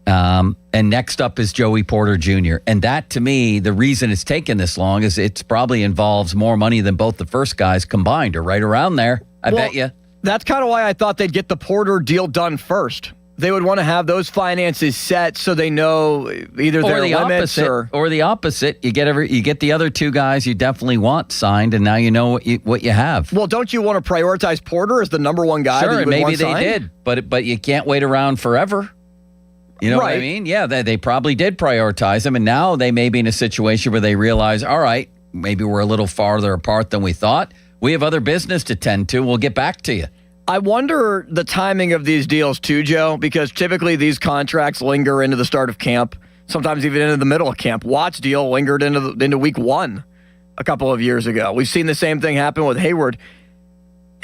And next up is Joey Porter Jr. And that, to me, the reason it's taken this long is it probably involves more money than both the first guys combined, or right around there, I bet you. That's kind of why I thought they'd get the Porter deal done first. They would want to have those finances set so they know either their limits or the opposite. You get the other 2 guys you definitely want signed, and now you know what you have. Well, don't you want to prioritize Porter as the number 1 guy? Sure, that you would maybe want they signed? did, but you can't wait around forever. You know what I mean? Yeah, they probably did prioritize him, and now they may be in a situation where they realize, all right, maybe we're a little farther apart than we thought. We have other business to tend to. We'll get back to you. I wonder the timing of these deals too, Joe, because typically these contracts linger into the start of camp, sometimes even into the middle of camp. Watt's deal lingered into week 1 a couple of years ago. We've seen the same thing happen with Hayward.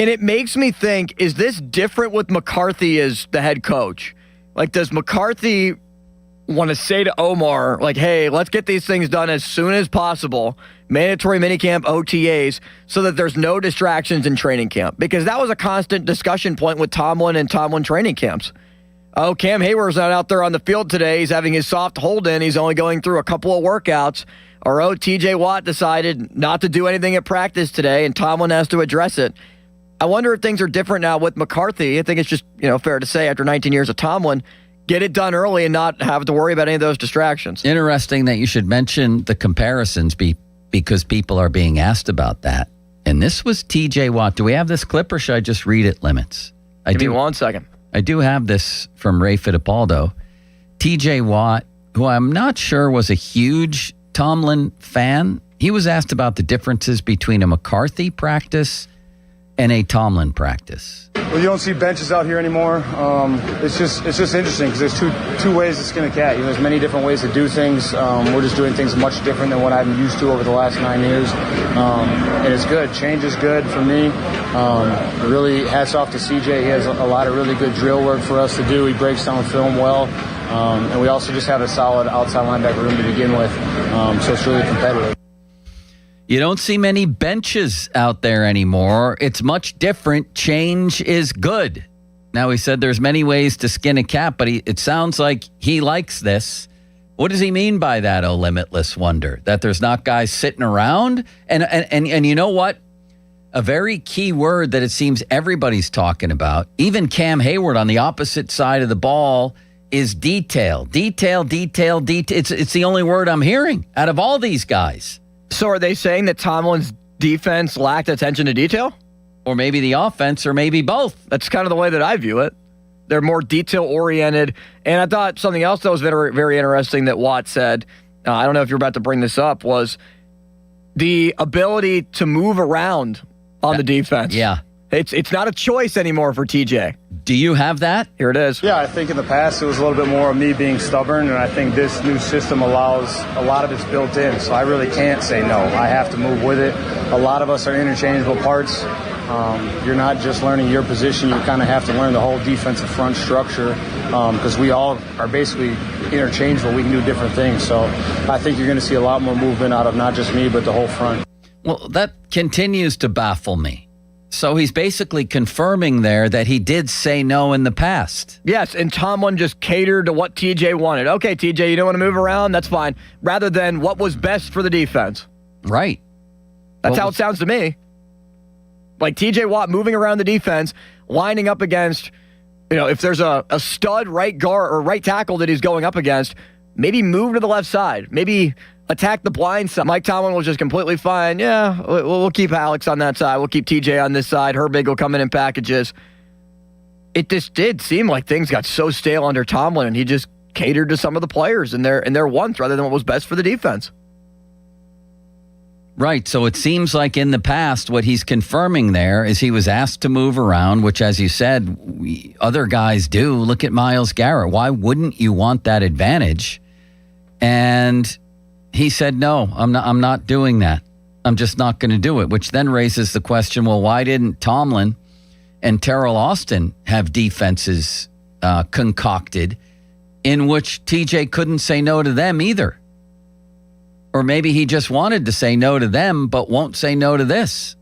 And it makes me think, is this different with McCarthy as the head coach? Like, does McCarthy want to say to Omar, like, hey, let's get these things done as soon as possible. Mandatory minicamp OTAs so that there's no distractions in training camp. Because that was a constant discussion point with Tomlin and Tomlin training camps. Oh, Cam Hayward's not out there on the field today. He's having his soft hold-in. He's only going through a couple of workouts. Or, oh, TJ Watt decided not to do anything at practice today, and Tomlin has to address it. I wonder if things are different now with McCarthy. I think it's just, fair to say after 19 years of Tomlin, get it done early and not have to worry about any of those distractions. Interesting that you should mention the comparisons because people are being asked about that. And this was TJ Watt. Do we have this clip or should I just read it, Limits? Give me 1 second. I do have this from Ray Fittipaldo. TJ Watt, who I'm not sure was a huge Tomlin fan, he was asked about the differences between a McCarthy practice and a Tomlin practice. Well, you don't see benches out here anymore. It's just interesting because there's two ways to skin a cat. There's many different ways to do things. We're just doing things much different than what I'm used to over the last 9 years, and it's good. Change is good for me. Really, hats off to CJ. He has a lot of really good drill work for us to do. He breaks down film well, and we also just have a solid outside linebacker room to begin with, so it's really competitive. You don't see many benches out there anymore. It's much different. Change is good. Now, he said there's many ways to skin a cat, but it sounds like he likes this. What does he mean by that, oh Limitless Wonder? That there's not guys sitting around? And you know what? A very key word that it seems everybody's talking about, even Cam Hayward on the opposite side of the ball, is detail. Detail. It's the only word I'm hearing out of all these guys. So are they saying that Tomlin's defense lacked attention to detail? Or maybe the offense, or maybe both. That's kind of the way that I view it. They're more detail-oriented. And I thought something else that was very, very interesting that Watt said, I don't know if you're about to bring this up, was the ability to move around on the defense. Yeah. It's not a choice anymore for TJ. Do you have that? Here it is. Yeah, I think in the past it was a little bit more of me being stubborn, and I think this new system allows a lot of it's built in, so I really can't say no. I have to move with it. A lot of us are interchangeable parts. You're not just learning your position, you kind of have to learn the whole defensive front structure because we all are basically interchangeable. We can do different things, so I think you're going to see a lot more movement out of not just me, but the whole front. Well, that continues to baffle me. So he's basically confirming there that he did say no in the past. Yes, and Tomlin just catered to what TJ wanted. Okay, TJ, you don't want to move around? That's fine. Rather than what was best for the defense. Right. That's how it sounds to me. Like TJ Watt moving around the defense, lining up against, if there's a stud right guard or right tackle that he's going up against, maybe move to the left side. Maybe attack the blind side. Mike Tomlin was just completely fine. Yeah, we'll keep Alex on that side. We'll keep TJ on this side. Herbig will come in packages. It just did seem like things got so stale under Tomlin, and he just catered to some of the players and their wants rather than what was best for the defense. Right, so it seems like in the past what he's confirming there is he was asked to move around, which, as you said, other guys do. Look at Myles Garrett. Why wouldn't you want that advantage? And he said, no, I'm not doing that. I'm just not going to do it, which then raises the question, well, why didn't Tomlin and Terrell Austin have defenses concocted in which TJ couldn't say no to them either? Or maybe he just wanted to say no to them, but won't say no to this.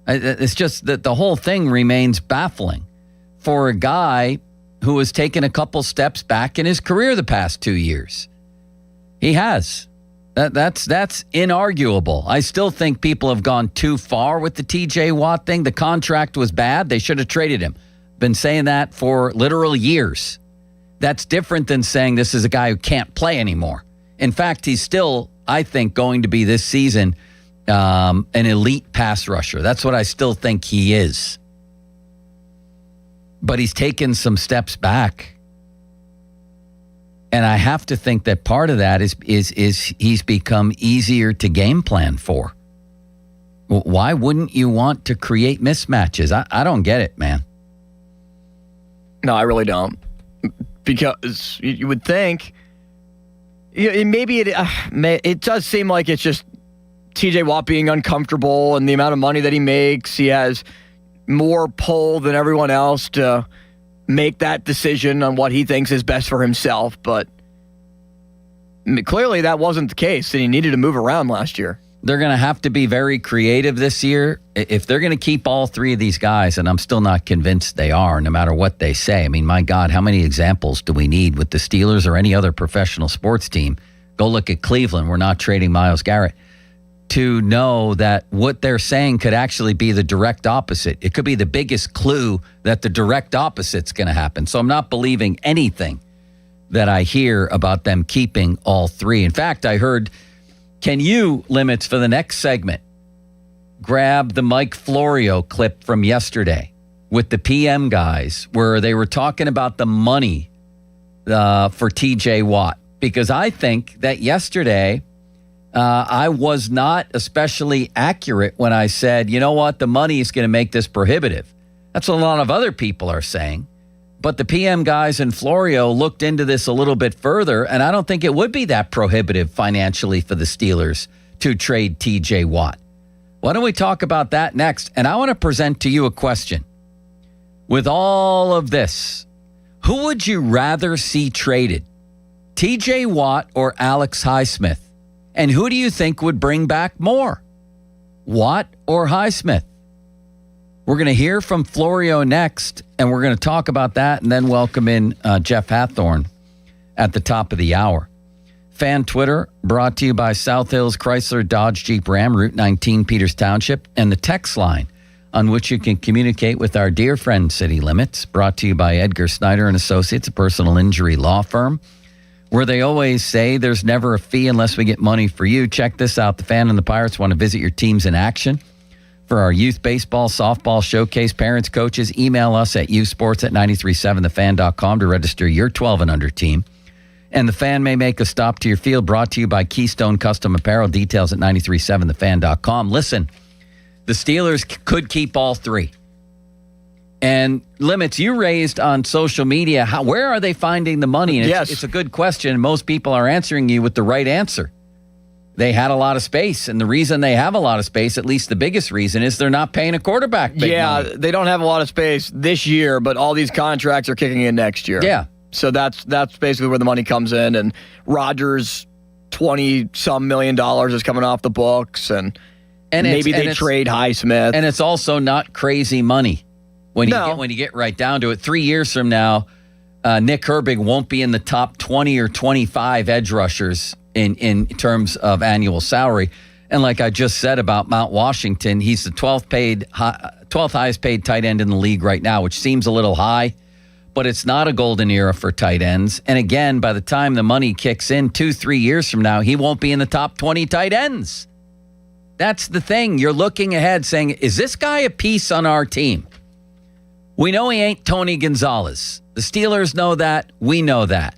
It's just that the whole thing remains baffling for a guy who has taken a couple steps back in his career the past 2 years. He has. That's inarguable. I still think people have gone too far with the TJ Watt thing. The contract was bad. They should have traded him. Been saying that for literal years. That's different than saying this is a guy who can't play anymore. In fact, he's still, I think, going to be this season an elite pass rusher. That's what I still think he is. But he's taken some steps back. And I have to think that part of that is he's become easier to game plan for. Why wouldn't you want to create mismatches? I don't get it, man. No, I really don't. Because you would think, maybe it does seem like it's just TJ Watt being uncomfortable and the amount of money that he makes. He has more pull than everyone else to make that decision on what he thinks is best for himself, but clearly that wasn't the case, and he needed to move around last year. They're going to have to be very creative this year. If they're going to keep all three of these guys, and I'm still not convinced they are, no matter what they say. I mean, my God, how many examples do we need with the Steelers or any other professional sports team? Go look at Cleveland. We're not trading Myles Garrett. To know that what they're saying could actually be the direct opposite. It could be the biggest clue that the direct opposite's going to happen. So I'm not believing anything that I hear about them keeping all three. In fact, I heard, can you, Limits, for the next segment, grab the Mike Florio clip from yesterday with the PM guys where they were talking about the money for TJ Watt? Because I think that yesterday I was not especially accurate when I said, you know what, the money is going to make this prohibitive. That's what a lot of other people are saying. But the PM guys and Florio looked into this a little bit further, and I don't think it would be that prohibitive financially for the Steelers to trade TJ Watt. Why don't we talk about that next? And I want to present to you a question. With all of this, who would you rather see traded? TJ Watt or Alex Highsmith? And who do you think would bring back more? Watt or Highsmith? We're going to hear from Florio next, and we're going to talk about that and then welcome in Jeff Hathorn at the top of the hour. Fan Twitter brought to you by South Hills Chrysler Dodge Jeep Ram, Route 19, Peters Township, and the text line on which you can communicate with our dear friend City Limits, brought to you by Edgar Snyder and Associates, a personal injury law firm, where they always say there's never a fee unless we get money for you. Check this out. The Fan and the Pirates want to visit your teams in action. For our youth baseball, softball showcase, parents, coaches, email us at youthsports@937thefan.com to register your 12 and under team. And the Fan may make a stop to your field, brought to you by Keystone Custom Apparel. Details at 937thefan.com. Listen, the Steelers could keep all three. And Limits, you raised on social media, where are they finding the money? And yes. It's a good question. Most people are answering you with the right answer. They had a lot of space, and the reason they have a lot of space, at least the biggest reason, is they're not paying a quarterback big money. They don't have a lot of space this year, but all these contracts are kicking in next year. Yeah. So that's basically where the money comes in, and Rodgers, $20-some million is coming off the books, and maybe they trade Highsmith. And it's also not crazy money when you get right down to it. 3 years from now, Nick Herbig won't be in the top 20 or 25 edge rushers in terms of annual salary. And like I just said about Mount Washington, he's the 12th highest paid tight end in the league right now, which seems a little high, but it's not a golden era for tight ends. And again, by the time the money kicks in 2-3 years from now, he won't be in the top 20 tight ends. That's the thing. You're looking ahead saying, is this guy a piece on our team? We know he ain't Tony Gonzalez. The Steelers know that. We know that.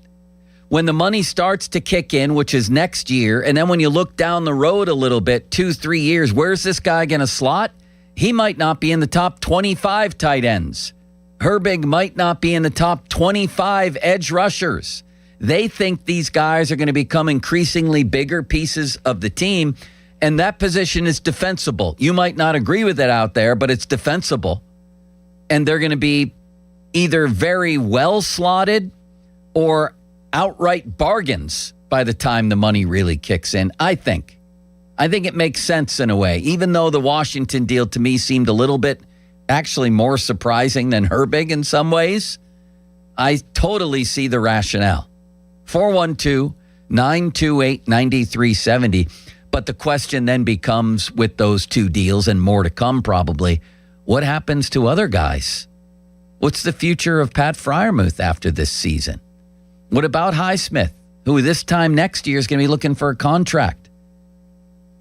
When the money starts to kick in, which is next year, and then when you look down the road a little bit, 2-3 years, where's this guy going to slot? He might not be in the top 25 tight ends. Herbig might not be in the top 25 edge rushers. They think these guys are going to become increasingly bigger pieces of the team, and that position is defensible. You might not agree with it out there, but it's defensible. And they're going to be either very well slotted or outright bargains by the time the money really kicks in, I think. I think it makes sense in a way, even though the Washington deal to me seemed a little bit actually more surprising than Herbig in some ways. I totally see the rationale. 412-928-9370. But the question then becomes, with those two deals and more to come probably, what happens to other guys? What's the future of Pat Freiermuth after this season? What about Highsmith, who this time next year is going to be looking for a contract?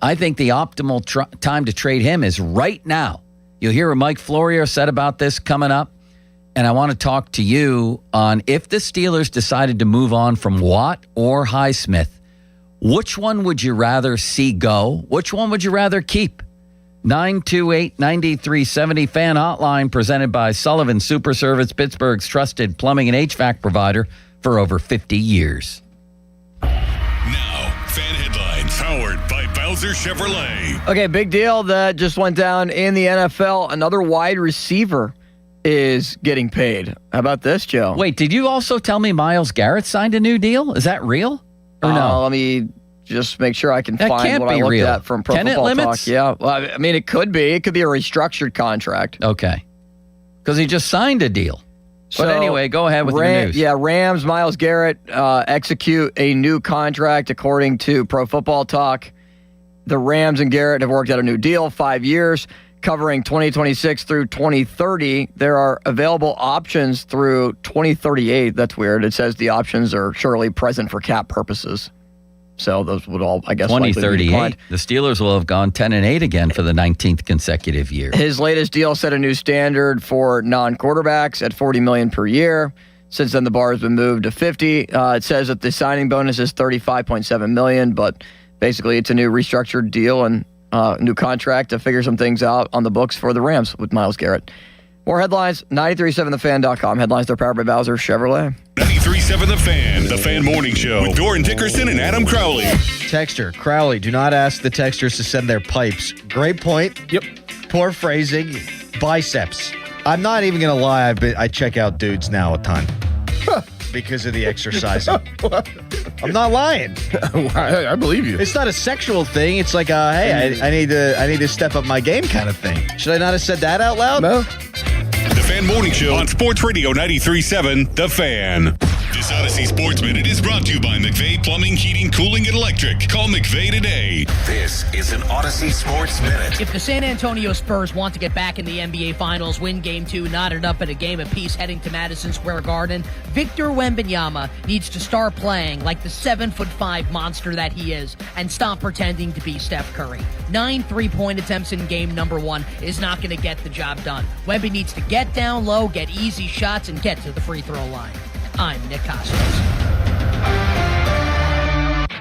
I think the optimal time to trade him is right now. You'll hear what Mike Florio said about this coming up. And I want to talk to you on if the Steelers decided to move on from Watt or Highsmith, which one would you rather see go? Which one would you rather keep? 928-9370 Fan Hotline, presented by Sullivan Super Service, Pittsburgh's trusted plumbing and HVAC provider for over 50 years. Now, Fan Headlines, powered by Bowser Chevrolet. Okay, big deal that just went down in the NFL. Another wide receiver is getting paid. How about this, Joe? Wait, did you also tell me Myles Garrett signed a new deal? Is that real or no? Let me just make sure I can That find can't what I be looked real. at from Pro Can it Football limits? Talk. Yeah, well, I mean, it could be. It could be a restructured contract. Okay. Because he just signed a deal. But anyway, go ahead with your news. Yeah, Rams, Myles Garrett execute a new contract according to Pro Football Talk. The Rams and Garrett have worked out a new deal, 5 years, covering 2026 through 2030. There are available options through 2038. That's weird. It says the options are surely present for cap purposes. So those would all, I guess, likely be 2038. applied. The Steelers will have gone 10-8 again for the 19th consecutive year. His latest deal set a new standard for non-quarterbacks at $40 million per year. Since then, the bar has been moved to 50. It says that the signing bonus is $35.7 million, but basically it's a new restructured deal and new contract to figure some things out on the books for the Rams with Myles Garrett. More headlines, 937thefan.com. Headlines are powered by Bowser Chevrolet. 93.7 The Fan Morning Show with Doran Dickerson and Adam Crowley. Texter, Crowley, do not ask the texters to send their pipes. Great point. Yep. Poor phrasing. Biceps. I'm not even going to lie. I check out dudes now a ton because of the exercising. I'm not lying. I believe you. It's not a sexual thing. It's like, hey, I need to step up my game kind of thing. Should I not have said that out loud? No. The Fan Morning Show on Sports Radio 93.7 The Fan. This Odyssey Sports Minute is brought to you by McVeigh Plumbing, Heating, Cooling, and Electric. Call McVeigh today. This is an Odyssey Sports Minute. If the San Antonio Spurs want to get back in the NBA Finals, win Game 2, knotted up at a game apiece heading to Madison Square Garden, Victor Wembanyama needs to start playing like the 7'5" monster that he is and stop pretending to be Steph Curry. 9 3-point attempts in game number 1 is not going to get the job done. Wemby needs to get down low, get easy shots, and get to the free throw line. I'm Nick Costos.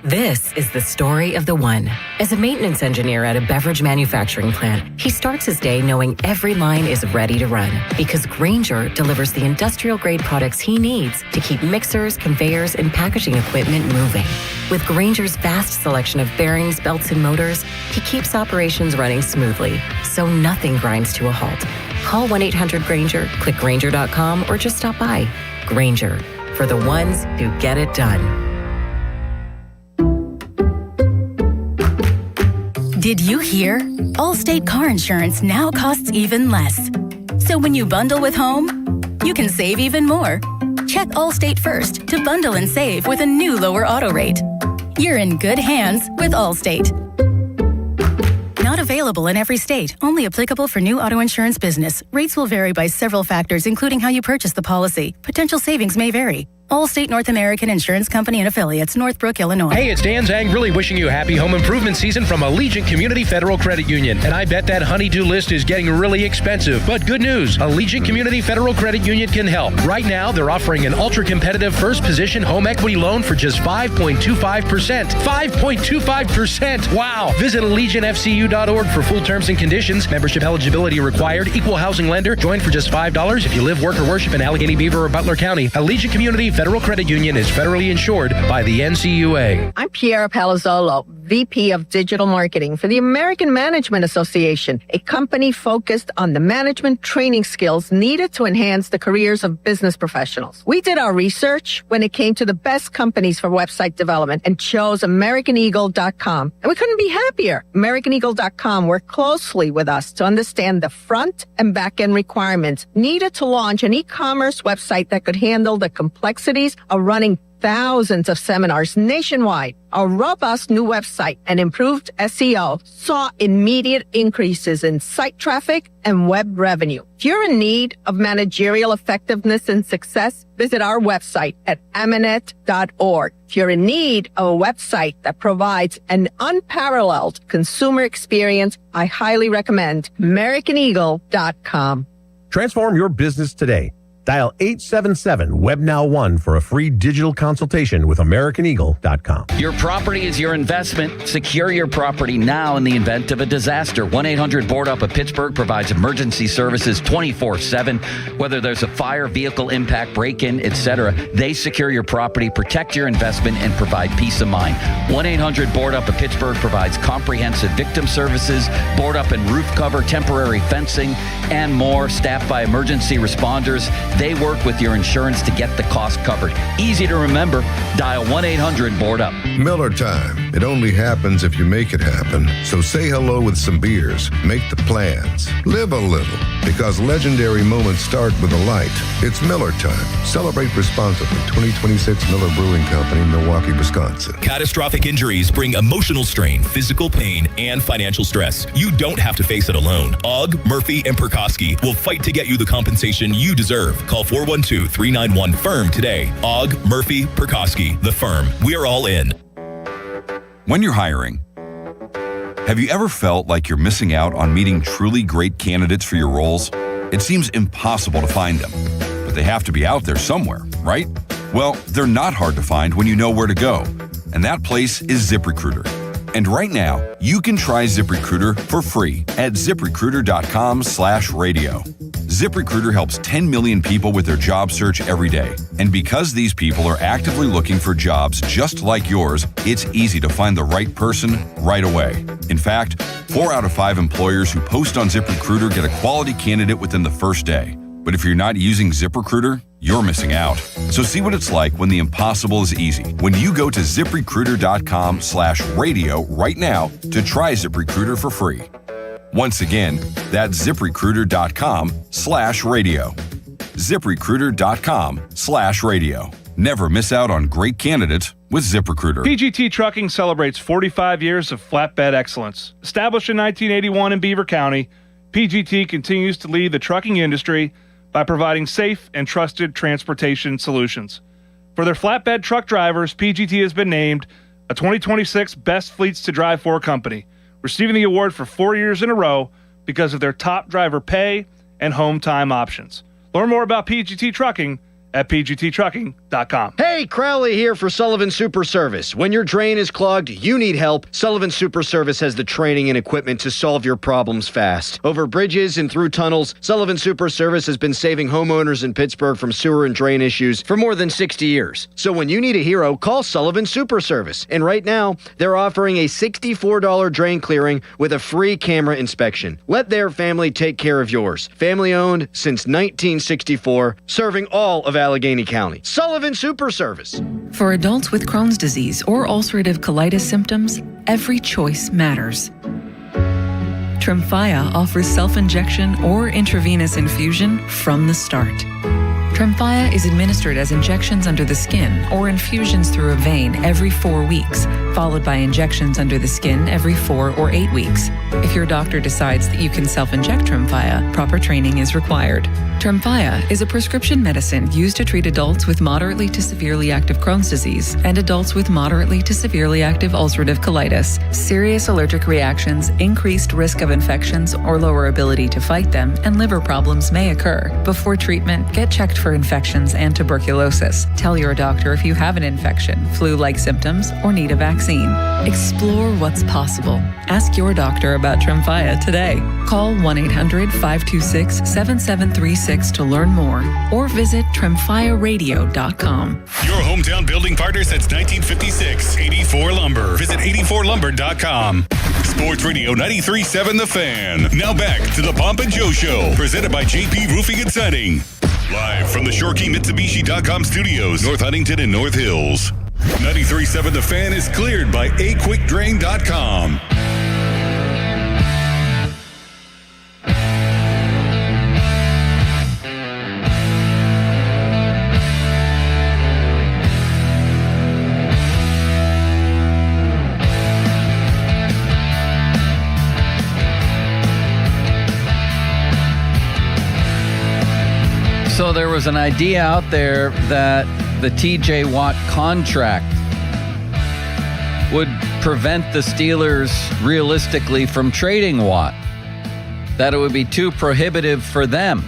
This is the story of the one. As a maintenance engineer at a beverage manufacturing plant, he starts his day knowing every line is ready to run because Grainger delivers the industrial-grade products he needs to keep mixers, conveyors, and packaging equipment moving. With Grainger's vast selection of bearings, belts, and motors, he keeps operations running smoothly, so nothing grinds to a halt. Call 1-800-GRAINGER, click Grainger.com, or just stop by. Grainger, for the ones who get it done. Did you hear? Allstate car insurance now costs even less. So when you bundle with home, you can save even more. Check Allstate first to bundle and save with a new lower auto rate. You're in good hands with Allstate. Not available in every state. Only applicable for new auto insurance business. Rates will vary by several factors, including how you purchase the policy. Potential savings may vary. Allstate North American Insurance Company and Affiliates, Northbrook, Illinois. Hey, it's Dan Zang, really wishing you a happy home improvement season from Allegiant Community Federal Credit Union. And I bet that honeydew list is getting really expensive. But good news, Allegiant Community Federal Credit Union can help. Right now, they're offering an ultra-competitive first-position home equity loan for just 5.25%. 5.25%! Wow! Visit AllegiantFCU.org for full terms and conditions. Membership eligibility required. Equal housing lender. Join for just $5 if you live, work, or worship in Allegheny, Beaver, or Butler County. Allegiant Community Federal Credit Union is federally insured by the NCUA. I'm Piera Palazzolo, VP of Digital Marketing for the American Management Association, a company focused on the management training skills needed to enhance the careers of business professionals. We did our research when it came to the best companies for website development and chose AmericanEagle.com. And we couldn't be happier. AmericanEagle.com worked closely with us to understand the front and back end requirements needed to launch an e-commerce website that could handle the complexities of running thousands of seminars nationwide. Our robust new website and improved SEO saw immediate increases in site traffic and web revenue. If you're in need of managerial effectiveness and success, visit our website at Amanet.org. If you're in need of a website that provides an unparalleled consumer experience, I highly recommend AmericanEagle.com. Transform your business today. Dial 877-WEBNOW1 for a free digital consultation with AmericanEagle.com. Your property is your investment. Secure your property now in the event of a disaster. 1-800-BOARD-UP of Pittsburgh provides emergency services 24/7. Whether there's a fire, vehicle impact, break-in, etc., they secure your property, protect your investment, and provide peace of mind. 1-800-BOARD-UP of Pittsburgh provides comprehensive victim services, board up and roof cover, temporary fencing, and more. Staffed by emergency responders, they work with your insurance to get the cost covered. Easy to remember. Dial 1-800-BOARD-UP. Miller time. It only happens if you make it happen. So say hello with some beers. Make the plans. Live a little. Because legendary moments start with a light. It's Miller time. Celebrate responsibly. 2026 Miller Brewing Company, Milwaukee, Wisconsin. Catastrophic injuries bring emotional strain, physical pain, and financial stress. You don't have to face it alone. Ogg, Murphy, and Perkoski will fight to get you the compensation you deserve. Call 412-391-FIRM today. Ogg, Murphy, Perkoski, the firm. We're all in. When you're hiring, have you ever felt like you're missing out on meeting truly great candidates for your roles? It seems impossible to find them, but they have to be out there somewhere, right? Well, they're not hard to find when you know where to go, and that place is ZipRecruiter. And right now, you can try ZipRecruiter for free at ZipRecruiter.com/radio. ZipRecruiter helps 10 million people with their job search every day. And because these people are actively looking for jobs just like yours, it's easy to find the right person right away. In fact, 4 out of 5 employers who post on ZipRecruiter get a quality candidate within the first day. But if you're not using ZipRecruiter, you're missing out. So see what it's like when the impossible is easy. When you go to ZipRecruiter.com/radio right now to try ZipRecruiter for free. Once again, that's ZipRecruiter.com/radio. ZipRecruiter.com/radio. Never miss out on great candidates with ZipRecruiter. PGT Trucking celebrates 45 years of flatbed excellence. Established in 1981 in Beaver County, PGT continues to lead the trucking industry by providing safe and trusted transportation solutions. For their flatbed truck drivers, PGT has been named a 2026 Best Fleets to Drive For company, receiving the award for 4 years in a row because of their top driver pay and home time options. Learn more about PGT Trucking at pgttrucking.com. Hey, Crowley here for Sullivan Super Service. When your drain is clogged, you need help. Sullivan Super Service has the training and equipment to solve your problems fast. Over bridges and through tunnels, Sullivan Super Service has been saving homeowners in Pittsburgh from sewer and drain issues for more than 60 years. So when you need a hero, call Sullivan Super Service. And right now, they're offering a $64 drain clearing with a free camera inspection. Let their family take care of yours. Family owned since 1964, serving all of Allegheny County. Sullivan Super Service. For adults with Crohn's disease or ulcerative colitis symptoms, every choice matters. Tremfya offers self-injection or intravenous infusion from the start. Tremfya is administered as injections under the skin or infusions through a vein every 4 weeks, followed by injections under the skin every 4 or 8 weeks. If your doctor decides that you can self-inject Tremfya, proper training is required. Tremfya is a prescription medicine used to treat adults with moderately to severely active Crohn's disease and adults with moderately to severely active ulcerative colitis. Serious allergic reactions, increased risk of infections or lower ability to fight them, and liver problems may occur. Before treatment, get checked for infections and tuberculosis. Tell your doctor if you have an infection, flu-like symptoms, or need a vaccine. Explore what's possible. Ask your doctor about Tremfya today. Call 1-800-526-7736 to learn more or visit tremfyaradio.com. Your hometown building partner since 1956, 84 Lumber. Visit 84lumber.com. Sports Radio 93.7 The Fan. Now back to the Pomp and Joe Show, presented by JP Roofing and Siding. Live from the ShoreKeyMitsubishi.com studios, North Huntington and North Hills. 93.7 The Fan is cleared by aquickdrain.com. So there was an idea out there that the TJ Watt contract would prevent the Steelers realistically from trading Watt, that it would be too prohibitive for them.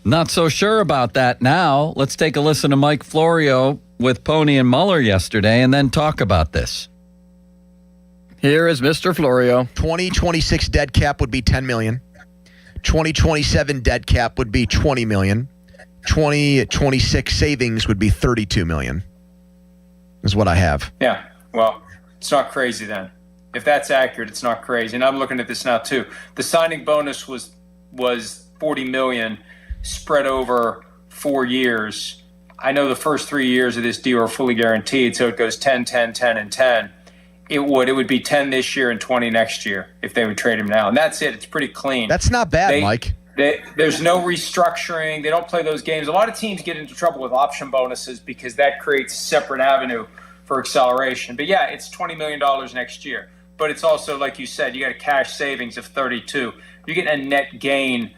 Not so sure about that now. Let's take a listen to Mike Florio with Pony and Muller yesterday and then talk about this. Here is Mr. Florio. 2026 dead cap would be $10 million. 2027 dead cap would be $20 million. 2026 savings would be $32 million. Is what I have. Yeah. Well, it's not crazy then. If that's accurate, it's not crazy. And I'm looking at this now too. The signing bonus was $40 million spread over 4 years. I know the first 3 years of this deal are fully guaranteed, so it goes 10, 10, 10, and 10. It would be 10 this year and 20 next year if they would trade him now. And that's it. It's pretty clean. That's not bad, Mike. There's no restructuring. They don't play those games. A lot of teams get into trouble with option bonuses because that creates a separate avenue for acceleration. But yeah, it's $20 million next year. But it's also, like you said, you got a cash savings of 32. You're getting a net gain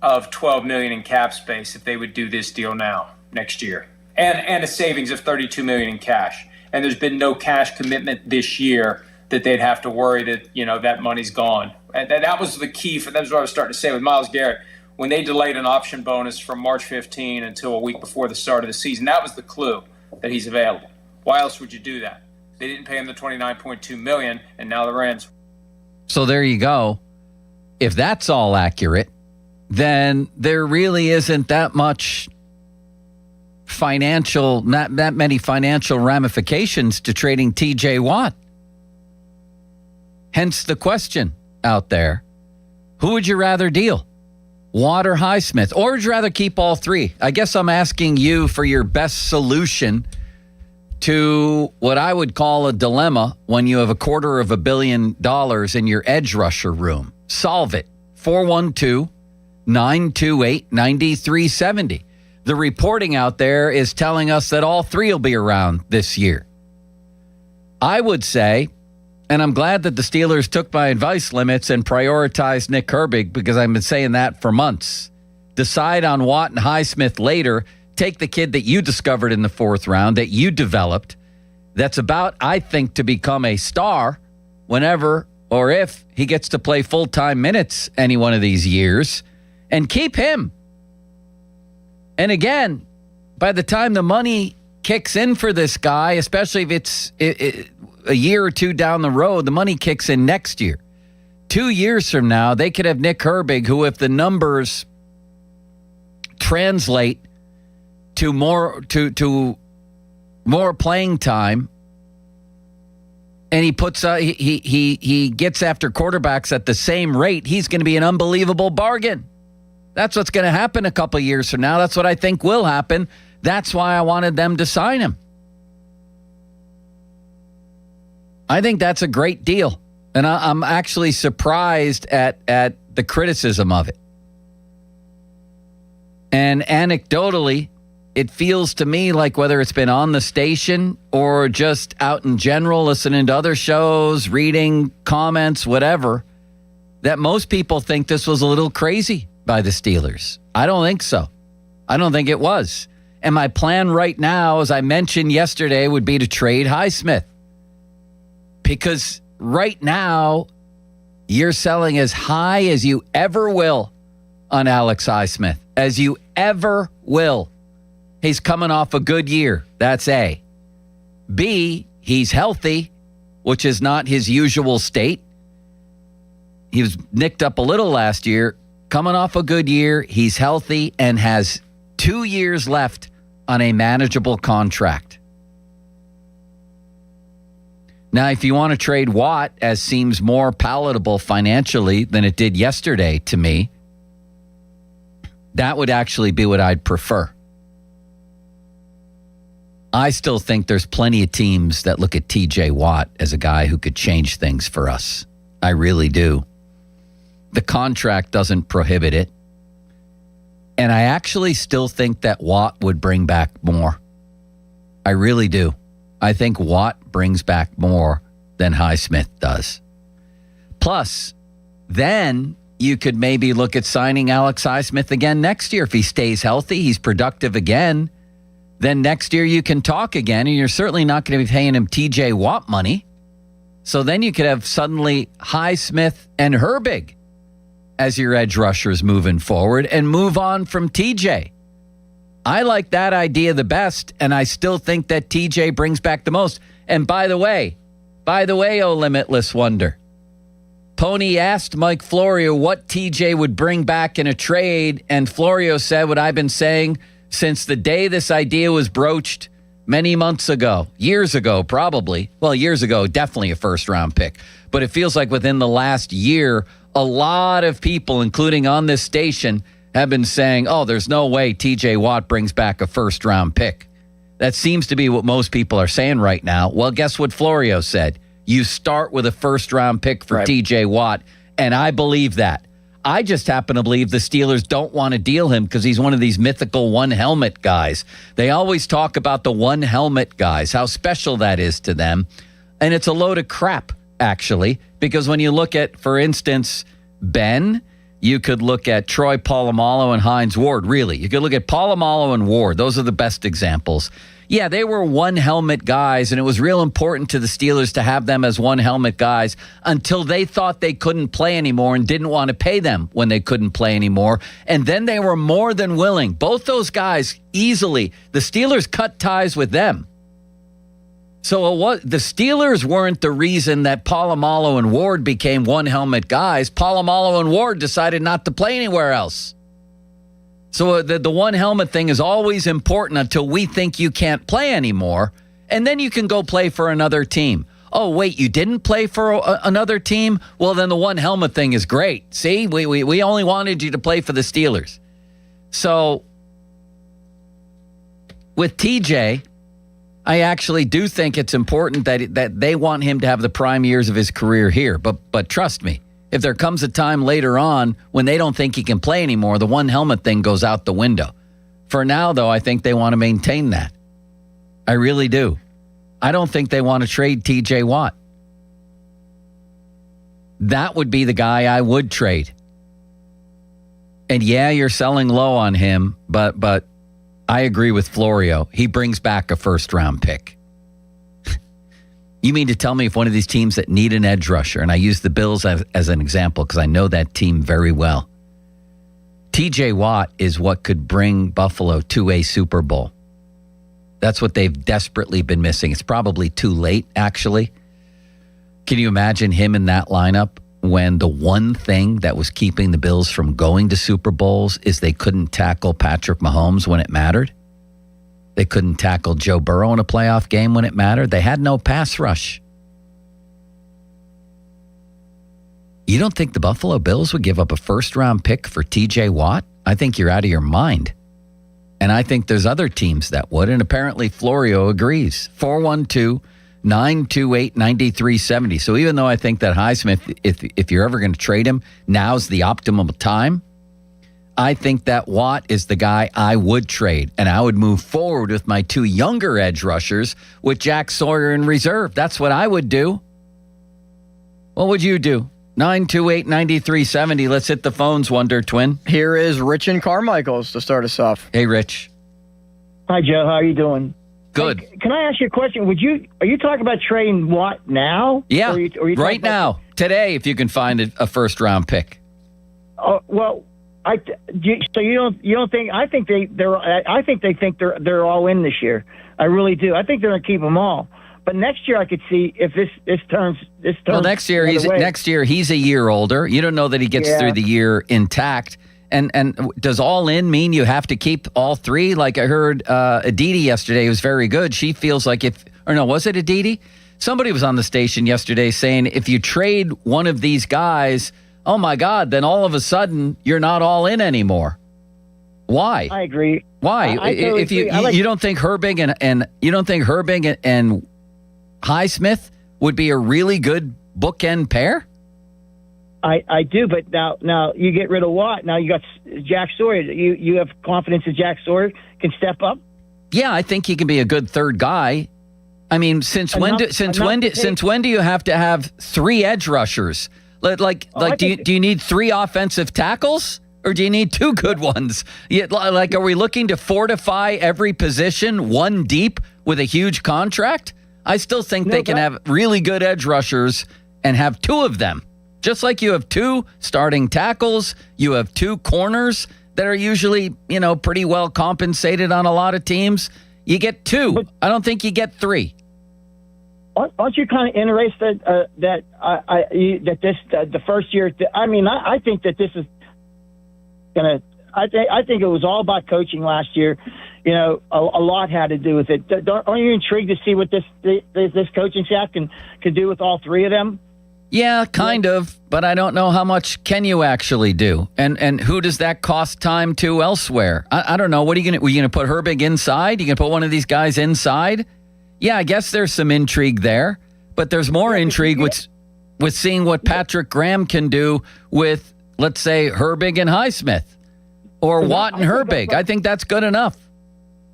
of $12 million in cap space if they would do this deal now next year, and a savings of $32 million in cash. And there's been no cash commitment this year that they'd have to worry that, that money's gone. And that was the key for, that's what I was starting to say with Myles Garrett. When they delayed an option bonus from March 15 until a week before the start of the season, that was the clue that he's available. Why else would you do that? They didn't pay him the $29.2 million, and now the Rams. So there you go. If that's all accurate, then there really isn't that much not that many financial ramifications to trading TJ Watt. Hence the question out there. Who would you rather deal? Watt or Highsmith? Or would you rather keep all three? I guess I'm asking you for your best solution to what I would call a dilemma when you have $250 million in your edge rusher room. Solve it. 412-928-9370. The reporting out there is telling us that all three will be around this year. I would say, and I'm glad that the Steelers took my advice limits and prioritized Nick Herbig, because I've been saying that for months. Decide on Watt and Highsmith later. Take the kid that you discovered in the 4th round, that you developed, that's about, I think, to become a star whenever or if he gets to play full-time minutes any one of these years, and keep him. And again, by the time the money kicks in for this guy, especially if it's a year or two down the road, the money kicks in next year. 2 years from now, they could have Nick Herbig, who, if the numbers translate to more playing time, and he puts he gets after quarterbacks at the same rate, he's going to be an unbelievable bargain. That's what's going to happen a couple of years from now. That's what I think will happen. That's why I wanted them to sign him. I think that's a great deal. And I'm actually surprised at the criticism of it. And anecdotally, it feels to me like, whether it's been on the station or just out in general, listening to other shows, reading comments, whatever, that most people think this was a little crazy by the Steelers. I don't think so. I don't think it was. And my plan right now, as I mentioned yesterday, would be to trade Highsmith. Because right now, you're selling as high as you ever will on Alex Highsmith. As you ever will. He's coming off a good year. That's A. B, he's healthy, which is not his usual state. He was nicked up a little last year. Coming off a good year, he's healthy and has 2 years left on a manageable contract. Now, if you want to trade Watt, as seems more palatable financially than it did yesterday to me, that would actually be what I'd prefer. I still think there's plenty of teams that look at TJ Watt as a guy who could change things for us. I really do. The contract doesn't prohibit it. And I actually still think that Watt would bring back more. I really do. I think Watt brings back more than Highsmith does. Plus, then you could maybe look at signing Alex Highsmith again next year. If he stays healthy, he's productive again, then next year you can talk again, and you're certainly not going to be paying him TJ Watt money. So then you could have suddenly Highsmith and Herbig as your edge rushers moving forward and move on from TJ. I like that idea the best, and I still think that TJ brings back the most. And by the way, oh Limitless Wonder, Pony asked Mike Florio what TJ would bring back in a trade, and Florio said what I've been saying since the day this idea was broached many months ago, years ago probably. Well, years ago, definitely a first-round pick. But it feels like within the last year, a lot of people, including on this station, have been saying, oh, there's no way TJ Watt brings back a first-round pick. That seems to be what most people are saying right now. Well, guess what Florio said? You start with a first-round pick for TJ Watt, and I believe that. I just happen to believe the Steelers don't want to deal him because he's one of these mythical one-helmet guys. They always talk about the one-helmet guys, how special that is to them, and it's a load of crap, actually, because when you look at, for instance, Ben, you could look at Troy Polamalu and Hines Ward, really. You could look at Polamalu and Ward. Those are the best examples. Yeah, they were one-helmet guys, and it was real important to the Steelers to have them as one-helmet guys until they thought they couldn't play anymore and didn't want to pay them when they couldn't play anymore. And then they were more than willing. Both those guys easily. The Steelers cut ties with them. So the Steelers weren't the reason that Polamalu and Ward became one-helmet guys. Polamalu and Ward decided not to play anywhere else. So the one-helmet thing is always important until we think you can't play anymore, and then you can go play for another team. Oh, wait, you didn't play for another team? Well, then the one-helmet thing is great. See, we only wanted you to play for the Steelers. So with TJ, I actually do think it's important that they want him to have the prime years of his career here. But trust me, if there comes a time later on when they don't think he can play anymore, the one helmet thing goes out the window. For now, though, I think they want to maintain that. I really do. I don't think they want to trade TJ Watt. That would be the guy I would trade. And yeah, you're selling low on him, but I agree with Florio. He brings back a first-round pick. You mean to tell me if one of these teams that need an edge rusher, and I use the Bills as an example because I know that team very well, TJ Watt is what could bring Buffalo to a Super Bowl. That's what they've desperately been missing. It's probably too late, actually. Can you imagine him in that lineup when the one thing that was keeping the Bills from going to Super Bowls is they couldn't tackle Patrick Mahomes when it mattered? They couldn't tackle Joe Burrow in a playoff game when it mattered. They had no pass rush. You don't think the Buffalo Bills would give up a first-round pick for TJ Watt? I think you're out of your mind. And I think there's other teams that would, and apparently Florio agrees. 412-928-9370. So even though I think that Highsmith, if you're ever going to trade him, now's the optimum time, I think that Watt is the guy I would trade, and I would move forward with my two younger edge rushers with Jack Sawyer in reserve. That's what I would do. What would you do? 928-9370. Let's hit the phones, Wonder Twin. Here is Rich and Carmichael's to start us off. Hey, Rich. Hi, Joe. How are you doing? Good. Hey, can I ask you a question? Are you talking about trading Watt now? Yeah, or you right now, today, if you can find a first-round pick. Oh well. So you don't think? I think they think they're all in this year. I really do. I think they're gonna keep them all. But next year I could see if this turns. Well, next year he's a year older. You don't know that he gets through the year intact. And does all in mean you have to keep all three? Like I heard Aditi yesterday was very good. She feels like was it Aditi? Somebody was on the station yesterday saying if you trade one of these guys, oh my God, then all of a sudden you're not all in anymore. Why? I agree. Why? I totally if you agree. You don't think Herbig and you don't think Herbig and Highsmith would be a really good bookend pair? I do, but now you get rid of Watt. Now you got Jack Sawyer. You have confidence that Jack Sawyer can step up? Yeah, I think he can be a good third guy. I mean, since when do you have to have three edge rushers? Do you need three offensive tackles, or do you need two good ones? Are we looking to fortify every position one deep with a huge contract? I still think they can have really good edge rushers and have two of them Just like you have 2 starting tackles, you have 2 corners that are usually, pretty well compensated on a lot of teams. You get 2. I don't think you get 3. Aren't you kind of interested that the first year? I think that this is gonna. I think it was all about coaching last year. A lot had to do with it. Aren't you intrigued to see what this coaching staff can do with all 3 of them? Yeah, kind of, but I don't know how much can you actually do, and who does that cost time to elsewhere? I don't know. What are you gonna put Herbig inside? You gonna put one of these guys inside? Yeah, I guess there's some intrigue there, but there's more intrigue with seeing what Patrick Graham can do with, let's say, Herbig and Highsmith, or Watt and Herbig. I think that's good enough.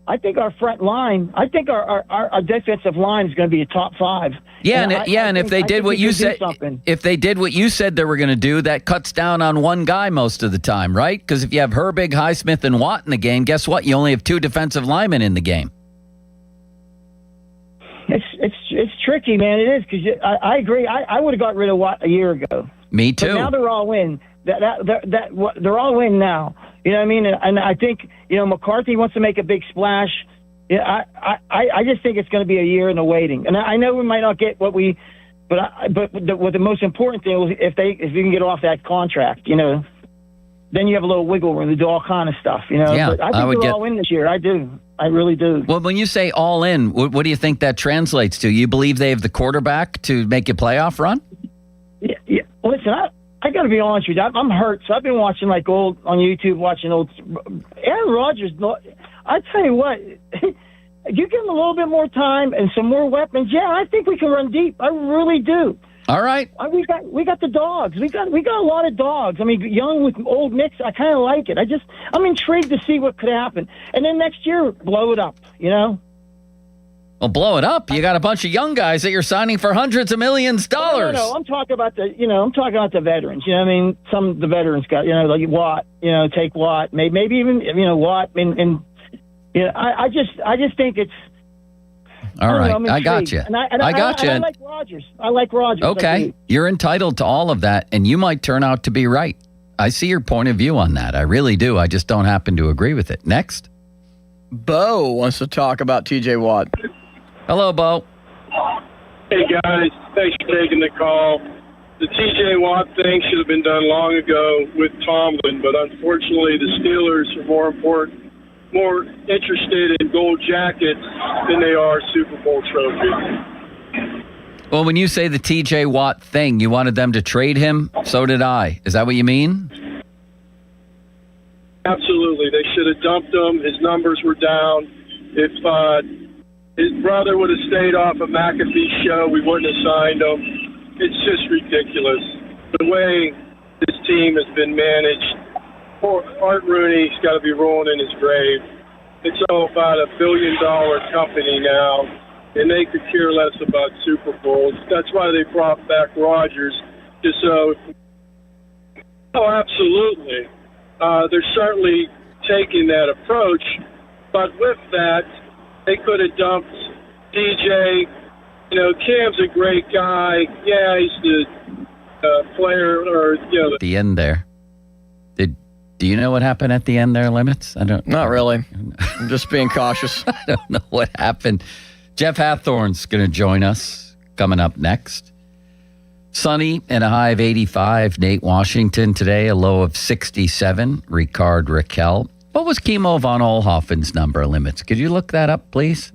I think our front line, our defensive line is going to be a top 5. And if they did what you said, if they did what you said they were going to do, that cuts down on one guy most of the time, right? Because if you have Herbig, Highsmith, and Watt in the game, guess what? You only have 2 defensive linemen in the game. It's tricky, man. It is, because I agree. I would have got rid of Watt a year ago. Me too. But now they're all in. They're all in now. You know what I mean? And I think McCarthy wants to make a big splash. Yeah, I just think it's going to be a year in the waiting. And I know we might not get what we, but the most important thing was if you can get off that contract, then you have a little wiggle room to do all kind of stuff. Yeah, but I think they're all in this year. I do. I really do. Well, when you say all in, what do you think that translates to? You believe they have the quarterback to make a playoff run? Yeah. Listen, I got to be honest with you. I'm hurt, so I've been watching old on YouTube, watching old Aaron Rodgers. I tell you what, you give him a little bit more time and some more weapons. Yeah, I think we can run deep. I really do. All right. We got the dogs. We got a lot of dogs. I mean, young with old mix. I kind of like it. I'm intrigued to see what could happen. And then next year, blow it up. Well, blow it up. You got a bunch of young guys that you're signing for hundreds of millions of dollars. No, I'm talking about the veterans. You know what I mean? Some of the veterans got, like Watt, take Watt, maybe even, Watt. And I just think it's. All right. I got you. I got you. I like Rodgers. Okay. You're entitled to all of that, and you might turn out to be right. I see your point of view on that. I really do. I just don't happen to agree with it. Next. Bo wants to talk about T.J. Watt. Hello, Bo. Hey, guys. Thanks for taking the call. The T.J. Watt thing should have been done long ago with Tomlin, but unfortunately the Steelers are more interested in gold jackets than they are Super Bowl trophies. Well, when you say the T.J. Watt thing, you wanted them to trade him? So did I. Is that what you mean? Absolutely. They should have dumped him. His numbers were down. If his brother would have stayed off of McAfee's show, we wouldn't have signed him. It's just ridiculous. The way this team has been managed, poor Art Rooney's got to be rolling in his grave. It's all about $1 billion company now, and they could care less about Super Bowls. That's why they brought back Rodgers, just so. Oh, absolutely. They're certainly taking that approach, but with that, they could have dumped DJ. Cam's a great guy. Yeah, he's the player, or At the end there. Do you know what happened at the end there, Limits? I don't. Not really. I'm just being cautious. I don't know what happened. Jeff Hathorn's going to join us coming up next. Sunny and a high of 85. Nate Washington today, a low of 67. Ricard Raquel. What was Kimo von Oelhoffen's number, Limits? Could you look that up, please?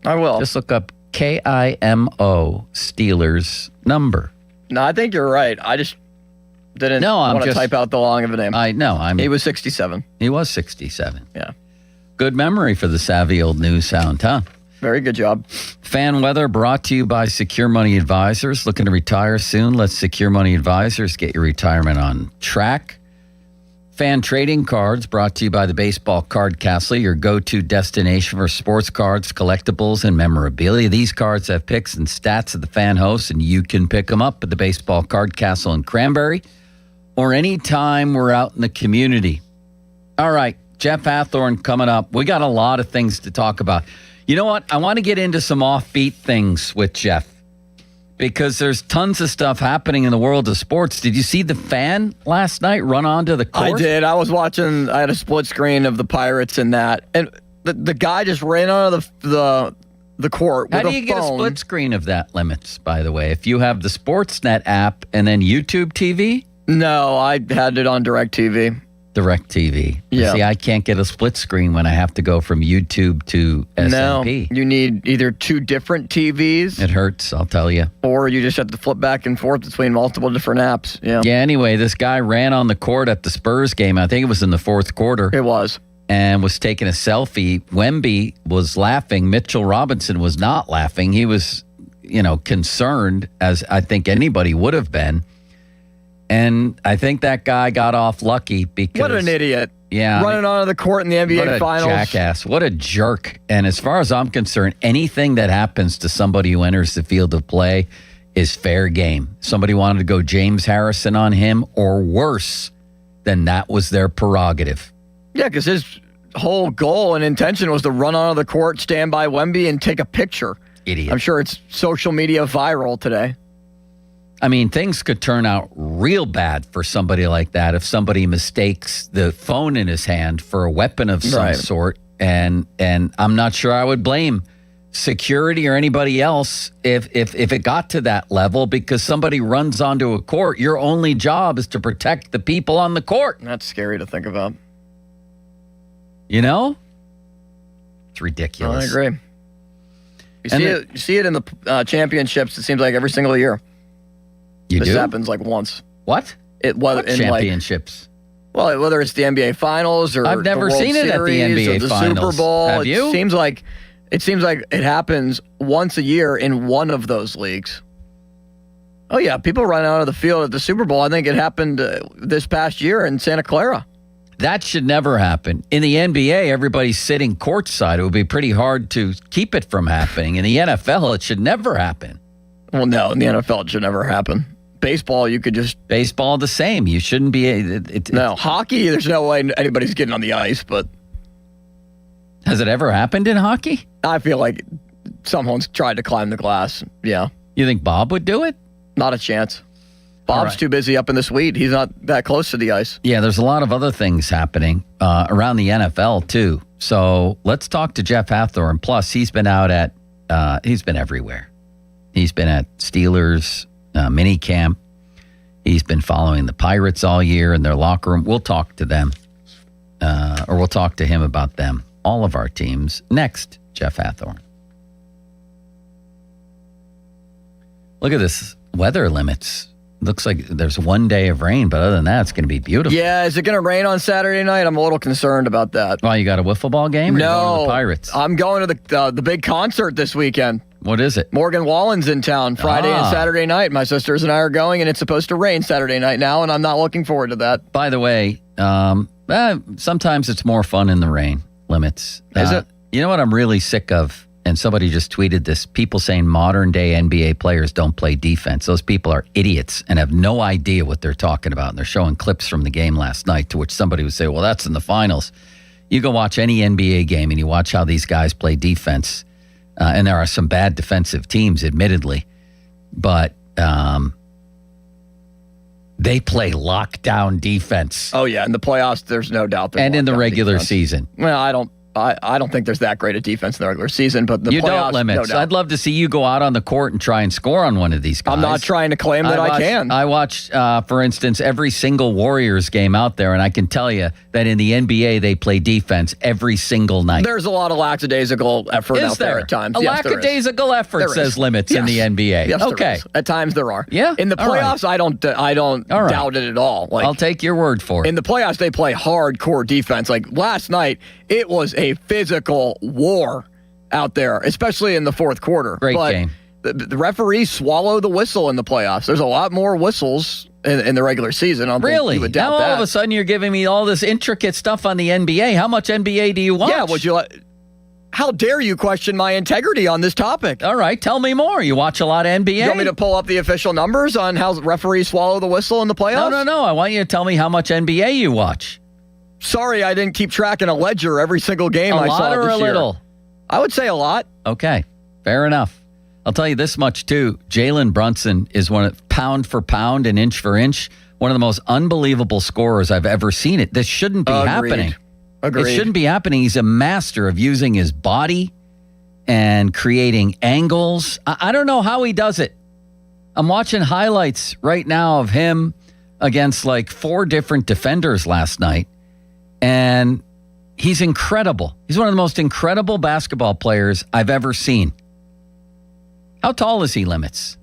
I will. Just look up KIMO Steelers number. No, I think you're right. I just didn't want to type out the long of a name. I know. He was 67. He was 67. Yeah. Good memory for the savvy old news hound, huh? Very good job. Fan weather brought to you by Secure Money Advisors. Looking to retire soon? Let Secure Money Advisors get your retirement on track. Fan trading cards brought to you by the Baseball Card Castle, your go-to destination for sports cards, collectibles, and memorabilia. These cards have picks and stats of the fan hosts, and you can pick them up at the Baseball Card Castle in Cranberry or anytime we're out in the community. All right, Jeff Hathorn coming up. We got a lot of things to talk about. You know what? I want to get into some offbeat things with Jeff because there's tons of stuff happening in the world of sports. Did you see the fan last night run onto the court? I did. I was watching. I had a split screen of the Pirates and that, and the guy just ran onto the court with a phone. How do you get a split screen of that, Limits, by the way? If you have the Sportsnet app and then YouTube TV? No, I had it on DirecTV. DirecTV. Yeah. See, I can't get a split screen when I have to go from YouTube to SMP. No, you need either two different TVs. It hurts, I'll tell you. Or you just have to flip back and forth between multiple different apps. Yeah. Yeah, anyway, this guy ran on the court at the Spurs game. I think it was in the fourth quarter. It was. And was taking a selfie. Wemby was laughing. Mitchell Robinson was not laughing. He was, concerned, as I think anybody would have been. And I think that guy got off lucky because... What an idiot. Yeah. Running onto the court in the NBA Finals. What a jackass. What a jerk. And as far as I'm concerned, anything that happens to somebody who enters the field of play is fair game. Somebody wanted to go James Harrison on him or worse, then that was their prerogative. Yeah, because his whole goal and intention was to run onto the court, stand by Wemby, and take a picture. Idiot. I'm sure it's social media viral today. I mean, things could turn out real bad for somebody like that if somebody mistakes the phone in his hand for a weapon of some sort. And I'm not sure I would blame security or anybody else if it got to that level, because somebody runs onto a court. Your only job is to protect the people on the court. That's scary to think about. It's ridiculous. I agree. You see it in the championships. It seems like every single year. This happens like once. What? Championships? Whether it's the NBA Finals or I've never the World seen it Series at the NBA or the Finals. Super Bowl. Have you? It seems like it happens once a year in one of those leagues. Oh yeah, people run out of the field at the Super Bowl. I think it happened this past year in Santa Clara. That should never happen. In the NBA, everybody's sitting courtside. It would be pretty hard to keep it from happening. In the NFL, it should never happen. Well, no, in the NFL, it should never happen. Baseball, you could just... Baseball, the same. You shouldn't be... No, hockey, there's no way anybody's getting on the ice, but... Has it ever happened in hockey? I feel like someone's tried to climb the glass, yeah. You think Bob would do it? Not a chance. Bob's too busy up in the suite. He's not that close to the ice. Yeah, there's a lot of other things happening around the NFL, too. So let's talk to Jeff Hathorn. Plus, he's been out at... he's been everywhere. He's been at Steelers... mini camp. He's been following the Pirates all year in their locker room. We'll talk to them, or we'll talk to him about them. All of our teams. Next, Jeff Hathorn. Look at this weather limits. Looks like there's one day of rain, but other than that, it's going to be beautiful. Yeah, is it going to rain on Saturday night? I'm a little concerned about that. Well, you got a wiffle ball game? Or no, you going to the Pirates. I'm going to the big concert this weekend. What is it? Morgan Wallen's in town Friday and Saturday night. My sisters and I are going, and it's supposed to rain Saturday night now, and I'm not looking forward to that. By the way, sometimes it's more fun in the rain. Limits. Is it? You know what I'm really sick of? And somebody just tweeted this. People saying modern day NBA players don't play defense. Those people are idiots and have no idea what they're talking about. And they're showing clips from the game last night, to which somebody would say, well, that's in the finals. You go watch any NBA game and you watch how these guys play defense. And there are some bad defensive teams, admittedly. But they play lockdown defense. Oh, yeah. In the playoffs, there's no doubt. And in the regular season. Well, I don't think there's that great a defense in the regular season, but the you playoffs, don't limit. no doubt. I'd love to see you go out on the court and try and score on one of these guys. I'm not trying to claim that I can. I watched, for instance, every single Warriors game out there, and I can tell you that in the NBA they play defense every single night. There's a lot of lackadaisical effort out there at times. A lackadaisical effort says Limits in the NBA. Yes, okay. there is. At times there are. Yeah. In the playoffs, I don't doubt it at all. Like, I'll take your word for it. In the playoffs, they play hardcore defense. Like last night, it was a physical war out there, especially in the fourth quarter. Great game. The referees swallow the whistle in the playoffs. There's a lot more whistles in the regular season. I don't think you would doubt now that. all of a sudden you're giving me all this intricate stuff on the NBA. How much NBA do you watch? Yeah, would you like... How dare you question my integrity on this topic? All right, tell me more. You watch a lot of NBA? You want me to pull up the official numbers on how referees swallow the whistle in the playoffs? No. I want you to tell me how much NBA you watch. Sorry, I didn't keep track in a ledger every single game I saw this year. A lot or a little? I would say a lot. Okay, fair enough. I'll tell you this much, too. Jalen Brunson is pound for pound and inch for inch, one of the most unbelievable scorers I've ever seen it. This shouldn't be happening. Agreed. It shouldn't be happening. He's a master of using his body and creating angles. I don't know how he does it. I'm watching highlights right now of him against like 4 different defenders last night, and he's incredible. He's one of the most incredible basketball players I've ever seen. How tall is he, Limits?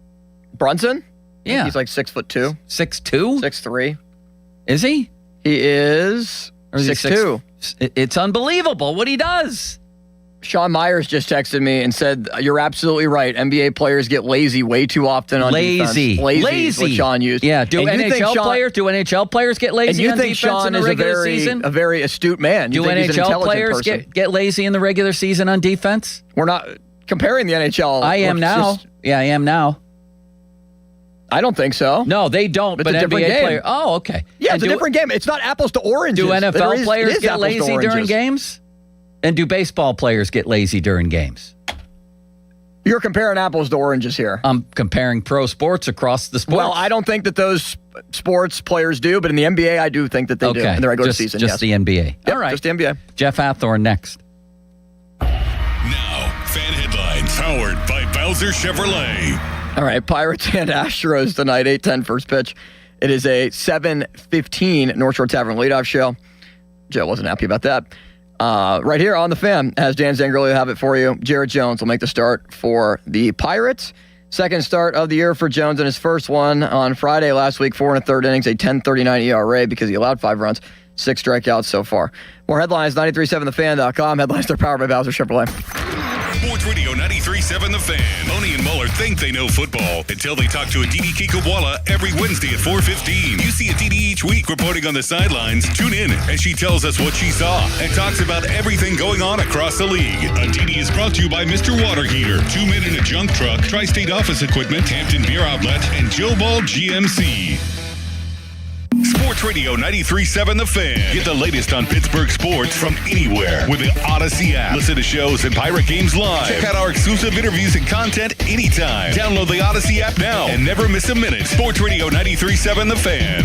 Brunson? Yeah. He's like 6'2". 6'2"? 6'3". Is he? He is 6'2". It's unbelievable what he does. Sean Myers just texted me and said, you're absolutely right. NBA players get lazy way too often on defense. Lazy is what Sean used. Yeah, do NHL players get lazy and you on think defense Sean in the is regular season? a very astute man. Do NHL players get lazy in the regular season on defense? We're not comparing the NHL. I am now. I am now. I don't think so. No, they don't. It's but a different NBA game. player. Oh, okay. Yeah, it's a different game. It's not apples to oranges. Do NFL players get lazy during games? games? And do baseball players get lazy during games? You're comparing apples to oranges here. I'm comparing pro sports across the sports. Well, I don't think that those sports players do, but in the NBA, I do think that they do in the regular season. Just the NBA. Yep, all right. Just the NBA. Jeff Hathorn next. Now, fan headlines powered by Bowser Chevrolet. All right, Pirates and Astros tonight, 8:10 first pitch. It is a 7:15 North Shore Tavern leadoff show. Joe wasn't happy about that. Right here on the Fan, as Dan Zangerli will have it for you. Jared Jones will make the start for the Pirates. Second start of the year for Jones, and his first one on Friday last week, 4 1/3 innings, a 10.39 ERA because he allowed 5 runs, 6 strikeouts so far. More headlines, 937thefan.com. Headlines are powered by Bowser Chevrolet. Sports Radio 93.7 The Fan. Loney and Muller think they know football until they talk to Aditi Kikawala every Wednesday at 4:15. You see Aditi each week reporting on the sidelines. Tune in as she tells us what she saw and talks about everything going on across the league. Aditi is brought to you by Mr. Water Heater, 2 Men in a Junk Truck, Tri-State Office Equipment, Hampton Beer Outlet, and Joe Ball GMC. Sports Radio 93.7 The Fan. Get the latest on Pittsburgh sports from anywhere with the Odyssey app. Listen to shows and Pirate Games live. Check out our exclusive interviews and content anytime. Download the Odyssey app now and never miss a minute. Sports Radio 93.7 The Fan.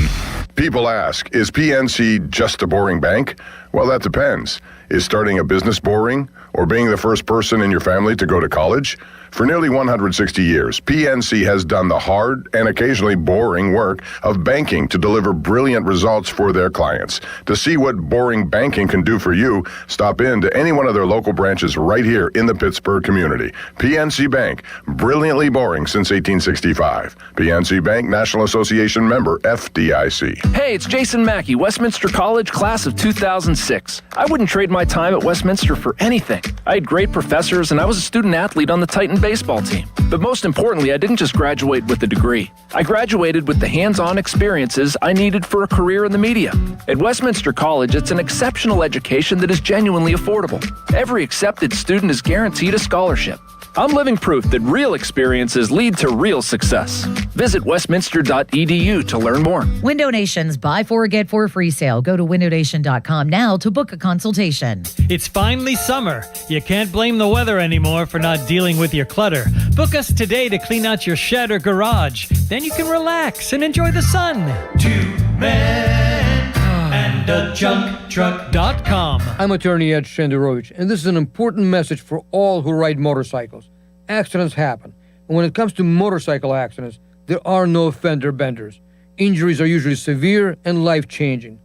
People ask, is PNC just a boring bank? Well, that depends. Is starting a business boring? Or being the first person in your family to go to college? For nearly 160 years, PNC has done the hard and occasionally boring work of banking to deliver brilliant results for their clients. To see what boring banking can do for you, stop in to any one of their local branches right here in the Pittsburgh community. PNC Bank, brilliantly boring since 1865. PNC Bank, National Association member, FDIC. Hey, it's Jason Mackey, Westminster College, class of 2006. I wouldn't trade my time at Westminster for anything. I had great professors, and I was a student athlete on the Titan baseball team. But most importantly, I didn't just graduate with a degree. I graduated with the hands-on experiences I needed for a career in the media. At Westminster College, it's an exceptional education that is genuinely affordable. Every accepted student is guaranteed a scholarship. I'm living proof that real experiences lead to real success. Visit westminster.edu to learn more. Window Nation's Buy 4 Get 4 free sale. Go to windownation.com now to book a consultation. It's finally summer. You can't blame the weather anymore for not dealing with your clutter. Book us today to clean out your shed or garage. Then you can relax and enjoy the sun. 2 men and a junk truck.com. I'm attorney Ed Shenderovich, and this is an important message for all who ride motorcycles. Accidents happen, and when it comes to motorcycle accidents, there are no fender benders. Injuries are usually severe and life-changing.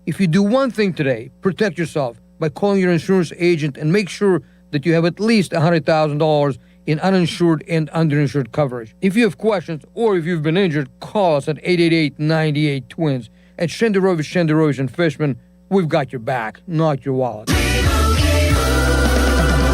If you do one thing today, protect yourself by calling your insurance agent and make sure that you have at least $100,000 in uninsured and underinsured coverage. If you have questions or if you've been injured, call us at 888-98-TWINS. At Shenderovich and Fishman, we've got your back, not your wallet.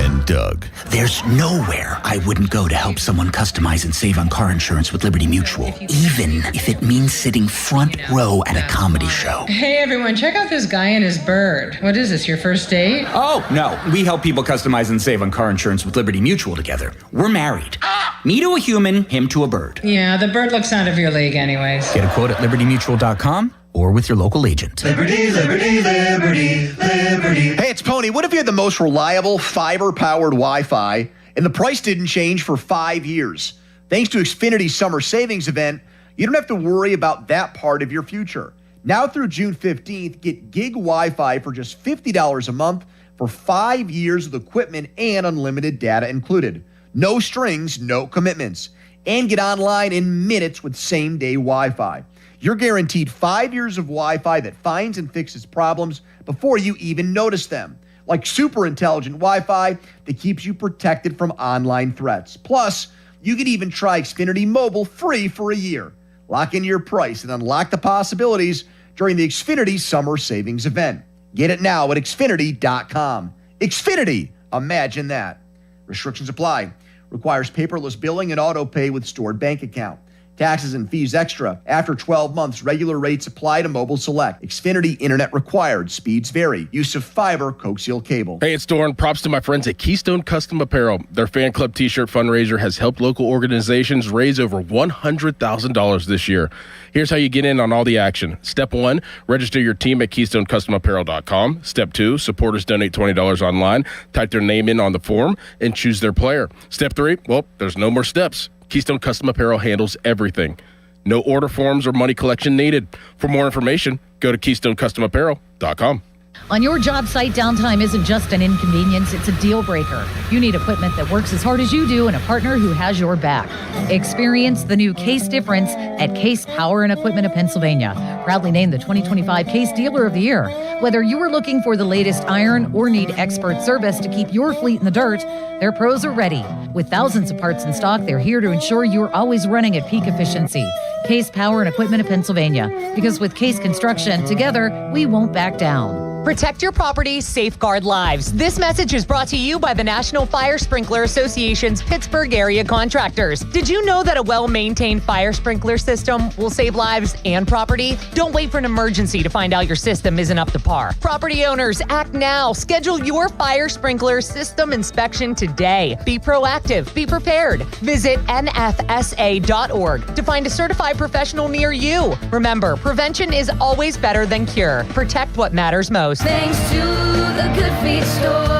And Doug. There's nowhere I wouldn't go to help someone customize and save on car insurance with Liberty Mutual, even if it means sitting front row at a comedy show. Hey everyone, check out this guy and his bird. What is this, your first date? Oh, no. We help people customize and save on car insurance with Liberty Mutual together. We're married. Me to a human, him to a bird. Yeah, the bird looks out of your league anyways. Get a quote at libertymutual.com or with your local agent. Liberty, liberty, liberty, liberty. Hey, it's Pony. What if you had the most reliable fiber-powered Wi-Fi And the price didn't change for 5 years. Thanks to Xfinity's summer savings event, you don't have to worry about that part of your future. Now through June 15th, get gig Wi-Fi for just $50 a month for 5 years with equipment and unlimited data included. No strings, no commitments. And get online in minutes with same-day Wi-Fi. You're guaranteed 5 years of Wi-Fi that finds and fixes problems before you even notice them. Like super intelligent Wi-Fi that keeps you protected from online threats. Plus, you can even try Xfinity Mobile free for a year. Lock in your price and unlock the possibilities during the Xfinity Summer Savings Event. Get it now at Xfinity.com. Xfinity, imagine that. Restrictions apply. Requires paperless billing and auto pay with stored bank account. Taxes and fees extra. After 12 months, regular rates apply to Mobile Select. Xfinity Internet required. Speeds vary. Use of fiber coaxial cable. Hey, it's Doran. Props to my friends at Keystone Custom Apparel. Their fan club t-shirt fundraiser has helped local organizations raise over $100,000 this year. Here's how you get in on all the action. Step 1, register your team at KeystoneCustomApparel.com. Step 2, supporters donate $20 online. Type their name in on the form and choose their player. Step 3, well, there's no more steps. Keystone Custom Apparel handles everything. No order forms or money collection needed. For more information, go to KeystoneCustomApparel.com. On your job site, downtime isn't just an inconvenience, it's a deal breaker. You need equipment that works as hard as you do and a partner who has your back. Experience the new Case difference at Case Power and Equipment of Pennsylvania. Proudly named the 2025 Case Dealer of the Year. Whether you are looking for the latest iron or need expert service to keep your fleet in the dirt, their pros are ready. With thousands of parts in stock, they're here to ensure you're always running at peak efficiency. Case Power and Equipment of Pennsylvania. Because with Case Construction, together, we won't back down. Protect your property, safeguard lives. This message is brought to you by the National Fire Sprinkler Association's Pittsburgh area contractors. Did you know that a well-maintained fire sprinkler system will save lives and property? Don't wait for an emergency to find out your system isn't up to par. Property owners, act now. Schedule your fire sprinkler system inspection today. Be proactive. Be prepared. Visit nfsa.org to find a certified professional near you. Remember, prevention is always better than cure. Protect what matters most. Thanks to the Good Feet store.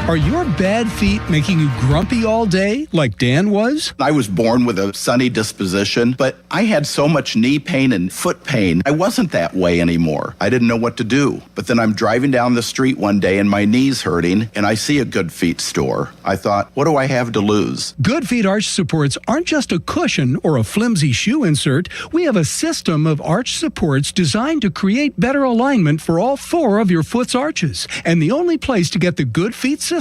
Are your bad feet making you grumpy all day like Dan was? I was born with a sunny disposition, but I had so much knee pain and foot pain. I wasn't that way anymore. I didn't know what to do. But then I'm driving down the street one day and my knee's hurting and I see a Good Feet store. I thought, what do I have to lose? Good Feet arch supports aren't just a cushion or a flimsy shoe insert. We have a system of arch supports designed to create better alignment for all 4 of your foot's arches. And the only place to get the Good Feet system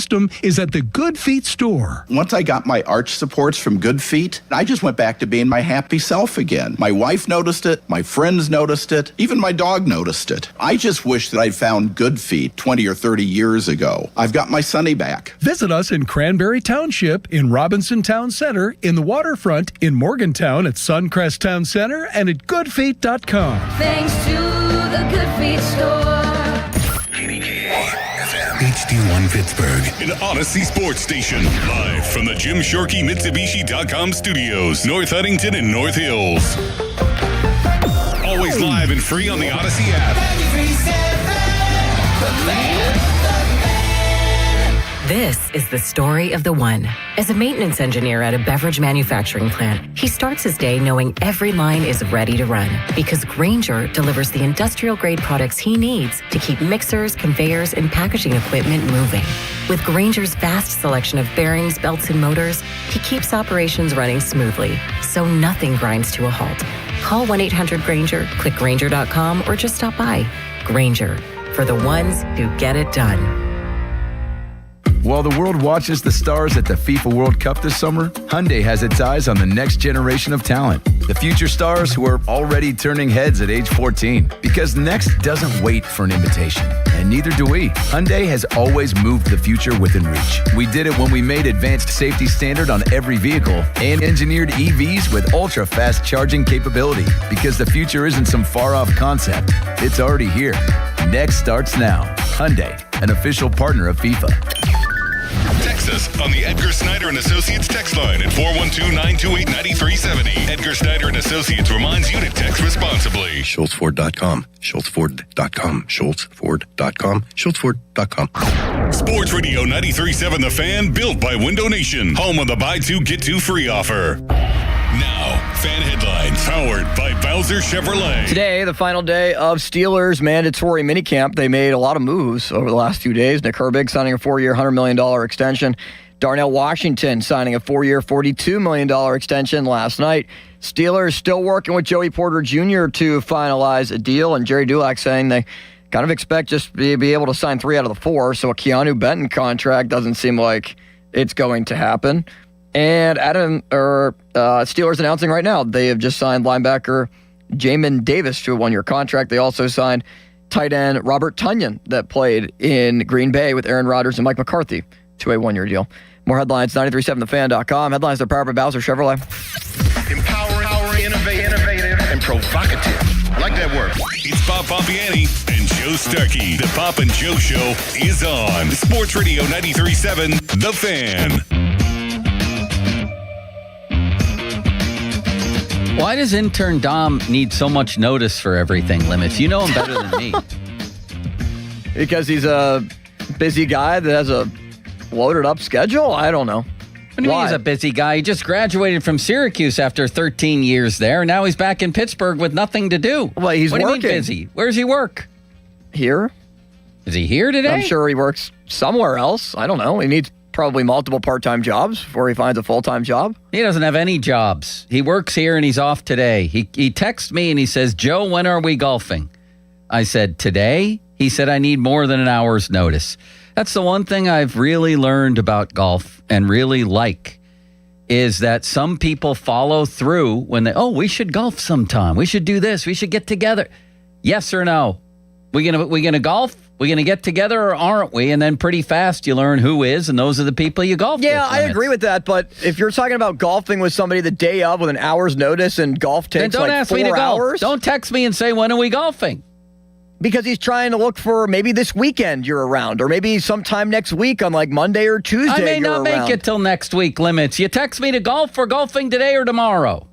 is at the Good Feet store. Once I got my arch supports from Good Feet, I just went back to being my happy self again. My wife noticed it, my friends noticed it, even my dog noticed it. I just wish that I'd found Good Feet 20 or 30 years ago. I've got my Sonny back. Visit us in Cranberry Township, in Robinson Town Center, in the Waterfront, in Morgantown at Suncrest Town Center, and at goodfeet.com. Thanks to the Good Feet store. HD1 Pittsburgh, an Odyssey sports station. Live from the Jim Shorkey Mitsubishi.com studios, North Huntington and North Hills. Always live and free on the Odyssey app. This is the story of the one. As a maintenance engineer at a beverage manufacturing plant, he starts his day knowing every line is ready to run because Grainger delivers the industrial-grade products he needs to keep mixers, conveyors, and packaging equipment moving. With Grainger's vast selection of bearings, belts, and motors, he keeps operations running smoothly, so nothing grinds to a halt. Call 1-800-GRAINGER, click Grainger.com, or just stop by. Grainger, for the ones who get it done. While the world watches the stars at the FIFA World Cup this summer, Hyundai has its eyes on the next generation of talent. The future stars who are already turning heads at age 14. Because next doesn't wait for an invitation. And neither do we. Hyundai has always moved the future within reach. We did it when we made advanced safety standard on every vehicle and engineered EVs with ultra-fast charging capability. Because the future isn't some far-off concept. It's already here. Next starts now. Hyundai, an official partner of FIFA. Text Text us on the Edgar Snyder and Associates text line at 412-928-9370. Edgar Snyder and Associates reminds you to text responsibly. SchultzFord.com. SchultzFord.com. SchultzFord.com. SchultzFord.com. Sports Radio 93.7 The Fan, built by Window Nation. Home of the buy two, get two free offer. Now, fan headlines powered by Bowser Chevrolet. Today, the final day of Steelers mandatory minicamp. They made a lot of moves over the last few days. Nick Herbig signing a 4-year, $100 million extension. Darnell Washington signing a 4-year, $42 million extension last night. Steelers still working with Joey Porter Jr. to finalize a deal, and Jerry Dulac saying they kind of expect just to be able to sign 3 out of the 4, so a Keanu Benton contract doesn't seem like it's going to happen. And Steelers announcing right now they have just signed linebacker Jamin Davis to a 1-year contract. They also signed tight end Robert Tonyan that played in Green Bay with Aaron Rodgers and Mike McCarthy to a 1-year deal. More headlines, 937thefan.com. Headlines are powered by Bowser Chevrolet. Empowering, innovative, and provocative. I like that word. It's Bob Pompiani and Joe Starkey. The Pop and Joe Show is on Sports Radio 93.7 The Fan. Why does intern Dom need so much notice for everything, Limits? You know him better than me. Because he's a busy guy that has a loaded up schedule? I don't know. What do you mean he's a busy guy? He just graduated from Syracuse after 13 years there. Now he's back in Pittsburgh with nothing to do. Well, he's what working. Do you mean busy? Where does he work? Here. Is he here today? I'm sure he works somewhere else. I don't know. He needs probably multiple part-time jobs before he finds a full-time job. He doesn't have any jobs. He works here and he's off today. He texts me and he says, Joe, when are we golfing? I said, today? He said, I need more than an hour's notice. That's the one thing I've really learned about golf and really like is that some people follow through when we should golf sometime. We should do this. We should get together. Yes or no? We gonna golf? We going to get together or aren't we? And then pretty fast you learn who is, and those are the people you golf with. Yeah, I agree with that. But if you're talking about golfing with somebody the day of with an hour's notice and golf takes then don't like ask 4 me to hours. Golf. Don't text me and say, when are we golfing? Because he's trying to look for maybe this weekend you're around, or maybe sometime next week on like Monday or Tuesday. I may not around. make it till next week, Limits. You text me to golf for golfing today or tomorrow.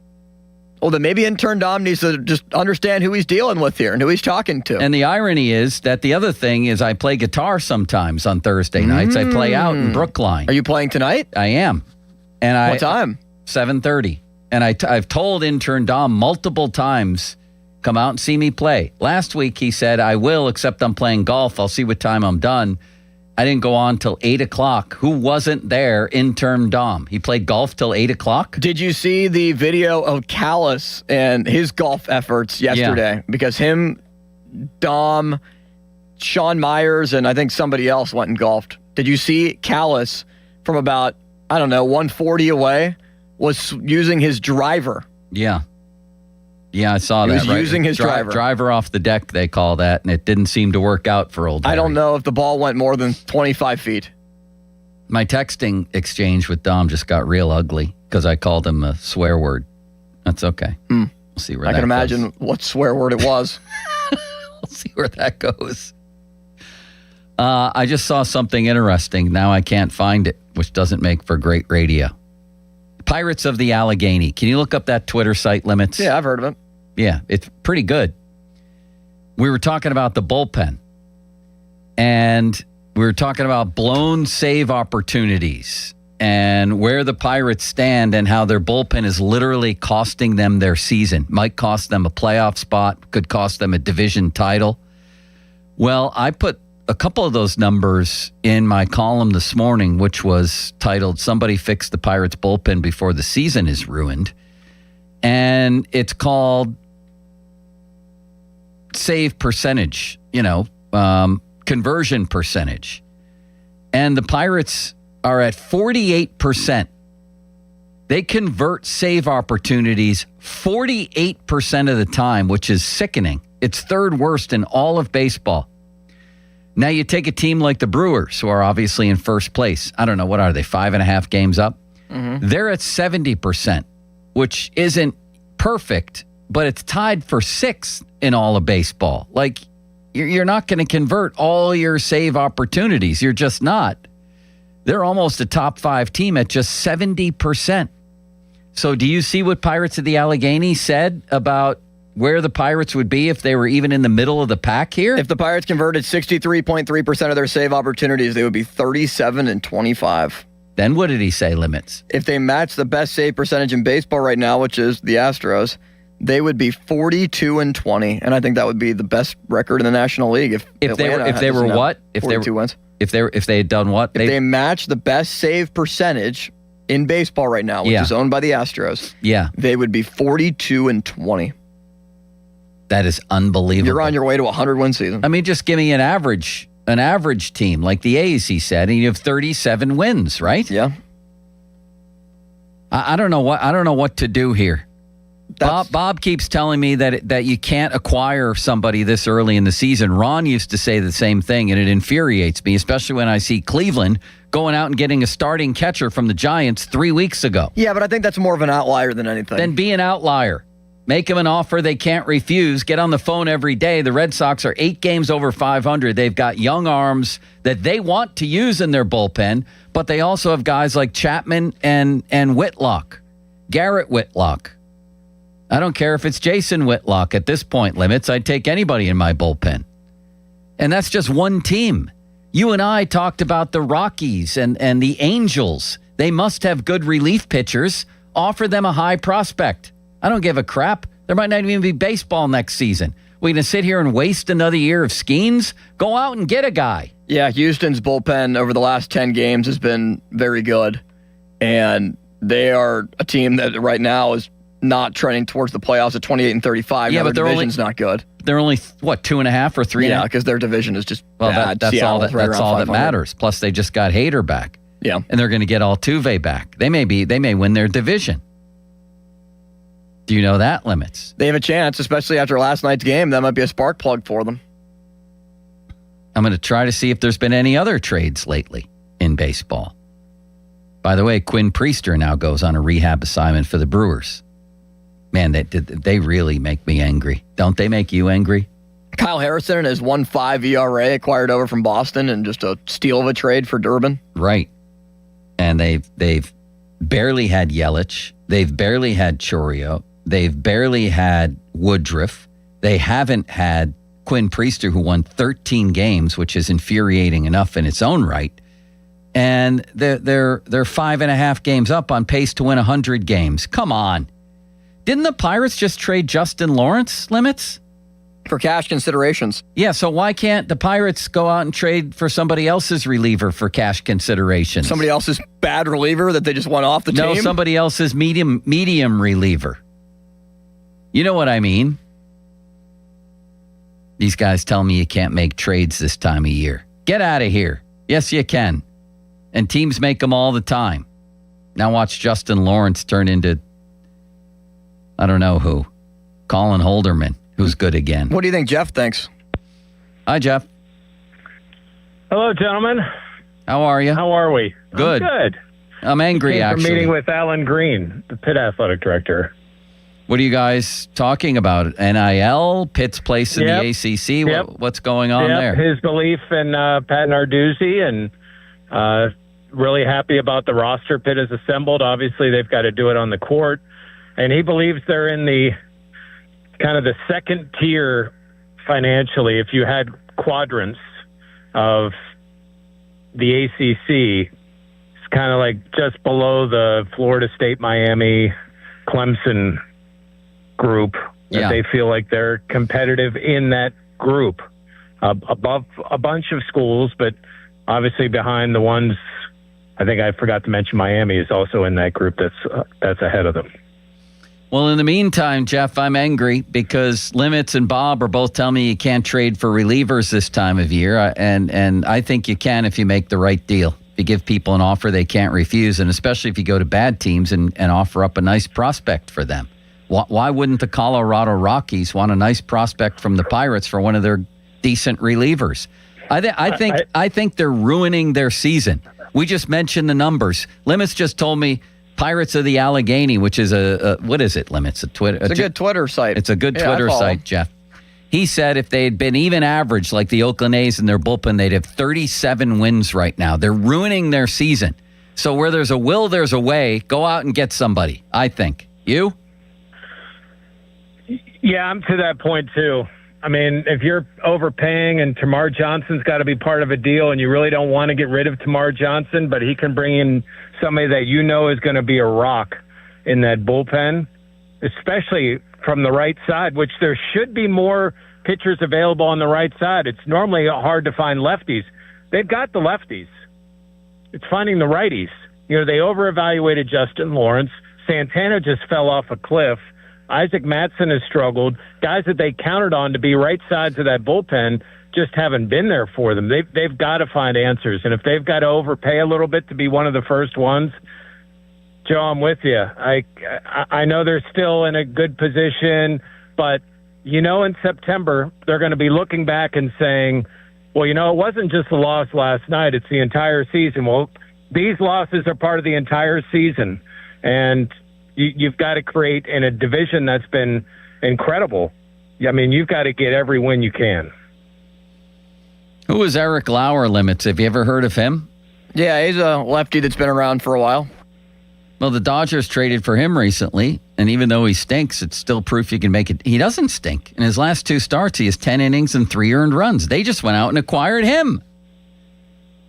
Well, then maybe intern Dom needs to just understand who he's dealing with here and who he's talking to. And the irony is that the other thing is I play guitar sometimes on Thursday nights. I play out in Brookline. Are you playing tonight? I am. And what time? 7:30. And I've told intern Dom multiple times, come out and see me play. Last week he said, I will, except I'm playing golf. I'll see what time I'm done. I didn't go on till 8 o'clock. Who wasn't there? Intern Dom. He played golf till 8 o'clock. Did you see the video of Callis and his golf efforts yesterday? Yeah. Because him, Dom, Sean Myers, and I think somebody else went and golfed. Did you see Callis from about, 140 away was using his driver? Yeah. Yeah, I saw that. He was using his driver. Driver off the deck, they call that, and it didn't seem to work out for old Harry. I don't know if the ball went more than 25 feet. My texting exchange with Dom just got real ugly because I called him a swear word. That's okay. We'll see where that goes. I can imagine what swear word it was. We'll see where that goes. I just saw something interesting. Now I can't find it, which doesn't make for great radio. Pirates of the Allegheny. Can you look up that Twitter site, Limits? Yeah, I've heard of it. Yeah, it's pretty good. We were talking about the bullpen, and we were talking about blown save opportunities and where the Pirates stand and how their bullpen is literally costing them their season. Might cost them a playoff spot, could cost them a division title. Well, I put a couple of those numbers in my column this morning, which was titled, Somebody Fix the Pirates Bullpen Before the Season is Ruined. And it's called save percentage, conversion percentage. And the Pirates are at 48%. They convert save opportunities 48% of the time, which is sickening. It's third worst in all of baseball. Now you take a team like the Brewers, who are obviously in first place. I don't know, what are they, 5.5 games up? Mm-hmm. They're at 70%, which isn't perfect, but it's tied for 6th in all of baseball. Like, you're not going to convert all your save opportunities. You're just not. They're almost a top 5 team at just 70%. So do you see what Pirates of the Allegheny said about where the Pirates would be if they were even in the middle of the pack here? If the Pirates converted 63.3% of their save opportunities, they would be 37-25. Then what did he say, Limits? If they match the best save percentage in baseball right now, which is the Astros, they would be 42-20, and I think that would be the best record in the National League. If they were what? If 42 wins. If they had done what? If they match the best save percentage in baseball right now, which is owned by the Astros, they would be 42-20. That is unbelievable. You're on your way to a 100-win season. I mean, just give me an average team like the A's, he said, and you have 37 wins, right? Yeah. I don't know what to do here. Bob keeps telling me that you can't acquire somebody this early in the season. Ron used to say the same thing, and it infuriates me, especially when I see Cleveland going out and getting a starting catcher from the Giants 3 weeks ago. Yeah, but I think that's more of an outlier than anything. Then be an outlier. Make them an offer they can't refuse. Get on the phone every day. The Red Sox are 8 games over 500. They've got young arms that they want to use in their bullpen, but they also have guys like Chapman and Whitlock, Garrett Whitlock. I don't care if it's Jason Whitlock at this point, Limits. I'd take anybody in my bullpen. And that's just one team. You and I talked about the Rockies and the Angels. They must have good relief pitchers. Offer them a high prospect. I don't give a crap. There might not even be baseball next season. We're going to sit here and waste another year of Skeens? Go out and get a guy. Yeah, Houston's bullpen over the last 10 games has been very good. And they are a team that right now is not trending towards the playoffs at 28-35. Yeah, now but their division's not good. They're only, 2.5 or 3? Yeah, because their division is just bad. That's all that Seattle's matters. Plus, they just got Hader back. Yeah. And they're going to get Altuve back. They may win their division. Do you know that, Limits? They have a chance, especially after last night's game. That might be a spark plug for them. I'm going to try to see if there's been any other trades lately in baseball. By the way, Quinn Priester now goes on a rehab assignment for the Brewers. Man, they really make me angry. Don't they make you angry? Kyle Harrison and his 1.5 ERA acquired over from Boston and just a steal of a trade for Durbin. Right. And they've barely had Yelich. They've barely had Chourio. They've barely had Woodruff. They haven't had Quinn Priester, who won 13 games, which is infuriating enough in its own right. And they're 5.5 games up on pace to win 100 games. Come on. Didn't the Pirates just trade Justin Lawrence, Limits? For cash considerations. Yeah, so why can't the Pirates go out and trade for somebody else's reliever for cash considerations? Somebody else's bad reliever that they just want off the team? No, somebody else's medium reliever. You know what I mean? These guys tell me you can't make trades this time of year. Get out of here. Yes, you can. And teams make them all the time. Now watch Justin Lawrence turn into, I don't know who, Colin Holderman, who's good again. What do you think Jeff thinks? Hi, Jeff. Hello, gentlemen. How are you? How are we? Good. I'm good. I'm angry, Came from actually. meeting with Alan Green, the Pitt athletic director. What are you guys talking about? NIL, Pitt's place in the ACC? What's going on there? His belief in Pat Narduzzi, and really happy about the roster Pitt has assembled. Obviously, they've got to do it on the court. And he believes they're in the kind of the second tier financially. If you had quadrants of the ACC, it's kind of like just below the Florida State, Miami, Clemson group, that they feel like they're competitive in that group, above a bunch of schools, but obviously behind the ones. I think I forgot to mention Miami is also in that group that's ahead of them. Well, in the meantime, Jeff, I'm angry because Limits and Bob are both telling me you can't trade for relievers this time of year, and I think you can if you make the right deal. If you give people an offer they can't refuse, and especially if you go to bad teams and offer up a nice prospect for them. Why wouldn't the Colorado Rockies want a nice prospect from the Pirates for one of their decent relievers? I think they're ruining their season. We just mentioned the numbers. Limits just told me Pirates of the Allegheny, which is what is it, Limits? It's a good Twitter site. It's a good Twitter site, Jeff. He said if they had been even average like the Oakland A's in their bullpen, they'd have 37 wins right now. They're ruining their season. So where there's a will, there's a way. Go out and get somebody, I think. You? Yeah, I'm to that point, too. I mean, if you're overpaying and Tamar Johnson's got to be part of a deal and you really don't want to get rid of Tamar Johnson, but he can bring in somebody that you know is going to be a rock in that bullpen, especially from the right side, which there should be more pitchers available on the right side. It's normally hard to find lefties. They've got the lefties. It's finding the righties. You know, they over-evaluated Justin Lawrence. Santana just fell off a cliff. Isaac Mattson has struggled. Guys that they counted on to be right sides of that bullpen just haven't been there for them. They've got to find answers. And if they've got to overpay a little bit to be one of the first ones, Joe, I'm with you. I know they're still in a good position, but, you know, in September, they're going to be looking back and saying, well, you know, it wasn't just the loss last night. It's the entire season. Well, these losses are part of the entire season. And you've got to create in a division that's been incredible. I mean, you've got to get every win you can. Who is Eric Lauer Limits? Have you ever heard of him? Yeah, he's a lefty that's been around for a while. Well, the Dodgers traded for him recently, and even though he stinks, it's still proof you can make it. He doesn't stink. In his last 2 starts, he has 10 innings and 3 earned runs. They just went out and acquired him.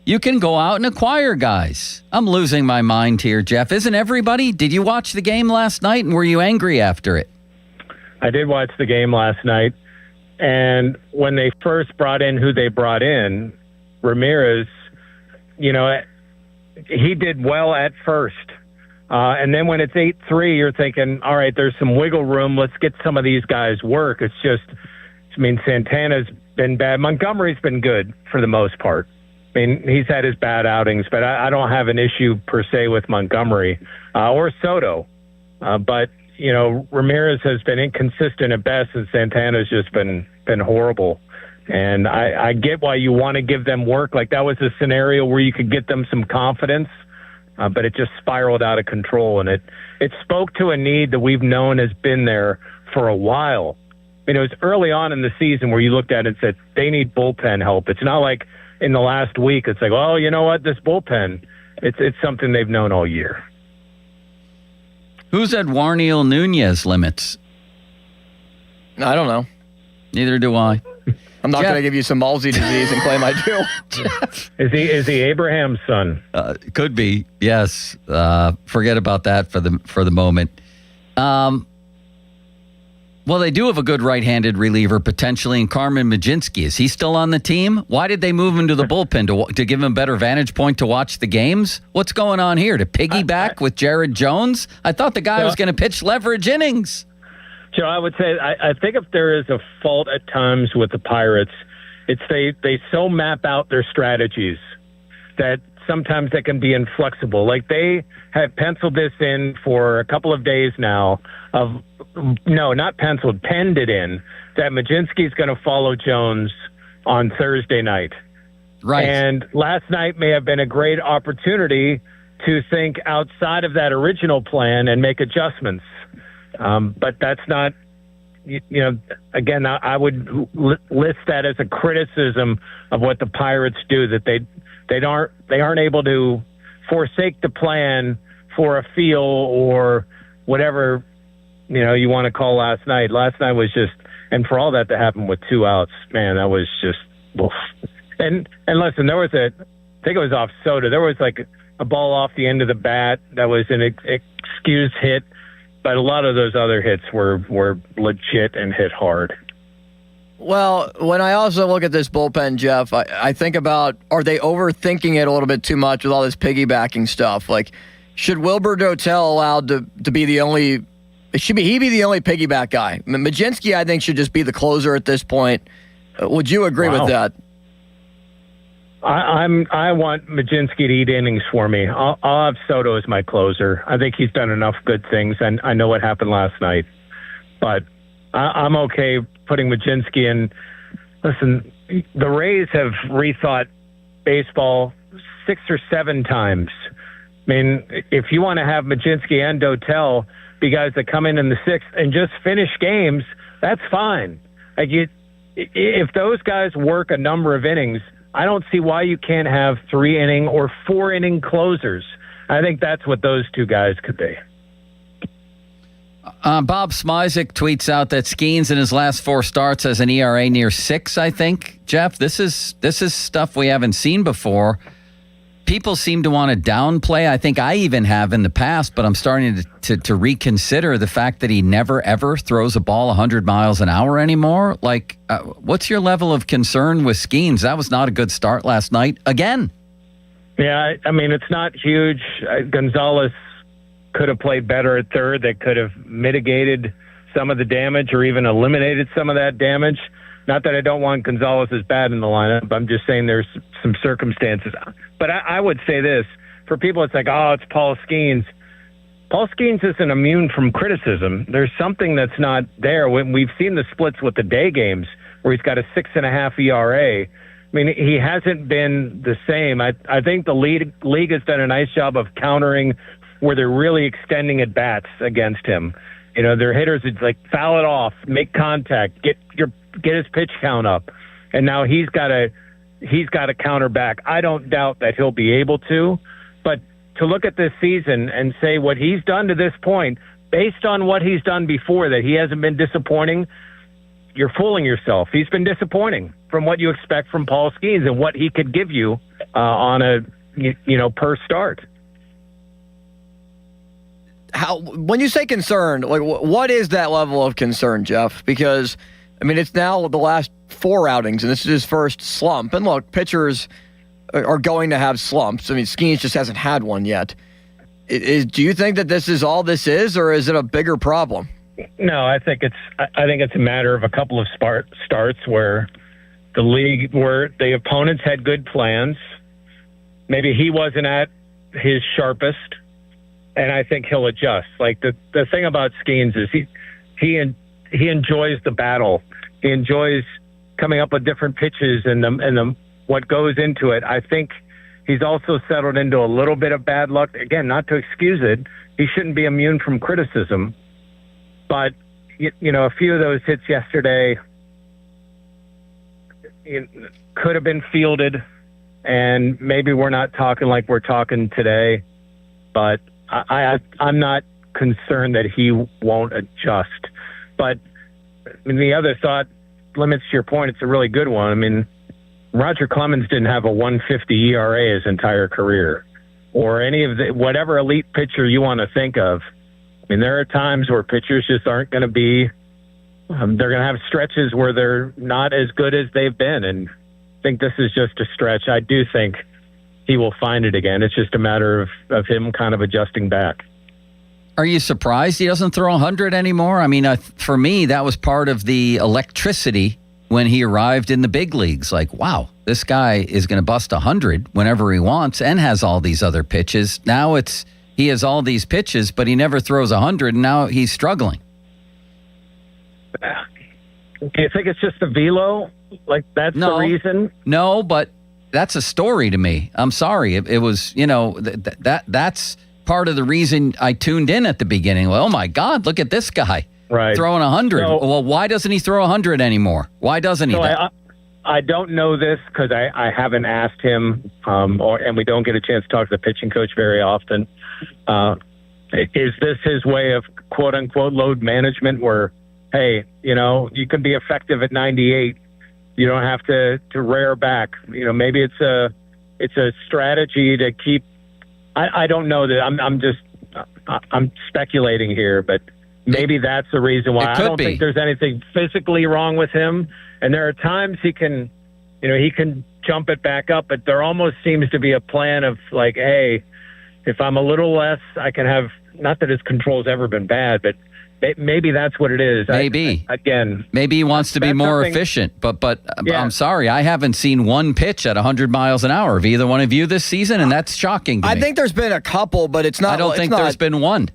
You can go out and acquire guys. I'm losing my mind here, Jeff. Isn't everybody? Did you watch the game last night, and were you angry after it? I did watch the game last night, and when they first brought in who they brought in, Ramirez, you know, he did well at first. And then when it's 8-3, you're thinking, all right, there's some wiggle room. Let's get some of these guys work. It's just, I mean, Santana's been bad. Montgomery's been good for the most part. I mean, he's had his bad outings, but I don't have an issue per se with Montgomery or Soto. But, you know, Ramirez has been inconsistent at best, and Santana's just been horrible. And I get why you want to give them work. Like, that was a scenario where you could get them some confidence. But it just spiraled out of control, and it spoke to a need that we've known has been there for a while. I mean, it was early on in the season where you looked at it and said, they need bullpen help. It's not like in the last week, it's like, oh, you know what, this bullpen, it's something they've known all year. Who's Eduardo Nunez Limits? I don't know. Neither do I. I'm not going to give you some Malsey disease and claim I do. Jeff. Is he Abraham's son? Could be. Yes. Forget about that for the moment. Well, they do have a good right-handed reliever potentially in Carmen Mlodzinski. Is he still on the team? Why did they move him to the bullpen to give him a better vantage point to watch the games? What's going on here? To piggyback with Jared Jones? I thought the guy was going to pitch leverage innings. Joe, I would say I think if there is a fault at times with the Pirates, it's they so map out their strategies that sometimes they can be inflexible. Like, they have penciled this in for a couple of days now penned it in that Mlodzinski's going to follow Jones on Thursday night. Right. And last night may have been a great opportunity to think outside of that original plan and make adjustments. But that's not, you know, again, I would list that as a criticism of what the Pirates do, that they aren't able to forsake the plan for a feel or whatever, you know, you want to call last night. Last night was just, and for all that to happen with 2 outs, man, that was just, oof. And listen, there was I think it was off Soto. There was like a ball off the end of the bat that was an excused hit. But a lot of those other hits were legit and hit hard. Well, when I also look at this bullpen, Jeff, I think about, are they overthinking it a little bit too much with all this piggybacking stuff? Like, should Wilber Dotel allowed to be the only, he be the only piggyback guy? Mlodzinski, I think, should just be the closer at this point. Would you agree with that? I want Mlodzinski to eat innings for me. I'll have Soto as my closer. I think he's done enough good things, and I know what happened last night. But I'm okay putting Mlodzinski in. Listen, the Rays have rethought baseball 6 or 7 times. I mean, if you want to have Mlodzinski and Dotel be guys that come in the 6th and just finish games, that's fine. Like, if those guys work a number of innings, I don't see why you can't have 3-inning or 4-inning closers. I think that's what those two guys could be. Bob Smizik tweets out that Skeens in his last 4 starts has an ERA near 6, I think. Jeff, this is stuff we haven't seen before. People seem to want to downplay. I think I even have in the past, but I'm starting to reconsider the fact that he never, ever throws a ball 100 miles an hour anymore. Like, what's your level of concern with Skeens? That was not a good start last night again. Yeah, I mean, it's not huge. Gonzalez could have played better at third. That could have mitigated some of the damage or even eliminated some of that damage. Not that I don't want Gonzalez as bad in the lineup. I'm just saying there's some circumstances. But I would say this. For people, it's like, oh, it's Paul Skeens. Paul Skeens isn't immune from criticism. There's something that's not there. When we've seen the splits with the day games where he's got a 6.5 ERA. I mean, he hasn't been the same. I think the league has done a nice job of countering where they're really extending at bats against him. You know, their hitters would like foul it off, make contact, get his pitch count up, and now he's got to counter back. I don't doubt that he'll be able to, but to look at this season and say what he's done to this point, based on what he's done before, that he hasn't been disappointing, you're fooling yourself. He's been disappointing from what you expect from Paul Skeens and what he could give you on a per start. When you say concerned, like what is that level of concern, Jeff? Because I mean, it's now the last 4 outings, and this is his first slump. And look, pitchers are going to have slumps. I mean, Skeens just hasn't had one yet. Do you think that this is all this is, or is it a bigger problem? No, I think it's a matter of a couple of starts where the opponents had good plans. Maybe he wasn't at his sharpest. And I think he'll adjust. Like the thing about Skeens is he enjoys the battle. He enjoys coming up with different pitches and what goes into it. I think he's also settled into a little bit of bad luck. Again, not to excuse it. He shouldn't be immune from criticism. But a few of those hits yesterday could have been fielded, and maybe we're not talking like we're talking today, but I'm not concerned that he won't adjust. But the other thought, limits to your point, it's a really good one. I mean, Roger Clemens didn't have a 150 ERA his entire career, or any of whatever elite pitcher you want to think of. I mean, there are times where pitchers just aren't going to be, they're going to have stretches where they're not as good as they've been. And I think this is just a stretch. I do think he will find it again. It's just a matter of him kind of adjusting back. Are you surprised he doesn't throw 100 anymore? I mean, for me, that was part of the electricity when he arrived in the big leagues. Like, wow, this guy is going to bust 100 whenever he wants and has all these other pitches. Now he has all these pitches, but he never throws 100, and now he's struggling. Do you think it's just the velo? Like, that's the reason? No, but that's a story to me. I'm sorry. It was, that's part of the reason I tuned in at the beginning. Well, oh my God, look at this guy throwing 100. Well, why doesn't he throw 100 anymore? Why doesn't he? I don't know this because I haven't asked him, and we don't get a chance to talk to the pitching coach very often. Is this his way of quote unquote load management where, hey, you can be effective at 98. You don't have to rear back. Maybe it's a strategy to keep. I don't know that. I'm speculating here, but maybe that's the reason why. I don't think there's anything physically wrong with him. And there are times he can jump it back up, but there almost seems to be a plan of like, hey, if I'm a little less, I can have. Not that his control's ever been bad, but maybe that's what it is. Maybe. Again. Maybe he wants to be more efficient, but yeah. I'm sorry. I haven't seen one pitch at 100 miles an hour of either one of you this season, and that's shocking to me. I think there's been a couple, but it's not. I don't think there's been one.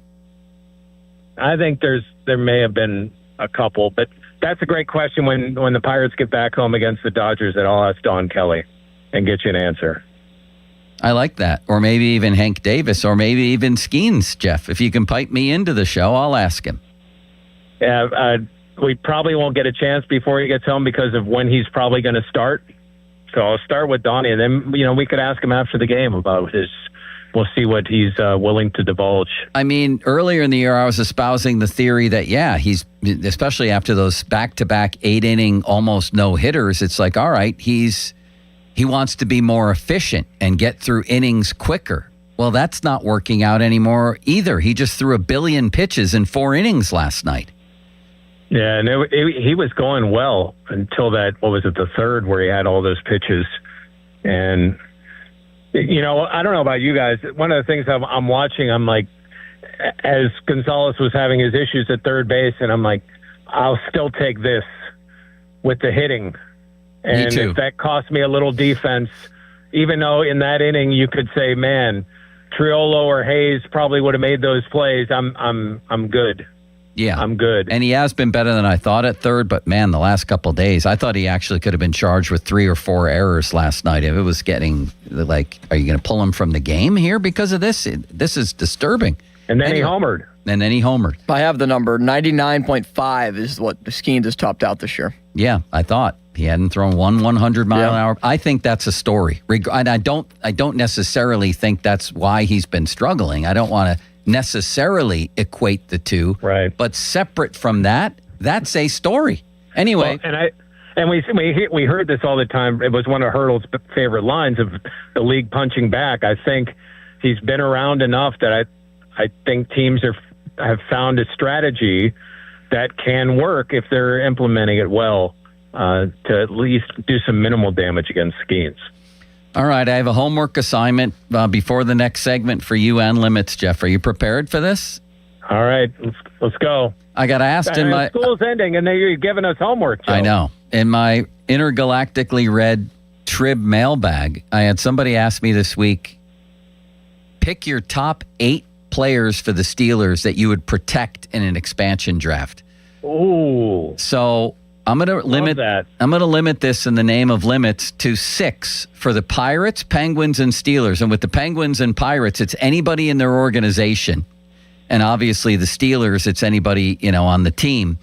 I think there may have been a couple, but that's a great question. When the Pirates get back home against the Dodgers, that I'll ask Don Kelly and get you an answer. I like that. Or maybe even Hank Davis, or maybe even Skeens, Jeff. If you can pipe me into the show, I'll ask him. Yeah, we probably won't get a chance before he gets home because of when he's probably going to start. So I'll start with Donnie, and then we could ask him after the game about his. We'll see what he's willing to divulge. I mean, earlier in the year, I was espousing the theory that, he's, especially after those back-to-back 8-inning, almost no-hitters, it's like, all right, he wants to be more efficient and get through innings quicker. Well, that's not working out anymore either. He just threw 1 billion pitches in 4 innings last night. Yeah, and he was going well until that, the third, where he had all those pitches. And... I don't know about you guys. One of the things I'm watching, I'm like, as Gonzalez was having his issues at third base, and I'm like, I'll still take this with the hitting. And if that cost me a little defense, even though in that inning you could say, man, Triolo or Hayes probably would have made those plays, I'm good. Yeah. I'm good. And he has been better than I thought at third, but man, the last couple of days, I thought he actually could have been charged with 3 or 4 errors last night. If it was getting, like, are you going to pull him from the game here because of this? This is disturbing. And then he homered. I have the number. 99.5 is what Skeens has topped out this year. Yeah, I thought. He hadn't thrown 100 mile an hour. I think that's a story. And I don't necessarily think that's why he's been struggling. I don't want to necessarily equate the two, right? But separate from that, that's a story. Anyway, well, we heard this all the time. It was one of Hurdle's favorite lines of the league punching back. I think he's been around enough that I think teams have found a strategy that can work if they're implementing it well to at least do some minimal damage against Skeens. All right, I have a homework assignment before the next segment for you and Limits, Jeff. Are you prepared for this? All right, let's go. I got asked in my... School's ending, and you're giving us homework, Joe. I know. In my intergalactically read Trib mailbag, I had somebody ask me this week, pick your top 8 players for the Steelers that you would protect in an expansion draft. Ooh. So... I'm going to limit this in the name of limits to 6 for the Pirates, Penguins, and Steelers. And with the Penguins and Pirates, it's anybody in their organization. And obviously the Steelers, it's anybody, on the team.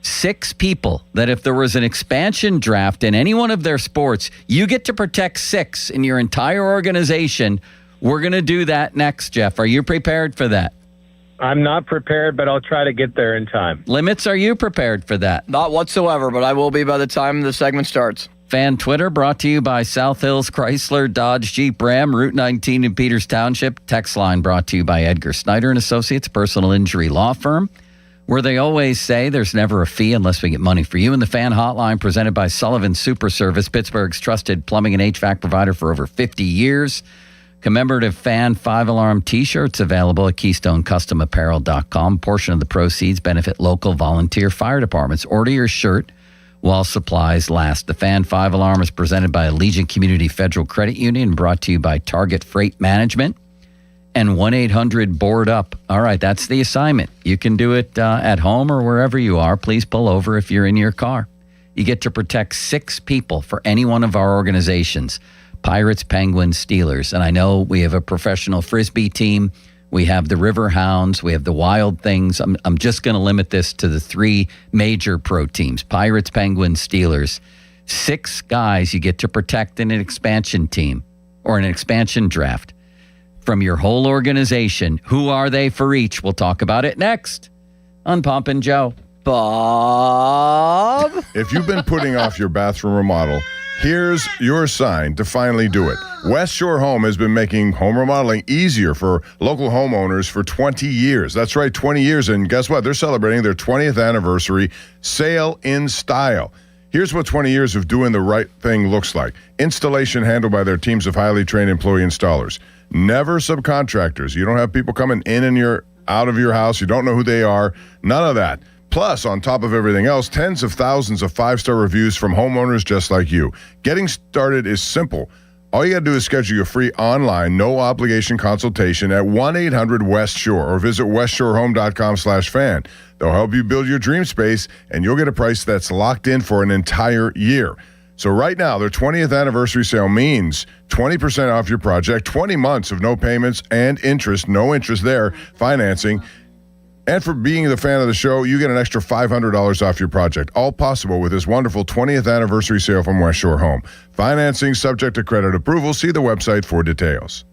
6 people that if there was an expansion draft in any one of their sports, you get to protect 6 in your entire organization. We're going to do that next, Jeff. Are you prepared for that? I'm not prepared, but I'll try to get there in time. Limits, are you prepared for that? Not whatsoever, but I will be by the time the segment starts. Fan Twitter brought to you by South Hills Chrysler, Dodge, Jeep, Ram, Route 19 in Peters Township. Text line brought to you by Edgar Snyder and Associates, personal injury law firm, where they always say there's never a fee unless we get money for you. And the Fan Hotline presented by Sullivan Super Service, Pittsburgh's trusted plumbing and HVAC provider for over 50 years. Commemorative Fan 5-alarm T-shirts available at KeystoneCustomApparel.com. Portion of the proceeds benefit local volunteer fire departments. Order your shirt while supplies last. The Fan 5-alarm is presented by Allegiant Community Federal Credit Union, brought to you by Target Freight Management and 1-800-BOARD-UP. All right, that's the assignment. You can do it at home or wherever you are. Please pull over if you're in your car. You get to protect 6 people for any one of our organizations. Pirates, Penguins, Steelers. And I know we have a professional Frisbee team. We have the River Hounds. We have the Wild Things. I'm just going to limit this to the 3 major pro teams. Pirates, Penguins, Steelers. 6 guys you get to protect in an expansion team or an expansion draft from your whole organization. Who are they for each? We'll talk about it next on Pomp and Joe. Bob? If you've been putting off your bathroom remodel, here's your sign to finally do it. West Shore Home has been making home remodeling easier for local homeowners for 20 years. That's right, 20 years. And guess what? They're celebrating their 20th anniversary sale in style. Here's what 20 years of doing the right thing looks like. Installation handled by their teams of highly trained employee installers. Never subcontractors. You don't have people coming in and out of your house. You don't know who they are. None of that. Plus, on top of everything else, tens of thousands of 5-star reviews from homeowners just like you. Getting started is simple. All you got to do is schedule your free online, no-obligation consultation at 1-800-WEST-SHORE or visit westshorehome.com/fan. They'll help you build your dream space, and you'll get a price that's locked in for an entire year. So right now, their 20th anniversary sale means 20% off your project, 20 months of no payments and interest, no interest there, financing. And for being the fan of the show, you get an extra $500 off your project. All possible with this wonderful 20th anniversary sale from West Shore Home. Financing subject to credit approval. See the website for details.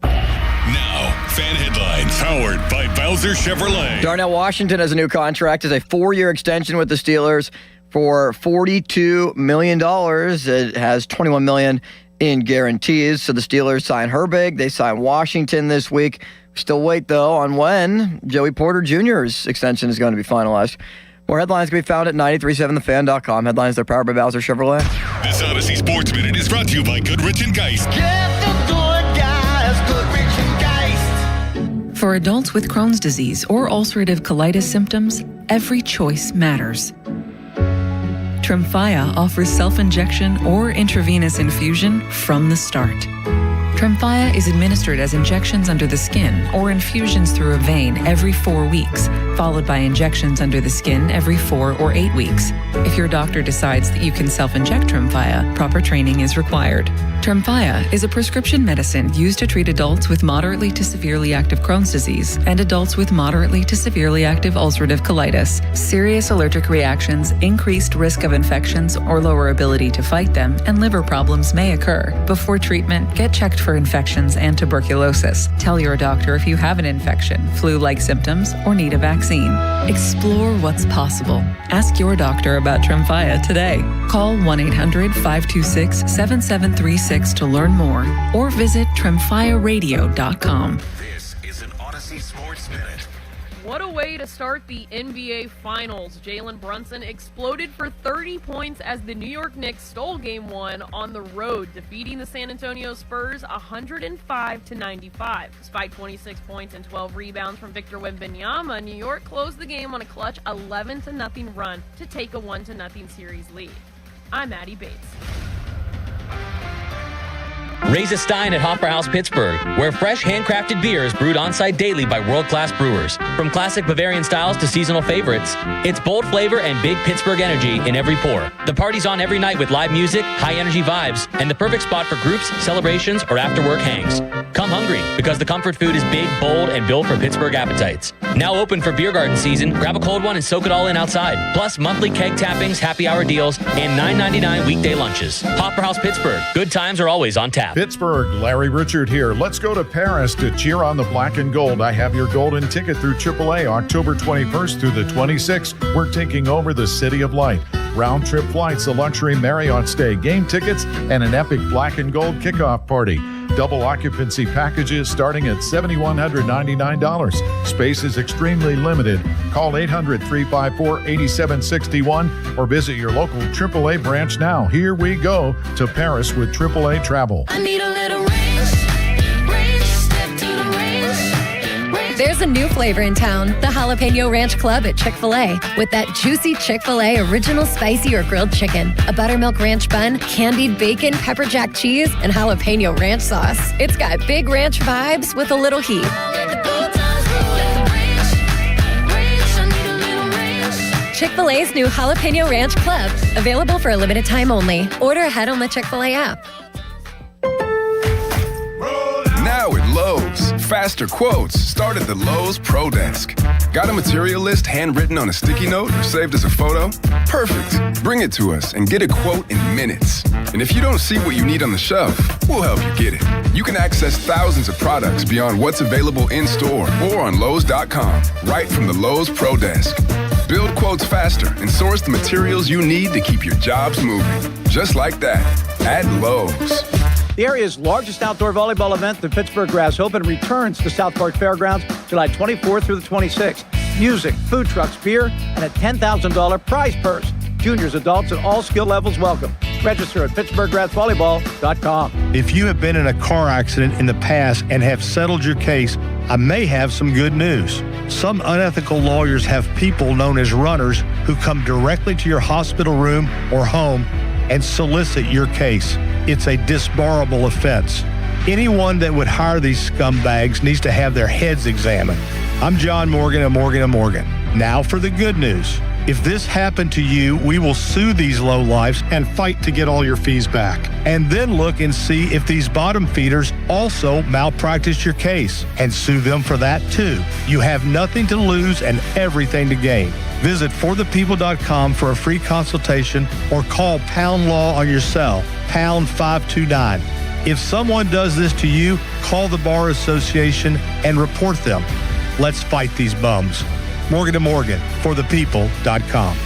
Now, fan headlines powered by Bowser Chevrolet. Darnell Washington has a new contract as a 4-year extension with the Steelers for $42 million. It has $21 million in guarantees. So the Steelers sign Herbig. They sign Washington this week. Still wait, though, on when Joey Porter Jr.'s extension is going to be finalized. More headlines can be found at 937thefan.com. Headlines are powered by Bowser Chevrolet. This Odyssey Sports Minute is brought to you by Goodrich & Geist. Get the good guys, Goodrich & Geist. For adults with Crohn's disease or ulcerative colitis symptoms, every choice matters. Tremfya offers self-injection or intravenous infusion from the start. Tremfya is administered as injections under the skin or infusions through a vein every 4 weeks, followed by injections under the skin every 4 or 8 weeks. If your doctor decides that you can self-inject Tremfya, proper training is required. Tremfya is a prescription medicine used to treat adults with moderately to severely active Crohn's disease and adults with moderately to severely active ulcerative colitis. Serious allergic reactions, increased risk of infections or lower ability to fight them, and liver problems may occur. Before treatment, get checked for infections and tuberculosis. Tell your doctor if you have an infection, flu-like symptoms, or need a vaccine. Explore what's possible. Ask your doctor about Tremfya today. Call 1-800-526-7736 to learn more or visit tremfyaradio.com. This is an Odyssey Sports Minute. What a way to start the NBA Finals. Jalen Brunson exploded for 30 points as the New York Knicks stole Game 1 on the road, defeating the San Antonio Spurs 105-95. Despite 26 points and 12 rebounds from Victor Wembanyama, New York closed the game on a clutch 11-0 run to take a 1-0 series lead. I'm Maddie Bates. Raise a Stein at Hopper House Pittsburgh, where fresh handcrafted beer is brewed on-site daily by world-class brewers. From classic Bavarian styles to seasonal favorites, it's bold flavor and big Pittsburgh energy in every pour. The party's on every night with live music, high-energy vibes, and the perfect spot for groups, celebrations, or after-work hangs. Come hungry, because the comfort food is big, bold, and built for Pittsburgh appetites. Now open for beer garden season, grab a cold one and soak it all in outside. Plus monthly keg tappings, happy hour deals, and $9.99 weekday lunches. Hopper House Pittsburgh. Good times are always on tap. Pittsburgh, Larry Richard here. Let's go to Paris to cheer on the black and gold. I have your golden ticket through AAA October 21st through the 26th. We're taking over the City of Light. Round trip flights, a luxury Marriott stay, game tickets, and an epic black and gold kickoff party. Double occupancy packages starting at $7,199. Space is extremely limited. Call 800-354-8761 or visit your local AAA branch now. Here we go to Paris with AAA Travel. I need a little range, step to the range. There's a new flavor in town, the Jalapeno Ranch Club at Chick-fil-A. With that juicy Chick-fil-A original spicy or grilled chicken, a buttermilk ranch bun, candied bacon, pepper jack cheese, and jalapeno ranch sauce. It's got big ranch vibes with a little heat. Chick-fil-A's new Jalapeno Ranch Club, available for a limited time only. Order ahead on the Chick-fil-A app. Now at Lowe's, faster quotes start at the Lowe's Pro Desk. Got a material list handwritten on a sticky note or saved as a photo? Perfect. Bring it to us and get a quote in minutes. And if you don't see what you need on the shelf, we'll help you get it. You can access thousands of products beyond what's available in store or on Lowe's.com, right from the Lowe's Pro Desk. Build quotes faster and source the materials you need to keep your jobs moving. Just like that, at Lowe's. The area's largest outdoor volleyball event, the Pittsburgh Grass Open, returns to South Park Fairgrounds July 24th through the 26th. Music, food trucks, beer, and a $10,000 prize purse. Juniors, adults, and all skill levels welcome. Register at PittsburghGrassVolleyball.com. If you have been in a car accident in the past and have settled your case, I may have some good news. Some unethical lawyers have people known as runners who come directly to your hospital room or home and solicit your case. It's a disbarable offense. Anyone that would hire these scumbags needs to have their heads examined. I'm John Morgan of Morgan & Morgan. Now for the good news. If this happened to you, we will sue these lowlifes and fight to get all your fees back. And then look and see if these bottom feeders also malpractice your case and sue them for that too. You have nothing to lose and everything to gain. Visit forthepeople.com for a free consultation or call Pound Law on your cell, pound 529. If someone does this to you, call the Bar Association and report them. Let's fight these bums. Morgan & Morgan, forthepeople.com.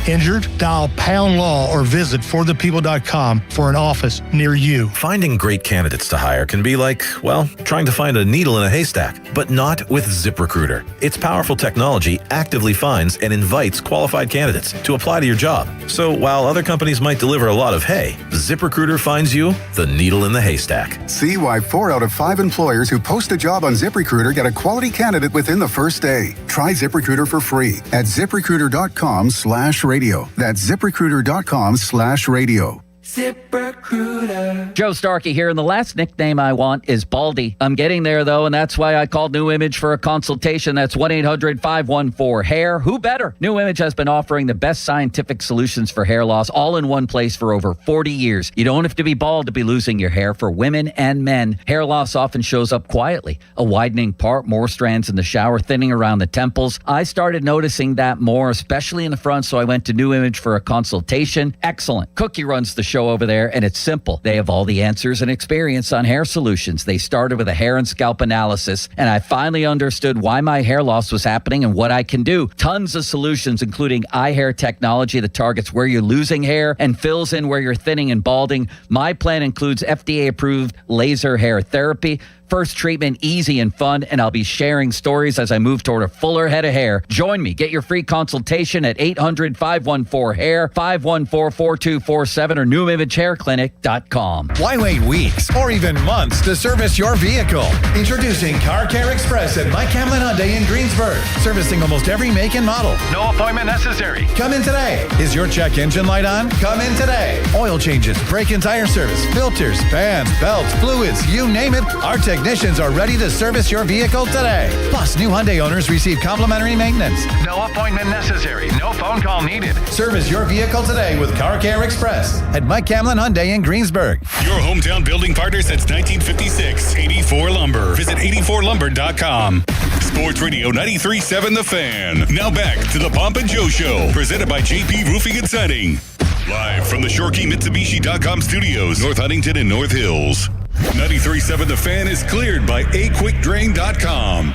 Injured? Dial Pound Law or visit forthepeople.com for an office near you. Finding great candidates to hire can be like, well, trying to find a needle in a haystack, but not with ZipRecruiter. Its powerful technology actively finds and invites qualified candidates to apply to your job. So while other companies might deliver a lot of hay, ZipRecruiter finds you the needle in the haystack. See why 4 out of 5 employers who post a job on ZipRecruiter get a quality candidate within the first day. Try ZipRecruiter for free at ZipRecruiter.com/radio. That's ZipRecruiter.com/radio. ZipRecruiter. Joe Starkey here, and the last nickname I want is Baldy. I'm getting there, though, and that's why I called New Image for a consultation. That's 1-800-514-HAIR. Who better? New Image has been offering the best scientific solutions for hair loss all in one place for over 40 years. You don't have to be bald to be losing your hair. For women and men, hair loss often shows up quietly. A widening part, more strands in the shower, thinning around the temples. I started noticing that more, especially in the front, so I went to New Image for a consultation. Excellent. Cookie runs the show over there, and it's simple. They have all the answers and experience on hair solutions. They started with a hair and scalp analysis, and I finally understood why my hair loss was happening and what I can do. Tons of solutions, including eye hair technology that targets where you're losing hair and fills in where you're thinning and balding. My plan includes FDA-approved laser hair therapy. First treatment, easy and fun, and I'll be sharing stories as I move toward a fuller head of hair. Join me. Get your free consultation at 800-514-HAIR, 514-4247, or newimagehairclinic.com. Why wait weeks or even months to service your vehicle? Introducing Car Care Express at Mike Hamlin Hyundai in Greensburg. Servicing almost every make and model. No appointment necessary. Come in today. Is your check engine light on? Come in today. Oil changes, brake and tire service, filters, fans, belts, fluids, you name it. Our technicians are ready to service your vehicle today. Plus, new Hyundai owners receive complimentary maintenance. No appointment necessary. No phone call needed. Service your vehicle today with Car Care Express at Mike Hamlin Hyundai in Greensburg. Your hometown building partner since 1956. 84 Lumber. Visit 84lumber.com. Sports Radio 93.7 The Fan. Now back to the Pomp and Joe Show. Presented by JP Roofing and Siding. Live from the ShoreKeyMitsubishi.com studios, North Huntington and North Hills. 93.7 The Fan is cleared by aquickdrain.com.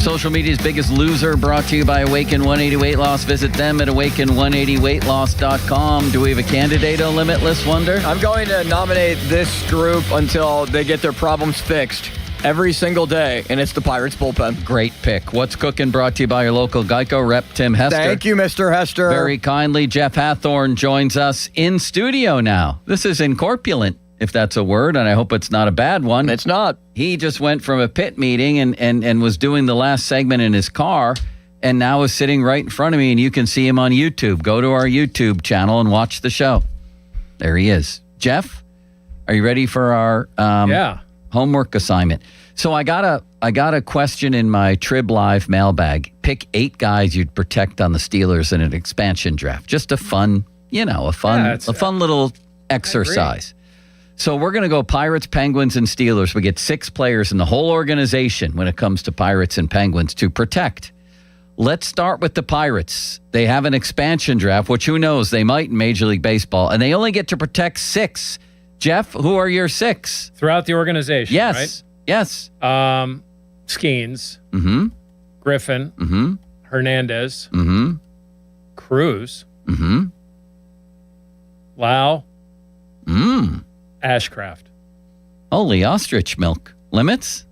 Social media's biggest loser, brought to you by Awaken 180 Weight Loss. Visit them at awaken180weightloss.com. Do we have a candidate on Limitless Wonder? I'm going to nominate this group until they get their problems fixed every single day, and it's the Pirates bullpen. Great pick. What's Cooking, brought to you by your local Geico rep, Tim Hester. Thank you, Mr. Hester. Very kindly, Jeff Hathorn joins us in studio now. This is incorpulent, if that's a word, and I hope it's not a bad one. It's not. He just went from a pit meeting and was doing the last segment in his car, and now is sitting right in front of me, and you can see him on YouTube. Go to our YouTube channel and watch the show. There he is. Jeff, are you ready for our homework assignment? So I got a question in my Trib Live mailbag. Pick 8 guys you'd protect on the Steelers in an expansion draft. Just a fun little exercise. So we're going to go Pirates, Penguins, and Steelers. We get 6 players in the whole organization when it comes to Pirates and Penguins to protect. Let's start with the Pirates. They have an expansion draft, which who knows, they might in Major League Baseball, and they only get to protect 6. Jeff, who are your 6? Throughout the organization, yes. right? Yes. Skeens. Mm-hmm. Griffin. Mm-hmm. Hernandez. Mm-hmm. Cruz. Mm-hmm. Lau. Mm. Ashcraft. Holy ostrich milk. Limits?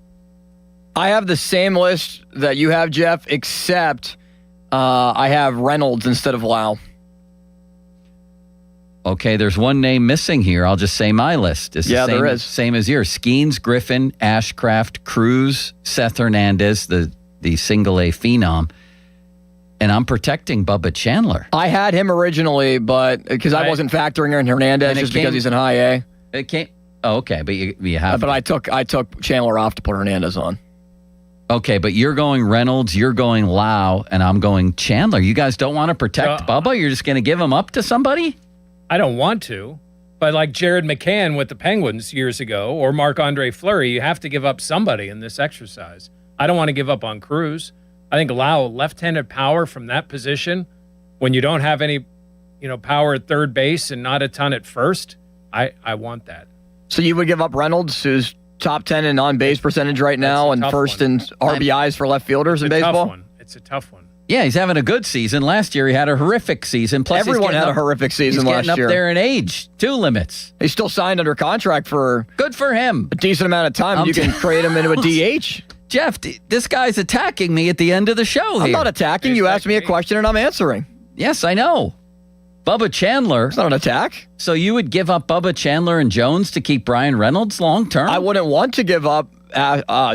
I have the same list that you have, Jeff, except I have Reynolds instead of Lau. Okay, there's one name missing here. I'll just say my list. It's there is. Same as yours. Skeens, Griffin, Ashcraft, Cruz, Seth Hernandez, the single A phenom. And I'm protecting Bubba Chandler. I had him originally, but because I wasn't factoring in Hernandez just because he's in high A. It came. Oh, okay, but you have. But I took Chandler off to put Hernandez on. Okay, but you're going Reynolds, you're going Lau, and I'm going Chandler. You guys don't want to protect Bubba? You're just going to give him up to somebody? I don't want to. But like Jared McCann with the Penguins years ago, or Marc-Andre Fleury, you have to give up somebody in this exercise. I don't want to give up on Cruz. I think Lau, left-handed power from that position, when you don't have any, power at third base and not a ton at first, I want that. So you would give up Reynolds, who's top 10 in on-base percentage right now and first in RBIs for left fielders in baseball? It's a tough one. Yeah, he's having a good season. Last year he had a horrific season. Plus, everyone had a horrific season last year. He's getting up there in age. 2 limits. He's still signed under contract for good for him. A decent amount of time. You can trade him into a DH. Jeff, this guy's attacking me at the end of the show here. I'm not attacking. You asked me a question and I'm answering. Yes, I know. Bubba Chandler. It's not an attack. So you would give up Bubba Chandler and Jones to keep Brian Reynolds long term? I wouldn't want to give up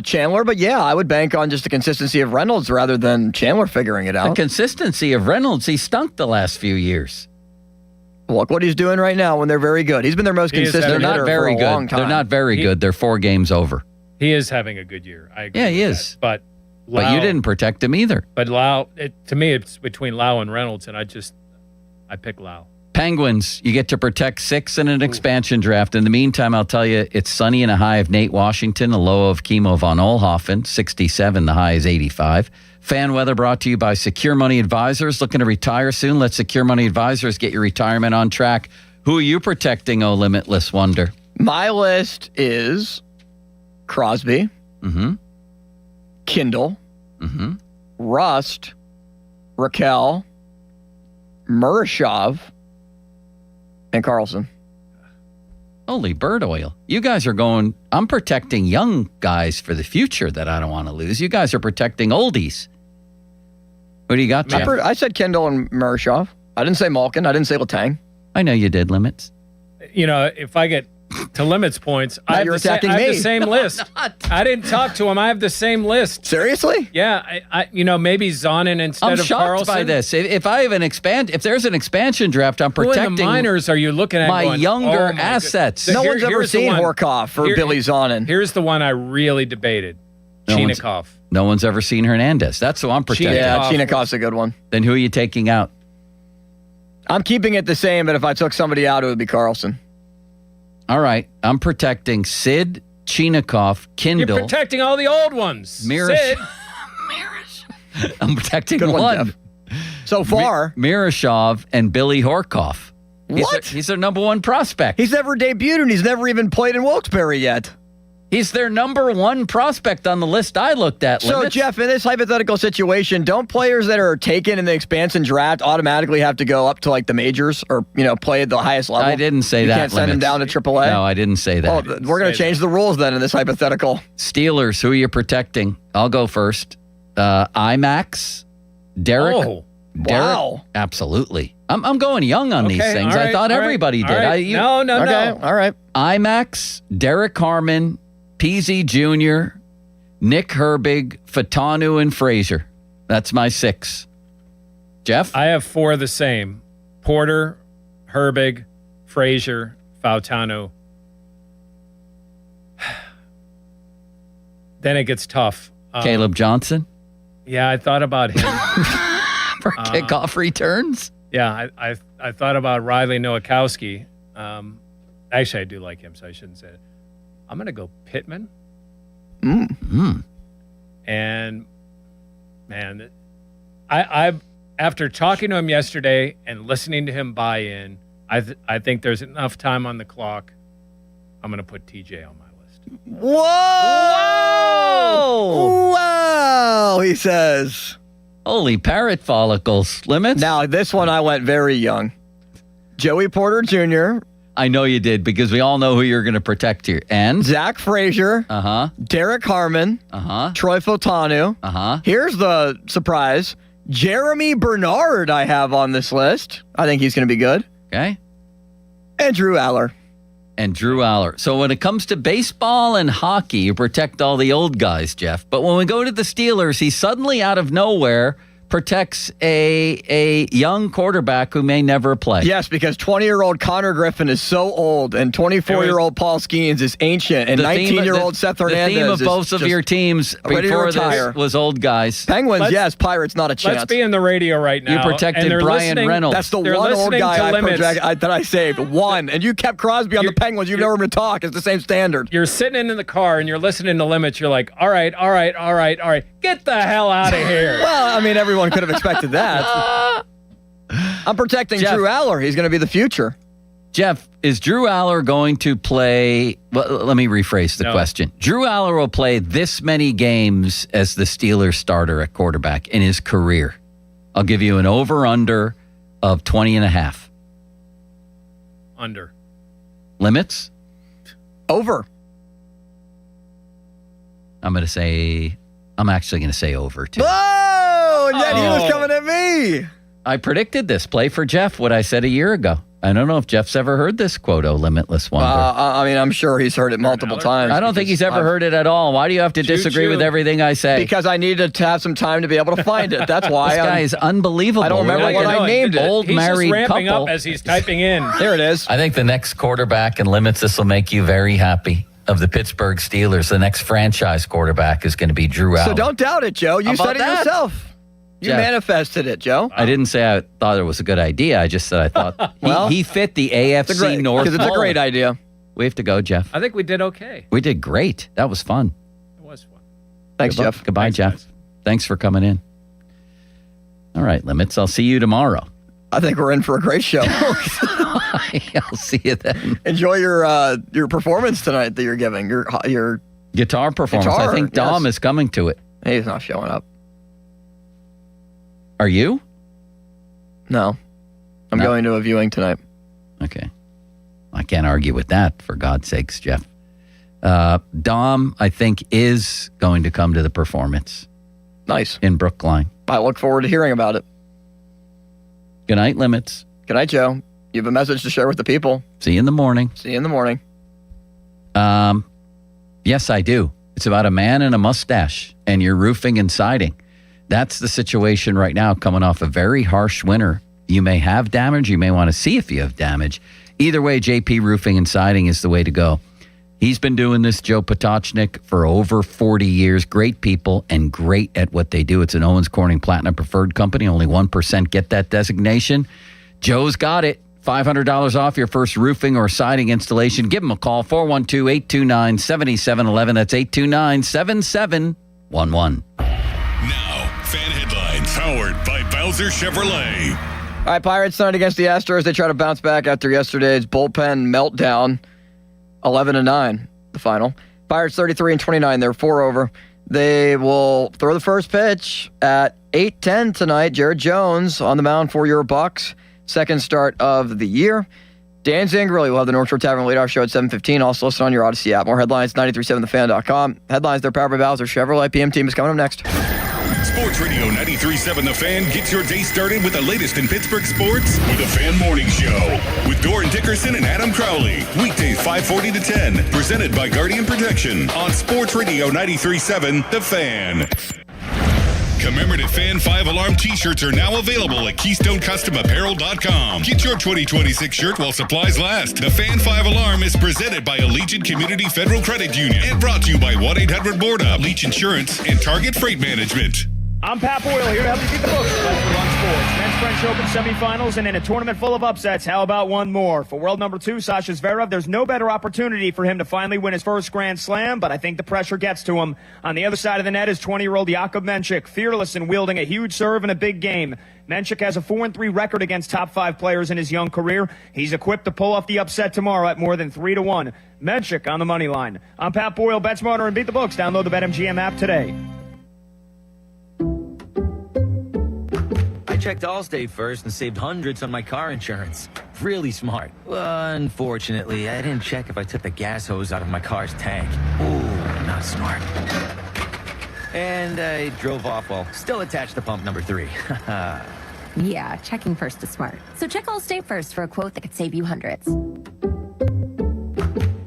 Chandler, but yeah, I would bank on just the consistency of Reynolds rather than Chandler figuring it out. The consistency of Reynolds, he stunk the last few years. Look what he's doing right now when they're very good. He's been their most consistent hitter They're not very for a good. long time. They're not very good. They're 4 games over. He is having a good year. I agree. Yeah, he is. But you didn't protect him either. But Lau, to me, it's between Lau and Reynolds, and I pick Lau. Penguins, you get to protect 6 in an expansion draft. In the meantime, I'll tell you, it's sunny and a high of Nate Washington, a low of Kimo von Oelhoffen, 67, the high is 85. Fan weather brought to you by Secure Money Advisors. Looking to retire soon? Let Secure Money Advisors get your retirement on track. Who are you protecting, oh limitless wonder? My list is Crosby, Kindle, Rust, Raquel, Murashov, and Carlson. Holy bird oil. You guys are going, I'm protecting young guys for the future that I don't want to lose. You guys are protecting oldies. What do you got, Jeff? I said Kindle and Murashov. I didn't say Malkin. I didn't say Letang. I know you did, Limits. If I get to Limits points, I have the same list. I didn't talk to him. I have the same list. Seriously? Yeah. maybe Zonin instead I'm of shocked Carlson. by this. If I have if there's an expansion draft, I'm protecting Who in the minors are you looking at? My younger assets. No one's ever seen Horkoff or Billy Zonin. Here's the one I really debated. Chinakhov. No one's ever seen Hernandez. That's who I'm protecting. Yeah, Chinakhov's a good one. Then who are you taking out? I'm keeping it the same, but if I took somebody out, it would be Carlson. All right. I'm protecting Sid, Chinakhov, Kindle. You're protecting all the old ones. Sid. I'm protecting Good one. So far. Mirashov and Billy Horkoff. What? He's their number 1 prospect. He's never debuted and he's never even played in Wilkes-Barre yet. He's their number 1 prospect on the list I looked at. So, Limits. Jeff, in this hypothetical situation, don't players that are taken in the expansion draft automatically have to go up to like the majors or, play at the highest level? I didn't say that. You can't send them down to AAA? No, I didn't say that. Well, we're going to change the rules then in this hypothetical. Steelers, who are you protecting? I'll go first. IMAX, Derek. Oh, wow. Absolutely. I'm going young on these things. I thought everybody did. No. All right. IMAX, Derek Harmon, PZ Jr., Nick Herbig, Fatanu, and Frazier. That's my 6. Jeff? I have 4 the same. Porter, Herbig, Frazier, Fautanu. Then it gets tough. Caleb Johnson? Yeah, I thought about him. For kickoff returns? Yeah, I thought about Riley Nowakowski. Actually, I do like him, so I shouldn't say it. I'm going to go Pittman. And, man, I after talking to him yesterday and listening to him buy in, I think there's enough time on the clock. I'm going to put TJ on my list. Whoa! Wow, he says. Holy parrot follicles. Limits? Now, this one I went very young. Joey Porter Jr., I know you did because we all know who you're going to protect here. And? Zach Frazier. Derek Harmon. Troy Fautanu. Here's the surprise. Jeremy Bernard I have on this list. I think he's going to be good. Okay. And Drew Aller. So when it comes to baseball and hockey, you protect all the old guys, Jeff. But when we go to the Steelers, he suddenly out of nowhere protects a young quarterback who may never play. Yes, because 20-year-old Connor Griffin is so old, and 24-year-old Paul Skeens is ancient, and 19-year-old Seth Hernandez The theme of both of your teams before this was old guys. Penguins, yes. Pirates, not a chance. Let's be in the radio right now. You protected Brian Reynolds. That's the one old guy that I saved. One. And you kept Crosby on the Penguins. You've never been to talk. It's the same standard. You're sitting in the car, and you're listening to Limits. You're like, all right. Get the hell out of here. Well, I mean, everyone could have expected that. I'm protecting Drew Aller. He's going to be the future. Jeff, is Drew Aller going to play? Well, let me rephrase the question. Drew Aller will play this many games as the Steelers starter at quarterback in his career. I'll give you an over-under of 20.5. Under. Limits? Over. I'm actually going to say over, too. Oh, and yet he was coming at me. I predicted this play for Jeff, what I said a year ago. I don't know if Jeff's ever heard this quote, "Oh, limitless wonder." I mean, I'm sure he's heard it multiple times. I don't think he's ever heard it at all. Why do you have to disagree with everything I say? Because I needed to have some time to be able to find it. That's why. This guy is unbelievable. I don't remember what I named it. Old he's married just ramping couple. up as he's typing in. There it is. I think the next quarterback in Limits, this will make you very happy, of the Pittsburgh Steelers. The next franchise quarterback is going to be Drew Aller. So don't doubt it, Joe. You said it yourself. You manifested it, Joe. I didn't say I thought it was a good idea. I just said I thought he fit the AFC North. Because it's a great idea. We have to go, Jeff. I think we did okay. We did great. That was fun. It was fun. Thanks, Jeff. Goodbye, Jeff. Guys. Thanks for coming in. All right, Limits. I'll see you tomorrow. I think we're in for a great show. I'll see you then. Enjoy your performance tonight that you're giving. Your guitar performance. I think Dom is coming to it. He's not showing up. Are you? No. I'm going to a viewing tonight. Okay. I can't argue with that, for God's sakes, Jeff. Dom, I think, is going to come to the performance. Nice. In Brookline. I look forward to hearing about it. Good night, Limits. Good night, Joe. You have a message to share with the people. See you in the morning. See you in the morning. Yes, I do. It's about a man and a mustache, and you're roofing and siding. That's the situation right now, coming off a very harsh winter. You may have damage. You may want to see if you have damage. Either way, JP Roofing and Siding is the way to go. He's been doing this, Joe Potocznik, for over 40 years. Great people and great at what they do. It's an Owens Corning Platinum Preferred company. Only 1% get that designation. Joe's got it. $500 off your first roofing or siding installation. Give him a call, 412-829-7711. That's 829-7711. Fan headlines powered by Bowser Chevrolet. All right, Pirates tonight against the Astros. They try to bounce back after yesterday's bullpen meltdown. 11-9, the final. Pirates 33-29. They're 4 over. They will throw the first pitch at 8:10 tonight. Jared Jones on the mound for your Bucks. Second start of the year. Dan Zingerly will have the North Shore Tavern leadoff show at 7:15. Also listen on your Odyssey app. More headlines, 937thefan.com. Headlines, they're powered by Bowser Chevrolet. PM team is coming up next. Sports Radio 93.7 The Fan gets your day started with the latest in Pittsburgh sports with the Fan Morning Show with Doran Dickerson and Adam Crowley. Weekdays 5:40 to 10. Presented by Guardian Protection on Sports Radio 93.7 The Fan. Commemorative Fan 5 Alarm t-shirts are now available at KeystoneCustomApparel.com. Get your 2026 shirt while supplies last. The Fan 5 Alarm is presented by Allegiant Community Federal Credit Union and brought to you by 1-800-BOARD-UP, Leach Insurance, and Target Freight Management. I'm Pat Boyle here to help you beat the books. Let's run sports. Men's French Open semifinals and in a tournament full of upsets. How about one more? For world number 2, Sasha Zverev, there's no better opportunity for him to finally win his first Grand Slam, but I think the pressure gets to him. On the other side of the net is 20-year-old Jakub Menchik, fearless and wielding a huge serve in a big game. Menchik has a 4-3 record against top 5 players in his young career. He's equipped to pull off the upset tomorrow at more than 3-1. Menchik on the money line. I'm Pat Boyle. Bet smarter and beat the books. Download the BetMGM app today. I checked Allstate first and saved hundreds on my car insurance. Really smart. Unfortunately, I didn't check if I took the gas hose out of my car's tank. Ooh, not smart. And I drove off while still attached to pump number 3. Yeah, checking first is smart. So check Allstate first for a quote that could save you hundreds.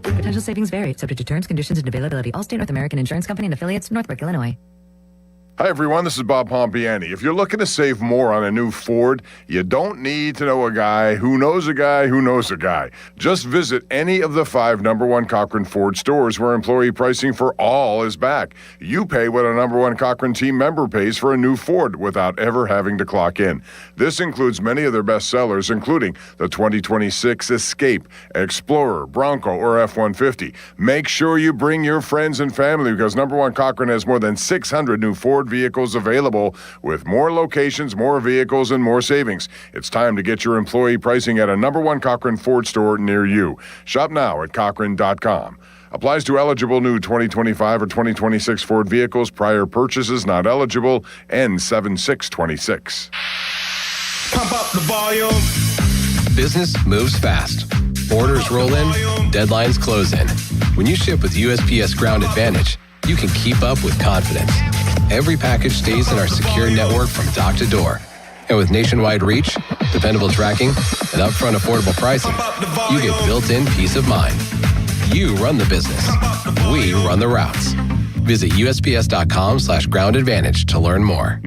Potential savings vary, subject to terms, conditions, and availability. Allstate North American Insurance Company and affiliates, Northbrook, Illinois. Hi, everyone. This is Bob Pompiani. If you're looking to save more on a new Ford, you don't need to know a guy who knows a guy who knows a guy. Just visit any of the 5 number 1 Cochran Ford stores where employee pricing for all is back. You pay what a number 1 Cochran team member pays for a new Ford without ever having to clock in. This includes many of their best sellers, including the 2026 Escape, Explorer, Bronco, or F-150. Make sure you bring your friends and family because number 1 Cochran has more than 600 new Ford vehicles available with more locations, more vehicles, and more savings. It's time to get your employee pricing at a number 1 Cochran Ford store near you. Shop now at Cochran.com. Applies to eligible new 2025 or 2026 Ford vehicles. Prior purchases not eligible. Ends 7/6/26. Pump up the volume. Business moves fast. Orders roll in, deadlines close in. When you ship with USPS Ground Advantage, you can keep up with confidence. Every package stays in our secure network from dock to door. And with nationwide reach, dependable tracking, and upfront affordable pricing, you get built-in peace of mind. You run the business. We run the routes. Visit USPS.com/Ground Advantage to learn more.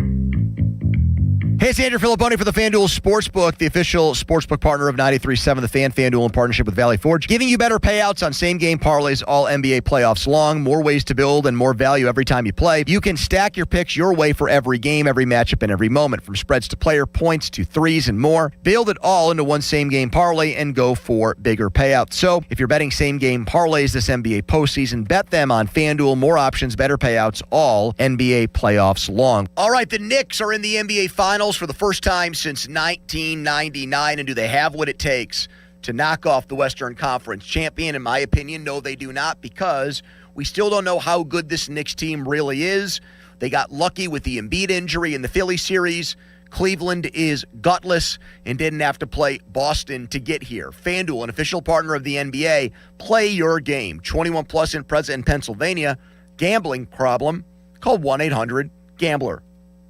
Hey, it's Andrew Filipponi for the FanDuel Sportsbook, the official sportsbook partner of 93.7 The Fan. FanDuel in partnership with Valley Forge, giving you better payouts on same-game parlays all NBA playoffs long. More ways to build and more value every time you play. You can stack your picks your way for every game, every matchup, and every moment, from spreads to player points to threes and more. Build it all into one same-game parlay and go for bigger payouts. So if you're betting same-game parlays this NBA postseason, bet them on FanDuel. More options, better payouts all NBA playoffs long. All right, the Knicks are in the NBA Finals for the first time since 1999, and do they have what it takes to knock off the Western Conference champion? In my opinion, no, they do not, because we still don't know how good this Knicks team really is. They got lucky with the Embiid injury in the Philly series. Cleveland is gutless and didn't have to play Boston to get here. FanDuel, an official partner of the NBA, play your game. 21 plus in present in Pennsylvania. Gambling problem? Call 1-800-GAMBLER.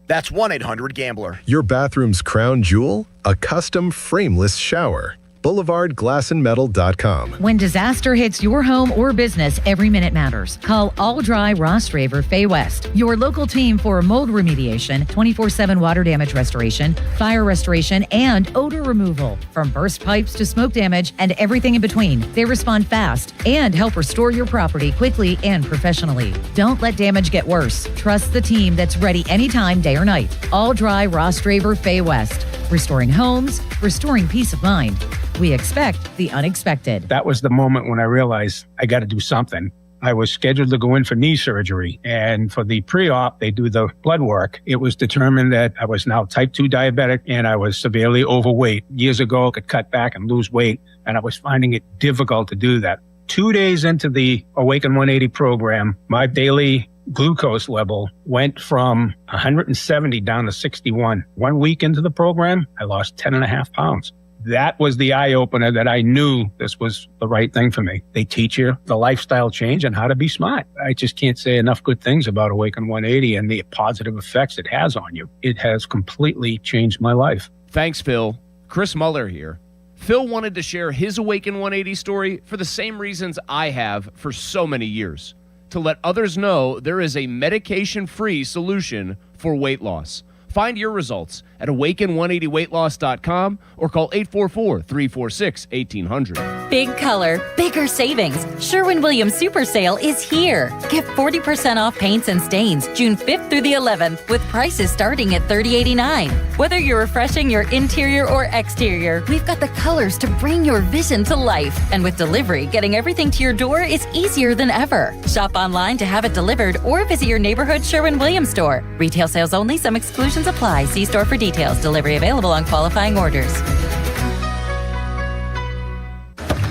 That's 1-800-GAMBLER. Your bathroom's crown jewel? A custom frameless shower. BoulevardGlassandMetal.com. When disaster hits your home or business, every minute matters. Call All Dry Ross Draver Fay West, your local team for mold remediation, 24/7 water damage restoration, fire restoration, and odor removal. From burst pipes to smoke damage and everything in between, they respond fast and help restore your property quickly and professionally. Don't let damage get worse. Trust the team that's ready anytime, day or night. All Dry Ross Draver Fay West. Restoring homes, restoring peace of mind. We expect the unexpected. That was the moment when I realized I got to do something. I was scheduled to go in for knee surgery, and for the pre-op, they do the blood work. It was determined that I was now type 2 diabetic and I was severely overweight. Years ago, I could cut back and lose weight, and I was finding it difficult to do that. 2 days into the Awaken 180 program, my daily glucose level went from 170 down to 61. 1 week into the program, I lost 10.5 pounds. That was the eye-opener that I knew this was the right thing for me. They teach you the lifestyle change and how to be smart. I just can't say enough good things about Awaken 180 and the positive effects it has on you. It has completely changed my life. Thanks, Phil. Chris Muller here. Phil wanted to share his Awaken 180 story for the same reasons I have for so many years. To let others know there is a medication-free solution for weight loss. Find your results at awaken180weightloss.com or call 844-346-1800. Big color, bigger savings. Sherwin-Williams Super Sale is here. Get 40% off paints and stains June 5th through the 11th with prices starting at $30.89. Whether you're refreshing your interior or exterior, we've got the colors to bring your vision to life. And with delivery, getting everything to your door is easier than ever. Shop online to have it delivered or visit your neighborhood Sherwin-Williams store. Retail sales only. Some exclusions apply. See store for details. Delivery available on qualifying orders.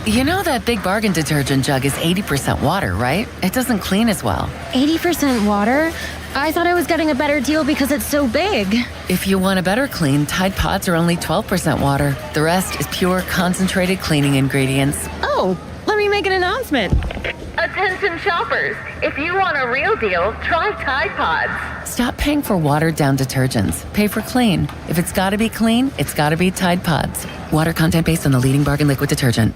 You know that Big Bargain detergent jug is 80% water, right? It doesn't clean as well. 80% water? I thought I was getting a better deal because it's so big. If you want a better clean, Tide Pods are only 12% water. The rest is pure, concentrated cleaning ingredients. Oh, let me make an announcement. Attention shoppers, if you want a real deal, try Tide Pods. Stop paying for watered-down detergents. Pay for clean. If it's gotta be clean, it's gotta be Tide Pods. Water content based on the leading bargain liquid detergent.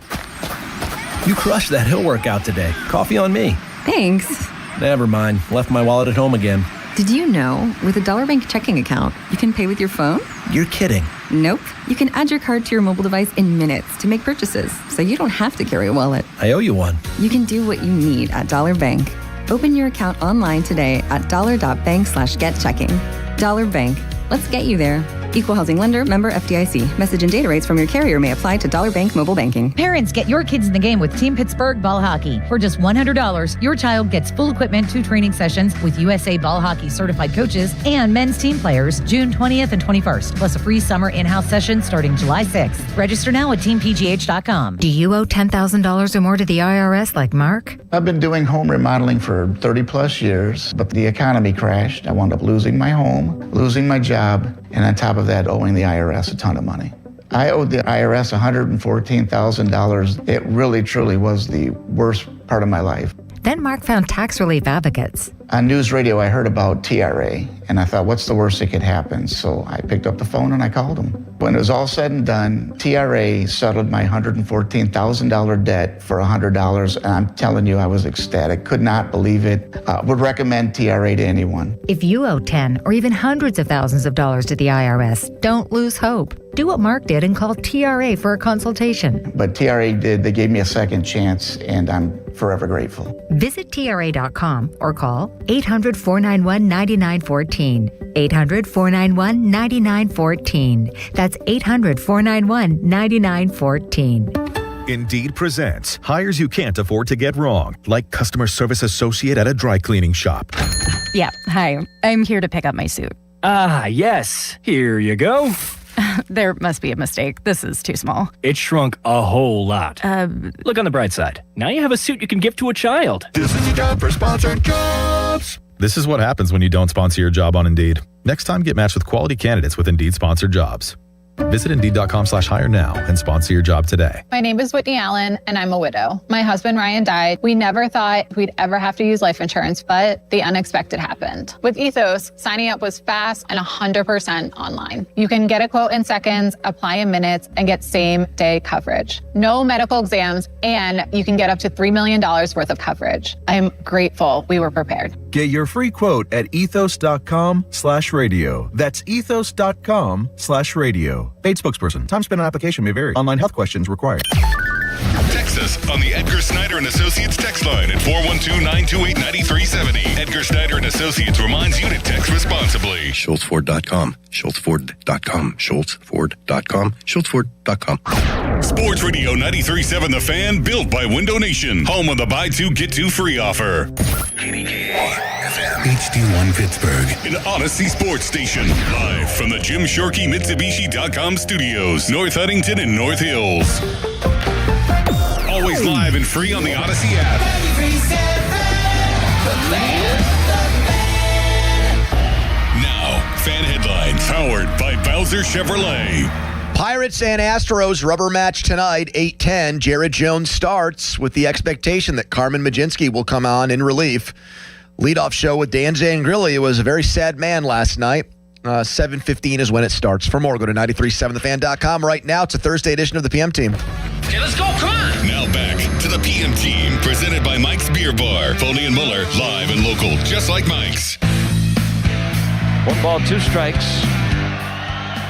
You crushed that hill workout today. Coffee on me. Thanks. Never mind. Left my wallet at home again. Did you know with a Dollar Bank checking account, you can pay with your phone? You're kidding. Nope. You can add your card to your mobile device in minutes to make purchases, so you don't have to carry a wallet. I owe you one. You can do what you need at Dollar Bank. Open your account online today at dollar.bank/getchecking. Dollar Bank. Let's get you there. Equal housing lender, member FDIC. Message and data rates from your carrier may apply to Dollar Bank mobile banking. Parents, get your kids in the game with Team Pittsburgh Ball Hockey. For just $100, your child gets full equipment, 2 training sessions with USA Ball Hockey certified coaches and men's team players June 20th and 21st, plus a free summer in-house session starting July 6th. Register now at teampgh.com. Do you owe $10,000 or more to the IRS like Mark? I've been doing home remodeling for 30 plus years, but the economy crashed. I wound up losing my home, losing my job, and on top of that, owing the IRS a ton of money. I owed the IRS $114,000. It really, truly was the worst part of my life. Then Mark found tax relief advocates. On news radio, I heard about TRA, and I thought, what's the worst that could happen? So I picked up the phone and I called them. When it was all said and done, TRA settled my $114,000 debt for $100, and I'm telling you, I was ecstatic. Could not believe it. Would recommend TRA to anyone. If you owe 10 or even hundreds of thousands of dollars to the IRS, don't lose hope. Do what Mark did and call TRA for a consultation. But TRA did. They gave me a second chance, and I'm forever grateful. Visit TRA.com or call 800-491-9914. 800-491-9914. That's 800-491-9914. Indeed presents hires you can't afford to get wrong, like customer service associate at a dry cleaning shop. Yeah, hi. I'm here to pick up my suit. Ah, yes. Here you go. There must be a mistake. This is too small. It shrunk a whole lot. Look on the bright side. Now you have a suit you can give to a child. This is your job for sponsored jobs. This is what happens when you don't sponsor your job on Indeed. Next time, get matched with quality candidates with Indeed sponsored jobs. Visit Indeed.com/hire now and sponsor your job today. My name is Whitney Allen, and I'm a widow. My husband, Ryan, died. We never thought we'd ever have to use life insurance, but the unexpected happened. With Ethos, signing up was fast and 100% online. You can get a quote in seconds, apply in minutes, and get same-day coverage. No medical exams, and you can get up to $3 million worth of coverage. I'm grateful we were prepared. Get your free quote at ethos.com/radio. That's ethos.com/radio. Paid spokesperson. Time spent on application may vary. Online health questions required. Text us on the Edgar Snyder and Associates text line at 412-928-9370. Edgar Snyder and Associates reminds you to text responsibly. SchultzFord.com. SchultzFord.com. SchultzFord.com. SchultzFord.com. Sports Radio 93.7 The Fan, built by Window Nation. Home of the buy two, get two free offer. HD1 Pittsburgh, an Odyssey sports station. Live from the Jim Shorkey Mitsubishi.com studios, North Huntington and North Hills. Always live and free on the Odyssey app. Now, fan headlines powered by Bowser Chevrolet. Pirates and Astros rubber match tonight, 8:10. Jared Jones starts with the expectation that Carmen Mlodzinski will come on in relief. Leadoff show with Dan Zangrilli was a very sad man last night. 7:15 is when it starts. For more, go to 937thefan.com. Right now, it's a Thursday edition of the PM Team. Okay, let's go. Come on. Now back to the PM Team, presented by Mike's Beer Bar. Foley and Muller, live and local, just like Mike's. 1 ball, 2 strikes.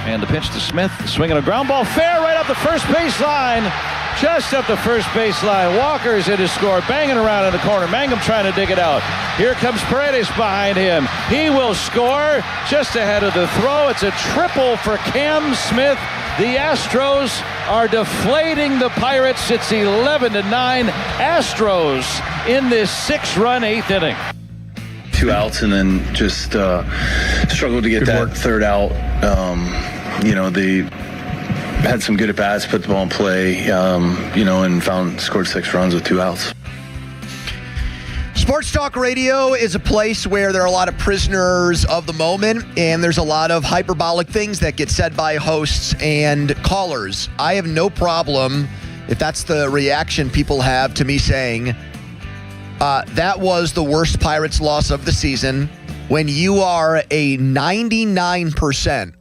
And the pitch to Smith, swinging a ground ball, fair right up the first baseline. Just up the first baseline. Walker's in to score, banging around in the corner. Mangum trying to dig it out. Here comes Paredes behind him. He will score just ahead of the throw. It's a triple for Cam Smith. The Astros are deflating the Pirates. It's 11-9. Astros in this 6-run 8th inning. 2 outs and then just struggled to get that third out. They had some good at-bats, put the ball in play, and scored 6 runs with 2 outs. Sports Talk Radio is a place where there are a lot of prisoners of the moment, and there's a lot of hyperbolic things that get said by hosts and callers. I have no problem if that's the reaction people have to me saying, that was the worst Pirates loss of the season, when you are a 99%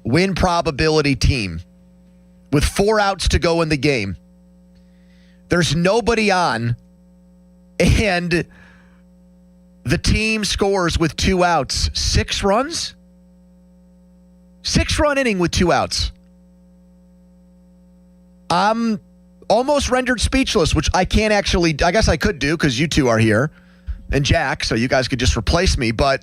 win probability team with 4 outs to go in the game. There's nobody on, and The team scores with 2 outs. 6 runs? 6-run inning with 2 outs. I'm almost rendered speechless, which I can't actually, I guess I could do because you two are here and Jack, so you guys could just replace me. But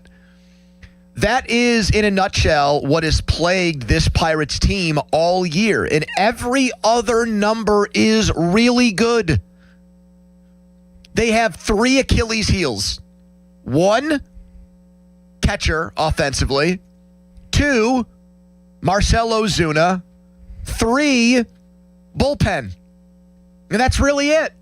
that is, in a nutshell, what has plagued this Pirates team all year. And every other number is really good. They have 3 Achilles heels. 1, catcher offensively. 2, Marcell Ozuna. 3, bullpen. And that's really it.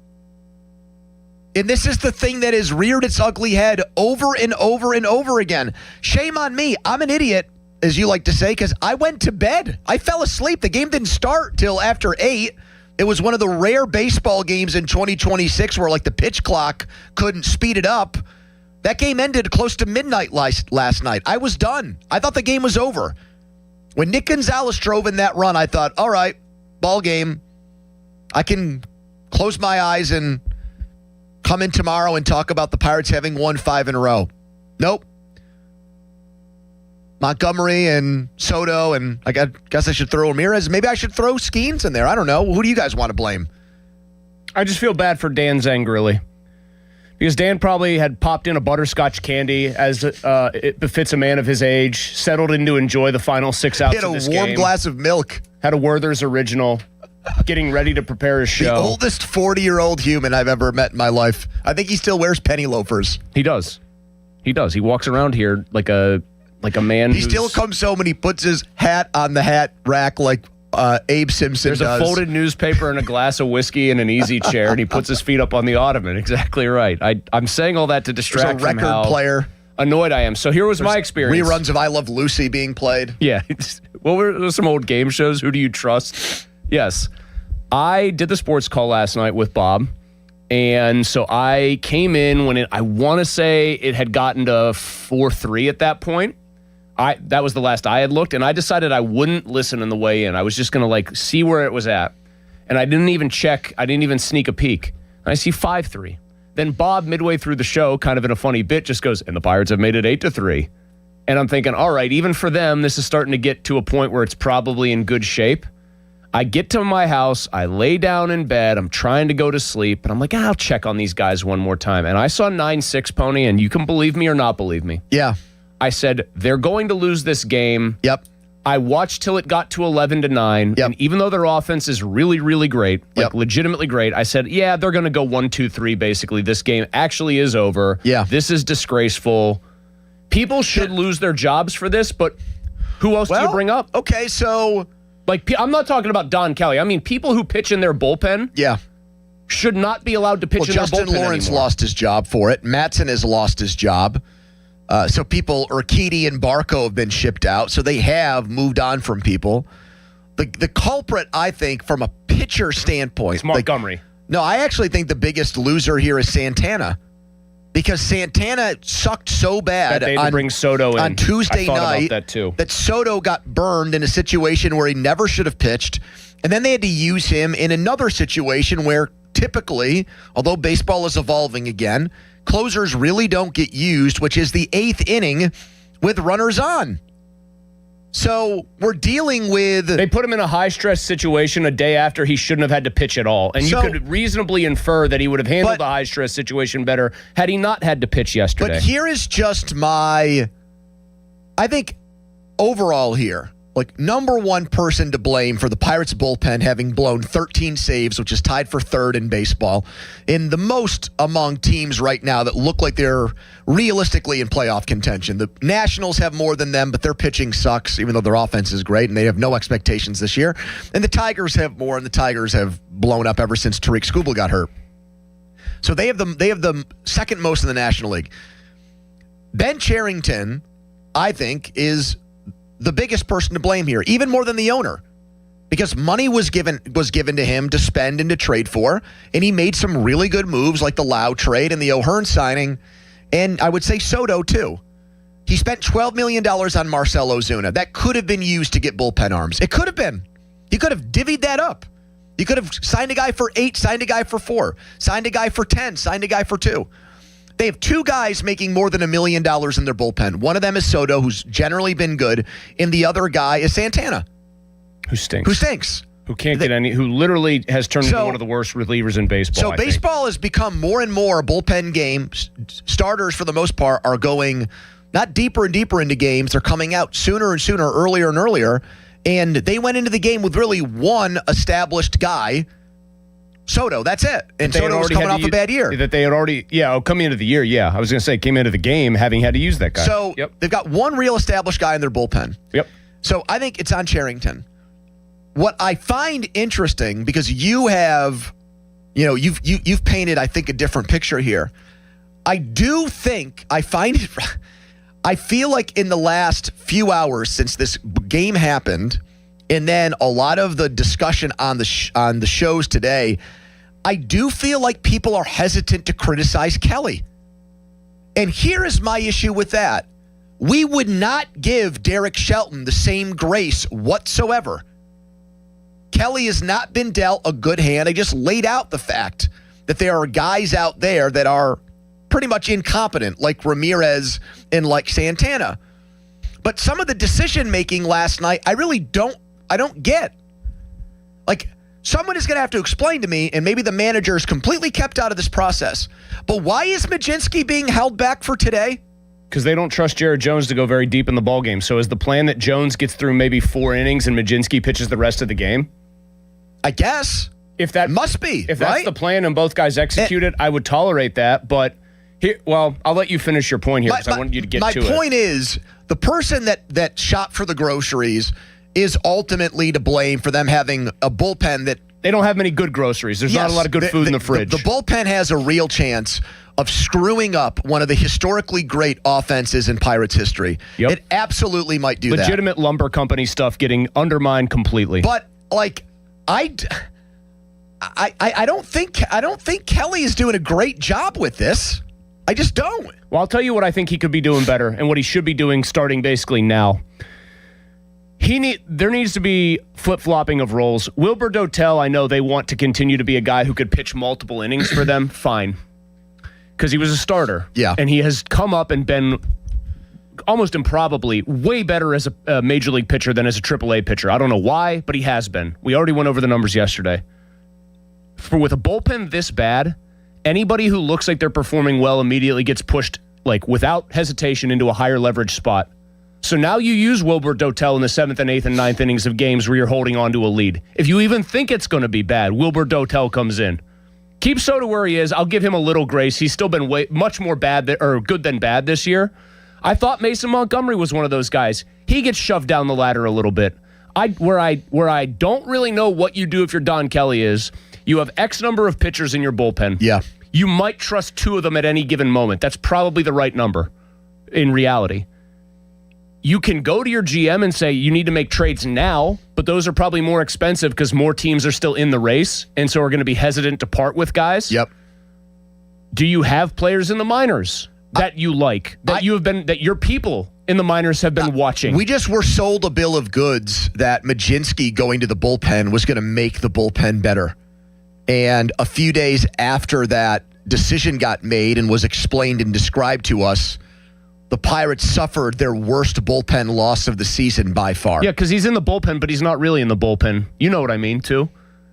And this is the thing that has reared its ugly head over and over and over again. Shame on me. I'm an idiot, as you like to say, because I went to bed. I fell asleep. The game didn't start till after 8. It was one of the rare baseball games in 2026 where like the pitch clock couldn't speed it up. That game ended close to midnight last night. I was done. I thought the game was over. When Nick Gonzalez drove in that run, I thought, all right, ball game. I can close my eyes and come in tomorrow and talk about the Pirates having won 5 in a row. Nope. Montgomery and Soto, and I guess I should throw Ramirez. Maybe I should throw Skeens in there. I don't know. Who do you guys want to blame? I just feel bad for Dan Zangrilli. Because Dan probably had popped in a butterscotch candy as it befits a man of his age, settled in to enjoy the final 6 outs of this game. He had a warm glass of milk. Had a Werther's Original, getting ready to prepare his show. The oldest 40-year-old human I've ever met in my life. I think he still wears penny loafers. He does. He does. He walks around here like a man. He still comes home and he puts his hat on the hat rack like Abe Simpson does. There's a folded newspaper and a glass of whiskey and an easy chair, and he puts his feet up on the ottoman. Exactly right. I'm saying all that to distract from how player. Annoyed I am. So here was my experience. Reruns of I Love Lucy being played. Yeah. What were some old game shows? Who do you trust? Yes. I did the sports call last night with Bob. And so I came in when I want to say it had gotten to 4-3 at that point. That was the last I had looked, and I decided I wouldn't listen on the way in. I was just going to see where it was at. And I didn't even check. I didn't even sneak a peek. And I see 5-3. Then Bob, midway through the show, kind of in a funny bit, just goes, and the Pirates have made it 8-3. And I'm thinking, all right, even for them, this is starting to get to a point where it's probably in good shape. I get to my house, I lay down in bed, I'm trying to go to sleep, and I'm like, I'll check on these guys one more time. And I saw 9-6, Pony, and you can believe me or not believe me. Yeah. I said, they're going to lose this game. Yep. I watched till it got to 11-9, and even though their offense is really, really great, legitimately great, I said, yeah, they're going to go 1-2-3, basically. This game actually is over. Yeah. This is disgraceful. People should lose their jobs for this, but who else do you bring up? Okay, so... I'm not talking about Don Kelly. I mean, people who pitch in their bullpen should not be allowed to pitch in their bullpen Justin Lawrence anymore. lost his job for it. Mattson has lost his job. So people, Urquidy and Barco have been shipped out. So they have moved on from people. The culprit, I think, from a pitcher standpoint. It's Montgomery. No, I actually think the biggest loser here is Santana. Because Santana sucked so bad on bring Soto in. On Tuesday night that Soto got burned in a situation where he never should have pitched. And then they had to use him in another situation where typically, although baseball is evolving again, closers really don't get used, which is the 8th inning with runners on. So we're dealing with... They put him in a high-stress situation a day after he shouldn't have had to pitch at all. And you could reasonably infer that he would have handled the high-stress situation better had he not had to pitch yesterday. But here is just my... I think overall here, number one person to blame for the Pirates bullpen having blown 13 saves, which is tied for 3rd in baseball, in the most among teams right now that look like they're realistically in playoff contention. The Nationals have more than them, but their pitching sucks, even though their offense is great, and they have no expectations this year. And the Tigers have more, and the Tigers have blown up ever since Tariq Skubal got hurt. So they have the second most in the National League. Ben Cherington, I think, is the biggest person to blame here, even more than the owner, because money was given to him to spend and to trade for, and he made some really good moves like the Lau trade and the O'Hearn signing, and I would say Soto too. He spent $12 million on Marcell Ozuna. That could have been used to get bullpen arms. It could have been. He could have divvied that up. You could have signed a guy for 8, signed a guy for 4, signed a guy for 10, signed a guy for 2. They have two guys making more than $1 million in their bullpen. One of them is Soto, who's generally been good, and the other guy is Santana, who stinks. Who can't get any? Who literally has turned into one of the worst relievers in baseball. So baseball has become more and more a bullpen game. Starters, for the most part, are going not deeper and deeper into games. They're coming out sooner and sooner, earlier and earlier. And they went into the game with really one established guy, Soto. That's it. And Soto was coming off a bad year. That they had already, coming into the year, I was going to say, came into the game having had to use that guy. So they've got one real established guy in their bullpen. Yep. So I think it's on Cherington. What I find interesting, because you have, you've painted, I think, a different picture here. I do think, I feel like in the last few hours since this game happened, and then a lot of the discussion on the shows today, I do feel like people are hesitant to criticize Kelly. And here is my issue with that. We would not give Derek Shelton the same grace whatsoever. Kelly has not been dealt a good hand. I just laid out the fact that there are guys out there that are pretty much incompetent, like Ramirez and like Santana. But some of the decision-making last night, I don't get. Like, someone is going to have to explain to me, and maybe the manager is completely kept out of this process, but why is Mlodzinski being held back for today? Because they don't trust Jared Jones to go very deep in the ballgame. So is the plan that Jones gets through maybe 4 innings and Mlodzinski pitches the rest of the game? I guess. If that must be. If that's the plan and both guys execute it, I would tolerate that. But here, I'll let you finish your point here because I wanted you to get to it. My point is, the person that shot for the groceries is ultimately to blame for them having a bullpen that... They don't have many good groceries. There's not a lot of good food in the fridge. The bullpen has a real chance of screwing up one of the historically great offenses in Pirates history. Yep. It absolutely might do that. Legitimate lumber company stuff getting undermined completely. But, like... I don't think Kelly is doing a great job with this. I just don't. Well, I'll tell you what I think he could be doing better and what he should be doing starting basically now. There needs to be flip-flopping of roles. Wilbur Dotel, I know they want to continue to be a guy who could pitch multiple innings for them. Fine. Because he was a starter. Yeah. And he has come up and been almost improbably way better as a major league pitcher than as a AAA pitcher. I don't know why, but he has been. We already went over the numbers yesterday. With a bullpen this bad, anybody who looks like they're performing well immediately gets pushed, like, without hesitation into a higher leverage spot. So now you use Wilbur Dotel in the 7th and 8th and 9th innings of games where you're holding on to a lead. If you even think it's going to be bad, Wilbur Dotel comes in. Keep Soto where he is. I'll give him a little grace. He's still been much more good than bad this year. I thought Mason Montgomery was one of those guys. He gets shoved down the ladder a little bit. Where I don't really know what you do if you're Don Kelly is, you have X number of pitchers in your bullpen. Yeah. You might trust 2 of them at any given moment. That's probably the right number in reality. You can go to your GM and say you need to make trades now, but those are probably more expensive because more teams are still in the race and so are going to be hesitant to part with guys. Yep. Do you have players in the minors that you like, that your people in the minors have been watching? We just were sold a bill of goods that Mlodzinski going to the bullpen was going to make the bullpen better. And a few days after that decision got made and was explained and described to us, the Pirates suffered their worst bullpen loss of the season by far. Yeah, because he's in the bullpen, but he's not really in the bullpen. You know what I mean, too?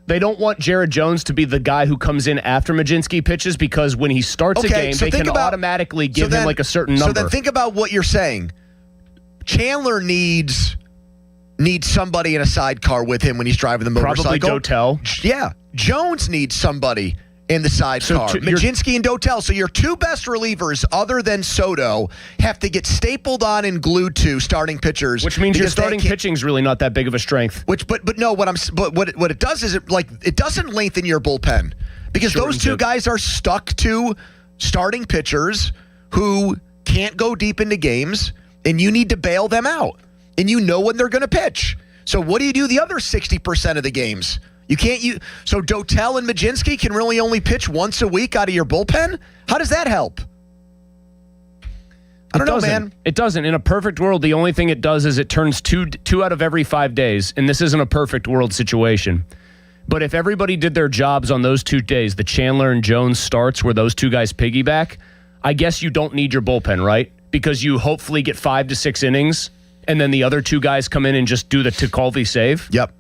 They don't want Jared Jones to be the guy who comes in after Mlodzinski pitches because when he starts a game, they can automatically give him like a certain number. So then think about what you're saying. Chandler needs somebody in a sidecar with him when he's driving the motorcycle. Probably Dotel. Yeah. Jones needs somebody in the sidecar. Mlodzinski and Dotel. So your 2 best relievers, other than Soto, have to get stapled on and glued to starting pitchers. Which means your starting pitching's really not that big of a strength. What it does is it doesn't lengthen your bullpen because those 2 guys are stuck to starting pitchers who can't go deep into games, and you need to bail them out, and you know when they're going to pitch. So what do you do the other 60% of the games? So Dotel and Mlodzinski can really only pitch once a week out of your bullpen? How does that help? I don't know, man. It doesn't. In a perfect world, the only thing it does is it turns two out of every 5 days, and this isn't a perfect world situation. But if everybody did their jobs on those 2 days, the Chandler and Jones starts where those 2 guys piggyback, I guess you don't need your bullpen, right? Because you hopefully get 5 to 6 innings, and then the other 2 guys come in and just do the Tekulve save. Yep.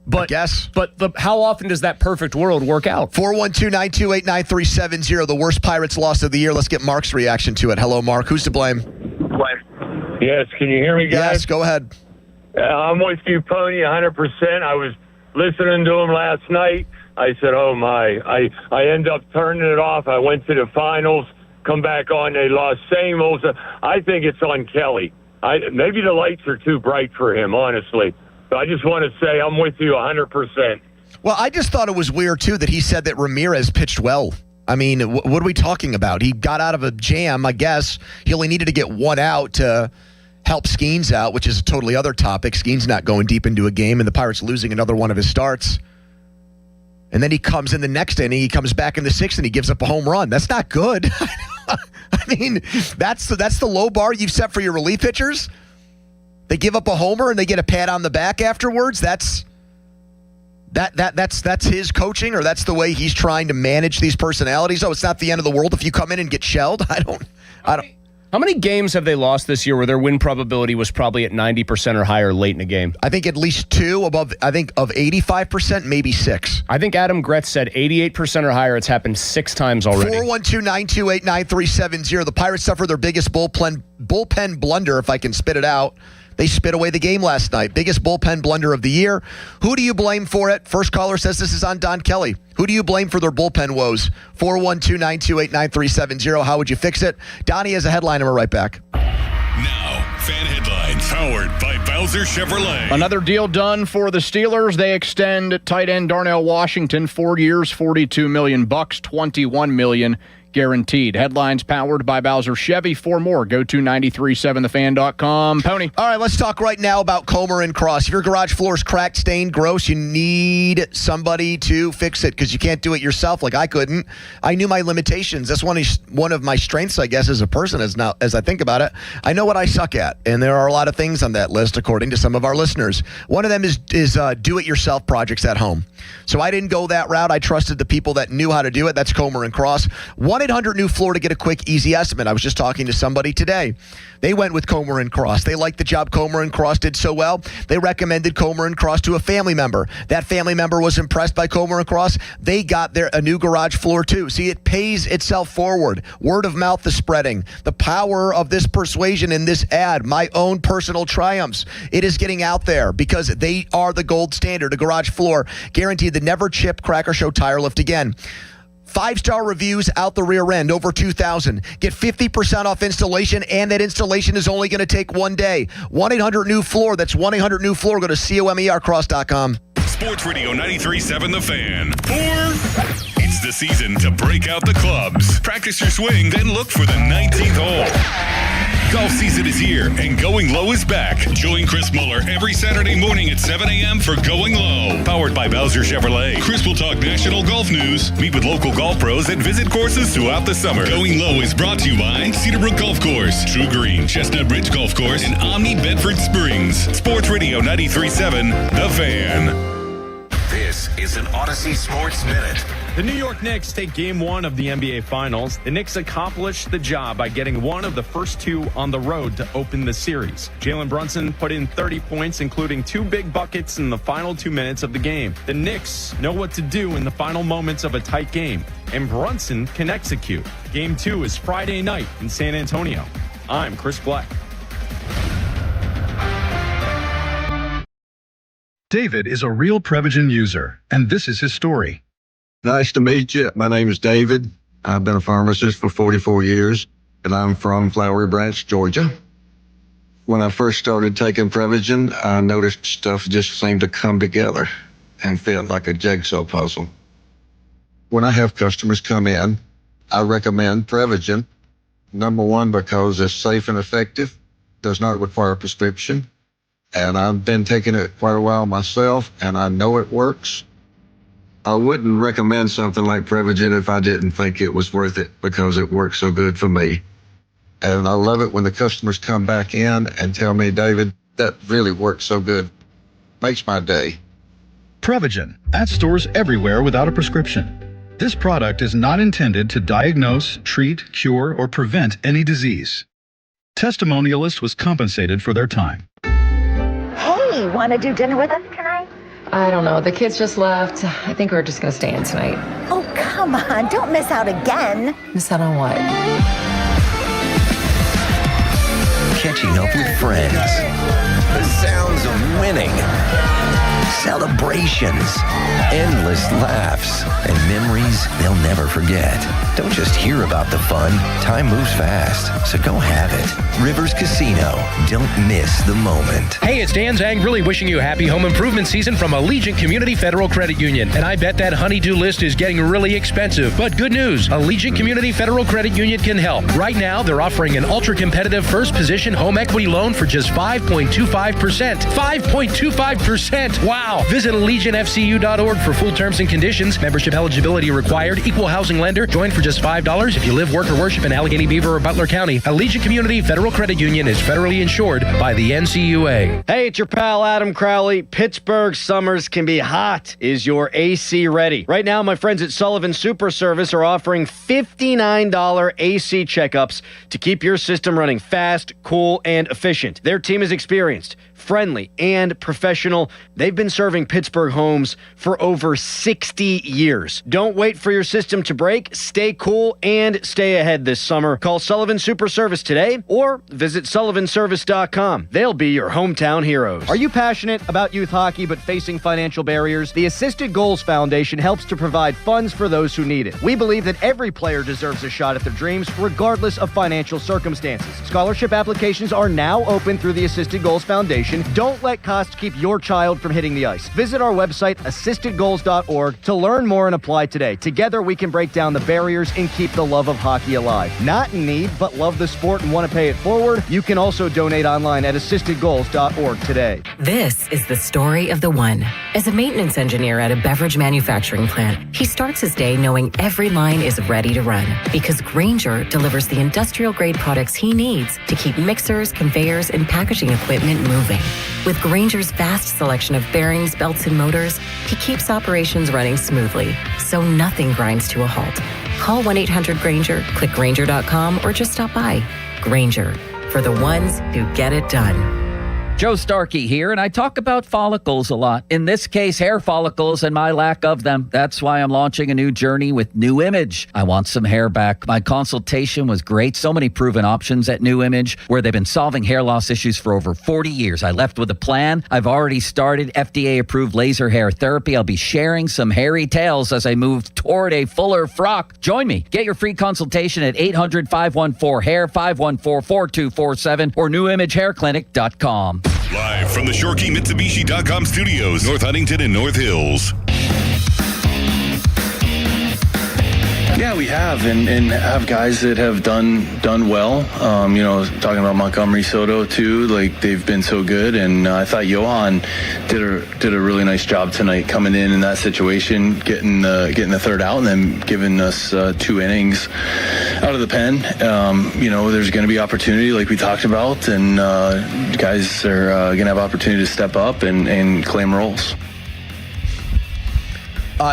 But, I guess. But how often does that perfect world work out? 412-928-9370, the worst Pirates loss of the year. Let's get Mark's reaction to it. Hello, Mark. Who's to blame? Yes, can you hear me, guys? Yes, go ahead. I'm with you, Pony, 100%. I was listening to him last night. I said, oh, my. I end up turning it off. I went to the finals, come back on. They lost same old. I think it's on Kelly. Maybe the lights are too bright for him, honestly. But I just want to say I'm with you 100%. Well, I just thought it was weird, too, that he said that Ramirez pitched well. I mean, what are we talking about? He got out of a jam, I guess. He only needed to get one out to help Skeens out, which is a totally other topic. Skeens not going deep into a game, and the Pirates losing another one of his starts. And then he comes in the next inning, he comes back in the 6th, and he gives up a home run. That's not good. I mean, that's the low bar you've set for your relief pitchers. They give up a homer and they get a pat on the back afterwards. That's his coaching, or that's the way he's trying to manage these personalities. Oh, it's not the end of the world if you come in and get shelled. I don't. How many games have they lost this year where their win probability was probably at 90% or higher late in a game? I think at least 2 above, I think of 85%, maybe 6. I think Adam Gretz said 88% or higher. It's happened 6 times already. 412-928-9370. The Pirates suffered their biggest bullpen blunder, if I can spit it out. They spit away the game last night. Biggest bullpen blunder of the year. Who do you blame for it? First caller says this is on Don Kelly. Who do you blame for their bullpen woes? 412-928-9370. How would you fix it? Donnie has a headline, and we're right back. Now, fan headlines powered by Bowser Chevrolet. Another deal done for the Steelers. They extend tight end Darnell Washington 4 years, $42 million, $21 million guaranteed. Headlines powered by Bowser Chevy. For more, go to 937thefan.com. Pony. All right, let's talk right now about Comer and Cross. If your garage floor is cracked, stained, gross, you need somebody to fix it because you can't do it yourself like I couldn't. I knew my limitations. That's one of my strengths, I guess, as a person, as I think about it. I know what I suck at, and there are a lot of things on that list, according to some of our listeners. One of them is do-it-yourself projects at home. So I didn't go that route. I trusted the people that knew how to do it. That's Comer and Cross. 1-800-NEW-FLOOR to get a quick, easy estimate. I was just talking to somebody today. They went with Comer and Cross. They liked the job Comer and Cross did so well. They recommended Comer and Cross to a family member. That family member was impressed by Comer and Cross. They got a new garage floor too. See, it pays itself forward. Word of mouth is spreading. The power of this persuasion in this ad, my own personal triumphs, it is getting out there because they are the gold standard. A garage floor guaranteed to never chip, crack, or show tire lift again. 5-star reviews out the rear end, over 2,000. Get 50% off installation, and that installation is only going to take 1 day. 1-800-NEW-FLOOR. That's 1-800-NEW-FLOOR. Go to COMERcross.com. Sports Radio 93.7 The Fan. It's the season to break out the clubs. Practice your swing, then look for the 19th hole. Golf season is here, and Going Low is back. Join Chris Muller every Saturday morning at 7 a.m. for Going Low. Powered by Bowser Chevrolet. Chris will talk national golf news, meet with local golf pros, and visit courses throughout the summer. Going Low is brought to you by Cedarbrook Golf Course, True Green, Chestnut Ridge Golf Course, and Omni Bedford Springs. Sports Radio 93.7 The Fan. This is an Odyssey Sports Minute. The New York Knicks take Game 1 of the NBA Finals. The Knicks accomplished the job by getting one of the first 2 on the road to open the series. Jalen Brunson put in 30 points, including 2 big buckets in the final 2 minutes of the game. The Knicks know what to do in the final moments of a tight game, and Brunson can execute. Game 2 is Friday night in San Antonio. I'm Chris Black. David is a real Prevagen user, and this is his story. Nice to meet you. My name is David. I've been a pharmacist for 44 years, and I'm from Flowery Branch, Georgia. When I first started taking Prevagen, I noticed stuff just seemed to come together and fit like a jigsaw puzzle. When I have customers come in, I recommend Prevagen. Number one, because it's safe and effective, does not require a prescription, and I've been taking it quite a while myself, and I know it works. I wouldn't recommend something like Prevagen if I didn't think it was worth it because it works so good for me. And I love it when the customers come back in and tell me, David, that really works so good. Makes my day. Prevagen, at stores everywhere without a prescription. This product is not intended to diagnose, treat, cure, or prevent any disease. Testimonialist was compensated for their time. Hey, want to do dinner with us tonight? I don't know. The kids just left. I think we're just going to stay in tonight. Oh, come on. Don't miss out again. Miss out on what? Catching up with friends. The sounds of winning. Celebrations. Endless laughs. And memories they'll never forget. Don't just hear about the fun. Time moves fast, so go have it. Rivers Casino. Don't miss the moment. Hey, it's Dan Zang, really wishing you a happy home improvement season from Allegiant Community Federal Credit Union. And I bet that honey-do list is getting really expensive. But good news, Allegiant Community Federal Credit Union can help. Right now, they're offering an ultra-competitive first-position home equity loan for just 5.25%. 5.25%! Wow! Visit AllegiantFCU.org for full terms and conditions. Membership eligibility required. Equal housing lender. Join for just $5 if you live, work, or worship in Allegheny, Beaver, or Butler County. Allegiant Community Federal Credit Union is federally insured by the NCUA. Hey, it's your pal Adam Crowley. Pittsburgh summers can be hot. Is your AC ready? Right now, my friends at Sullivan Super Service are offering $59 AC checkups to keep your system running fast, cool, and efficient. Their team is experienced, friendly, and professional. They've been serving Pittsburgh homes for over 60 years. Don't wait for your system to break. Stay cool and stay ahead this summer. Call Sullivan Super Service today or visit sullivanservice.com. They'll be your hometown heroes. Are you passionate about youth hockey but facing financial barriers? The Assisted Goals Foundation helps to provide funds for those who need it. We believe that every player deserves a shot at their dreams regardless of financial circumstances. Scholarship applications are now open through the Assisted Goals Foundation. Don't let costs keep your child from hitting the ice. Visit our website, assistedgoals.org, to learn more and apply today. Together, we can break down the barriers and keep the love of hockey alive. Not in need, but love the sport and want to pay it forward? You can also donate online at assistedgoals.org today. This is the story of the one. As a maintenance engineer at a beverage manufacturing plant, he starts his day knowing every line is ready to run because Grainger delivers the industrial-grade products he needs to keep mixers, conveyors, and packaging equipment moving. With Grainger's vast selection of bearings, belts, and motors, he keeps operations running smoothly, so nothing grinds to a halt. Call 1-800-GRAINGER, click Grainger.com, or just stop by. Grainger, for the ones who get it done. Joe Starkey here, and I talk about follicles a lot. In this case, hair follicles and my lack of them. That's why I'm launching a new journey with New Image. I want some hair back. My consultation was great. So many proven options at New Image, where they've been solving hair loss issues for over 40 years. I left with a plan. I've already started FDA-approved laser hair therapy. I'll be sharing some hairy tales as I move toward a fuller frock. Join me. Get your free consultation at 800-514-HAIR, 514-4247, or newimagehairclinic.com. Live from the ShoreKeyMitsubishi.com studios, North Huntington and North Hills. Yeah, we have, and have guys that have done well. Talking about Montgomery Soto too, like they've been so good, and I thought Johan did a really nice job tonight coming in that situation, getting the third out, and then giving us 2 innings out of the pen. There's going to be opportunity, like we talked about, and guys are going to have opportunity to step up and claim roles.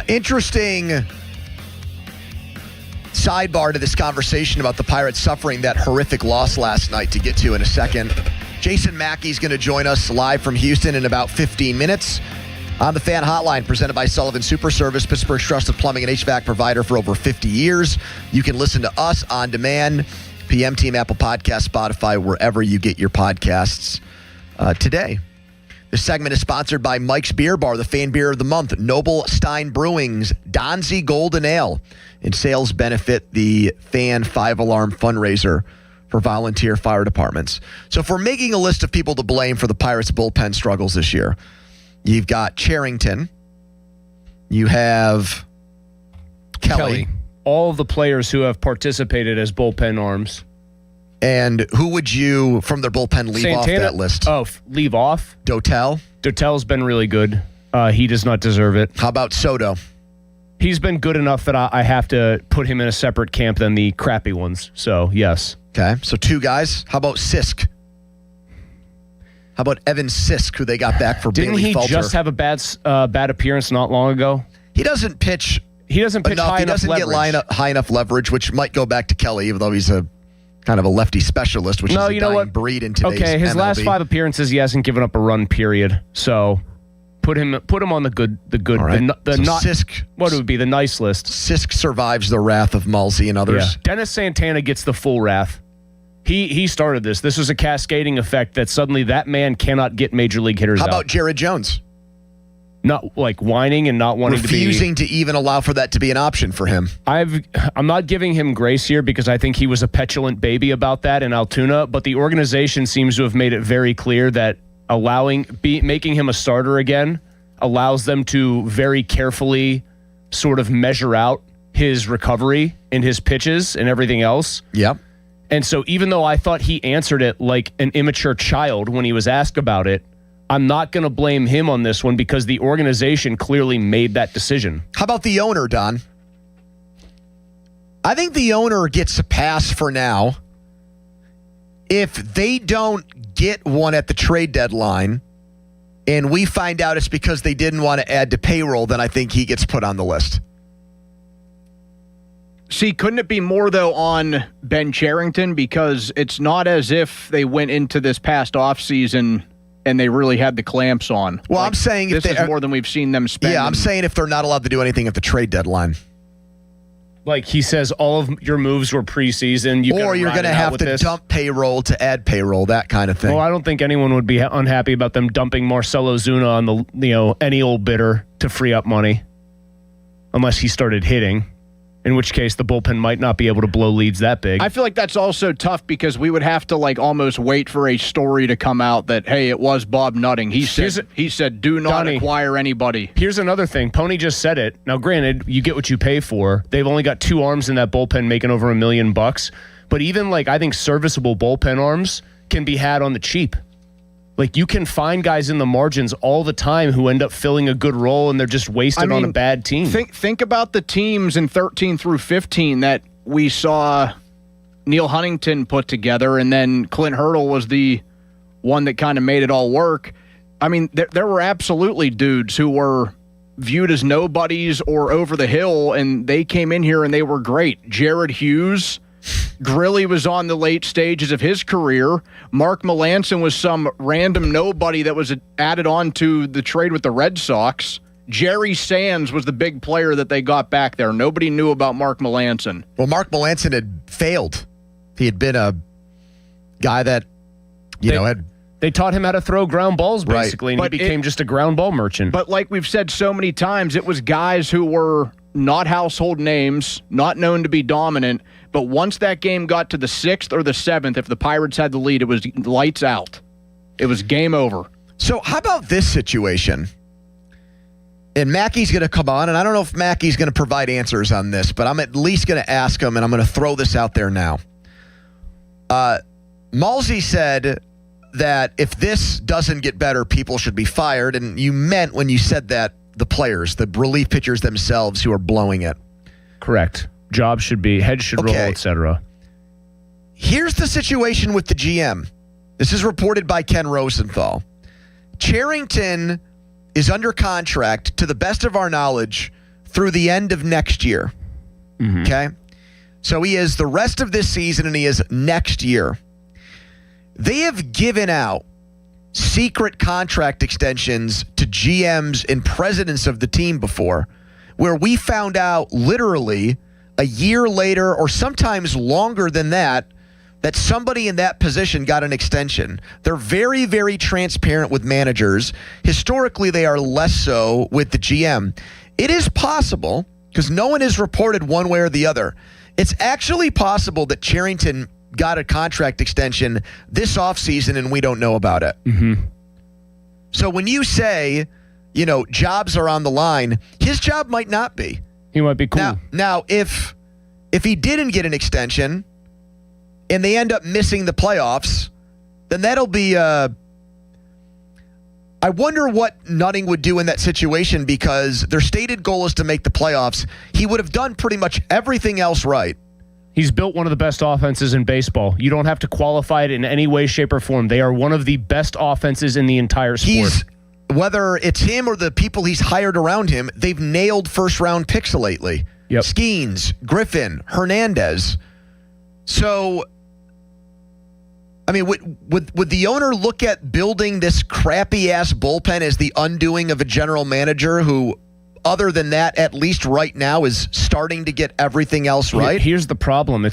Interesting sidebar to this conversation about the Pirates suffering that horrific loss last night to get to in a second. Jason Mackey's going to join us live from Houston in about 15 minutes on the Fan Hotline, presented by Sullivan Super Service, Pittsburgh's trusted plumbing and HVAC provider for over 50 years. You can listen to us on demand, PM Team, Apple Podcasts, Spotify, wherever you get your podcasts today. This segment is sponsored by Mike's Beer Bar, the fan beer of the month, Noble Stein Brewing's Donzi Golden Ale, and sales benefit the Fan 5-Alarm fundraiser for volunteer fire departments. So if we're making a list of people to blame for the Pirates' bullpen struggles this year, you've got Cherington, you have Kelly. All of the players who have participated as bullpen arms. And who would you, from their bullpen, leave off that list? Oh, leave off? Dotel? Dotel's been really good. He does not deserve it. How about Soto? He's been good enough that I have to put him in a separate camp than the crappy ones. So, yes. Okay, so 2 guys. How about Sisk? How about Evan Sisk, who they got back for Bailey Falter? Didn't he just have a bad appearance not long ago? He doesn't pitch He doesn't pitch high He enough doesn't leverage. get high enough leverage, which might go back to Kelly, even though he's a kind of a lefty specialist, which is a dying breed in today's Okay, his MLB. last 5 appearances, he hasn't given up a run. Period. So put him on the good, All right. the So not Sisk, what would be the nice list. Sisk survives the wrath of Mulsey and others. Yeah. Dennis Santana gets the full wrath. He started this. This was a cascading effect that suddenly that man cannot get major league hitters How out. about Jared Jones? Not like whining and not wanting refusing to even allow for that to be an option for him. I'm not giving him grace here because I think he was a petulant baby about that in Altoona, but the organization seems to have made it very clear that making him a starter again allows them to very carefully sort of measure out his recovery and his pitches and everything else. Yep. And so even though I thought he answered it like an immature child when he was asked about it, I'm not going to blame him on this one because the organization clearly made that decision. How about the owner, Don? I think the owner gets a pass for now. If they don't get one at the trade deadline and we find out it's because they didn't want to add to payroll, then I think he gets put on the list. See, couldn't it be more, though, on Ben Cherington? Because it's not as if they went into this past offseason and they really had the clamps on. Well, I'm saying this is more than we've seen them spend. Yeah, I'm saying if they're not allowed to do anything at the trade deadline. Like he says, all of your moves were preseason. Or you're going to have to dump payroll to add payroll, that kind of thing. Well, I don't think anyone would be unhappy about them dumping Marcelo Zuna on the any old bidder to free up money, unless he started hitting. In which case, the bullpen might not be able to blow leads that big. I feel like that's also tough because we would have to almost wait for a story to come out that, hey, it was Bob Nutting. He said, do not Donnie, acquire anybody. Here's another thing. Pony just said it. Now, granted, you get what you pay for. They've only got 2 arms in that bullpen making over $1 million. But even I think serviceable bullpen arms can be had on the cheap. You can find guys in the margins all the time who end up filling a good role and they're just wasted on a bad team. Think about the teams in 13 through 15 that we saw Neil Huntington put together, and then Clint Hurdle was the one that kind of made it all work. I mean, there were absolutely dudes who were viewed as nobodies or over the hill, and they came in here and they were great. Jared Hughes, Grilly was on the late stages of his career. Mark Melancon was some random nobody that was added on to the trade with the Red Sox. Jerry Sands was the big player that they got back there. Nobody knew about Mark Melancon. Well, Mark Melancon had failed. He had been a guy that, They taught him how to throw ground balls, basically, and he became just a ground ball merchant. But like we've said so many times, it was guys who were not household names, not known to be dominant, but once that game got to the 6th or the 7th, if the Pirates had the lead, it was lights out. It was game over. So how about this situation? And Mackey's going to come on, and I don't know if Mackey's going to provide answers on this, but I'm at least going to ask him, and I'm going to throw this out there now. Mulsey said that if this doesn't get better, people should be fired, and you meant when you said that the players, the relief pitchers themselves who are blowing it. Correct. Jobs should be, heads should roll, etc. Here's the situation with the GM. This is reported by Ken Rosenthal. Cherington is under contract, to the best of our knowledge, through the end of next year. Mm-hmm. Okay? So he is the rest of this season and he is next year. They have given out secret contract extensions to GMs and presidents of the team before, where we found out literally a year later or sometimes longer than that somebody in that position got an extension. They're very, very transparent with managers. Historically, they are less so with the GM. It is possible, because no one has reported one way or the other, it's actually possible that Cherington got a contract extension this offseason and we don't know about it. Mm-hmm. So when you say, jobs are on the line, his job might not be. He might be cool. Now if he didn't get an extension and they end up missing the playoffs, then that'll be I wonder what Nutting would do in that situation, because their stated goal is to make the playoffs. He would have done pretty much everything else right. He's built one of the best offenses in baseball. You don't have to qualify it in any way, shape, or form. They are one of the best offenses in the entire sport. whether it's him or the people he's hired around him, they've nailed first-round picks lately. Yep. Skeens, Griffin, Hernandez. So, I mean, would the owner look at building this crappy-ass bullpen as the undoing of a general manager who, other than that, at least right now, is starting to get everything else right? Here's the problem.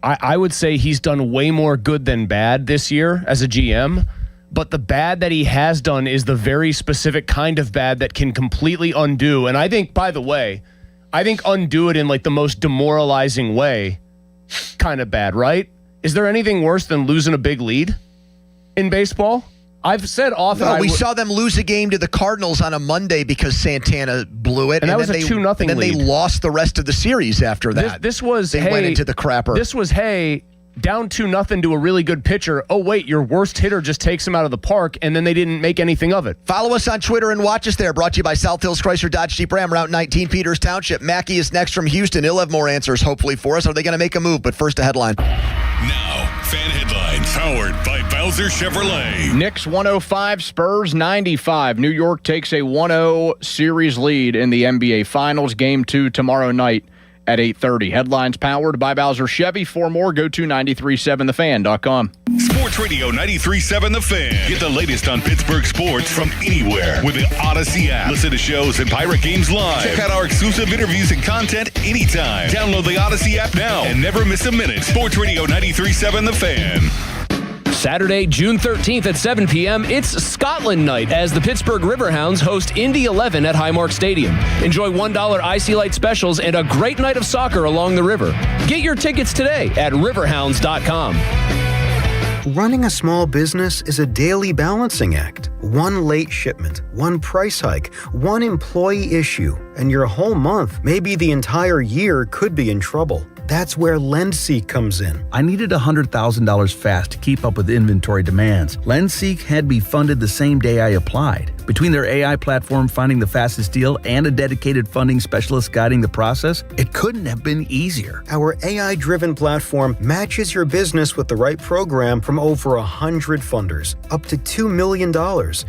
I would say he's done way more good than bad this year as a GM, but the bad that he has done is the very specific kind of bad that can completely undo. And I think, by the way, undo it in like the most demoralizing way kind of bad, right? Is there anything worse than losing a big lead in baseball? I've said often. No, we saw them lose a game to the Cardinals on a Monday because Santana blew it. And that was a 2-0 lead. Then they lost the rest of the series after that. This was, they went into the crapper. This was, down 2-0 to a really good pitcher. Oh, wait, your worst hitter just takes him out of the park, and then they didn't make anything of it. Follow us on Twitter and watch us there. Brought to you by South Hills Chrysler Dodge Jeep Ram, Route 19, Peters Township. Mackey is next from Houston. He'll have more answers, hopefully, for us. Are they going to make a move? But first, a headline. Now, fan headlines powered by Bowser Chevrolet. Knicks 105, Spurs 95. New York takes a 1-0 series lead in the NBA Finals. Game 2 tomorrow night at 8:30. Headlines powered by Bowser Chevy. For more, go to 937thefan.com. Sports Radio 93.7 The Fan. Get the latest on Pittsburgh sports from anywhere with the Odyssey app. Listen to shows and Pirate Games live. Check out our exclusive interviews and content anytime. Download the Odyssey app now and never miss a minute. Sports Radio 93.7 The Fan. Saturday, June 13th at 7 p.m., it's Scotland night as the Pittsburgh Riverhounds host Indy 11 at Highmark Stadium. Enjoy $1 Icy Light specials and a great night of soccer along the river. Get your tickets today at riverhounds.com. Running a small business is a daily balancing act. One late shipment, one price hike, one employee issue, and your whole month, maybe the entire year, could be in trouble. That's where LendSeek comes in. I needed $100,000 fast to keep up with inventory demands. LendSeek had me funded the same day I applied. Between their AI platform finding the fastest deal and a dedicated funding specialist guiding the process, it couldn't have been easier. Our AI-driven platform matches your business with the right program from over 100 funders, up to $2 million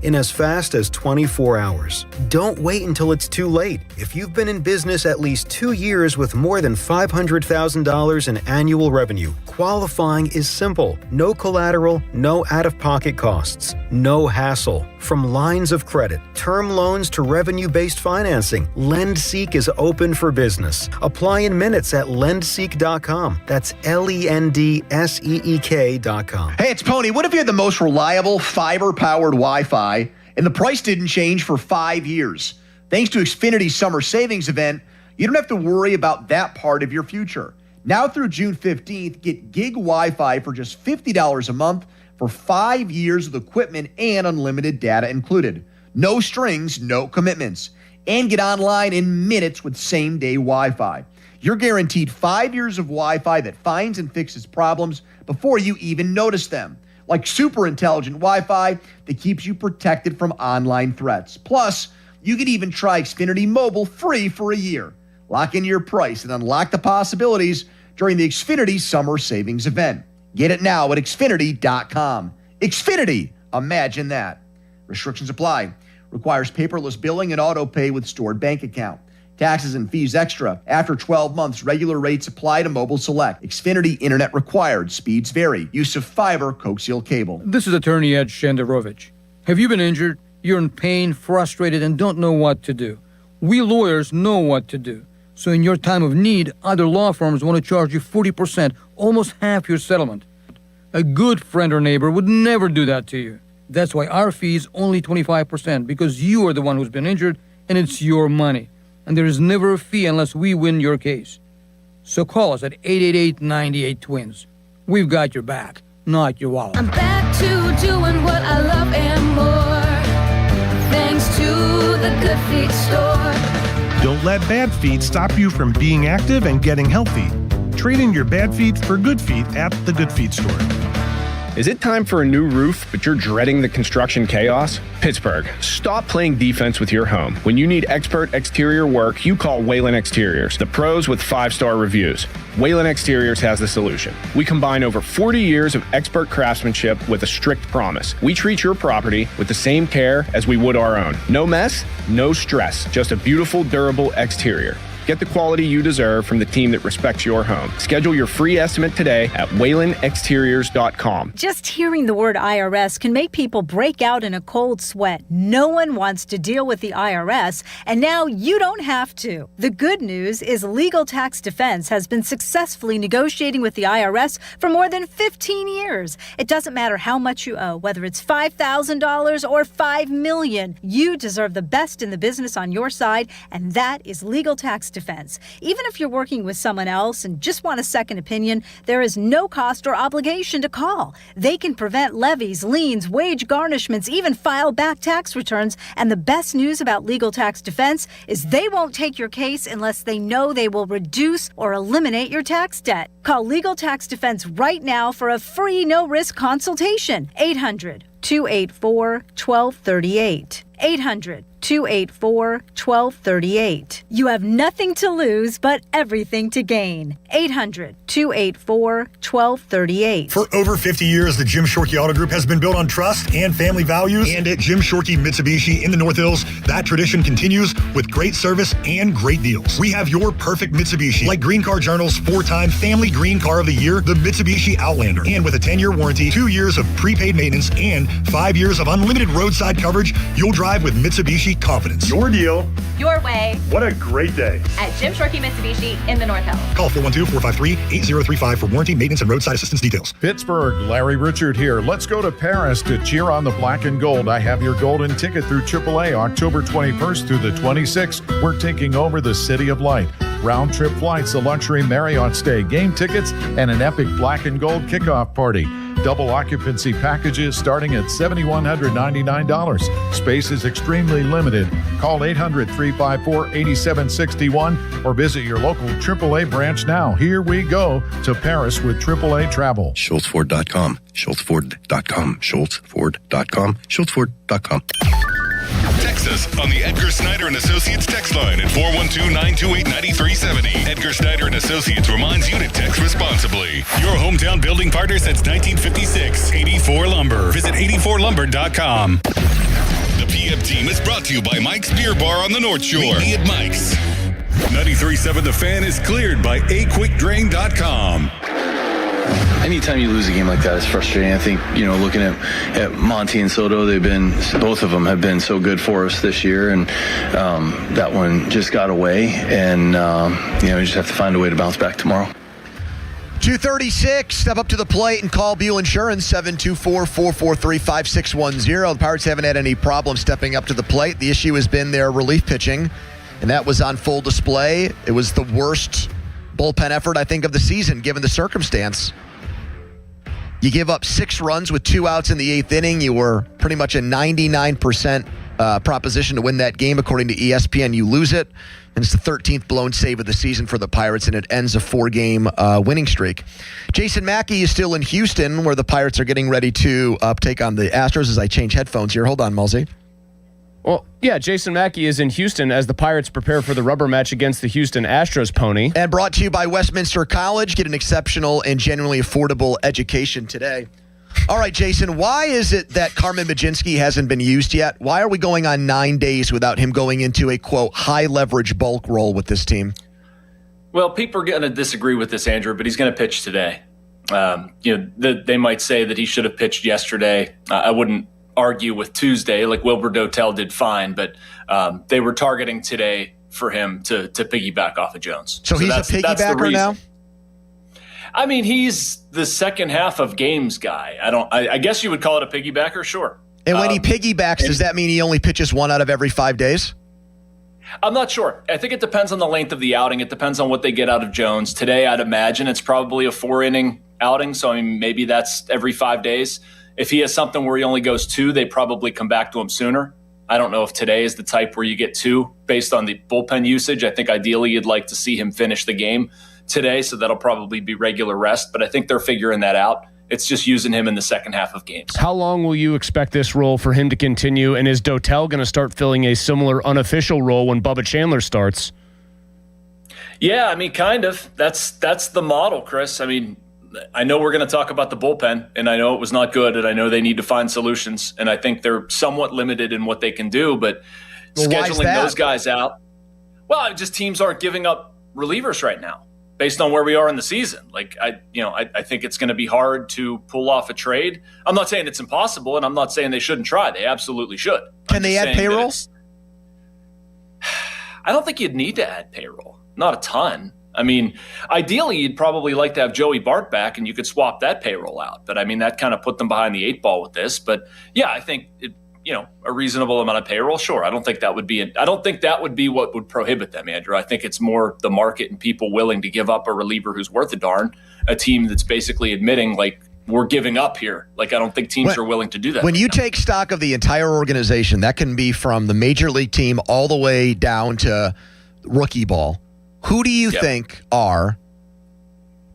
in as fast as 24 hours. Don't wait until it's too late. If you've been in business at least 2 years with more than $500,000 in annual revenue, qualifying is simple. No collateral, no out-of-pocket costs, no hassle. From lines of credit, term loans to revenue-based financing, LendSeek is open for business. Apply in minutes at lendseek.com. That's LENDSEEK.com. Hey, it's Pony. What if you had the most reliable fiber-powered Wi-Fi and the price didn't change for 5 years? Thanks to Xfinity's summer savings event, you don't have to worry about that part of your future. Now through June 15th, get gig Wi-Fi for just $50 a month for 5 years of equipment and unlimited data included. No strings, no commitments. And get online in minutes with same-day Wi-Fi. You're guaranteed 5 years of Wi-Fi that finds and fixes problems before you even notice them. Like super intelligent Wi-Fi that keeps you protected from online threats. Plus, you can even try Xfinity Mobile free for a year. Lock in your price and unlock the possibilities during the Xfinity Summer Savings Event. Get it now at Xfinity.com. Xfinity, imagine that. Restrictions apply. Requires paperless billing and auto pay with stored bank account. Taxes and fees extra. After 12 months, regular rates apply to Mobile Select. Xfinity Internet required. Speeds vary. Use of fiber coaxial cable. This is Attorney Ed Shenderovich. Have you been injured? You're in pain, frustrated, and don't know what to do. We lawyers know what to do. So in your time of need, other law firms want to charge you 40%, almost half your settlement. A good friend or neighbor would never do that to you. That's why our fee is only 25%, because you are the one who's been injured, and it's your money. And there is never a fee unless we win your case. So call us at 888-98-TWINS. We've got your back, not your wallet. I'm back to doing what I love and more, thanks to the Good Feet store. Don't let bad feet stop you from being active and getting healthy. Trade in your bad feet for good feet at the Good Feet store. Is it time for a new roof, but you're dreading the construction chaos? Pittsburgh, stop playing defense with your home. When you need expert exterior work, you call Whalen Exteriors, the pros with 5-star reviews. Whalen Exteriors has the solution. We combine over 40 years of expert craftsmanship with a strict promise. We treat your property with the same care as we would our own. No mess, no stress, just a beautiful, durable exterior. Get the quality you deserve from the team that respects your home. Schedule your free estimate today at WhalenExteriors.com. Just hearing the word IRS can make people break out in a cold sweat. No one wants to deal with the IRS, and now you don't have to. The good news is Legal Tax Defense has been successfully negotiating with the IRS for more than 15 years. It doesn't matter how much you owe, whether it's $5,000 or $5 million. You deserve the best in the business on your side, and that is Legal Tax Defense. Even if you're working with someone else and just want a second opinion, there is no cost or obligation to call. They can prevent levies, liens, wage garnishments, even file back tax returns. And the best news about Legal Tax Defense is they won't take your case unless they know they will reduce or eliminate your tax debt. Call Legal Tax Defense right now for a free no-risk consultation. 800-284-1238. 800-284-1238. You have nothing to lose, but everything to gain. 800-284-1238. For over 50 years, the Jim Shorkey Auto Group has been built on trust and family values. And at Jim Shorkey Mitsubishi in the North Hills, that tradition continues with great service and great deals. We have your perfect Mitsubishi, like Green Car Journal's 4-time Family Green Car of the Year, the Mitsubishi Outlander. And with a 10-year warranty, 2 years of prepaid maintenance, and 5 years of unlimited roadside coverage, you'll drive with Mitsubishi confidence. Your deal. Your way. What a great day. At Jim Shorkey Mitsubishi in the North Hills. Call 412-453-8035 for warranty, maintenance, and roadside assistance details. Pittsburgh, Larry Richard here. Let's go to Paris to cheer on the black and gold. I have your golden ticket through AAA October 21st through the 26th. We're taking over the City of Light. Round trip flights, a luxury Marriott stay, game tickets, and an epic black and gold kickoff party. Double occupancy packages starting at $7,199. Space is extremely limited. Call 800-354-8761 or visit your local AAA branch now. Here we go to Paris with AAA Travel. SchultzFord.com. SchultzFord.com. SchultzFord.com. SchultzFord.com. Text us on the Edgar Snyder & Associates text line at 412-928-9370. Edgar Snyder & Associates reminds you to text responsibly. Your hometown building partner since 1956. 84 Lumber. Visit 84lumber.com. The PM team is brought to you by Mike's Beer Bar on the North Shore. Meet me at Mike's. 93.7 The Fan is cleared by aquickdrain.com. Anytime you lose a game like that, it's frustrating. I think, looking at Monty and Soto, both of them have been so good for us this year, and that one just got away, and we just have to find a way to bounce back tomorrow. 2:36, step up to the plate and call Buell Insurance, 724-443-5610. The Pirates haven't had any problem stepping up to the plate. The issue has been their relief pitching, and that was on full display. It was the worst bullpen effort, I think, of the season, given the circumstance. You give up 6 runs with 2 outs in the 8th inning. You were pretty much a 99% proposition to win that game, according to ESPN. You lose it, and it's the 13th blown save of the season for the Pirates, and it ends a 4-game winning streak. Jason Mackey is still in Houston, where the Pirates are getting ready to take on the Astros. As I change headphones here. Hold on, Mulsey. Well, yeah, Jason Mackey is in Houston as the Pirates prepare for the rubber match against the Houston Astros, Pony. And brought to you by Westminster College. Get an exceptional and genuinely affordable education today. All right, Jason, why is it that Carmen Mlodzinski hasn't been used yet? Why are we going on 9 days without him going into a, quote, high-leverage bulk role with this team? Well, people are going to disagree with this, Andrew, but he's going to pitch today. They might say that he should have pitched yesterday. I wouldn't argue with Tuesday, like Wilbur Dotel did fine, but they were targeting today for him to piggyback off of Jones. So he's a piggybacker now? I mean, he's the second half of games guy. I guess you would call it a piggybacker, sure. And when he piggybacks, does that mean he only pitches 1 out of every 5 days? I'm not sure. I think it depends on the length of the outing. It depends on what they get out of Jones. Today, I'd imagine it's probably a 4-inning outing, so I mean, maybe that's every 5 days. If he has something where he only goes 2, they probably come back to him sooner. I don't know if today is the type where you get 2 based on the bullpen usage. I think ideally you'd like to see him finish the game today, so that'll probably be regular rest. But I think they're figuring that out. It's just using him in the second half of games. How long will you expect this role for him to continue? And is Dotel going to start filling a similar unofficial role when Bubba Chandler starts? Yeah, I mean, kind of. That's the model, Chris. I mean, I know we're going to talk about the bullpen, and I know it was not good, and I know they need to find solutions, and I think they're somewhat limited in what they can do, but scheduling those guys out, well, just teams aren't giving up relievers right now based on where we are in the season. Like, I think it's going to be hard to pull off a trade. I'm not saying it's impossible, and I'm not saying they shouldn't try. They absolutely should. Can they add payroll? I don't think you'd need to add payroll. Not a ton. I mean, ideally, you'd probably like to have Joey Bart back, and you could swap that payroll out. But, I mean, that kind of put them behind the 8 ball with this. But, yeah, I think a reasonable amount of payroll, sure. I don't think that would be what would prohibit them, Andrew. I think it's more the market and people willing to give up a reliever who's worth a darn, a team that's basically admitting, like, we're giving up here. Like, I don't think teams are willing to do that. When you take stock of the entire organization, that can be from the major league team all the way down to rookie ball. Who do you think are,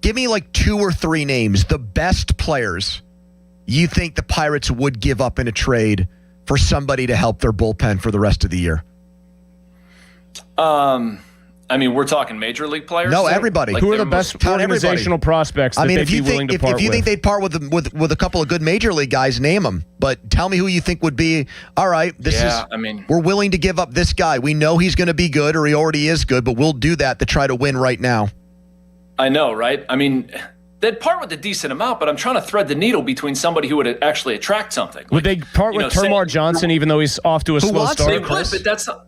give me like 2 or 3 names, the best players you think the Pirates would give up in a trade for somebody to help their bullpen for the rest of the year? I mean, we're talking major league players. No, everybody. Like, who are the best organizational prospects that they'd be willing to part with? If you think they'd part with a couple of good major league guys, name them. But tell me who you think would be, all right, we're willing to give up this guy. We know he's going to be good, or he already is good, but we'll do that to try to win right now. I know, right? I mean, they'd part with a decent amount, but I'm trying to thread the needle between somebody who would actually attract something. Would they part with Termarr Johnson, even though he's off to a slow start? They would, but that's not...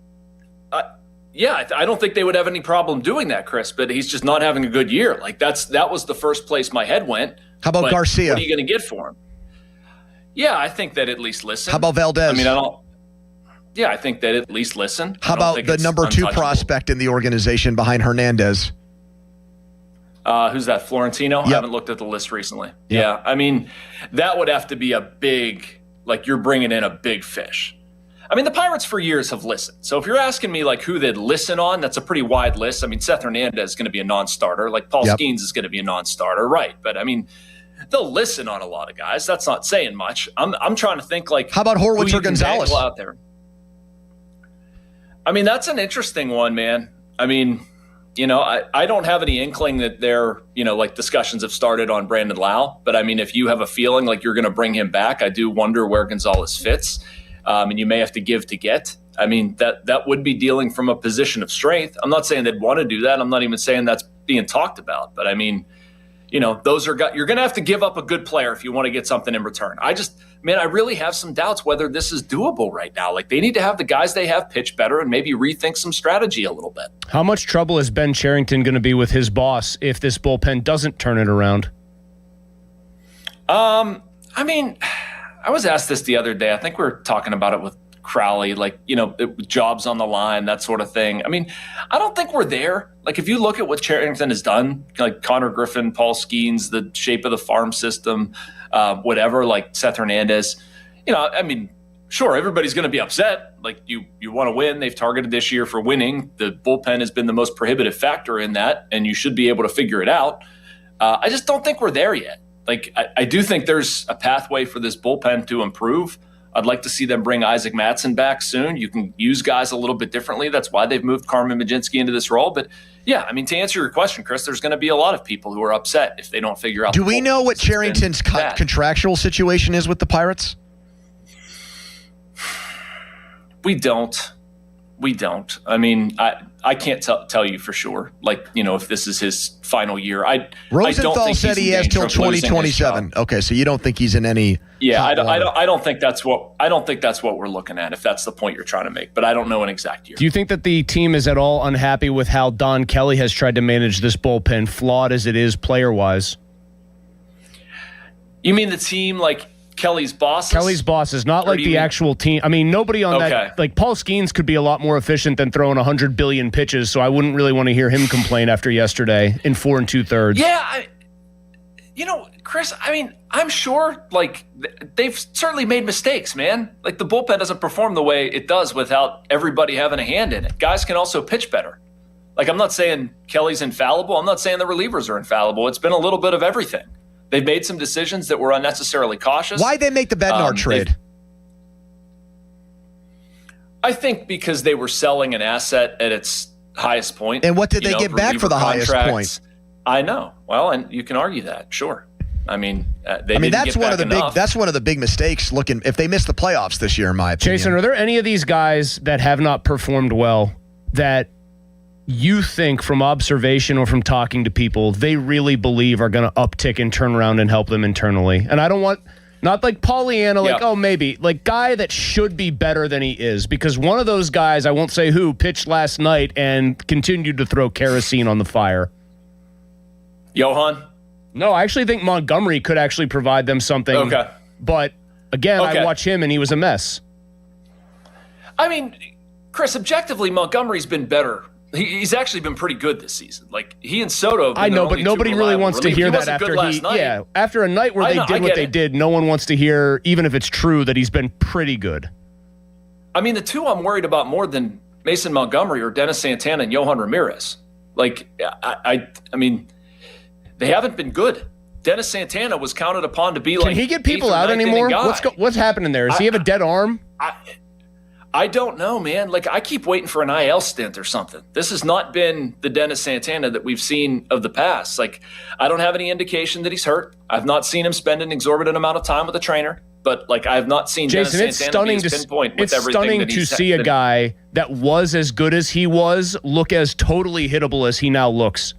I don't think they would have any problem doing that, Chris, but he's just not having a good year. Like, that was the first place my head went. How about Garcia? What are you going to get for him? Yeah, I think that at least listen. How about Valdez? I mean, I think that at least listen. How about the number 2 prospect in the organization behind Hernandez? Who's that, Florentino? I haven't looked at the list recently. Yep. Yeah, I mean, that would have to be a big, like, you're bringing in a big fish. I mean, the Pirates for years have listened. So if you're asking me, like, who they'd listen on, that's a pretty wide list. I mean, Seth Hernandez is going to be a non-starter. Like, Paul Skeens is going to be a non-starter, right? But, I mean, they'll listen on a lot of guys. That's not saying much. I'm trying to think, like, how about Horwitz or Gonzalez out there? I mean, that's an interesting one, man. I mean, I don't have any inkling that they're, like, discussions have started on Brandon Lau. But, I mean, if you have a feeling like you're going to bring him back, I do wonder where Gonzalez fits. And you may have to give to get. I mean, that would be dealing from a position of strength. I'm not saying they'd want to do that. I'm not even saying that's being talked about. But, I mean, those are you're going to have to give up a good player if you want to get something in return. I really have some doubts whether this is doable right now. Like, they need to have the guys they have pitch better and maybe rethink some strategy a little bit. How much trouble is Ben Cherington going to be with his boss if this bullpen doesn't turn it around? I mean, I was asked this the other day. I think we were talking about it with Crowley, like, jobs on the line, that sort of thing. I mean, I don't think we're there. Like, if you look at what Cherington has done, like Connor Griffin, Paul Skeens, the shape of the farm system, whatever, like Seth Hernandez, I mean, sure, everybody's going to be upset. Like, you want to win. They've targeted this year for winning. The bullpen has been the most prohibitive factor in that, and you should be able to figure it out. I just don't think we're there yet. Like, I do think there's a pathway for this bullpen to improve. I'd like to see them bring Isaac Mattson back soon. You can use guys a little bit differently. That's why they've moved Carmen Mlodzinski into this role. But, yeah, I mean, to answer your question, Chris, there's going to be a lot of people who are upset if they don't figure out. Do we know what Cherington's contractual situation is with the Pirates? We don't. I mean, I can't tell you for sure. Like, if this is his final year, Rosenthal said he has till 2027. Okay, so you don't think he's in any? Yeah, I don't think that's what we're looking at. If that's the point you're trying to make, but I don't know an exact year. Do you think that the team is at all unhappy with how Don Kelly has tried to manage this bullpen, flawed as it is player wise? You mean the team, like Kelly's bosses? Kelly's bosses, not like the actual team. I mean, nobody on that, like Paul Skeens could be a lot more efficient than throwing 100 billion pitches, so I wouldn't really want to hear him complain after yesterday in 4 2/3. Yeah, Chris, I mean, I'm sure, like, they've certainly made mistakes, man. Like, the bullpen doesn't perform the way it does without everybody having a hand in it. Guys can also pitch better. Like, I'm not saying Kelly's infallible. I'm not saying the relievers are infallible. It's been a little bit of everything. They've made some decisions that were unnecessarily cautious. Why'd they make the Bednar trade? I think because they were selling an asset at its highest point. And what did they get back for the highest point? I know. Well, and you can argue that, sure. I mean, that's one of the big mistakes. Looking if they miss the playoffs this year, in my opinion. Jason, are there any of these guys that have not performed well that you think, from observation or from talking to people, they really believe are going to uptick and turn around and help them internally? And I don't want, not like Pollyanna, like, oh, maybe, like guy that should be better than he is, because one of those guys, I won't say who, pitched last night and continued to throw kerosene on the fire. Johan? No, I actually think Montgomery could actually provide them something. Okay. But again, I watch him and he was a mess. I mean, Chris, objectively, Montgomery's been better. He's actually been pretty good this season. Like, he and Soto. I know, but nobody really wants to hear that after after a night where they did what they did. No one wants to hear, even if it's true, that he's been pretty good. I mean, the two I'm worried about more than Mason Montgomery are Dennis Santana and Yohan Ramirez. Like, I mean, they haven't been good. Dennis Santana was counted upon to be like. Can he get people out anymore? What's happening there? Does he have a dead arm? I don't know, man. Like, I keep waiting for an IL stint or something. This has not been the Dennis Santana that we've seen of the past. Like, I don't have any indication that he's hurt. I've not seen him spend an exorbitant amount of time with a trainer. But, like, I have not seen Jason, Dennis Santana be pinpoint with everything stunning that he's to see a guy that was as good as he was look as totally hittable as he now looks.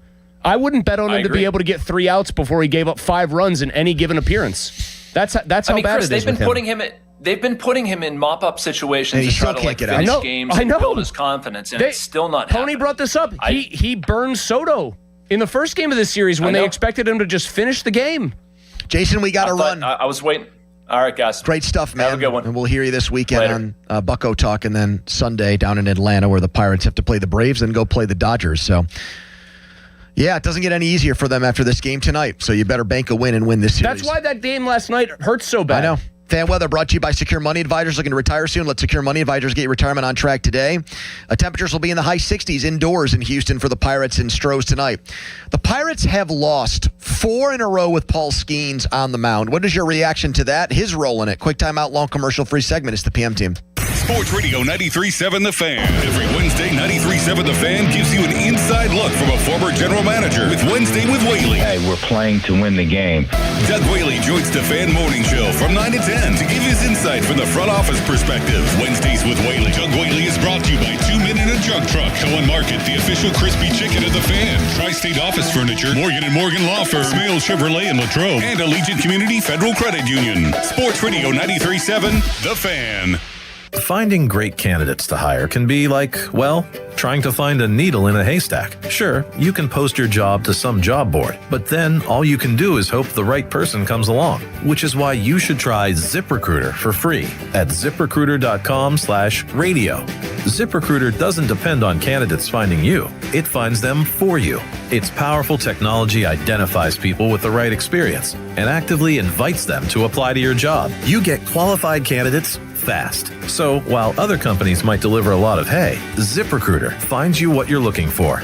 I wouldn't bet on him to be able to get 3 outs before he gave up 5 runs in any given appearance. That's how bad Chris, it is with him. They've been putting him in mop-up situations to try to finish games and build his confidence, and it's still not happening. Tony brought this up. He burned Soto in the first game of this series when they expected him to just finish the game. Jason, we got to run. I was waiting. All right, guys. Great stuff, man. Have a good one. And we'll hear you this weekend on Bucko Talk, and then Sunday down in Atlanta where the Pirates have to play the Braves and go play the Dodgers. So, yeah, it doesn't get any easier for them after this game tonight. So you better bank a win and win this series. That's why that game last night hurts so bad. I know. Fan weather brought to you by Secure Money Advisors. Looking to retire soon? Let Secure Money Advisors get your retirement on track today. Temperatures will be in the high 60s indoors in Houston for the Pirates and Stros tonight. The Pirates have lost 4 in a row with Paul Skeens on the mound. What is your reaction to that? His role in it. Quick timeout, long commercial-free segment. It's the PM team. Sports Radio 93.7 The Fan. Every Wednesday, 93.7 The Fan gives you an inside look from a former general manager with Wednesday with Whaley. Hey, we're playing to win the game. Doug Whaley joins the Fan Morning Show from 9 to 10 to give his insight from the front office perspective. Wednesdays with Whaley. Doug Whaley is brought to you by 2 Men in a Junk Truck. Cohen Market, the official crispy chicken of The Fan. Tri-State Office Furniture, Morgan & Morgan Law Firm, Smale Chevrolet in Latrobe, and Allegiant Community Federal Credit Union. Sports Radio 93.7 The Fan. Finding great candidates to hire can be like, well, trying to find a needle in a haystack. Sure, you can post your job to some job board, but then all you can do is hope the right person comes along, which is why you should try ZipRecruiter for free at ZipRecruiter.com/radio. ZipRecruiter doesn't depend on candidates finding you. It finds them for you. Its powerful technology identifies people with the right experience and actively invites them to apply to your job. You get qualified candidates fast. So while other companies might deliver a lot of hay, ZipRecruiter finds you what you're looking for.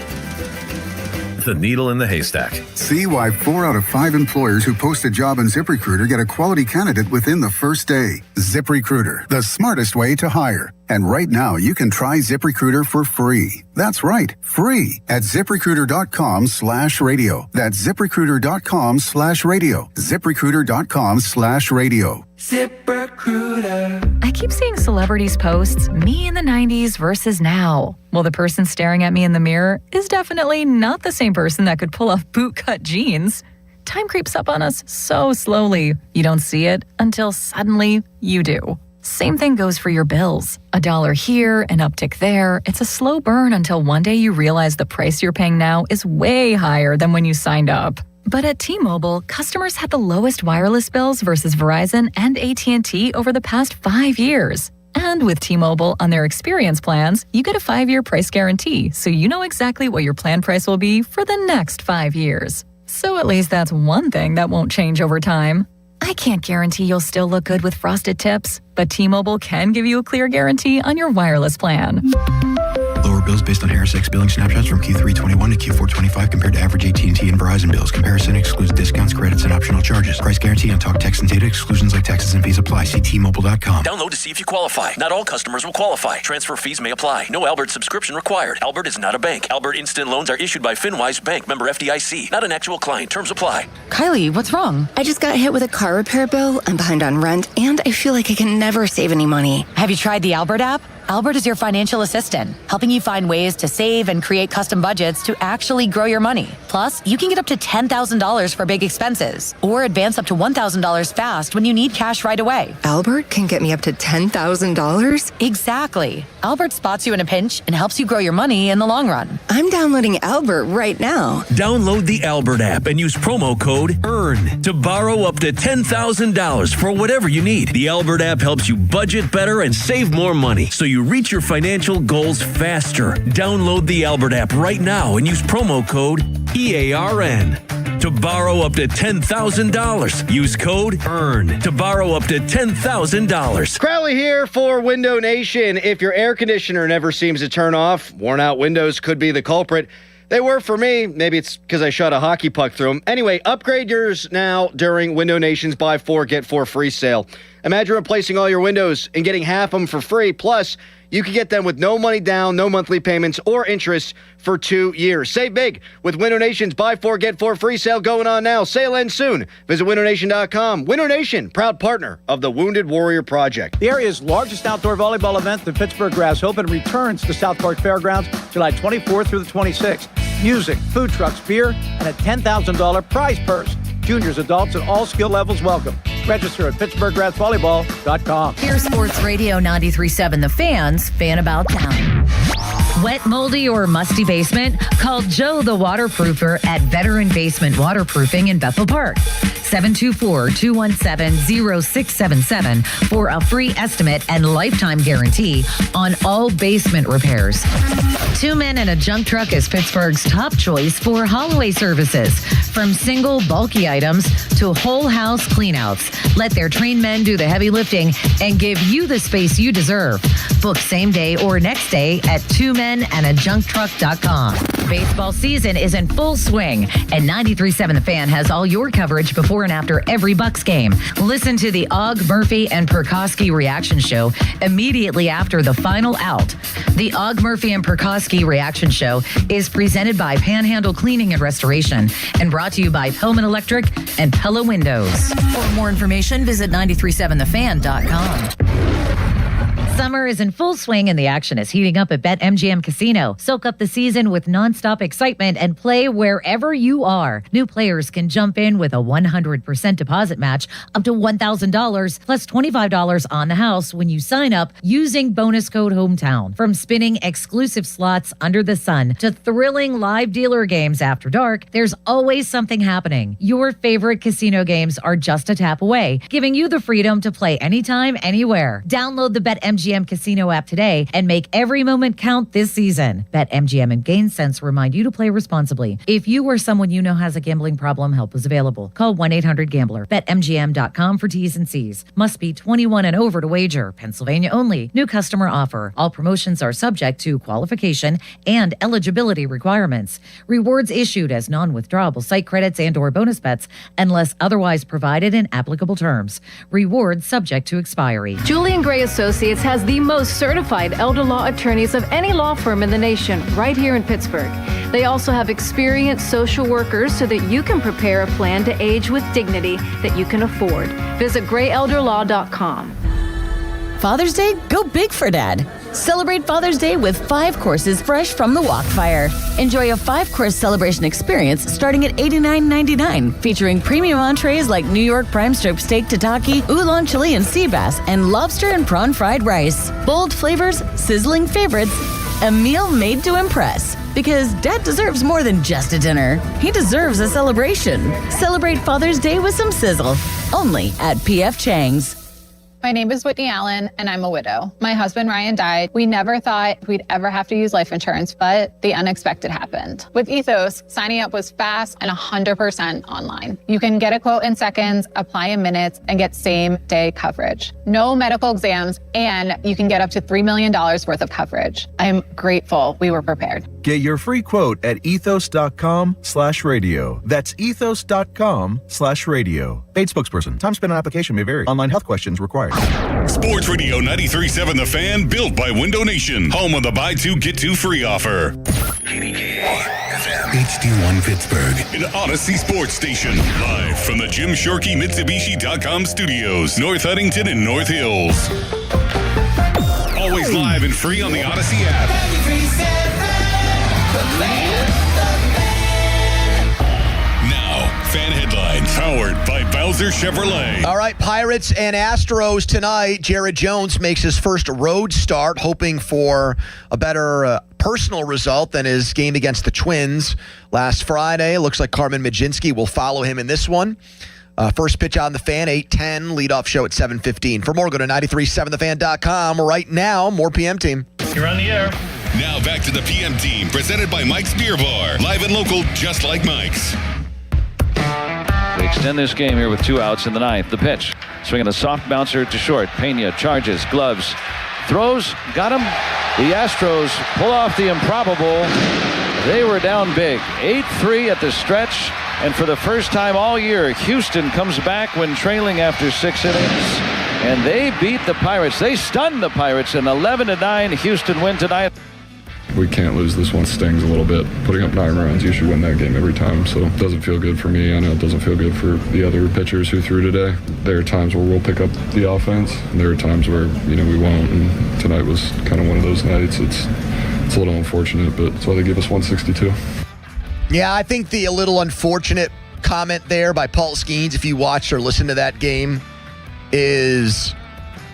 The needle in the haystack. See why 4 out of 5 employers who post a job on ZipRecruiter get a quality candidate within the first day. ZipRecruiter, the smartest way to hire. And right now, you can try ZipRecruiter for free. That's right, free at ZipRecruiter.com/radio. That's ZipRecruiter.com/radio. ZipRecruiter.com/radio. ZipRecruiter. I keep seeing celebrities posts, me in the 90s versus now. Well, the person staring at me in the mirror is definitely not the same person that could pull off bootcut jeans. Time creeps up on us so slowly. You don't see it until suddenly you do. Same thing goes for your bills. $1 here, an uptick there. It's a slow burn until one day you realize the price you're paying now is way higher than when you signed up. But at T-Mobile, customers had the lowest wireless bills versus Verizon and AT&T over the past 5 years. And with T-Mobile on their experience plans, you get a 5-year price guarantee, so you know exactly what your plan price will be for the next 5 years. So at least that's one thing that won't change over time. I can't guarantee you'll still look good with frosted tips, but T-Mobile can give you a clear guarantee on your wireless plan. Lower bills based on HarrisX billing snapshots from Q321 to Q425 compared to average AT&T and Verizon bills. Comparison excludes discounts, credits, and optional charges. Price guarantee on talk, text, and data. Exclusions like taxes and fees apply. See T-Mobile.com. Download to see if you qualify. Not all customers will qualify. Transfer fees may apply. No Albert subscription required. Albert is not a bank. Albert Instant Loans are issued by FinWise Bank, member FDIC. Not an actual client. Terms apply. Kylie, what's wrong? I just got hit with a car repair bill. I'm behind on rent, and I feel like I can never save any money. Have you tried the Albert app? Albert is your financial assistant, helping you find ways to save and create custom budgets to actually grow your money. Plus, you can get up to $10,000 for big expenses, or advance up to $1,000 fast when you need cash right away. Albert can get me up to $10,000? Exactly. Albert spots you in a pinch and helps you grow your money in the long run. I'm downloading Albert right now. Download the Albert app and use promo code EARN to borrow up to $10,000 for whatever you need. The Albert app helps you budget better and save more money, so you reach your financial goals faster. Download the Albert app right now and use promo code EARN to borrow up to $10,000. Use code EARN to borrow up to $10,000. Crowley here for Window Nation. If your air conditioner never seems to turn off, worn out windows could be the culprit. They were for me. Maybe it's because I shot a hockey puck through them. Anyway, upgrade yours now during Window Nation's Buy 4, Get 4 free sale. Imagine replacing all your windows and getting half of them for free. Plus, you can get them with no money down, no monthly payments, or interest for 2 years. Save big with Window Nation's Buy 4, Get 4 free sale going on now. Sale ends soon. Visit WindowNation.com. Window Nation, proud partner of the Wounded Warrior Project. The area's largest outdoor volleyball event, the Pittsburgh Grass Open, returns to South Park Fairgrounds July 24th through the 26th. Music, food trucks, beer, and a $10,000 prize purse. Juniors, adults, and all skill levels welcome. Register at PittsburghGrassVolleyball.com. Here's Sports Radio 93.7 The Fan's Fan About Town. Wet, moldy, or musty basement? Call Joe the Waterproofer at Veteran Basement Waterproofing in Bethel Park. 724-217-0677 for a free estimate and lifetime guarantee on all basement repairs. 2 Men and a Junk Truck is Pittsburgh's top choice for haul-away services. From single, bulky items to whole house cleanouts. Let their trained men do the heavy lifting and give you the space you deserve. Book same day or next day at 2menandajuncktruck.com. Baseball season is in full swing, and 93.7 The Fan has all your coverage before and after every Bucks game. Listen to the Og, Murphy, and Perkowski reaction show immediately after the final out. The Og, Murphy, and Perkowski reaction show is presented by Panhandle Cleaning and Restoration and brought to you by Pillman Electric and Pella Windows. For more information, visit 937thefan.com. Summer is in full swing and the action is heating up at BetMGM Casino. Soak up the season with nonstop excitement and play wherever you are. New players can jump in with a 100% deposit match up to $1,000 plus $25 on the house when you sign up using bonus code HOMETOWN. From spinning exclusive slots under the sun to thrilling live dealer games after dark, there's always something happening. Your favorite casino games are just a tap away, giving you the freedom to play anytime, anywhere. Download the BetMGM Casino app today and make every moment count this season. BetMGM and GameSense remind you to play responsibly. If you or someone you know has a gambling problem, help is available. Call 1-800-GAMBLER. BetMGM.com for T's and C's. Must be 21 and over to wager. Pennsylvania only. New customer offer. All promotions are subject to qualification and eligibility requirements. Rewards issued as non-withdrawable site credits and or bonus bets unless otherwise provided in applicable terms. Rewards subject to expiry. Julian Gray Associates has the most certified elder law attorneys of any law firm in the nation right here in Pittsburgh. They also have experienced social workers so that you can prepare a plan to age with dignity that you can afford. Visit grayelderlaw.com. Father's Day? Go big for Dad. Celebrate Father's Day with 5 courses fresh from the Wok Fire. Enjoy a 5-course celebration experience starting at $89.99, featuring premium entrees like New York prime strip steak tataki, oolong chili and sea bass, and lobster and prawn fried rice. Bold flavors, sizzling favorites, a meal made to impress. Because Dad deserves more than just a dinner. He deserves a celebration. Celebrate Father's Day with some sizzle. Only at P.F. Chang's. My name is Whitney Allen, and I'm a widow. My husband, Ryan, died. We never thought we'd ever have to use life insurance, but the unexpected happened. With Ethos, signing up was fast and 100% online. You can get a quote in seconds, apply in minutes, and get same-day coverage. No medical exams, and you can get up to $3 million worth of coverage. I'm grateful we were prepared. Get your free quote at ethos.com/radio. That's ethos.com/radio. Paid spokesperson. Time spent on application may vary. Online health questions required. Sports Radio 93.7 The Fan, built by Window Nation. Home of the buy two, get two free offer. HD1 Pittsburgh, an Odyssey sports station. Live from the Jim Shorkey Mitsubishi.com studios, North Huntington and North Hills. Always live and free on the Odyssey app. Now, fan headlines powered by Bowser Chevrolet. All right, Pirates and Astros tonight. Jared Jones makes his first road start, hoping for a better personal result than his game against the Twins last Friday. Looks like Carmen Mlodzinski will follow him in this one. First pitch on the Fan, 8:10. Leadoff show at 7:15. For more, go to 937thefan.com. Right now, more PM Team. You're on the air. Now back to the PM Team, presented by Mike's Beer Bar. Live and local, just like Mike's. They extend this game here with 2 outs in the ninth. The pitch. Swinging a soft bouncer to short. Pena charges, gloves, throws, got him. The Astros pull off the improbable. They were down big. 8-3 at the stretch. And for the first time all year, Houston comes back when trailing after 6 innings. And they beat the Pirates. They stunned the Pirates. An 11-9 Houston win tonight. We can't lose this one. Stings a little bit. Putting up 9 runs, you should win that game every time. So it doesn't feel good for me. I know it doesn't feel good for the other pitchers who threw today. There are times where we'll pick up the offense, and there are times where we won't. And tonight was kind of one of those nights. It's a little unfortunate, but that's why they gave us 162. Yeah, I think the a little unfortunate comment there by Paul Skeens, if you watched or listened to that game, is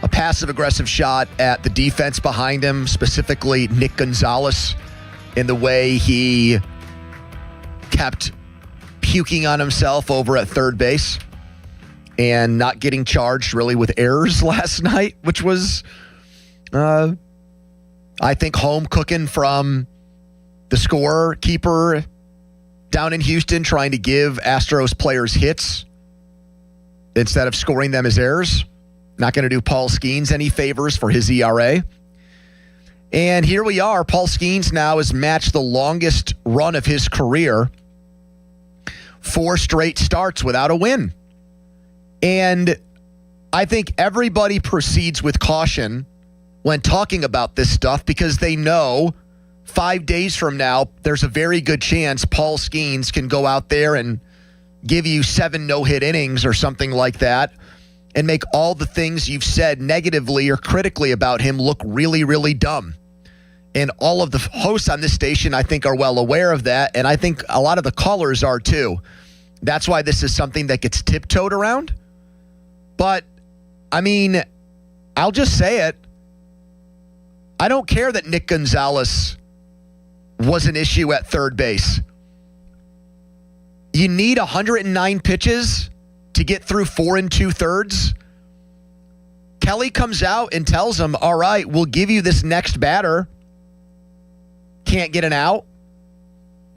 a passive-aggressive shot at the defense behind him, specifically Nick Gonzalez, in the way he kept puking on himself over at third base and not getting charged really with errors last night, which was, I think, home cooking from the scorekeeper down in Houston, trying to give Astros players hits instead of scoring them as errors. Not going to do Paul Skeens any favors for his ERA. And here we are. Paul Skeens now has matched the longest run of his career. 4 straight starts without a win. And I think everybody proceeds with caution when talking about this stuff, because they know 5 days from now, there's a very good chance Paul Skeens can go out there and give you 7 no-hit innings or something like that, and make all the things you've said negatively or critically about him look really, really dumb. And all of the hosts on this station, I think, are well aware of that, and I think a lot of the callers are too. That's why this is something that gets tiptoed around. But, I mean, I'll just say it. I don't care that Nick Gonzalez was an issue at third base. You need 109 pitches to get through 4 2/3. Kelly comes out and tells him, all right, we'll give you this next batter. Can't get an out.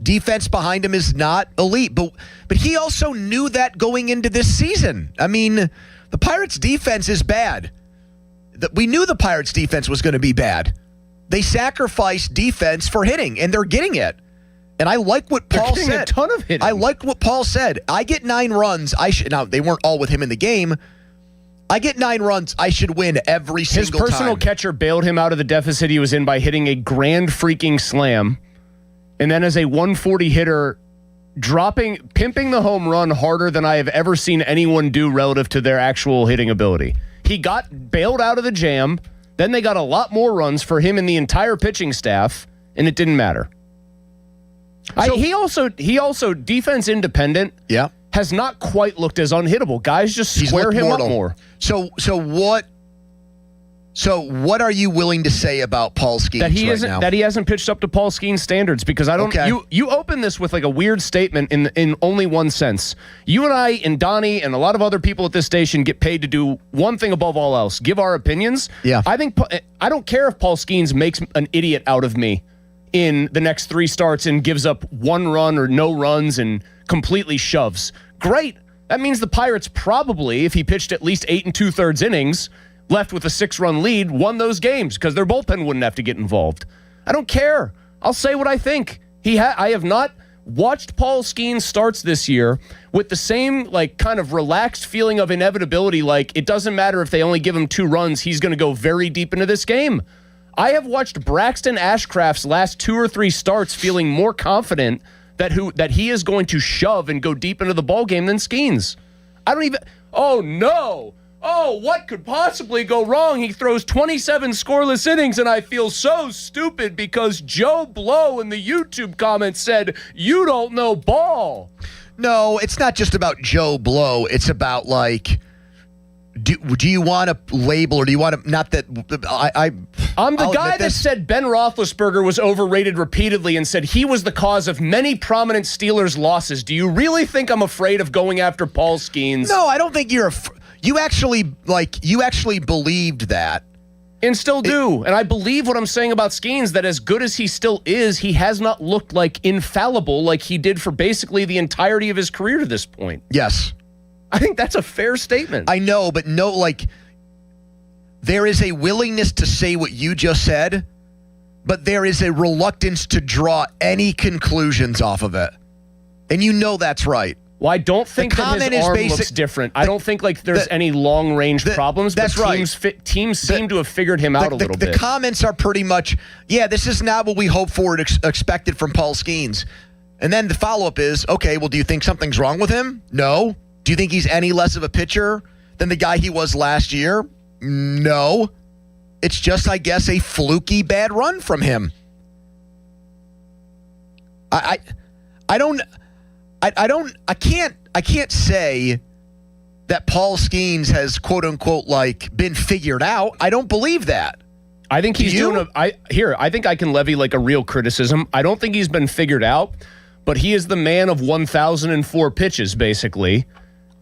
Defense behind him is not elite. But he also knew that going into this season. I mean, the Pirates' defense is bad. We knew the Pirates' defense was going to be bad. They sacrificed defense for hitting, and they're getting it. And I like what Paul said. A ton of hitting. I like what Paul said. I get 9 runs. Now, they weren't all with him in the game. I get 9 runs. I should win every single time. His personal catcher bailed him out of the deficit he was in by hitting a grand freaking slam. And then as a 140 hitter, pimping the home run harder than I have ever seen anyone do relative to their actual hitting ability. He got bailed out of the jam. Then they got a lot more runs for him and the entire pitching staff, and it didn't matter. So, he also defense independent. Yeah, has not quite looked as unhittable. Guys just square him up more. So what So what are you willing to say about Paul Skeens now? That he hasn't pitched up to Paul Skeens standards, because I don't. Okay. You open this with like a weird statement in only one sense. You and I and Donnie and a lot of other people at this station get paid to do one thing above all else: give our opinions. Yeah. I don't care if Paul Skeens makes an idiot out of me in the next 3 starts and gives up 1 run or no runs and completely shoves. Great. That means the Pirates probably, if he pitched at least 8 2/3 innings, left with a 6-run lead, won those games because their bullpen wouldn't have to get involved. I don't care. I'll say what I think. I have not watched Paul Skeens starts this year with the same like kind of relaxed feeling of inevitability, like it doesn't matter if they only give him 2 runs, he's going to go very deep into this game. I have watched Braxton Ashcraft's last 2 or 3 starts feeling more confident that he is going to shove and go deep into the ballgame than Skeens. I don't even... Oh, no! Oh, what could possibly go wrong? He throws 27 scoreless innings, and I feel so stupid because Joe Blow in the YouTube comments said, "You don't know ball." No, it's not just about Joe Blow. It's about, like, do you want to label, or do you want to, not that, I'm the guy that said Ben Roethlisberger was overrated repeatedly and said he was the cause of many prominent Steelers losses. Do you really think I'm afraid of going after Paul Skeens? No, I don't think you actually believed that. And still do. And I believe what I'm saying about Skeens, that as good as he still is, he has not looked like infallible like he did for basically the entirety of his career to this point. Yes. I think that's a fair statement. I know, but no, like, there is a willingness to say what you just said, but there is a reluctance to draw any conclusions off of it. And you know that's right. Well, I don't think that his arm looks different. I don't think like there's any long-range problems, but teams seem to have figured him out a little bit. The comments are pretty much, yeah, this is not what we hoped for and expected from Paul Skeens. And then the follow-up is, okay, well, do you think something's wrong with him? No. Do you think he's any less of a pitcher than the guy he was last year? No. It's just, I guess, a fluky bad run from him. I can't say that Paul Skeens has, quote unquote, like, been figured out. I don't believe that. I think he's doing I think I can levy like a real criticism. I don't think he's been figured out, but he is the man of 1,004 pitches, basically.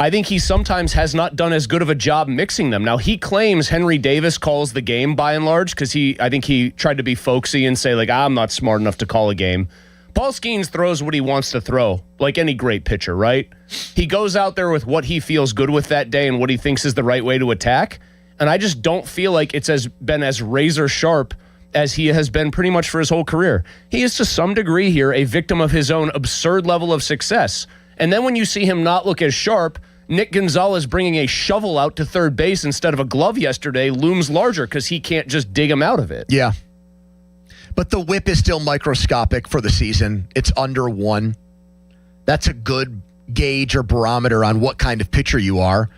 I think he sometimes has not done as good of a job mixing them. Now, he claims Henry Davis calls the game by and large because I think he tried to be folksy and say, like, I'm not smart enough to call a game. Paul Skeens throws what he wants to throw, like any great pitcher, right? He goes out there with what he feels good with that day and what he thinks is the right way to attack. And I just don't feel like it's been as razor sharp as he has been pretty much for his whole career. He is to some degree here a victim of his own absurd level of success. And then when you see him not look as sharp, Nick Gonzalez bringing a shovel out to third base instead of a glove yesterday looms larger because he can't just dig him out of it. Yeah. But the whip is still microscopic for the season. It's under 1. That's a good gauge or barometer on what kind of pitcher you are.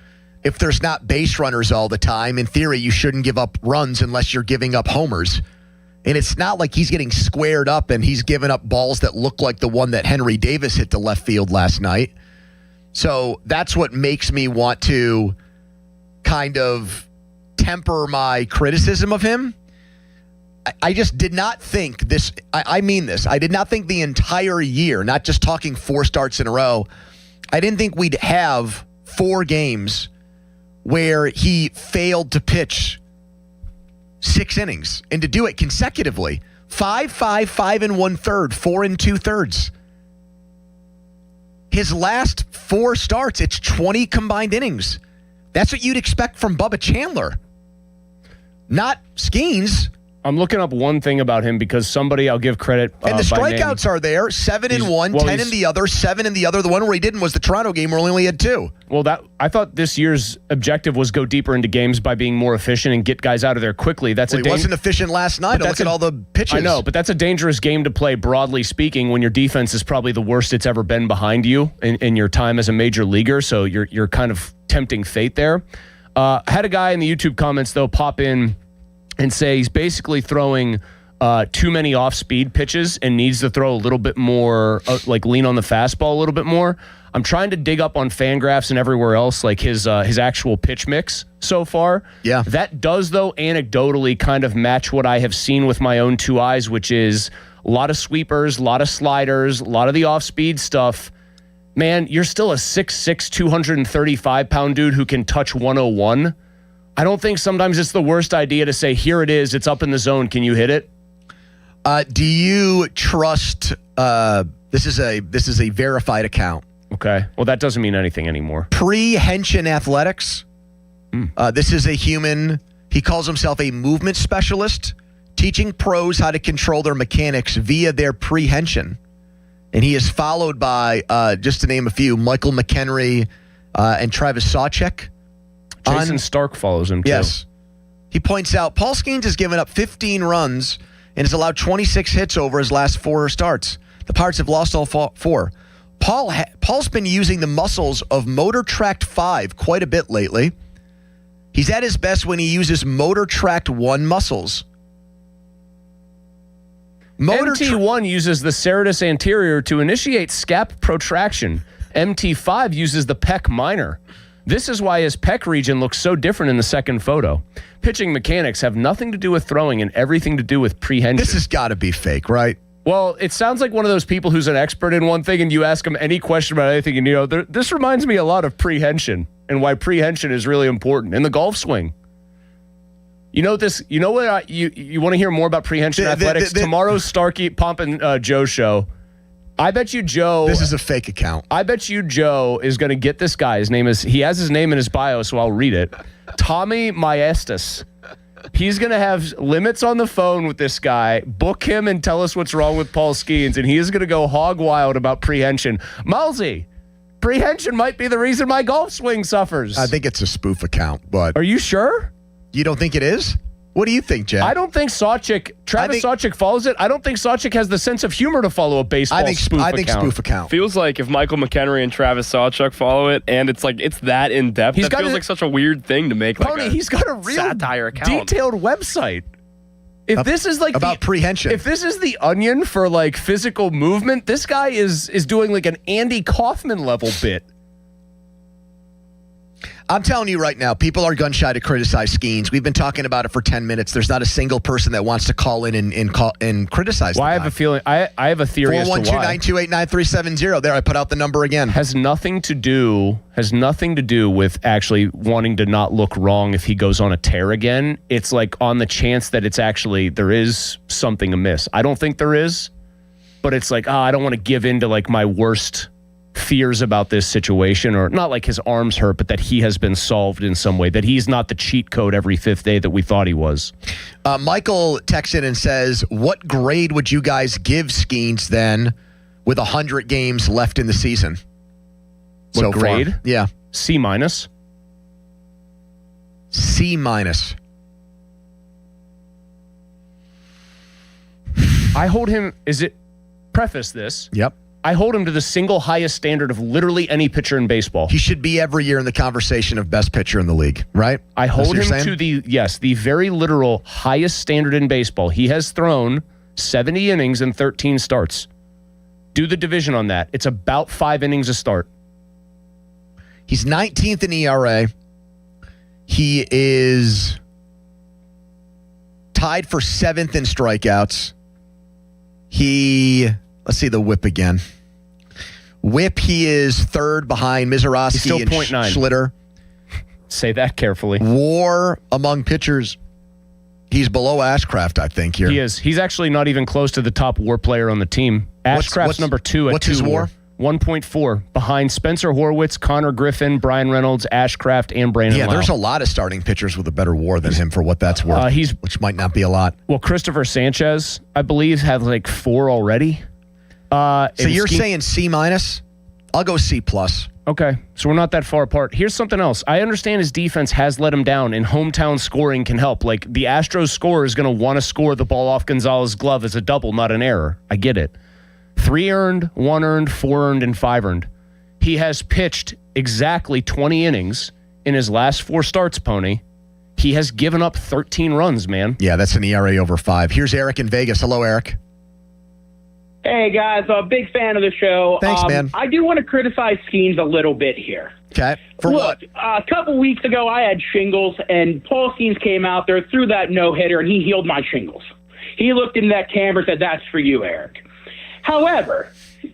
If there's not base runners all the time, in theory, you shouldn't give up runs unless you're giving up homers. And it's not like he's getting squared up and he's giving up balls that look like the one that Henry Davis hit to left field last night. So that's what makes me want to kind of temper my criticism of him. I just did not think this, I mean this, I did not think the entire year, not just talking 4 starts in a row, I didn't think we'd have 4 games where he failed to pitch 6 innings and to do it consecutively. 5 1/3, 4 2/3. His last 4 starts, it's 20 combined innings. That's what you'd expect from Bubba Chandler, not Skeens. I'm looking up one thing about him because somebody I'll give credit. And the strikeouts are there. 7 in one, 10 in the other, 7 in the other. The one where he didn't was the Toronto game where he only had 2. Well, I thought this year's objective was go deeper into games by being more efficient and get guys out of there quickly. He wasn't efficient last night. Look at all the pitches. I know, but that's a dangerous game to play, broadly speaking, when your defense is probably the worst it's ever been behind you in your time as a major leaguer. So you're kind of tempting fate there. Had a guy in the YouTube comments, though, pop in and say he's basically throwing too many off-speed pitches and needs to throw a little bit more, like lean on the fastball a little bit more. I'm trying to dig up on Fangraphs and everywhere else, like his actual pitch mix so far. Yeah. That does, though, anecdotally kind of match what I have seen with my own two eyes, which is a lot of sweepers, a lot of sliders, a lot of the off-speed stuff. Man, you're still a 6'6", 235-pound dude who can touch 101. I don't think sometimes it's the worst idea to say, here it is, it's up in the zone, can you hit it? Do you trust, this is a verified account. Okay. Well, that doesn't mean anything anymore. Prehension Athletics. This is a human. He calls himself a movement specialist, teaching pros how to control their mechanics via their prehension. And he is followed by, just to name a few, Michael McHenry and Travis Sawchek. Jason Stark follows him, too. Yes. He points out Paul Skeens has given up 15 runs and has allowed 26 hits over his last 4 starts. The Pirates have lost all 4. Paul's been using the muscles of Motor Tract 5 quite a bit lately. He's at his best when he uses Motor Tract 1 muscles. MT1 uses the serratus anterior to initiate scap protraction. MT5 uses the pec minor. This is why his pec region looks so different in the second photo. Pitching mechanics have nothing to do with throwing and everything to do with prehension. This has got to be fake, right? Well, it sounds like one of those people who's an expert in one thing and you ask them any question about anything and this reminds me a lot of prehension and why prehension is really important in the golf swing. You know this. You know what? You want to hear more about prehension athletics? Tomorrow's Starkey Pomp and Joe show. I bet you Joe. This is a fake account. I bet you Joe is going to get this guy. He has his name in his bio, so I'll read it. Tommy Maestas. He's going to have limits on the phone with this guy. Book him and tell us what's wrong with Paul Skeens, and he is going to go hog wild about prehension. Malsey, prehension might be the reason my golf swing suffers. I think it's a spoof account, but are you sure? You don't think it is? What do you think, Jeff? I don't think Travis Sawchek follows it. I don't think Sawchek has the sense of humor to follow a baseball spoof account. I think spoof account. Feels like if Michael McHenry and Travis Sawchek follow it, and it's that in depth, that feels like such a weird thing to make. Pony, he's got a real satire account, detailed website. If this is like about prehension, if this is the Onion for like physical movement, this guy is doing like an Andy Kaufman level bit. I'm telling you right now, people are gun shy to criticize Skeens. We've been talking about it for 10 minutes. There's not a single person that wants to call in and criticize. Well, I have a feeling. I have a theory as to why. 412-928-9370. There, I put out the number again. Has nothing to do with actually wanting to not look wrong if he goes on a tear again. It's like on the chance that it's actually there is something amiss. I don't think there is, but it's like I don't want to give in to like my worst fears about this situation, or not like his arms hurt, but that he has been solved in some way, that he's not the cheat code every fifth day that we thought he was. Michael texts in and says, what grade would you guys give Skeens then with 100 games left in the season? What grade? Far? Yeah. C-. C-. I hold him, preface this. Yep. I hold him to the single highest standard of literally any pitcher in baseball. He should be every year in the conversation of best pitcher in the league, right? I hold him to the very literal highest standard in baseball. He has thrown 70 innings and 13 starts. Do the division on that. It's about 5 innings a start. He's 19th in ERA. He is tied for 7th in strikeouts. Let's see the whip again. Whip, he is 3rd behind Mizorowski and Schlitter. Say that carefully. WAR among pitchers, he's below Ashcraft, I think, here. He is. He's actually not even close to the top WAR player on the team. Ashcraft's number 2 at 2 what's his WAR? 1.4, behind Spencer Horwitz, Connor Griffin, Brian Reynolds, Ashcraft, and Brandon Lau. There's a lot of starting pitchers with a better WAR than him for what that's worth, which might not be a lot. Well, Christopher Sanchez, I believe, had like 4 already. So you're saying C-? I'll go C+. Okay, so we're not that far apart. Here's something else. I understand his defense has let him down, and hometown scoring can help. Like, the Astros scorer is going to want to score the ball off Gonzalez's glove as a double, not an error. I get it. 3 earned, 1 earned, 4 earned, and 5 earned. He has pitched exactly 20 innings in his last 4 starts, Pony. He has given up 13 runs, man. Yeah, that's an ERA over 5. Here's Eric in Vegas. Hello, Eric. Hey, guys. I'm a big fan of the show. Thanks, man. I do want to criticize Skeens a little bit here. Okay. For Look, what? A couple weeks ago, I had shingles, and Paul Skeens came out there, threw that no-hitter, and he healed my shingles. He looked in that camera and said, "That's for you, Eric." However,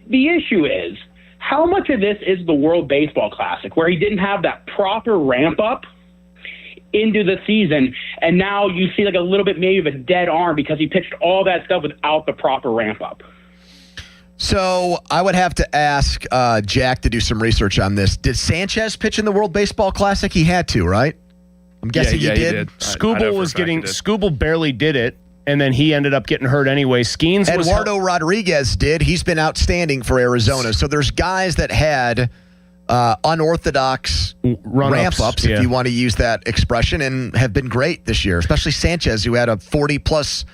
the issue is, how much of this is the World Baseball Classic, where he didn't have that proper ramp-up into the season, and now you see like a little bit maybe of a dead arm because he pitched all that stuff without the proper ramp-up? So I would have to ask Jack to do some research on this. Did Sanchez pitch in the World Baseball Classic? He had to, right? I'm guessing he did. Skubal barely did it, and then he ended up getting hurt anyway. Skeens Eduardo Rodriguez did. He's been outstanding for Arizona. So there's guys that had unorthodox ramp-ups, if you want to use that expression, and have been great this year, especially Sanchez, who had a 40-plus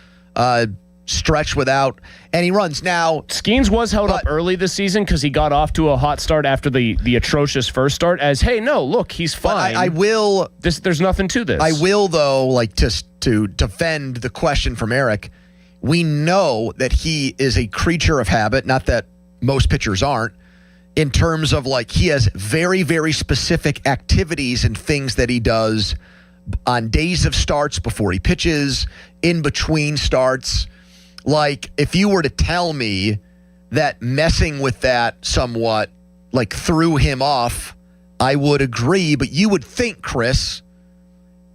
stretch without any runs. Now, Skeens was held up early this season because he got off to a hot start after the atrocious first start. As hey, no, look, he's fine. I will. There's nothing to this. I will though, like to defend the question from Eric. We know that he is a creature of habit. Not that most pitchers aren't. In terms of like he has very, very specific activities and things that he does on days of starts, before he pitches, in between starts. Like, if you were to tell me that messing with that somewhat, like, threw him off, I would agree. But you would think, Chris,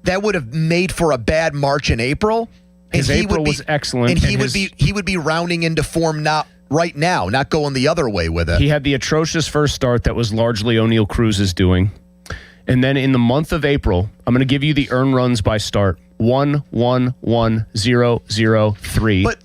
that would have made for a bad March and April. His April was excellent. And he would be rounding into form not right now, not going the other way with it. He had the atrocious first start that was largely O'Neal Cruz's doing. And then in the month of April, I'm going to give you the earned runs by start. 1, 1, 1, 0, 0, 3. But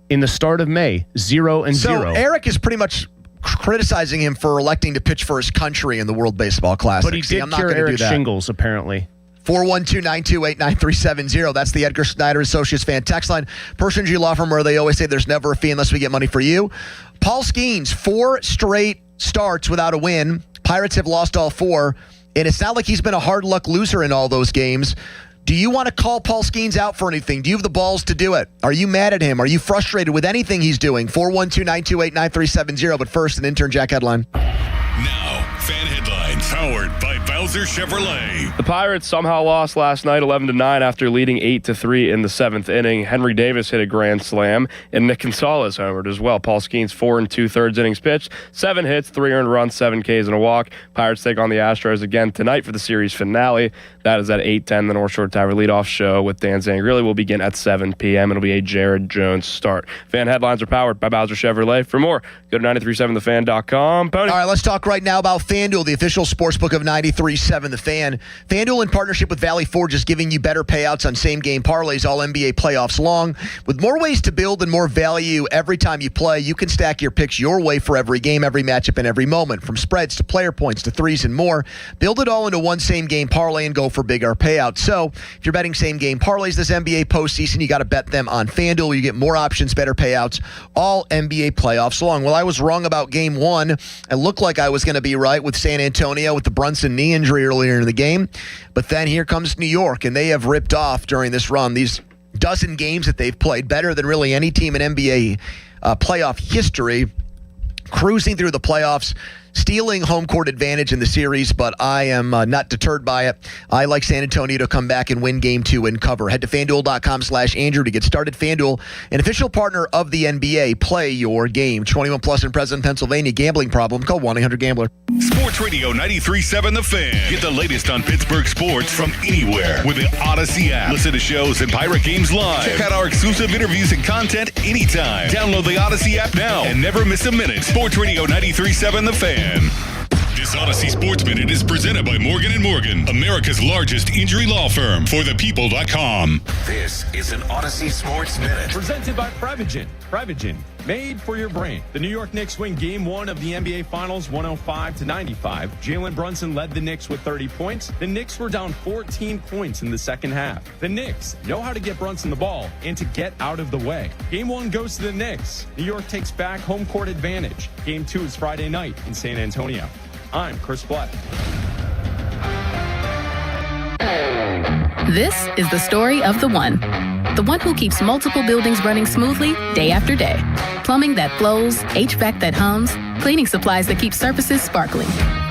in the start of May, 0 and 0. So Eric is pretty much criticizing him for electing to pitch for his country in the World Baseball Classic. But he did cure Eric shingles, apparently. 412-928-9370. That's the Edgar Snyder Associates fan text line. Person G Law Firm, where they always say there's never a fee unless we get money for you. Paul Skeens, 4 straight starts without a win. Pirates have lost all 4. And it's not like he's been a hard luck loser in all those games. Do you want to call Paul Skeens out for anything? Do you have the balls to do it? Are you mad at him? Are you frustrated with anything he's doing? 412-928-9370. But first, an intern Jack headline. Now, fan headlines powered by Bowser Chevrolet. The Pirates somehow lost last night 11-9 after leading 8-3 in the 7th inning. Henry Davis hit a grand slam, and Nick Gonzalez homered as well. Paul Skeens 4 2/3 innings pitched, 7 hits, 3 earned runs, 7 Ks and a walk. Pirates take on the Astros again tonight for the series finale. That is at 8:10. The North Shore Tavern leadoff show with Dan Zangrilli will begin at 7 p.m. It'll be a Jared Jones start. Fan headlines are powered by Bowser Chevrolet. For more, go to 937thefan.com. Pony. All right, let's talk right now about FanDuel, the official sportsbook of 93.7 The Fan. FanDuel, in partnership with Valley Forge, is giving you better payouts on same-game parlays all NBA playoffs long. With more ways to build and more value every time you play, you can stack your picks your way for every game, every matchup, and every moment. From spreads to player points to threes and more, build it all into one same-game parlay and go for bigger payouts. So, if you're betting same-game parlays this NBA postseason, you got to bet them on FanDuel. You get more options, better payouts, all NBA playoffs long. Well, I was wrong about Game 1. It looked like I was going to be right with San Antonio with the Brunson knee injury earlier in the game. But then here comes New York, and they have ripped off during this run these dozen games that they've played, better than really any team in NBA playoff history, cruising through the playoffs, stealing home court advantage in the series, but I am not deterred by it. I like San Antonio to come back and win Game 2 and cover. Head to FanDuel.com/Andrew to get started. FanDuel, an official partner of the NBA. Play your game. 21 plus in President, Pennsylvania. Gambling problem? Call 1-800-GAMBLER. Sports Radio 93.7 The Fan. Get the latest on Pittsburgh sports from anywhere with the Odyssey app. Listen to shows and Pirate Games live. Check out our exclusive interviews and content anytime. Download the Odyssey app now and never miss a minute. Sports Radio 93.7 The Fan. This Odyssey Sports Minute is presented by Morgan & Morgan, America's largest injury law firm. ForThePeople.com. This is an Odyssey Sports Minute. Presented by Privagen. Privagen, made for your brain. The New York Knicks win Game 1 of the NBA Finals 105-95. Jalen Brunson led the Knicks with 30 points. The Knicks were down 14 points in the second half. The Knicks know how to get Brunson the ball and to get out of the way. Game 1 goes to the Knicks. New York takes back home court advantage. Game 2 is Friday night in San Antonio. I'm Chris Black. This is the story of the one who keeps multiple buildings running smoothly day after day. Plumbing that flows, HVAC that hums, cleaning supplies that keep surfaces sparkling.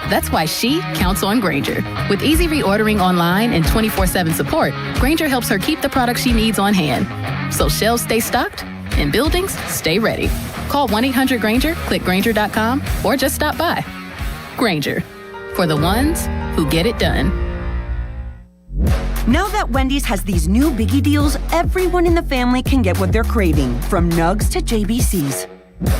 That's why she counts on Grainger. With easy reordering online and 24/7 support, Grainger helps her keep the products she needs on hand. So shelves stay stocked and buildings stay ready. Call 1-800-GRAINGER, click Grainger.com, or just stop by. Grainger, for the ones who get it done. Now that Wendy's has these new biggie deals, everyone in the family can get what they're craving, from nugs to JBCs.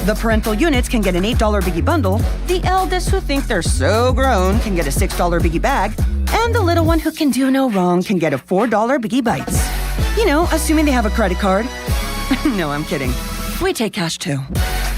The parental units can get an $8 biggie bundle, the eldest who think they're so grown can get a $6 biggie bag, and the little one who can do no wrong can get a $4 biggie bites. You know, assuming they have a credit card. No, I'm kidding. We take cash too.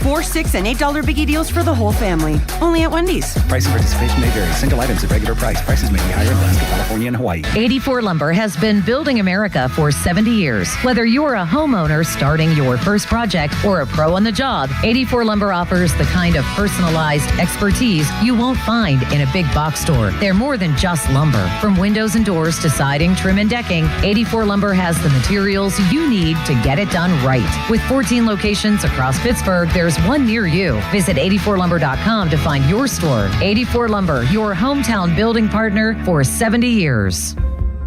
4, 6, and $8 biggie deals for the whole family. Only at Wendy's. Price and participation may vary. Single items at regular price. Prices may be higher in Alaska, California, and Hawaii. 84 Lumber has been building America for 70 years. Whether you're a homeowner starting your first project or a pro on the job, 84 Lumber offers the kind of personalized expertise you won't find in a big box store. They're more than just lumber. From windows and doors to siding, trim, and decking, 84 Lumber has the materials you need to get it done right. With 14 locations across Pittsburgh, there's one near you. Visit 84lumber.com to find your store. 84 Lumber, your hometown building partner for 70 years.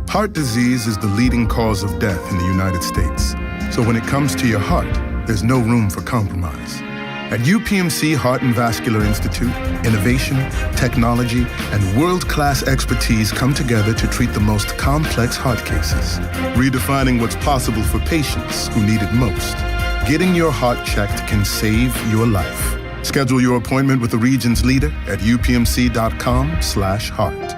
Heart disease is the leading cause of death in the United States. So when it comes to your heart, there's no room for compromise. At UPMC Heart and Vascular Institute, innovation, technology, and world-class expertise come together to treat the most complex heart cases, redefining what's possible for patients who need it most. Getting your heart checked can save your life. Schedule your appointment with the region's leader at upmc.com/heart.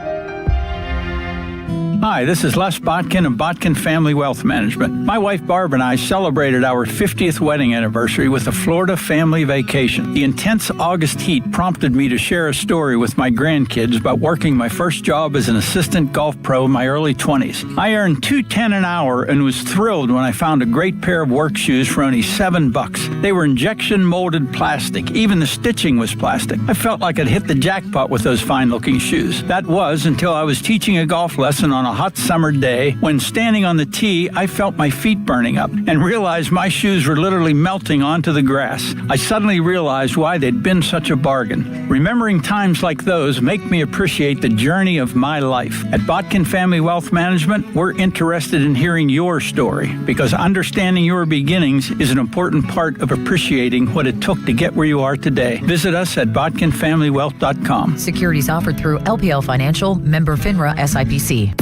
Hi, this is Les Botkin of Botkin Family Wealth Management. My wife Barb and I celebrated our 50th wedding anniversary with a Florida family vacation. The intense August heat prompted me to share a story with my grandkids about working my first job as an assistant golf pro in my early 20s. I earned $2.10 an hour and was thrilled when I found a great pair of work shoes for only $7. They were injection molded plastic. Even the stitching was plastic. I felt like I'd hit the jackpot with those fine-looking shoes. That was until I was teaching a golf lesson on a hot summer day when, standing on the tee, I felt my feet burning up and realized my shoes were literally melting onto the grass. I suddenly realized why they'd been such a bargain. Remembering times like those make me appreciate the journey of my life. At Botkin Family Wealth Management, we're interested in hearing your story because understanding your beginnings is an important part of appreciating what it took to get where you are today. Visit us at botkinfamilywealth.com. Securities offered through LPL Financial, member FINRA SIPC.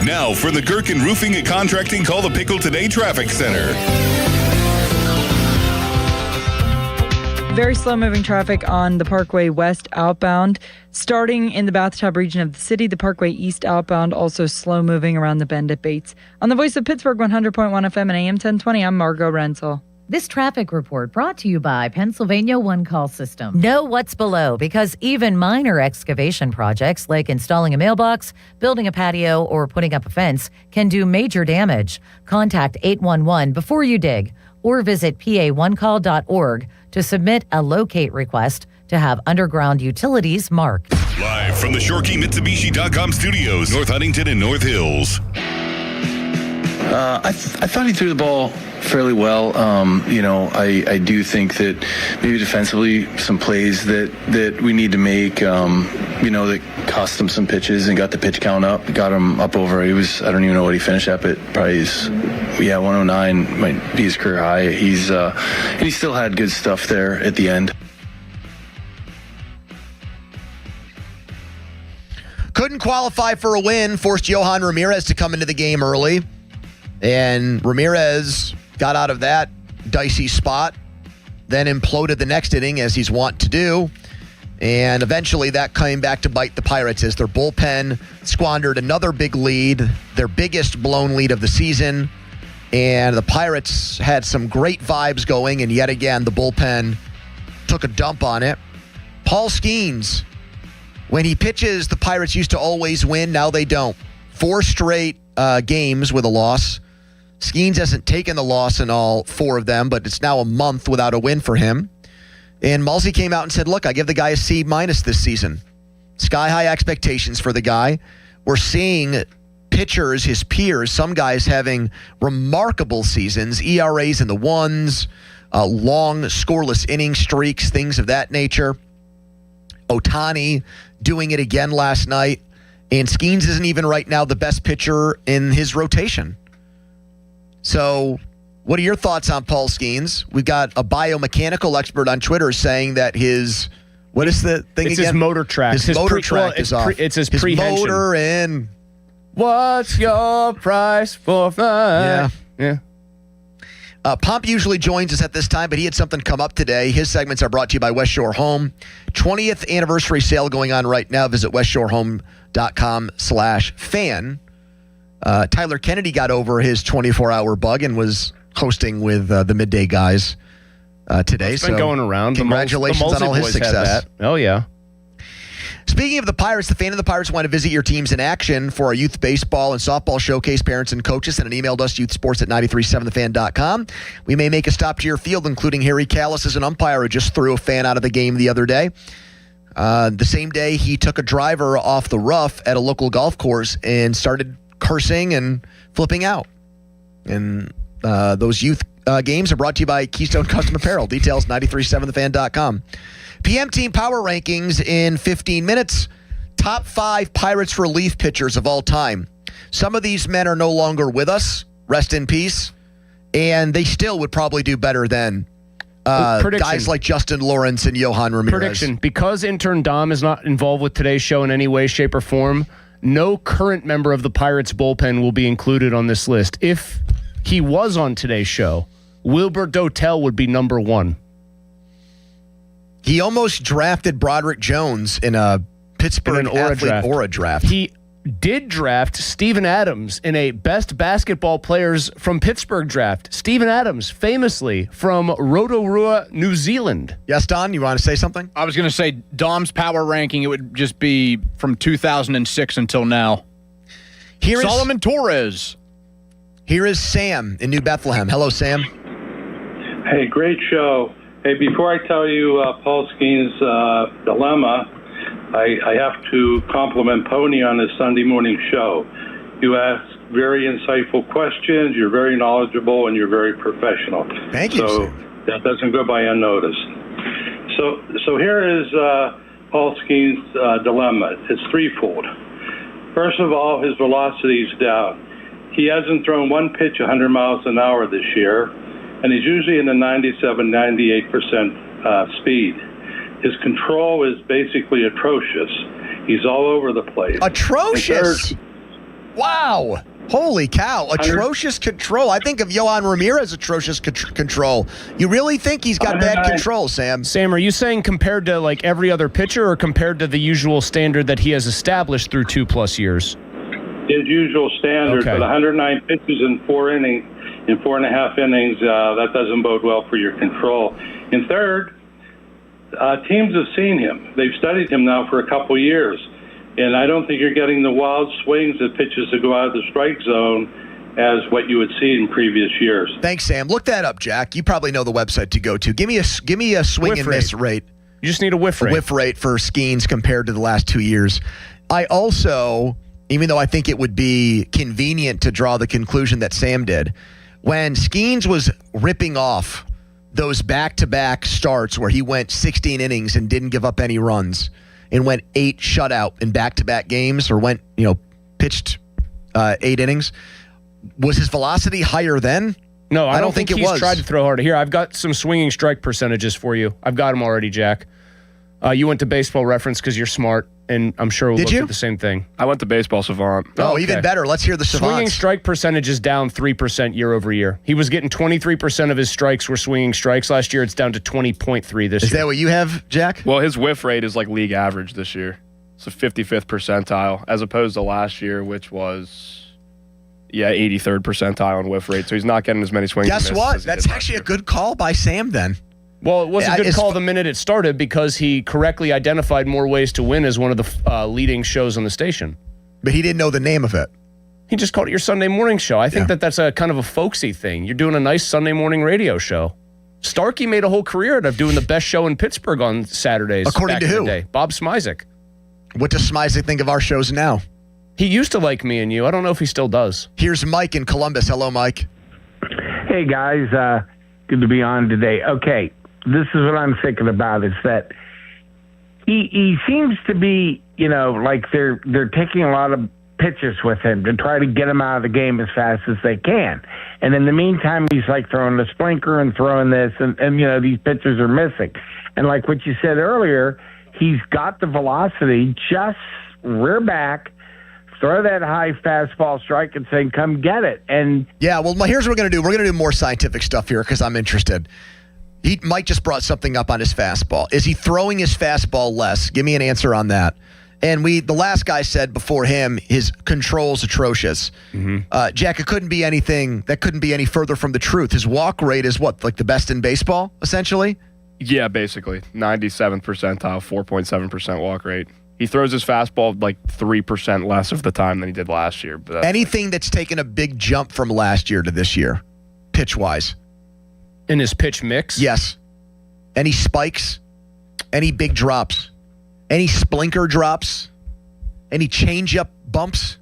Now for the Gerken Roofing and Contracting Call the Pickle Today Traffic Center. Very slow-moving traffic on the Parkway West outbound. Starting in the bathtub region of the city, the Parkway East outbound also slow-moving around the bend at Bates. On the Voice of Pittsburgh 100.1 FM and AM 1020, I'm Margot Renzel. This traffic report brought to you by Pennsylvania One Call System. Know what's below, because even minor excavation projects like installing a mailbox, building a patio, or putting up a fence can do major damage. Contact 811 before you dig, or visit pa1call.org to submit a locate request to have underground utilities marked. Live from the ShoreKeyMitsubishi.com studios, North Huntington and North Hills. I thought he threw the ball fairly well. I do think that maybe defensively some plays that we need to make, that cost him some pitches and got the pitch count up, got him up over. I don't even know what he finished at, but probably 109 might be his career high. And he still had good stuff there at the end. Couldn't qualify for a win, forced Yohan Ramirez to come into the game early. And Ramirez got out of that dicey spot, then imploded the next inning, as he's wont to do. And eventually that came back to bite the Pirates as their bullpen squandered another big lead, their biggest blown lead of the season. And the Pirates had some great vibes going, and yet again, the bullpen took a dump on it. Paul Skeens, when he pitches, the Pirates used to always win. Now they don't. 4 straight games with a loss. Skeens hasn't taken the loss in all 4 of them, but it's now a month without a win for him. And Mulsey came out and said, look, I give the guy a C- this season. Sky-high expectations for the guy. We're seeing pitchers, his peers, some guys having remarkable seasons, ERAs in the 1s, long scoreless inning streaks, things of that nature. Ohtani doing it again last night. And Skeens isn't even right now the best pitcher in his rotation. So what are your thoughts on Paul Skeens? We've got a biomechanical expert on Twitter saying that his... What is the thing it's again? His motor track. His motor track is off. It's his prehension. Motor and... What's your price for fun? Yeah. Pomp usually joins us at this time, but he had something come up today. His segments are brought to you by West Shore Home. 20th anniversary sale going on right now. Visit westshorehome.com/fan. Tyler Kennedy got over his 24-hour bug and was hosting with the midday guys today. It's been going around. Congratulations on all his success. Oh, yeah. Speaking of the Pirates, the Fan of the Pirates want to visit your teams in action for our youth baseball and softball showcase. Parents and coaches send an email to us, youthsports@937thefan.com. We may make a stop to your field, including Harry Callis as an umpire who just threw a fan out of the game the other day. The same day, he took a driver off the rough at a local golf course and started cursing and flipping out. And those youth games are brought to you by Keystone Custom Apparel. Details, 937thefan.com. PM Team Power Rankings in 15 minutes. Top 5 Pirates relief pitchers of all time. Some of these men are no longer with us. Rest in peace. And they still would probably do better than guys like Justin Lawrence and Yohan Ramirez. Prediction. Because intern Dom is not involved with today's show in any way, shape, or form, no current member of the Pirates bullpen will be included on this list. If he was on today's show, Wilbur Dotel would be number 1. He almost drafted Broderick Jones in a Pittsburgh Aura draft. He did draft Steven Adams in a best basketball players from Pittsburgh draft. Steven Adams, famously from Rotorua, New Zealand. Yes, Don, you want to say something? I was going to say Dom's power ranking, it would just be from 2006 until now. Solomon Torres. Here is Sam in New Bethlehem. Hello, Sam. Hey, great show. Hey, before I tell you Paul Skeens' dilemma, I have to compliment Pony on his Sunday morning show. You ask very insightful questions, you're very knowledgeable, and you're very professional. Thank you, So that doesn't go by unnoticed. So here is Paul Skeens' dilemma. It's threefold. First of all, his velocity is down. He hasn't thrown one pitch 100 miles an hour this year, and he's usually in the 97-98% speed. His control is basically atrocious. He's all over the place. Atrocious? Wow. Holy cow. Atrocious control. I think of Yohan Ramirez atrocious control. You really think he's got bad control, Sam? Sam, are you saying compared to like every other pitcher or compared to the usual standard that he has established through 2+ years? His usual standard, Okay. but 109 pitches in 4.5 innings, that doesn't bode well for your control. And third, teams have seen him. They've studied him now for a couple years. And I don't think you're getting the wild swings of pitches that go out of the strike zone as what you would see in previous years. Thanks, Sam. Look that up, Jack. You probably know the website to go to. Give me a swing Whiff and rate. miss rate. You just need a whiff rate. Whiff rate for Skeens compared to the last 2 years. I also, even though I think it would be convenient to draw the conclusion that Sam did, when Skeens was ripping off those back-to-back starts where he went 16 innings and didn't give up any runs and went 8 shutout in back-to-back games or pitched 8 innings, was his velocity higher then? No, I don't think it he's was. tried to throw harder. Here, I've got some swinging strike percentages for you. I've got them already, Jack. You went to Baseball Reference because you're smart, and I'm sure we'll look at the same thing. I went to Baseball Savant. Oh, even better. Let's hear the savants. Swinging strike percentage is down 3% year over year. He was getting 23% of his strikes were swinging strikes last year. It's down to 20.3 this year. Is that what you have, Jack? Well, his whiff rate is like league average this year. It's a 55th percentile as opposed to last year, which was, 83rd percentile in whiff rate. So he's not getting as many swings. Guess what? That's actually a good call by Sam then. Well, it was a good call the minute it started because he correctly identified More Ways to Win as one of the leading shows on the station. But he didn't know the name of it. He just called it your Sunday morning show. I think that's a kind of a folksy thing. You're doing a nice Sunday morning radio show. Starkey made a whole career out of doing the best show in Pittsburgh on Saturdays. According back to in who? the day. Bob Smizek. What does Smizek think of our shows now? He used to like me and you. I don't know if he still does. Here's Mike in Columbus. Hello, Mike. Hey, guys. Good to be on today. Okay, this is what I'm thinking about, is that he seems to be, like they're taking a lot of pitches with him to try to get him out of the game as fast as they can. And in the meantime, he's like throwing the splinker and throwing this, and these pitchers are missing. And like what you said earlier, he's got the velocity, just rear back, throw that high fastball strike and say, come get it. And yeah, well, here's what we're going to do. We're going to do more scientific stuff here because I'm interested. Mike just brought something up on his fastball. Is he throwing his fastball less? Give me an answer on that. And the last guy said before him, his control's atrocious. Jack, it couldn't be anything that couldn't be any further from the truth. His walk rate is what, like the best in baseball, essentially? Yeah, basically. 97th percentile, 4.7% walk rate. He throws his fastball like 3% less of the time than he did last year. But anything that's taken a big jump from last year to this year, pitch-wise? In his pitch mix? Yes. Any spikes? Any big drops? Any splinker drops? Any change-up bumps?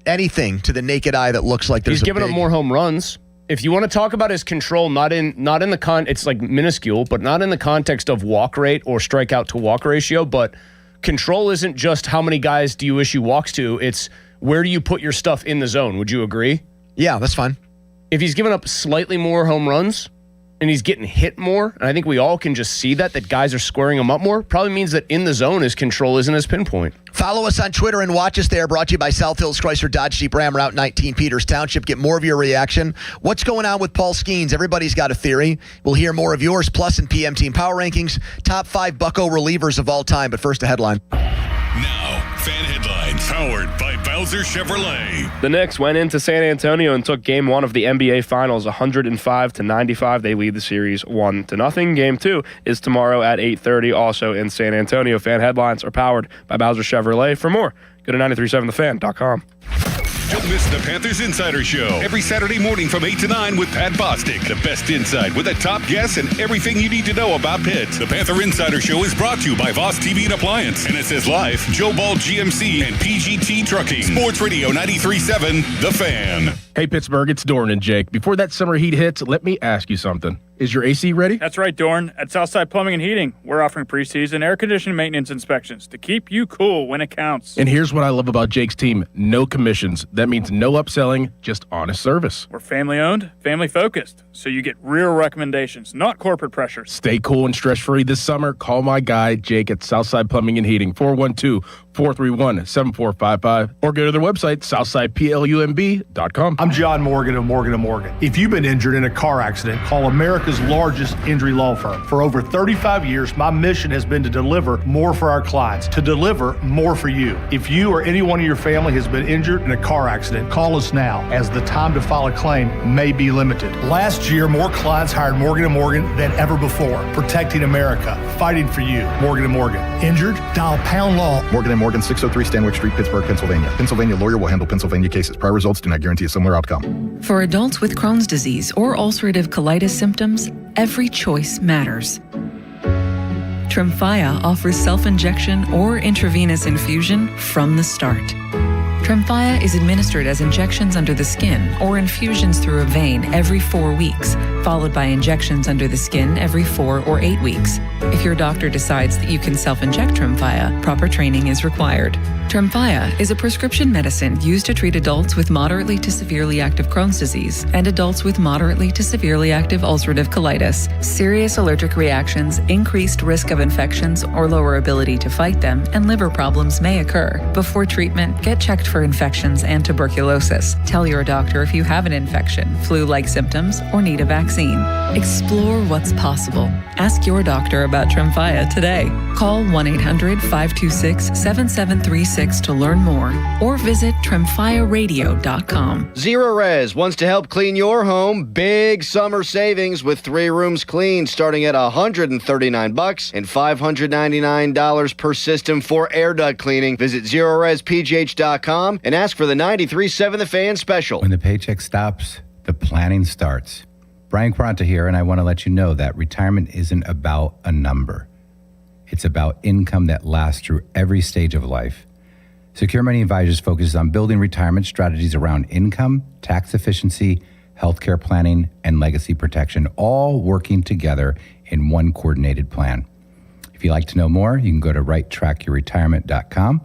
Anything to the naked eye that looks like there's He's giving up more home runs. If you want to talk about his control, not in the it's like minuscule, but not in the context of walk rate or strikeout to walk ratio. But control isn't just how many guys do you issue walks to. It's where do you put your stuff in the zone. Would you agree? Yeah, that's fine. If he's giving up slightly more home runs and he's getting hit more, and I think we all can just see that guys are squaring him up more, probably means that in the zone his control isn't as pinpoint. Follow us on Twitter and watch us there. Brought to you by South Hills Chrysler Dodge Jeep Ram Route 19 Peters Township. Get more of your reaction. What's going on with Paul Skeens? Everybody's got a theory. We'll hear more of yours, plus in PM Team Power Rankings. Top 5 Bucko relievers of all time. But first, a headline. Now, fan headlines powered by Bowser Chevrolet. The Knicks went into San Antonio and took Game 1 of the NBA Finals 105-95. They lead the series 1-0. Game 2 is tomorrow at 8:30, also in San Antonio. Fan headlines are powered by Bowser Chevrolet. For more, go to 937thefan.com. Don't miss the Panthers Insider Show every Saturday morning from 8 to 9 with Pat Bostic. The best insight with the top guests and everything you need to know about Pitt. The Panther Insider Show is brought to you by Voss TV and Appliance, NSS Life, Joe Ball GMC, and PGT Trucking. Sports Radio 93.7, The Fan. Hey, Pittsburgh, it's Dorn and Jake. Before that summer heat hits, let me ask you something. Is your AC ready? That's right, Dorn. At Southside Plumbing and Heating, we're offering preseason air conditioning maintenance inspections to keep you cool when it counts. And here's what I love about Jake's team. No commissions. That means no upselling, just honest service. We're family-owned, family-focused, so you get real recommendations, not corporate pressures. Stay cool and stress-free this summer. Call my guy, Jake, at Southside Plumbing and Heating, 412-431-7455, or go to their website, southsideplumb.com. I'm John Morgan of Morgan & Morgan. If you've been injured in a car accident, call America's largest injury law firm. For over 35 years, my mission has been to deliver more for our clients, to deliver more for you. If you or anyone in your family has been injured in a car accident, call us now, as the time to file a claim may be limited. Last year, more clients hired Morgan & Morgan than ever before, protecting America, fighting for you. Morgan & Morgan. Injured? Dial pound law. Morgan & Morgan, 603 Stanwick Street, Pittsburgh, Pennsylvania. Pennsylvania lawyer will handle Pennsylvania cases. Prior results do not guarantee a similar outcome. For adults with Crohn's disease or ulcerative colitis symptoms, every choice matters. Tremfya offers self-injection or intravenous infusion from the start. Tremfya is administered as injections under the skin or infusions through a vein every 4 weeks, followed by injections under the skin every 4 or 8 weeks. If your doctor decides that you can self-inject Tremfya, proper training is required. Tremfya is a prescription medicine used to treat adults with moderately to severely active Crohn's disease and adults with moderately to severely active ulcerative colitis. Serious allergic reactions, increased risk of infections or lower ability to fight them, and liver problems may occur. Before treatment, get checked for infections and tuberculosis. Tell your doctor if you have an infection, flu-like symptoms, or need a vaccine. Explore what's possible. Ask your doctor about Tremfya today. Call 1-800-526-7736 to learn more, or visit TremfyaRadio.com. Zero Res wants to help clean your home. Big summer savings with 3 rooms cleaned, starting at $139 and $599 per system for air duct cleaning. Visit ZeroResPGH.com and ask for the 93.7 The Fan special. When the paycheck stops, the planning starts. Brian Quaranta here, and I want to let you know that retirement isn't about a number. It's about income that lasts through every stage of life. Secure Money Advisors focuses on building retirement strategies around income, tax efficiency, healthcare planning, and legacy protection, all working together in one coordinated plan. If you'd like to know more, you can go to righttrackyourretirement.com,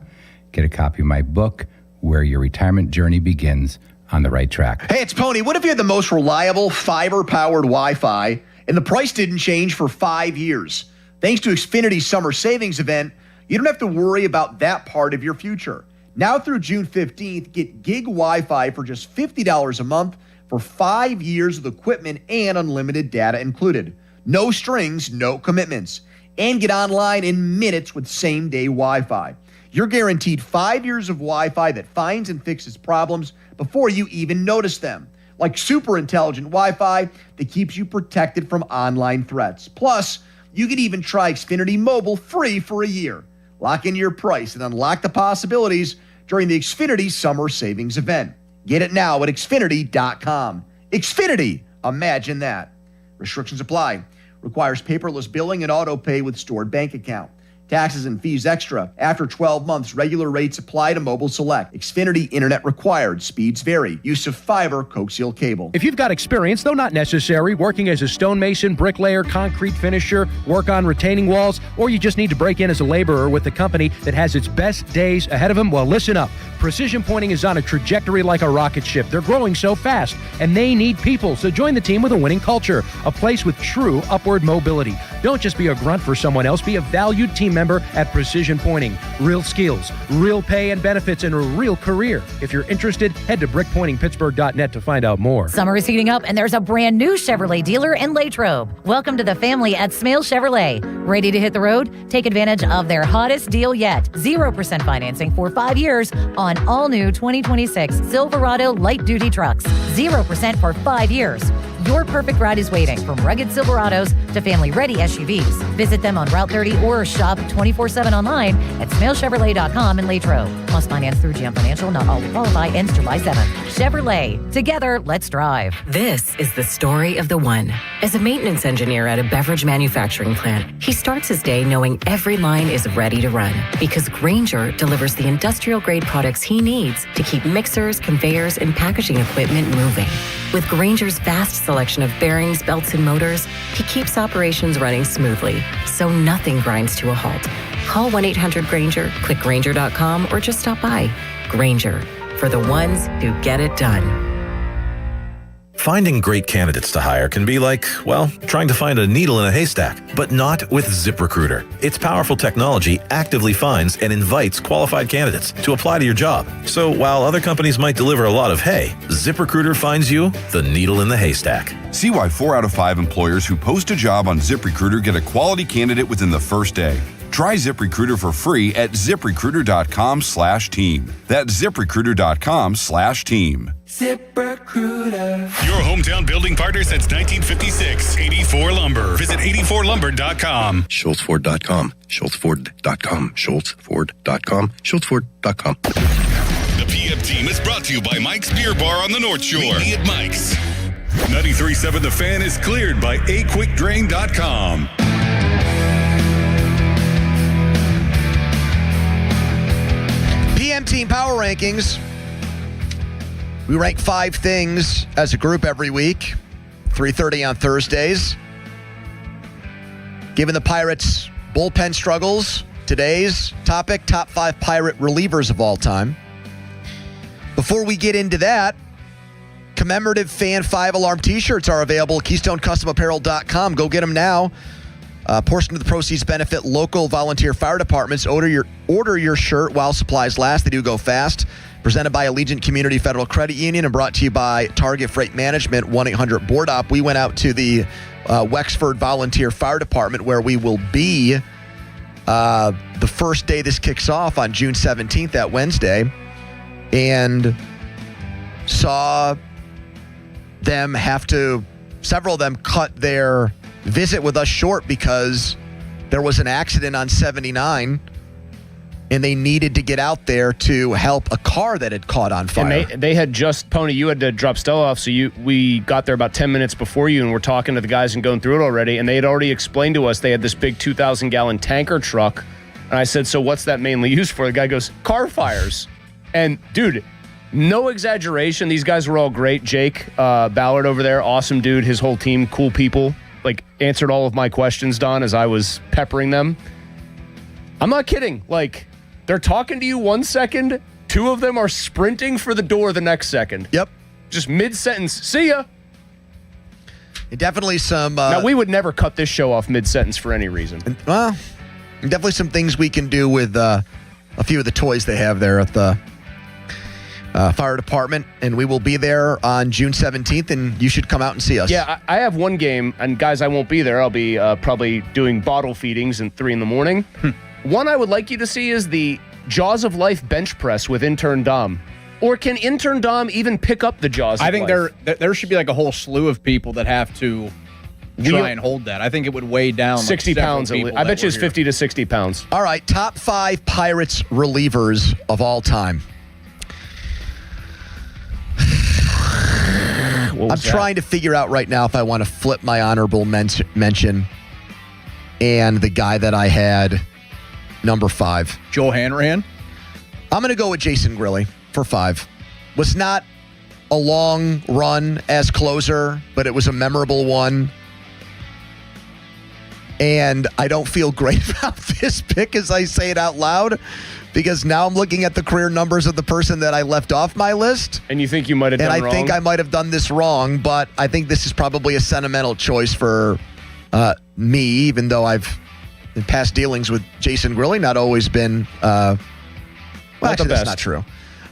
get a copy of my book, Where Your Retirement Journey Begins, on the right track. Hey, it's Pony. What if you had the most reliable fiber-powered Wi-Fi and the price didn't change for 5 years? Thanks to Xfinity's summer savings event, you don't have to worry about that part of your future. Now through June 15th, get gig Wi-Fi for just $50 a month for 5 years with equipment and unlimited data included. No strings, no commitments. And get online in minutes with same-day Wi-Fi. You're guaranteed 5 years of Wi-Fi that finds and fixes problems before you even notice them. Like super intelligent Wi-Fi that keeps you protected from online threats. Plus, you can even try Xfinity Mobile free for a year. Lock in your price and unlock the possibilities during the Xfinity Summer Savings Event. Get it now at Xfinity.com. Xfinity, imagine that. Restrictions apply. Requires paperless billing and auto pay with stored bank account. Taxes and fees extra. After 12 months, regular rates apply to Mobile Select. Xfinity Internet required. Speeds vary. Use of fiber coaxial cable. If you've got experience, though not necessary, working as a stonemason, bricklayer, concrete finisher, work on retaining walls, or you just need to break in as a laborer with a company that has its best days ahead of them, well, listen up. Precision Pointing is on a trajectory like a rocket ship. They're growing so fast, and they need people. So join the team with a winning culture, a place with true upward mobility. Don't just be a grunt for someone else. Be a valued team member at Precision Pointing. Real skills, real pay and benefits, and a real career. If you're interested, head to brickpointingpittsburgh.net to find out more. Summer is heating up, and there's a brand new Chevrolet dealer in Latrobe. Welcome to the family at Smale Chevrolet. Ready to hit the road? Take advantage of their hottest deal yet. 0% financing for 5 years on all new 2026 Silverado light-duty trucks. 0% for 5 years. Your perfect ride is waiting, from rugged Silverados to family-ready SUVs. Visit them on Route 30 or shop 24/7 online at smalechevrolet.com in Latrobe. Must finance through GM Financial. Not all will qualify. Ends July 7th. Chevrolet. Together, let's drive. This is the story of the one. As a maintenance engineer at a beverage manufacturing plant, he starts his day knowing every line is ready to run, because Grainger delivers the industrial-grade products he needs to keep mixers, conveyors, and packaging equipment moving. With Grainger's vast selection of bearings, belts, and motors, he keeps operations running smoothly, so nothing grinds to a halt. Call 1-800-GRAINGER, click Grainger.com, or just stop by. Grainger, for the ones who get it done. Finding great candidates to hire can be like, well, trying to find a needle in a haystack, but not with ZipRecruiter. Its powerful technology actively finds and invites qualified candidates to apply to your job. So while other companies might deliver a lot of hay, ZipRecruiter finds you the needle in the haystack. See why 4 out of 5 employers who post a job on ZipRecruiter get a quality candidate within the first day. Try ZipRecruiter for free at ZipRecruiter.com/team. That's ZipRecruiter.com/team. ZipRecruiter. Your hometown building partner since 1956. 84 Lumber. Visit 84lumber.com. SchultzFord.com. SchultzFord.com. SchultzFord.com. SchultzFord.com. The PM team is brought to you by Mike's Beer Bar on the North Shore. Meet me at Mike's. 93.7 The Fan is cleared by aquickdrain.com. PM Team Power Rankings. We rank 5 things as a group every week, 3:30 on Thursdays. Given the Pirates' bullpen struggles, today's topic, top 5 Pirate relievers of all time. Before we get into that, commemorative Fan 5 Alarm t-shirts are available at KeystoneCustomApparel.com. Go get them now. A portion of the proceeds benefit local volunteer fire departments. Order your shirt while supplies last. They do go fast. Presented by Allegiant Community Federal Credit Union and brought to you by Target Freight Management, 1-800-BOARD-OP. We went out to the Wexford Volunteer Fire Department, where we will be the first day this kicks off on June 17th, that Wednesday, and saw them several of them cut their visit with us short because there was an accident on 79 and they needed to get out there to help a car that had caught on fire. And they had just, Pony, you had to drop Stella off, so we got there about 10 minutes before you, and we're talking to the guys and going through it already, and they had already explained to us they had this big 2,000-gallon tanker truck, and I said, so what's that mainly used for? The guy goes, car fires. And, dude, No exaggeration. These guys were all great. Jake Ballard over there, awesome dude. His whole team, cool people. Like, answered all of my questions, Don, as I was peppering them. I'm not kidding. Like, they're talking to you 1 second. 2 of them are sprinting for the door the next second. Yep. Just mid-sentence. See ya. Definitely some... now, we would never cut this show off mid-sentence for any reason. Well, definitely some things we can do with a few of the toys they have there at the fire department, and we will be there on June 17th, and you should come out and see us. Yeah, I have one game, and guys, I won't be there. I'll be probably doing bottle feedings at 3 in the morning. One I would like you to see is the Jaws of Life bench press with Intern Dom. Or can Intern Dom even pick up the Jaws of Life? I think there should be like a whole slew of people that have to try and hold that. I think it would weigh down 60 like pounds. I bet you it's 50 to 60 pounds. All right, top 5 Pirates relievers of all time. I'm trying to figure out right now if I want to flip my honorable mention and the guy that I had number 5. Joel Hanrahan? I'm going to go with Jason Grilli for 5. Was not a long run as closer, but it was a memorable one. And I don't feel great about this pick as I say it out loud, because now I'm looking at the career numbers of the person that I left off my list. And you think you might have done wrong? And I think I might have done this wrong, but I think this is probably a sentimental choice for me, even though I've, in past dealings with Jason Grilli, not always been, well, actually, that's not true.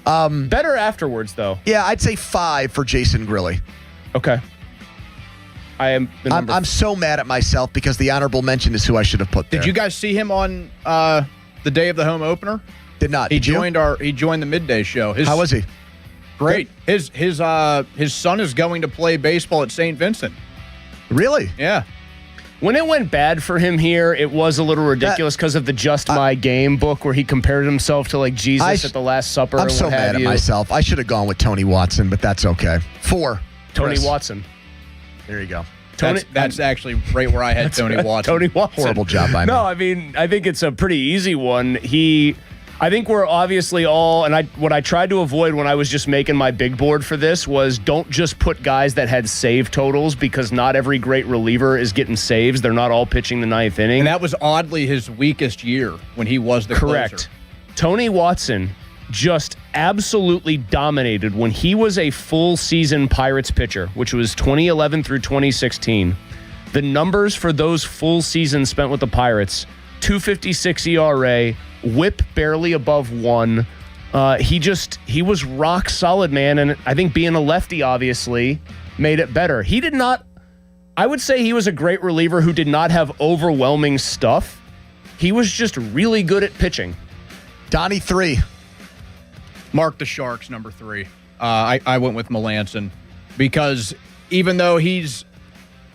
Better afterwards, though. Yeah, I'd say 5 for Jason Grilli. Okay. I'm so mad at myself because the honorable mention is who I should have put there. Did you guys see him on the day of the home opener? Did not. He joined the midday show. How was he? Great. His son is going to play baseball at St. Vincent. Really? Yeah. When it went bad for him here, it was a little ridiculous because of the Just My Game book where he compared himself to like Jesus at the Last Supper. I'm so mad at myself. I should have gone with Tony Watson, but that's okay. 4. Tony Chris. Watson. There you go. That's actually right where I had Tony Watson. Tony Watson. Horrible job by me. No, I mean, I think it's a pretty easy one. I think we're obviously all, and what I tried to avoid when I was just making my big board for this was don't just put guys that had save totals, because not every great reliever is getting saves. They're not all pitching the 9th inning. And that was oddly his weakest year when he was the Correct. closer. Tony Watson just absolutely dominated when he was a full season Pirates pitcher, which was 2011 through 2016. The numbers for those full seasons spent with the Pirates, 2.56 ERA, whip barely above 1. He was rock solid, man. And I think being a lefty obviously made it better. I would say he was a great reliever who did not have overwhelming stuff. He was just really good at pitching. Donnie, 3. Mark the Sharks, number 3. I went with Melanson because even though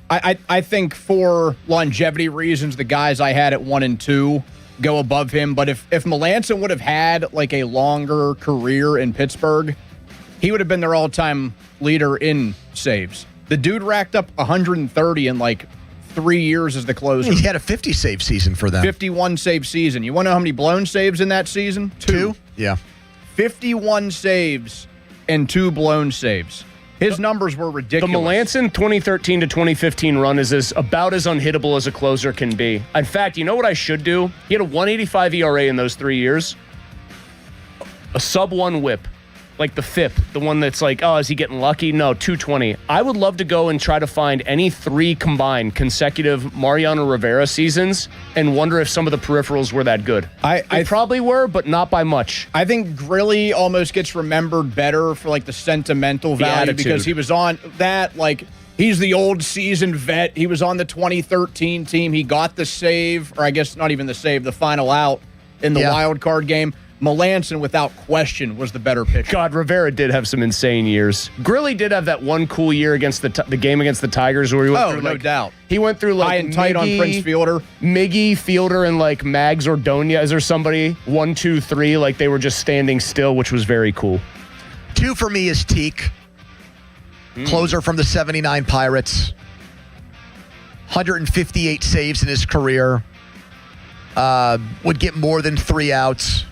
I think for longevity reasons, the guys I had at 1 and 2 go above him. But if Melanson would have had like a longer career in Pittsburgh, he would have been their all-time leader in saves. The dude racked up 130 in like 3 years as the closer. He had a 50 save season for them. 51 save season. You want to know how many blown saves in that season? 2. Yeah. 51 saves and 2 blown saves. His numbers were ridiculous. The Melanson 2013 to 2015 run is about as unhittable as a closer can be. In fact, you know what I should do? He had a 185 ERA in those 3 years. A sub-1 whip. Like the FIP, the one that's like, oh, is he getting lucky? No, 220. I would love to go and try to find any 3 combined consecutive Mariano Rivera seasons and wonder if some of the peripherals were that good. I probably were, but not by much. I think Grilli almost gets remembered better for like the sentimental value because he was on that, like, he's the old seasoned vet. He was on the 2013 team. He got the save, or I guess not even the save, the final out in the wild card game. Melanson, without question, was the better pitcher. God, Rivera did have some insane years. Grilli did have that one cool year against the game against the Tigers where he went through, no doubt. He went through like high and tight on Prince Fielder. Miggy, Fielder, and like Mags Ordonez or somebody. 1, 2, 3, like they were just standing still, which was very cool. 2 for me is Teak. Closer from the 79 Pirates. 158 saves in his career. Would get more than 3 outs.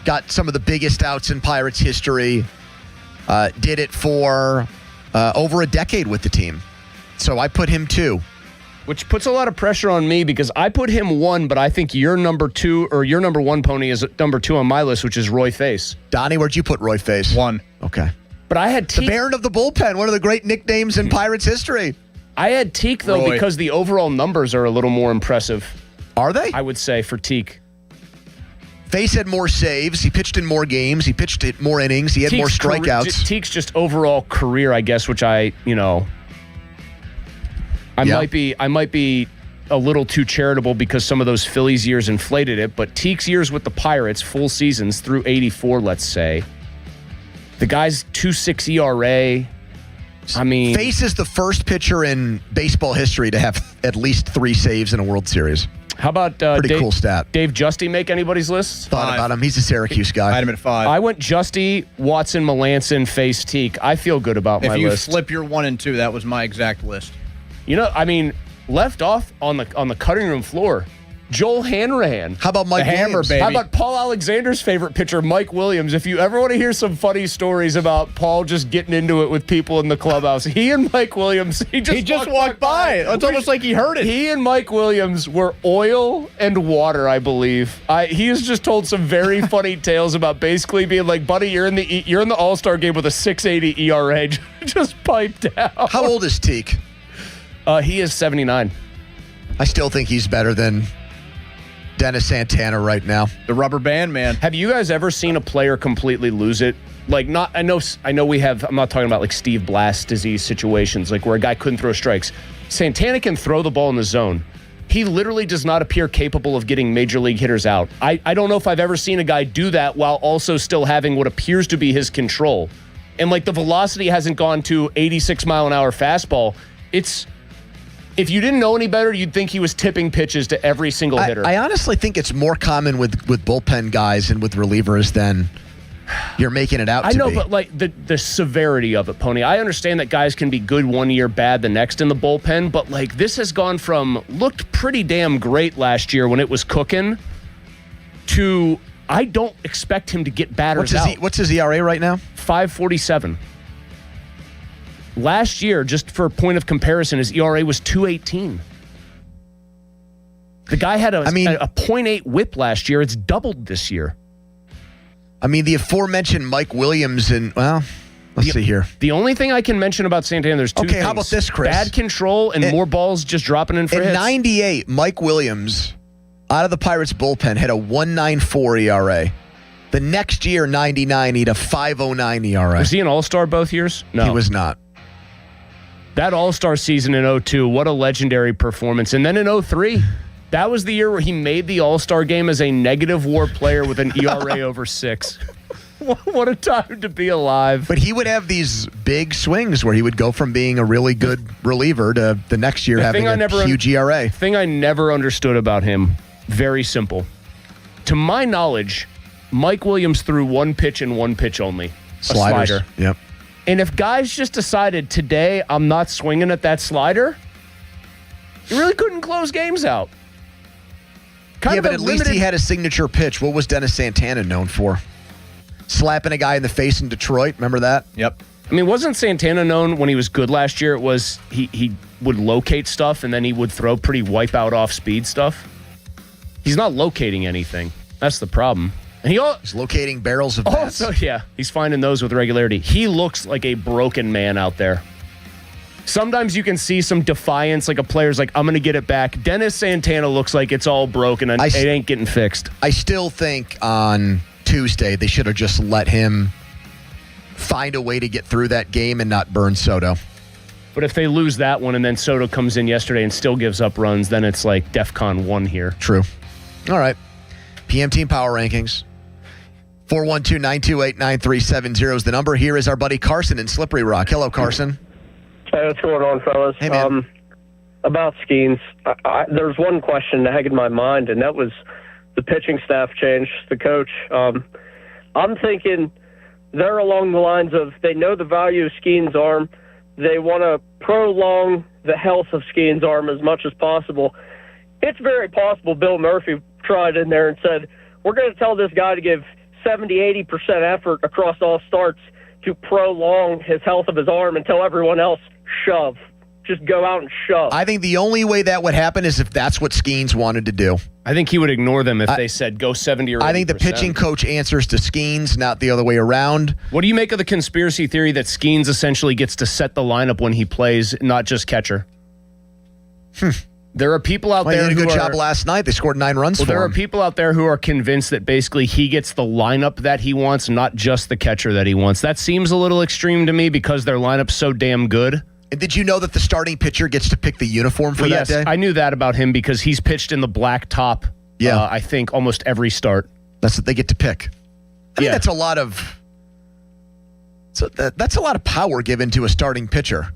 Got some of the biggest outs in Pirates history. Did it for over a decade with the team. So I put him 2. Which puts a lot of pressure on me because I put him 1, but I think your number 2 or your number 1 pony is number 2 on my list, which is Roy Face. Donnie, where'd you put Roy Face? 1. Okay. But I had the Baron of the Bullpen, one of the great nicknames in Pirates history. I had Teak, though, Roy. because the overall numbers are a little more impressive. Are they? I would say for Teak. Face had more saves. He pitched in more games. He pitched in more innings. He had more strikeouts. Teak's just overall career, I guess, which I might be a little too charitable because some of those Phillies years inflated it, but Teak's years with the Pirates, full seasons through 84, let's say. The guy's 2.6 ERA. I mean, Face is the first pitcher in baseball history to have at least 3 saves in a World Series. How about pretty cool stat? Dave Justy make anybody's list? Thought about him. He's a Syracuse guy. I had him at 5. I went Justy, Watson, Melanson, Face, Teak. I feel good about my list. If you flip your 1 and 2, that was my exact list. Left off on the cutting room floor, Joel Hanrahan. How about Mike Williams? How about Paul Alexander's favorite pitcher, Mike Williams? If you ever want to hear some funny stories about Paul just getting into it with people in the clubhouse, he and Mike Williams, he just walked by. It's almost like he heard it. He and Mike Williams were oil and water, I believe. He has just told some very funny tales about basically being like, buddy, you're in the All-Star game with a 6.80 ERA. Just pipe down. How old is Teak? He is 79. I still think he's better than Dennis Santana right now. The rubber band man. Have you guys ever seen a player completely lose it? Like, I know we have, I'm not talking about like Steve Blass disease situations, like where a guy couldn't throw strikes. Santana can throw the ball in the zone. He literally does not appear capable of getting major league hitters out. I don't know if I've ever seen a guy do that while also still having what appears to be his control. And like the velocity hasn't gone to 86 mile an hour fastball. If you didn't know any better, you'd think he was tipping pitches to every single hitter. I honestly think it's more common with bullpen guys and with relievers than you're making it out to be. I know, but like the severity of it, Pony. I understand that guys can be good one year, bad the next in the bullpen, but like this has gone from looked pretty damn great last year when it was cooking to I don't expect him to get batters out. What's his ERA right now? 5.47. Last year, just for a point of comparison, his ERA was 2.18. The guy had a 0.8 whip last year. It's doubled this year. I mean, the aforementioned Mike Williams let's see here. The only thing I can mention about Santana, there's 2 things. Okay, how about this, Chris? Bad control and more balls just dropping in for hits. In 98, Mike Williams, out of the Pirates bullpen, had a 1.94 ERA. The next year, 99, he had a 5.09 ERA. Was he an all-star both years? No. He was not. That all-star season in 02, what a legendary performance. And then in 03, that was the year where he made the all-star game as a negative WAR player with an ERA over 6. What a time to be alive. But he would have these big swings where he would go from being a really good reliever to the next year having a huge ERA. Thing I never understood about him, very simple. To my knowledge, Mike Williams threw one pitch and one pitch only. Sliders. A slider. Yep. And if guys just decided today I'm not swinging at that slider, you really couldn't close games out. But at least he had a signature pitch. What was Dennis Santana known for? Slapping a guy in the face in Detroit. Remember that? Yep. I mean, wasn't Santana known when he was good last year? It was he would locate stuff and then he would throw pretty wipeout off speed stuff. He's not locating anything. That's the problem. And he's locating barrels of bats. Also, yeah, he's finding those with regularity. He looks like a broken man out there. Sometimes you can see some defiance, like a player's like, I'm going to get it back. Dennis Santana looks like it's all broken and it ain't getting fixed. I still think on Tuesday they should have just let him find a way to get through that game and not burn Soto. But if they lose that one and then Soto comes in yesterday and still gives up runs, then it's like DEFCON 1 here. True. All right. PM Team Power Rankings. 412-928-9370 is the number. Here is our buddy Carson in Slippery Rock. Hello, Carson. Hey, what's going on, fellas? Hey, man. About Skeens, there's one question that had in my mind, and that was the pitching staff change, the coach. I'm thinking they're along the lines of they know the value of Skeens' arm. They want to prolong the health of Skeens' arm as much as possible. It's very possible Bill Murphy tried in there and said, we're going to tell this guy to give 70, 80% effort across all starts to prolong his health of his arm and tell everyone else, shove. Just go out and shove. I think the only way that would happen is if that's what Skeens wanted to do. I think he would ignore them if they said go 70 or 80%. I think the pitching coach answers to Skeens, not the other way around. What do you make of the conspiracy theory that Skeens essentially gets to set the lineup when he plays, not just catcher? There are people out there He did a who good job last night. They scored 9 runs for there him. are people out there who are convinced that basically he gets the lineup that he wants, not just the catcher that he wants. That seems a little extreme to me because their lineup's so damn good. And did you know that the starting pitcher gets to pick the uniform for that day? I knew that about him because he's pitched in the black top, I think, almost every start. That's what they get to pick. I think that's a lot of that's a lot of power given to a starting pitcher.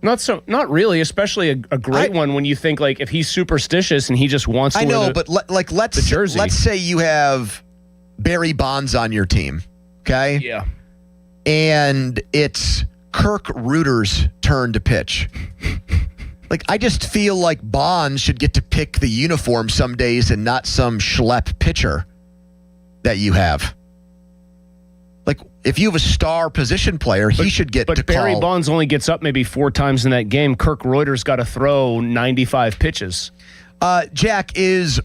Not really, especially a great one when you think like if he's superstitious and he just wants to wear let's jersey. Let's say you have Barry Bonds on your team, okay? Yeah. And it's Kirk Reuter's turn to pitch. I just feel like Bonds should get to pick the uniform some days and not some schlep pitcher that you have. If you have a star position player, he should get to call. But Barry Bonds only gets up maybe 4 times in that game. Kirk Reuter's got to throw 95 pitches. Jack, is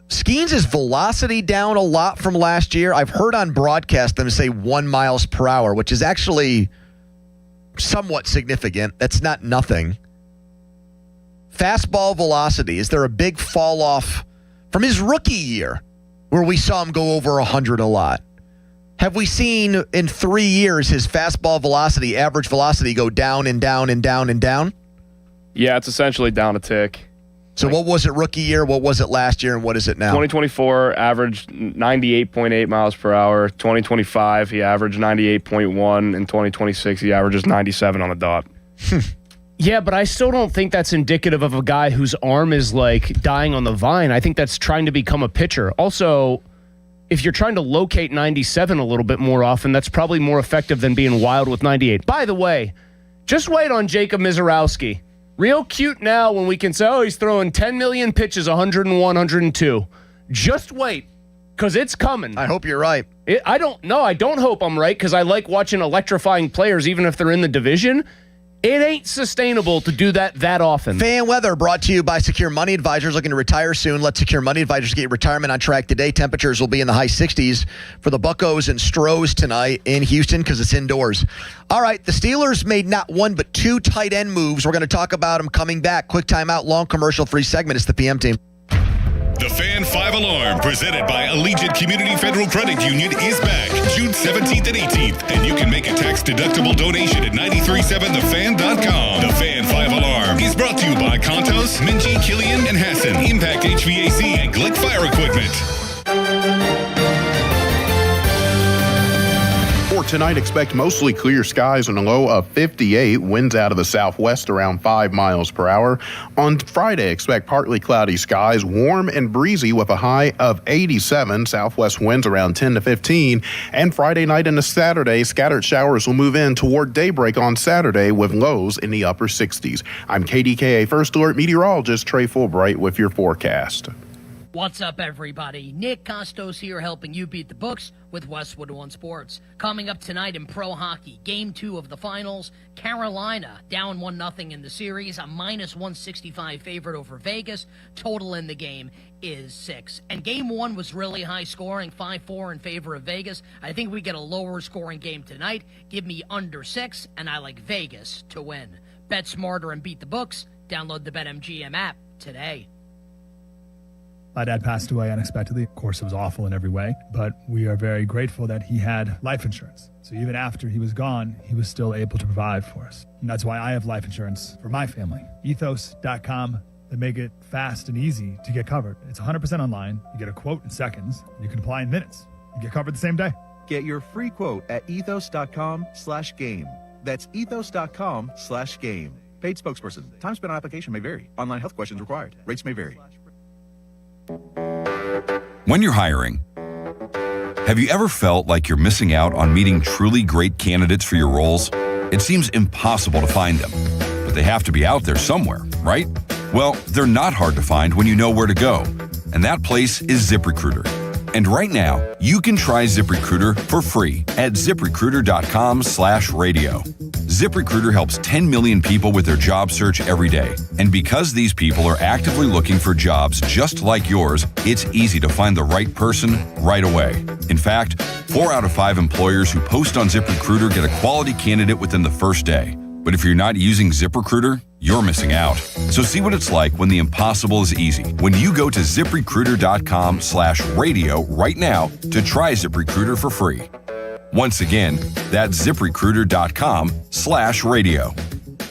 Skeens' velocity down a lot from last year? I've heard on broadcast them say 1 miles per hour, which is actually somewhat significant. That's not nothing. Fastball velocity, is there a big fall off from his rookie year where we saw him go over 100 a lot? Have we seen in 3 years his fastball velocity, average velocity, go down and down and down and down? Yeah, it's essentially down a tick. So what was it rookie year? What was it last year? And what is it now? 2024 averaged 98.8 miles per hour. 2025, he averaged 98.1. In 2026, he averages 97 on the dot. Yeah, but I still don't think that's indicative of a guy whose arm is dying on the vine. I think that's trying to become a pitcher. Also, if you're trying to locate 97 a little bit more often, that's probably more effective than being wild with 98. By the way, just wait on Jacob Mizorowski. Real cute now when we can say, he's throwing 10 million pitches, 101, 102. Just wait, because it's coming. I hope you're right. I don't hope I'm right, because I like watching electrifying players, even if they're in the division. It ain't sustainable to do that often. Fan weather brought to you by Secure Money Advisors. Looking to retire soon? Let Secure Money Advisors get your retirement on track today. Temperatures will be in the high 60s for the Buccos and Stros tonight in Houston because it's indoors. All right, the Steelers made not 1 but 2 tight end moves. We're going to talk about them coming back. Quick timeout, long commercial-free segment. It's the PM team. The Fan 5 Alarm, presented by Allegiant Community Federal Credit Union, is back June 17th and 18th, and you can make a tax-deductible donation at 937thefan.com. The Fan 5 Alarm is brought to you by Contos, Minji, Killian, and Hassan, Impact HVAC, and Glick Fire Equipment. For tonight, expect mostly clear skies and a low of 58. Winds out of the southwest around 5 miles per hour. On Friday, expect partly cloudy skies, warm and breezy with a high of 87. Southwest winds around 10 to 15. And Friday night into Saturday, scattered showers will move in toward daybreak on Saturday with lows in the upper 60s. I'm KDKA First Alert meteorologist Trey Fulbright with your forecast. What's up, everybody? Nick Costos here, helping you beat the books with Westwood One Sports. Coming up tonight in pro hockey, Game 2 of the finals, Carolina down 1-0 in the series, a -165 favorite over Vegas. Total in the game is 6. And Game 1 was really high scoring, 5-4 in favor of Vegas. I think we get a lower scoring game tonight. Give me under 6, and I like Vegas to win. Bet smarter and beat the books. Download the BetMGM app today. My dad passed away unexpectedly. Of course, it was awful in every way, but we are very grateful that he had life insurance. So even after he was gone, he was still able to provide for us. And that's why I have life insurance for my family. Ethos.com. They make it fast and easy to get covered. It's 100% online. You get a quote in seconds. You can apply in minutes. You get covered the same day. Get your free quote at ethos.com/game. That's ethos.com/game. Paid spokesperson. Time spent on application may vary. Online health questions required. Rates may vary. When you're hiring, have you ever felt like you're missing out on meeting truly great candidates for your roles? It seems impossible to find them, but they have to be out there somewhere, right? Well, they're not hard to find when you know where to go, and that place is ZipRecruiter. And right now, you can try ZipRecruiter for free at ZipRecruiter.com/radio. ZipRecruiter helps 10 million people with their job search every day. And because these people are actively looking for jobs just like yours, it's easy to find the right person right away. In fact, 4 out of 5 employers who post on ZipRecruiter get a quality candidate within the first day. But if you're not using ZipRecruiter, you're missing out. So see what it's like when the impossible is easy. When you go to ZipRecruiter.com/radio right now to try ZipRecruiter for free. Once again, that's ZipRecruiter.com/radio.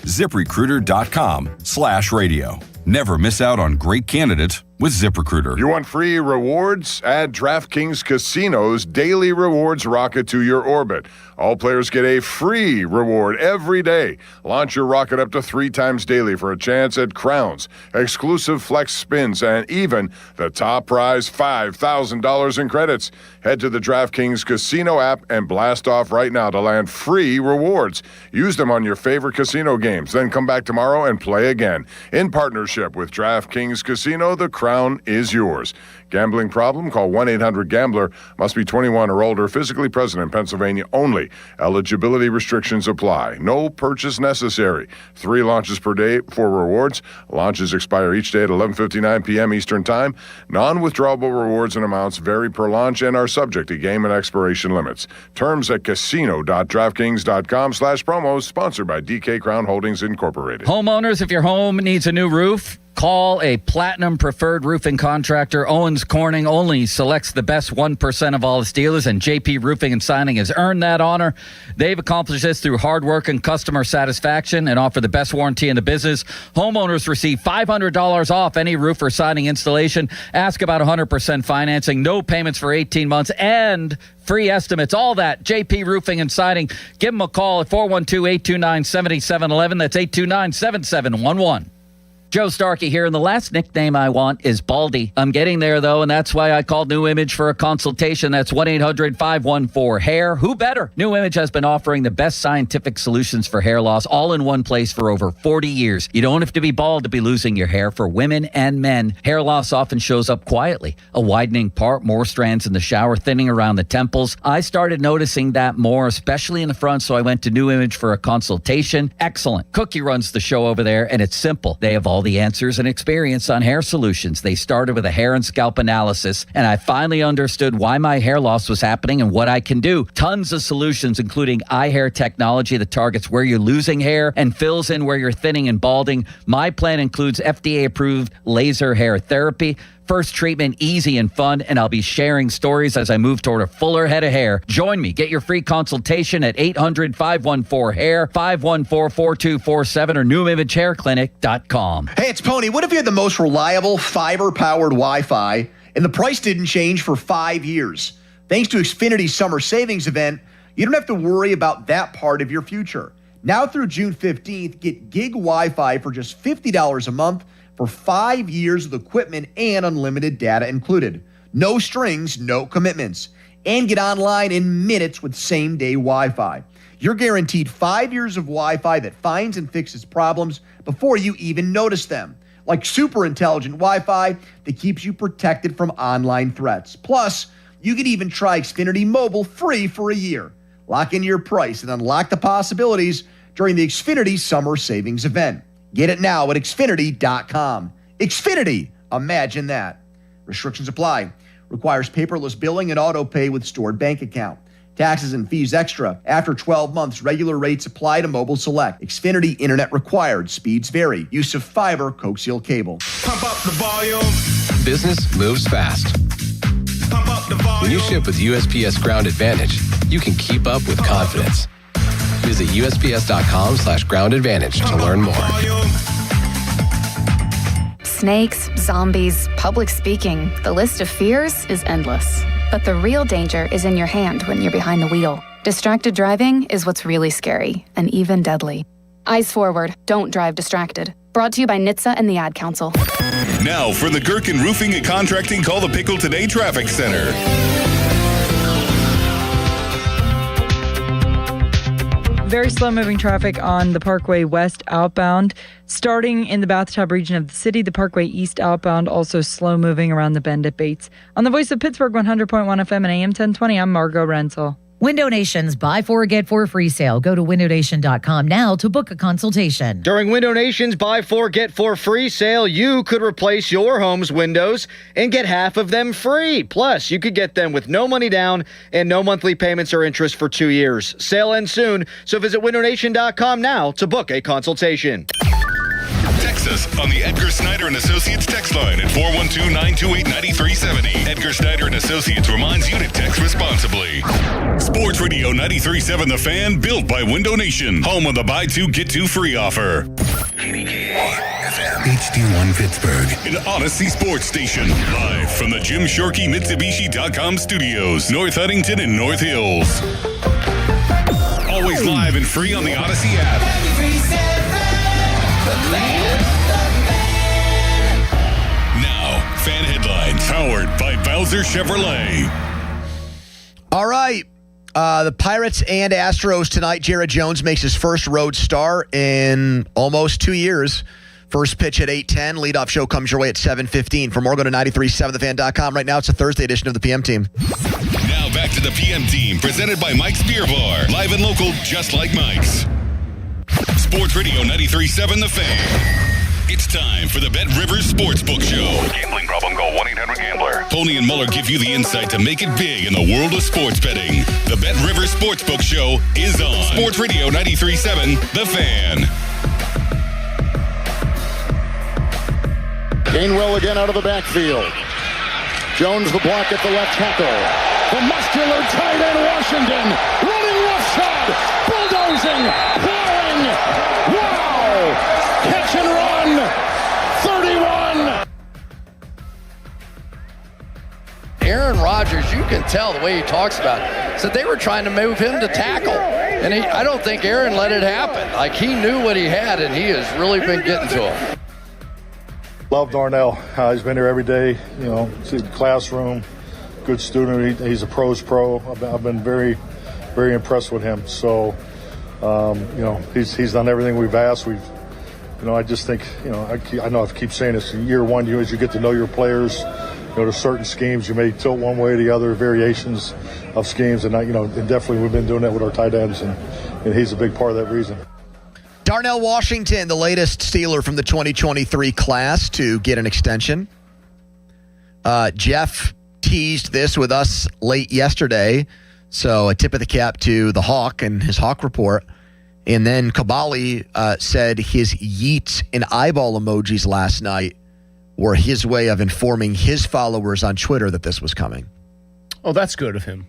ZipRecruiter.com/radio. Never miss out on great candidates with ZipRecruiter. You want free rewards? Add DraftKings Casino's daily rewards rocket to your orbit. All players get a free reward every day. Launch your rocket up to 3 times daily for a chance at crowns, exclusive flex spins, and even the top prize, $5,000 in credits. Head to the DraftKings Casino app and blast off right now to land free rewards. Use them on your favorite casino games, then come back tomorrow and play again. In partnership with DraftKings Casino, the crown is yours. Gambling problem? Call 1-800-GAMBLER. Must be 21 or older. Physically present in Pennsylvania only. Eligibility restrictions apply. No purchase necessary. 3 launches per day for rewards. Launches expire each day at 11:59 p.m. Eastern Time. Non-withdrawable rewards and amounts vary per launch and are subject to game and expiration limits. Terms at casino.draftkings.com/promos. Sponsored by DK Crown Holdings Incorporated. Homeowners, if your home needs a new roof, call a Platinum Preferred Roofing Contractor. Owens Corning only selects the best 1% of all its dealers, and JP Roofing and Signing has earned that honor. They've accomplished this through hard work and customer satisfaction and offer the best warranty in the business. Homeowners receive $500 off any roof or siding installation. Ask about 100% financing, no payments for 18 months, and free estimates. All that, JP Roofing and Siding. Give them a call at 412-829-7711. That's 829-7711. Joe Starkey here, and the last nickname I want is Baldy. I'm getting there, though, and that's why I called New Image for a consultation. That's 1-800-514-HAIR. Who better? New Image has been offering the best scientific solutions for hair loss all in one place for over 40 years. You don't have to be bald to be losing your hair. For women and men, hair loss often shows up quietly. A widening part, more strands in the shower, thinning around the temples. I started noticing that more, especially in the front, so I went to New Image for a consultation. Excellent. Cookie runs the show over there, and it's simple. They have all the answers and experience on hair solutions. They started with a hair and scalp analysis, and I finally understood why my hair loss was happening and what I can do. Tons of solutions, including eye hair technology that targets where you're losing hair and fills in where you're thinning and balding. My plan includes FDA-approved laser hair therapy. First treatment, easy and fun, and I'll be sharing stories as I move toward a fuller head of hair. Join me. Get your free consultation at 800-514-HAIR, 514-4247, or NewImageHairClinic.com. Hey, it's Pony. What if you had the most reliable fiber-powered Wi-Fi and the price didn't change for 5 years? Thanks to Xfinity's summer savings event, you don't have to worry about that part of your future. Now through June 15th, get gig Wi-Fi for just $50 a month for 5 years with equipment and unlimited data included. No strings, no commitments. And get online in minutes with same-day Wi-Fi. You're guaranteed 5 years of Wi-Fi that finds and fixes problems before you even notice them. Like super intelligent Wi-Fi that keeps you protected from online threats. Plus, you can even try Xfinity Mobile free for a year. Lock in your price and unlock the possibilities during the Xfinity Summer Savings Event. Get it now at Xfinity.com. Xfinity, imagine that. Restrictions apply. Requires paperless billing and auto pay with stored bank account. Taxes and fees extra. After 12 months, regular rates apply to Mobile Select. Xfinity Internet required. Speeds vary. Use of fiber coaxial cable. Pump up the volume. Business moves fast. Pump up the volume. When you ship with USPS Ground Advantage, you can keep up with confidence. Visit USPS.com/Ground Advantage to learn more. Snakes, zombies, public speaking. The list of fears is endless. But the real danger is in your hand when you're behind the wheel. Distracted driving is what's really scary and even deadly. Eyes forward. Don't drive distracted. Brought to you by NHTSA and the Ad Council. Now for the Gherkin Roofing and Contracting, call the Pickle Today Traffic Center. very slow-moving traffic on the Parkway West outbound. Starting in the bathtub region of the city, the Parkway East outbound also slow-moving around the bend at Bates. On the Voice of Pittsburgh 100.1 FM and AM 1020, I'm Margot Renzel. Window Nation's Buy 4 Get 4 free sale. Go to windownation.com now to book a consultation. During Window Nation's Buy 4 Get 4 free sale, you could replace your home's windows and get half of them free. Plus, you could get them with no money down and no monthly payments or interest for 2 years. Sale ends soon, so visit windownation.com now to book a consultation. Text us on the Edgar Snyder and Associates text line at 412-928-9370. Edgar Snyder and Associates reminds you to text responsibly. Sports Radio 93.7 The Fan, built by Window Nation. Home of the buy two, get two free offer. HD1 Pittsburgh, an Odyssey Sports Station. Live from the Jim Shorkey Mitsubishi.com studios, North Huntington and North Hills. Always live and free on the Odyssey app. Now, fan headlines powered by Bowser Chevrolet. All right. The Pirates and Astros tonight. Jared Jones makes his first road start in almost 2 years. First pitch at 8:10. Leadoff show comes your way at 7:15. For more, go to 937thefan.com. Right now, it's a Thursday edition of the PM Team. Now back to the PM Team, presented by Mike's Beer Bar. Live and local, just like Mike's. Sports Radio 93.7 The Fan. It's time for the Bet Rivers Sportsbook Show. Gambling problem? Call 1-800-GAMBLER. Pony and Muller give you the insight to make it big in the world of sports betting. The Bet Rivers Sportsbook Show is on Sports Radio 93.7 The Fan. Gainwell again out of the backfield. Jones the block at the left tackle. The muscular tight end Washington running roughshod, bulldozing, plowing. Wow! Catch and run. 31. Aaron Rodgers, you can tell the way he talks about it. So they were trying to move him to tackle. And I don't think Aaron let it happen. Like, he knew what he had, and he has really been getting to him. Love Darnell. He's been here every day, see the classroom, good student. He's a pro's pro. I've been very, very impressed with him. So, he's done everything we've asked. I just think, I know I keep saying this. In year one, as you get to know your players, there's certain schemes you may tilt one way or the other, variations of schemes, and and definitely we've been doing that with our tight ends, and he's a big part of that reason. Darnell Washington, the latest Steeler from the 2023 class to get an extension. Jeff teased this with us late yesterday, so a tip of the cap to the Hawk and his Hawk report. And then Kabali said his yeets and eyeball emojis last night were his way of informing his followers on Twitter that this was coming. Oh, that's good of him.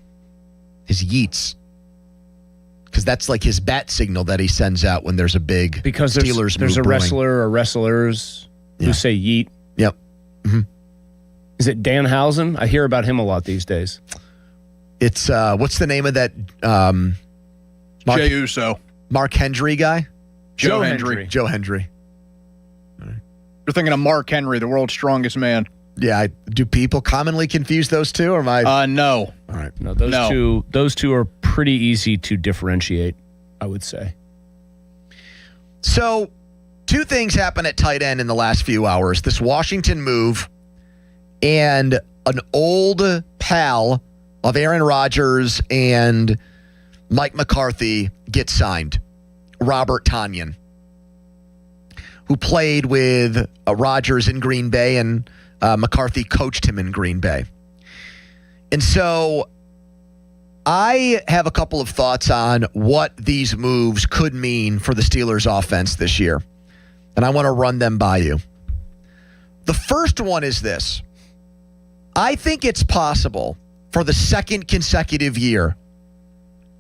His yeets. Because that's like his bat signal that he sends out when there's a big Steelers there's a brewing. wrestler or wrestlers who say yeet. Yep. Mm-hmm. Is it Danhausen? I hear about him a lot these days. It's, what's the name of that? Jey Uso. Mark Hendry guy? Joe Hendry. Joe Hendry. You're thinking of Mark Henry, the world's strongest man. Yeah. Do people commonly confuse those two, or am I? No. All right. No, those two are pretty easy to differentiate, I would say. So, two things happened at tight end in the last few hours. This Washington move and an old pal of Aaron Rodgers and Mike McCarthy gets signed. Robert Tonyan, who played with Rodgers in Green Bay, and McCarthy coached him in Green Bay. And so I have a couple of thoughts on what these moves could mean for the Steelers offense this year. And I want to run them by you. The first one is this. I think it's possible for the second consecutive year,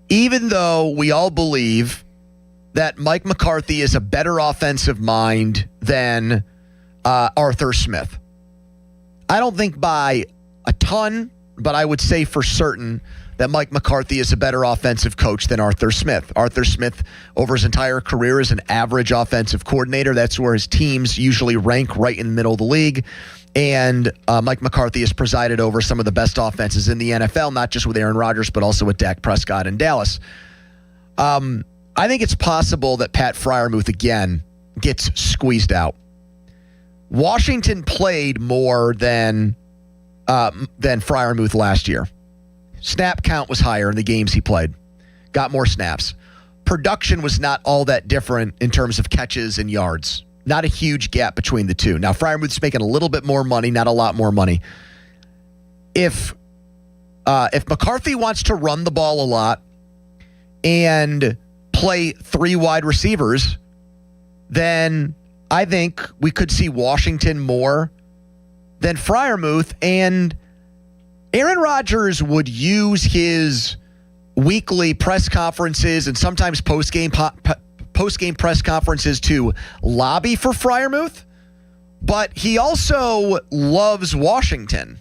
even though we all believe that Mike McCarthy is a better offensive mind than Arthur Smith. I don't think by a ton, but I would say for certain that Mike McCarthy is a better offensive coach than Arthur Smith. Arthur Smith, over his entire career, is an average offensive coordinator. That's where his teams usually rank, right in the middle of the league. And Mike McCarthy has presided over some of the best offenses in the NFL, not just with Aaron Rodgers, but also with Dak Prescott in Dallas. I think it's possible that Pat Freiermuth again gets squeezed out. Washington played more than Freiermuth last year. Snap count was higher in the games he played. Got more snaps. Production was not all that different in terms of catches and yards. Not a huge gap between the two. Now, Freiermuth's making a little bit more money, not a lot more money. If McCarthy wants to run the ball a lot and play 3 wide receivers, then I think we could see Washington more than Freiermuth. And Aaron Rodgers would use his weekly press conferences and sometimes post-game press conferences to lobby for Freiermuth, but he also loves Washington.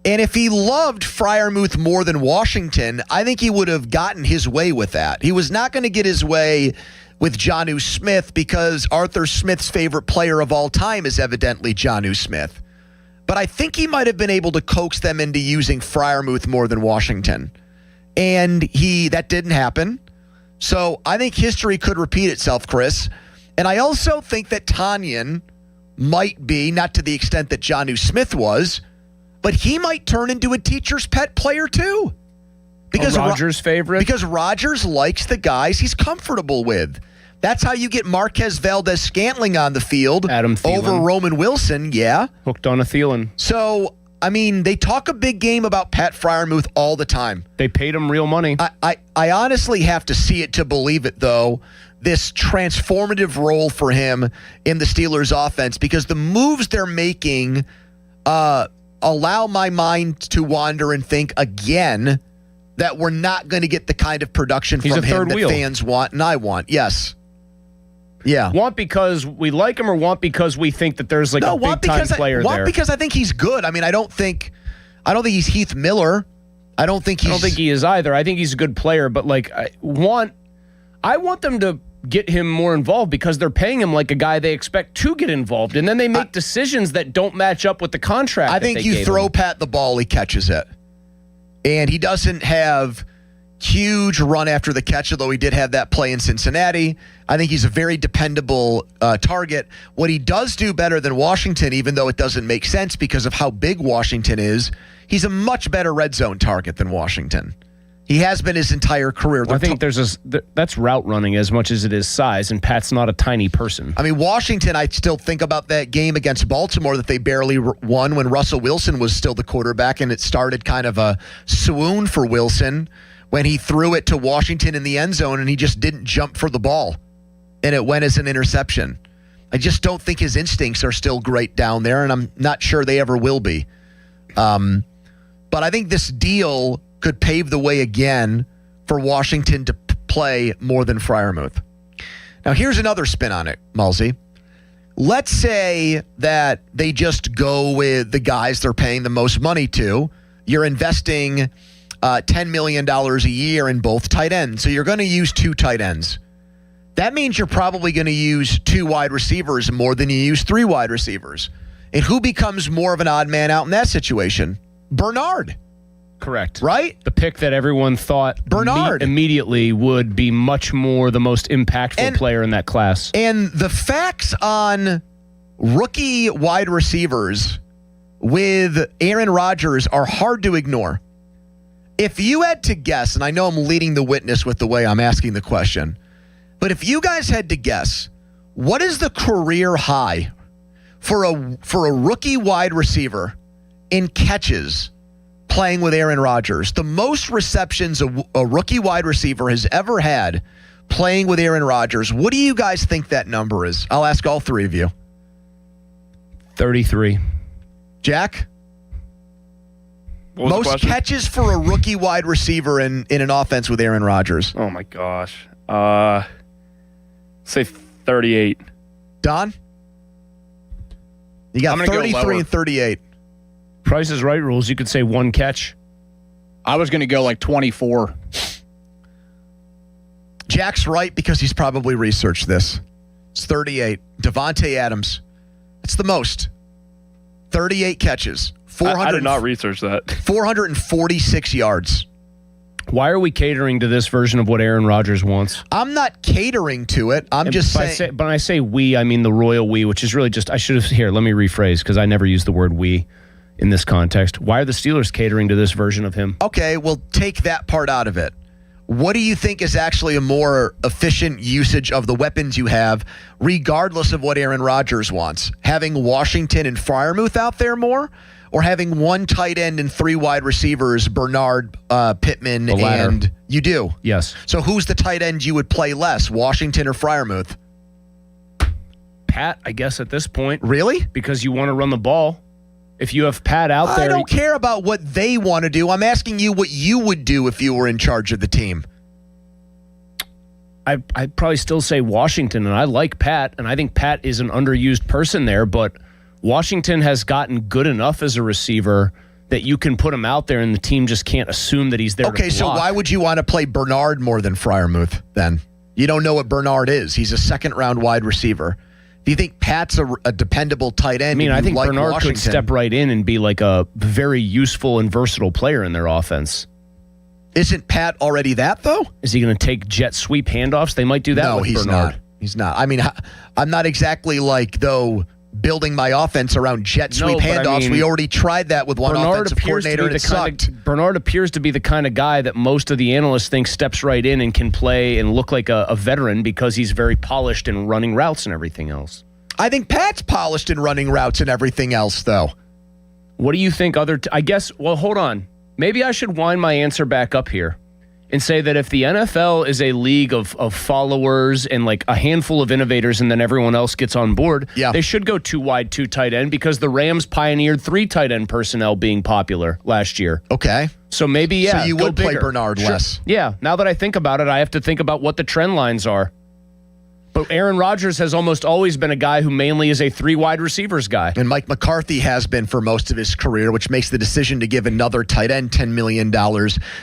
And if he loved Freiermuth more than Washington, I think he would have gotten his way with that. He was not going to get his way with Jonnu Smith because Arthur Smith's favorite player of all time is evidently Jonnu Smith. But I think he might have been able to coax them into using Freiermuth more than Washington. And that didn't happen. So I think history could repeat itself, Chris. And I also think that Tonyan might be, not to the extent that Jonnu Smith was, but he might turn into a teacher's pet player too. Because Rodgers' favorite? Because Rodgers likes the guys he's comfortable with. That's how you get Marquez Valdez-Scantling on the field Adam Thielen over Roman Wilson, yeah. Hooked on a Thielen. So, I mean, they talk a big game about Pat Freiermuth all the time. They paid him real money. I honestly have to see it to believe it, though, this transformative role for him in the Steelers' offense, because the moves they're making allow my mind to wander and think again that we're not going to get the kind of production from him that fans want and I want. Yes. Yeah. Want because we like him or want because we think that there's like a big-time player there? Want because I think he's good. I mean, I don't think he's Heath Miller. I don't think he is either. I think he's a good player, but like I want them to get him more involved because they're paying him like a guy they expect to get involved, and then they make decisions that don't match up with the contract. I think you throw Pat the ball, he catches it. And he doesn't have huge run after the catch, although he did have that play in Cincinnati. I think he's a very dependable target. What he does do better than Washington, even though it doesn't make sense because of how big Washington is, he's a much better red zone target than Washington. He has been his entire career. I think that's route running as much as it is size, and Pat's not a tiny person. I mean, Washington, I still think about that game against Baltimore that they barely won when Russell Wilson was still the quarterback, and it started kind of a swoon for Wilson when he threw it to Washington in the end zone and he just didn't jump for the ball, and it went as an interception. I just don't think his instincts are still great down there, and I'm not sure they ever will be. But I think this deal could pave the way again for Washington to play more than Freiermuth. Now, here's another spin on it, Mulsey. Let's say that they just go with the guys they're paying the most money to. You're investing $10 million a year in both tight ends, so you're going to use 2 tight ends. That means you're probably going to use 2 wide receivers more than you use 3 wide receivers. And who becomes more of an odd man out in that situation? Bernard. Correct. Right? The pick that everyone thought Bernard immediately would be much more the most impactful player in that class. And the facts on rookie wide receivers with Aaron Rodgers are hard to ignore. If you had to guess, and I know I'm leading the witness with the way I'm asking the question, but if you guys had to guess, what is the career high for a rookie wide receiver in catches playing with Aaron Rodgers? The most receptions a rookie wide receiver has ever had playing with Aaron Rodgers. What do you guys think that number is? I'll ask all 3 of you. 33. Jack? Most catches for a rookie wide receiver in an offense with Aaron Rodgers. Oh, my gosh. Say 38. Don? You got 33 and 38. Price is Right rules, you could say 1 catch. I was going to go like 24. Jack's right because he's probably researched this. It's 38. Devontae Adams. It's the most. 38 catches. I did not research that. 446 yards. Why are we catering to this version of what Aaron Rodgers wants? I'm not catering to it. I'm just saying. But when I say we, I mean the royal we, which is really just, let me rephrase because I never use the word we in this context. Why are the Steelers catering to this version of him? Okay, well, take that part out of it. What do you think is actually a more efficient usage of the weapons you have, regardless of what Aaron Rodgers wants? Having Washington and Freiermuth out there more? Or having one tight end and 3 wide receivers, Bernard, Pittman, and you do? Yes. So who's the tight end you would play less, Washington or Freiermuth? Pat, I guess at this point. Really? Because you want to run the ball. If you have Pat out there. I don't care about what they want to do. I'm asking you what you would do if you were in charge of the team. I'd probably still say Washington, and I like Pat, and I think Pat is an underused person there, but Washington has gotten good enough as a receiver that you can put him out there and the team just can't assume that he's there to block. So why would you want to play Bernard more than Freiermuth then? You don't know what Bernard is. He's a second-round wide receiver. Do you think Pat's a dependable tight end? I mean, I think Bernard could step right in and be like a very useful and versatile player in their offense. Isn't Pat already that, though? Is he going to take jet sweep handoffs? They might do that with Bernard. No, he's not. I mean, I'm not exactly building my offense around jet sweep handoffs. We already tried that with one offensive coordinator and it sucked. Bernard appears to be the kind of guy that most of the analysts think steps right in and can play and look like a veteran because he's very polished in running routes and everything else. I think Pat's polished in running routes and everything else, though. What do you think hold on. Maybe I should wind my answer back up here and say that if the NFL is a league of followers and like a handful of innovators and then everyone else gets on board, they should go 2 wide, 2 tight end because the Rams pioneered 3 tight end personnel being popular last year. Okay. So maybe, So you would play Bernard less. Yeah. Now that I think about it, I have to think about what the trend lines are. But Aaron Rodgers has almost always been a guy who mainly is a 3 wide receivers guy. And Mike McCarthy has been for most of his career, which makes the decision to give another tight end $10 million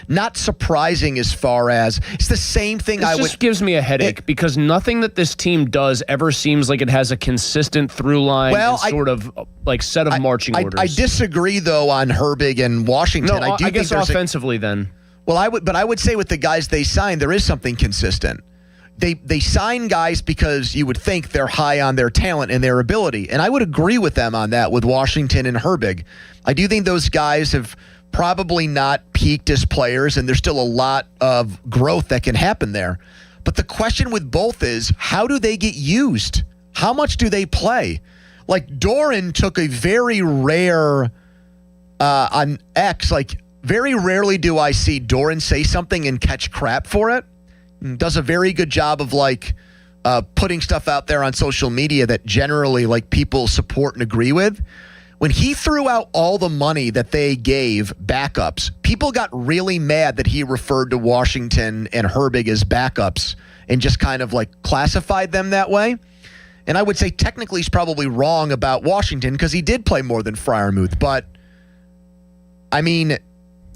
not surprising as far as it's the same thing. This just gives me a headache because nothing that this team does ever seems like it has a consistent through line and set of marching orders. I disagree, though, on Herbig and Washington. No, I guess offensively then. Well, I would say with the guys they signed, there is something consistent. They sign guys because you would think they're high on their talent and their ability. And I would agree with them on that with Washington and Herbig. I do think those guys have probably not peaked as players, and there's still a lot of growth that can happen there. But the question with both is, how do they get used? How much do they play? Like Doran took a very rare on X, very rarely do I see Doran say something and catch crap for it. Does a very good job of putting stuff out there on social media that generally people support and agree with. When he threw out all the money that they gave backups, people got really mad that he referred to Washington and Herbig as backups and just kind of classified them that way. And I would say technically he's probably wrong about Washington because he did play more than Freiermuth. But I mean,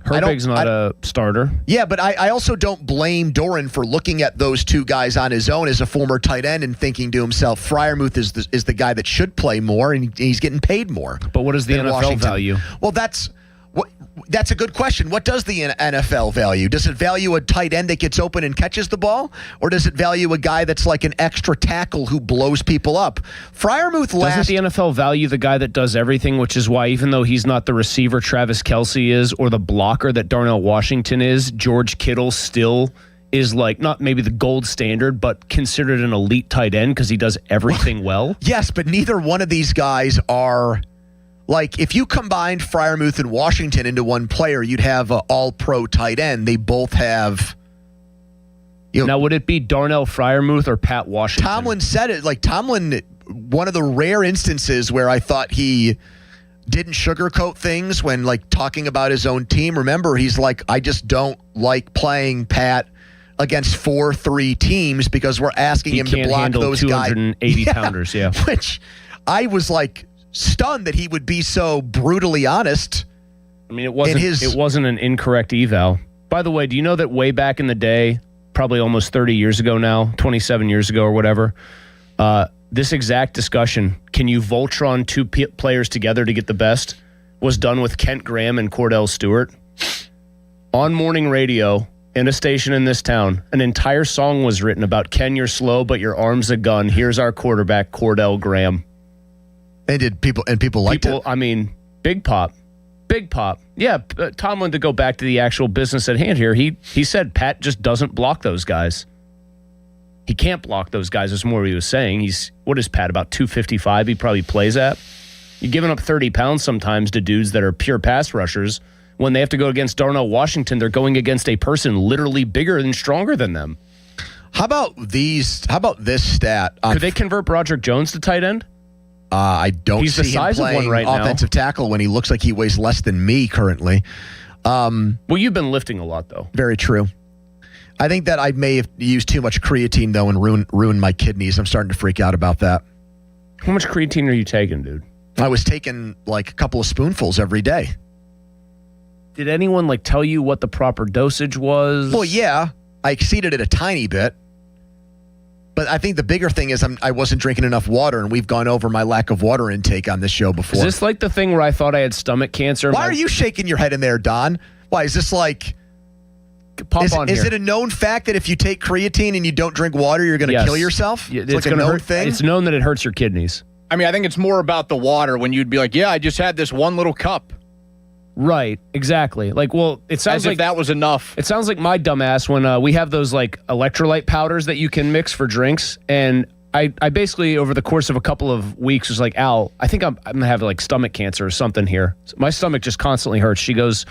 Herbig's not a starter. Yeah, but I also don't blame Doran for looking at those 2 guys on his own as a former tight end and thinking to himself, Freiermuth is the guy that should play more and he's getting paid more. But what is the NFL value? Well, that's a good question. What does the NFL value? Does it value a tight end that gets open and catches the ball? Or does it value a guy that's like an extra tackle who blows people up? Freiermuth Doesn't the NFL value the guy that does everything, which is why even though he's not the receiver Travis Kelce is or the blocker that Darnell Washington is, George Kittle still is not maybe the gold standard, but considered an elite tight end because he does everything well? Yes, but neither one of these guys are... if you combined Freiermuth and Washington into one player, you'd have an all-pro tight end. They both have... now, would it be Darnell Freiermuth or Pat Washington? Tomlin said it. Tomlin, one of the rare instances where I thought he didn't sugarcoat things when, talking about his own team. Remember, he's I just don't like playing Pat against 4-3 teams because we're asking him to block those guys. 280 pounders, yeah. Which I was stunned that he would be so brutally honest. I mean, it wasn't an incorrect eval. By the way, do you know that way back in the day, probably almost 30 years ago now, 27 years ago or whatever, this exact discussion, can you Voltron 2 players together to get the best, was done with Kent Graham and Cordell Stewart. On morning radio, in a station in this town, an entire song was written about Ken, you're slow, but your arm's a gun. Here's our quarterback, Cordell Graham. And people liked it? I mean, big pop. Big pop. Yeah, Tomlin, to go back to the actual business at hand here, he said Pat just doesn't block those guys. He can't block those guys, is more what he was saying. What is Pat, about 255 he probably plays at? You're giving up 30 pounds sometimes to dudes that are pure pass rushers. When they have to go against Darnell Washington, they're going against a person literally bigger and stronger than them. How about this stat? Could they convert Broderick Jones to tight end? I don't He's see the size him of one playing right now. offensive tackle when he looks like he weighs less than me currently. Well, you've been lifting a lot, though. Very true. I think that I may have used too much creatine, though, and ruined my kidneys. I'm starting to freak out about that. How much creatine are you taking, dude? I was taking like a couple of spoonfuls every day. Did anyone tell you what the proper dosage was? Well, yeah. I exceeded it a tiny bit. But I think the bigger thing is I wasn't drinking enough water, and we've gone over my lack of water intake on this show before. Is this like the thing where I thought I had stomach cancer? Why are you shaking your head in there, Don? Why, is this like... Is it a known fact that if you take creatine and you don't drink water, you're going to kill yourself? It's like a known thing? It's known that it hurts your kidneys. I mean, I think it's more about the water when you'd be like, yeah, I just had this one little cup. Right, exactly. It sounds like that was enough. It sounds like my dumbass when we have those electrolyte powders that you can mix for drinks, and I basically over the course of a couple of weeks was like, Al, I think I'm gonna have stomach cancer or something here. My stomach just constantly hurts. She goes,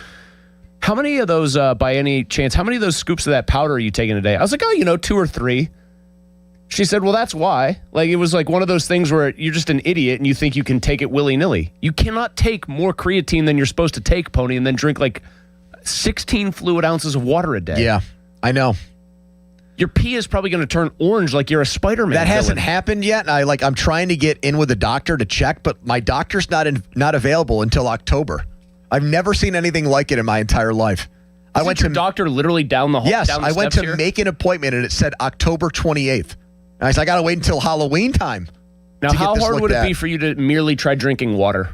how many of those, by any chance, how many of those scoops of that powder are you taking a day? I was like, 2 or 3. She said, well, that's why. It was one of those things where you're just an idiot and you think you can take it willy-nilly. You cannot take more creatine than you're supposed to take, Pony, and then drink 16 fluid ounces of water a day. Yeah, I know. Your pee is probably going to turn orange like you're a Spider-Man That hasn't villain. happened yet. And I'm trying to get in with a doctor to check, but my doctor's not available until October. I've never seen anything like it in my entire life. I went to your doctor literally down the hall. Yes, down the I went steps to here? make an appointment and it said October 28th. And I said, I got to wait until Halloween time. Now, how hard would it be for you to merely try drinking water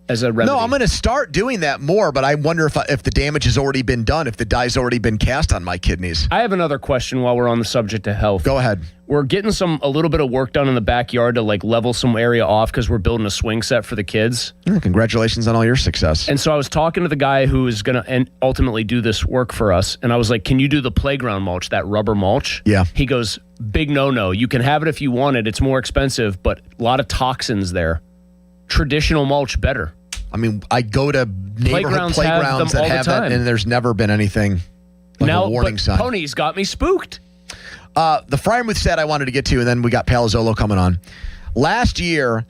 as a remedy? No, I'm going to start doing that more, but I wonder if the damage has already been done, if the die's already been cast on my kidneys. I have another question while we're on the subject of health. Go ahead. We're getting a little bit of work done in the backyard to level some area off because we're building a swing set for the kids. Congratulations on all your success. And so I was talking to the guy who is going to ultimately do this work for us, and I was like, can you do the playground mulch, that rubber mulch? Yeah. He goes, big no-no. You can have it if you want it. It's more expensive, but a lot of toxins there. Traditional mulch better. I mean, I go to neighborhood playgrounds that have that, and there's never been anything a warning sign. Pony's got me spooked. The Freiermuth stat I wanted to get to, and then we got Palazzolo coming on. Last year,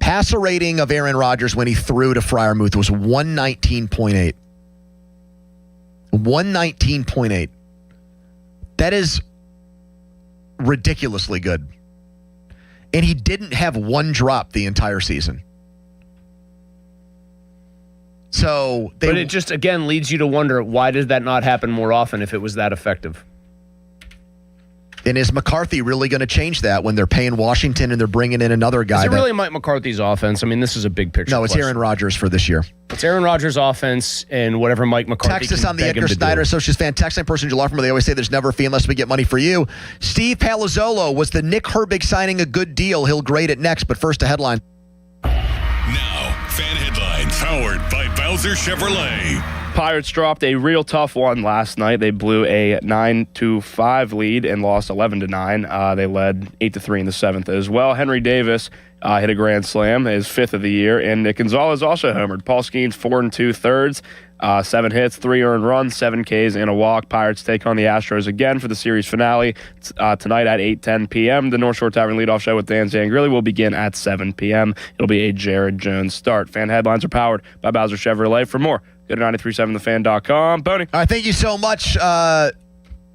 passer rating of Aaron Rodgers when he threw to Freiermuth was 119.8. 119.8. That is ridiculously good. And he didn't have one drop the entire season. So, but it just, again, leads you to wonder, why did that not happen more often if it was that effective? And is McCarthy really going to change that when they're paying Washington and they're bringing in another guy? Is it really Mike McCarthy's offense? I mean, this is a big picture. No, it's Aaron Rodgers for this year. It's Aaron Rodgers' offense and whatever Mike McCarthy Text us on the Edgar Snyder Associates fan text line person July from where they always say there's never a fee unless we get money for you. Steve Palazzolo, was the Nick Herbig signing a good deal? He'll grade it next, but first a headline. Now, fan headlines powered by Bowser Chevrolet. Pirates dropped a real tough one last night. They blew a 9-5 lead and lost 11-9. They led 8-3 in the seventh as well. Henry Davis hit a grand slam, his 5th of the year, and Nick Gonzalez also homered. Paul Skeens 4 2/3, 7 hits, 3 earned runs, 7 Ks, and a walk. Pirates take on the Astros again for the series finale tonight at 8:10 p.m. The North Shore Tavern leadoff show with Dan Zangrilli will begin at 7 p.m. It'll be a Jared Jones start. Fan headlines are powered by Bowser Chevrolet. For more, go to 937thefan.com. Boney. All right, thank you so much.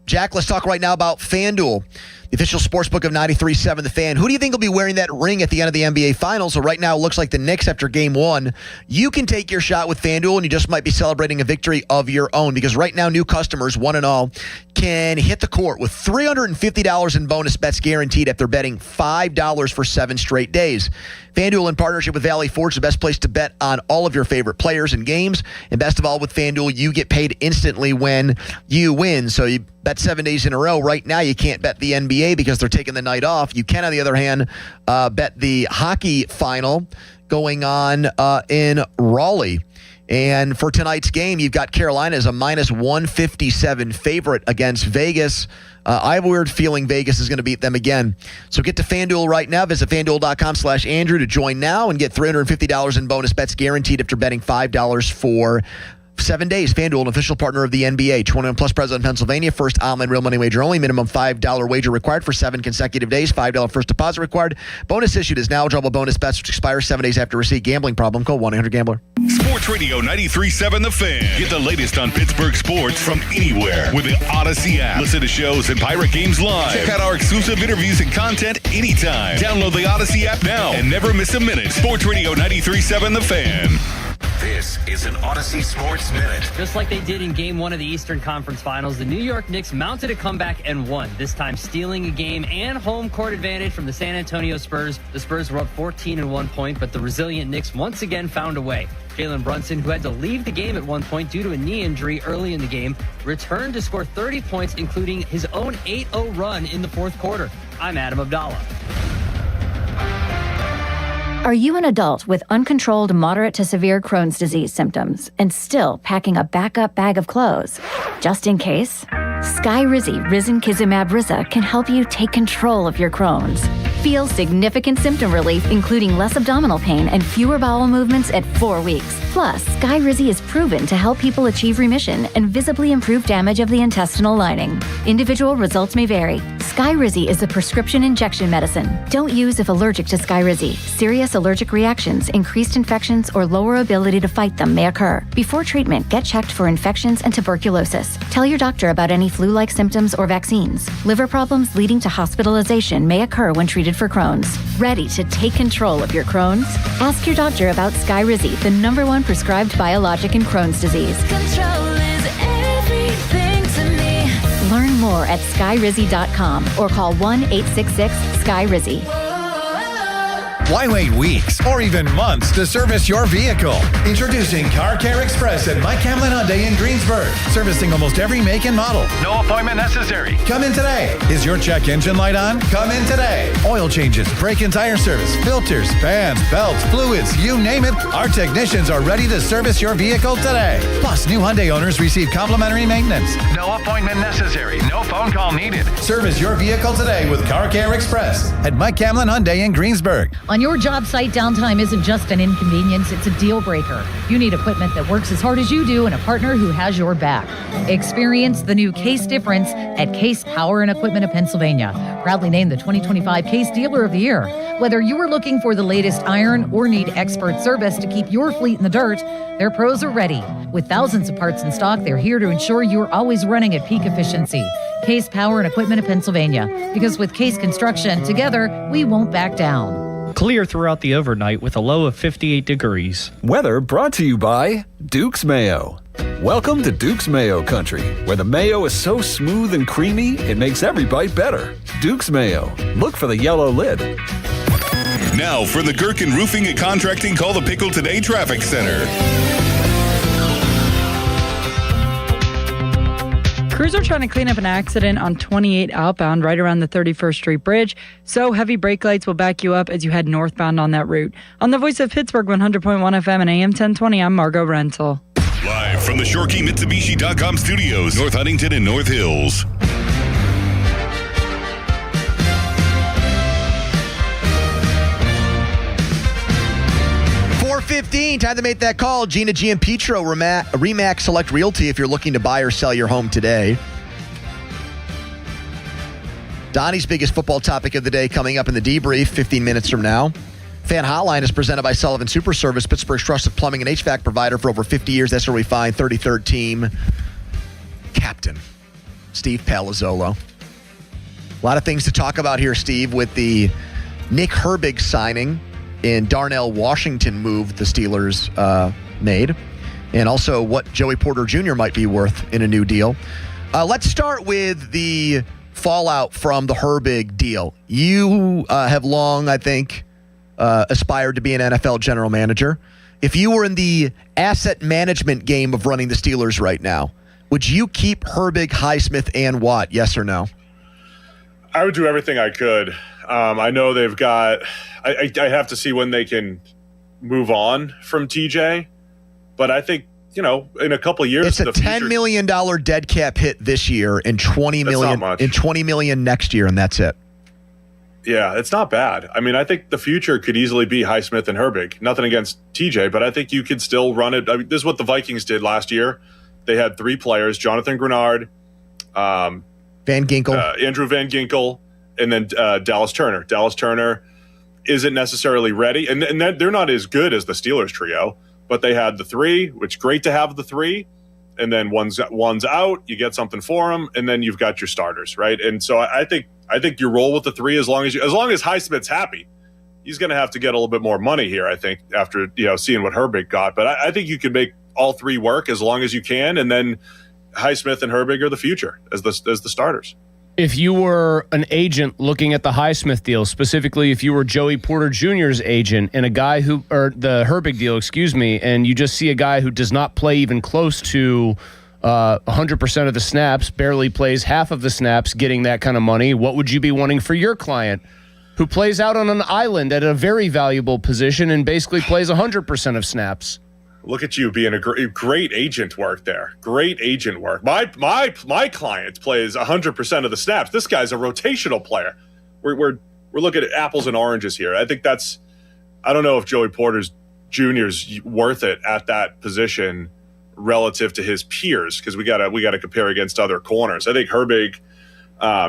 Jack, let's talk right now about FanDuel. the official sportsbook of 93.7 The Fan. Who do you think will be wearing that ring at the end of the NBA Finals? So right now it looks like the Knicks after Game 1. You can take your shot with FanDuel, and you just might be celebrating a victory of your own, because right now new customers, one and all, can hit the court with $350 in bonus bets guaranteed after betting $5 for 7 straight days. FanDuel, in partnership with Valley Forge, the best place to bet on all of your favorite players and games. And best of all, with FanDuel, you get paid instantly when you win. So you bet 7 days in a row. Right now, you can't bet the NBA because they're taking the night off. You can, on the other hand, bet the hockey final going on in Raleigh. And for tonight's game, you've got Carolina as a minus 157 favorite against Vegas. I have a weird feeling Vegas is going to beat them again. So get to FanDuel right now. Visit FanDuel.com/Andrew to join now and get $350 in bonus bets guaranteed after betting $5 for 7 days. FanDuel, an official partner of the NBA. 21 plus, present in Pennsylvania. First online real money wager only. Minimum $5 wager required for 7 consecutive days. $5 first deposit required. Bonus issued is now eligible bonus bets, which expires 7 days after receipt. Gambling problem? Call 1-800-GAMBLER. Sports Radio 93.7 The Fan. Get the latest on Pittsburgh sports from anywhere with the Odyssey app. Listen to shows and Pirate Games live. Check out our exclusive interviews and content anytime. Download the Odyssey app now and never miss a minute. Sports Radio 93.7 The Fan. This is an Odyssey Sports Minute. Just like they did in Game 1 of the Eastern Conference Finals, the New York Knicks mounted a comeback and won, this time stealing a game and home court advantage from the San Antonio Spurs. The Spurs were up 14 at one point, but the resilient Knicks once again found a way. Jalen Brunson, who had to leave the game at one point due to a knee injury early in the game, returned to score 30 points, including his own 8-0 run in the fourth quarter. I'm Adam Abdallah. Are you an adult with uncontrolled moderate to severe Crohn's disease symptoms and still packing a backup bag of clothes? Just in case? Skyrizi Risankizumab Riza can help you take control of your Crohn's. Feel significant symptom relief, including less abdominal pain and fewer bowel movements at 4 weeks. Plus, Skyrizi is proven to help people achieve remission and visibly improve damage of the intestinal lining. Individual results may vary. Skyrizi is a prescription injection medicine. Don't use if allergic to Skyrizi. Serious allergic reactions, increased infections, or lower ability to fight them may occur. Before treatment, get checked for infections and tuberculosis. Tell your doctor about any flu-like symptoms or vaccines. Liver problems leading to hospitalization may occur when treated for Crohn's. Ready to take control of your Crohn's? Ask your doctor about Skyrizi, the #1 prescribed biologic in Crohn's disease. Control is everything to me. Learn more at skyrizi.com or call 1-866-SKYRIZI. Why wait weeks or even months to service your vehicle? Introducing Car Care Express at Mike Hamlin Hyundai in Greensburg. Servicing almost every make and model. No appointment necessary. Come in today. Is your check engine light on? Come in today. Oil changes, brake and tire service, filters, fans, belts, fluids, you name it. Our technicians are ready to service your vehicle today. Plus, new Hyundai owners receive complimentary maintenance. No appointment necessary. No phone call needed. Service your vehicle today with Car Care Express at Mike Hamlin Hyundai in Greensburg. On your job site, downtime isn't just an inconvenience, it's a deal breaker. You need equipment that works as hard as you do and a partner who has your back. Experience the new Case difference at Case Power and Equipment of Pennsylvania. Proudly named the 2025 Case Dealer of the Year. Whether you are looking for the latest iron or need expert service to keep your fleet in the dirt, their pros are ready. With thousands of parts in stock, they're here to ensure you're always running at peak efficiency. Case Power and Equipment of Pennsylvania. Because with Case Construction, together, we won't back down. Clear throughout the overnight with a low of 58 degrees. Weather brought to you by Duke's Mayo. Welcome to Duke's Mayo Country, where the mayo is so smooth and creamy, it makes every bite better. Duke's Mayo. Look for the yellow lid. Now for the Gherkin Roofing and Contracting, call the Pickle Today Traffic Center. Crews are trying to clean up an accident on 28 outbound right around the 31st Street Bridge, so heavy brake lights will back you up as you head northbound on that route. On the Voice of Pittsburgh 100.1 FM and AM 1020, I'm Margot Rental. Live from the ShoreKeyMitsubishi.com studios, North Huntington and North Hills. 4:15, time to make that call. Gina Giampietro, Remax Select Realty, if you're looking to buy or sell your home today. Donnie's biggest football topic of the day coming up in the debrief 15 minutes from now. Fan Hotline is presented by Sullivan Super Service, Pittsburgh's trusted plumbing and HVAC provider for over 50 years. That's where we find 33rd team captain Steve Palazzolo. A lot of things to talk about here, Steve, with the Nick Herbig signing and Darnell Washington move the Steelers made, and also what Joey Porter Jr. might be worth in a new deal. Let's start with the fallout from the Herbig deal. You have long, I think, aspired to be an NFL general manager. If you were in the asset management game of running the Steelers right now, would you keep Herbig, Highsmith, and Watt, yes or no? I would do everything I could. I know they've got I have to see when they can move on from TJ, but I think, in a couple of years, it's a $10 million dead cap hit this year and $20 million next year, and that's it. Yeah, it's not bad. I mean, I think the future could easily be Highsmith and Herbig. Nothing against TJ, but I think you could still run it. I mean, this is what the Vikings did last year. They had 3 players: Jonathan Grenard, Van Ginkel, Andrew Van Ginkel, and then Dallas Turner. Dallas Turner isn't necessarily ready, and they're not as good as the Steelers trio, but they had the 3, which great to have the 3, and then one's out, you get something for them, and then you've got your starters, right? And so I think you roll with the 3 as long as Highsmith's happy. He's going to have to get a little bit more money here, I think, after seeing what Herbig got. But I think you can make all 3 work as long as you can, and then Highsmith and Herbig are the future as the starters. If you were an agent looking at the Highsmith deal, specifically if you were Joey Porter Jr.'s agent and the Herbig deal, and you just see a guy who does not play even close to 100% of the snaps, barely plays half of the snaps, getting that kind of money, what would you be wanting for your client who plays out on an island at a very valuable position and basically plays 100% of snaps? Look at you being a great agent work there. Great agent work. My client plays 100% of the snaps. This guy's a rotational player. We're looking at apples and oranges here. I think I don't know if Joey Porter Jr.'s worth it at that position relative to his peers, because we gotta compare against other corners. I think Herbig,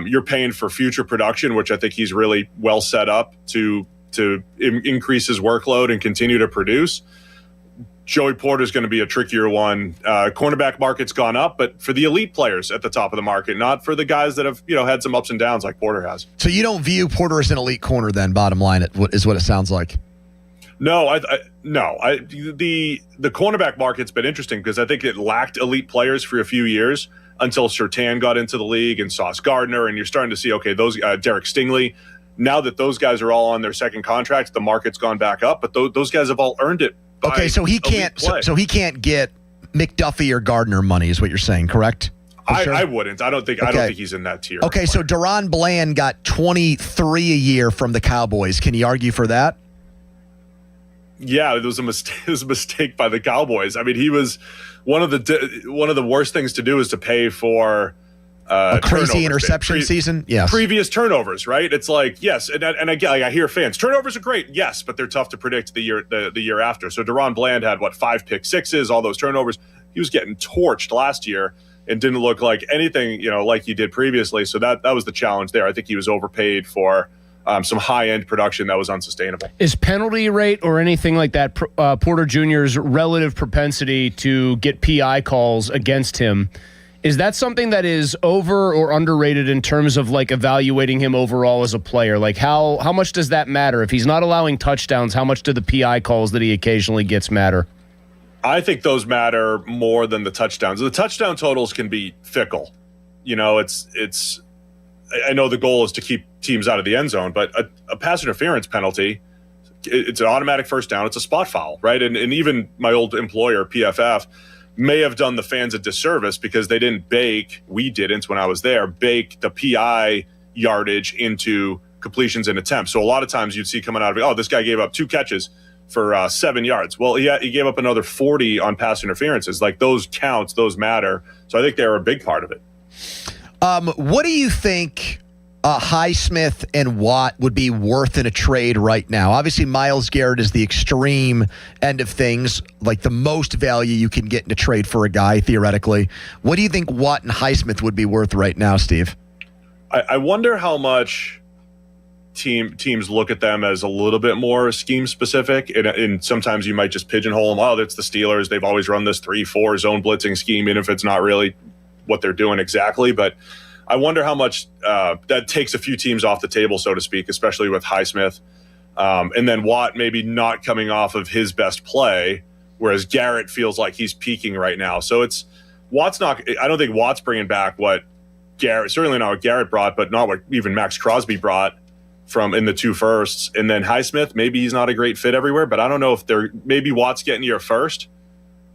you're paying for future production, which I think he's really well set up to increase his workload and continue to produce. Joey Porter is going to be a trickier one. Cornerback market's gone up, but for the elite players at the top of the market, not for the guys that have had some ups and downs like Porter has. So you don't view Porter as an elite corner, then? Bottom line, is what it sounds like. No, the cornerback market's been interesting because I think it lacked elite players for a few years until Surtain got into the league and Sauce Gardner, and you're starting to see those Derek Stingley. Now that those guys are all on their second contract, the market's gone back up, but those guys have all earned it. Okay, so he can't. So he can't get McDuffie or Gardner money, is what you're saying, correct? I wouldn't. I don't think he's in that tier. Okay, so Deron Bland got $23 a year from the Cowboys. Can you argue for that? Yeah, it was a mistake. It was a mistake by the Cowboys. I mean, he was one of the worst things to do is to pay for a crazy interception season. Yes, previous turnovers. Right? It's like yes, and again, I hear fans turnovers are great. Yes, but they're tough to predict the year after. So Deron Bland had 5 pick sixes, all those turnovers. He was getting torched last year and didn't look like anything like he did previously. So that was the challenge there. I think he was overpaid for some high-end production that was unsustainable. Is penalty rate or anything like that Porter Jr.'s relative propensity to get PI calls against him, is that something that is over or underrated in terms of evaluating him overall as a player? How much does that matter? If he's not allowing touchdowns, how much do the PI calls that he occasionally gets matter? I think those matter more than the touchdowns. The touchdown totals can be fickle. It's I know the goal is to keep teams out of the end zone, but a pass interference penalty, it's an automatic first down. It's a spot foul, right? And even my old employer, PFF, may have done the fans a disservice because they didn't we didn't when I was there, bake the PI yardage into completions and attempts. So a lot of times you'd see coming out of it, this guy gave up 2 catches for 7 yards. Well, he gave up another 40 on pass interferences. Those counts, those matter. So I think they're a big part of it. What do you think Highsmith and Watt would be worth in a trade right now? Obviously, Myles Garrett is the extreme end of things, the most value you can get in a trade for a guy, theoretically. What do you think Watt and Highsmith would be worth right now, Steve? I wonder how much teams look at them as a little bit more scheme-specific, and sometimes you might just pigeonhole them. That's the Steelers. They've always run this 3-4 zone blitzing scheme, even if it's not really what they're doing exactly. But I wonder how much that takes a few teams off the table, so to speak, especially with Highsmith. And then Watt maybe not coming off of his best play, whereas Garrett feels like he's peaking right now. So I don't think Watt's bringing back what Garrett, certainly not what Garrett brought, but not what even Max Crosby brought from in the 2 firsts. And then Highsmith, maybe he's not a great fit everywhere, but I don't know if maybe Watt's getting you a first,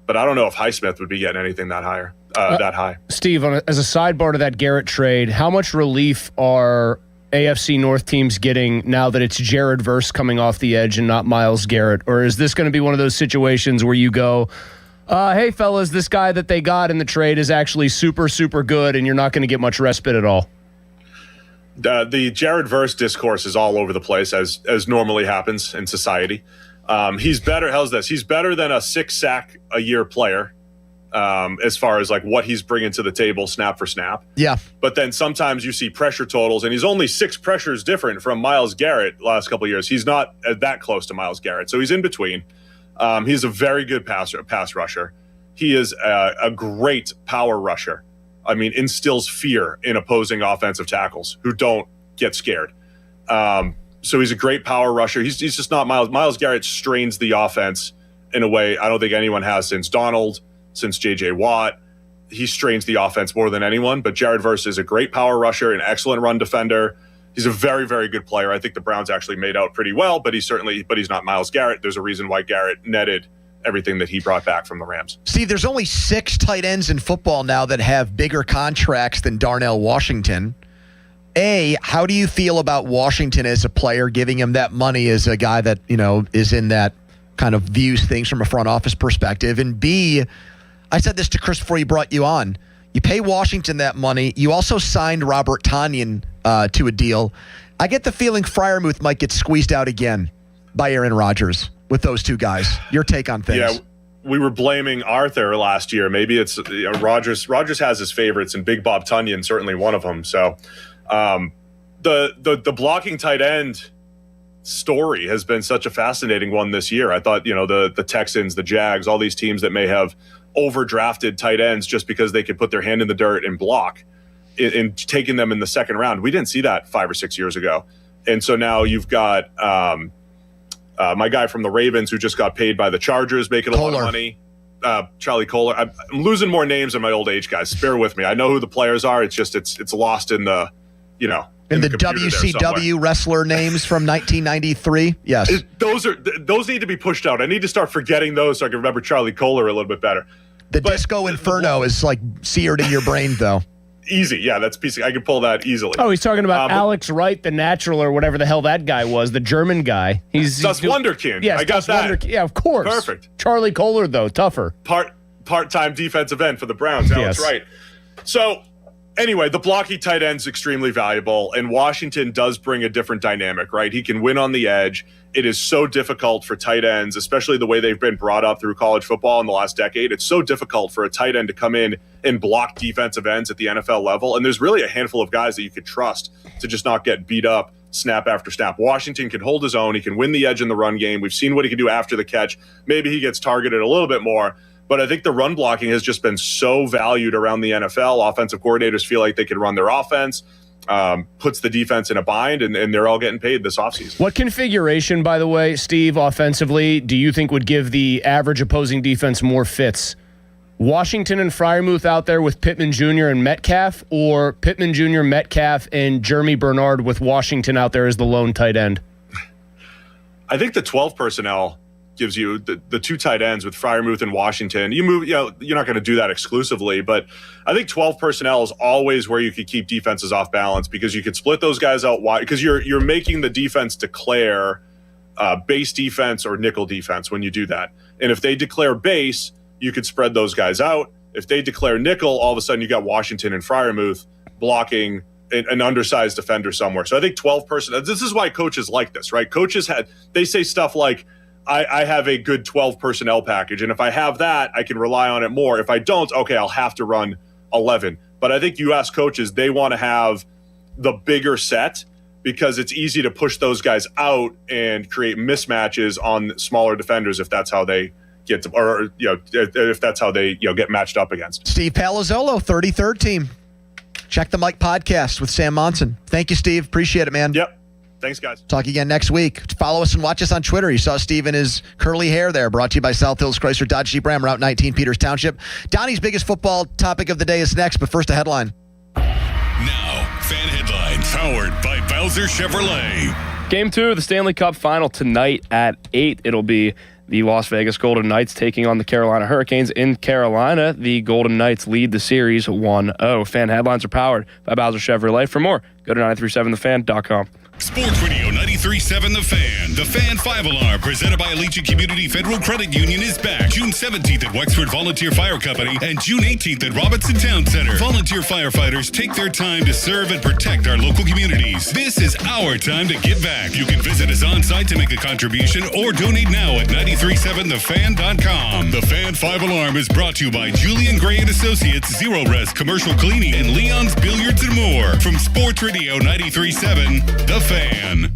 but I don't know if Highsmith would be getting anything that high. Steve, as a sidebar to that Garrett trade, how much relief are AFC North teams getting now that it's Jared Verse coming off the edge and not Myles Garrett? Or is this going to be one of those situations where you go, hey, fellas, this guy that they got in the trade is actually super, super good, and you're not going to get much respite at all? The Jared Verse discourse is all over the place, as normally happens in society. He's better. How's this? He's better than a 6-sack-a-year player as far as like what he's bringing to the table snap for snap. Yeah. But then sometimes you see pressure totals, and he's only 6 pressures different from Myles Garrett last couple of years. He's not that close to Myles Garrett, so he's in between. He's a very good pass rusher. He is a great power rusher. I mean, instills fear in opposing offensive tackles who don't get scared. So he's a great power rusher. He's just not Myles. Myles Garrett strains the offense in a way I don't think anyone has since Donald, since J.J. Watt. He strains the offense more than anyone. But Jared Verse is a great power rusher, an excellent run defender. He's a very, very good player. I think the Browns actually made out pretty well, but he's not Myles Garrett. There's a reason why Garrett netted everything that he brought back from the Rams. Steve, there's only 6 tight ends in football now that have bigger contracts than Darnell Washington. How do you feel about Washington as a player, giving him that money as a guy that, is in that kind of views things from a front office perspective? And B, I said this to Chris before you brought you on. You pay Washington that money. You also signed Robert Tonyan to a deal. I get the feeling Freiermuth might get squeezed out again by Aaron Rodgers with those 2 guys. Your take on things? Yeah, we were blaming Arthur last year. Maybe it's Rodgers. Rodgers has his favorites, and Big Bob Tonyan certainly one of them. So the blocking tight end story has been such a fascinating one this year. I thought, the Texans, the Jags, all these teams that may have overdrafted tight ends just because they could put their hand in the dirt and block in taking them in the second round. We didn't see that 5 or 6 years ago. And so now you've got my guy from the Ravens who just got paid by the Chargers, making a lot of money. Charlie Kohler. I'm losing more names than my old age, guys. Bear with me. I know who the players are. It's just it's lost in the, in the WCW wrestler names from 1993. Yes. Those need to be pushed out. I need to start forgetting those so I can remember Charlie Kohler a little bit better. The Disco Inferno is like seared in your brain, though. Easy. Yeah, that's PC. I can pull that easily. Oh, he's talking about Alex Wright, the natural, or whatever the hell that guy was, the German guy. He's Wunderkind. Yes, I got that. Yeah, of course. Perfect. Charlie Kohler, though, tougher. Part-time defensive end for the Browns. Alex Wright. So, anyway, the blocky tight end's extremely valuable, and Washington does bring a different dynamic, right? He can win on the edge. It is so difficult for tight ends, especially the way they've been brought up through college football in the last decade. It's so difficult for a tight end to come in and block defensive ends at the NFL level. And there's really a handful of guys that you could trust to just not get beat up snap after snap. Washington can hold his own. He can win the edge in the run game. We've seen what he can do after the catch. Maybe he gets targeted a little bit more. But I think the run blocking has just been so valued around the NFL. Offensive coordinators feel like they can run their offense. Puts the defense in a bind, and they're all getting paid this offseason. What configuration, by the way, Steve, offensively, do you think would give the average opposing defense more fits? Washington and Freiermuth out there with Pittman Jr. and Metcalf, or Pittman Jr., Metcalf, and Jeremy Bernard with Washington out there as the lone tight end? I think the 12 personnel gives you the 2 tight ends with Freiermuth and Washington. You're not going to do that exclusively, but I think 12 personnel is always where you could keep defenses off balance, because you could split those guys out wide, because you're making the defense declare base defense or nickel defense when you do that. And if they declare base, you could spread those guys out. If they declare nickel, all of a sudden you got Washington and Freiermuth blocking an undersized defender somewhere. So I think 12 personnel. This is why coaches like this, right? Coaches they say stuff like, I have a good 12 personnel package, and if I have that, I can rely on it more. If I don't, okay, I'll have to run 11. But I think you ask coaches, they want to have the bigger set, because it's easy to push those guys out and create mismatches on smaller defenders if that's how they get to, if that's how they get matched up against. Steve Palazzolo, 33rd team. Check the Mike podcast with Sam Monson. Thank you, Steve. Appreciate it, man. Yep. Thanks, guys. Talk again next week. Follow us and watch us on Twitter. You saw Steve in his curly hair there. Brought to you by South Hills Chrysler Dodge Jeep Ram, Route 19, Peters Township. Donnie's biggest football topic of the day is next, but first a headline. Now, fan headlines powered by Bowser Chevrolet. Game 2 of the Stanley Cup Final tonight at 8. It'll be the Las Vegas Golden Knights taking on the Carolina Hurricanes in Carolina. The Golden Knights lead the series 1-0. Fan headlines are powered by Bowser Chevrolet. For more, go to 937thefan.com. Sports Radio 93.7 The Fan. The Fan 5-Alarm, presented by Allegiant Community Federal Credit Union, is back June 17th at Wexford Volunteer Fire Company and June 18th at Robinson Town Center. Volunteer firefighters take their time to serve and protect our local communities. This is our time to give back. You can visit us on site to make a contribution or donate now at 937thefan.com. The Fan 5-Alarm is brought to you by Julian Gray and Associates, Zero Rest Commercial Cleaning, and Leon's Billiards and more. From Sports Radio 93.7 The Fan.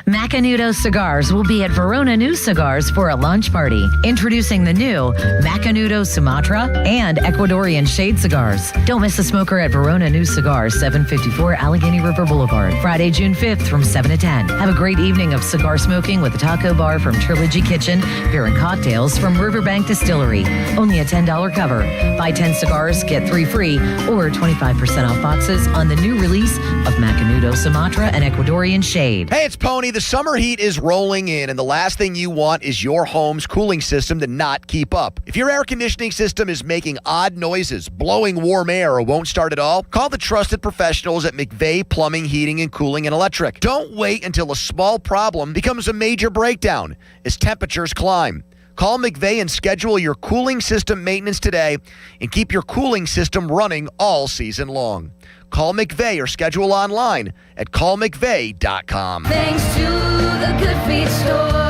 Macanudo Cigars will be at Verona New Cigars for a lunch party. Introducing the new Macanudo Sumatra and Ecuadorian Shade Cigars. Don't miss the smoker at Verona New Cigars, 754 Allegheny River Boulevard. Friday, June 5th from 7 to 10. Have a great evening of cigar smoking with a taco bar from Trilogy Kitchen, beer and cocktails from Riverbank Distillery. Only a $10 cover. Buy 10 cigars, get 3 free, or 25% off boxes on the new release of Macanudo Sumatra and Ecuadorian Shade. Hey, it's Pony. The summer heat is rolling in, and the last thing you want is your home's cooling system to not keep up. If your air conditioning system is making odd noises, blowing warm air, or won't start at all, call the trusted professionals at McVeigh Plumbing, Heating, and Cooling and Electric. Don't wait until a small problem becomes a major breakdown as temperatures climb. Call McVeigh and schedule your cooling system maintenance today and keep your cooling system running all season long. Call McVeigh or schedule online at callmcveigh.com. Thanks to the Good Feet Store.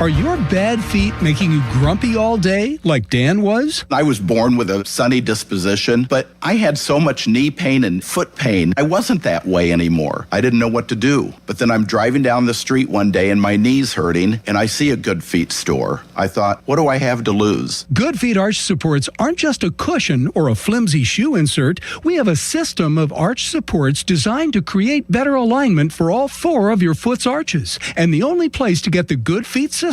Are your bad feet making you grumpy all day like Dan was? I was born with a sunny disposition, but I had so much knee pain and foot pain. I wasn't that way anymore. I didn't know what to do. But then I'm driving down the street one day and my knee's hurting and I see a Good Feet store. I thought, what do I have to lose? Good Feet arch supports aren't just a cushion or a flimsy shoe insert. We have a system of arch supports designed to create better alignment for all 4 of your foot's arches. And the only place to get the Good Feet system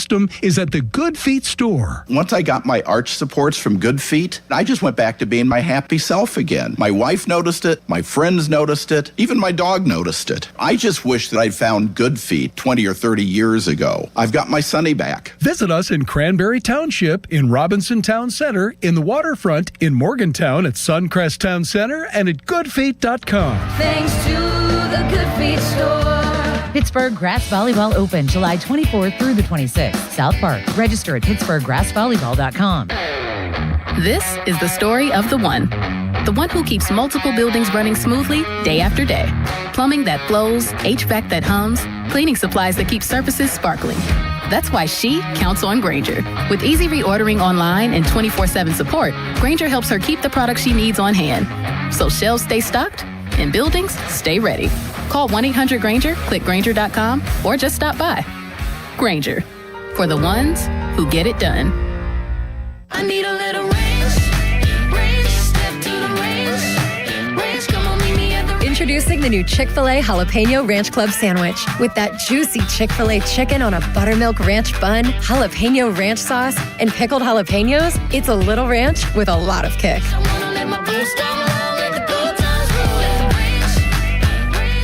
is at the Good Feet store. Once I got my arch supports from Good Feet, I just went back to being my happy self again. My wife noticed it, my friends noticed it, even my dog noticed it. I just wish that I'd found Good Feet 20 or 30 years ago. I've got my Sonny back. Visit us in Cranberry Township, in Robinson Town Center, in the waterfront, in Morgantown at Suncrest Town Center, and at goodfeet.com. Thanks to the Good Feet Store. Pittsburgh Grass Volleyball Open, July 24th through the 26th. South Park. Register at pittsburghgrassvolleyball.com. This is the story of the one who keeps multiple buildings running smoothly day after day. Plumbing that flows, HVAC that hums, cleaning supplies that keep surfaces sparkling. That's why she counts on Grainger. With easy reordering online and 24/7 support, Grainger helps her keep the products she needs on hand. So shelves stay stocked and buildings stay ready. Call 1-800-GRAINGER, click Grainger.com, or just stop by. Grainger, for the ones who get it done. I need a little range, step to the range, come on, meet me at the range. Introducing the new Chick-fil-A Jalapeno Ranch Club Sandwich. With that juicy Chick-fil-A chicken on a buttermilk ranch bun, jalapeno ranch sauce, and pickled jalapenos, it's a little ranch with a lot of kick.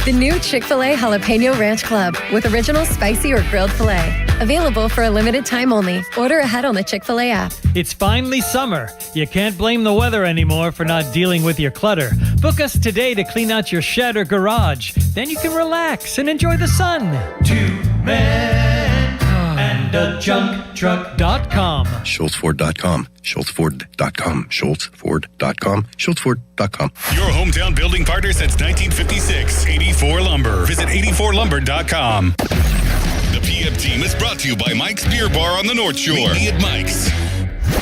The new Chick-fil-A Jalapeno Ranch Club with original spicy or grilled filet. Available for a limited time only. Order ahead on the Chick-fil-A app. It's finally summer. You can't blame the weather anymore for not dealing with your clutter. Book us today to clean out your shed or garage. Then you can relax and enjoy the sun. 2 men and a junk truck.com. SchultzFord.com. SchultzFord.com. SchultzFord.com. SchultzFord.com. Your hometown building partner since 1956. 84 Lumber. Visit 84lumber.com. The PM team is brought to you by Mike's Beer Bar on the North Shore. Meet me at Mike's.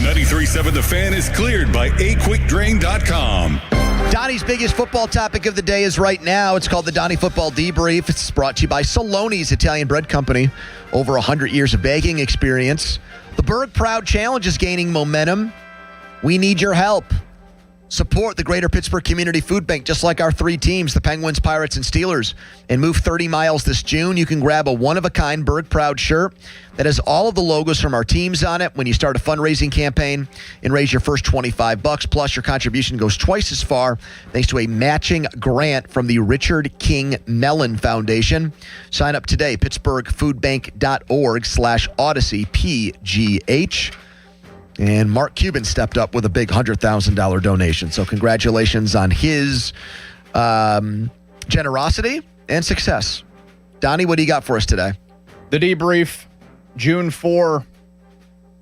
93.7 The Fan is cleared by aquickdrain.com. Donnie's biggest football topic of the day is right now. It's called the Donnie Football Debrief. It's brought to you by Saloni's Italian Bread Company. Over 100 years of baking experience. The Berg Proud Challenge is gaining momentum. We need your help. Support the Greater Pittsburgh Community Food Bank, just like our 3 teams, the Penguins, Pirates, and Steelers. And move 30 miles this June. You can grab a one-of-a-kind Berg Proud shirt that has all of the logos from our teams on it when you start a fundraising campaign and raise your first $25. Plus, your contribution goes twice as far thanks to a matching grant from the Richard King Mellon Foundation. Sign up today, pittsburghfoodbank.org/Odyssey, PGH. And Mark Cuban stepped up with a big $100,000 donation. So congratulations on his generosity and success. Donnie, what do you got for us today? The debrief, June 4,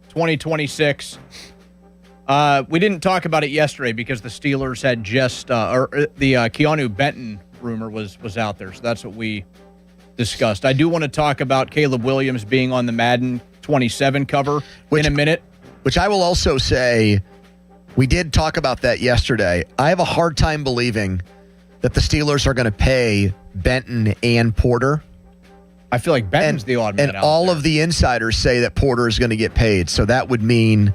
2026. We didn't talk about it yesterday because the Steelers had just, the Keanu Benton rumor was out there. So that's what we discussed. I do want to talk about Caleb Williams being on the Madden 27 cover in a minute. Which I will also say, we did talk about that yesterday. I have a hard time believing that the Steelers are going to pay Benton and Porter. I feel like Benton's the odd man and out all there. of the insiders say that Porter is going to get paid. So that would mean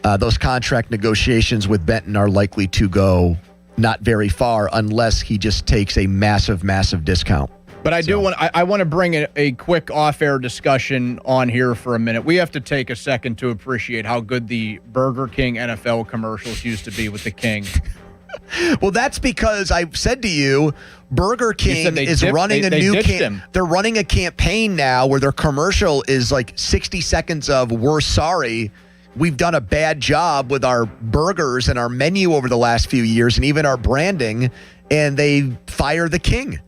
those contract negotiations with Benton are likely to go not very far unless he just takes a massive, massive discount. But I want to bring a quick off-air discussion on here for a minute. We have to take a second to appreciate how good the Burger King NFL commercials used to be with the King. Well, that's because I said to you, Burger King is running a new they're running a campaign now where their commercial is like 60 seconds of "We're sorry. We've done a bad job with our burgers and our menu over the last few years and even our branding," and they fire the King.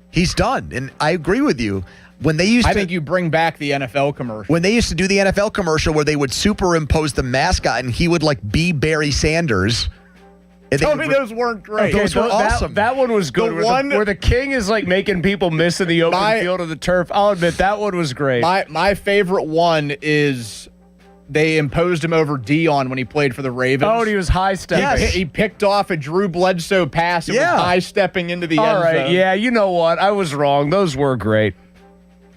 He's done. And I agree with you. When they used I think you bring back the NFL commercial. When they used to do the NFL commercial where they would superimpose the mascot and he would like be Barry Sanders. Tell me those weren't great. Okay, those were awesome. That one was good. Where the King is like making people miss in the open field of the turf. I'll admit that one was great. My favorite one is they imposed him over Dion when he played for the Ravens. Oh, and he was high-stepping. Yes. He picked off a Drew Bledsoe pass and was high-stepping into the end All right, zone. yeah, you know what? I was wrong. Those were great.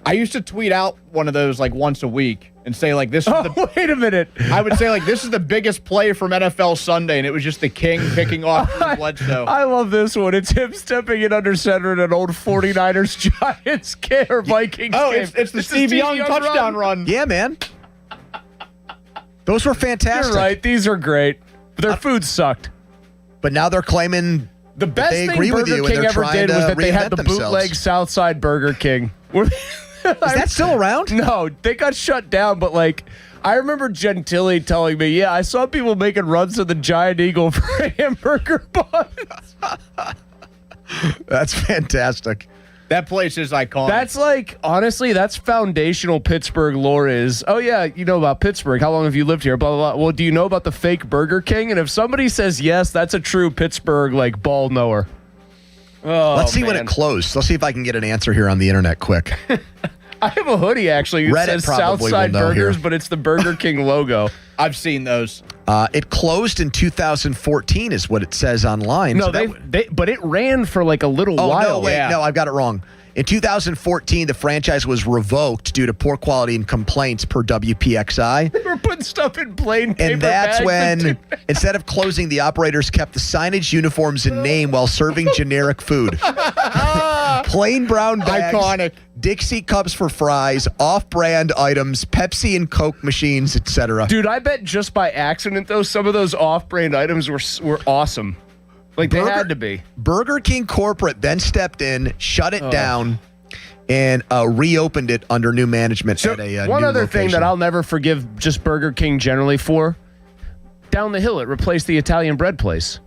I used to tweet out one of those like once a week and say like this is wait a minute. I would say like this is the biggest play from NFL Sunday, and it was just the King picking off Drew Bledsoe. I love this one. It's him stepping in under center in an old 49ers Giants or Vikings game. It's the Steve Young touchdown run. Yeah, man. Those were fantastic. You're right. These are great. But their food sucked. But now they're claiming the best they thing agree with Burger you and King they're ever trying did to was that they had reinvent the themselves. bootleg Southside Burger King. Is that still around? No, they got shut down, but like I remember Gentili telling me, yeah, I saw people making runs to the Giant Eagle for hamburger buns. That's fantastic. That place is iconic. That's like, honestly, that's foundational Pittsburgh lore is, oh yeah, you know about Pittsburgh. How long have you lived here? Blah, blah, blah. Well, do you know about the fake Burger King? And if somebody says yes, that's a true Pittsburgh, like, ball knower. Oh, Let's see when it closed. Let's see if I can get an answer here on the internet quick. I have a hoodie, actually. It Reddit says probably Southside will know Burgers, here. but it's the Burger King logo. I've seen those. It closed in 2014 is what it says online. No, So but it ran for like a little while. No, wait, no, I've got it wrong. In 2014, the franchise was revoked due to poor quality and complaints per WPXI. They were putting stuff in plain paper And that's bags when, instead of closing, the operators kept the signage, uniforms, and name while serving generic food. Plain brown bags, Iconic. Dixie cups for fries, off-brand items, Pepsi and Coke machines, etc. Dude, I bet just by accident, though, some of those off-brand items were awesome. Like, they had to be. Burger King corporate then stepped in, shut it down, and reopened it under new management at a One new other thing location. that I'll never forgive just Burger King generally for, down the hill, it replaced the Italian bread place.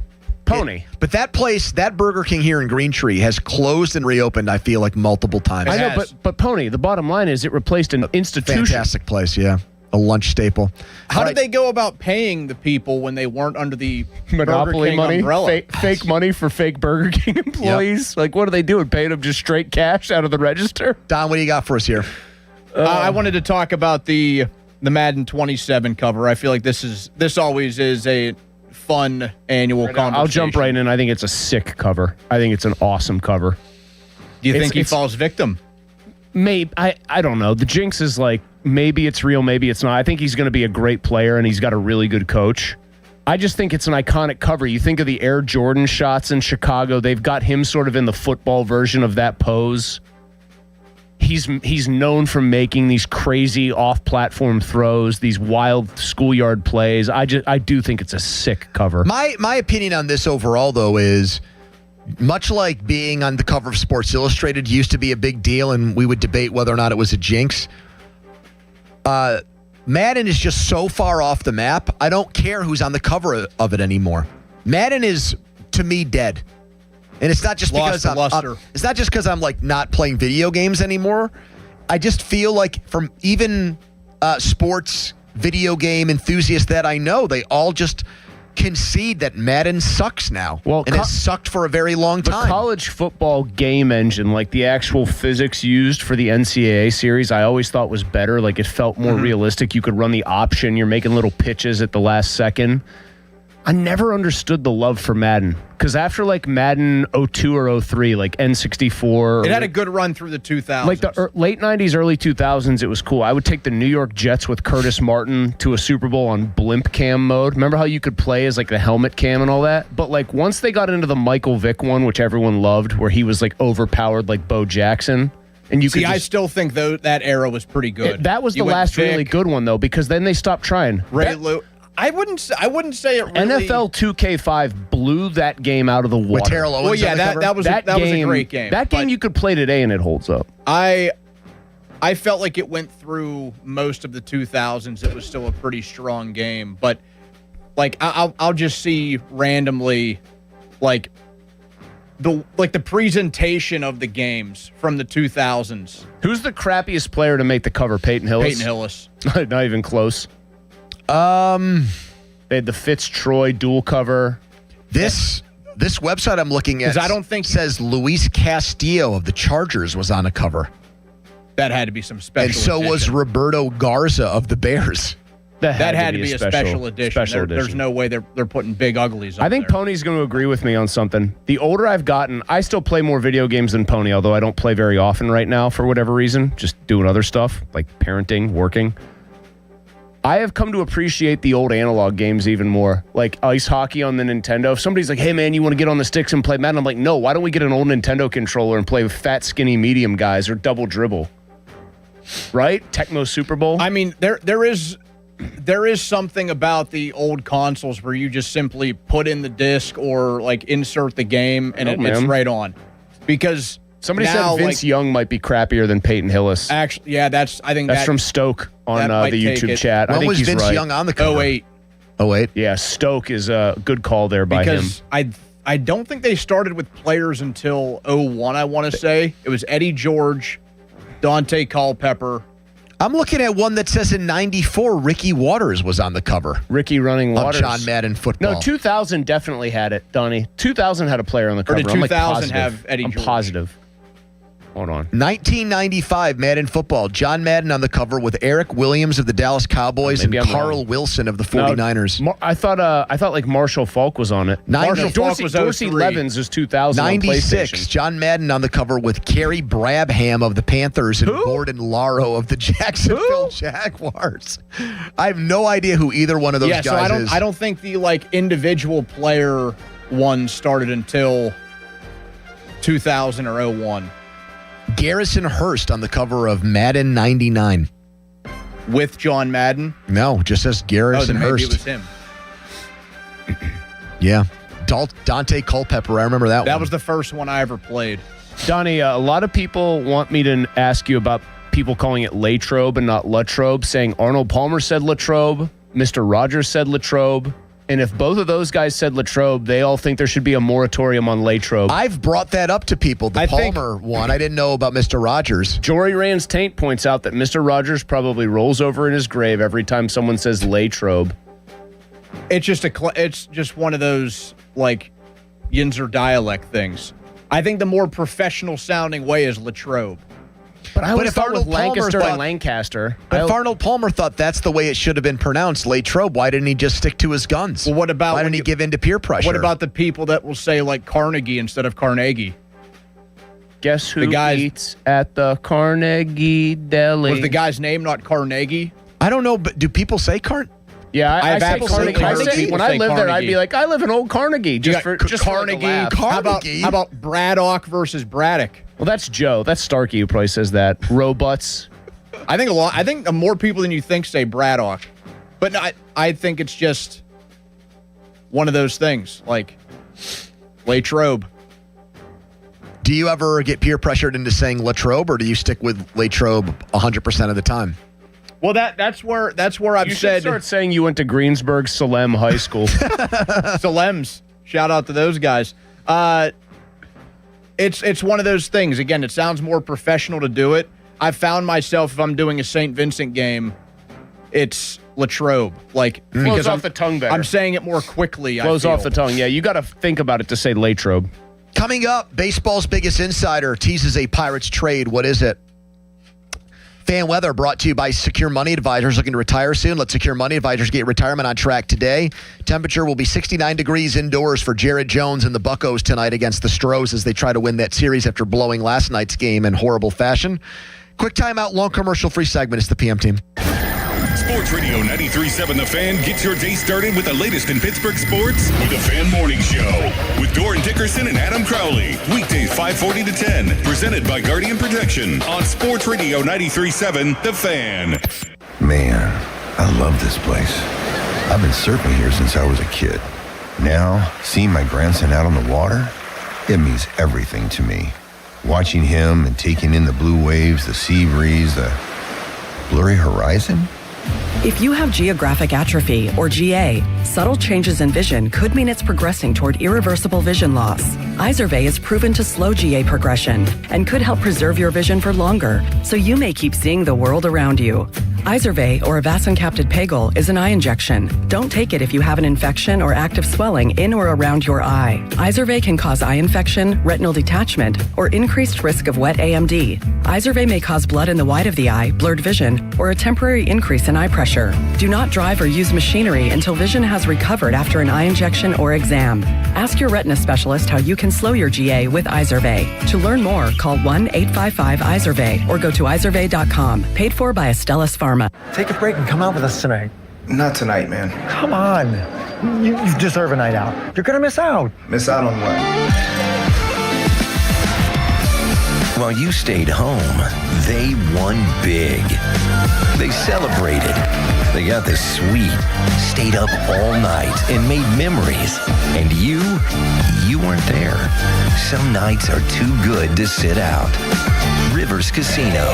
Pony. But that place, that Burger King here in Green Tree, has closed and reopened, I feel like, multiple times. I know, but Pony, the bottom line is it replaced an institution. Fantastic place, yeah. A lunch staple. How did they go about paying the people when they weren't under the Monopoly Burger King money, umbrella? fake money for fake Burger King employees. Like, what are they doing? Paying them just straight cash out of the register? Don, what do you got for us here? I wanted to talk about the Madden 27 cover. I feel like this always is a fun annual conversation. I'll jump right in. I think it's a sick cover. I think it's an awesome cover. Do you think he falls victim? Maybe. I don't know. The jinx is like, maybe it's real, maybe it's not. I think he's going to be a great player, and he's got a really good coach. I just think it's an iconic cover. You think of the Air Jordan shots in Chicago. They've got him sort of in the football version of that pose. He's known for making these crazy off-platform throws, these wild schoolyard plays. I do think it's a sick cover. My opinion on this overall, though, is much like being on the cover of Sports Illustrated used to be a big deal, and we would debate whether or not it was a jinx. Madden is just so far off the map. I don't care who's on the cover of it anymore. Madden is, to me, dead. And it's not just because I'm like not playing video games anymore. I just feel like from even sports video game enthusiasts that I know, they all just concede that Madden sucks now. Well, and it's sucked for a very long time. The college football game engine, like the actual physics used for the NCAA series, I always thought was better. Like it felt more realistic. You could run the option. You're making little pitches at the last second. I never understood the love for Madden because after like Madden 02 or 03, like N64. It had a good run through the 2000s. Like the late 90s, early 2000s, it was cool. I would take the New York Jets with Curtis Martin to a Super Bowl on blimp cam mode. Remember how you could play as like the helmet cam and all that? But like once they got into the Michael Vick one, which everyone loved, where he was like overpowered like Bo Jackson. And you could I still think that era was pretty good. That was the last really good one though, because then they stopped trying. I wouldn't say it really. NFL 2K5 blew that game out of the water. With Terrell Owens. Well, yeah, that was a great game. That game you could play today and it holds up. I felt like it went through most of the 2000s. It was still a pretty strong game, but like I'll just see randomly like the presentation of the games from the 2000s. Who's the crappiest player to make the cover? Peyton Hillis? Peyton Hillis. Not even close. They had the Fitz-Troy dual cover. This website I'm looking at, I don't think says Luis Castillo of the Chargers was on a cover. That had to be some special. And so edition. was Roberto Garza of the Bears. That had to be a special edition. There's no way they're putting big uglies on I think Pony's going to agree with me on something. The older I've gotten, I still play more video games than Pony, although I don't play very often right now for whatever reason, just doing other stuff like parenting, working. I have come to appreciate the old analog games even more, like ice hockey on the Nintendo. If somebody's like, hey, man, you want to get on the sticks and play Madden? I'm like, no, why don't we get an old Nintendo controller and play with fat, skinny, medium guys or double dribble? Right? Tecmo Super Bowl? I mean, there is something about the old consoles where you just simply put in the disc or like insert the game and it's right on. Because somebody said Vince Young might be crappier than Peyton Hillis. Actually, yeah, that's from Stoke on the YouTube chat. When I think was he's Vince right. Young on the cover? 08. 08? Yeah, Stoke is a good call there by him. Because I don't think they started with players until 01, I want to say. It was Eddie George, Dante Culpepper. I'm looking at one that says in 94, Ricky Waters was on the cover. Ricky Running Waters. Of John Madden football. No, 2000 definitely had it, Donnie. 2000 had a player on the cover. Or did 2000 have Eddie George? I'm positive. Hold on. 1995 Madden football. John Madden on the cover with Eric Williams of the Dallas Cowboys and Carl Wilson of the 49ers. No, I thought like Marshall Falk was on it. Marshall Falk was Dorsey Levens is 2000 96. John Madden on the cover with Kerry Brabham of the Panthers and Gordon Laro of the Jacksonville Jaguars. I have no idea who either one of those guys is. I don't think the like individual player one started until 2000 or 01. Garrison Hurst on the cover of Madden 99. With John Madden? No, just says Garrison maybe Hurst. it was him. Yeah. Dante Culpepper, I remember that one. That was the first one I ever played. Donnie, a lot of people want me to ask you about people calling it Latrobe and not Latrobe, saying Arnold Palmer said Latrobe, Mr. Rogers said Latrobe. And if both of those guys said Latrobe, they all think there should be a moratorium on Latrobe. I've brought that up to people. The Palmer one. I didn't know about Mr. Rogers. Jory Rand's Taint points out that Mr. Rogers probably rolls over in his grave every time someone says Latrobe. It's just one of those like Yinzer dialect things. I think the more professional sounding way is Latrobe. But I would if thought with Arnold Palmer Lancaster thought- and Lancaster. But if Arnold Palmer thought that's the way it should have been pronounced, Latrobe, why didn't he just stick to his guns? Well, what about why didn't he give in to peer pressure? What about the people that will say like Carnegie instead of Carnegie? Guess who eats at the Carnegie Deli? Was the guy's name not Carnegie? I don't know, but do people say Yeah, I I've say absolutely Carnegie. heard people When say I lived there, I'd Carnegie. be like, I live in Old Carnegie. Just for Carnegie. laugh. How about Braddock versus Braddock? Well, that's Joe. That's Starkey who probably says that. Robots. I think more people than you think say Braddock, but no, I think it's just one of those things like Latrobe. Do you ever get peer pressured into saying Latrobe, or do you stick with Latrobe 100% of the time? Well, that's where I've You said should start saying you went to Greensburg Salem High School. Salems. Shout out to those guys. It's one of those things. Again, it sounds more professional to do it. I found myself, if I'm doing a St. Vincent game, it's Latrobe. Like Flows off the tongue better. I'm saying it more quickly. Flows off the tongue. Yeah, you got to think about it to say Latrobe. Coming up, baseball's biggest insider teases a Pirates trade. What is it? Fan weather brought to you by Secure Money Advisors. Looking to retire soon? Let Secure Money Advisors get retirement on track today. Temperature will be 69 degrees indoors for Jared Jones and the Buccos tonight against the Stros as they try to win that series after blowing last night's game in horrible fashion. Quick timeout, long commercial-free segment. It's the PM Team. Sports Radio 93.7 The Fan gets your day started with the latest in Pittsburgh sports with the Fan Morning Show with Doran Dickerson and Adam Crowley. Weekdays 5:40 to 10. Presented by Guardian Protection on Sports Radio 93.7 The Fan. Man, I love this place. I've been surfing here since I was a kid. Now, seeing my grandson out on the water, it means everything to me. Watching him and taking in the blue waves, the sea breeze, the blurry horizon. If you have geographic atrophy, or GA, subtle changes in vision could mean it's progressing toward irreversible vision loss. Izervay is proven to slow GA progression and could help preserve your vision for longer, so you may keep seeing the world around you. Izervay, or avacincaptad pegol, is an eye injection. Don't take it if you have an infection or active swelling in or around your eye. Izervay can cause eye infection, retinal detachment, or increased risk of wet AMD. Izervay may cause blood in the white of the eye, blurred vision, or a temporary increase in eye pressure. Do not drive or use machinery until vision has recovered after an eye injection or exam. Ask your retina specialist how you can slow your GA with Izervay. To learn more, call 1-855-IZERVAY or go to izervay.com. Paid for by Astellas Pharma. Take a break and come out with us tonight. Not tonight, man. Come on. You deserve a night out. You're going to miss out. Miss out on what? While you stayed home, they won big. They celebrated. They got the suite, stayed up all night, and made memories. And you weren't there. Some nights are too good to sit out. Rivers Casino.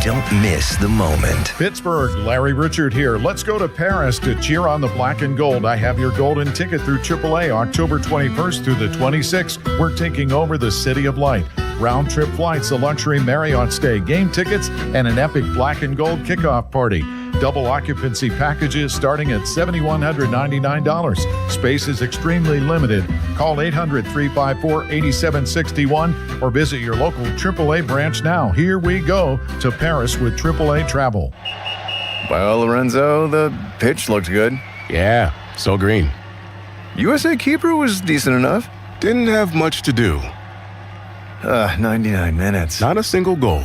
Don't miss the moment. Pittsburgh, Larry Richard here. Let's go to Paris to cheer on the black and gold. I have your golden ticket through AAA October 21st through the 26th. We're taking over the City of Light. Round trip flights, a luxury Marriott stay, game tickets, and an epic black and gold kickoff party. Double occupancy packages starting at $7,199. Space is extremely limited. Call 800-354-8761 or visit your local AAA branch now. Here we go to Paris with AAA Travel. Well, Lorenzo, the pitch looked good. Yeah, so green. USA keeper was decent enough. Didn't have much to do. 99 minutes. Not a single goal.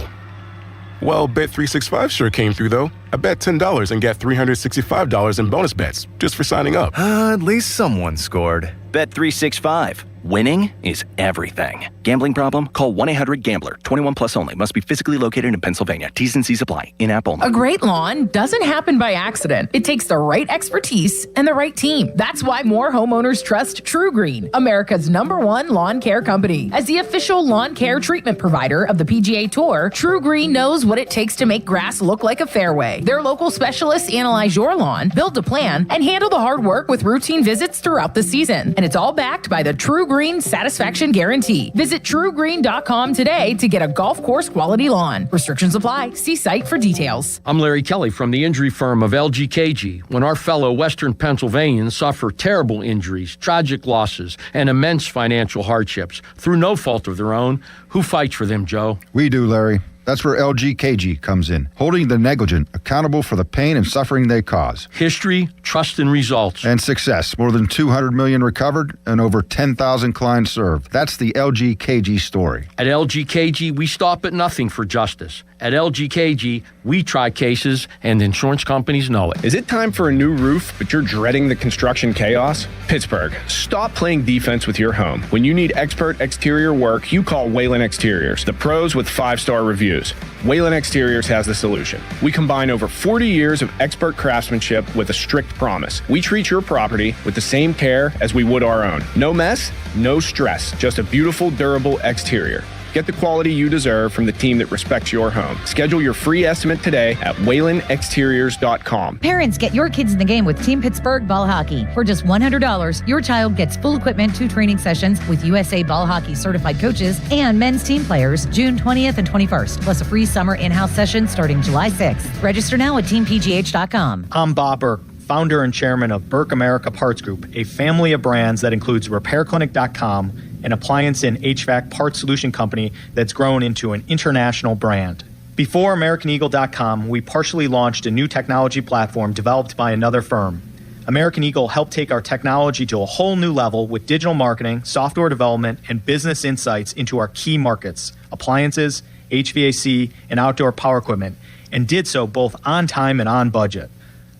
Well, Bet365 sure came through, though. I bet $10 and get $365 in bonus bets just for signing up. At least someone scored. Bet365. Winning is everything. Gambling problem? Call 1-800-GAMBLER. 21 plus only. Must be physically located in Pennsylvania. T's and C's apply. In-app only. A great lawn doesn't happen by accident. It takes the right expertise and the right team. That's why more homeowners trust True Green, America's #1 lawn care company. As the official lawn care treatment provider of the PGA Tour, True Green knows what it takes to make grass look like a fairway. Their local specialists analyze your lawn, build a plan, and handle the hard work with routine visits throughout the season. And it's all backed by the True Green Satisfaction Guarantee. Visit TrueGreen.com today to get a golf course quality lawn. Restrictions apply. See site for details. I'm Larry Kelly from the injury firm of LGKG. When our fellow Western Pennsylvanians suffer terrible injuries, tragic losses, and immense financial hardships through no fault of their own, who fights for them, Joe? We do, Larry. That's where LGKG comes in, holding the negligent accountable for the pain and suffering they cause. History, trust, and results. And success. More than 200 million recovered and over 10,000 clients served. That's the LGKG story. At LGKG, we stop at nothing for justice. At LGKG, we try cases, and insurance companies know it. Is it time for a new roof, but you're dreading the construction chaos? Pittsburgh, stop playing defense with your home. When you need expert exterior work, you call Whalen Exteriors, the pros with 5-star reviews. Whalen Exteriors has the solution. We combine over 40 years of expert craftsmanship with a strict promise. We treat your property with the same care as we would our own. No mess, no stress, just a beautiful, durable exterior. Get the quality you deserve from the team that respects your home. Schedule your free estimate today at WhalenExteriors.com. Parents, get your kids in the game with Team Pittsburgh Ball Hockey. For just $100, your child gets full equipment, 2 training sessions with USA Ball Hockey certified coaches and men's team players June 20th and 21st, plus a free summer in-house session starting July 6th. Register now at TeamPGH.com. I'm Bob Burke, founder and chairman of Burke America Parts Group, a family of brands that includes RepairClinic.com, an appliance and HVAC parts solution company that's grown into an international brand. Before AmericanEagle.com, we partially launched a new technology platform developed by another firm. American Eagle helped take our technology to a whole new level with digital marketing, software development, and business insights into our key markets, appliances, HVAC, and outdoor power equipment, and did so both on time and on budget.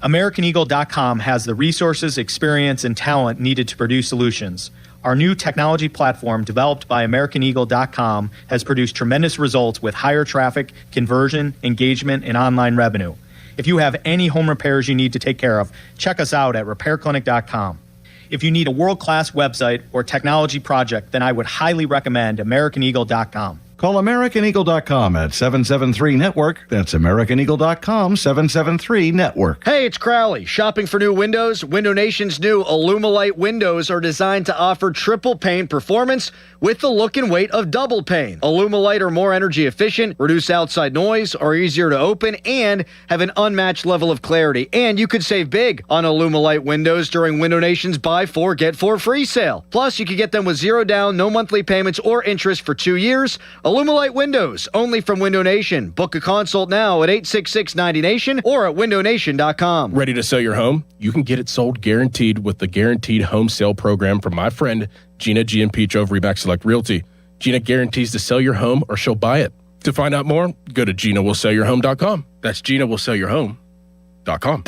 AmericanEagle.com has the resources, experience, and talent needed to produce solutions. Our new technology platform, developed by AmericanEagle.com, has produced tremendous results with higher traffic, conversion, engagement, and online revenue. If you have any home repairs you need to take care of, check us out at RepairClinic.com. If you need a world-class website or technology project, then I would highly recommend AmericanEagle.com. Call AmericanEagle.com at 773-NETWORK. That's AmericanEagle.com, 773-NETWORK. Hey, it's Crowley. Shopping for new windows? Window Nation's new Illumilite windows are designed to offer triple pane performance with the look and weight of double pane. Illumilite are more energy efficient, reduce outside noise, are easier to open, and have an unmatched level of clarity. And you could save big on Illumilite windows during Window Nation's Buy 4, Get 4 free sale. Plus, you can get them with 0 down, no monthly payments or interest for 2 years. Illumilite Windows, only from Window Nation. Book a consult now at 866-90Nation or at windownation.com. Ready to sell your home? You can get it sold guaranteed with the Guaranteed Home Sale Program from my friend Gina Giampietro of Reback Select Realty. Gina guarantees to sell your home or she'll buy it. To find out more, go to GinaWillSellYourHome.com. That's GinaWillSellYourHome.com.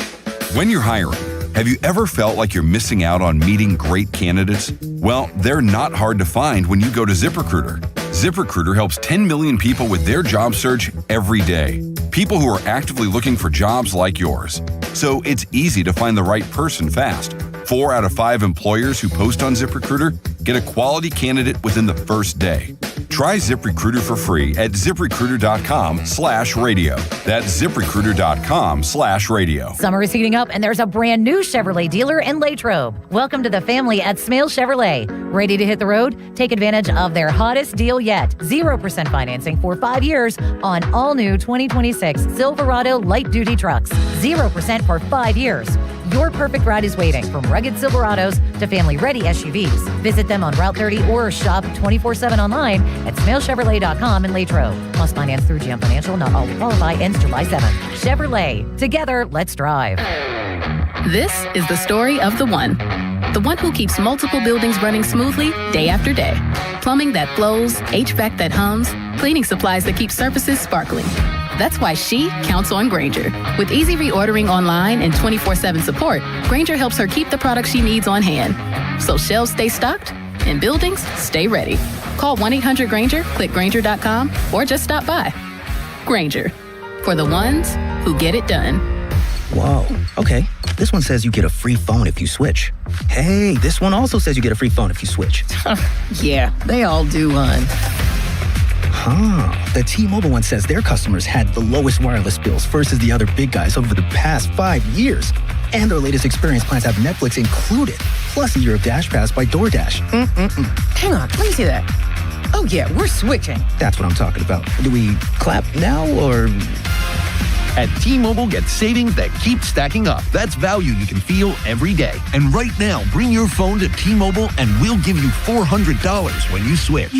When you're hiring, have you ever felt like you're missing out on meeting great candidates? Well, they're not hard to find when you go to ZipRecruiter. ZipRecruiter helps 10 million people with their job search every day. People who are actively looking for jobs like yours. So it's easy to find the right person fast. 4 out of 5 employers who post on ZipRecruiter get a quality candidate within the first day. Try ZipRecruiter for free at ZipRecruiter.com/radio. That's ZipRecruiter.com/radio. Summer is heating up, and there's a brand new Chevrolet dealer in Latrobe. Welcome to the family at Smale Chevrolet. Ready to hit the road? Take advantage of their hottest deal yet. 0% financing for 5 years on all new 2026 Silverado light-duty trucks. 0% for 5 years. Your perfect ride is waiting, from rugged Silverados to family-ready SUVs. Visit them on Route 30 or shop 24/7 online at SmaleChevrolet.com in Latrobe. Must finance through GM Financial. Not all will qualify. Ends July 7th. Chevrolet. Together, let's drive. This is the story of the one who keeps multiple buildings running smoothly day after day. Plumbing that flows, HVAC that hums, cleaning supplies that keep surfaces sparkling. That's why she counts on Grainger. With easy reordering online and 24/7 support, Grainger helps her keep the products she needs on hand, so shelves stay stocked and buildings stay ready. Call 1-800-GRAINGER, click Grainger.com, or just stop by. Grainger, for the ones who get it done. Whoa, okay. This one says you get a free phone if you switch. Hey, this one also says you get a free phone if you switch. Yeah, they all do, hon. The T-Mobile one says their customers had the lowest wireless bills versus the other big guys over the past 5 years. And their latest experience plans have Netflix included, plus a year of Dash Pass by DoorDash. Hang on, let me see that. Oh yeah, we're switching. That's what I'm talking about. Do we clap now or... At T-Mobile, get savings that keep stacking up. That's value you can feel every day. And right now, bring your phone to T-Mobile and we'll give you $400 when you switch.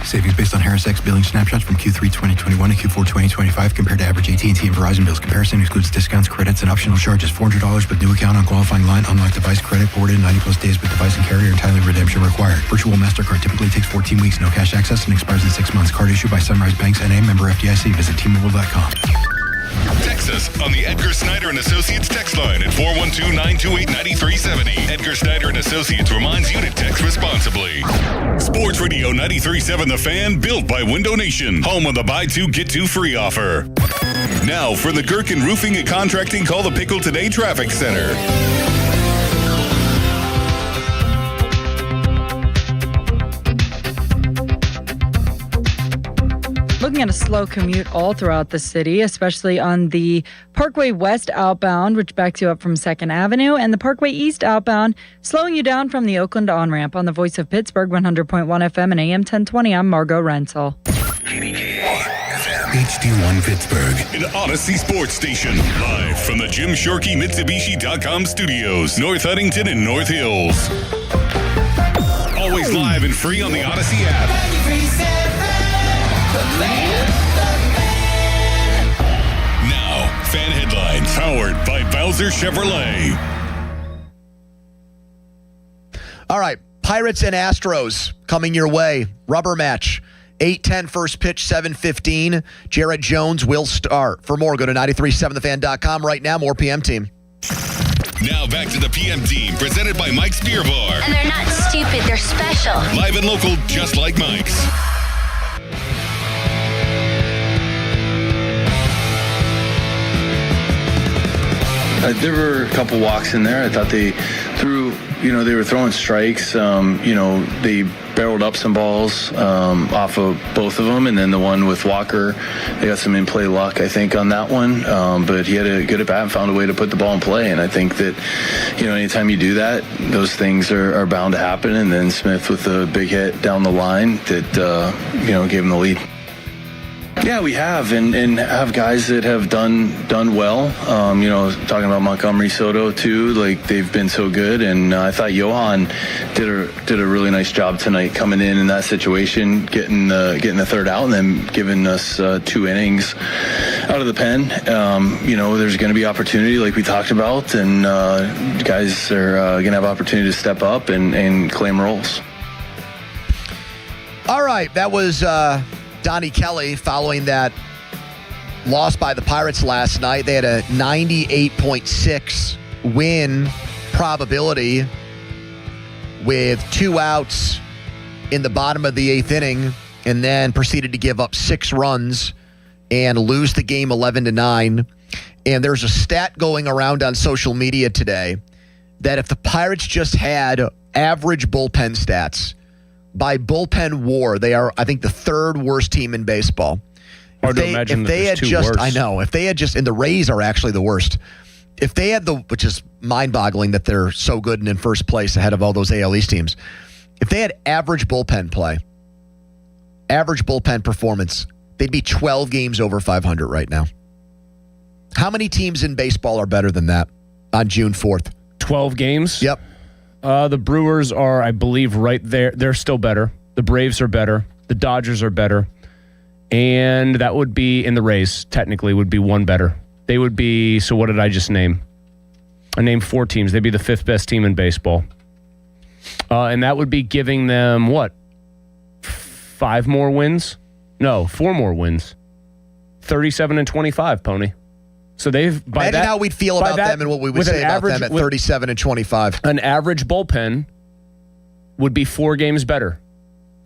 Savings based on Harris X billing snapshots from Q3 2021 to Q4 2025 compared to average AT&T and Verizon bills. Comparison excludes discounts, credits, and optional charges. $400 with new account on qualifying line. Unlock device credit forwarded 90+ days with device and carrier. Entirely redemption required. Virtual MasterCard typically takes 14 weeks. No cash access and expires in 6 months. Card issued by Sunrise Banks N.A. member FDIC. Visit T-Mobile.com. Text us on the Edgar Snyder and Associates text line at 412-928-9370. Edgar Snyder and Associates reminds you to text responsibly. Sports Radio 93.7 The Fan, built by Window Nation, home of the buy two get two free offer. Now for the Gherkin Roofing and Contracting Call the Pickle Today Traffic Center. Looking at a slow commute all throughout the city, especially on the Parkway West outbound, which backs you up from 2nd Avenue, and the Parkway East outbound, slowing you down from the Oakland on-ramp. On the Voice of Pittsburgh, 100.1 FM and AM 1020, I'm Margot Renzel. HD1 Pittsburgh, an Odyssey Sports Station, live from the Jim Shorkey Mitsubishi.com studios, North Huntington and North Hills. Always live and free on the Odyssey app. Now, fan headlines powered by Bowser Chevrolet. All right, Pirates and Astros coming your way. Rubber match. 8:10 first pitch, 7:15. Jarrett Jones will start. For more, go to 937thefan.com right now. More PM Team. Now back to the PM Team, presented by Mike's Beer Bar. And they're not stupid, they're special. Live and local, just like Mike's. There were a couple walks in there. I thought they threw, they were throwing strikes. They barreled up some balls off of both of them. And then the one with Walker, they got some in-play luck, I think, on that one. But he had a good at bat and found a way to put the ball in play. And I think that, anytime you do that, those things are bound to happen. And then Smith with a big hit down the line that, gave him the lead. Yeah, we have, and have guys that have done well. Talking about Montgomery Soto too, like they've been so good, and I thought Johan did a really nice job tonight coming in that situation, getting the third out, and then giving us 2 innings out of the pen. There's going to be opportunity, like we talked about, and guys are going to have opportunity to step up and claim roles. All right, that was Donnie Kelly following that loss by the Pirates last night. They had a 98.6 win probability with 2 outs in the bottom of the 8th inning, and then proceeded to give up 6 runs and lose the game 11-9. And there's a stat going around on social media today that if the Pirates just had average bullpen stats, by bullpen WAR, they are, I think, the 3rd worst team in baseball. Hard to imagine that there's 2 worse. I know. If they had just, and the Rays are actually the worst. If they had which is mind-boggling that they're so good and in first place ahead of all those AL East teams. If they had average bullpen play, average bullpen performance, they'd be 12 games over 500 right now. How many teams in baseball are better than that on June 4th? 12 games? Yep. The Brewers are, I believe, right there. They're still better. The Braves are better. The Dodgers are better. And that would be, in the Rays, technically, would be 1 better. They would be, so what did I just name? I named 4 teams. They'd be the 5th best team in baseball. And that would be giving them, 5 more wins? No, 4 more wins. 37-25, Pony. So they've imagine how we'd feel about them and what we would say about them at 37-25. An average bullpen would be 4 games better.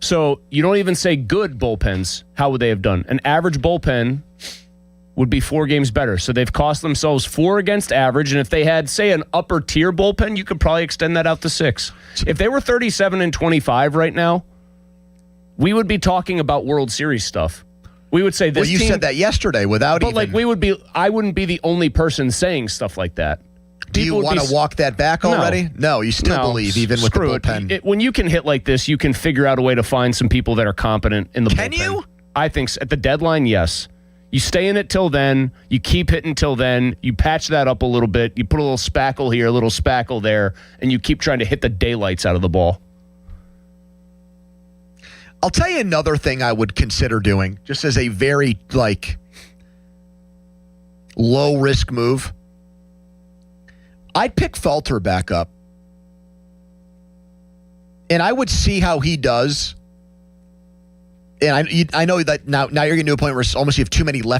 So you don't even say good bullpens. How would they have done? An average bullpen would be 4 games better. So they've cost themselves 4 against average. And if they had, say, an upper tier bullpen, you could probably extend that out to 6. If they were 37-25 right now, we would be talking about World Series stuff. We would say this. Well, you said that yesterday without even. But I wouldn't be the only person saying stuff like that. Do you want to walk that back already? No, you still believe even with the bullpen. When you can hit like this, you can figure out a way to find some people that are competent in the bullpen. Can you? I think so. At the deadline, yes. You stay in it till then. You keep hitting till then. You patch that up a little bit. You put a little spackle here, a little spackle there, and you keep trying to hit the daylights out of the ball. I'll tell you another thing I would consider doing, just as a very, low-risk move. I'd pick Felter back up. And I would see how he does. And I know that now you're getting to a point where it's almost you have too many left